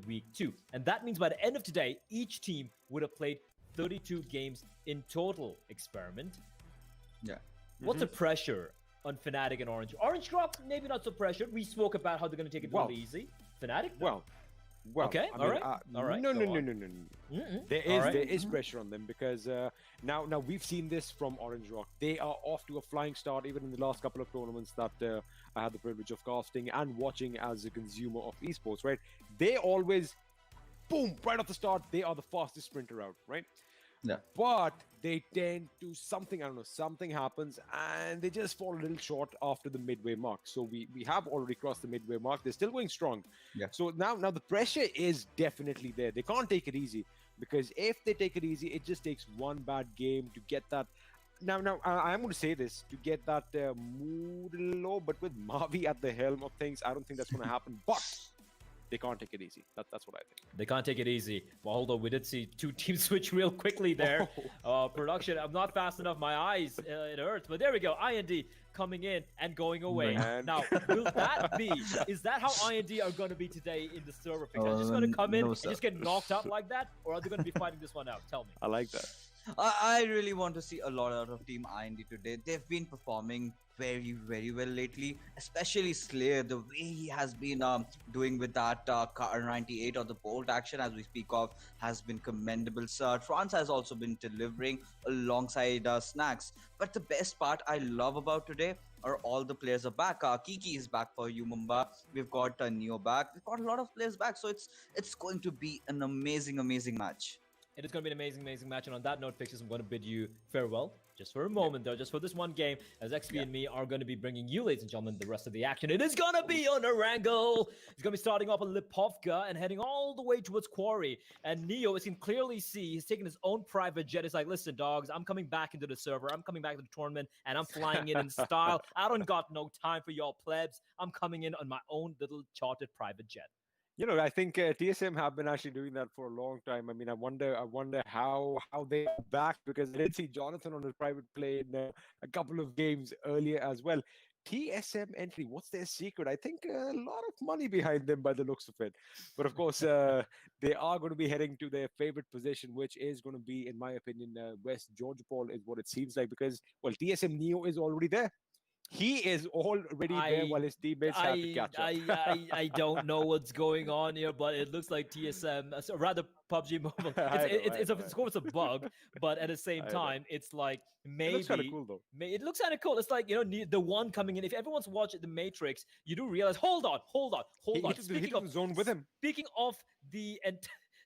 week 2. And that means by the end of today, each team would have played 32 games in total. Experiment. Yeah. What's the pressure on Fnatic and Orange? Orange Rock, maybe not so pressured. We spoke about how they're going to take it really easy. Fnatic? Well, okay, all right. No. There is pressure on them because now we've seen this from Orange Rock. They are off to a flying start, even in the last couple of tournaments that I had the privilege of casting and watching as a consumer of esports. Right? They always, boom, right off the start, they are the fastest sprinter out. Right? Yeah. But they tend to something happens and they just fall a little short after the midway mark. So we have already crossed the midway mark. They're still going strong. Yeah. So now the pressure is definitely there. They can't take it easy, because if they take it easy, it just takes one bad game to get that. Now I'm going to say this, to get that mood low, but with Mavi at the helm of things, I don't think that's going to happen. But they can't take it easy. That's what I think. They can't take it easy. Well, hold on. We did see 2 teams switch real quickly there. Production, I'm not fast enough. My eyes, it hurts. But there we go. IND coming in and going away. Now, will that be... Is that how IND are going to be today in the server? Are just going to come in and just get knocked out like that? Or are they going to be fighting this one out? Tell me. I like that. I really want to see a lot out of Team IND today. They've been performing very, very well lately, especially Slayer. The way he has been doing with that Car 98 or the bolt action as we speak of has been commendable, sir. France has also been delivering alongside Snacks. But the best part I love about today are all the players are back. Kiki is back for you, Mumba. We've got Neo back. We've got a lot of players back, so it's going to be an amazing match. It is going to be an amazing match. And on that note, Fixes, I'm going to bid you farewell. Just for a moment, though, just for this one game, as XP and me are going to be bringing you, ladies and gentlemen, the rest of the action. It is going to be on Erangel. It's going to be starting off on Lipovka and heading all the way towards Quarry. And Neo, as you can clearly see, he's taking his own private jet. He's like, listen, dogs, I'm coming back into the server. I'm coming back to the tournament, and I'm flying in style. I don't got no time for y'all plebs. I'm coming in on my own little chartered private jet. You know, I think TSM have been actually doing that for a long time. I mean, I wonder how they are back, because I did see Jonathan on his private plane a couple of games earlier as well. TSM entry, what's their secret? I think a lot of money behind them by the looks of it. But of course, they are going to be heading to their favorite position, which is going to be, in my opinion, West Georgia Paul is what it seems like, because, well, TSM Neo is already there. He is already there while his teammates have to catch up. I don't know what's going on here, but it looks like TSM, rather PUBG Mobile. Of course a bug, but at the same time, it's like maybe... It looks kind of cool, though. It looks kind of cool. It's like, you know, the one coming in. If everyone's watching The Matrix, you do realize, hold on. He took the zone with him.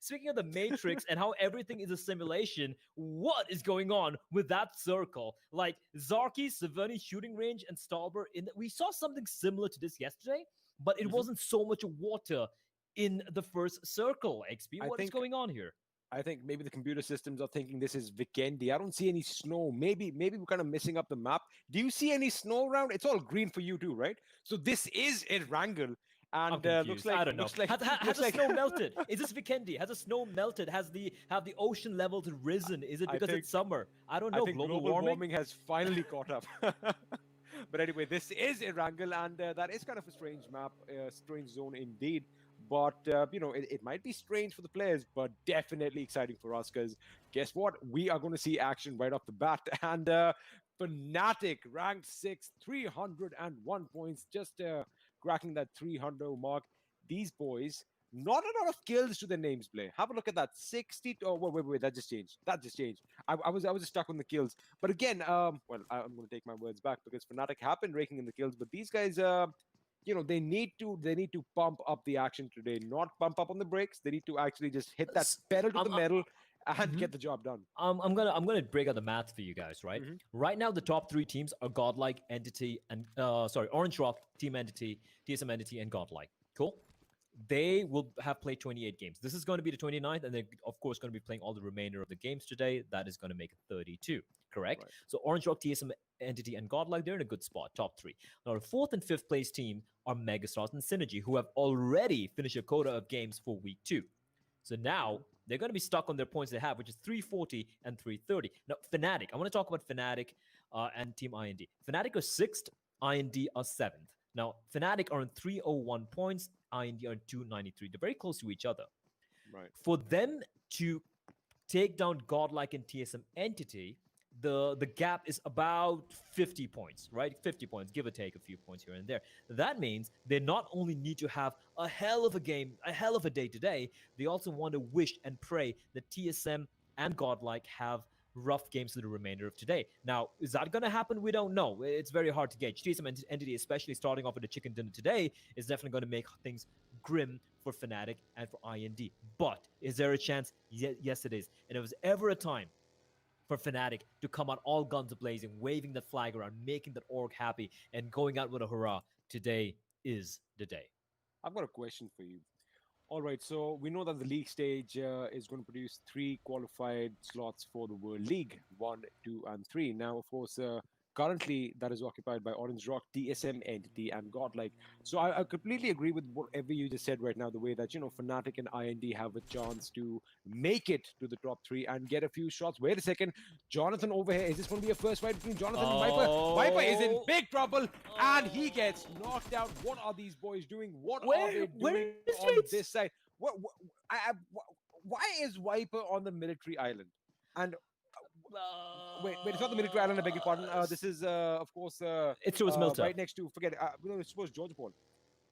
Speaking of the Matrix and how everything is a simulation, what is going on with that circle? Like Zarki, Severny shooting range, and Stalber. We saw something similar to this yesterday, but it wasn't so much water in the first circle. XP, what is going on here? I think maybe the computer systems are thinking this is Vikendi. I don't see any snow. Maybe we're kind of missing up the map. Do you see any snow around? It's all green for you too, right? So this is Erangel. And looks like, I don't know. Has the snow melted? Is this Vikendi? Has the snow melted? Have the ocean levels risen? Is it because it's summer? I don't know. I think global warming has finally caught up. But anyway, this is Erangel, and that is kind of a strange map, strange zone indeed. but it might be strange for the players, but definitely exciting for us because guess what? We are going to see action right off the bat. And Fnatic ranked 6th, 301 points, just cracking that 300 mark. These boys, not a lot of kills to their names, play. Have a look at that. 60. Oh, wait. That just changed. I was just stuck on the kills. But again, well, I'm going to take my words back because Fnatic have been raking in the kills, but these guys, they need to pump up the action today, not pump up on the brakes. They need to actually just hit that pedal to the metal and get the job done. I'm gonna break out the math for you guys, right? Right now, the top 3 teams are Godlike, Entity, and Orange Rock, Team Entity, TSM Entity, and Godlike. Cool. They will have played 28 games. This is going to be the 29th, and they're, of course, going to be playing all the remainder of the games today. That is going to make it 32, correct? Right. So Orange Rock, TSM Entity, and Godlike, they're in a good spot, top 3. Now, the 4th and 5th place team are Megastars and Synergy, who have already finished a quota of games for week 2. So now they're going to be stuck on their points they have, which is 340 and 330. Now, Fnatic, I want to talk about Fnatic and Team IND. Fnatic are 6th, IND are 7th. Now, Fnatic are on 301 points, IND are on 293. They're very close to each other. Right. For them to take down Godlike and TSM Entity, the gap is about 50 points, right? 50 points, give or take a few points here and there. That means they not only need to have a hell of a game, a hell of a day today, they also want to wish and pray that TSM and Godlike have rough games for the remainder of today. Now, is that going to happen? We don't know. It's very hard to gauge. TSM Entity, especially starting off with a chicken dinner today, is definitely going to make things grim for Fnatic and for IND. But is there a chance? Yes, it is. And if there was ever a time for Fnatic to come out all guns blazing, waving that flag around, making that org happy, and going out with a hurrah, today is the day. I've got a question for you. All right, so we know that the league stage is going to produce 3 qualified slots for the World League, 1, 2, and 3. Now, of course, currently that is occupied by Orange Rock, TSM Entity, and Godlike. So I completely agree with whatever you just said right now, the way that, Fnatic and IND have a chance to make it to the top 3 and get a few shots. Wait a second, Jonathan over here. Is this going to be a first fight between Jonathan and Viper? Viper is in big trouble, and he gets knocked out. What are these boys doing? What are they doing on this side? Why is Viper on the military island? And wait, it's not the military island, I beg your pardon. This is, of course, it's towards Milton. Right next to, forget it, it's supposed Georgia Paul.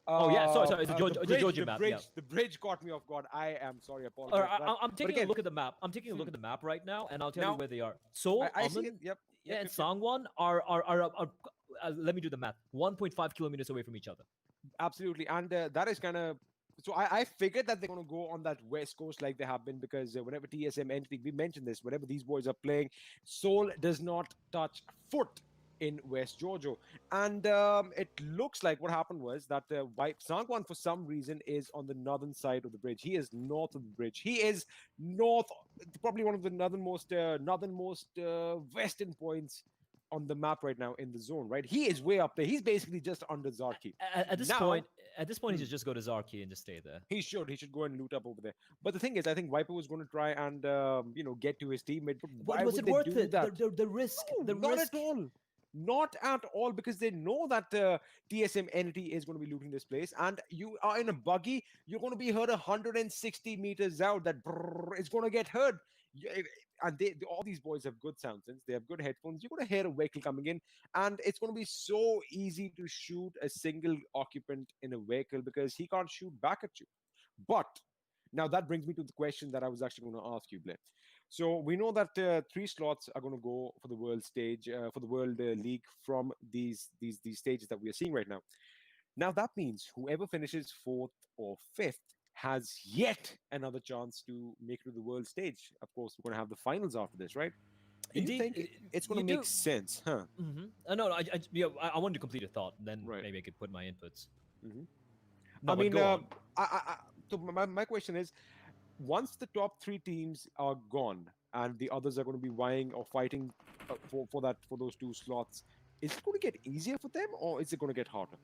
Sorry, it's a Georgia map. The bridge caught me off guard. I am sorry, I apologize. I'm taking a look at the map. I'm taking a look at the map right now, and I'll tell you where they are. Seoul, I see it. Yep. And Sangwon are let me do the math. 1.5 kilometers away from each other. Absolutely, and that is kind of. So I figured that they're going to go on that west coast like they have been because whenever TSM Entity, we mentioned this, whenever these boys are playing, Seoul does not touch foot in West Georgia. And it looks like what happened was that Sangwan, for some reason, is on the northern side of the bridge. He is north of the bridge. He is probably one of the northernmost western points on the map right now in the zone, right? He is way up there. He's basically just under Zarki. At this point, he should just go to Zarki and just stay there. He should go and loot up over there. But the thing is, I think Viper was going to try and get to his teammate. But why was would it worth they do it? that? The risk. No, not at all. Not at all, because they know that TSM Entity is going to be looting this place, and you are in a buggy. You're going to be heard 160 meters out. That is going to get heard. And all these boys have good sound sense. They have good headphones. You're going to hear a vehicle coming in, and it's going to be so easy to shoot a single occupant in a vehicle because he can't shoot back at you. But now that brings me to the question that I was actually going to ask you, Blair. So we know that 3 slots are going to go for the world stage, for the World League from these stages that we are seeing right now. Now that means whoever finishes 4th or 5th has yet another chance to make it to the world stage. Of course, we're going to have the finals after this, right? Do you think it's going to make sense, huh? Mm-hmm. No, I wanted to complete a thought, and then maybe I could put my inputs. Mm-hmm. No, I mean, go on. so my question is, once the top 3 teams are gone and the others are going to be vying or fighting for those 2 slots, is it going to get easier for them, or is it going to get harder?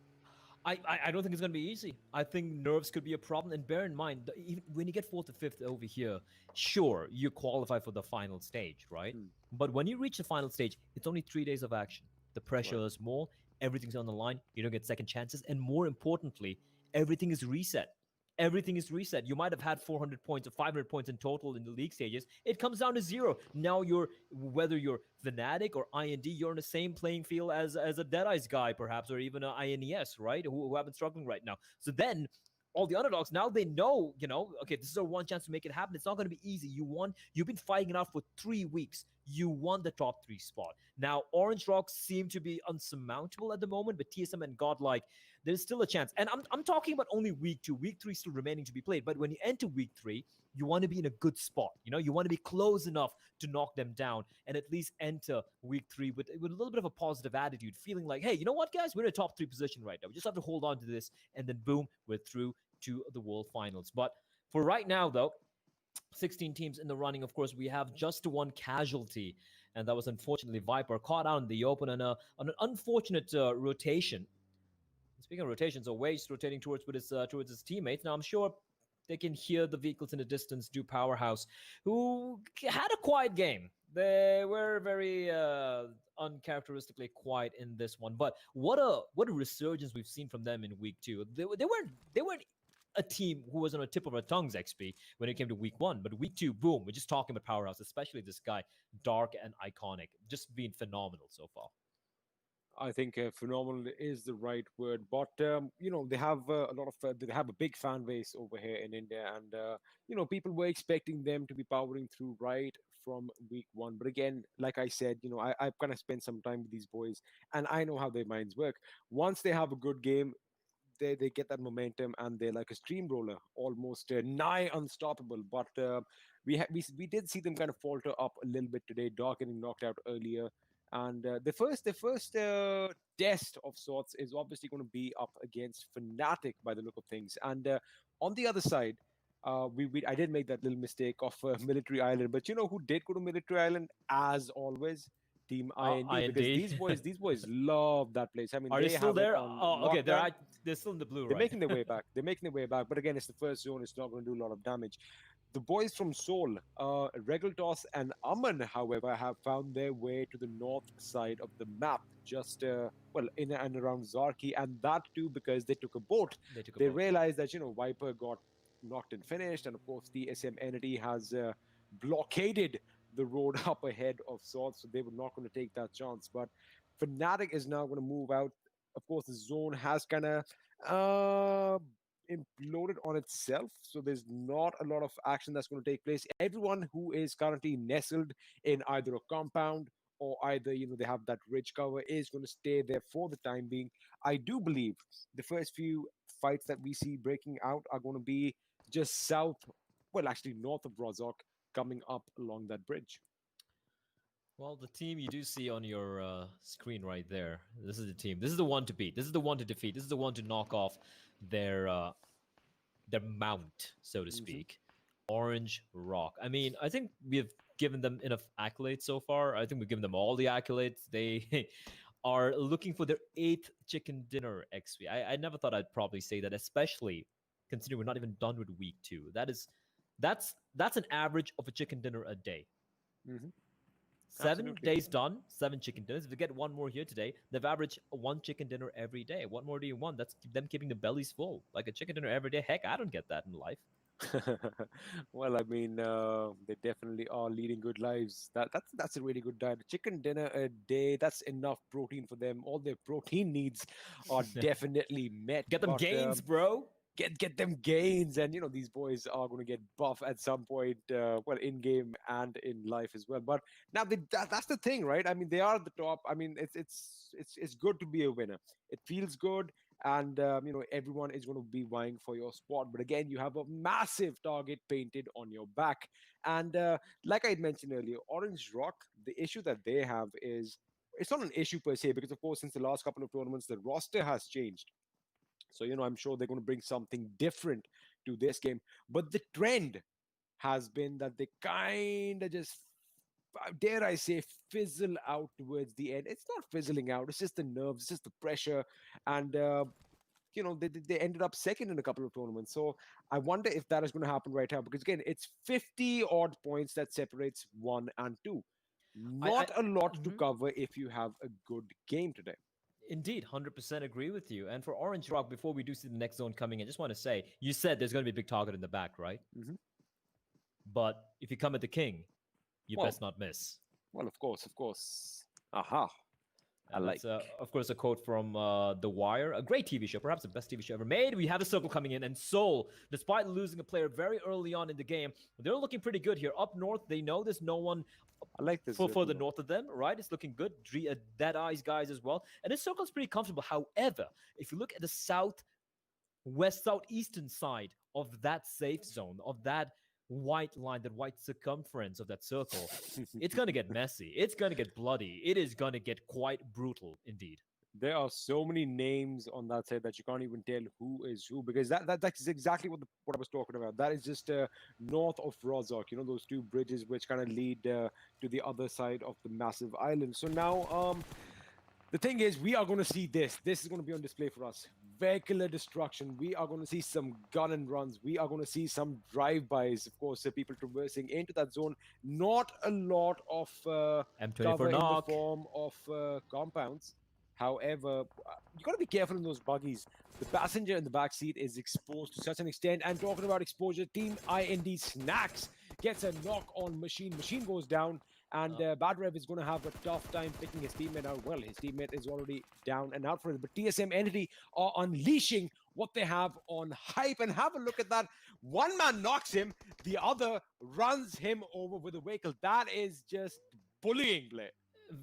I don't think it's going to be easy. I think nerves could be a problem. And bear in mind, even when you get 4th or 5th over here, sure, you qualify for the final stage, right? But when you reach the final stage, it's only 3 days of action. The pressure is more. Everything's on the line. You don't get second chances. And more importantly, everything is reset. everything is reset. You might have had 400 points or 500 points in total in the league stages. It comes down to zero. Now whether you're Fnatic or IND, you're in the same playing field as a Dead Eyes guy, perhaps, or even a INES, right? Who have been struggling right now. So then all the underdogs, now they know, okay, this is our one chance to make it happen. It's not going to be easy. You've been fighting it out for 3 weeks. You won the top 3 spot. Now, Orange Rocks seem to be unsurmountable at the moment, but TSM and Godlike, there's still a chance. And I'm talking about only week 2. Week 3 still remaining to be played. But when you enter week 3, you want to be in a good spot. You want to be close enough to knock them down and at least enter week 3 with a little bit of a positive attitude, feeling like, hey, you know what, guys? We're in a top 3 position right now. We just have to hold on to this, and then boom, we're through to the World Finals. But for right now, though, 16 teams in the running. Of course, we have just one casualty, and that was unfortunately Viper, caught out in the open on an unfortunate rotation. Speaking of rotations, Waste rotating towards his teammates. Now, I'm sure they can hear the vehicles in the distance do Powerhouse, who had a quiet game. They were very uncharacteristically quiet in this one. But what a resurgence we've seen from them in week 2. They weren't a team who was on the tip of our tongues, XP, when it came to week 1. But week 2, boom, we're just talking about Powerhouse, especially this guy, Dark and Iconic. Just being phenomenal so far. I think phenomenal is the right word, but they have they have a big fan base over here in India, and people were expecting them to be powering through right from week 1. But again, like I said, I've kind of spent some time with these boys, and I know how their minds work. Once they have a good game, they get that momentum, and they're like a steamroller, almost nigh unstoppable. But we did see them kind of falter up a little bit today. Dark getting knocked out earlier. And the first test of sorts is obviously going to be up against Fnatic by the look of things. And on the other side, I did make that little mistake of Military Island. But you know who did go to Military Island? As always, Team IND. Because these boys love that place. I mean, are they still there? Oh, okay, lockdown. They're still in the blue, They're right? making their way back. They're making their way back. But again, it's the first zone. It's not going to do a lot of damage. The boys from Seoul, Regeltos and Aman, however, have found their way to the north side of the map, just in and around Zarki, and that too because they took a boat. They realized that Viper got knocked and finished, and of course the SM entity has blockaded the road up ahead of sorts, so they were not going to take that chance. But Fnatic is now going to move out. Of course, the zone has kind of imploded on itself, so there's not a lot of action that's going to take place. Everyone who is currently nestled in either a compound or either they have that ridge cover is going to stay there for the time being. I do believe the first few fights that we see breaking out are going to be just actually north of Rozok, coming up along that bridge. Well, the team you do see on your screen right there, this is the team. This is the one to beat. This is the one to defeat. This is the one to knock off their mount, so to speak. Orange Rock. I mean, I think we've given them enough accolades so far. I think we've given them all the accolades. They are looking for their 8th chicken dinner, XP. I never thought I'd probably say that, especially considering we're not even done with week 2. That's an average of a chicken dinner a day. 7 days done, 7 chicken dinners. If we get one more here today, they've averaged 1 chicken dinner every day. What more do you want? That's them keeping the bellies full. Like a chicken dinner every day. Heck, I don't get that in life. Well, I mean, they definitely are leading good lives. That's a really good diet. A chicken dinner a day, that's enough protein for them. All their protein needs are definitely met. Get them gains, bro. Get them gains, and these boys are going to get buff at some point, in game and in life as well. But now that's the thing, right? I mean, they are at the top. I mean, it's good to be a winner. It feels good, and everyone is going to be vying for your spot. But again, you have a massive target painted on your back, and like I had mentioned earlier, Orange Rock. The issue that they have is it's not an issue per se, because of course, since the last couple of tournaments, the roster has changed. So, I'm sure they're going to bring something different to this game. But the trend has been that they kind of just, dare I say, fizzle out towards the end. It's not fizzling out. It's just the nerves. It's just the pressure. And, they ended up second in a couple of tournaments. So I wonder if that is going to happen right now. Because, again, it's 50-odd points that separates 1 and 2. Not a lot to cover if you have a good game today. Indeed, 100% agree with you. And for Orange Rock, before we do see the next zone coming in, I just want to say, you said there's going to be a big target in the back, right? Mm-hmm. But if you come at the king, you Well, best not miss. Well, of course, of course. Aha. And that's, of course, a quote from The Wire, a great TV show, perhaps the best TV show ever made. We have the circle coming in, and Seoul, despite losing a player very early on in the game, they're looking pretty good here. Up north, they know there's no one for the north of them, right? It's looking good. Dead Eyes guys as well. And this circle is pretty comfortable. However, if you look at the southeastern side of that safe zone, of that white line, that white circumference of that circle, it's going to get messy. It's going to get bloody. It is going to get quite brutal indeed. There are so many names on that side that you can't even tell who is who, because that's exactly what I was talking about. That is just north of Rozok, you know, those two bridges which kind of lead to the other side of the massive island. So now the thing is, we are going to see this. This is going to be on display for us. Vehicular destruction. We are going to see some gun and runs. We are going to see some drive-bys. Of course, people traversing into that zone. Not a lot of cover in the form of compounds. However, you got to be careful in those buggies. The passenger in the back seat is exposed to such an extent. And talking about exposure, Team IND Snacks gets a knock on Machine. Machine goes down. And Bad Rev is going to have a tough time picking his teammate out. Well, his teammate is already down and out for it. But TSM Entity are unleashing what they have on Hype. And have a look at that. One man knocks him. The other runs him over with a vehicle. That is just bullying, Blay.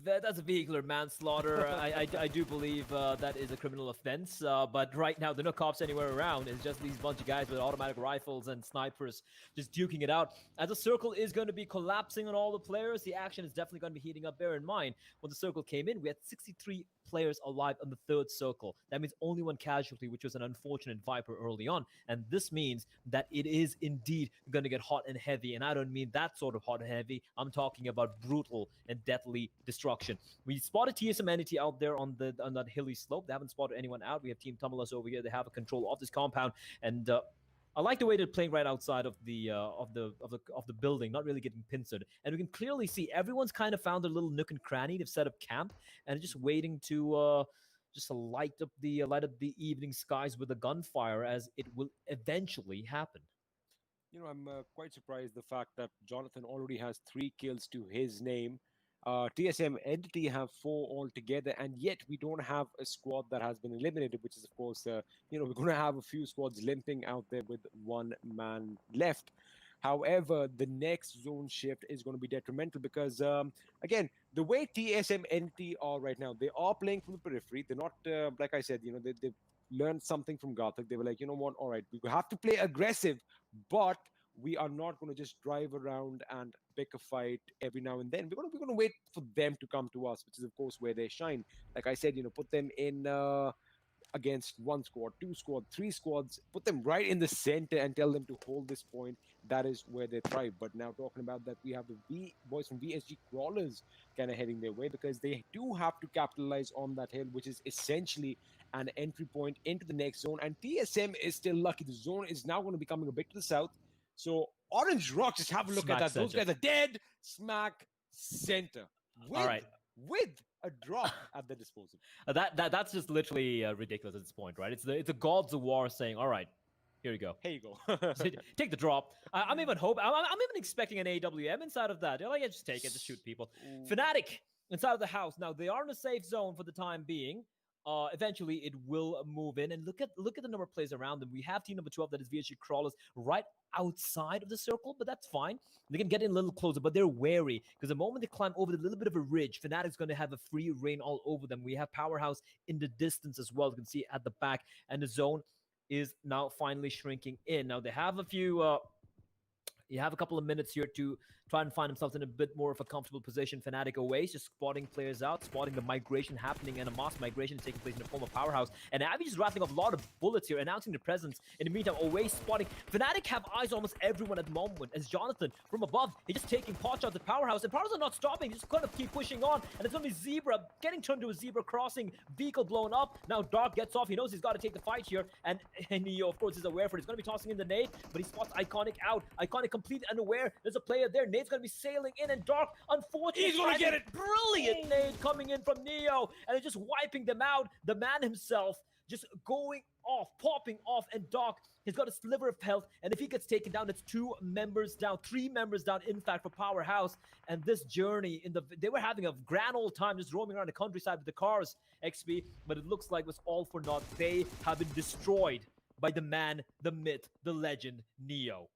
That's a vehicular manslaughter. I do believe that is a criminal offense. But right now, there are no cops anywhere around. It's just these bunch of guys with automatic rifles and snipers just duking it out. As the circle is going to be collapsing on all the players, the action is definitely going to be heating up. Bear in mind, when the circle came in, we had 63 players alive on the third circle. That means only one casualty, which was an unfortunate Viper early on. And this means that it is indeed going to get hot and heavy. And I don't mean that sort of hot and heavy. I'm talking about brutal and deadly destruction. We spotted TSM Entity out there on that hilly slope. They haven't spotted anyone out. We have Team Tumulus over here. They have a control of this compound. And I like the way they're playing right outside of the building, not really getting pincered. And we can clearly see everyone's kind of found a little nook and cranny. They've set up camp and just waiting to just light up the evening skies with a gunfire, as it will eventually happen. You know, I'm quite surprised the fact that Jonathan already has 3 kills to his name. TSM Entity have 4 altogether, and yet we don't have a squad that has been eliminated, which is, of course, you know, we're going to have a few squads limping out there with 1 man left. However, the next zone shift is going to be detrimental because, again, the way TSM Entity are right now, they are playing from the periphery. They're not, like I said, you know, they've learned something from Gothic. They were like, you know what, all right, we have to play aggressive, but we are not going to just drive around and pick a fight every now and then. We're going to wait for them to come to us, which is, of course, where they shine. Like I said, you know, put them in against 1 squad, 2 squad, 3 squads, put them right in the center and tell them to hold this point. That is where they thrive. But now talking about that, we have the boys from VSG Crawlers kind of heading their way, because they do have to capitalize on that hill, which is essentially an entry point into the next zone. And TSM is still lucky. The zone is now going to be coming a bit to the south. So Orange Rock, just have a look at that. Those guys are dead smack center. All right. With a drop at their disposal. That's just literally ridiculous at this point, right? It's the gods of war saying, all right, here you go. Here you go. Take the drop. I'm even expecting an AWM inside of that. They're like, yeah, just take it, just shoot people. Fnatic inside of the house. Now they are in a safe zone for the time being. Eventually it will move in, and look at the number of players around them. We have team number 12, that is VSG Crawlers, right outside of the circle, but that's fine. They can get in a little closer, but they're wary, because the moment they climb over the little bit of a ridge, Fnatic's going to have a free reign all over them. We have Powerhouse in the distance as well. You can see at the back, and the zone is now finally shrinking in. Now they have a few you have a couple of minutes here to try and find themselves in a bit more of a comfortable position. Fnatic away, just spotting players out, spotting the migration happening, and a mass migration is taking place in the form of Powerhouse. And Abby just rattling off a lot of bullets here, announcing their presence. In the meantime, away spotting. Fnatic have eyes on almost everyone at the moment, as Jonathan, from above, he's just taking pot shots at Powerhouse, and Powerhouse are not stopping, he's just going to keep pushing on, and it's going to be Zebra getting turned to a zebra crossing, vehicle blown up. Now Dark gets off, he knows he's got to take the fight here, and he, of course, is aware for it. He's going to be tossing in the nade, but he spots Iconic out. Iconic completely unaware. There's a player there. Nade's gonna be sailing in, and Dark, unfortunately, He's gonna get it. Brilliant nade coming in from Neo, and it's just wiping them out. The man himself just going off, popping off, and Dark has got a sliver of health, and if he gets taken down, it's 2 members down, 3 members down, in fact, for Powerhouse. And this journey, they were having a grand old time just roaming around the countryside with the cars, XP, but it looks like it was all for naught. They have been destroyed by the man, the myth, the legend, Neo.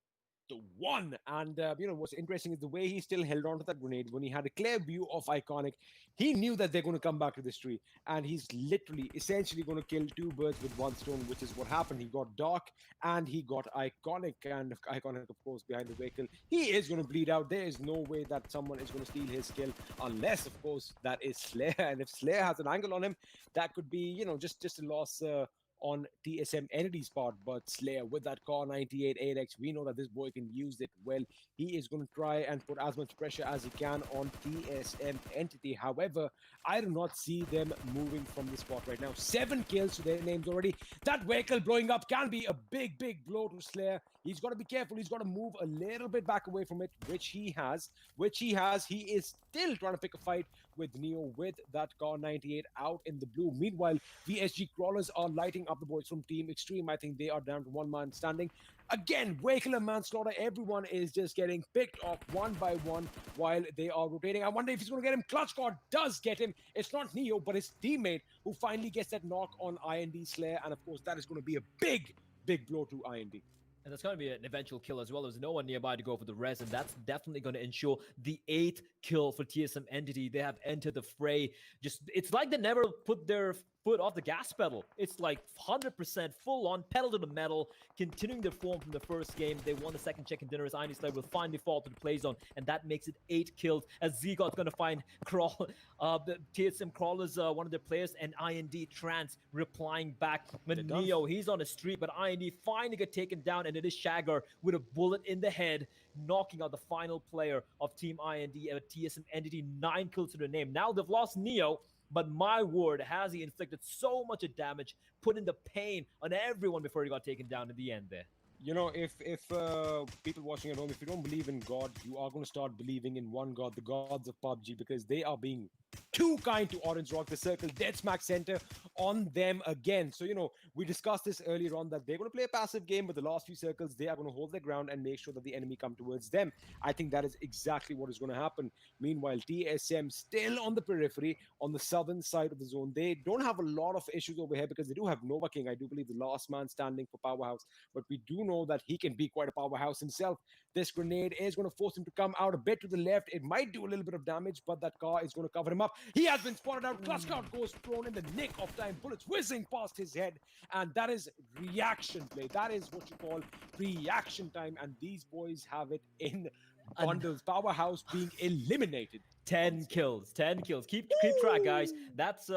The one. And what's interesting is the way he still held on to that grenade when he had a clear view of Iconic. He knew that they're going to come back to this tree, and he's literally essentially going to kill 2 birds with 1 stone, which is what happened. He got Dark and he got Iconic, and Iconic, of course, behind the vehicle. He is going to bleed out. There is no way that someone is going to steal his kill, unless, of course, that is Slayer. And if Slayer has an angle on him, that could be, just a loss on TSM Entity's part. But Slayer with that Car 98 8X, we know that this boy can use it well. He is going to try and put as much pressure as he can on TSM Entity. However, I do not see them moving from this spot right now. 7 kills to their names already. That vehicle blowing up can be a big blow to Slayer. He's got to be careful. He's got to move a little bit back away from it, which he has. He is still trying to pick a fight with Neo with that Car 98 out in the blue. Meanwhile, VSG Crawlers are lighting up the boys from Team Extreme. I think they are down to 1 man standing. Again, vehicular manslaughter. Everyone is just getting picked off one by one while they are rotating. I wonder if he's going to get him. Clutch Guard does get him. It's not Neo, but his teammate who finally gets that knock on IND Slayer. And of course, that is going to be a big blow to IND. And that's going to be an eventual kill as well. There's no one nearby to go for the res, and that's definitely going to ensure the 8th kill for TSM Entity. They have entered the fray. It's like they never put their foot off the gas pedal. It's like 100% full on, pedal to the metal, continuing their form from the first game. They won the second chicken dinner as IND Slayer will finally fall to the play zone, and that makes it 8 kills as Zgod's going to find the TSM Crawlers, one of their players, and IND Trance replying back. But Neo, he's on a streak, but IND finally get taken down, and it is Shagger with a bullet in the head, knocking out the final player of Team IND at TSM Entity. 9 kills to their name. Now they've lost Neo, but my word, has he inflicted so much damage, putting the pain on everyone before he got taken down in the end there. If people watching at home, if you don't believe in God, you are going to start believing in one God, the gods of PUBG, because they are being too kind to Orange Rock. The circle dead smack center on them again. So, we discussed this earlier on that they're going to play a passive game, but the last few circles, they are going to hold their ground and make sure that the enemy come towards them. I think that is exactly what is going to happen. Meanwhile, TSM still on the periphery, on the southern side of the zone. They don't have a lot of issues over here because they do have Nova King, I do believe, the last man standing for Powerhouse, but we do know that he can be quite a powerhouse himself. This grenade is going to force him to come out a bit to the left. It might do a little bit of damage, but that car is going to cover him up. He has been spotted out. Clutch Guard goes prone in the nick of time. Bullets whizzing past his head. And that is reaction play. That is what you call reaction time. And these boys have it in bundles. Powerhouse being eliminated. 10 kills. Keep track, guys. That's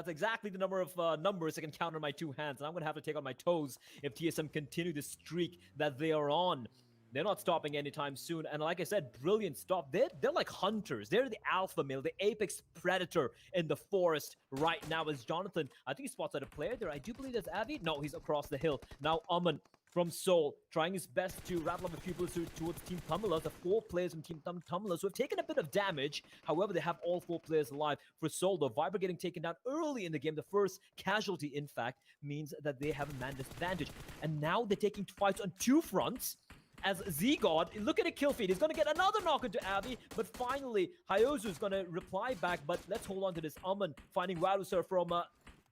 exactly the number of numbers I can count on my 2 hands, and I'm gonna have to take on my toes if TSM continue the streak that they are on. They're not stopping anytime soon, and like I said, brilliant stop. They're like hunters. They're the alpha male, the apex predator in the forest right now. As Jonathan, I think he spots out a player there. I do believe that's Avi. No, he's across the hill now. Aman from Seoul, trying his best to rattle up a few players towards Team Tumblers. The 4 players from Team Tumblers who have taken a bit of damage. However, they have all 4 players alive. For Seoul, though, Viper getting taken down early in the game. The first casualty, in fact, means that they have a man disadvantage. And now they're taking fights on 2 fronts. As Zgod, look at a kill feed. He's going to get another knock into Avi, but finally, Hyozu is going to reply back. But let's hold on to this. Aman finding Waruser from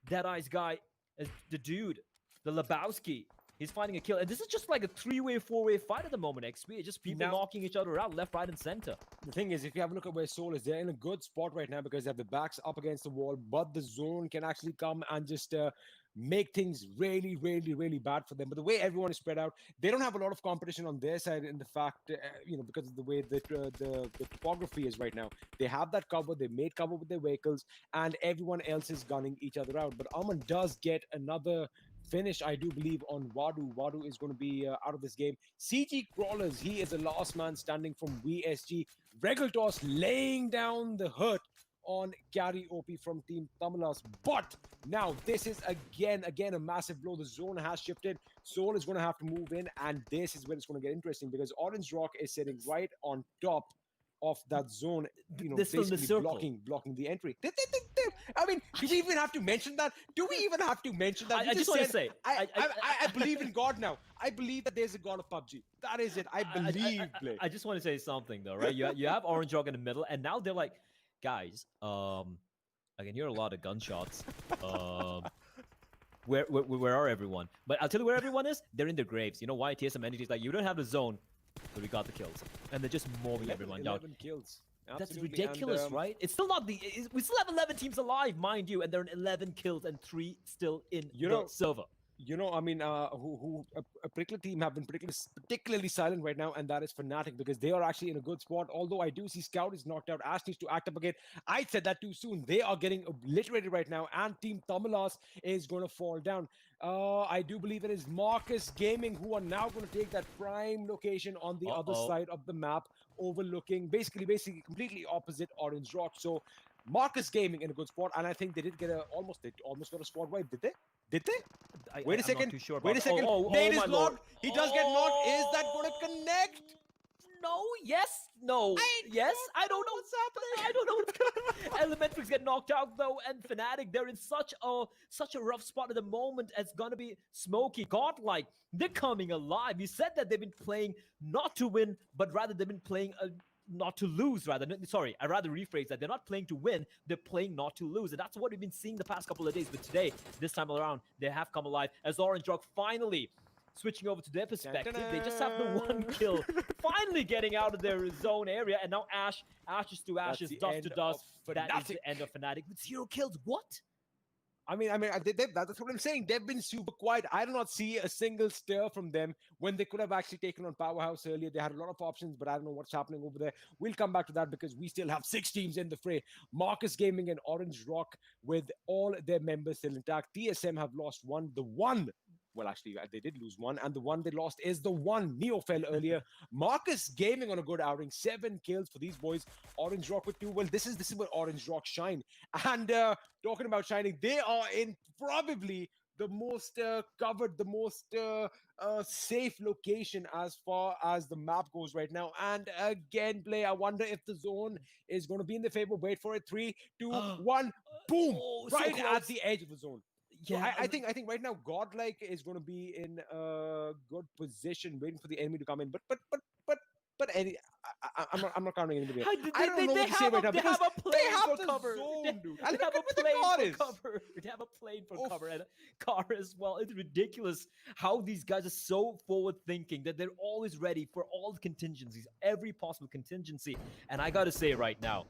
Deadeye's guy, as the dude, the Lebowski. He's finding a kill. And this is just like a 3-way, 4-way fight at the moment, XP. It's just people knocking each other out left, right, and center. The thing is, if you have a look at where Seoul is, they're in a good spot right now because they have the backs up against the wall, but the zone can actually come and just make things really, really, really bad for them. But the way everyone is spread out, they don't have a lot of competition on their side in the fact, because of the way the topography is right now. They have that cover, they made cover with their vehicles, and everyone else is gunning each other out. But Aman does get another finish, I do believe, on Wadu. Wadu is going to be out of this game. CG Crawlers, he is the last man standing from VSG. Regaltos laying down the hurt on carry OP from Team Tamalas. But now this is again a massive blow. The zone has shifted. Soul is going to have to move in, and this is where it's going to get interesting because Orange Rock is sitting right on top of that zone, They're still in the basically circle. blocking the entry. I mean, do we even have to mention that? Do we even have to mention that? I just want to said, say, I believe in God now. I believe that there's a God of PUBG. That is it. I believe, Blake. I just want to say something though, right? You have Orange Rock in the middle, and now they're like, guys, I can hear a lot of gunshots. Where are everyone? But I'll tell you where everyone is. They're in their graves. You know why? TSM entities like, you don't have the zone, but we got the kills, and they're just mowing everyone down. 11 kills. That's Absolutely. ridiculous, And, right? It's still not we still have 11 teams alive, mind you, and they're in 11 kills and 3 still in the server. You know, I mean, a particular team have been particularly silent right now, and that is Fnatic, because they are actually in a good spot. Although I do see Scout is knocked out, Ash needs to act up again. I said that too soon. They are getting obliterated right now, and Team Tamalas is going to fall down. I do believe it is Marcus Gaming who are now going to take that prime location on the other side of the map, overlooking basically completely opposite Orange Rock. So Marcus Gaming in a good spot, and I think they did get almost got a squad wipe. Did they? Did they? Wait a second. I'm not too sure Wait a second. Nade is knocked. He does get knocked. Is that going to connect? No, yes, no, yes. I don't know what's happening. I don't know what's going on. Elementrix get knocked out though, and Fnatic, they're in such a rough spot at the moment. It's gonna be Smokey, Godlike. They're coming alive. You said that they've been playing not to win, but rather they've been playing not to lose, rather. Sorry, I'd rather rephrase that. They're not playing to win, they're playing not to lose. And that's what we've been seeing the past couple of days. But today, this time around, they have come alive as Orange Rock finally switching over to their perspective. They just have the one kill, finally getting out of their zone area. And now ashes to ashes, dust to dust. That is the end of Fnatic with 0 kills. What? I mean, that's what I'm saying. They've been super quiet. I do not see a single stir from them when they could have actually taken on Powerhouse earlier. They had a lot of options, but I don't know what's happening over there. We'll come back to that because we still have 6 teams in the fray. Marcus Gaming and Orange Rock with all their members still intact. TSM have lost one. Well, actually, they did lose one, and the one they lost is the one Neo fell earlier. Marcus Gaming on a good outing, 7 kills for these boys. Orange Rock with 2. Well, this is where Orange Rock shine. And talking about shining, they are in probably the most covered, the most safe location as far as the map goes right now. And again, Play, I wonder if the zone is going to be in their favor. Wait for it. 3, 2, 1, boom! Right so at the edge of the zone. Yeah, so I think right now Godlike is going to be in a good position, waiting for the enemy to come in. But I'm not counting anybody. I don't know what to say right now because they have the cover. Zone, dude. They have a plane for cover. They have a plane for cover and a car as well. It's ridiculous how these guys are so forward thinking that they're always ready for all the contingencies, every possible contingency. And I got to say right now,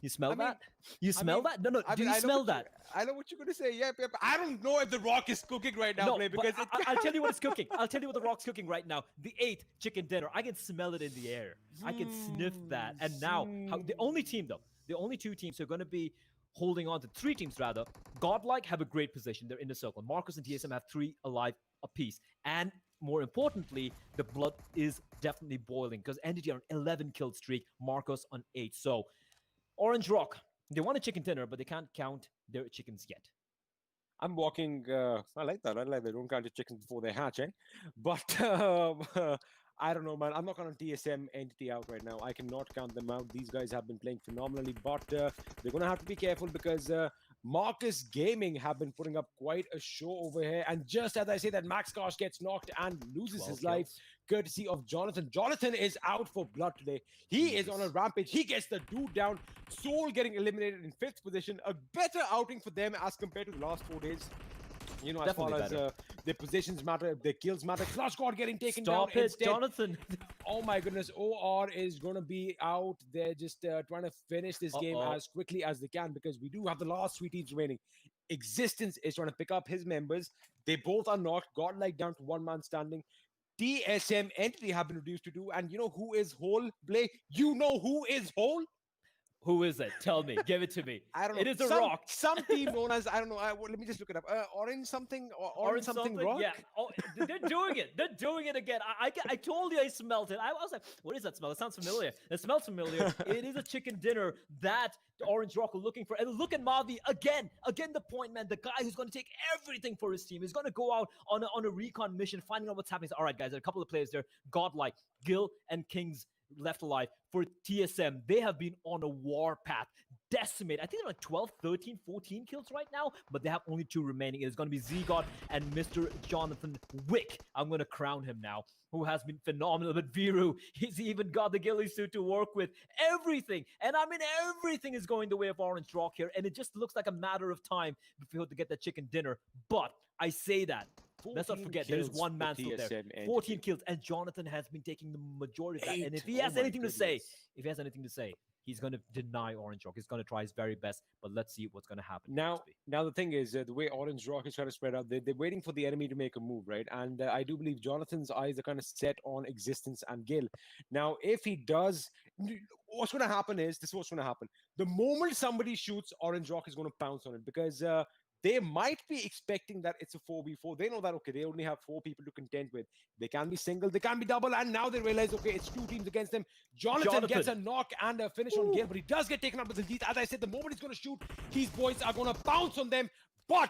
you smell that? You smell that? No, do you smell that? I know what you're going to say. Yeah, I don't know if the Rock is cooking right now, Play, because I'll tell you what it's cooking. I'll tell you what the Rock's cooking right now. The 8th chicken dinner. I can smell it in the air. I can sniff that. And now, the only team, though, the only 2 teams who are going to be holding on to 3 teams, rather, Godlike have a great position. They're in the circle. Marcus and TSM have 3 alive apiece. And more importantly, the blood is definitely boiling because Entity are on 11 kill streak, Marcus on 8. So, Orange Rock, they want a chicken dinner, but they can't count their chickens yet. I'm walking. I like that. They don't count the chickens before they hatch, eh? But I don't know, man. I'm not counting TSM Entity out right now. I cannot count them out. These guys have been playing phenomenally, but they're going to have to be careful because Marcus Gaming have been putting up quite a show over here. And just as I say that, Max Kosh gets knocked and loses his life, courtesy of Jonathan. Jonathan is out for blood today. He is on a rampage. He gets the dude down. Soul getting eliminated in 5th position. A better outing for them as compared to the last 4 days. You know, definitely as far as their positions matter, their kills matter. Clutch Squad getting taken down. Stop it, Jonathan. Oh my goodness. OR is going to be out. They're just trying to finish this game as quickly as they can because we do have the last 3 teams remaining. Existence is trying to pick up his members. They both are knocked. Godlike down to 1 man standing. TSM Entity have been reduced to 2. And you know who is whole, Blake? You know who is whole? Who is it? Tell me. Give it to me. I don't know. It is The some, Rock. Some team known as, I don't know. Let me just look it up. Orange something or Orange something Rock? Yeah. Oh, they're doing it. They're doing it again. I told you I smelled it. I was like, what is that smell? It sounds familiar. It smells familiar. It is a chicken dinner that the Orange Rock are looking for. And look at Mavi again. Again, the point man, the guy who's going to take everything for his team. He's going to go out on a recon mission, finding out what's happening. All right, guys, there are a couple of players there. Godlike, Gil, and Kings left alive. For TSM, they have been on a war path. Decimate. I think they're like 12, 13, 14 kills right now, but they have only 2 remaining. It's going to be Z-God and Mr. Jonathan Wick. I'm going to crown him now, who has been phenomenal. But Viru, he's even got the ghillie suit to work with. Everything. And I mean, everything is going the way of Orange Rock here, and it just looks like a matter of time before to get that chicken dinner. But I say that. Let's not forget, there's one man still there. 14 kills, and Jonathan has been taking the majority of that. And if he has anything to say, he's going to deny Orange Rock. He's going to try his very best, but let's see what's going to happen. Now the thing is, the way Orange Rock is trying to spread out, they're waiting for the enemy to make a move, right? And I do believe Jonathan's eyes are kind of set on Existence and Gil. Now, if he does, what's going to happen is, this is what's going to happen. The moment somebody shoots, Orange Rock is going to pounce on it, because they might be expecting that it's a 4v4. They know that, okay, they only have 4 people to contend with. They can be single, they can be double, and now they realize, okay, it's 2 teams against them. Jonathan gets a knock and a finish on Gil, but he does get taken out with the lead. As I said, the moment he's going to shoot, his boys are going to bounce on them, but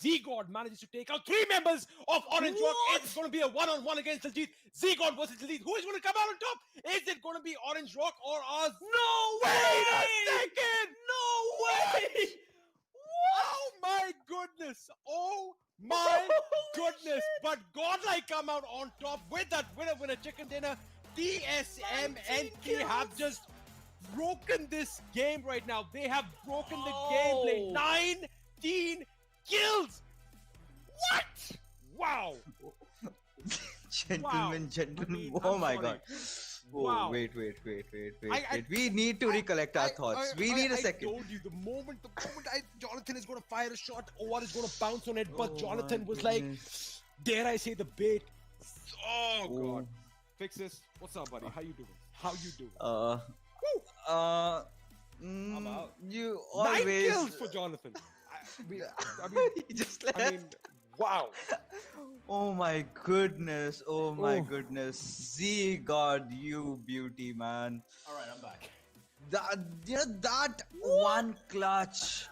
Z-God manages to take out 3 members of Orange Rock. It's going to be a one-on-one against Daljit. Z-God versus Daljit. Who is going to come out on top? Is it going to be Orange Rock or us? No way! Wait a second! No way! Oh my goodness! Oh my goodness! But Godlike come out on top with that winner chicken dinner. TSM NK have just broken this game right now. They have broken the gameplay. 19 kills! What? Wow! Gentlemen. I mean, oh I'm my sorry. god. Oh, Wow. wait. We need to recollect our thoughts. We need a second. I told you, the moment Jonathan is going to fire a shot, OR is going to bounce on it, but Jonathan was like, dare I say the bait? Oh, God. Fix this. What's up, buddy? How you doing? I'm out. You 9 always... kills for Jonathan. I mean, he just left. I mean, wow. Oh my goodness. Z-God, you beauty, man. All right, I'm back. That one clutch,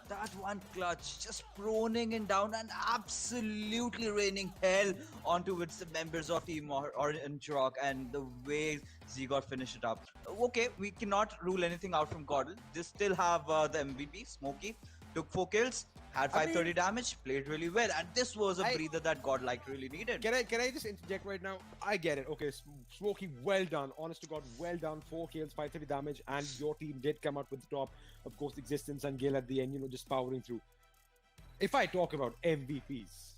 just proning it down and absolutely raining hell onto its members of Team Orange Rock, and the way Z-God finished it up. Okay, we cannot rule anything out from Gordon. They still have the MVP, Smokey, took 4 kills. Had 530 damage, played really well, and this was a breather that Godlike really needed. Can I just interject right now? I get it. Okay, Smokey, well done. Honest to God, well done. 4 kills, 530 damage, and your team did come out with the top. Of course, Existence and Gale at the end, just powering through. If I talk about MVPs,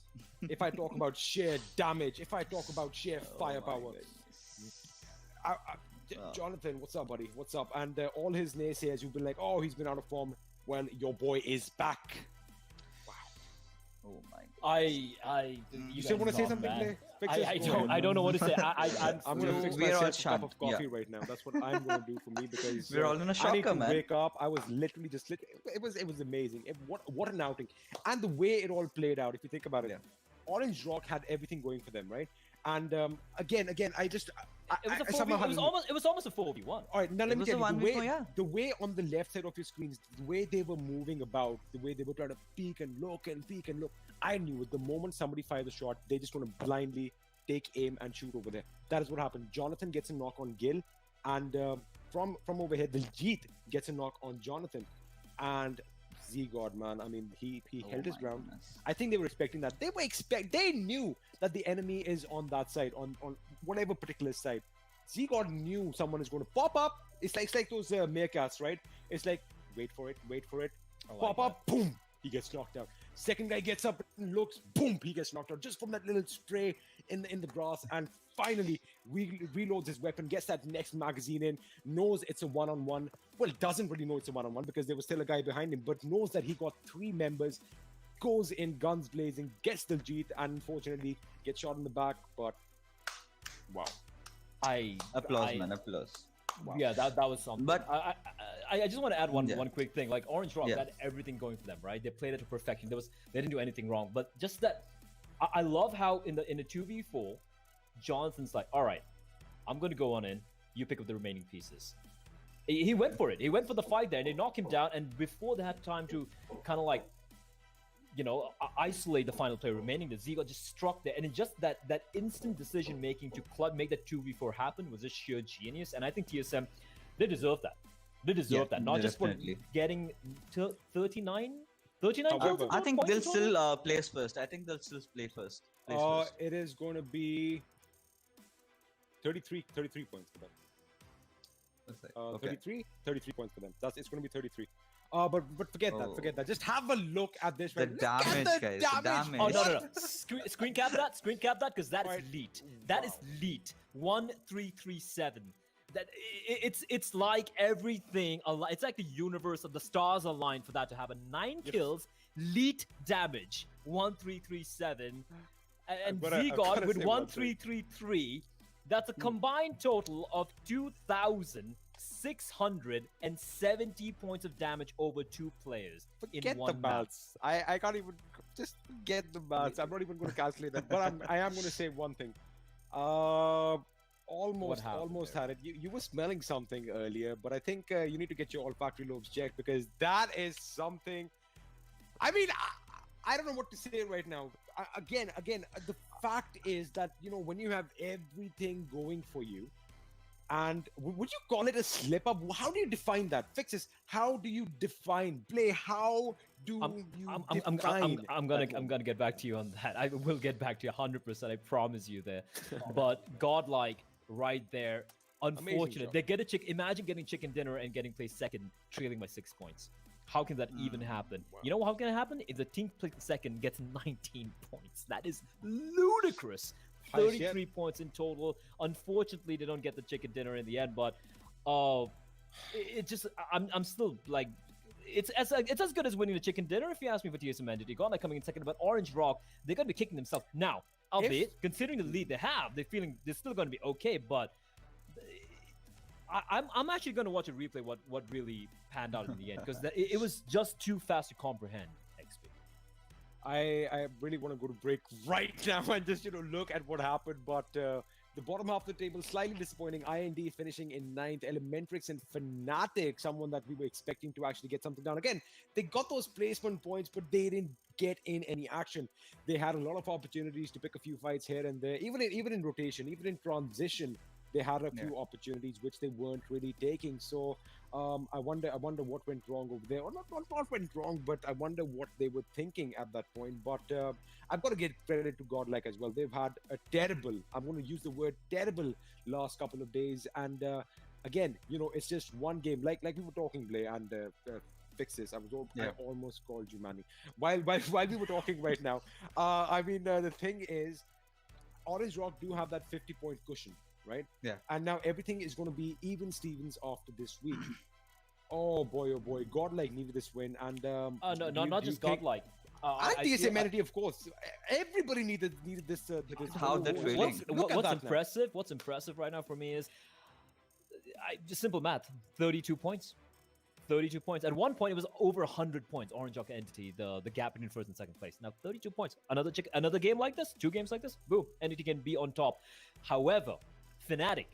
if I talk about sheer damage, if I talk about sheer firepower, Jonathan, what's up, buddy? What's up? And all his naysayers who've been like, oh, he's been out of form. Well, your boy is back. Oh my God. You still want to say something? I don't know what to say. I'm going to fix myself a cup of coffee right now. That's what I'm going to do for me, because we're all in a shocker, I need to man. wake up. I was literally just it was amazing. What an outing, and the way it all played out. If you think about it, Orange Rock had everything going for them, right? And again, it was almost a 4v1. All right, now let me tell you, the way on the left side of your screens, the way they were moving about, the way they were trying to peek and look, I knew it. The moment somebody fired the shot, they just want to blindly take aim and shoot over there. That is what happened. Jonathan gets a knock on Gil, and from over here, Daljit gets a knock on Jonathan, and Z-God, man. I mean, he held his ground. Goodness. I think they were expecting that. They knew that the enemy is on that side, on whatever particular side. Z-God knew someone is going to pop up. It's like those meerkats, right? It's like, wait for it, pop up, boom, he gets knocked out. Second guy gets up and looks, boom, he gets knocked out just from that little stray in the grass. And finally, reloads his weapon, gets that next magazine in, knows it's a one-on-one. Well, doesn't really know it's a one-on-one because there was still a guy behind him, but knows that he got 3 members, goes in guns blazing, gets Daljit, and unfortunately gets shot in the back. But wow. Applause, man, applause. Wow. Yeah, that was something. But I just want to add one Yeah. one quick thing. Like Orange Rock, Yeah. had everything going for them, right? They played it to perfection. They didn't do anything wrong. But just that, I love how in the 2v4, Jonathan's like, all right, I'm gonna go on in. You pick up the remaining pieces. He went for it. He went for the fight there, and they knock him down. And before they had time to kind of like, isolate the final player remaining, the Zigot just struck there, and it just that instant decision making to make that 2v4 happen was just sheer genius. And I think TSM, they deserve that. They deserve that, not just for definitely. getting 39 kills. However, I think points they'll in total? still place first. I think they'll still play first. Place first. It is going to be 33 points for them. Okay. 33 points for them. It's going to be 33. But forget that. Just have a look at this. The Right? Look at damage, the guys. The damage. Oh no! Screen cap that. Screen cap that, because that is elite. That is elite. 1337. That it's like everything. It's like the universe of the stars aligned for that to happen. 9 kills, elite damage. 1337, and Zigot with 1333. That's a combined total of 2,670 points of damage over 2 players Forget in one the map. maths. I can't even just forget the maths. I'm not even going to calculate that. But I am going to say one thing. Almost had it. You were smelling something earlier, but I think you need to get your olfactory lobes checked, because that is something. I mean, I don't know what to say right now. Again, the fact is that when you have everything going for you, and would you call it a slip up? How do you define that? Fixes. How do you define play? How do you define? I'm gonna get back to you on that. I will get back to you 100%. I promise you there. But godlike right there. Unfortunate. They get a Imagine getting chicken dinner and getting placed second, trailing by 6 points. How can that even happen? Wow. You know how can it happen? If the team placed second gets 19 points. That is ludicrous. 33 points in total. Unfortunately, they don't get the chicken dinner in the end, but it just I'm still like it's as good as winning the chicken dinner if you ask me for TSM Entity. Godlike coming in second, but Orange Rock, they're gonna be kicking themselves now. Albeit, considering the lead they have, they're still gonna be okay, but I'm actually gonna watch a replay what really panned out in the end, because it was just too fast to comprehend. XP. I really want to go to break right now and just look at what happened, but the bottom half of the table slightly disappointing. IND finishing in 9th, Elementrix and Fnatic, someone that we were expecting to actually get something down. Again, they got those placement points, but they didn't get in any action. They had a lot of opportunities to pick a few fights here and there, even in rotation, even in transition. They had a few opportunities which they weren't really taking. So I wonder what went wrong over there, or not went wrong, but I wonder what they were thinking at that point. But I've got to give credit to Godlike as well. They've had a terrible, I'm going to use the word terrible, last couple of days. And again, it's just one game, like we were talking, Blay and Fixes. I almost called you Manny. While we were talking right now, the thing is, Orange Rock do have that 50-point cushion. Right? Yeah. And now everything is going to be even Stevens after this week. Oh boy. Godlike needed this win. And not just Godlike. And TSM Entity, of course. Everybody needed this. How they're feeling. What's impressive right now for me is just simple math. 32 points. 32 points. At one point, it was over 100 points. Orange Rock Entity, the gap between first and second place. Now 32 points. Another game like this, 2 games like this, boom, Entity can be on top. However, Fnatic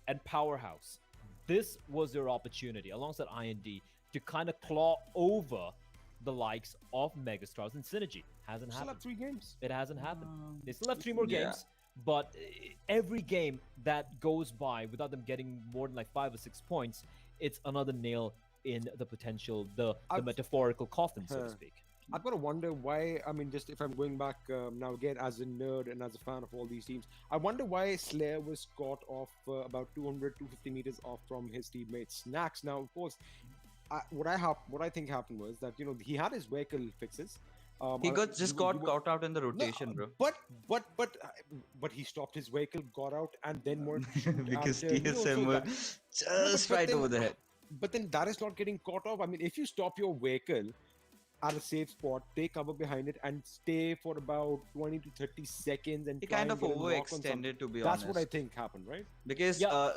and Powerhouse, this was their opportunity, alongside IND, to kind of claw over the likes of Megastars and Synergy. Hasn't happened. Still have 3 games. It hasn't happened. They still have 3 more games, but every game that goes by without them getting more than like 5 or 6 points, it's another nail in the potential, the metaphorical coffin, so to speak. I've got to wonder why, just if I'm going back now again as a nerd and as a fan of all these teams, I wonder why Slayer was caught off about 250 meters off from his teammate Snacks. Now, of course, what I think happened was that, he had his vehicle Fixes. He got caught out in the rotation, bro. But he stopped his vehicle, got out, and then more because TSM were just right over the head. But then that is not getting caught off. If you stop your vehicle at a safe spot, take cover behind it, and stay for about 20 to 30 seconds, and he kind of overextended, to be honest. That's what I think happened, right? Because Go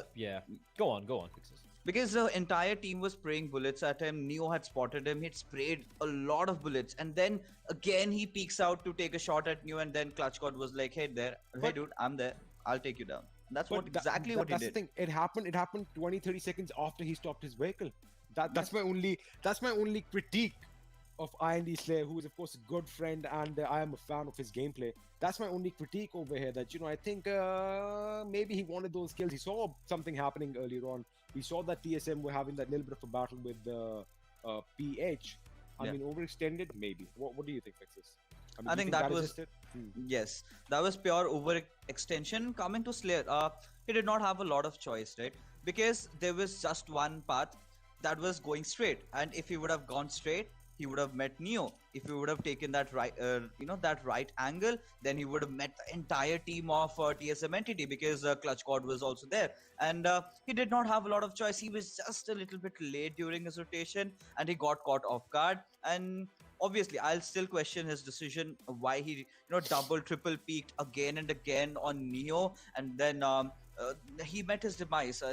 on, Fixes. because the entire team was spraying bullets at him. Neo had spotted him. He'd sprayed a lot of bullets, and then again he peeks out to take a shot at Neo, and then Clutch God was like, "Hey there, hey dude, I'm there. I'll take you down." That's what exactly what he that's did. the thing. It happened 20-30 seconds after he stopped his vehicle. That's my only critique of IND Slayer, who is of course a good friend, and I am a fan of his gameplay. That's my only critique over here. That I think maybe he wanted those kills. He saw something happening earlier on. We saw that TSM were having that little bit of a battle with PH. I mean, overextended maybe. What do you think, Nexus? I think that was yes, that was pure overextension. Coming to Slayer, he did not have a lot of choice, right? Because there was just one path that was going straight, and if he would have gone straight, he would have met Neo. If he would have taken that right, that right angle, then he would have met the entire team of TSM entity, because Clutch God was also there, and he did not have a lot of choice. He was just a little bit late during his rotation, and he got caught off guard. And obviously, I'll still question his decision why he double, triple peaked again and again on Neo, and then he met his demise.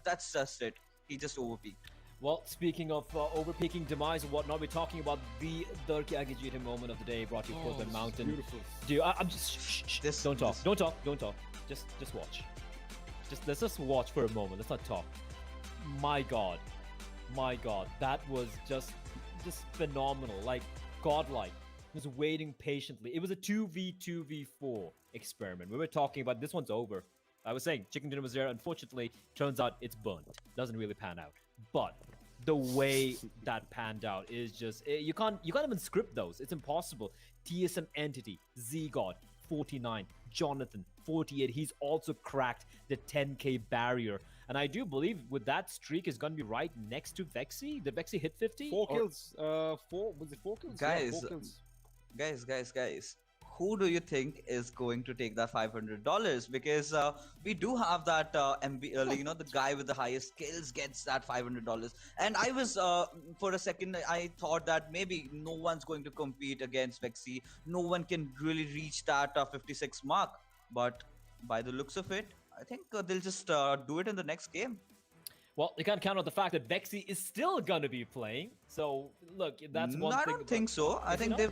That's just it. He just overpeaked. Well, speaking of overpeaking demise and whatnot, we're talking about the Durki Agijita moment of the day, brought to you by Mountain. Beautiful. Dude, I'm just don't talk. Just watch. Let's just watch for a moment. Let's not talk. My God, that was just phenomenal. Like godlike. Was waiting patiently. It was a 2v2v4 experiment. We were talking about this one's over. I was saying chicken dinner was there. Unfortunately, turns out it's burnt. Doesn't really pan out. But the way that panned out is just you can't even script those. It's impossible. TSM entity, Z-God 49, Jonathan 48. He's also cracked the 10k barrier, and I do believe with that streak is gonna be right next to Vexy. Did Vexy hit 50? 4 kills. Was it 4 kills? Guys, yeah, 4 kills. guys. Who do you think is going to take that $500? Because we do have that the guy with the highest kills gets that $500. And I was for a second I thought that maybe no one's going to compete against Vexy. No one can really reach that 56 mark. But by the looks of it, I think they'll just do it in the next game. Well, you can't count on the fact that Vexy is still gonna be playing. So look, that's one thing. I don't think so. I think they've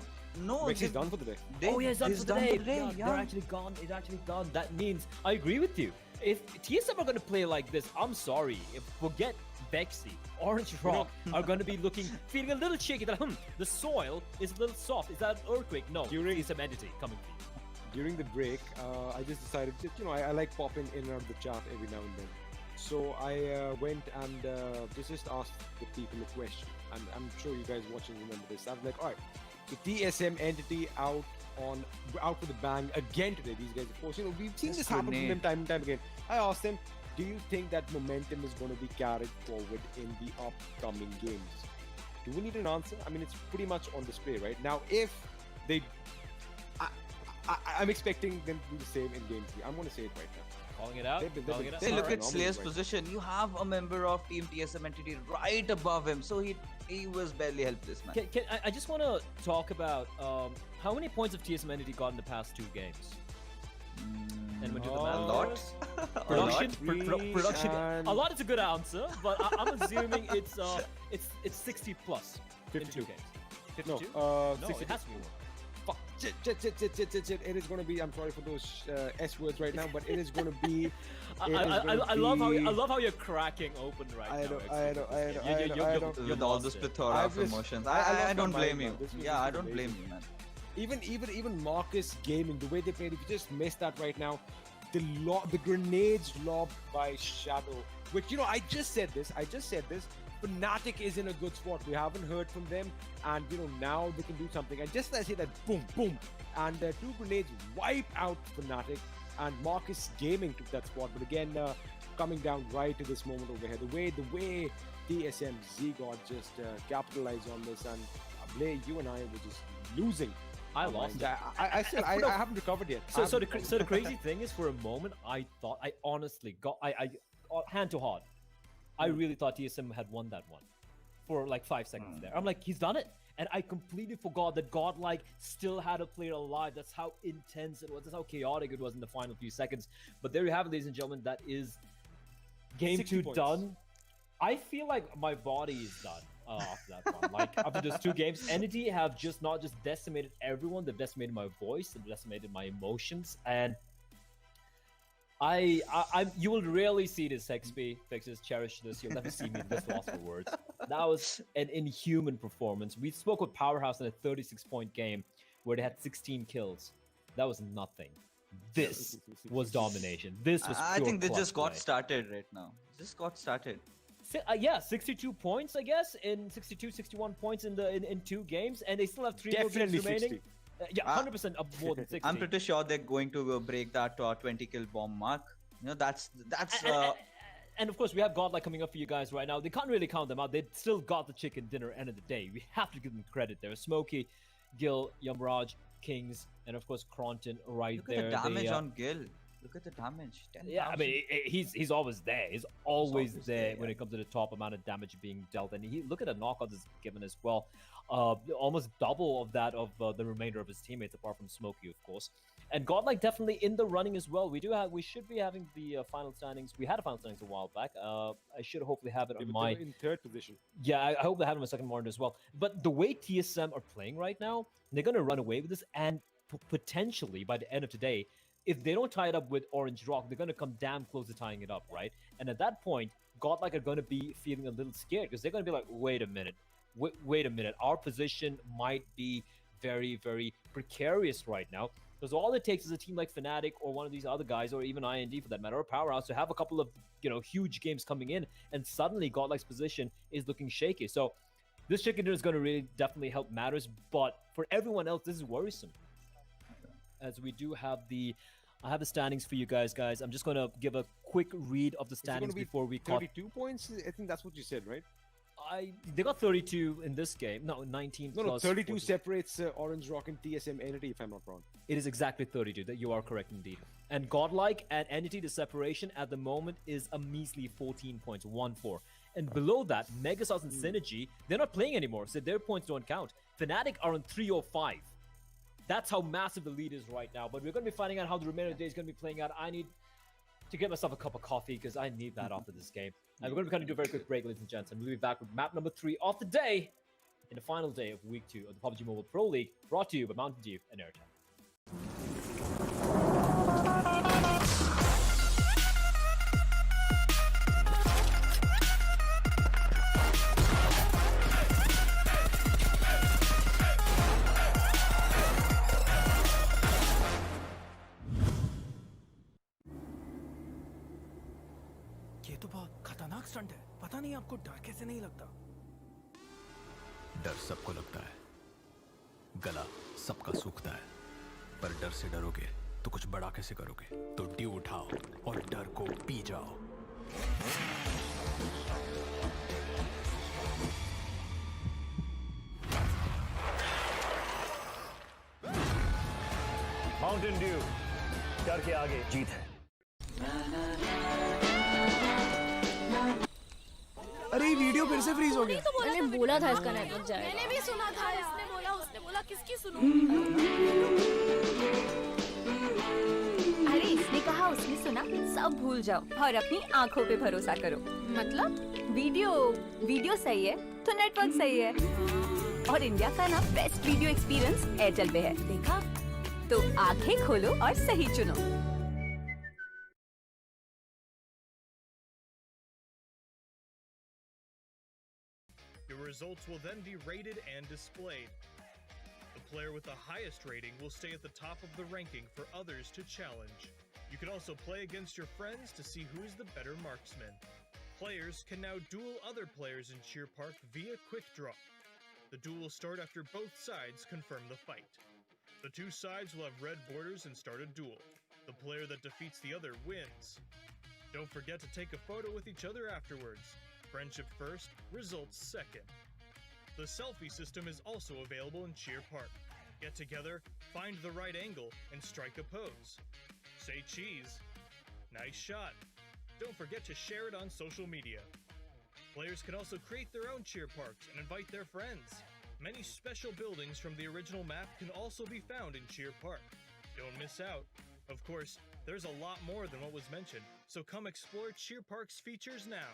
Vexy's done for the day. Oh yeah, it's done for the day. Yeah. They're actually gone. It's actually done. That means I agree with you. If TSM are gonna play like this, I'm sorry. Forget Vexy. Orange Rock are gonna be feeling a little shaky. That the soil is a little soft. Is that an earthquake? No. TSM entity coming for you. During the break, I just decided that I like popping in and out of the chat every now and then. So I went and just asked the people a question, and I'm sure you guys watching remember this. I'm like, all right, so TSM entity out for the bang again today. These guys, of course, we've seen this happen to them time and time again. I asked them, do you think that momentum is going to be carried forward in the upcoming games? Do we need an answer? I mean, it's pretty much on display right now. If they, I'm expecting them to do the same in game 3. I'm going to say it right now. Calling it out. Hey, look at Slayer's position. You have a member of Team TSM entity right above him, so he was barely helpless, man. I just want to talk about how many points of TSM entity got in the past 2 games. And we'll do the math. A lot. Production. A lot is a good answer, but I'm assuming it's 60 plus 52 in 2 games. 52? No, 60. it has to be more. Fuck. It is going to be. I'm sorry for those S words right now, but it is going to be. I love how you're cracking open right now. I know. With all this plethora of emotions, I don't blame you. Yeah, I don't blame you, man. Even Marcus Gaming, the way they played, if you just missed that right now, the grenades lobbed by Shadow, which I just said this. Fnatic is in a good spot. We haven't heard from them, and now they can do something. And just as I say that, boom, boom, and 2 grenades wipe out Fnatic, and Marcus Gaming took that spot. But again, coming down right to this moment over here, the way TSM Z-God just capitalized on this, and Blay, you and I were just losing. I lost. I haven't recovered yet. So the crazy thing is, for a moment, I thought I honestly got I hand to heart. I really thought TSM had won that one for like 5 seconds there. I'm like, he's done it. And I completely forgot that Godlike still had a player alive. That's how intense it was. That's how chaotic it was in the final few seconds. But there you have it, ladies and gentlemen. That is game 2 done. I feel like my body is done after that one. Like after those 2 games, Entity have just not just decimated everyone, they've decimated my voice, they've decimated my emotions, and you will rarely see this XP fixes cherish this. You'll never see me this lost for words. That was an inhuman performance. We spoke with Powerhouse in a 36-point game where they had 16 kills. That was nothing. This was domination. This was. I think they just got play. started right now. Just got started. Yeah, 62 points, I guess, in 62, 61 points in 2 games, and they still have 3 more games remaining. Yeah, 100% up more than 60. I'm pretty sure they're going to break that 20-kill bomb mark. You know, that's. And of course, we have Godlike coming up for you guys right now. They can't really count them out. They still got the chicken dinner end of the day. We have to give them credit there. Smokey, Gil, Yamraj, Kings, and of course Cronton right there. Look at the damage on Gil. Look at the damage. 10, yeah, I mean, he's always there. He's always there when it comes to the top amount of damage being dealt. And look at the knockouts he's given as well. Almost double of that of the remainder of his teammates, apart from Smokey, of course. And Godlike definitely in the running as well. We should be having the final standings. We had a final standings a while back. I should hopefully have it on my in 3rd position. Yeah, I hope they have it on my second monitor as well. But the way TSM are playing right now, they're gonna run away with this, and potentially by the end of today, if they don't tie it up with Orange Rock, they're gonna come damn close to tying it up, right? And at that point, Godlike are gonna be feeling a little scared because they're gonna be like, wait a minute. Wait a minute, our position might be very, very precarious right now. Because all it takes is a team like Fnatic or one of these other guys, or even IND for that matter, or Powerhouse, to have a couple of huge games coming in, and suddenly Godlike's position is looking shaky. So this chicken dinner is going to really definitely help matters, but for everyone else, this is worrisome. As we do have I have the standings for you guys. I'm just going to give a quick read of the standings before we call. 32 points? I think that's what you said, right? They got 32 in this game. No, 19 no, plus 32 40. separates Orange Rock and TSM Entity, if I'm not wrong. It is exactly 32. That you are correct indeed. And Godlike and Entity, the separation at the moment is a measly 14 points, 1-4. And below that, Megasauce and Synergy, they're not playing anymore, so their points don't count. Fnatic are on 305. That's how massive the lead is right now. But we're going to be finding out how the remainder of the day is going to be playing out. I need to get myself a cup of coffee because I need that after this game. And we're going to be kind of do a very quick break, ladies and gents, and we'll be back with map number 3 of the day in the final day of week 2 of the PUBG Mobile Pro League, brought to you by Mountain Dew and Erangel. ये तो बहुत खतरनाक stunt है पता नहीं आपको डर कैसे नहीं लगता डर सबको लगता है गला सबका सूखता है पर डर से डरोगे तो कुछ बड़ा कैसे करोगे तो ड्यू उठाओ और डर को पी जाओ माउंटेन ड्यू डर के आगे जीत है अरे वीडियो फिर से फ्रीज हो गया तो मैंने बोला था इसका नेटवर्क जाएगा मैंने भी सुना था इसने बोला उसने बोला किसकी सुनूं अरे इसने कहा उसने सुना सब भूल जाओ और अपनी आंखों पे भरोसा करो मतलब वीडियो सही है तो नेटवर्क सही है और इंडिया का ना बेस्ट वीडियो एक्सपीरियंस एयरटेल पे है देखा तो आंखें खोलो और सही चुनो Your results will then be rated and displayed. The player with the highest rating will stay at the top of the ranking for others to challenge. You can also play against your friends to see who is the better marksman. Players can now duel other players in Cheer Park via Quick Draw. The duel will start after both sides confirm the fight. The two sides will have red borders and start a duel. The player that defeats the other wins. Don't forget to take a photo with each other afterwards. Friendship first, results second. The selfie system is also available in Cheer Park. Get together, find the right angle, and strike a pose. Say cheese. Nice shot. Don't forget to share it on social media. Players can also create their own cheer parks and invite their friends. Many special buildings from the original map can also be found in Cheer Park. Don't miss out. Of course, there's a lot more than what was mentioned, so come explore Cheer Park's features now.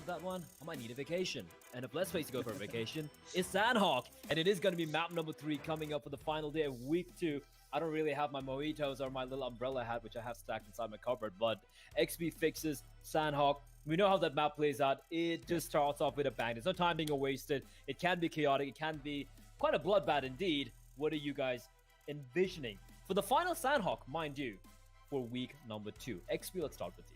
after that one, I might need a vacation. And if let's face it, go for a vacation, it's Sandhawk. And it is going to be map number 3 coming up for the final day of week 2. I don't really have my mojitos or my little umbrella hat, which I have stacked inside my cupboard, but XP fixes Sandhawk. We know how that map plays out. It just starts off with a bang. There's no time being wasted. It can be chaotic. It can be quite a bloodbath indeed. What are you guys envisioning for the final Sandhawk, mind you, for week number 2? XP, let's start with you.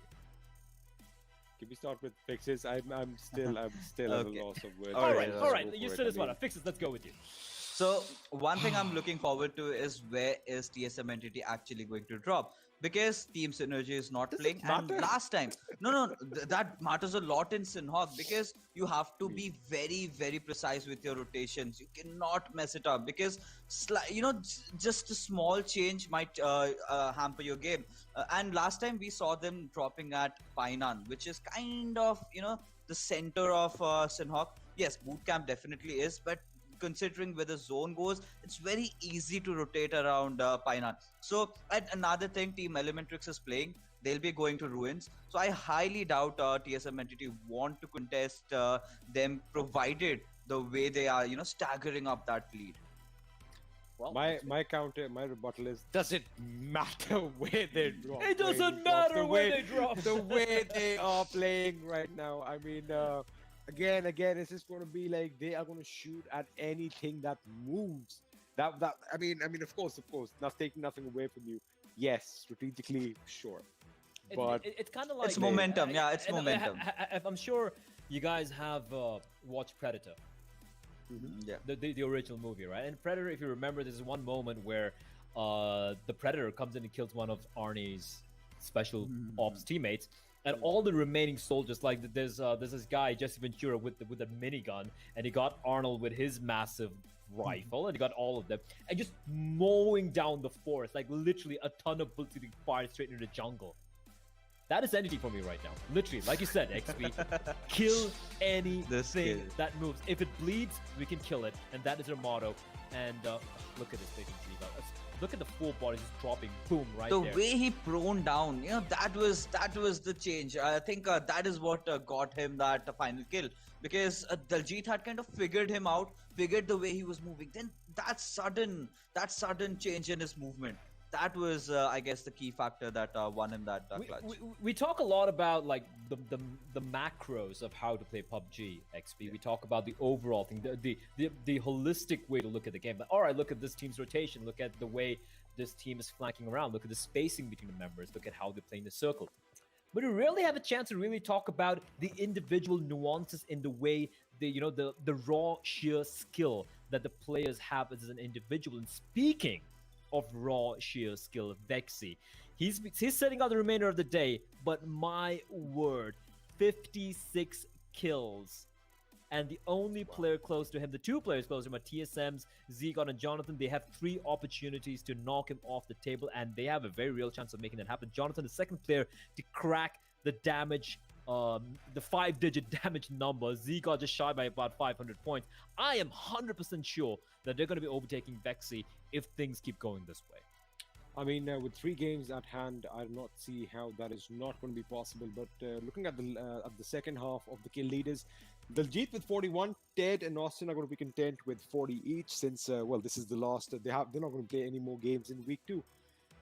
Can we start with fixes? I'm still at a loss of words. All right. You said this one. Fixes. Let's go with you. So one thing I'm looking forward to is where is TSM entity actually going to drop? Because Team Synergy is not playing, and last time, that matters a lot in Sinhawk because you have to be very, very precise with your rotations. You cannot mess it up because just a small change might hamper your game. And last time we saw them dropping at Painan, which is kind of the center of Sinhawk. Yes, bootcamp definitely is, but considering where the zone goes, it's very easy to rotate around Painan. So, and another thing, Team Elementrix is playing. They'll be going to Ruins. So, I highly doubt TSM entity want to contest them, provided the way they are, staggering up that lead. Well, my rebuttal is: does it matter where they drop? It doesn't matter where they drop. The way they are playing right now. I mean. Again, it's just going to be like they are going to shoot at anything that moves. I mean, of course, not taking nothing away from you. Yes, strategically, sure, but it's kind of like it's momentum. It's momentum. I'm sure you guys have watched Predator. Yeah, the original movie, right? And Predator, if you remember, there's one moment where the Predator comes in and kills one of Arnie's special ops teammates. And all the remaining soldiers, like there's this guy Jesse Ventura with a minigun, and he got Arnold with his massive rifle, and he got all of them, and just mowing down the forest, like literally a ton of bullets getting fired straight into the jungle. That is entity for me right now. Literally, like you said, XP, kill anything that moves. If it bleeds, we can kill it, and that is their motto. And look at this big Ziva. Look at the full body just dropping, boom, right there. The way he prone down, that was the change. I think that is what got him that final kill. Because Daljit had kind of figured him out, figured the way he was moving. Then that sudden change in his movement. That was, I guess, the key factor that won him that clutch. We talk a lot about like the macros of how to play PUBG XP. Yeah. We talk about the overall thing, the holistic way to look at the game. But all right, look at this team's rotation. Look at the way this team is flanking around. Look at the spacing between the members. Look at how they play in the circle. But we rarely have a chance to really talk about the individual nuances in the way the raw sheer skill that the players have as an individual. And speaking of raw sheer skill, Vexy, he's setting out the remainder of the day, but my word, 56 kills. And the only player close to him, the two players close to him are TSM's Zigon and Jonathan. They have 3 opportunities to knock him off the table, and they have a very real chance of making that happen. Jonathan, the second player to crack the damage, the 5-digit damage number. Zigon just shy by about 500 points. I am 100% sure that they're going to be overtaking Vexy if things keep going this way. I mean, with 3 games at hand, I do not see how that is not going to be possible. But looking at the second half of the kill leaders, Daljit with 41, Ted and Austin are going to be content with 40 each since, this is the last. They're not going to play any more games in week 2.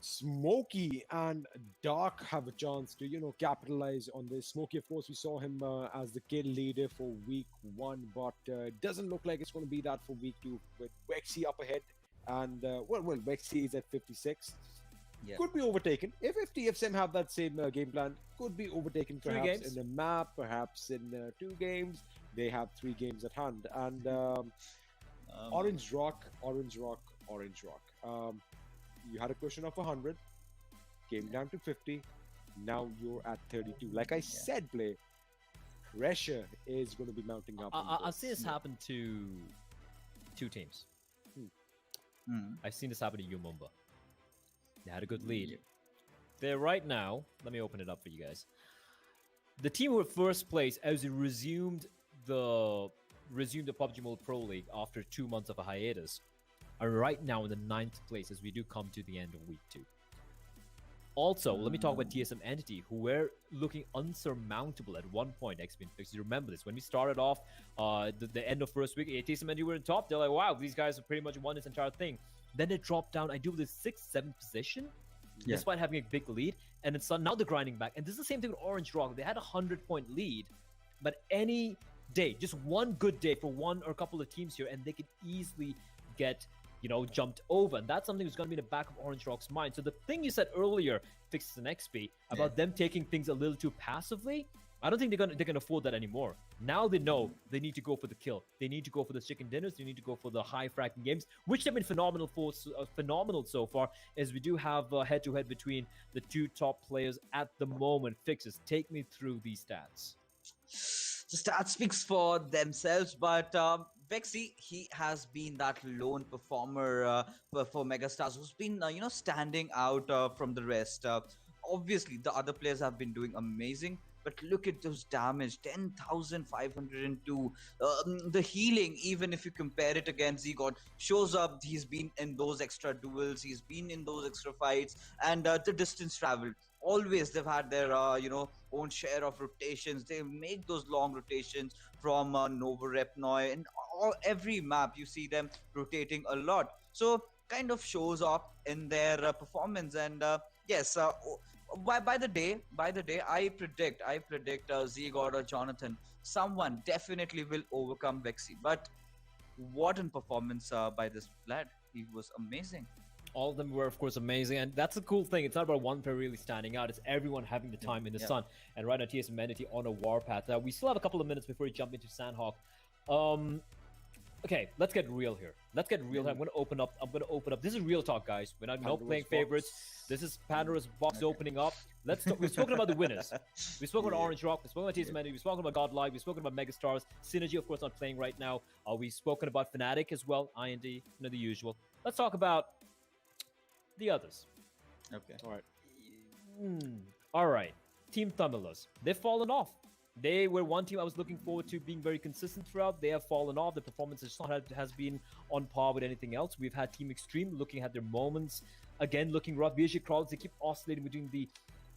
Smokey and Dark have a chance to, capitalize on this. Smokey, of course, we saw him as the kill leader for week 1, but it doesn't look like it's going to be that for week 2 with Vexy up ahead. And, Vexy is at 56. Yeah. Could be overtaken. If TFSM have that same game plan, could be overtaken perhaps in a map, perhaps in 2 games. They have 3 games at hand. And Orange Rock. You had a question of 100, came down to 50, now you're at 32. Like I said, Play, pressure is going to be mounting up. I've seen this happen to 2 teams. I've seen this happen to Umumba. They had a good lead. They're right now, let me open it up for you guys. The team who were first place as they resumed the PUBG Mobile Pro League after 2 months of a hiatus are right now in the 9th place as we do come to the end of week 2. Also, let me talk about TSM Entity, who were looking unsurmountable at one point, XP Fix. You remember this. When we started off the end of first week, TSM Entity were in top. They're like, wow, these guys have pretty much won this entire thing. Then they dropped down, I do the 6th, 7th position, despite having a big lead. And it's now they're grinding back. And this is the same thing with Orange Rock. They had a 100-point lead, but any day, just one good day for one or a couple of teams here, and they could easily get jumped over. And that's something that's going to be in the back of Orange Rock's mind. So the thing you said earlier, Fixes and XP, about them taking things a little too passively, I don't think they can afford that anymore. Now they know they need to go for the kill. They need to go for the chicken dinners. They need to go for the high fracking games, which they've been phenomenal so far, as we do have head-to-head between the two top players at the moment. Fixes, take me through these stats. The stats speaks for themselves, but Vexy, he has been that lone performer for Megastars who's been, standing out from the rest. Obviously, the other players have been doing amazing, but look at those damage, 10,502. The healing, even if you compare it against Zigod, shows up. He's been in those extra duels, he's been in those extra fights, and the distance traveled. Always they've had their own share of rotations. They make those long rotations from Novorepnoy, and every map you see them rotating a lot. So kind of shows up in their performance. And yes, by the day, I predict Zigod or Jonathan, someone definitely will overcome Vexy. But what an performance by this lad! He was amazing. All of them were, of course, amazing, and that's the cool thing. It's not about one player really standing out. It's everyone having the time in the sun. And right now, TSM Entity on a warpath. We still have a couple of minutes before we jump into Sandhawk. Okay, let's get real here. I'm going to open up. This is real talk, guys. We're not playing favorites. This is Pandora's box opening up. Let's talk. We've spoken about the winners. We've spoken about Orange Rock. We've spoken about TSM Entity. We've spoken about Godlike. We've spoken about Megastars. Synergy, of course, not playing right now. We've spoken about Fnatic as well. IND, the usual. Let's talk about the others. Okay. All right. Team Thumilus. They've fallen off. They were one team I was looking forward to being very consistent throughout. They have fallen off. The performance has been on par with anything else. We've had Team Extreme looking at their moments. Again, looking rough. BSG Crawlers, they keep oscillating between the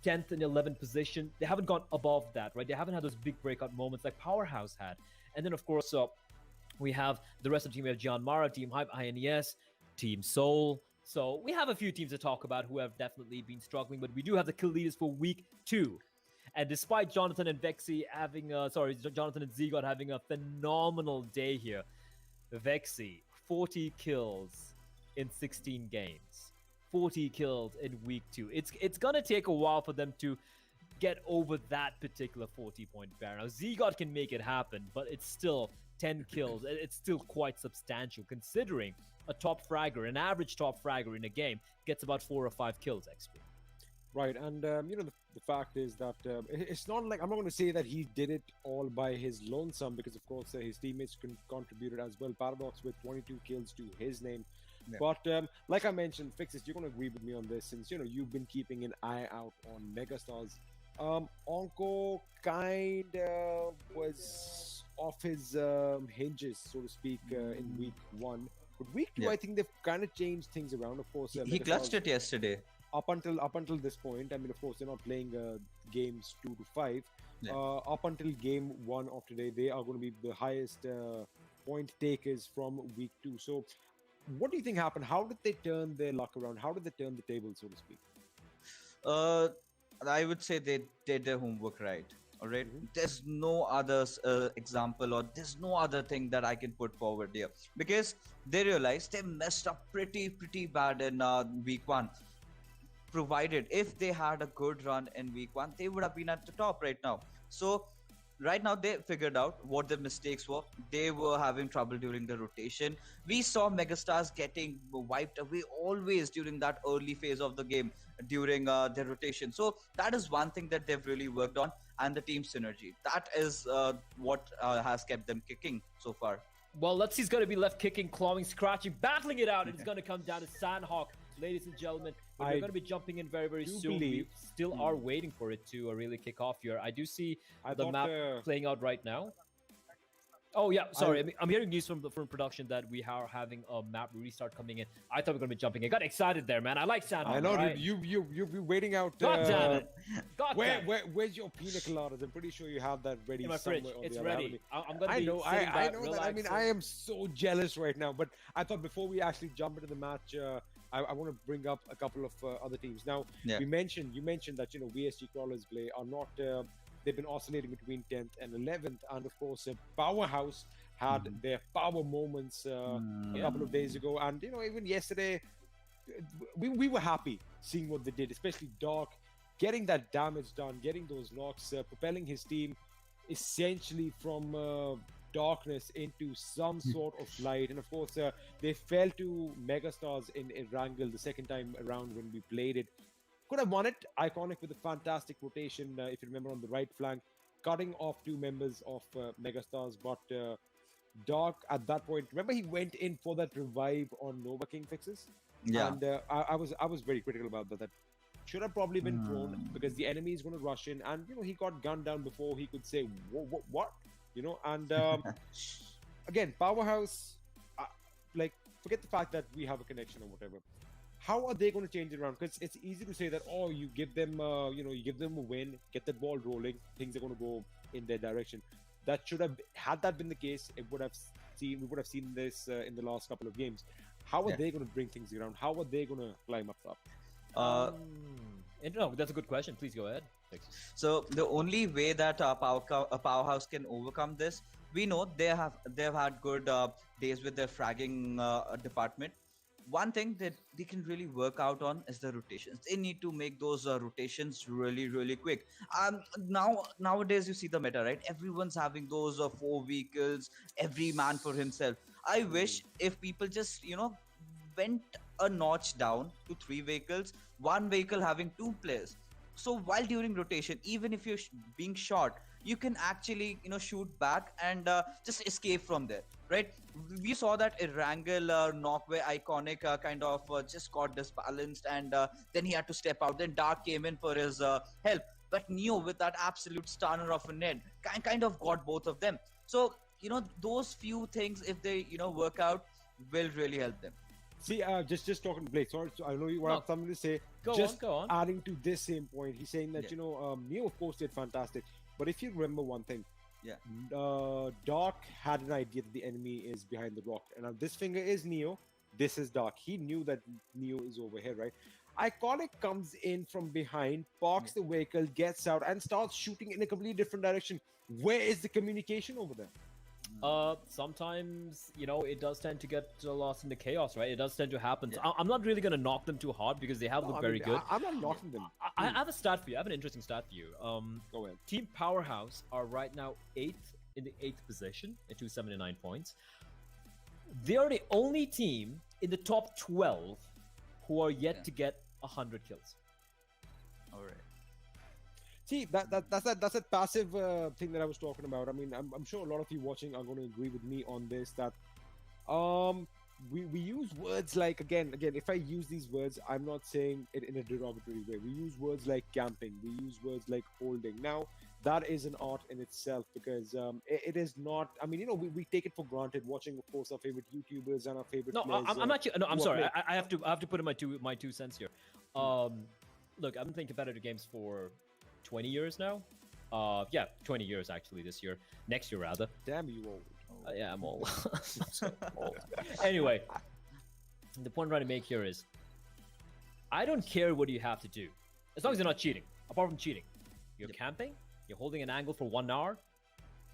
10th and 11th position. They haven't gone above that, right? They haven't had those big breakout moments like Powerhouse had. And then, of course, we have the rest of the team. We have Gian Mara, Team Hype, INES, Team Soul. So we have a few teams to talk about who have definitely been struggling, but we do have the kill leaders for week 2. And despite Jonathan and Vexy having, Jonathan and Zigod having a phenomenal day here, Vexy, 40 kills in 16 games. 40 kills in week 2. It's gonna take a while for them to get over that particular 40-point barrier. Now, Zigod can make it happen, but it's still 10 kills. It's still quite substantial, considering a top fragger, an average top fragger in a game, gets about 4 or 5 kills XP. Right, and the fact is that it's not like, I'm not going to say that he did it all by his lonesome, because of course his teammates contributed as well. Paradox with 22 kills to his name. Yeah. But like I mentioned, Fixes, you're going to agree with me on this, since you've been keeping an eye out on Megastars. Onko kind of was off his hinges, so to speak, in week 1. But week 2, I think they've kind of changed things around. Of course, he clutched it yesterday. Up until this point, I mean, of course, they're not playing games 2 to 5. Yeah. Up until game 1 of today, they are going to be the highest point takers from week 2. So, what do you think happened? How did they turn their luck around? How did they turn the table, so to speak? I would say they did their homework right. All right. There's no other example, or there's no other thing that I can put forward here, because they realized they messed up pretty bad in week 1. Provided if they had a good run in week 1, they would have been at the top right now. So right now they figured out what their mistakes were. They were having trouble during the rotation. We saw Megastars getting wiped away always during that early phase of the game during their rotation. So that is one thing that they've really worked on, and the team synergy. That is what has kept them kicking so far. Well, let's see. He's going to be left kicking, clawing, scratching, battling it out. It's going to come down to Sandhawk, ladies and gentlemen. But we're going to be jumping in very soon. We still are waiting for it to really kick off here. I do see the map playing out right now. Oh yeah, sorry. I'm hearing news from production that we are having a map restart coming in. I thought we were gonna be jumping in. Got excited there, man. I like Shanok. I know, right? dude. You've been waiting out. God damn it! God damn it! Where's your pina coladas? I'm pretty sure you have that ready In my somewhere fridge. on It's the ready. avenue. I'm gonna I be know. sitting I back, know that. I mean, relaxing. I am so jealous right now. But I thought before we actually jump into the match, I want to bring up a couple of other teams. Now, you mentioned that VSG Crawlers play are not. They've been oscillating between 10th and 11th, and of course, Powerhouse had their power moments a couple of days ago, and even yesterday, we were happy seeing what they did, especially Doc getting that damage done, getting those knocks, propelling his team essentially from darkness into some sort of light. And of course, they fell to Megastars in Erangel the second time around when we played it. Could have won it. Iconic with a fantastic rotation, if you remember, on the right flank, cutting off two members of Megastars, but Doc at that point, remember he went in for that revive on Nova King fixes? Yeah. And I was very critical about that. Should have probably been prone because the enemy is going to rush in, and he got gunned down before he could say what, and again, Powerhouse, like, forget the fact that we have a connection or whatever. How are they going to change it around? Because it's easy to say that, oh, you give them you give them a win, get that ball rolling, things are going to go in their direction. That should have, had that been the case, we would have seen this in the last couple of games. How are they going to bring things around? How are they going to climb up top? No, that's a good question. Please go ahead. Thanks. So the only way that a Powerhouse can overcome this, we know they've had good days with their fragging department. One thing that they can really work out on is the rotations. They need to make those rotations really quick. Nowadays you see the meta, right? Everyone's having those 4 vehicles, every man for himself. I wish if people just went a notch down to 3 vehicles, 1 vehicle having 2 players. So while during rotation, even if you're being shot, you can actually shoot back and just escape from there, right? We saw that Erangel knock where Iconic kind of just got disbalanced, and then he had to step out. Then Dark came in for his help, but Neo with that absolute stunner of a net kind of got both of them. So those few things, if they work out, will really help them. See, just talking to Blake. Sorry, so I know you want something to say. Go on. Adding to this same point, he's saying that Neo of course did fantastic, but if you remember one thing, Doc had an idea that the enemy is behind the rock, and now this finger is Neo, this is Doc. He knew that Neo is over here, right? Iconic comes in from behind, parks the vehicle, gets out, and starts shooting in a completely different direction. Where is the communication over there? Sometimes it does tend to get lost in the chaos, right? It does tend to happen. So I'm not really going to knock them too hard because they have looked very good. I'm not knocking them. I have a stat for you. I have an interesting stat for you. Go ahead. Team Powerhouse are right now 8th in the 8th position at 279 points. They are the only team in the top 12 who are yet to get 100 kills. All right. See, that's a passive thing that I was talking about. I mean, I'm sure a lot of you watching are going to agree with me on this, that we use words like, again, if I use these words, I'm not saying it in a derogatory way. We use words like camping. We use words like holding. Now, that is an art in itself, because it is not, I mean, we take it for granted watching, of course, our favorite YouTubers and our favorite players. I'm sorry. I have to put in my two cents here. Look, I've been playing competitive games for 20 years now. 20 years actually this year. Next year, rather. Damn, you old. Yeah, I'm old. I'm so old. Anyway, the point I'm trying to make here is, I don't care what you have to do, as long as you're not cheating. Apart from cheating, you're camping, you're holding an angle for 1 hour,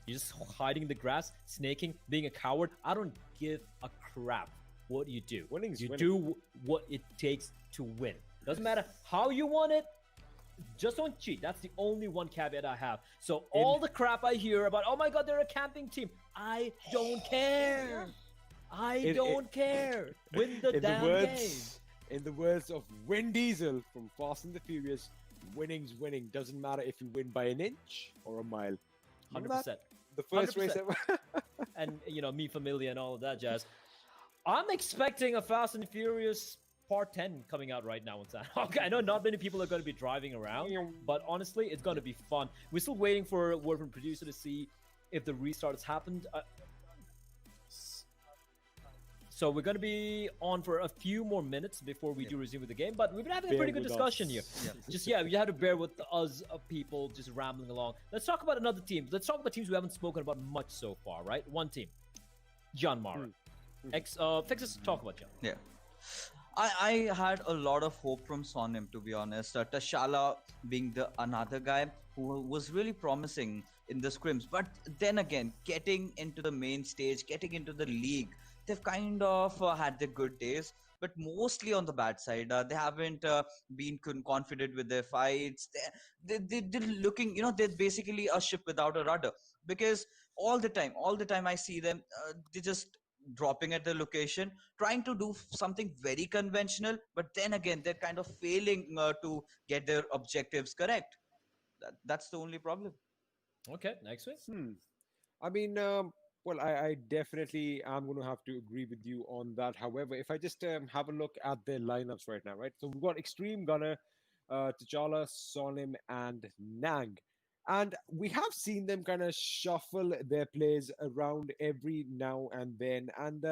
you're just hiding in the grass, snaking, being a coward. I don't give a crap what you do. You do what it takes to win. Doesn't matter how you want it. Just don't cheat. That's the only one caveat I have. So all the crap I hear about, oh my god, they're a camping team, I don't care. I don't care. Win the damn game. In the words of Vin Diesel from Fast and the Furious, winning's winning. Doesn't matter if you win by an inch or a mile. 100%. The first race ever. And Mi Familia and all of that jazz. I'm expecting a Fast and Furious Part 10 coming out right now on Shanok. I know not many people are going to be driving around, but honestly, it's going to be fun. We're still waiting for word from producer to see if the restart has happened. So we're going to be on for a few more minutes before we do resume with the game, but we've been having a Bear pretty good with discussion us. here. Yeah. Just, you have to bear with us people just rambling along. Let's talk about another team. Let's talk about teams we haven't spoken about much so far, right? One team, John Mara. Fixes, talk about John. Yeah. I had a lot of hope from Sonim, to be honest. Tashala being the another guy who was really promising in the scrims. But then again, getting into the main stage, getting into the league, they've kind of had their good days, but mostly on the bad side. They haven't been confident with their fights. They're looking, they're basically a ship without a rudder, because all the time I see them, they just dropping at the location, trying to do something very conventional, but then again they're kind of failing to get their objectives correct. That's the only problem. Okay, next week. I mean, well, I definitely am going to have to agree with you on that. However, if I just have a look at their lineups right now, right? So we've got Extreme Gunner, T'Challa, Sonim, and Nang. And we have seen them kind of shuffle their plays around every now and then. And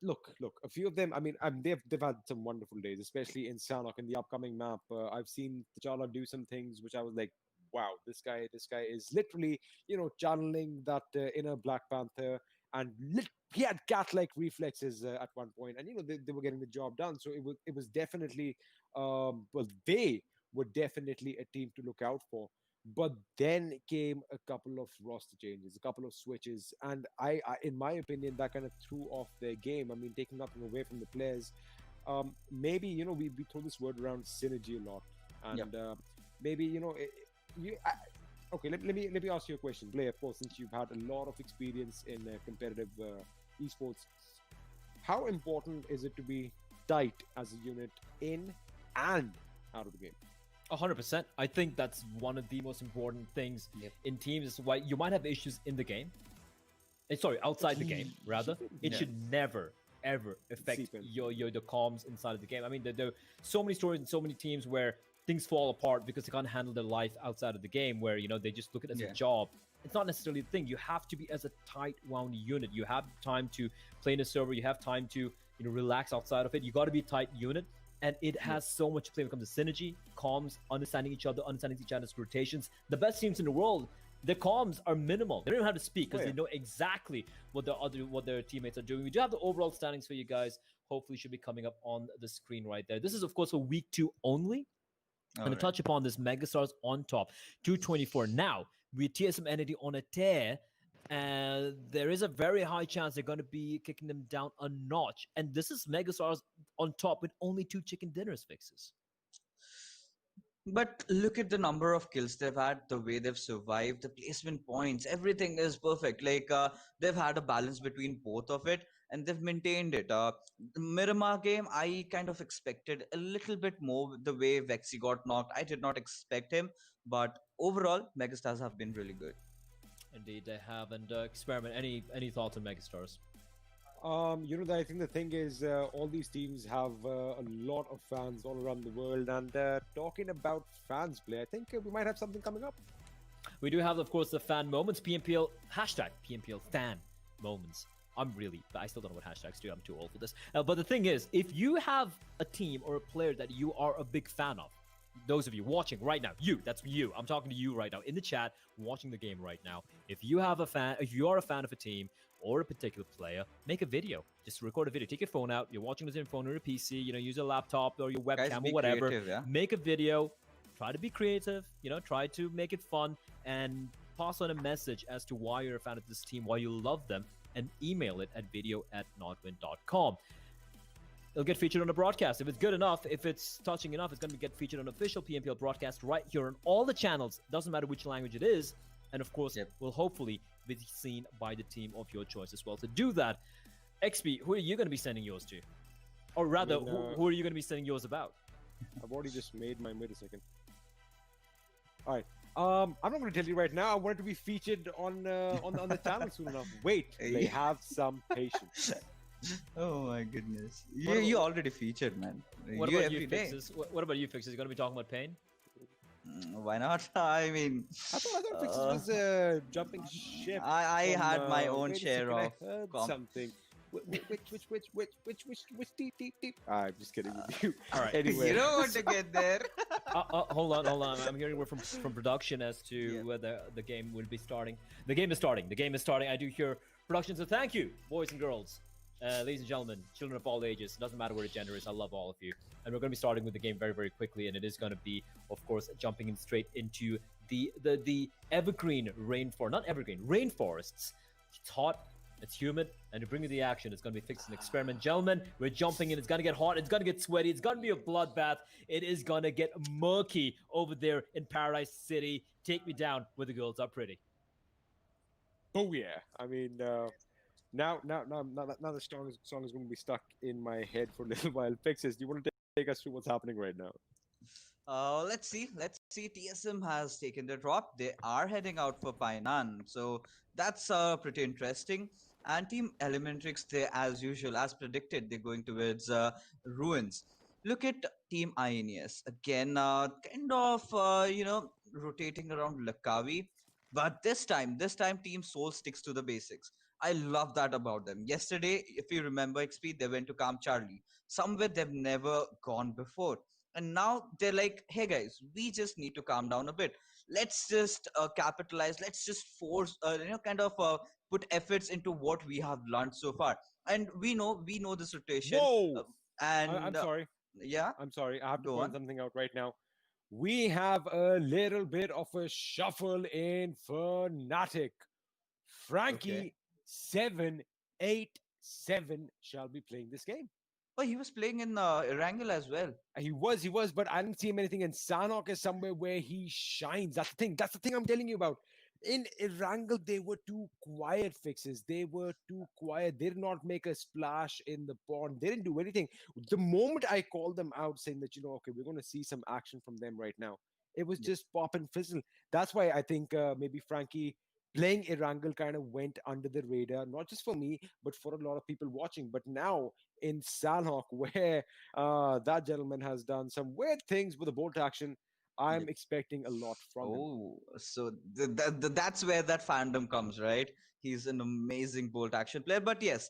look, a few of them. I mean, they've had some wonderful days, especially in Shanok in the upcoming map. I've seen T'Challa do some things which I was like, wow, this guy is literally, channeling that inner Black Panther, and he had cat-like reflexes at one point, and they were getting the job done. So it was definitely, well, they were definitely a team to look out for. But then came a couple of roster changes, a couple of switches, and I in my opinion, that kind of threw off their game. I mean, taking nothing away from the players. Maybe we throw this word around synergy a lot, and maybe okay. Let me ask you a question, Blair. Of course, since you've had a lot of experience in competitive esports, how important is it to be tight as a unit in and out of the game? 100%. I think that's one of the most important things in teams. Is why you might have issues in the game. Sorry, outside the game, rather. It should never, ever affect the comms inside of the game. I mean, there are so many stories and so many teams where things fall apart because they can't handle their life outside of the game, where, they just look at it as a job. It's not necessarily the thing. You have to be as a tight wound unit. You have time to play in a server. You have time to, relax outside of it. You got to be a tight unit. And it has so much to play when it comes to synergy, comms, understanding each other, understanding each other's rotations. The best teams in the world, their comms are minimal. They don't even have to speak because they know exactly what their teammates are doing. We do have the overall standings for you guys. Hopefully, should be coming up on the screen right there. This is, of course, for week 2 only. I'm going to touch upon this Megastars on top, 224. Now, with TSM Entity on a tear, and there is a very high chance they're going to be kicking them down a notch. And this is Megastars on top with only 2 chicken dinners fixes. But look at the number of kills they've had, the way they've survived, the placement points, everything is perfect. Like, they've had a balance between both of it, and they've maintained it. The Miramar game, I kind of expected a little bit more the way Vexy got knocked. I did not expect him, but overall, Megastars have been really good. Indeed, they have. And Experiment, any thoughts on Megastars? I think the thing is, all these teams have a lot of fans all around the world, and talking about fans play, I think we might have something coming up. We do have, of course, the fan moments, PMPL, hashtag PMPL fan moments. I still don't know what hashtags do. I'm too old for this. But the thing is, if you have a team or a player that you are a big fan of, those of you watching right now, that's you. I'm talking to you right now in the chat, watching the game right now. If you are a fan of a team or a particular player, make a video. Just record a video. Take your phone out. You're watching this on your phone or a PC. Use a laptop or your webcam or whatever. Creative, Make a video. Try to be creative. Try to make it fun and pass on a message as to why you're a fan of this team, why you love them, and email it at video@nodwin.com. It'll get featured on the broadcast. If it's good enough, if it's touching enough, it's going to get featured on official PMPL broadcast right here on all the channels. Doesn't matter which language it is. And of course, will hopefully be seen by the team of your choice as well. To do that, XP, who are you going to be sending yours to? Or rather, who are you going to be sending yours about? I've already just made mine. Wait a second. All right. I'm not going to tell you right now. I want it to be featured on the channel soon enough. Wait, they have some patience. Oh my goodness. You already featured, man. What about you, Fixes? What about you, Fixes? You going to be talking about Pain? Why not? I mean, I thought Fixes was jumping ship. I had my own share of something. which deep. I'm just kidding with you. All right. Anyway, You don't want to get there. Hold on. I'm hearing word from production as to whether the game will be starting. The game is starting. I do hear production, so thank you, boys and girls, ladies and gentlemen, children of all ages. Doesn't matter what your gender is. I love all of you. And we're going to be starting with the game very, very quickly, and it is going to be, of course, jumping in straight into the evergreen rainforests. It's hot. It's humid, and to bring you the action, it's going to be fixed and experiment. Gentlemen, we're jumping in. It's going to get hot. It's going to get sweaty. It's going to be a bloodbath. It is going to get murky over there in Paradise City. Take me down where the girls are pretty. oh yeah. I mean, now the song is going to be stuck in my head for a little while. Fixes, do you want to take us through what's happening right now? Let's see. TSM has taken the drop. They are heading out for Painan, so that's pretty interesting. And Team Elementrix, they as usual, as predicted, they're going towards ruins. Look at Team INES again, kind of rotating around Lakavi, but this time Team Soul sticks to the basics. I love that about them. Yesterday, if you remember, XP, they went to Camp Charlie, somewhere they've never gone before. And now they're like, hey guys, we just need to calm down a bit. Let's just capitalize. Let's just force, put efforts into what we have learned so far. And we know this rotation. Whoa! And I'm sorry. Yeah, I'm sorry. I have to go point on. something out right now. We have a little bit of a shuffle in Fnatic. Frankie Okay. 787 shall be playing this game. Oh, he was playing in Erangel as well. He was, but I didn't see him anything. And Shanok is somewhere where he shines. That's the thing. That's the thing I'm telling you about. In Erangel, they were too quiet fixes. They were too quiet. They did not make a splash in the pond. They didn't do anything. The moment I called them out saying that, okay, we're going to see some action from them right now, it was just pop and fizzle. That's why I think maybe Frankie playing Erangel kind of went under the radar, not just for me, but for a lot of people watching. But now in Sanhok, where that gentleman has done some weird things with the bolt action, I'm expecting a lot from him. Oh, so that's where that fandom comes, right? He's an amazing bolt action player. But yes,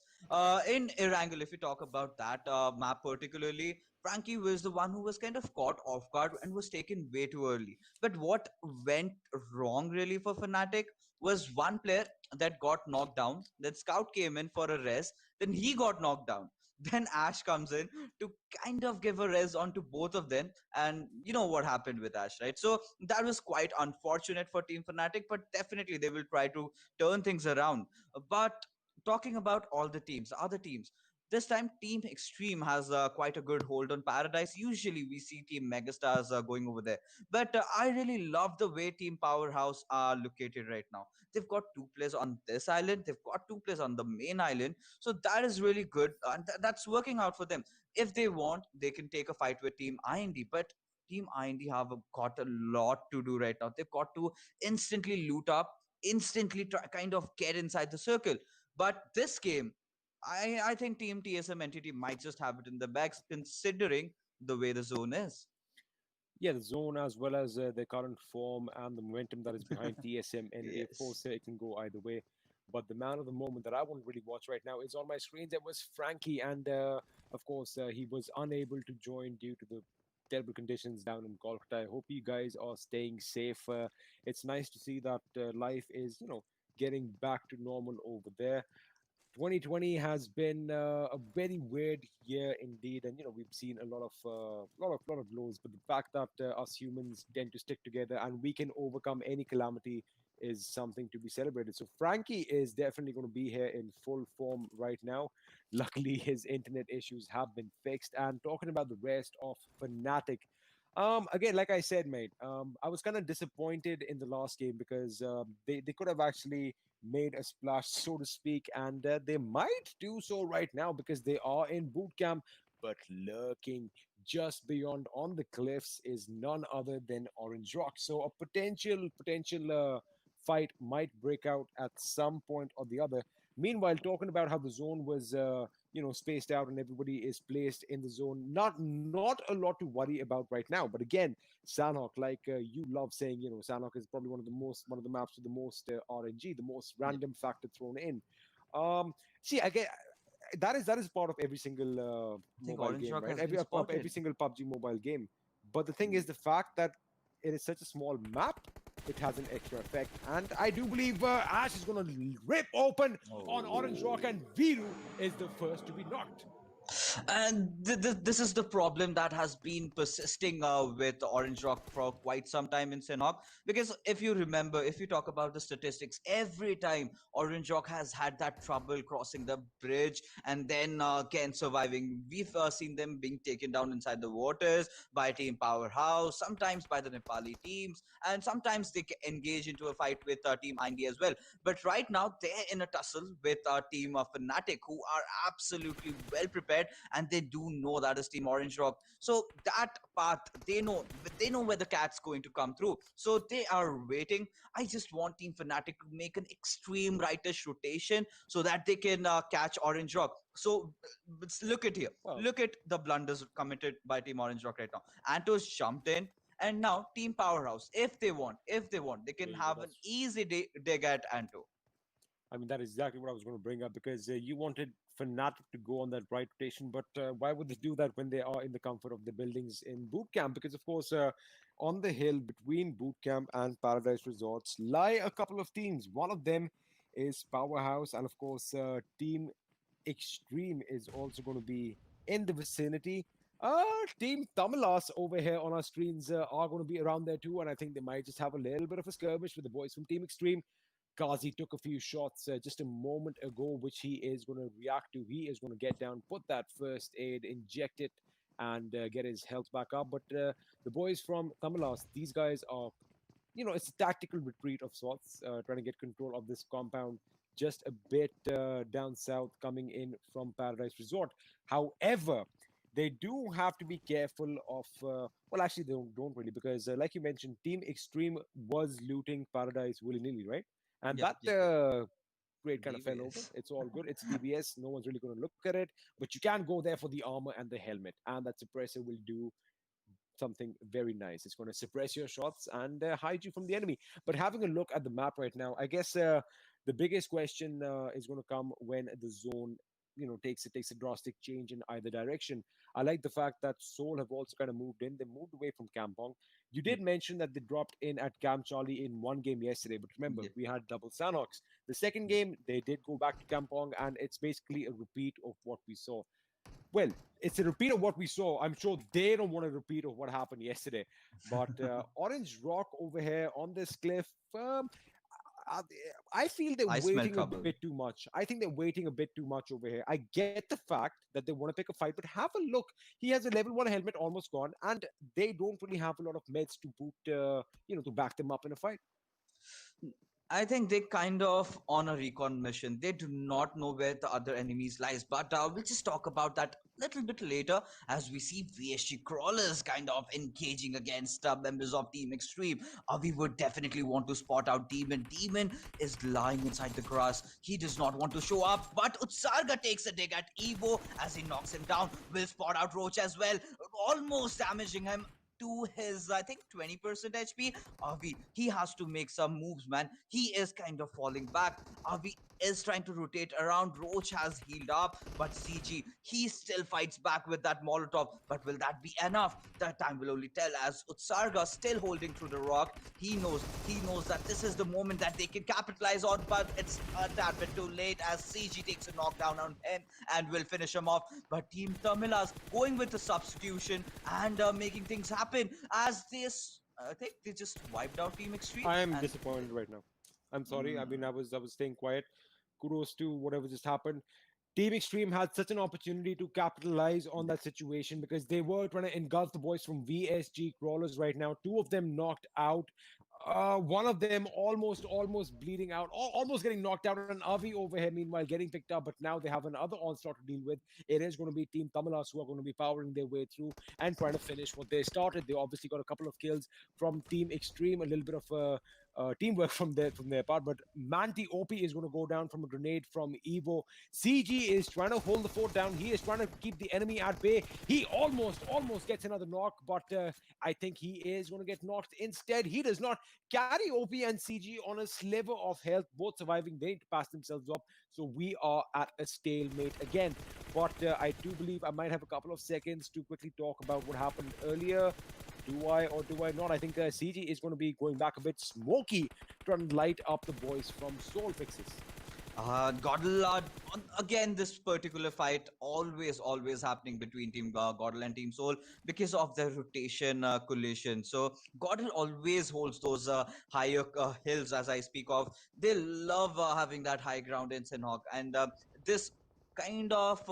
in Erangel, if you talk about that map particularly, Frankie was the one who was kind of caught off guard and was taken way too early. But what went wrong really for Fnatic was one player that got knocked down. Then Scout came in for a rest. Then he got knocked down. Then Ash comes in to kind of give a res onto both of them, and you know what happened with Ash, right? So that was quite unfortunate for Team Fnatic, but definitely they will try to turn things around. But talking about all the teams, other teams, this time Team Extreme has quite a good hold on Paradise. Usually we see Team Megastars going over there, but I really love the way Team Powerhouse are located right now. They've got two players on this island, they've got two players on the main island, so that is really good, and that's working out for them. If they want, they can take a fight with Team IND, but Team IND have got a lot to do right now. They've got to instantly loot up, instantly try, kind of get inside the circle. But this game, I think Team TSM entity might just have it in the bags, considering the way the zone is. Yeah, the zone as well as the current form and the momentum that is behind TSM and of Yes. course it can go either way. But the man of the moment that I want to really watch right now is on my screen. There was Frankie, and of course he was unable to join due to the terrible conditions down in Kolkata. I hope you guys are staying safe. It's nice to see that life is, getting back to normal over there. 2020 has been a very weird year indeed, and we've seen a lot of blows. But the fact that us humans tend to stick together and we can overcome any calamity is something to be celebrated. So Frankie is definitely going to be here in full form right now. Luckily, his internet issues have been fixed. And talking about the rest of Fnatic, again, like I said, mate, I was kind of disappointed in the last game because they could have actually made a splash, so to speak, and they might do so right now because they are in boot camp. But lurking just beyond on the cliffs is none other than Orange Rock. So a potential fight might break out at some point or the other. Meanwhile, talking about how the zone was spaced out and everybody is placed in the zone, not a lot to worry about right now. But again, Sanhok, like you love saying, Sanhok is probably one of the maps with the most RNG, the most random factor thrown in. See, again, that is part of every single think mobile Orange game, Rock right? has been Of every spotted. single PUBG Mobile game. But the thing is the fact that it is such a small map, it has an extra effect. And I do believe Ash is going to rip open on Orange Rock, and Viru is the first to be knocked. And this is the problem that has been persisting with Orange Rock for quite some time in Shanok. Because if you remember, if you talk about the statistics, every time Orange Rock has had that trouble crossing the bridge and then again surviving, we've seen them being taken down inside the waters by Team Powerhouse, sometimes by the Nepali teams, and sometimes they engage into a fight with Team IND as well. But right now, they're in a tussle with our team of Fnatic, who are absolutely well prepared, and they do know that is Team Orange Rock. So that path, they know where the cat's going to come through. So they are waiting. I just want Team Fnatic to make an extreme rightish rotation so that they can catch Orange Rock. So look at here. Look at the blunders committed by Team Orange Rock right now. Antos jumped in. And now Team Powerhouse, if they want, they can have an easy dig at Anto. I mean, that is exactly what I was going to bring up, because you wanted Fnatic to go on that right rotation, but why would they do that when they are in the comfort of the buildings in boot camp? Because, of course, on the hill between boot camp and Paradise Resorts lie a couple of teams. One of them is Powerhouse, and of course, Team Extreme is also going to be in the vicinity. Team Tamilas over here on our screens are going to be around there too, and I think they might just have a little bit of a skirmish with the boys from Team Extreme. Kazi took a few shots just a moment ago, which he is going to react to. He is going to get down, put that first aid, inject it, and get his health back up. But the boys from Tamilas, these guys are, it's a tactical retreat of sorts, trying to get control of this compound just a bit down south, coming in from Paradise Resort. However, they do have to be careful of, well, actually, they don't really, because like you mentioned, Team Extreme was looting Paradise willy-nilly, right? And that grade kind of fell over. It's all good. It's DBS. No one's really going to look at it. But you can go there for the armor and the helmet. And that suppressor will do something very nice. It's going to suppress your shots and hide you from the enemy. But having a look at the map right now, I guess the biggest question is going to come when the zone takes a drastic change in either direction. I like the fact that Seoul have also kind of moved in. They moved away from Kampong. You did mention that they dropped in at Camp Charlie in one game yesterday, but remember, we had double Sanox. The second game, they did go back to Kampong, and it's basically a repeat of what we saw. Well, it's a repeat of what we saw. I'm sure they don't want a repeat of what happened yesterday. But Orange Rock over here on this cliff, I feel they're waiting a bit too much. I think they're waiting a bit too much over here. I get the fact that they want to pick a fight, but have a look. He has a level 1 helmet almost gone, and they don't really have a lot of meds to boot, to back them up in a fight. I think they kind of on a recon mission. They do not know where the other enemies lies. But we'll just talk about that a little bit later as we see VSG Crawlers kind of engaging against members of Team Extreme. We would definitely want to spot out Demon. Demon is lying inside the grass. He does not want to show up. But Utsarga takes a dig at Evo as he knocks him down. Will spot out Roach as well, almost damaging him to his, I think, 20% HP. Avi, he has to make some moves, man. He is kind of falling back. Avi is trying to rotate around. Roach has healed up, but CG, he still fights back with that Molotov. But will that be enough? That time will only tell, as Utsarga still holding through the rock. He knows that this is the moment that they can capitalize on, but it's a tad bit too late as CG takes a knockdown on him and will finish him off. But Team Tamilas going with the substitution and making things happen as this, I think they just wiped out Team Extreme. I am disappointed right now. I'm sorry. I mean, I was staying quiet. Kudos to whatever just happened. Team Extreme had such an opportunity to capitalize on that situation because they were trying to engulf the boys from VSG Crawlers right now. 2 of them knocked out. One of them almost bleeding out, almost getting knocked out, and Avi over here, meanwhile, getting picked up. But now they have another onslaught to deal with. It is going to be Team Tamilas who are going to be powering their way through and trying to finish what they started. They obviously got a couple of kills from Team Extreme, a little bit of teamwork from their part. But Manti OP is going to go down from a grenade from Evo. CG is trying to hold the fort down. He is trying to keep the enemy at bay. He almost gets another knock, but I think he is going to get knocked instead. He does not. Carry OP and CG on a sliver of health, both surviving. They need to pass themselves up. So we are at a stalemate again. But I do believe I might have a couple of seconds to quickly talk about what happened earlier. Do I or do I not? I think CG is going to be going back a bit smoky, trying to light up the boys from Soul Fixes. Godel, again, this particular fight always happening between Team Godel and Team Soul because of their rotation collision. So Godel always holds those higher hills, as I speak of. They love having that high ground in Sinhawk, and this kind of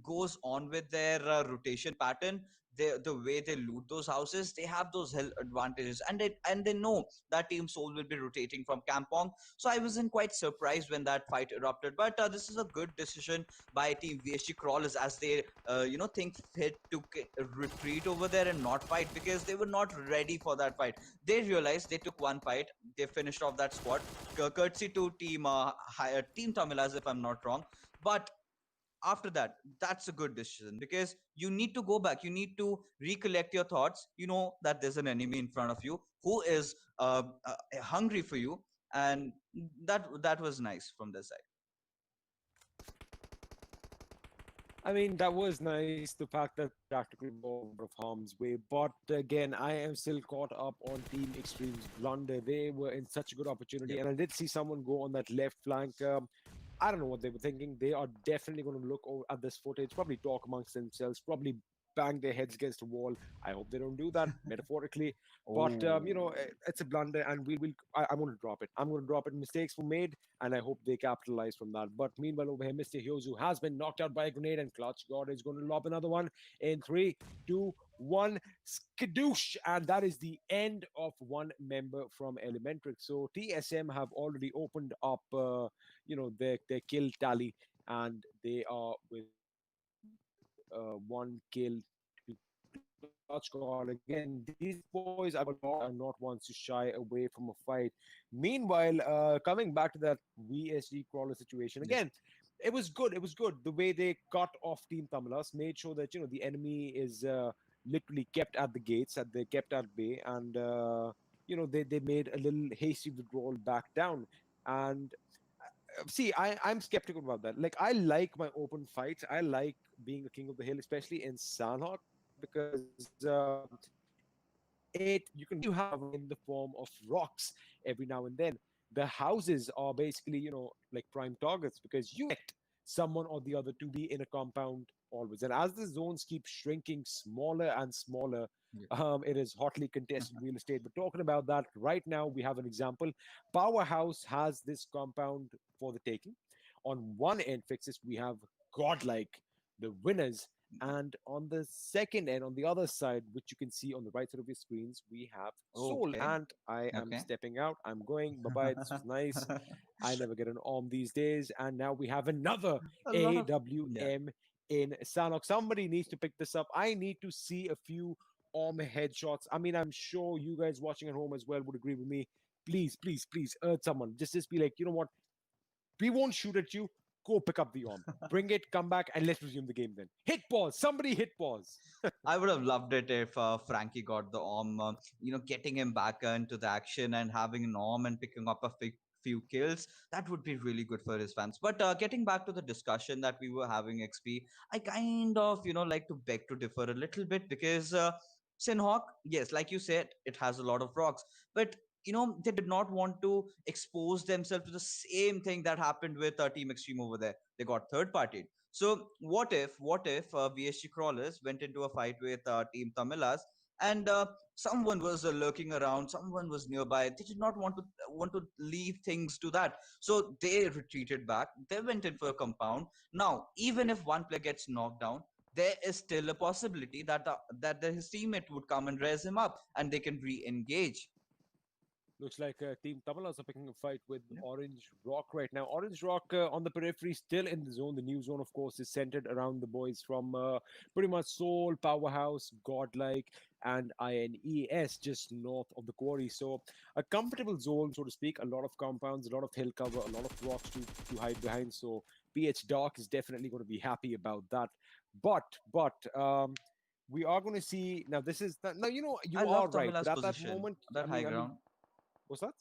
goes on with their rotation pattern. The way they loot those houses, they have those hill advantages, and they know that Team Soul will be rotating from Kampong. So I wasn't quite surprised when that fight erupted. But this is a good decision by Team VSG Crawlers, as they think fit to retreat over there and not fight, because they were not ready for that fight. They realized they took one fight, they finished off that squad, courtesy to Team Tamilas, if I'm not wrong. But after that, that's a good decision, because you need to go back, you need to recollect your thoughts. You know that there's an enemy in front of you who is hungry for you, and that was nice from their side. I mean, that was nice, the fact that practically go out of harm's way. But again, I am still caught up on Team Extreme's blunder. They were in such a good opportunity, and I did see someone go on that left flank. I don't know what they were thinking. They are definitely going to look at this footage, probably talk amongst themselves, probably bang their heads against the wall. I hope they don't do that metaphorically. But it's a blunder, and I'm going to drop it. I'm going to drop it. Mistakes were made, and I hope they capitalize from that. But meanwhile, over here, Mr. Hyozu has been knocked out by a grenade, and Clutch God is going to lob another one in 3, 2, 1. Skadoosh! And that is the end of one member from Elementrix. So TSM have already opened up, their kill tally, and they are with one kill to Clutch God. Again, these boys are not ones to shy away from a fight. Meanwhile, coming back to that VSG crawler situation again. It was good. It was good. The way they cut off Team Tamilas, made sure that the enemy is literally kept at the gates, that they kept at bay, and they made a little hasty withdrawal back down. And see, I'm skeptical about that. Like, I like my open fights. I like being a king of the hill, especially in Sanhok, because you can have in the form of rocks every now and then. The houses are basically, like prime targets, because you expect someone or the other to be in a compound always. And as the zones keep shrinking smaller and smaller, it is hotly contested real estate. But talking about that, right now we have an example. Powerhouse has this compound for the taking. On one end, Fixes, we have Godlike, the winners. And on the second end, on the other side, which you can see on the right side of your screens, we have Soul. And I am stepping out. I'm going. Bye-bye. This was nice. I never get an arm these days. And now we have another AWM in Sanhok. Somebody needs to pick this up. I need to see a few arm headshots. I mean, I'm sure you guys watching at home as well would agree with me. Please, please, please, urge someone. Just be like, you know what? We won't shoot at you. Go pick up the arm. Bring it, come back, and let's resume the game then. Hit pause. Somebody hit pause. I would have loved it if Frankie got the arm, getting him back into the action and having an arm and picking up a few kills. That would be really good for his fans. But getting back to the discussion that we were having, XP, I kind of, like to beg to differ a little bit, because Sinhawk, yes, like you said, it has a lot of rocks, but they did not want to expose themselves to the same thing that happened with Team Extreme over there. They got third partied. So what if VSG Crawlers went into a fight with Team Tamilas, and someone was lurking around, someone was nearby. They did not want to leave things to that, so they retreated back. They went in for a compound. Now, even if one player gets knocked down, there is still a possibility that his teammate would come and raise him up, and they can re-engage. Looks like Team Tamalas are picking a fight with Orange Rock right now. Orange Rock on the periphery, still in the zone. The new zone, of course, is centered around the boys from pretty much Seoul, Powerhouse, Godlike, and INES, just north of the quarry. So a comfortable zone, so to speak. A lot of compounds, a lot of hill cover, a lot of rocks to hide behind. So PH Dark is definitely going to be happy about that. But we are going to see now. This is now you know you I are love right, but Tamila's at that position, moment, that high ground. what's that?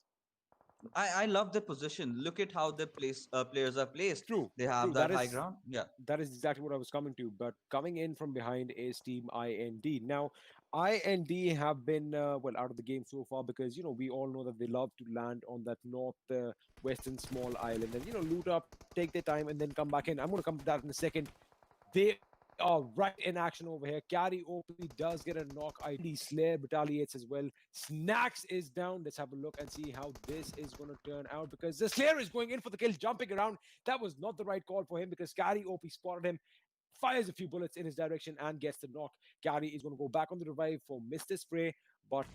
I love the position. Look at how the players are placed. True, They have true. that high ground. Yeah. That is exactly what I was coming to. But coming in from behind is Team IND. Now, IND have been well out of the game so far because we all know that they love to land on that north western small island and loot up, take their time, and then come back in. I'm going to come to that in a second. They are right in action over here. Carry OP does get a knock. ID Slayer retaliates as well. Snacks is down. Let's have a look and see how this is going to turn out because the Slayer is going in for the kill, jumping around. That was not the right call for him because Carry OP spotted him, fires a few bullets in his direction and gets the knock. Carry is going to go back on the revive for Mr. Spray. But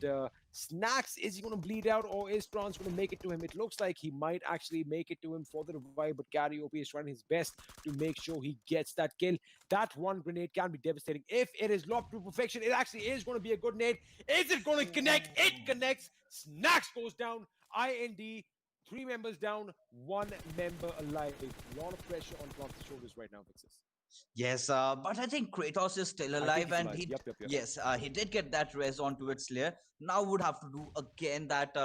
Snacks, is he going to bleed out or is Trans going to make it to him? It looks like he might actually make it to him for the revive, but Carry OP is trying his best to make sure he gets that kill. That one grenade can be devastating. If it is locked to perfection, it actually is going to be a good nade. Is it going to connect? It connects. Snacks goes down. IND, 3 members down, 1 member alive. A lot of pressure on Trans's shoulders right now, Vixis. Yes, but I think Kratos is still alive, and he yes, he did get that res onto its layer. Now would have to do again that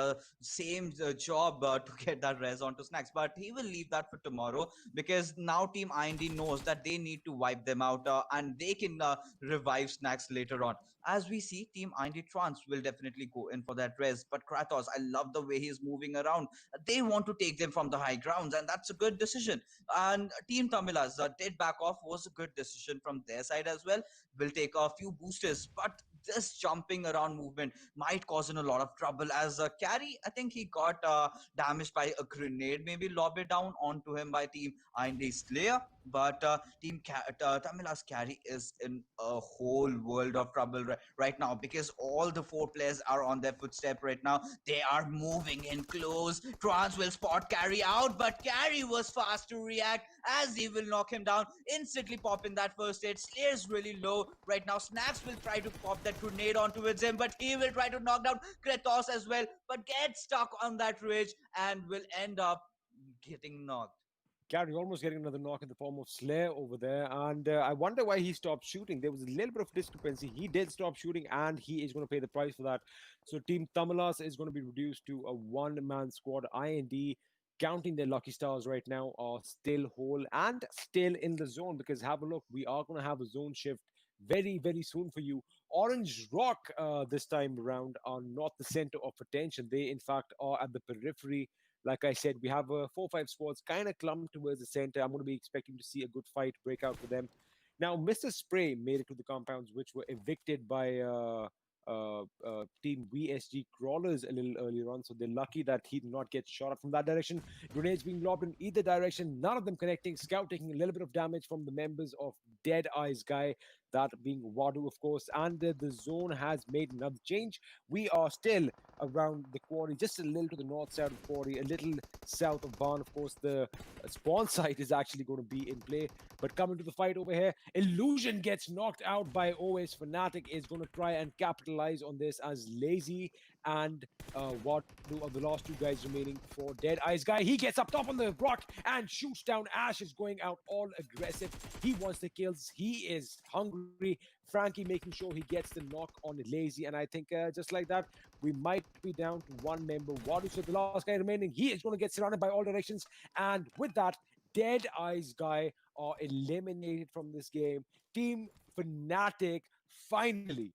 same job to get that res onto Snacks, but he will leave that for tomorrow because now Team IND knows that they need to wipe them out and they can revive Snacks later on. As we see, Team IND Trans will definitely go in for that res, but Kratos, I love the way he's moving around. They want to take them from the high grounds, and that's a good decision. And Team Tamilas did back off, was a good decision from their side as well. Will take a few boosters, but this jumping around movement might cause in a lot of trouble as Carry, I think he got damaged by a grenade, maybe lobbed down onto him by Team IND Slayer. But Tamila's Carry is in a whole world of trouble right now because all the 4 players are on their footstep right now. They are moving in close. Trans will spot Carry out, but Carry was fast to react as he will knock him down, instantly popping that first hit. Slayer's really low right now. Snacks will try to pop that grenade onto him, but he will try to knock down Kratos as well, but gets stuck on that ridge and will end up getting knocked. Carry almost getting another knock in the form of Slayer over there. And I wonder why he stopped shooting. There was a little bit of discrepancy. He did stop shooting and he is going to pay the price for that. So Team Tamalas is going to be reduced to a 1-man squad. IND, counting their lucky stars right now, are still whole and still in the zone because have a look. We are going to have a zone shift very, very soon for you. Orange Rock this time around are not the center of attention. They, in fact, are at the periphery. Like I said, we have 4-5 squads kind of clumped towards the center. I'm going to be expecting to see a good fight break out for them. Now, Mr. Spray made it to the compounds, which were evicted by Team VSG Crawlers a little earlier on. So they're lucky that he did not get shot up from that direction. Grenades being lobbed in either direction, none of them connecting. Scout taking a little bit of damage from the members of Dead Eyes Guy, that being Wadu, of course. And the zone has made another change. We are still around the quarry, just a little to the north side of the quarry, a little south of Barn. Of course, the spawn site is actually going to be in play. But coming to the fight over here, Illusion gets knocked out by OS. Fnatic is going to try and capitalize on this as Lazy and Wadu are the last 2 guys remaining for Dead Eyes Guy. He gets up top on the rock and shoots down. Ash is going out all aggressive. He wants the kills. He is hungry. Frankie making sure he gets the knock on Lazy. And I think just like that, we might be down to 1 member. Wadu, so the last guy remaining, he is going to get surrounded by all directions. And with that, Dead Eyes Guy are eliminated from this game. Team Fnatic finally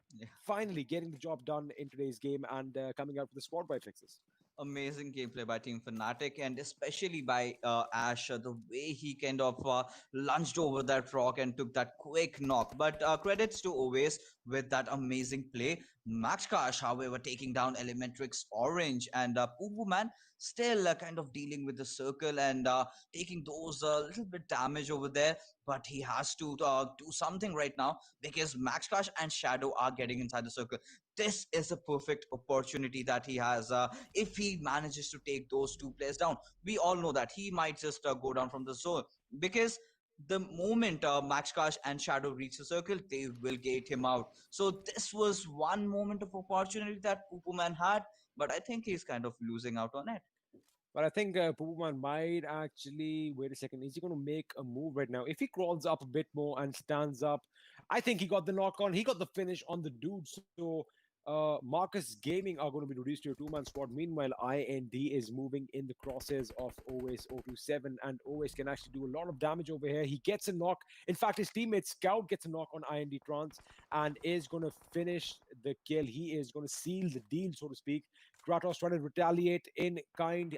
getting the job done in today's game and coming out with the squad by fixes. Amazing gameplay by Team Fnatic and especially by Ash, the way he kind of lunged over that rock and took that quick knock. But credits to Oasis with that amazing play. Max Cash, however, taking down Elementrix Orange and Poo Man still kind of dealing with the circle and taking those little bit damage over there. But he has to do something right now because Max Cash and Shadow are getting inside the circle. this is a perfect opportunity that he has. If he manages to take those two players down, we all know that he might just go down from the zone, because the moment Max Cash and Shadow reach the circle, they will gate him out. So this was one moment of opportunity that Pupuman had, but I think he's kind of losing out on it. But I think Pupuman might actually wait a second. Is he going to make a move right now? If he crawls up a bit more and stands up, I think he got the knock on. He got the finish on the dude. So Marcus Gaming are going to be reduced to a two-man squad. Meanwhile, IND is moving in the crosshairs of OS 027, and OS can actually do a lot of damage over here. He gets a knock. In fact, his teammate Scout gets a knock on IND Trans and is going to finish the kill. He is going to seal the deal, so to speak. Kratos trying to retaliate in kind.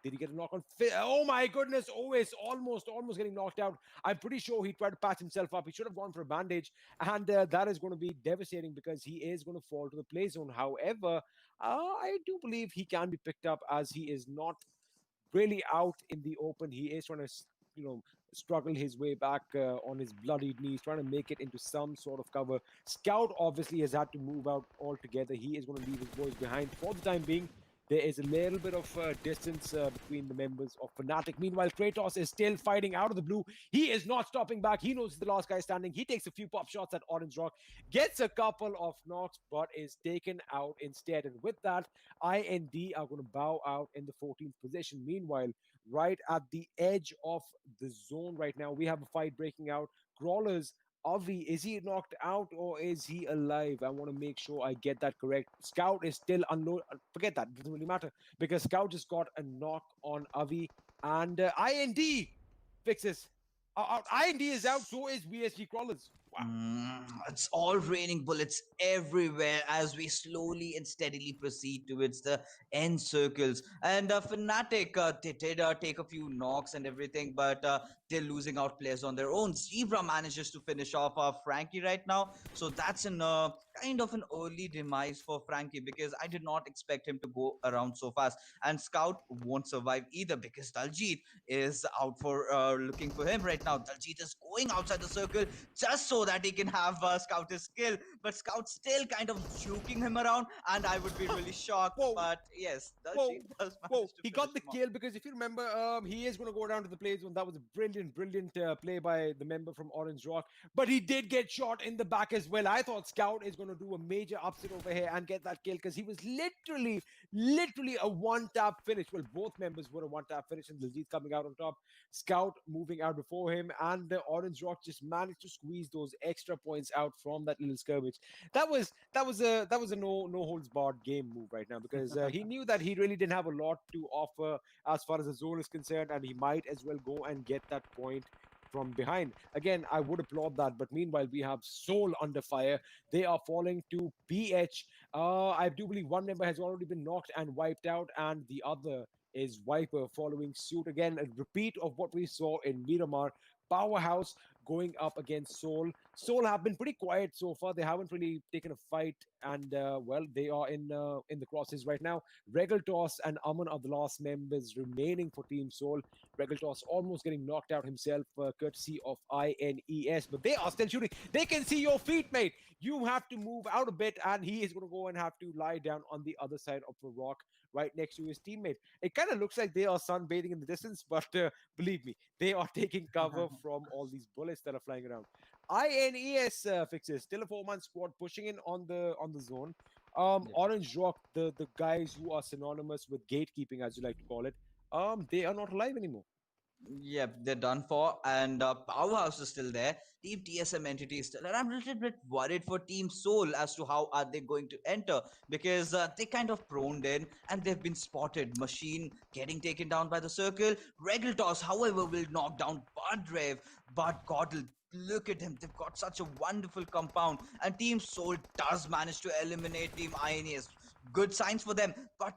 Did he get a knock on? Oh my goodness! OS almost getting knocked out. I'm pretty sure he tried to patch himself up. He should have gone for a bandage, and that is going to be devastating because he is going to fall to the play zone. However, I do believe he can be picked up as he is not really out in the open. He is trying to, struggle his way back on his bloodied knees, trying to make it into some sort of cover. Scout obviously has had to move out altogether. He is going to leave his boys behind for the time being. There is a little bit of distance between the members of Fnatic. Meanwhile, Kratos is still fighting out of the blue. He is not stopping back. He knows he's the last guy standing. He takes a few pop shots at Orange Rock, gets a couple of knocks, but is taken out instead. And with that, IND are going to bow out in the 14th position. Meanwhile, right at the edge of the zone right now, we have a fight breaking out. Crawlers, Avi, is he knocked out or is he alive? I want to make sure I get that correct. Scout is still unloaded. Forget that. It doesn't really matter because Scout just got a knock on Avi and IND fixes. IND is out, so is VSG Crawlers. Wow. It's all raining bullets everywhere as we slowly and steadily proceed towards the end circles. And Fnatic, they did take a few knocks and everything, but they're losing out players on their own. Zebra manages to finish off Frankie right now, so that's an kind of an early demise for Frankie because I did not expect him to go around so fast. And Scout won't survive either because Daljit is out for looking for him right now. Daljit is going outside the circle just so that he can have Scout his kill, but Scout's still kind of juking him around, and I would be really shocked. But yes, Daljit does manage to he got the kill because if you remember, he is going to go down to the play zone. That was a brilliant play by the member from Orange Rock, but he did get shot in the back as well. I thought Scout is going to do a major upset over here and get that kill because he was literally a one-tap finish. Well, both members were a one-tap finish, and Daljit coming out on top. Scout moving out before him, and Orange Rock just managed to squeeze those extra points out from that little skirmish. That was a no holds barred game move right now because he knew that he really didn't have a lot to offer as far as the zone is concerned, and he might as well go and get that point from behind. Again, I would applaud that, but meanwhile, we have Soul under fire. They are falling to BH. I do believe one member has already been knocked and wiped out, and the other is Viper following suit. Again, a repeat of what we saw in Miramar. Powerhouse going up against Soul. Soul have been pretty quiet so far. They haven't really taken a fight, and well, they are in the crosses right now. Regaltos and Aman are the last members remaining for Team Soul. Regaltos almost getting knocked out himself, courtesy of INES, but they are still shooting. They can see your feet, mate. You have to move out a bit, and he is going to go and have to lie down on the other side of the rock right next to his teammate. It kind of looks like they are sunbathing in the distance, but believe me, they are taking cover from all these bullets that are flying around. INES fixes still a 4-man squad pushing in on the zone. Orange Rock, the guys who are synonymous with gatekeeping, as you like to call it, they are not alive anymore. Yep, they're done for, and Powerhouse is still there. Team TSM entity is still, and I'm a little bit worried for Team Soul as to how are they going to enter because they kind of proned in and they've been spotted. Machine getting taken down by the circle. Regaltos, however, will knock down Budrev, but Gordle. Look at him, they've got such a wonderful compound, and Team Soul does manage to eliminate Team INES. Good signs for them, but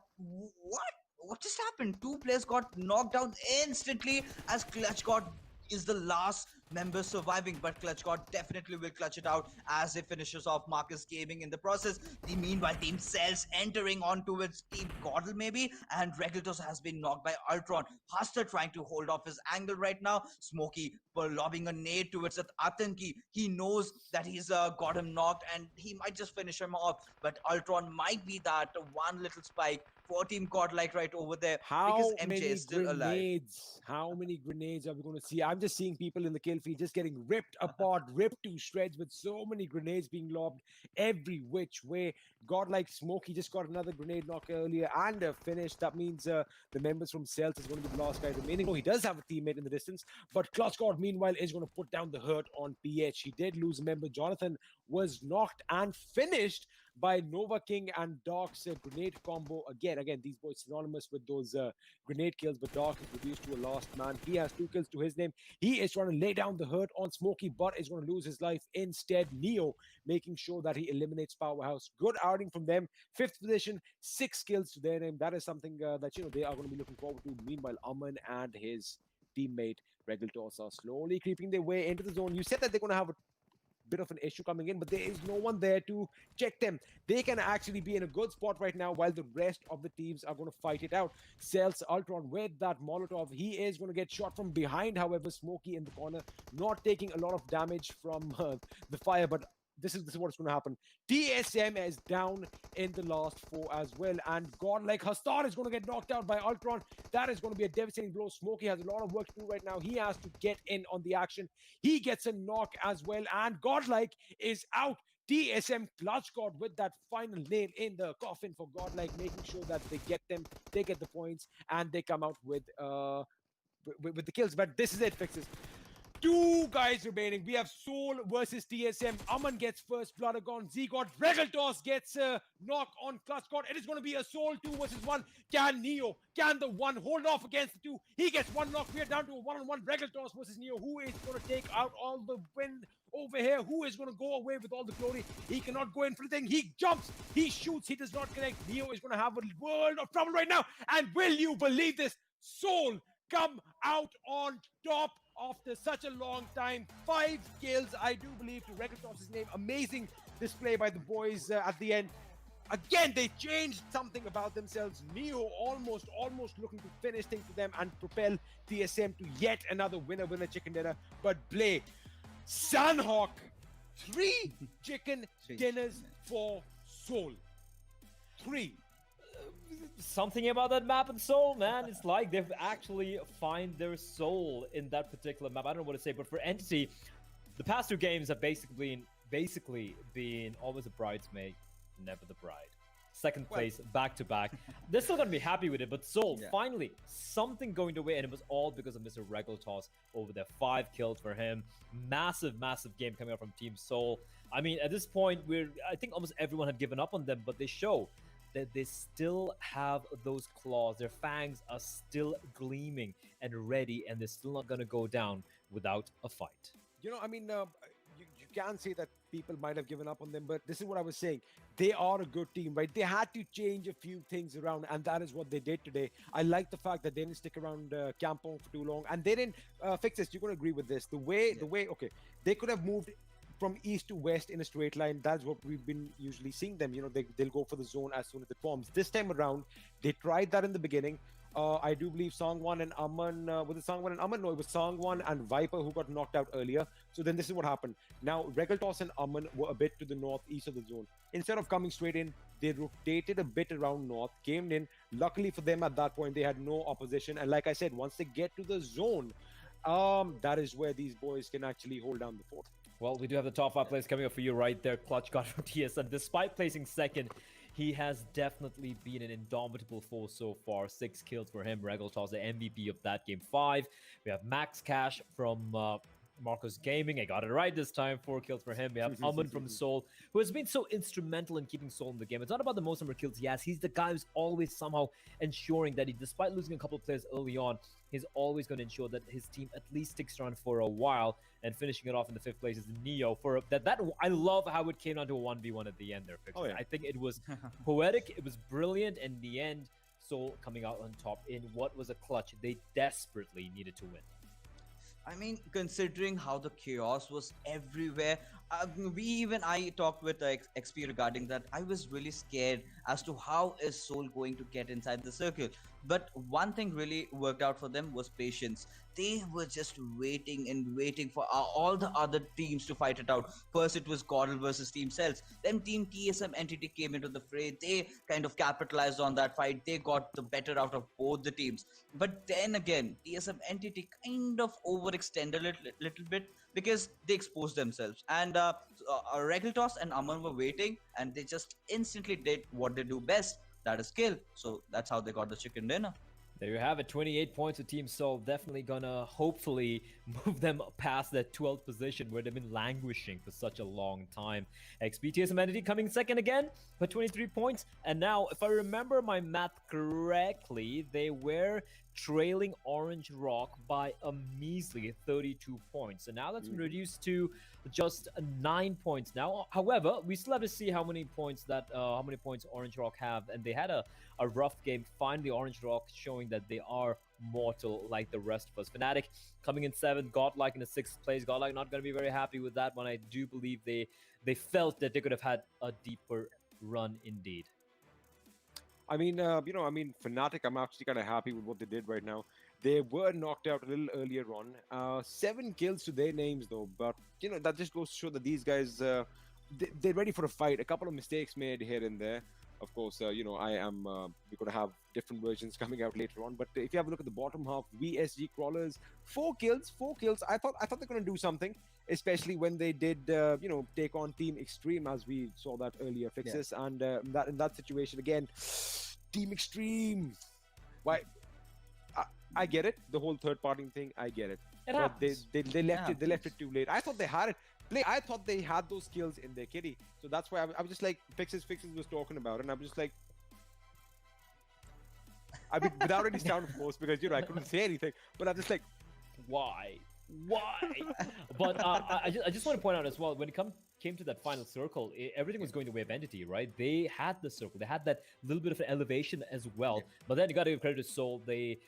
what just happened? Two players got knocked down instantly as Clutch God is the last members surviving, but Clutch God definitely will clutch it out as it finishes off Marcus Gaming in the process. Meanwhile, Team Cells entering onto its Team Gordle maybe, and Regulatos has been knocked by Ultron. Huster trying to hold off his angle right now. Smokey lobbing a nade towards Atanki. He knows that he's got him knocked and he might just finish him off, but Ultron might be that one little spike for Team Godlike right over there because MJ is still alive. How many grenades are we going to see? I'm just seeing people in the kill feed just getting ripped apart, ripped to shreds with so many grenades being lobbed every which way. Godlike Smokey just got another grenade knock earlier and a finish. That means the members from Cells is going to be the last guy remaining. Oh, he does have a teammate in the distance, but Clutch God meanwhile is going to put down the hurt on PH. He did lose a member. Jonathan was knocked and finished by Nova King and Dark's grenade combo. Again, these boys synonymous with those grenade kills, but Dark is reduced to a lost man. He has 2 kills to his name. He is trying to lay down the hurt on Smokey, but is going to lose his life instead. Neo making sure that he eliminates Powerhouse. Good outing from them. 5th position, 6 kills to their name. That is something that they are going to be looking forward to. Meanwhile, Aman and his teammate Regulatos are slowly creeping their way into the zone. You said that they're going to have a bit of an issue coming in, but there is no one there to check them. They can actually be in a good spot right now while the rest of the teams are going to fight it out. Cells Ultron with that Molotov. He is going to get shot from behind. However, Smokey in the corner, not taking a lot of damage from the fire, but this is what's going to happen. TSM is down in the last 4 as well, and Godlike Hastar is going to get knocked out by Ultron. That is going to be a devastating blow. Smokey has a lot of work to do right now. He has to get in on the action. He gets a knock as well, and Godlike is out. TSM Clutch God with that final nail in the coffin for Godlike, making sure that they get the points, and they come out with the kills. But this is it, Fixes. 2 guys remaining. We have Soul versus TSM. Aman gets first blood gone. Z-God. Regulatos gets a knock on Clutch God. It is going to be a Soul 2 versus 1. Can the 1 hold off against the 2? He gets 1 knock. We are down to a 1-on-1. Regulatos versus Neo. Who is going to take out all the win over here? Who is going to go away with all the glory? He cannot go in for the thing. He jumps. He shoots. He does not connect. Neo is going to have a world of trouble right now. And will you believe this? Soul come out on top after such a long time. 5 kills, I do believe, to Regulatos' name. Amazing display by the boys at the end. Again, they changed something about themselves. Neo almost looking to finish things for them and propel TSM to yet another winner chicken dinner. But Blay, Sunhawk, 3 chicken dinners for Soul. 3. Something about that map and Soul, man. It's like they've actually find their soul in that particular map. I don't know what to say, but for Entity, the past 2 games have basically been always a bridesmaid, never the bride. Second place, back to back. They're still gonna be happy with it, but Soul, finally, something going the way, and it was all because of Mr. Regulatos over there. 5 kills for him. Massive game coming out from Team Soul. I mean, at this point, I think almost everyone had given up on them, but they show that they still have those claws. Their fangs are still gleaming and ready, and they're still not going to go down without a fight. You can say that people might have given up on them, but this is what I was saying. They are a good team, right? They had to change a few things around, and that is what they did today. I like the fact that they didn't stick around Kampong for too long, and they didn't fix this. You're going to agree with this. The way, okay, they could have moved from east to west in a straight line. That's what we've been usually seeing them. They'll go for the zone as soon as it forms. This time around, they tried that in the beginning. I do believe Sangwan and Aman, was it Sangwan and Aman? No, it was Sangwan and Viper who got knocked out earlier. So then this is what happened. Now, Regulatos and Aman were a bit to the northeast of the zone. Instead of coming straight in, they rotated a bit around north, came in. Luckily for them at that point, they had no opposition. And like I said, once they get to the zone, that is where these boys can actually hold down the fort. Well, we do have the top 5 players coming up for you right there. Clutch God from TSM. Despite placing second, he has definitely been an indomitable force so far. 6 kills for him. Regulatos, the MVP of that game. 5. We have Max Cash from Marcos Gaming. I got it right this time. 4 kills for him. We have Aman from Soul, who has been so instrumental in keeping Soul in the game. It's not about the most number of kills he has. He's the guy who's always somehow ensuring that despite losing a couple of players early on, he's always going to ensure that his team at least sticks around for a while. And finishing it off in the 5th place is Neo. I love how it came down to a 1v1 at the end there, Fixer. I think it was poetic. It was brilliant. In the end, Soul coming out on top in what was a clutch they desperately needed to win. I mean, considering how the chaos was everywhere, I talked with XP regarding that. I was really scared as to how is Soul going to get inside the circle. But one thing really worked out for them was patience. They were just waiting and waiting for all the other teams to fight it out. First, it was Gordle versus Team Cells. Then Team TSM Entity came into the fray. They kind of capitalized on that fight. They got the better out of both the teams. But then again, TSM Entity kind of overextended a little bit because they exposed themselves. And Regeltos and Aman were waiting, and they just instantly did what they do best, that is kill. So that's how they got the chicken dinner. There you have it, 28 points to Team Soul. Definitely gonna hopefully move them past that 12th position where they've been languishing for such a long time. XPTSM Entity coming second again for 23 points. And now, if I remember my math correctly, they were trailing Orange Rock by a measly 32 points. So now that's been reduced to just 9 points now. However, we still have to see how many points Orange Rock have, and they had a rough game. Finally, Orange Rock showing that they are mortal like the rest of us. Fnatic coming in 7th, Godlike in the 6th place. Godlike not going to be very happy with that one. I do believe they felt that they could have had a deeper run indeed. I mean, Fnatic, I'm actually kind of happy with what they did right now. They were knocked out a little earlier on. 7 kills to their names, though. But, that just goes to show that these guys, they're ready for a fight. A couple of mistakes made here and there. Of course, we're going to have different versions coming out later on. But if you have a look at the bottom half, VSG Crawlers, 4 kills. I thought they're going to do something, especially when they did, take on Team Extreme, as we saw that earlier, Fixes. Yeah. And in that situation, again, Team Extreme. Why? I get it. The whole third-party thing, I get it. But they left it too late. I thought they had it. I thought they had those skills in their kitty. So that's why I was just like, Fixes was talking about it. And I'm just like, I mean, without any sound, of course, because, I couldn't say anything. But I'm just like, why? But I just want to point out as well, when it came to that final circle, everything was going the way of Entity, right? They had the circle. They had that little bit of an elevation as well. Yeah. But then you got to give credit to Soul. They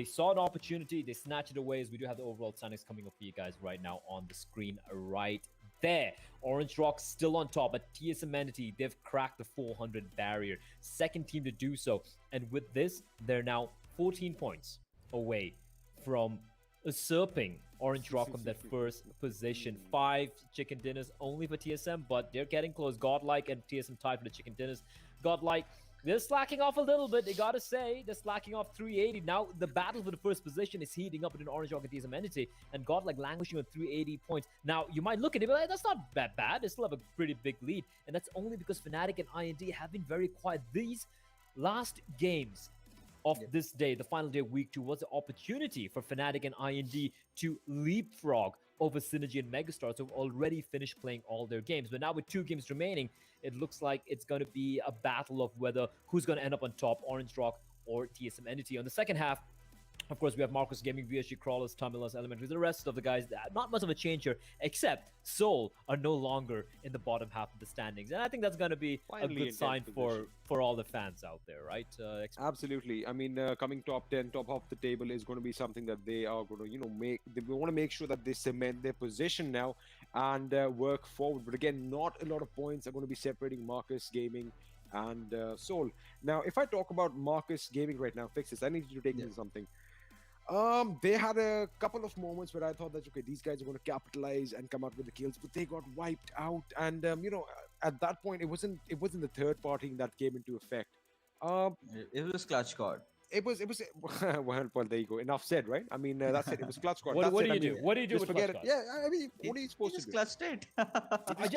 saw an opportunity. They snatched it away. As we do have the overall standings coming up for you guys right now on the screen right there. Orange Rock still on top, but TSM Entity, they've cracked the 400 barrier. Second team to do so. And with this, they're now 14 points away from usurping Orange Rock from that first position. 5 chicken dinners only for TSM, but they're getting close. Godlike and TSM tied for the chicken dinners. Godlike, they're slacking off a little bit, they gotta say. They're slacking off 380. Now the battle for the first position is heating up between Orange Rock and TSM Entity, and Godlike languishing on 380 points. Now you might look at it, but that's not that bad. They still have a pretty big lead, and that's only because Fnatic and IND have been very quiet. These last games of this day, the final day of week 2, was the opportunity for Fnatic and IND to leapfrog over Synergy and Megastars, who've already finished playing all their games. But now with 2 games remaining, it looks like it's going to be a battle of whether who's going to end up on top, Orange Rock or TSM Entity. On the second half, of course, we have Marcus Gaming, VSG Crawlers, Tamilas, Elementary, the rest of the guys. Not much of a change here, except Soul are no longer in the bottom half of the standings. And I think that's going to be finally a good sign for all the fans out there, right? Absolutely. I mean, coming top 10, top half of the table is going to be something that they are going to, make. They want to make sure that they cement their position now and work forward. But again, not a lot of points are going to be separating Marcus Gaming and Soul. Now, if I talk about Marcus Gaming right now, Fixes, I need you to take me to something. They had a couple of moments where I thought that, okay, these guys are going to capitalize and come out with the kills, but they got wiped out. And, at that point, it wasn't the third party that came into effect. It was Clutch Squad. It was well, there you go. Enough said, right? I mean, that's it. It was Clutch Squad. What do you do? What do you do with Clutch Squad? Yeah, I mean, what are you supposed to do? Clutched it. I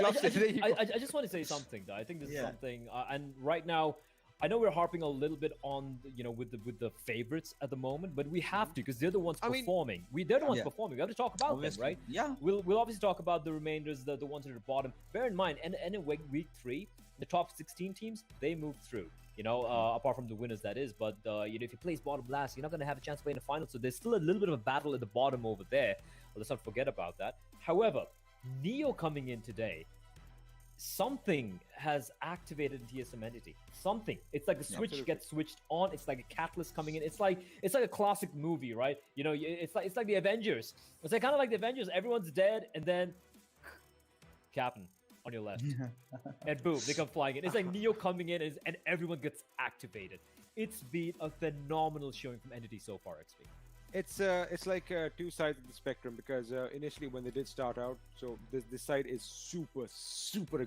just want to say something, though. I think this is something, and right now, I know we're harping a little bit on, with the favorites at the moment, but we have to, because they're the ones performing. They're the ones performing. We have to talk about them, right? Yeah. We'll obviously talk about the remainders, the ones at the bottom. Bear in mind, and in week 3, the top 16 teams, they move through. Apart from the winners, that is. But if you place bottom last, you're not going to have a chance to play in the final. So there's still a little bit of a battle at the bottom over there. But let's not forget about that. However, Neo coming in today, something has activated in TSM entity. Something. It's like the switch gets switched on. It's like a catalyst coming in. It's like a classic movie, right? You know, it's like the Avengers. It's like kind of like the Avengers. Everyone's dead, and then Captain on your left, and boom, they come flying in. It's like Neo coming in, and everyone gets activated. It's been a phenomenal showing from entity so far, XP. It's like two sides of the spectrum, because initially when they did start out, so this side is super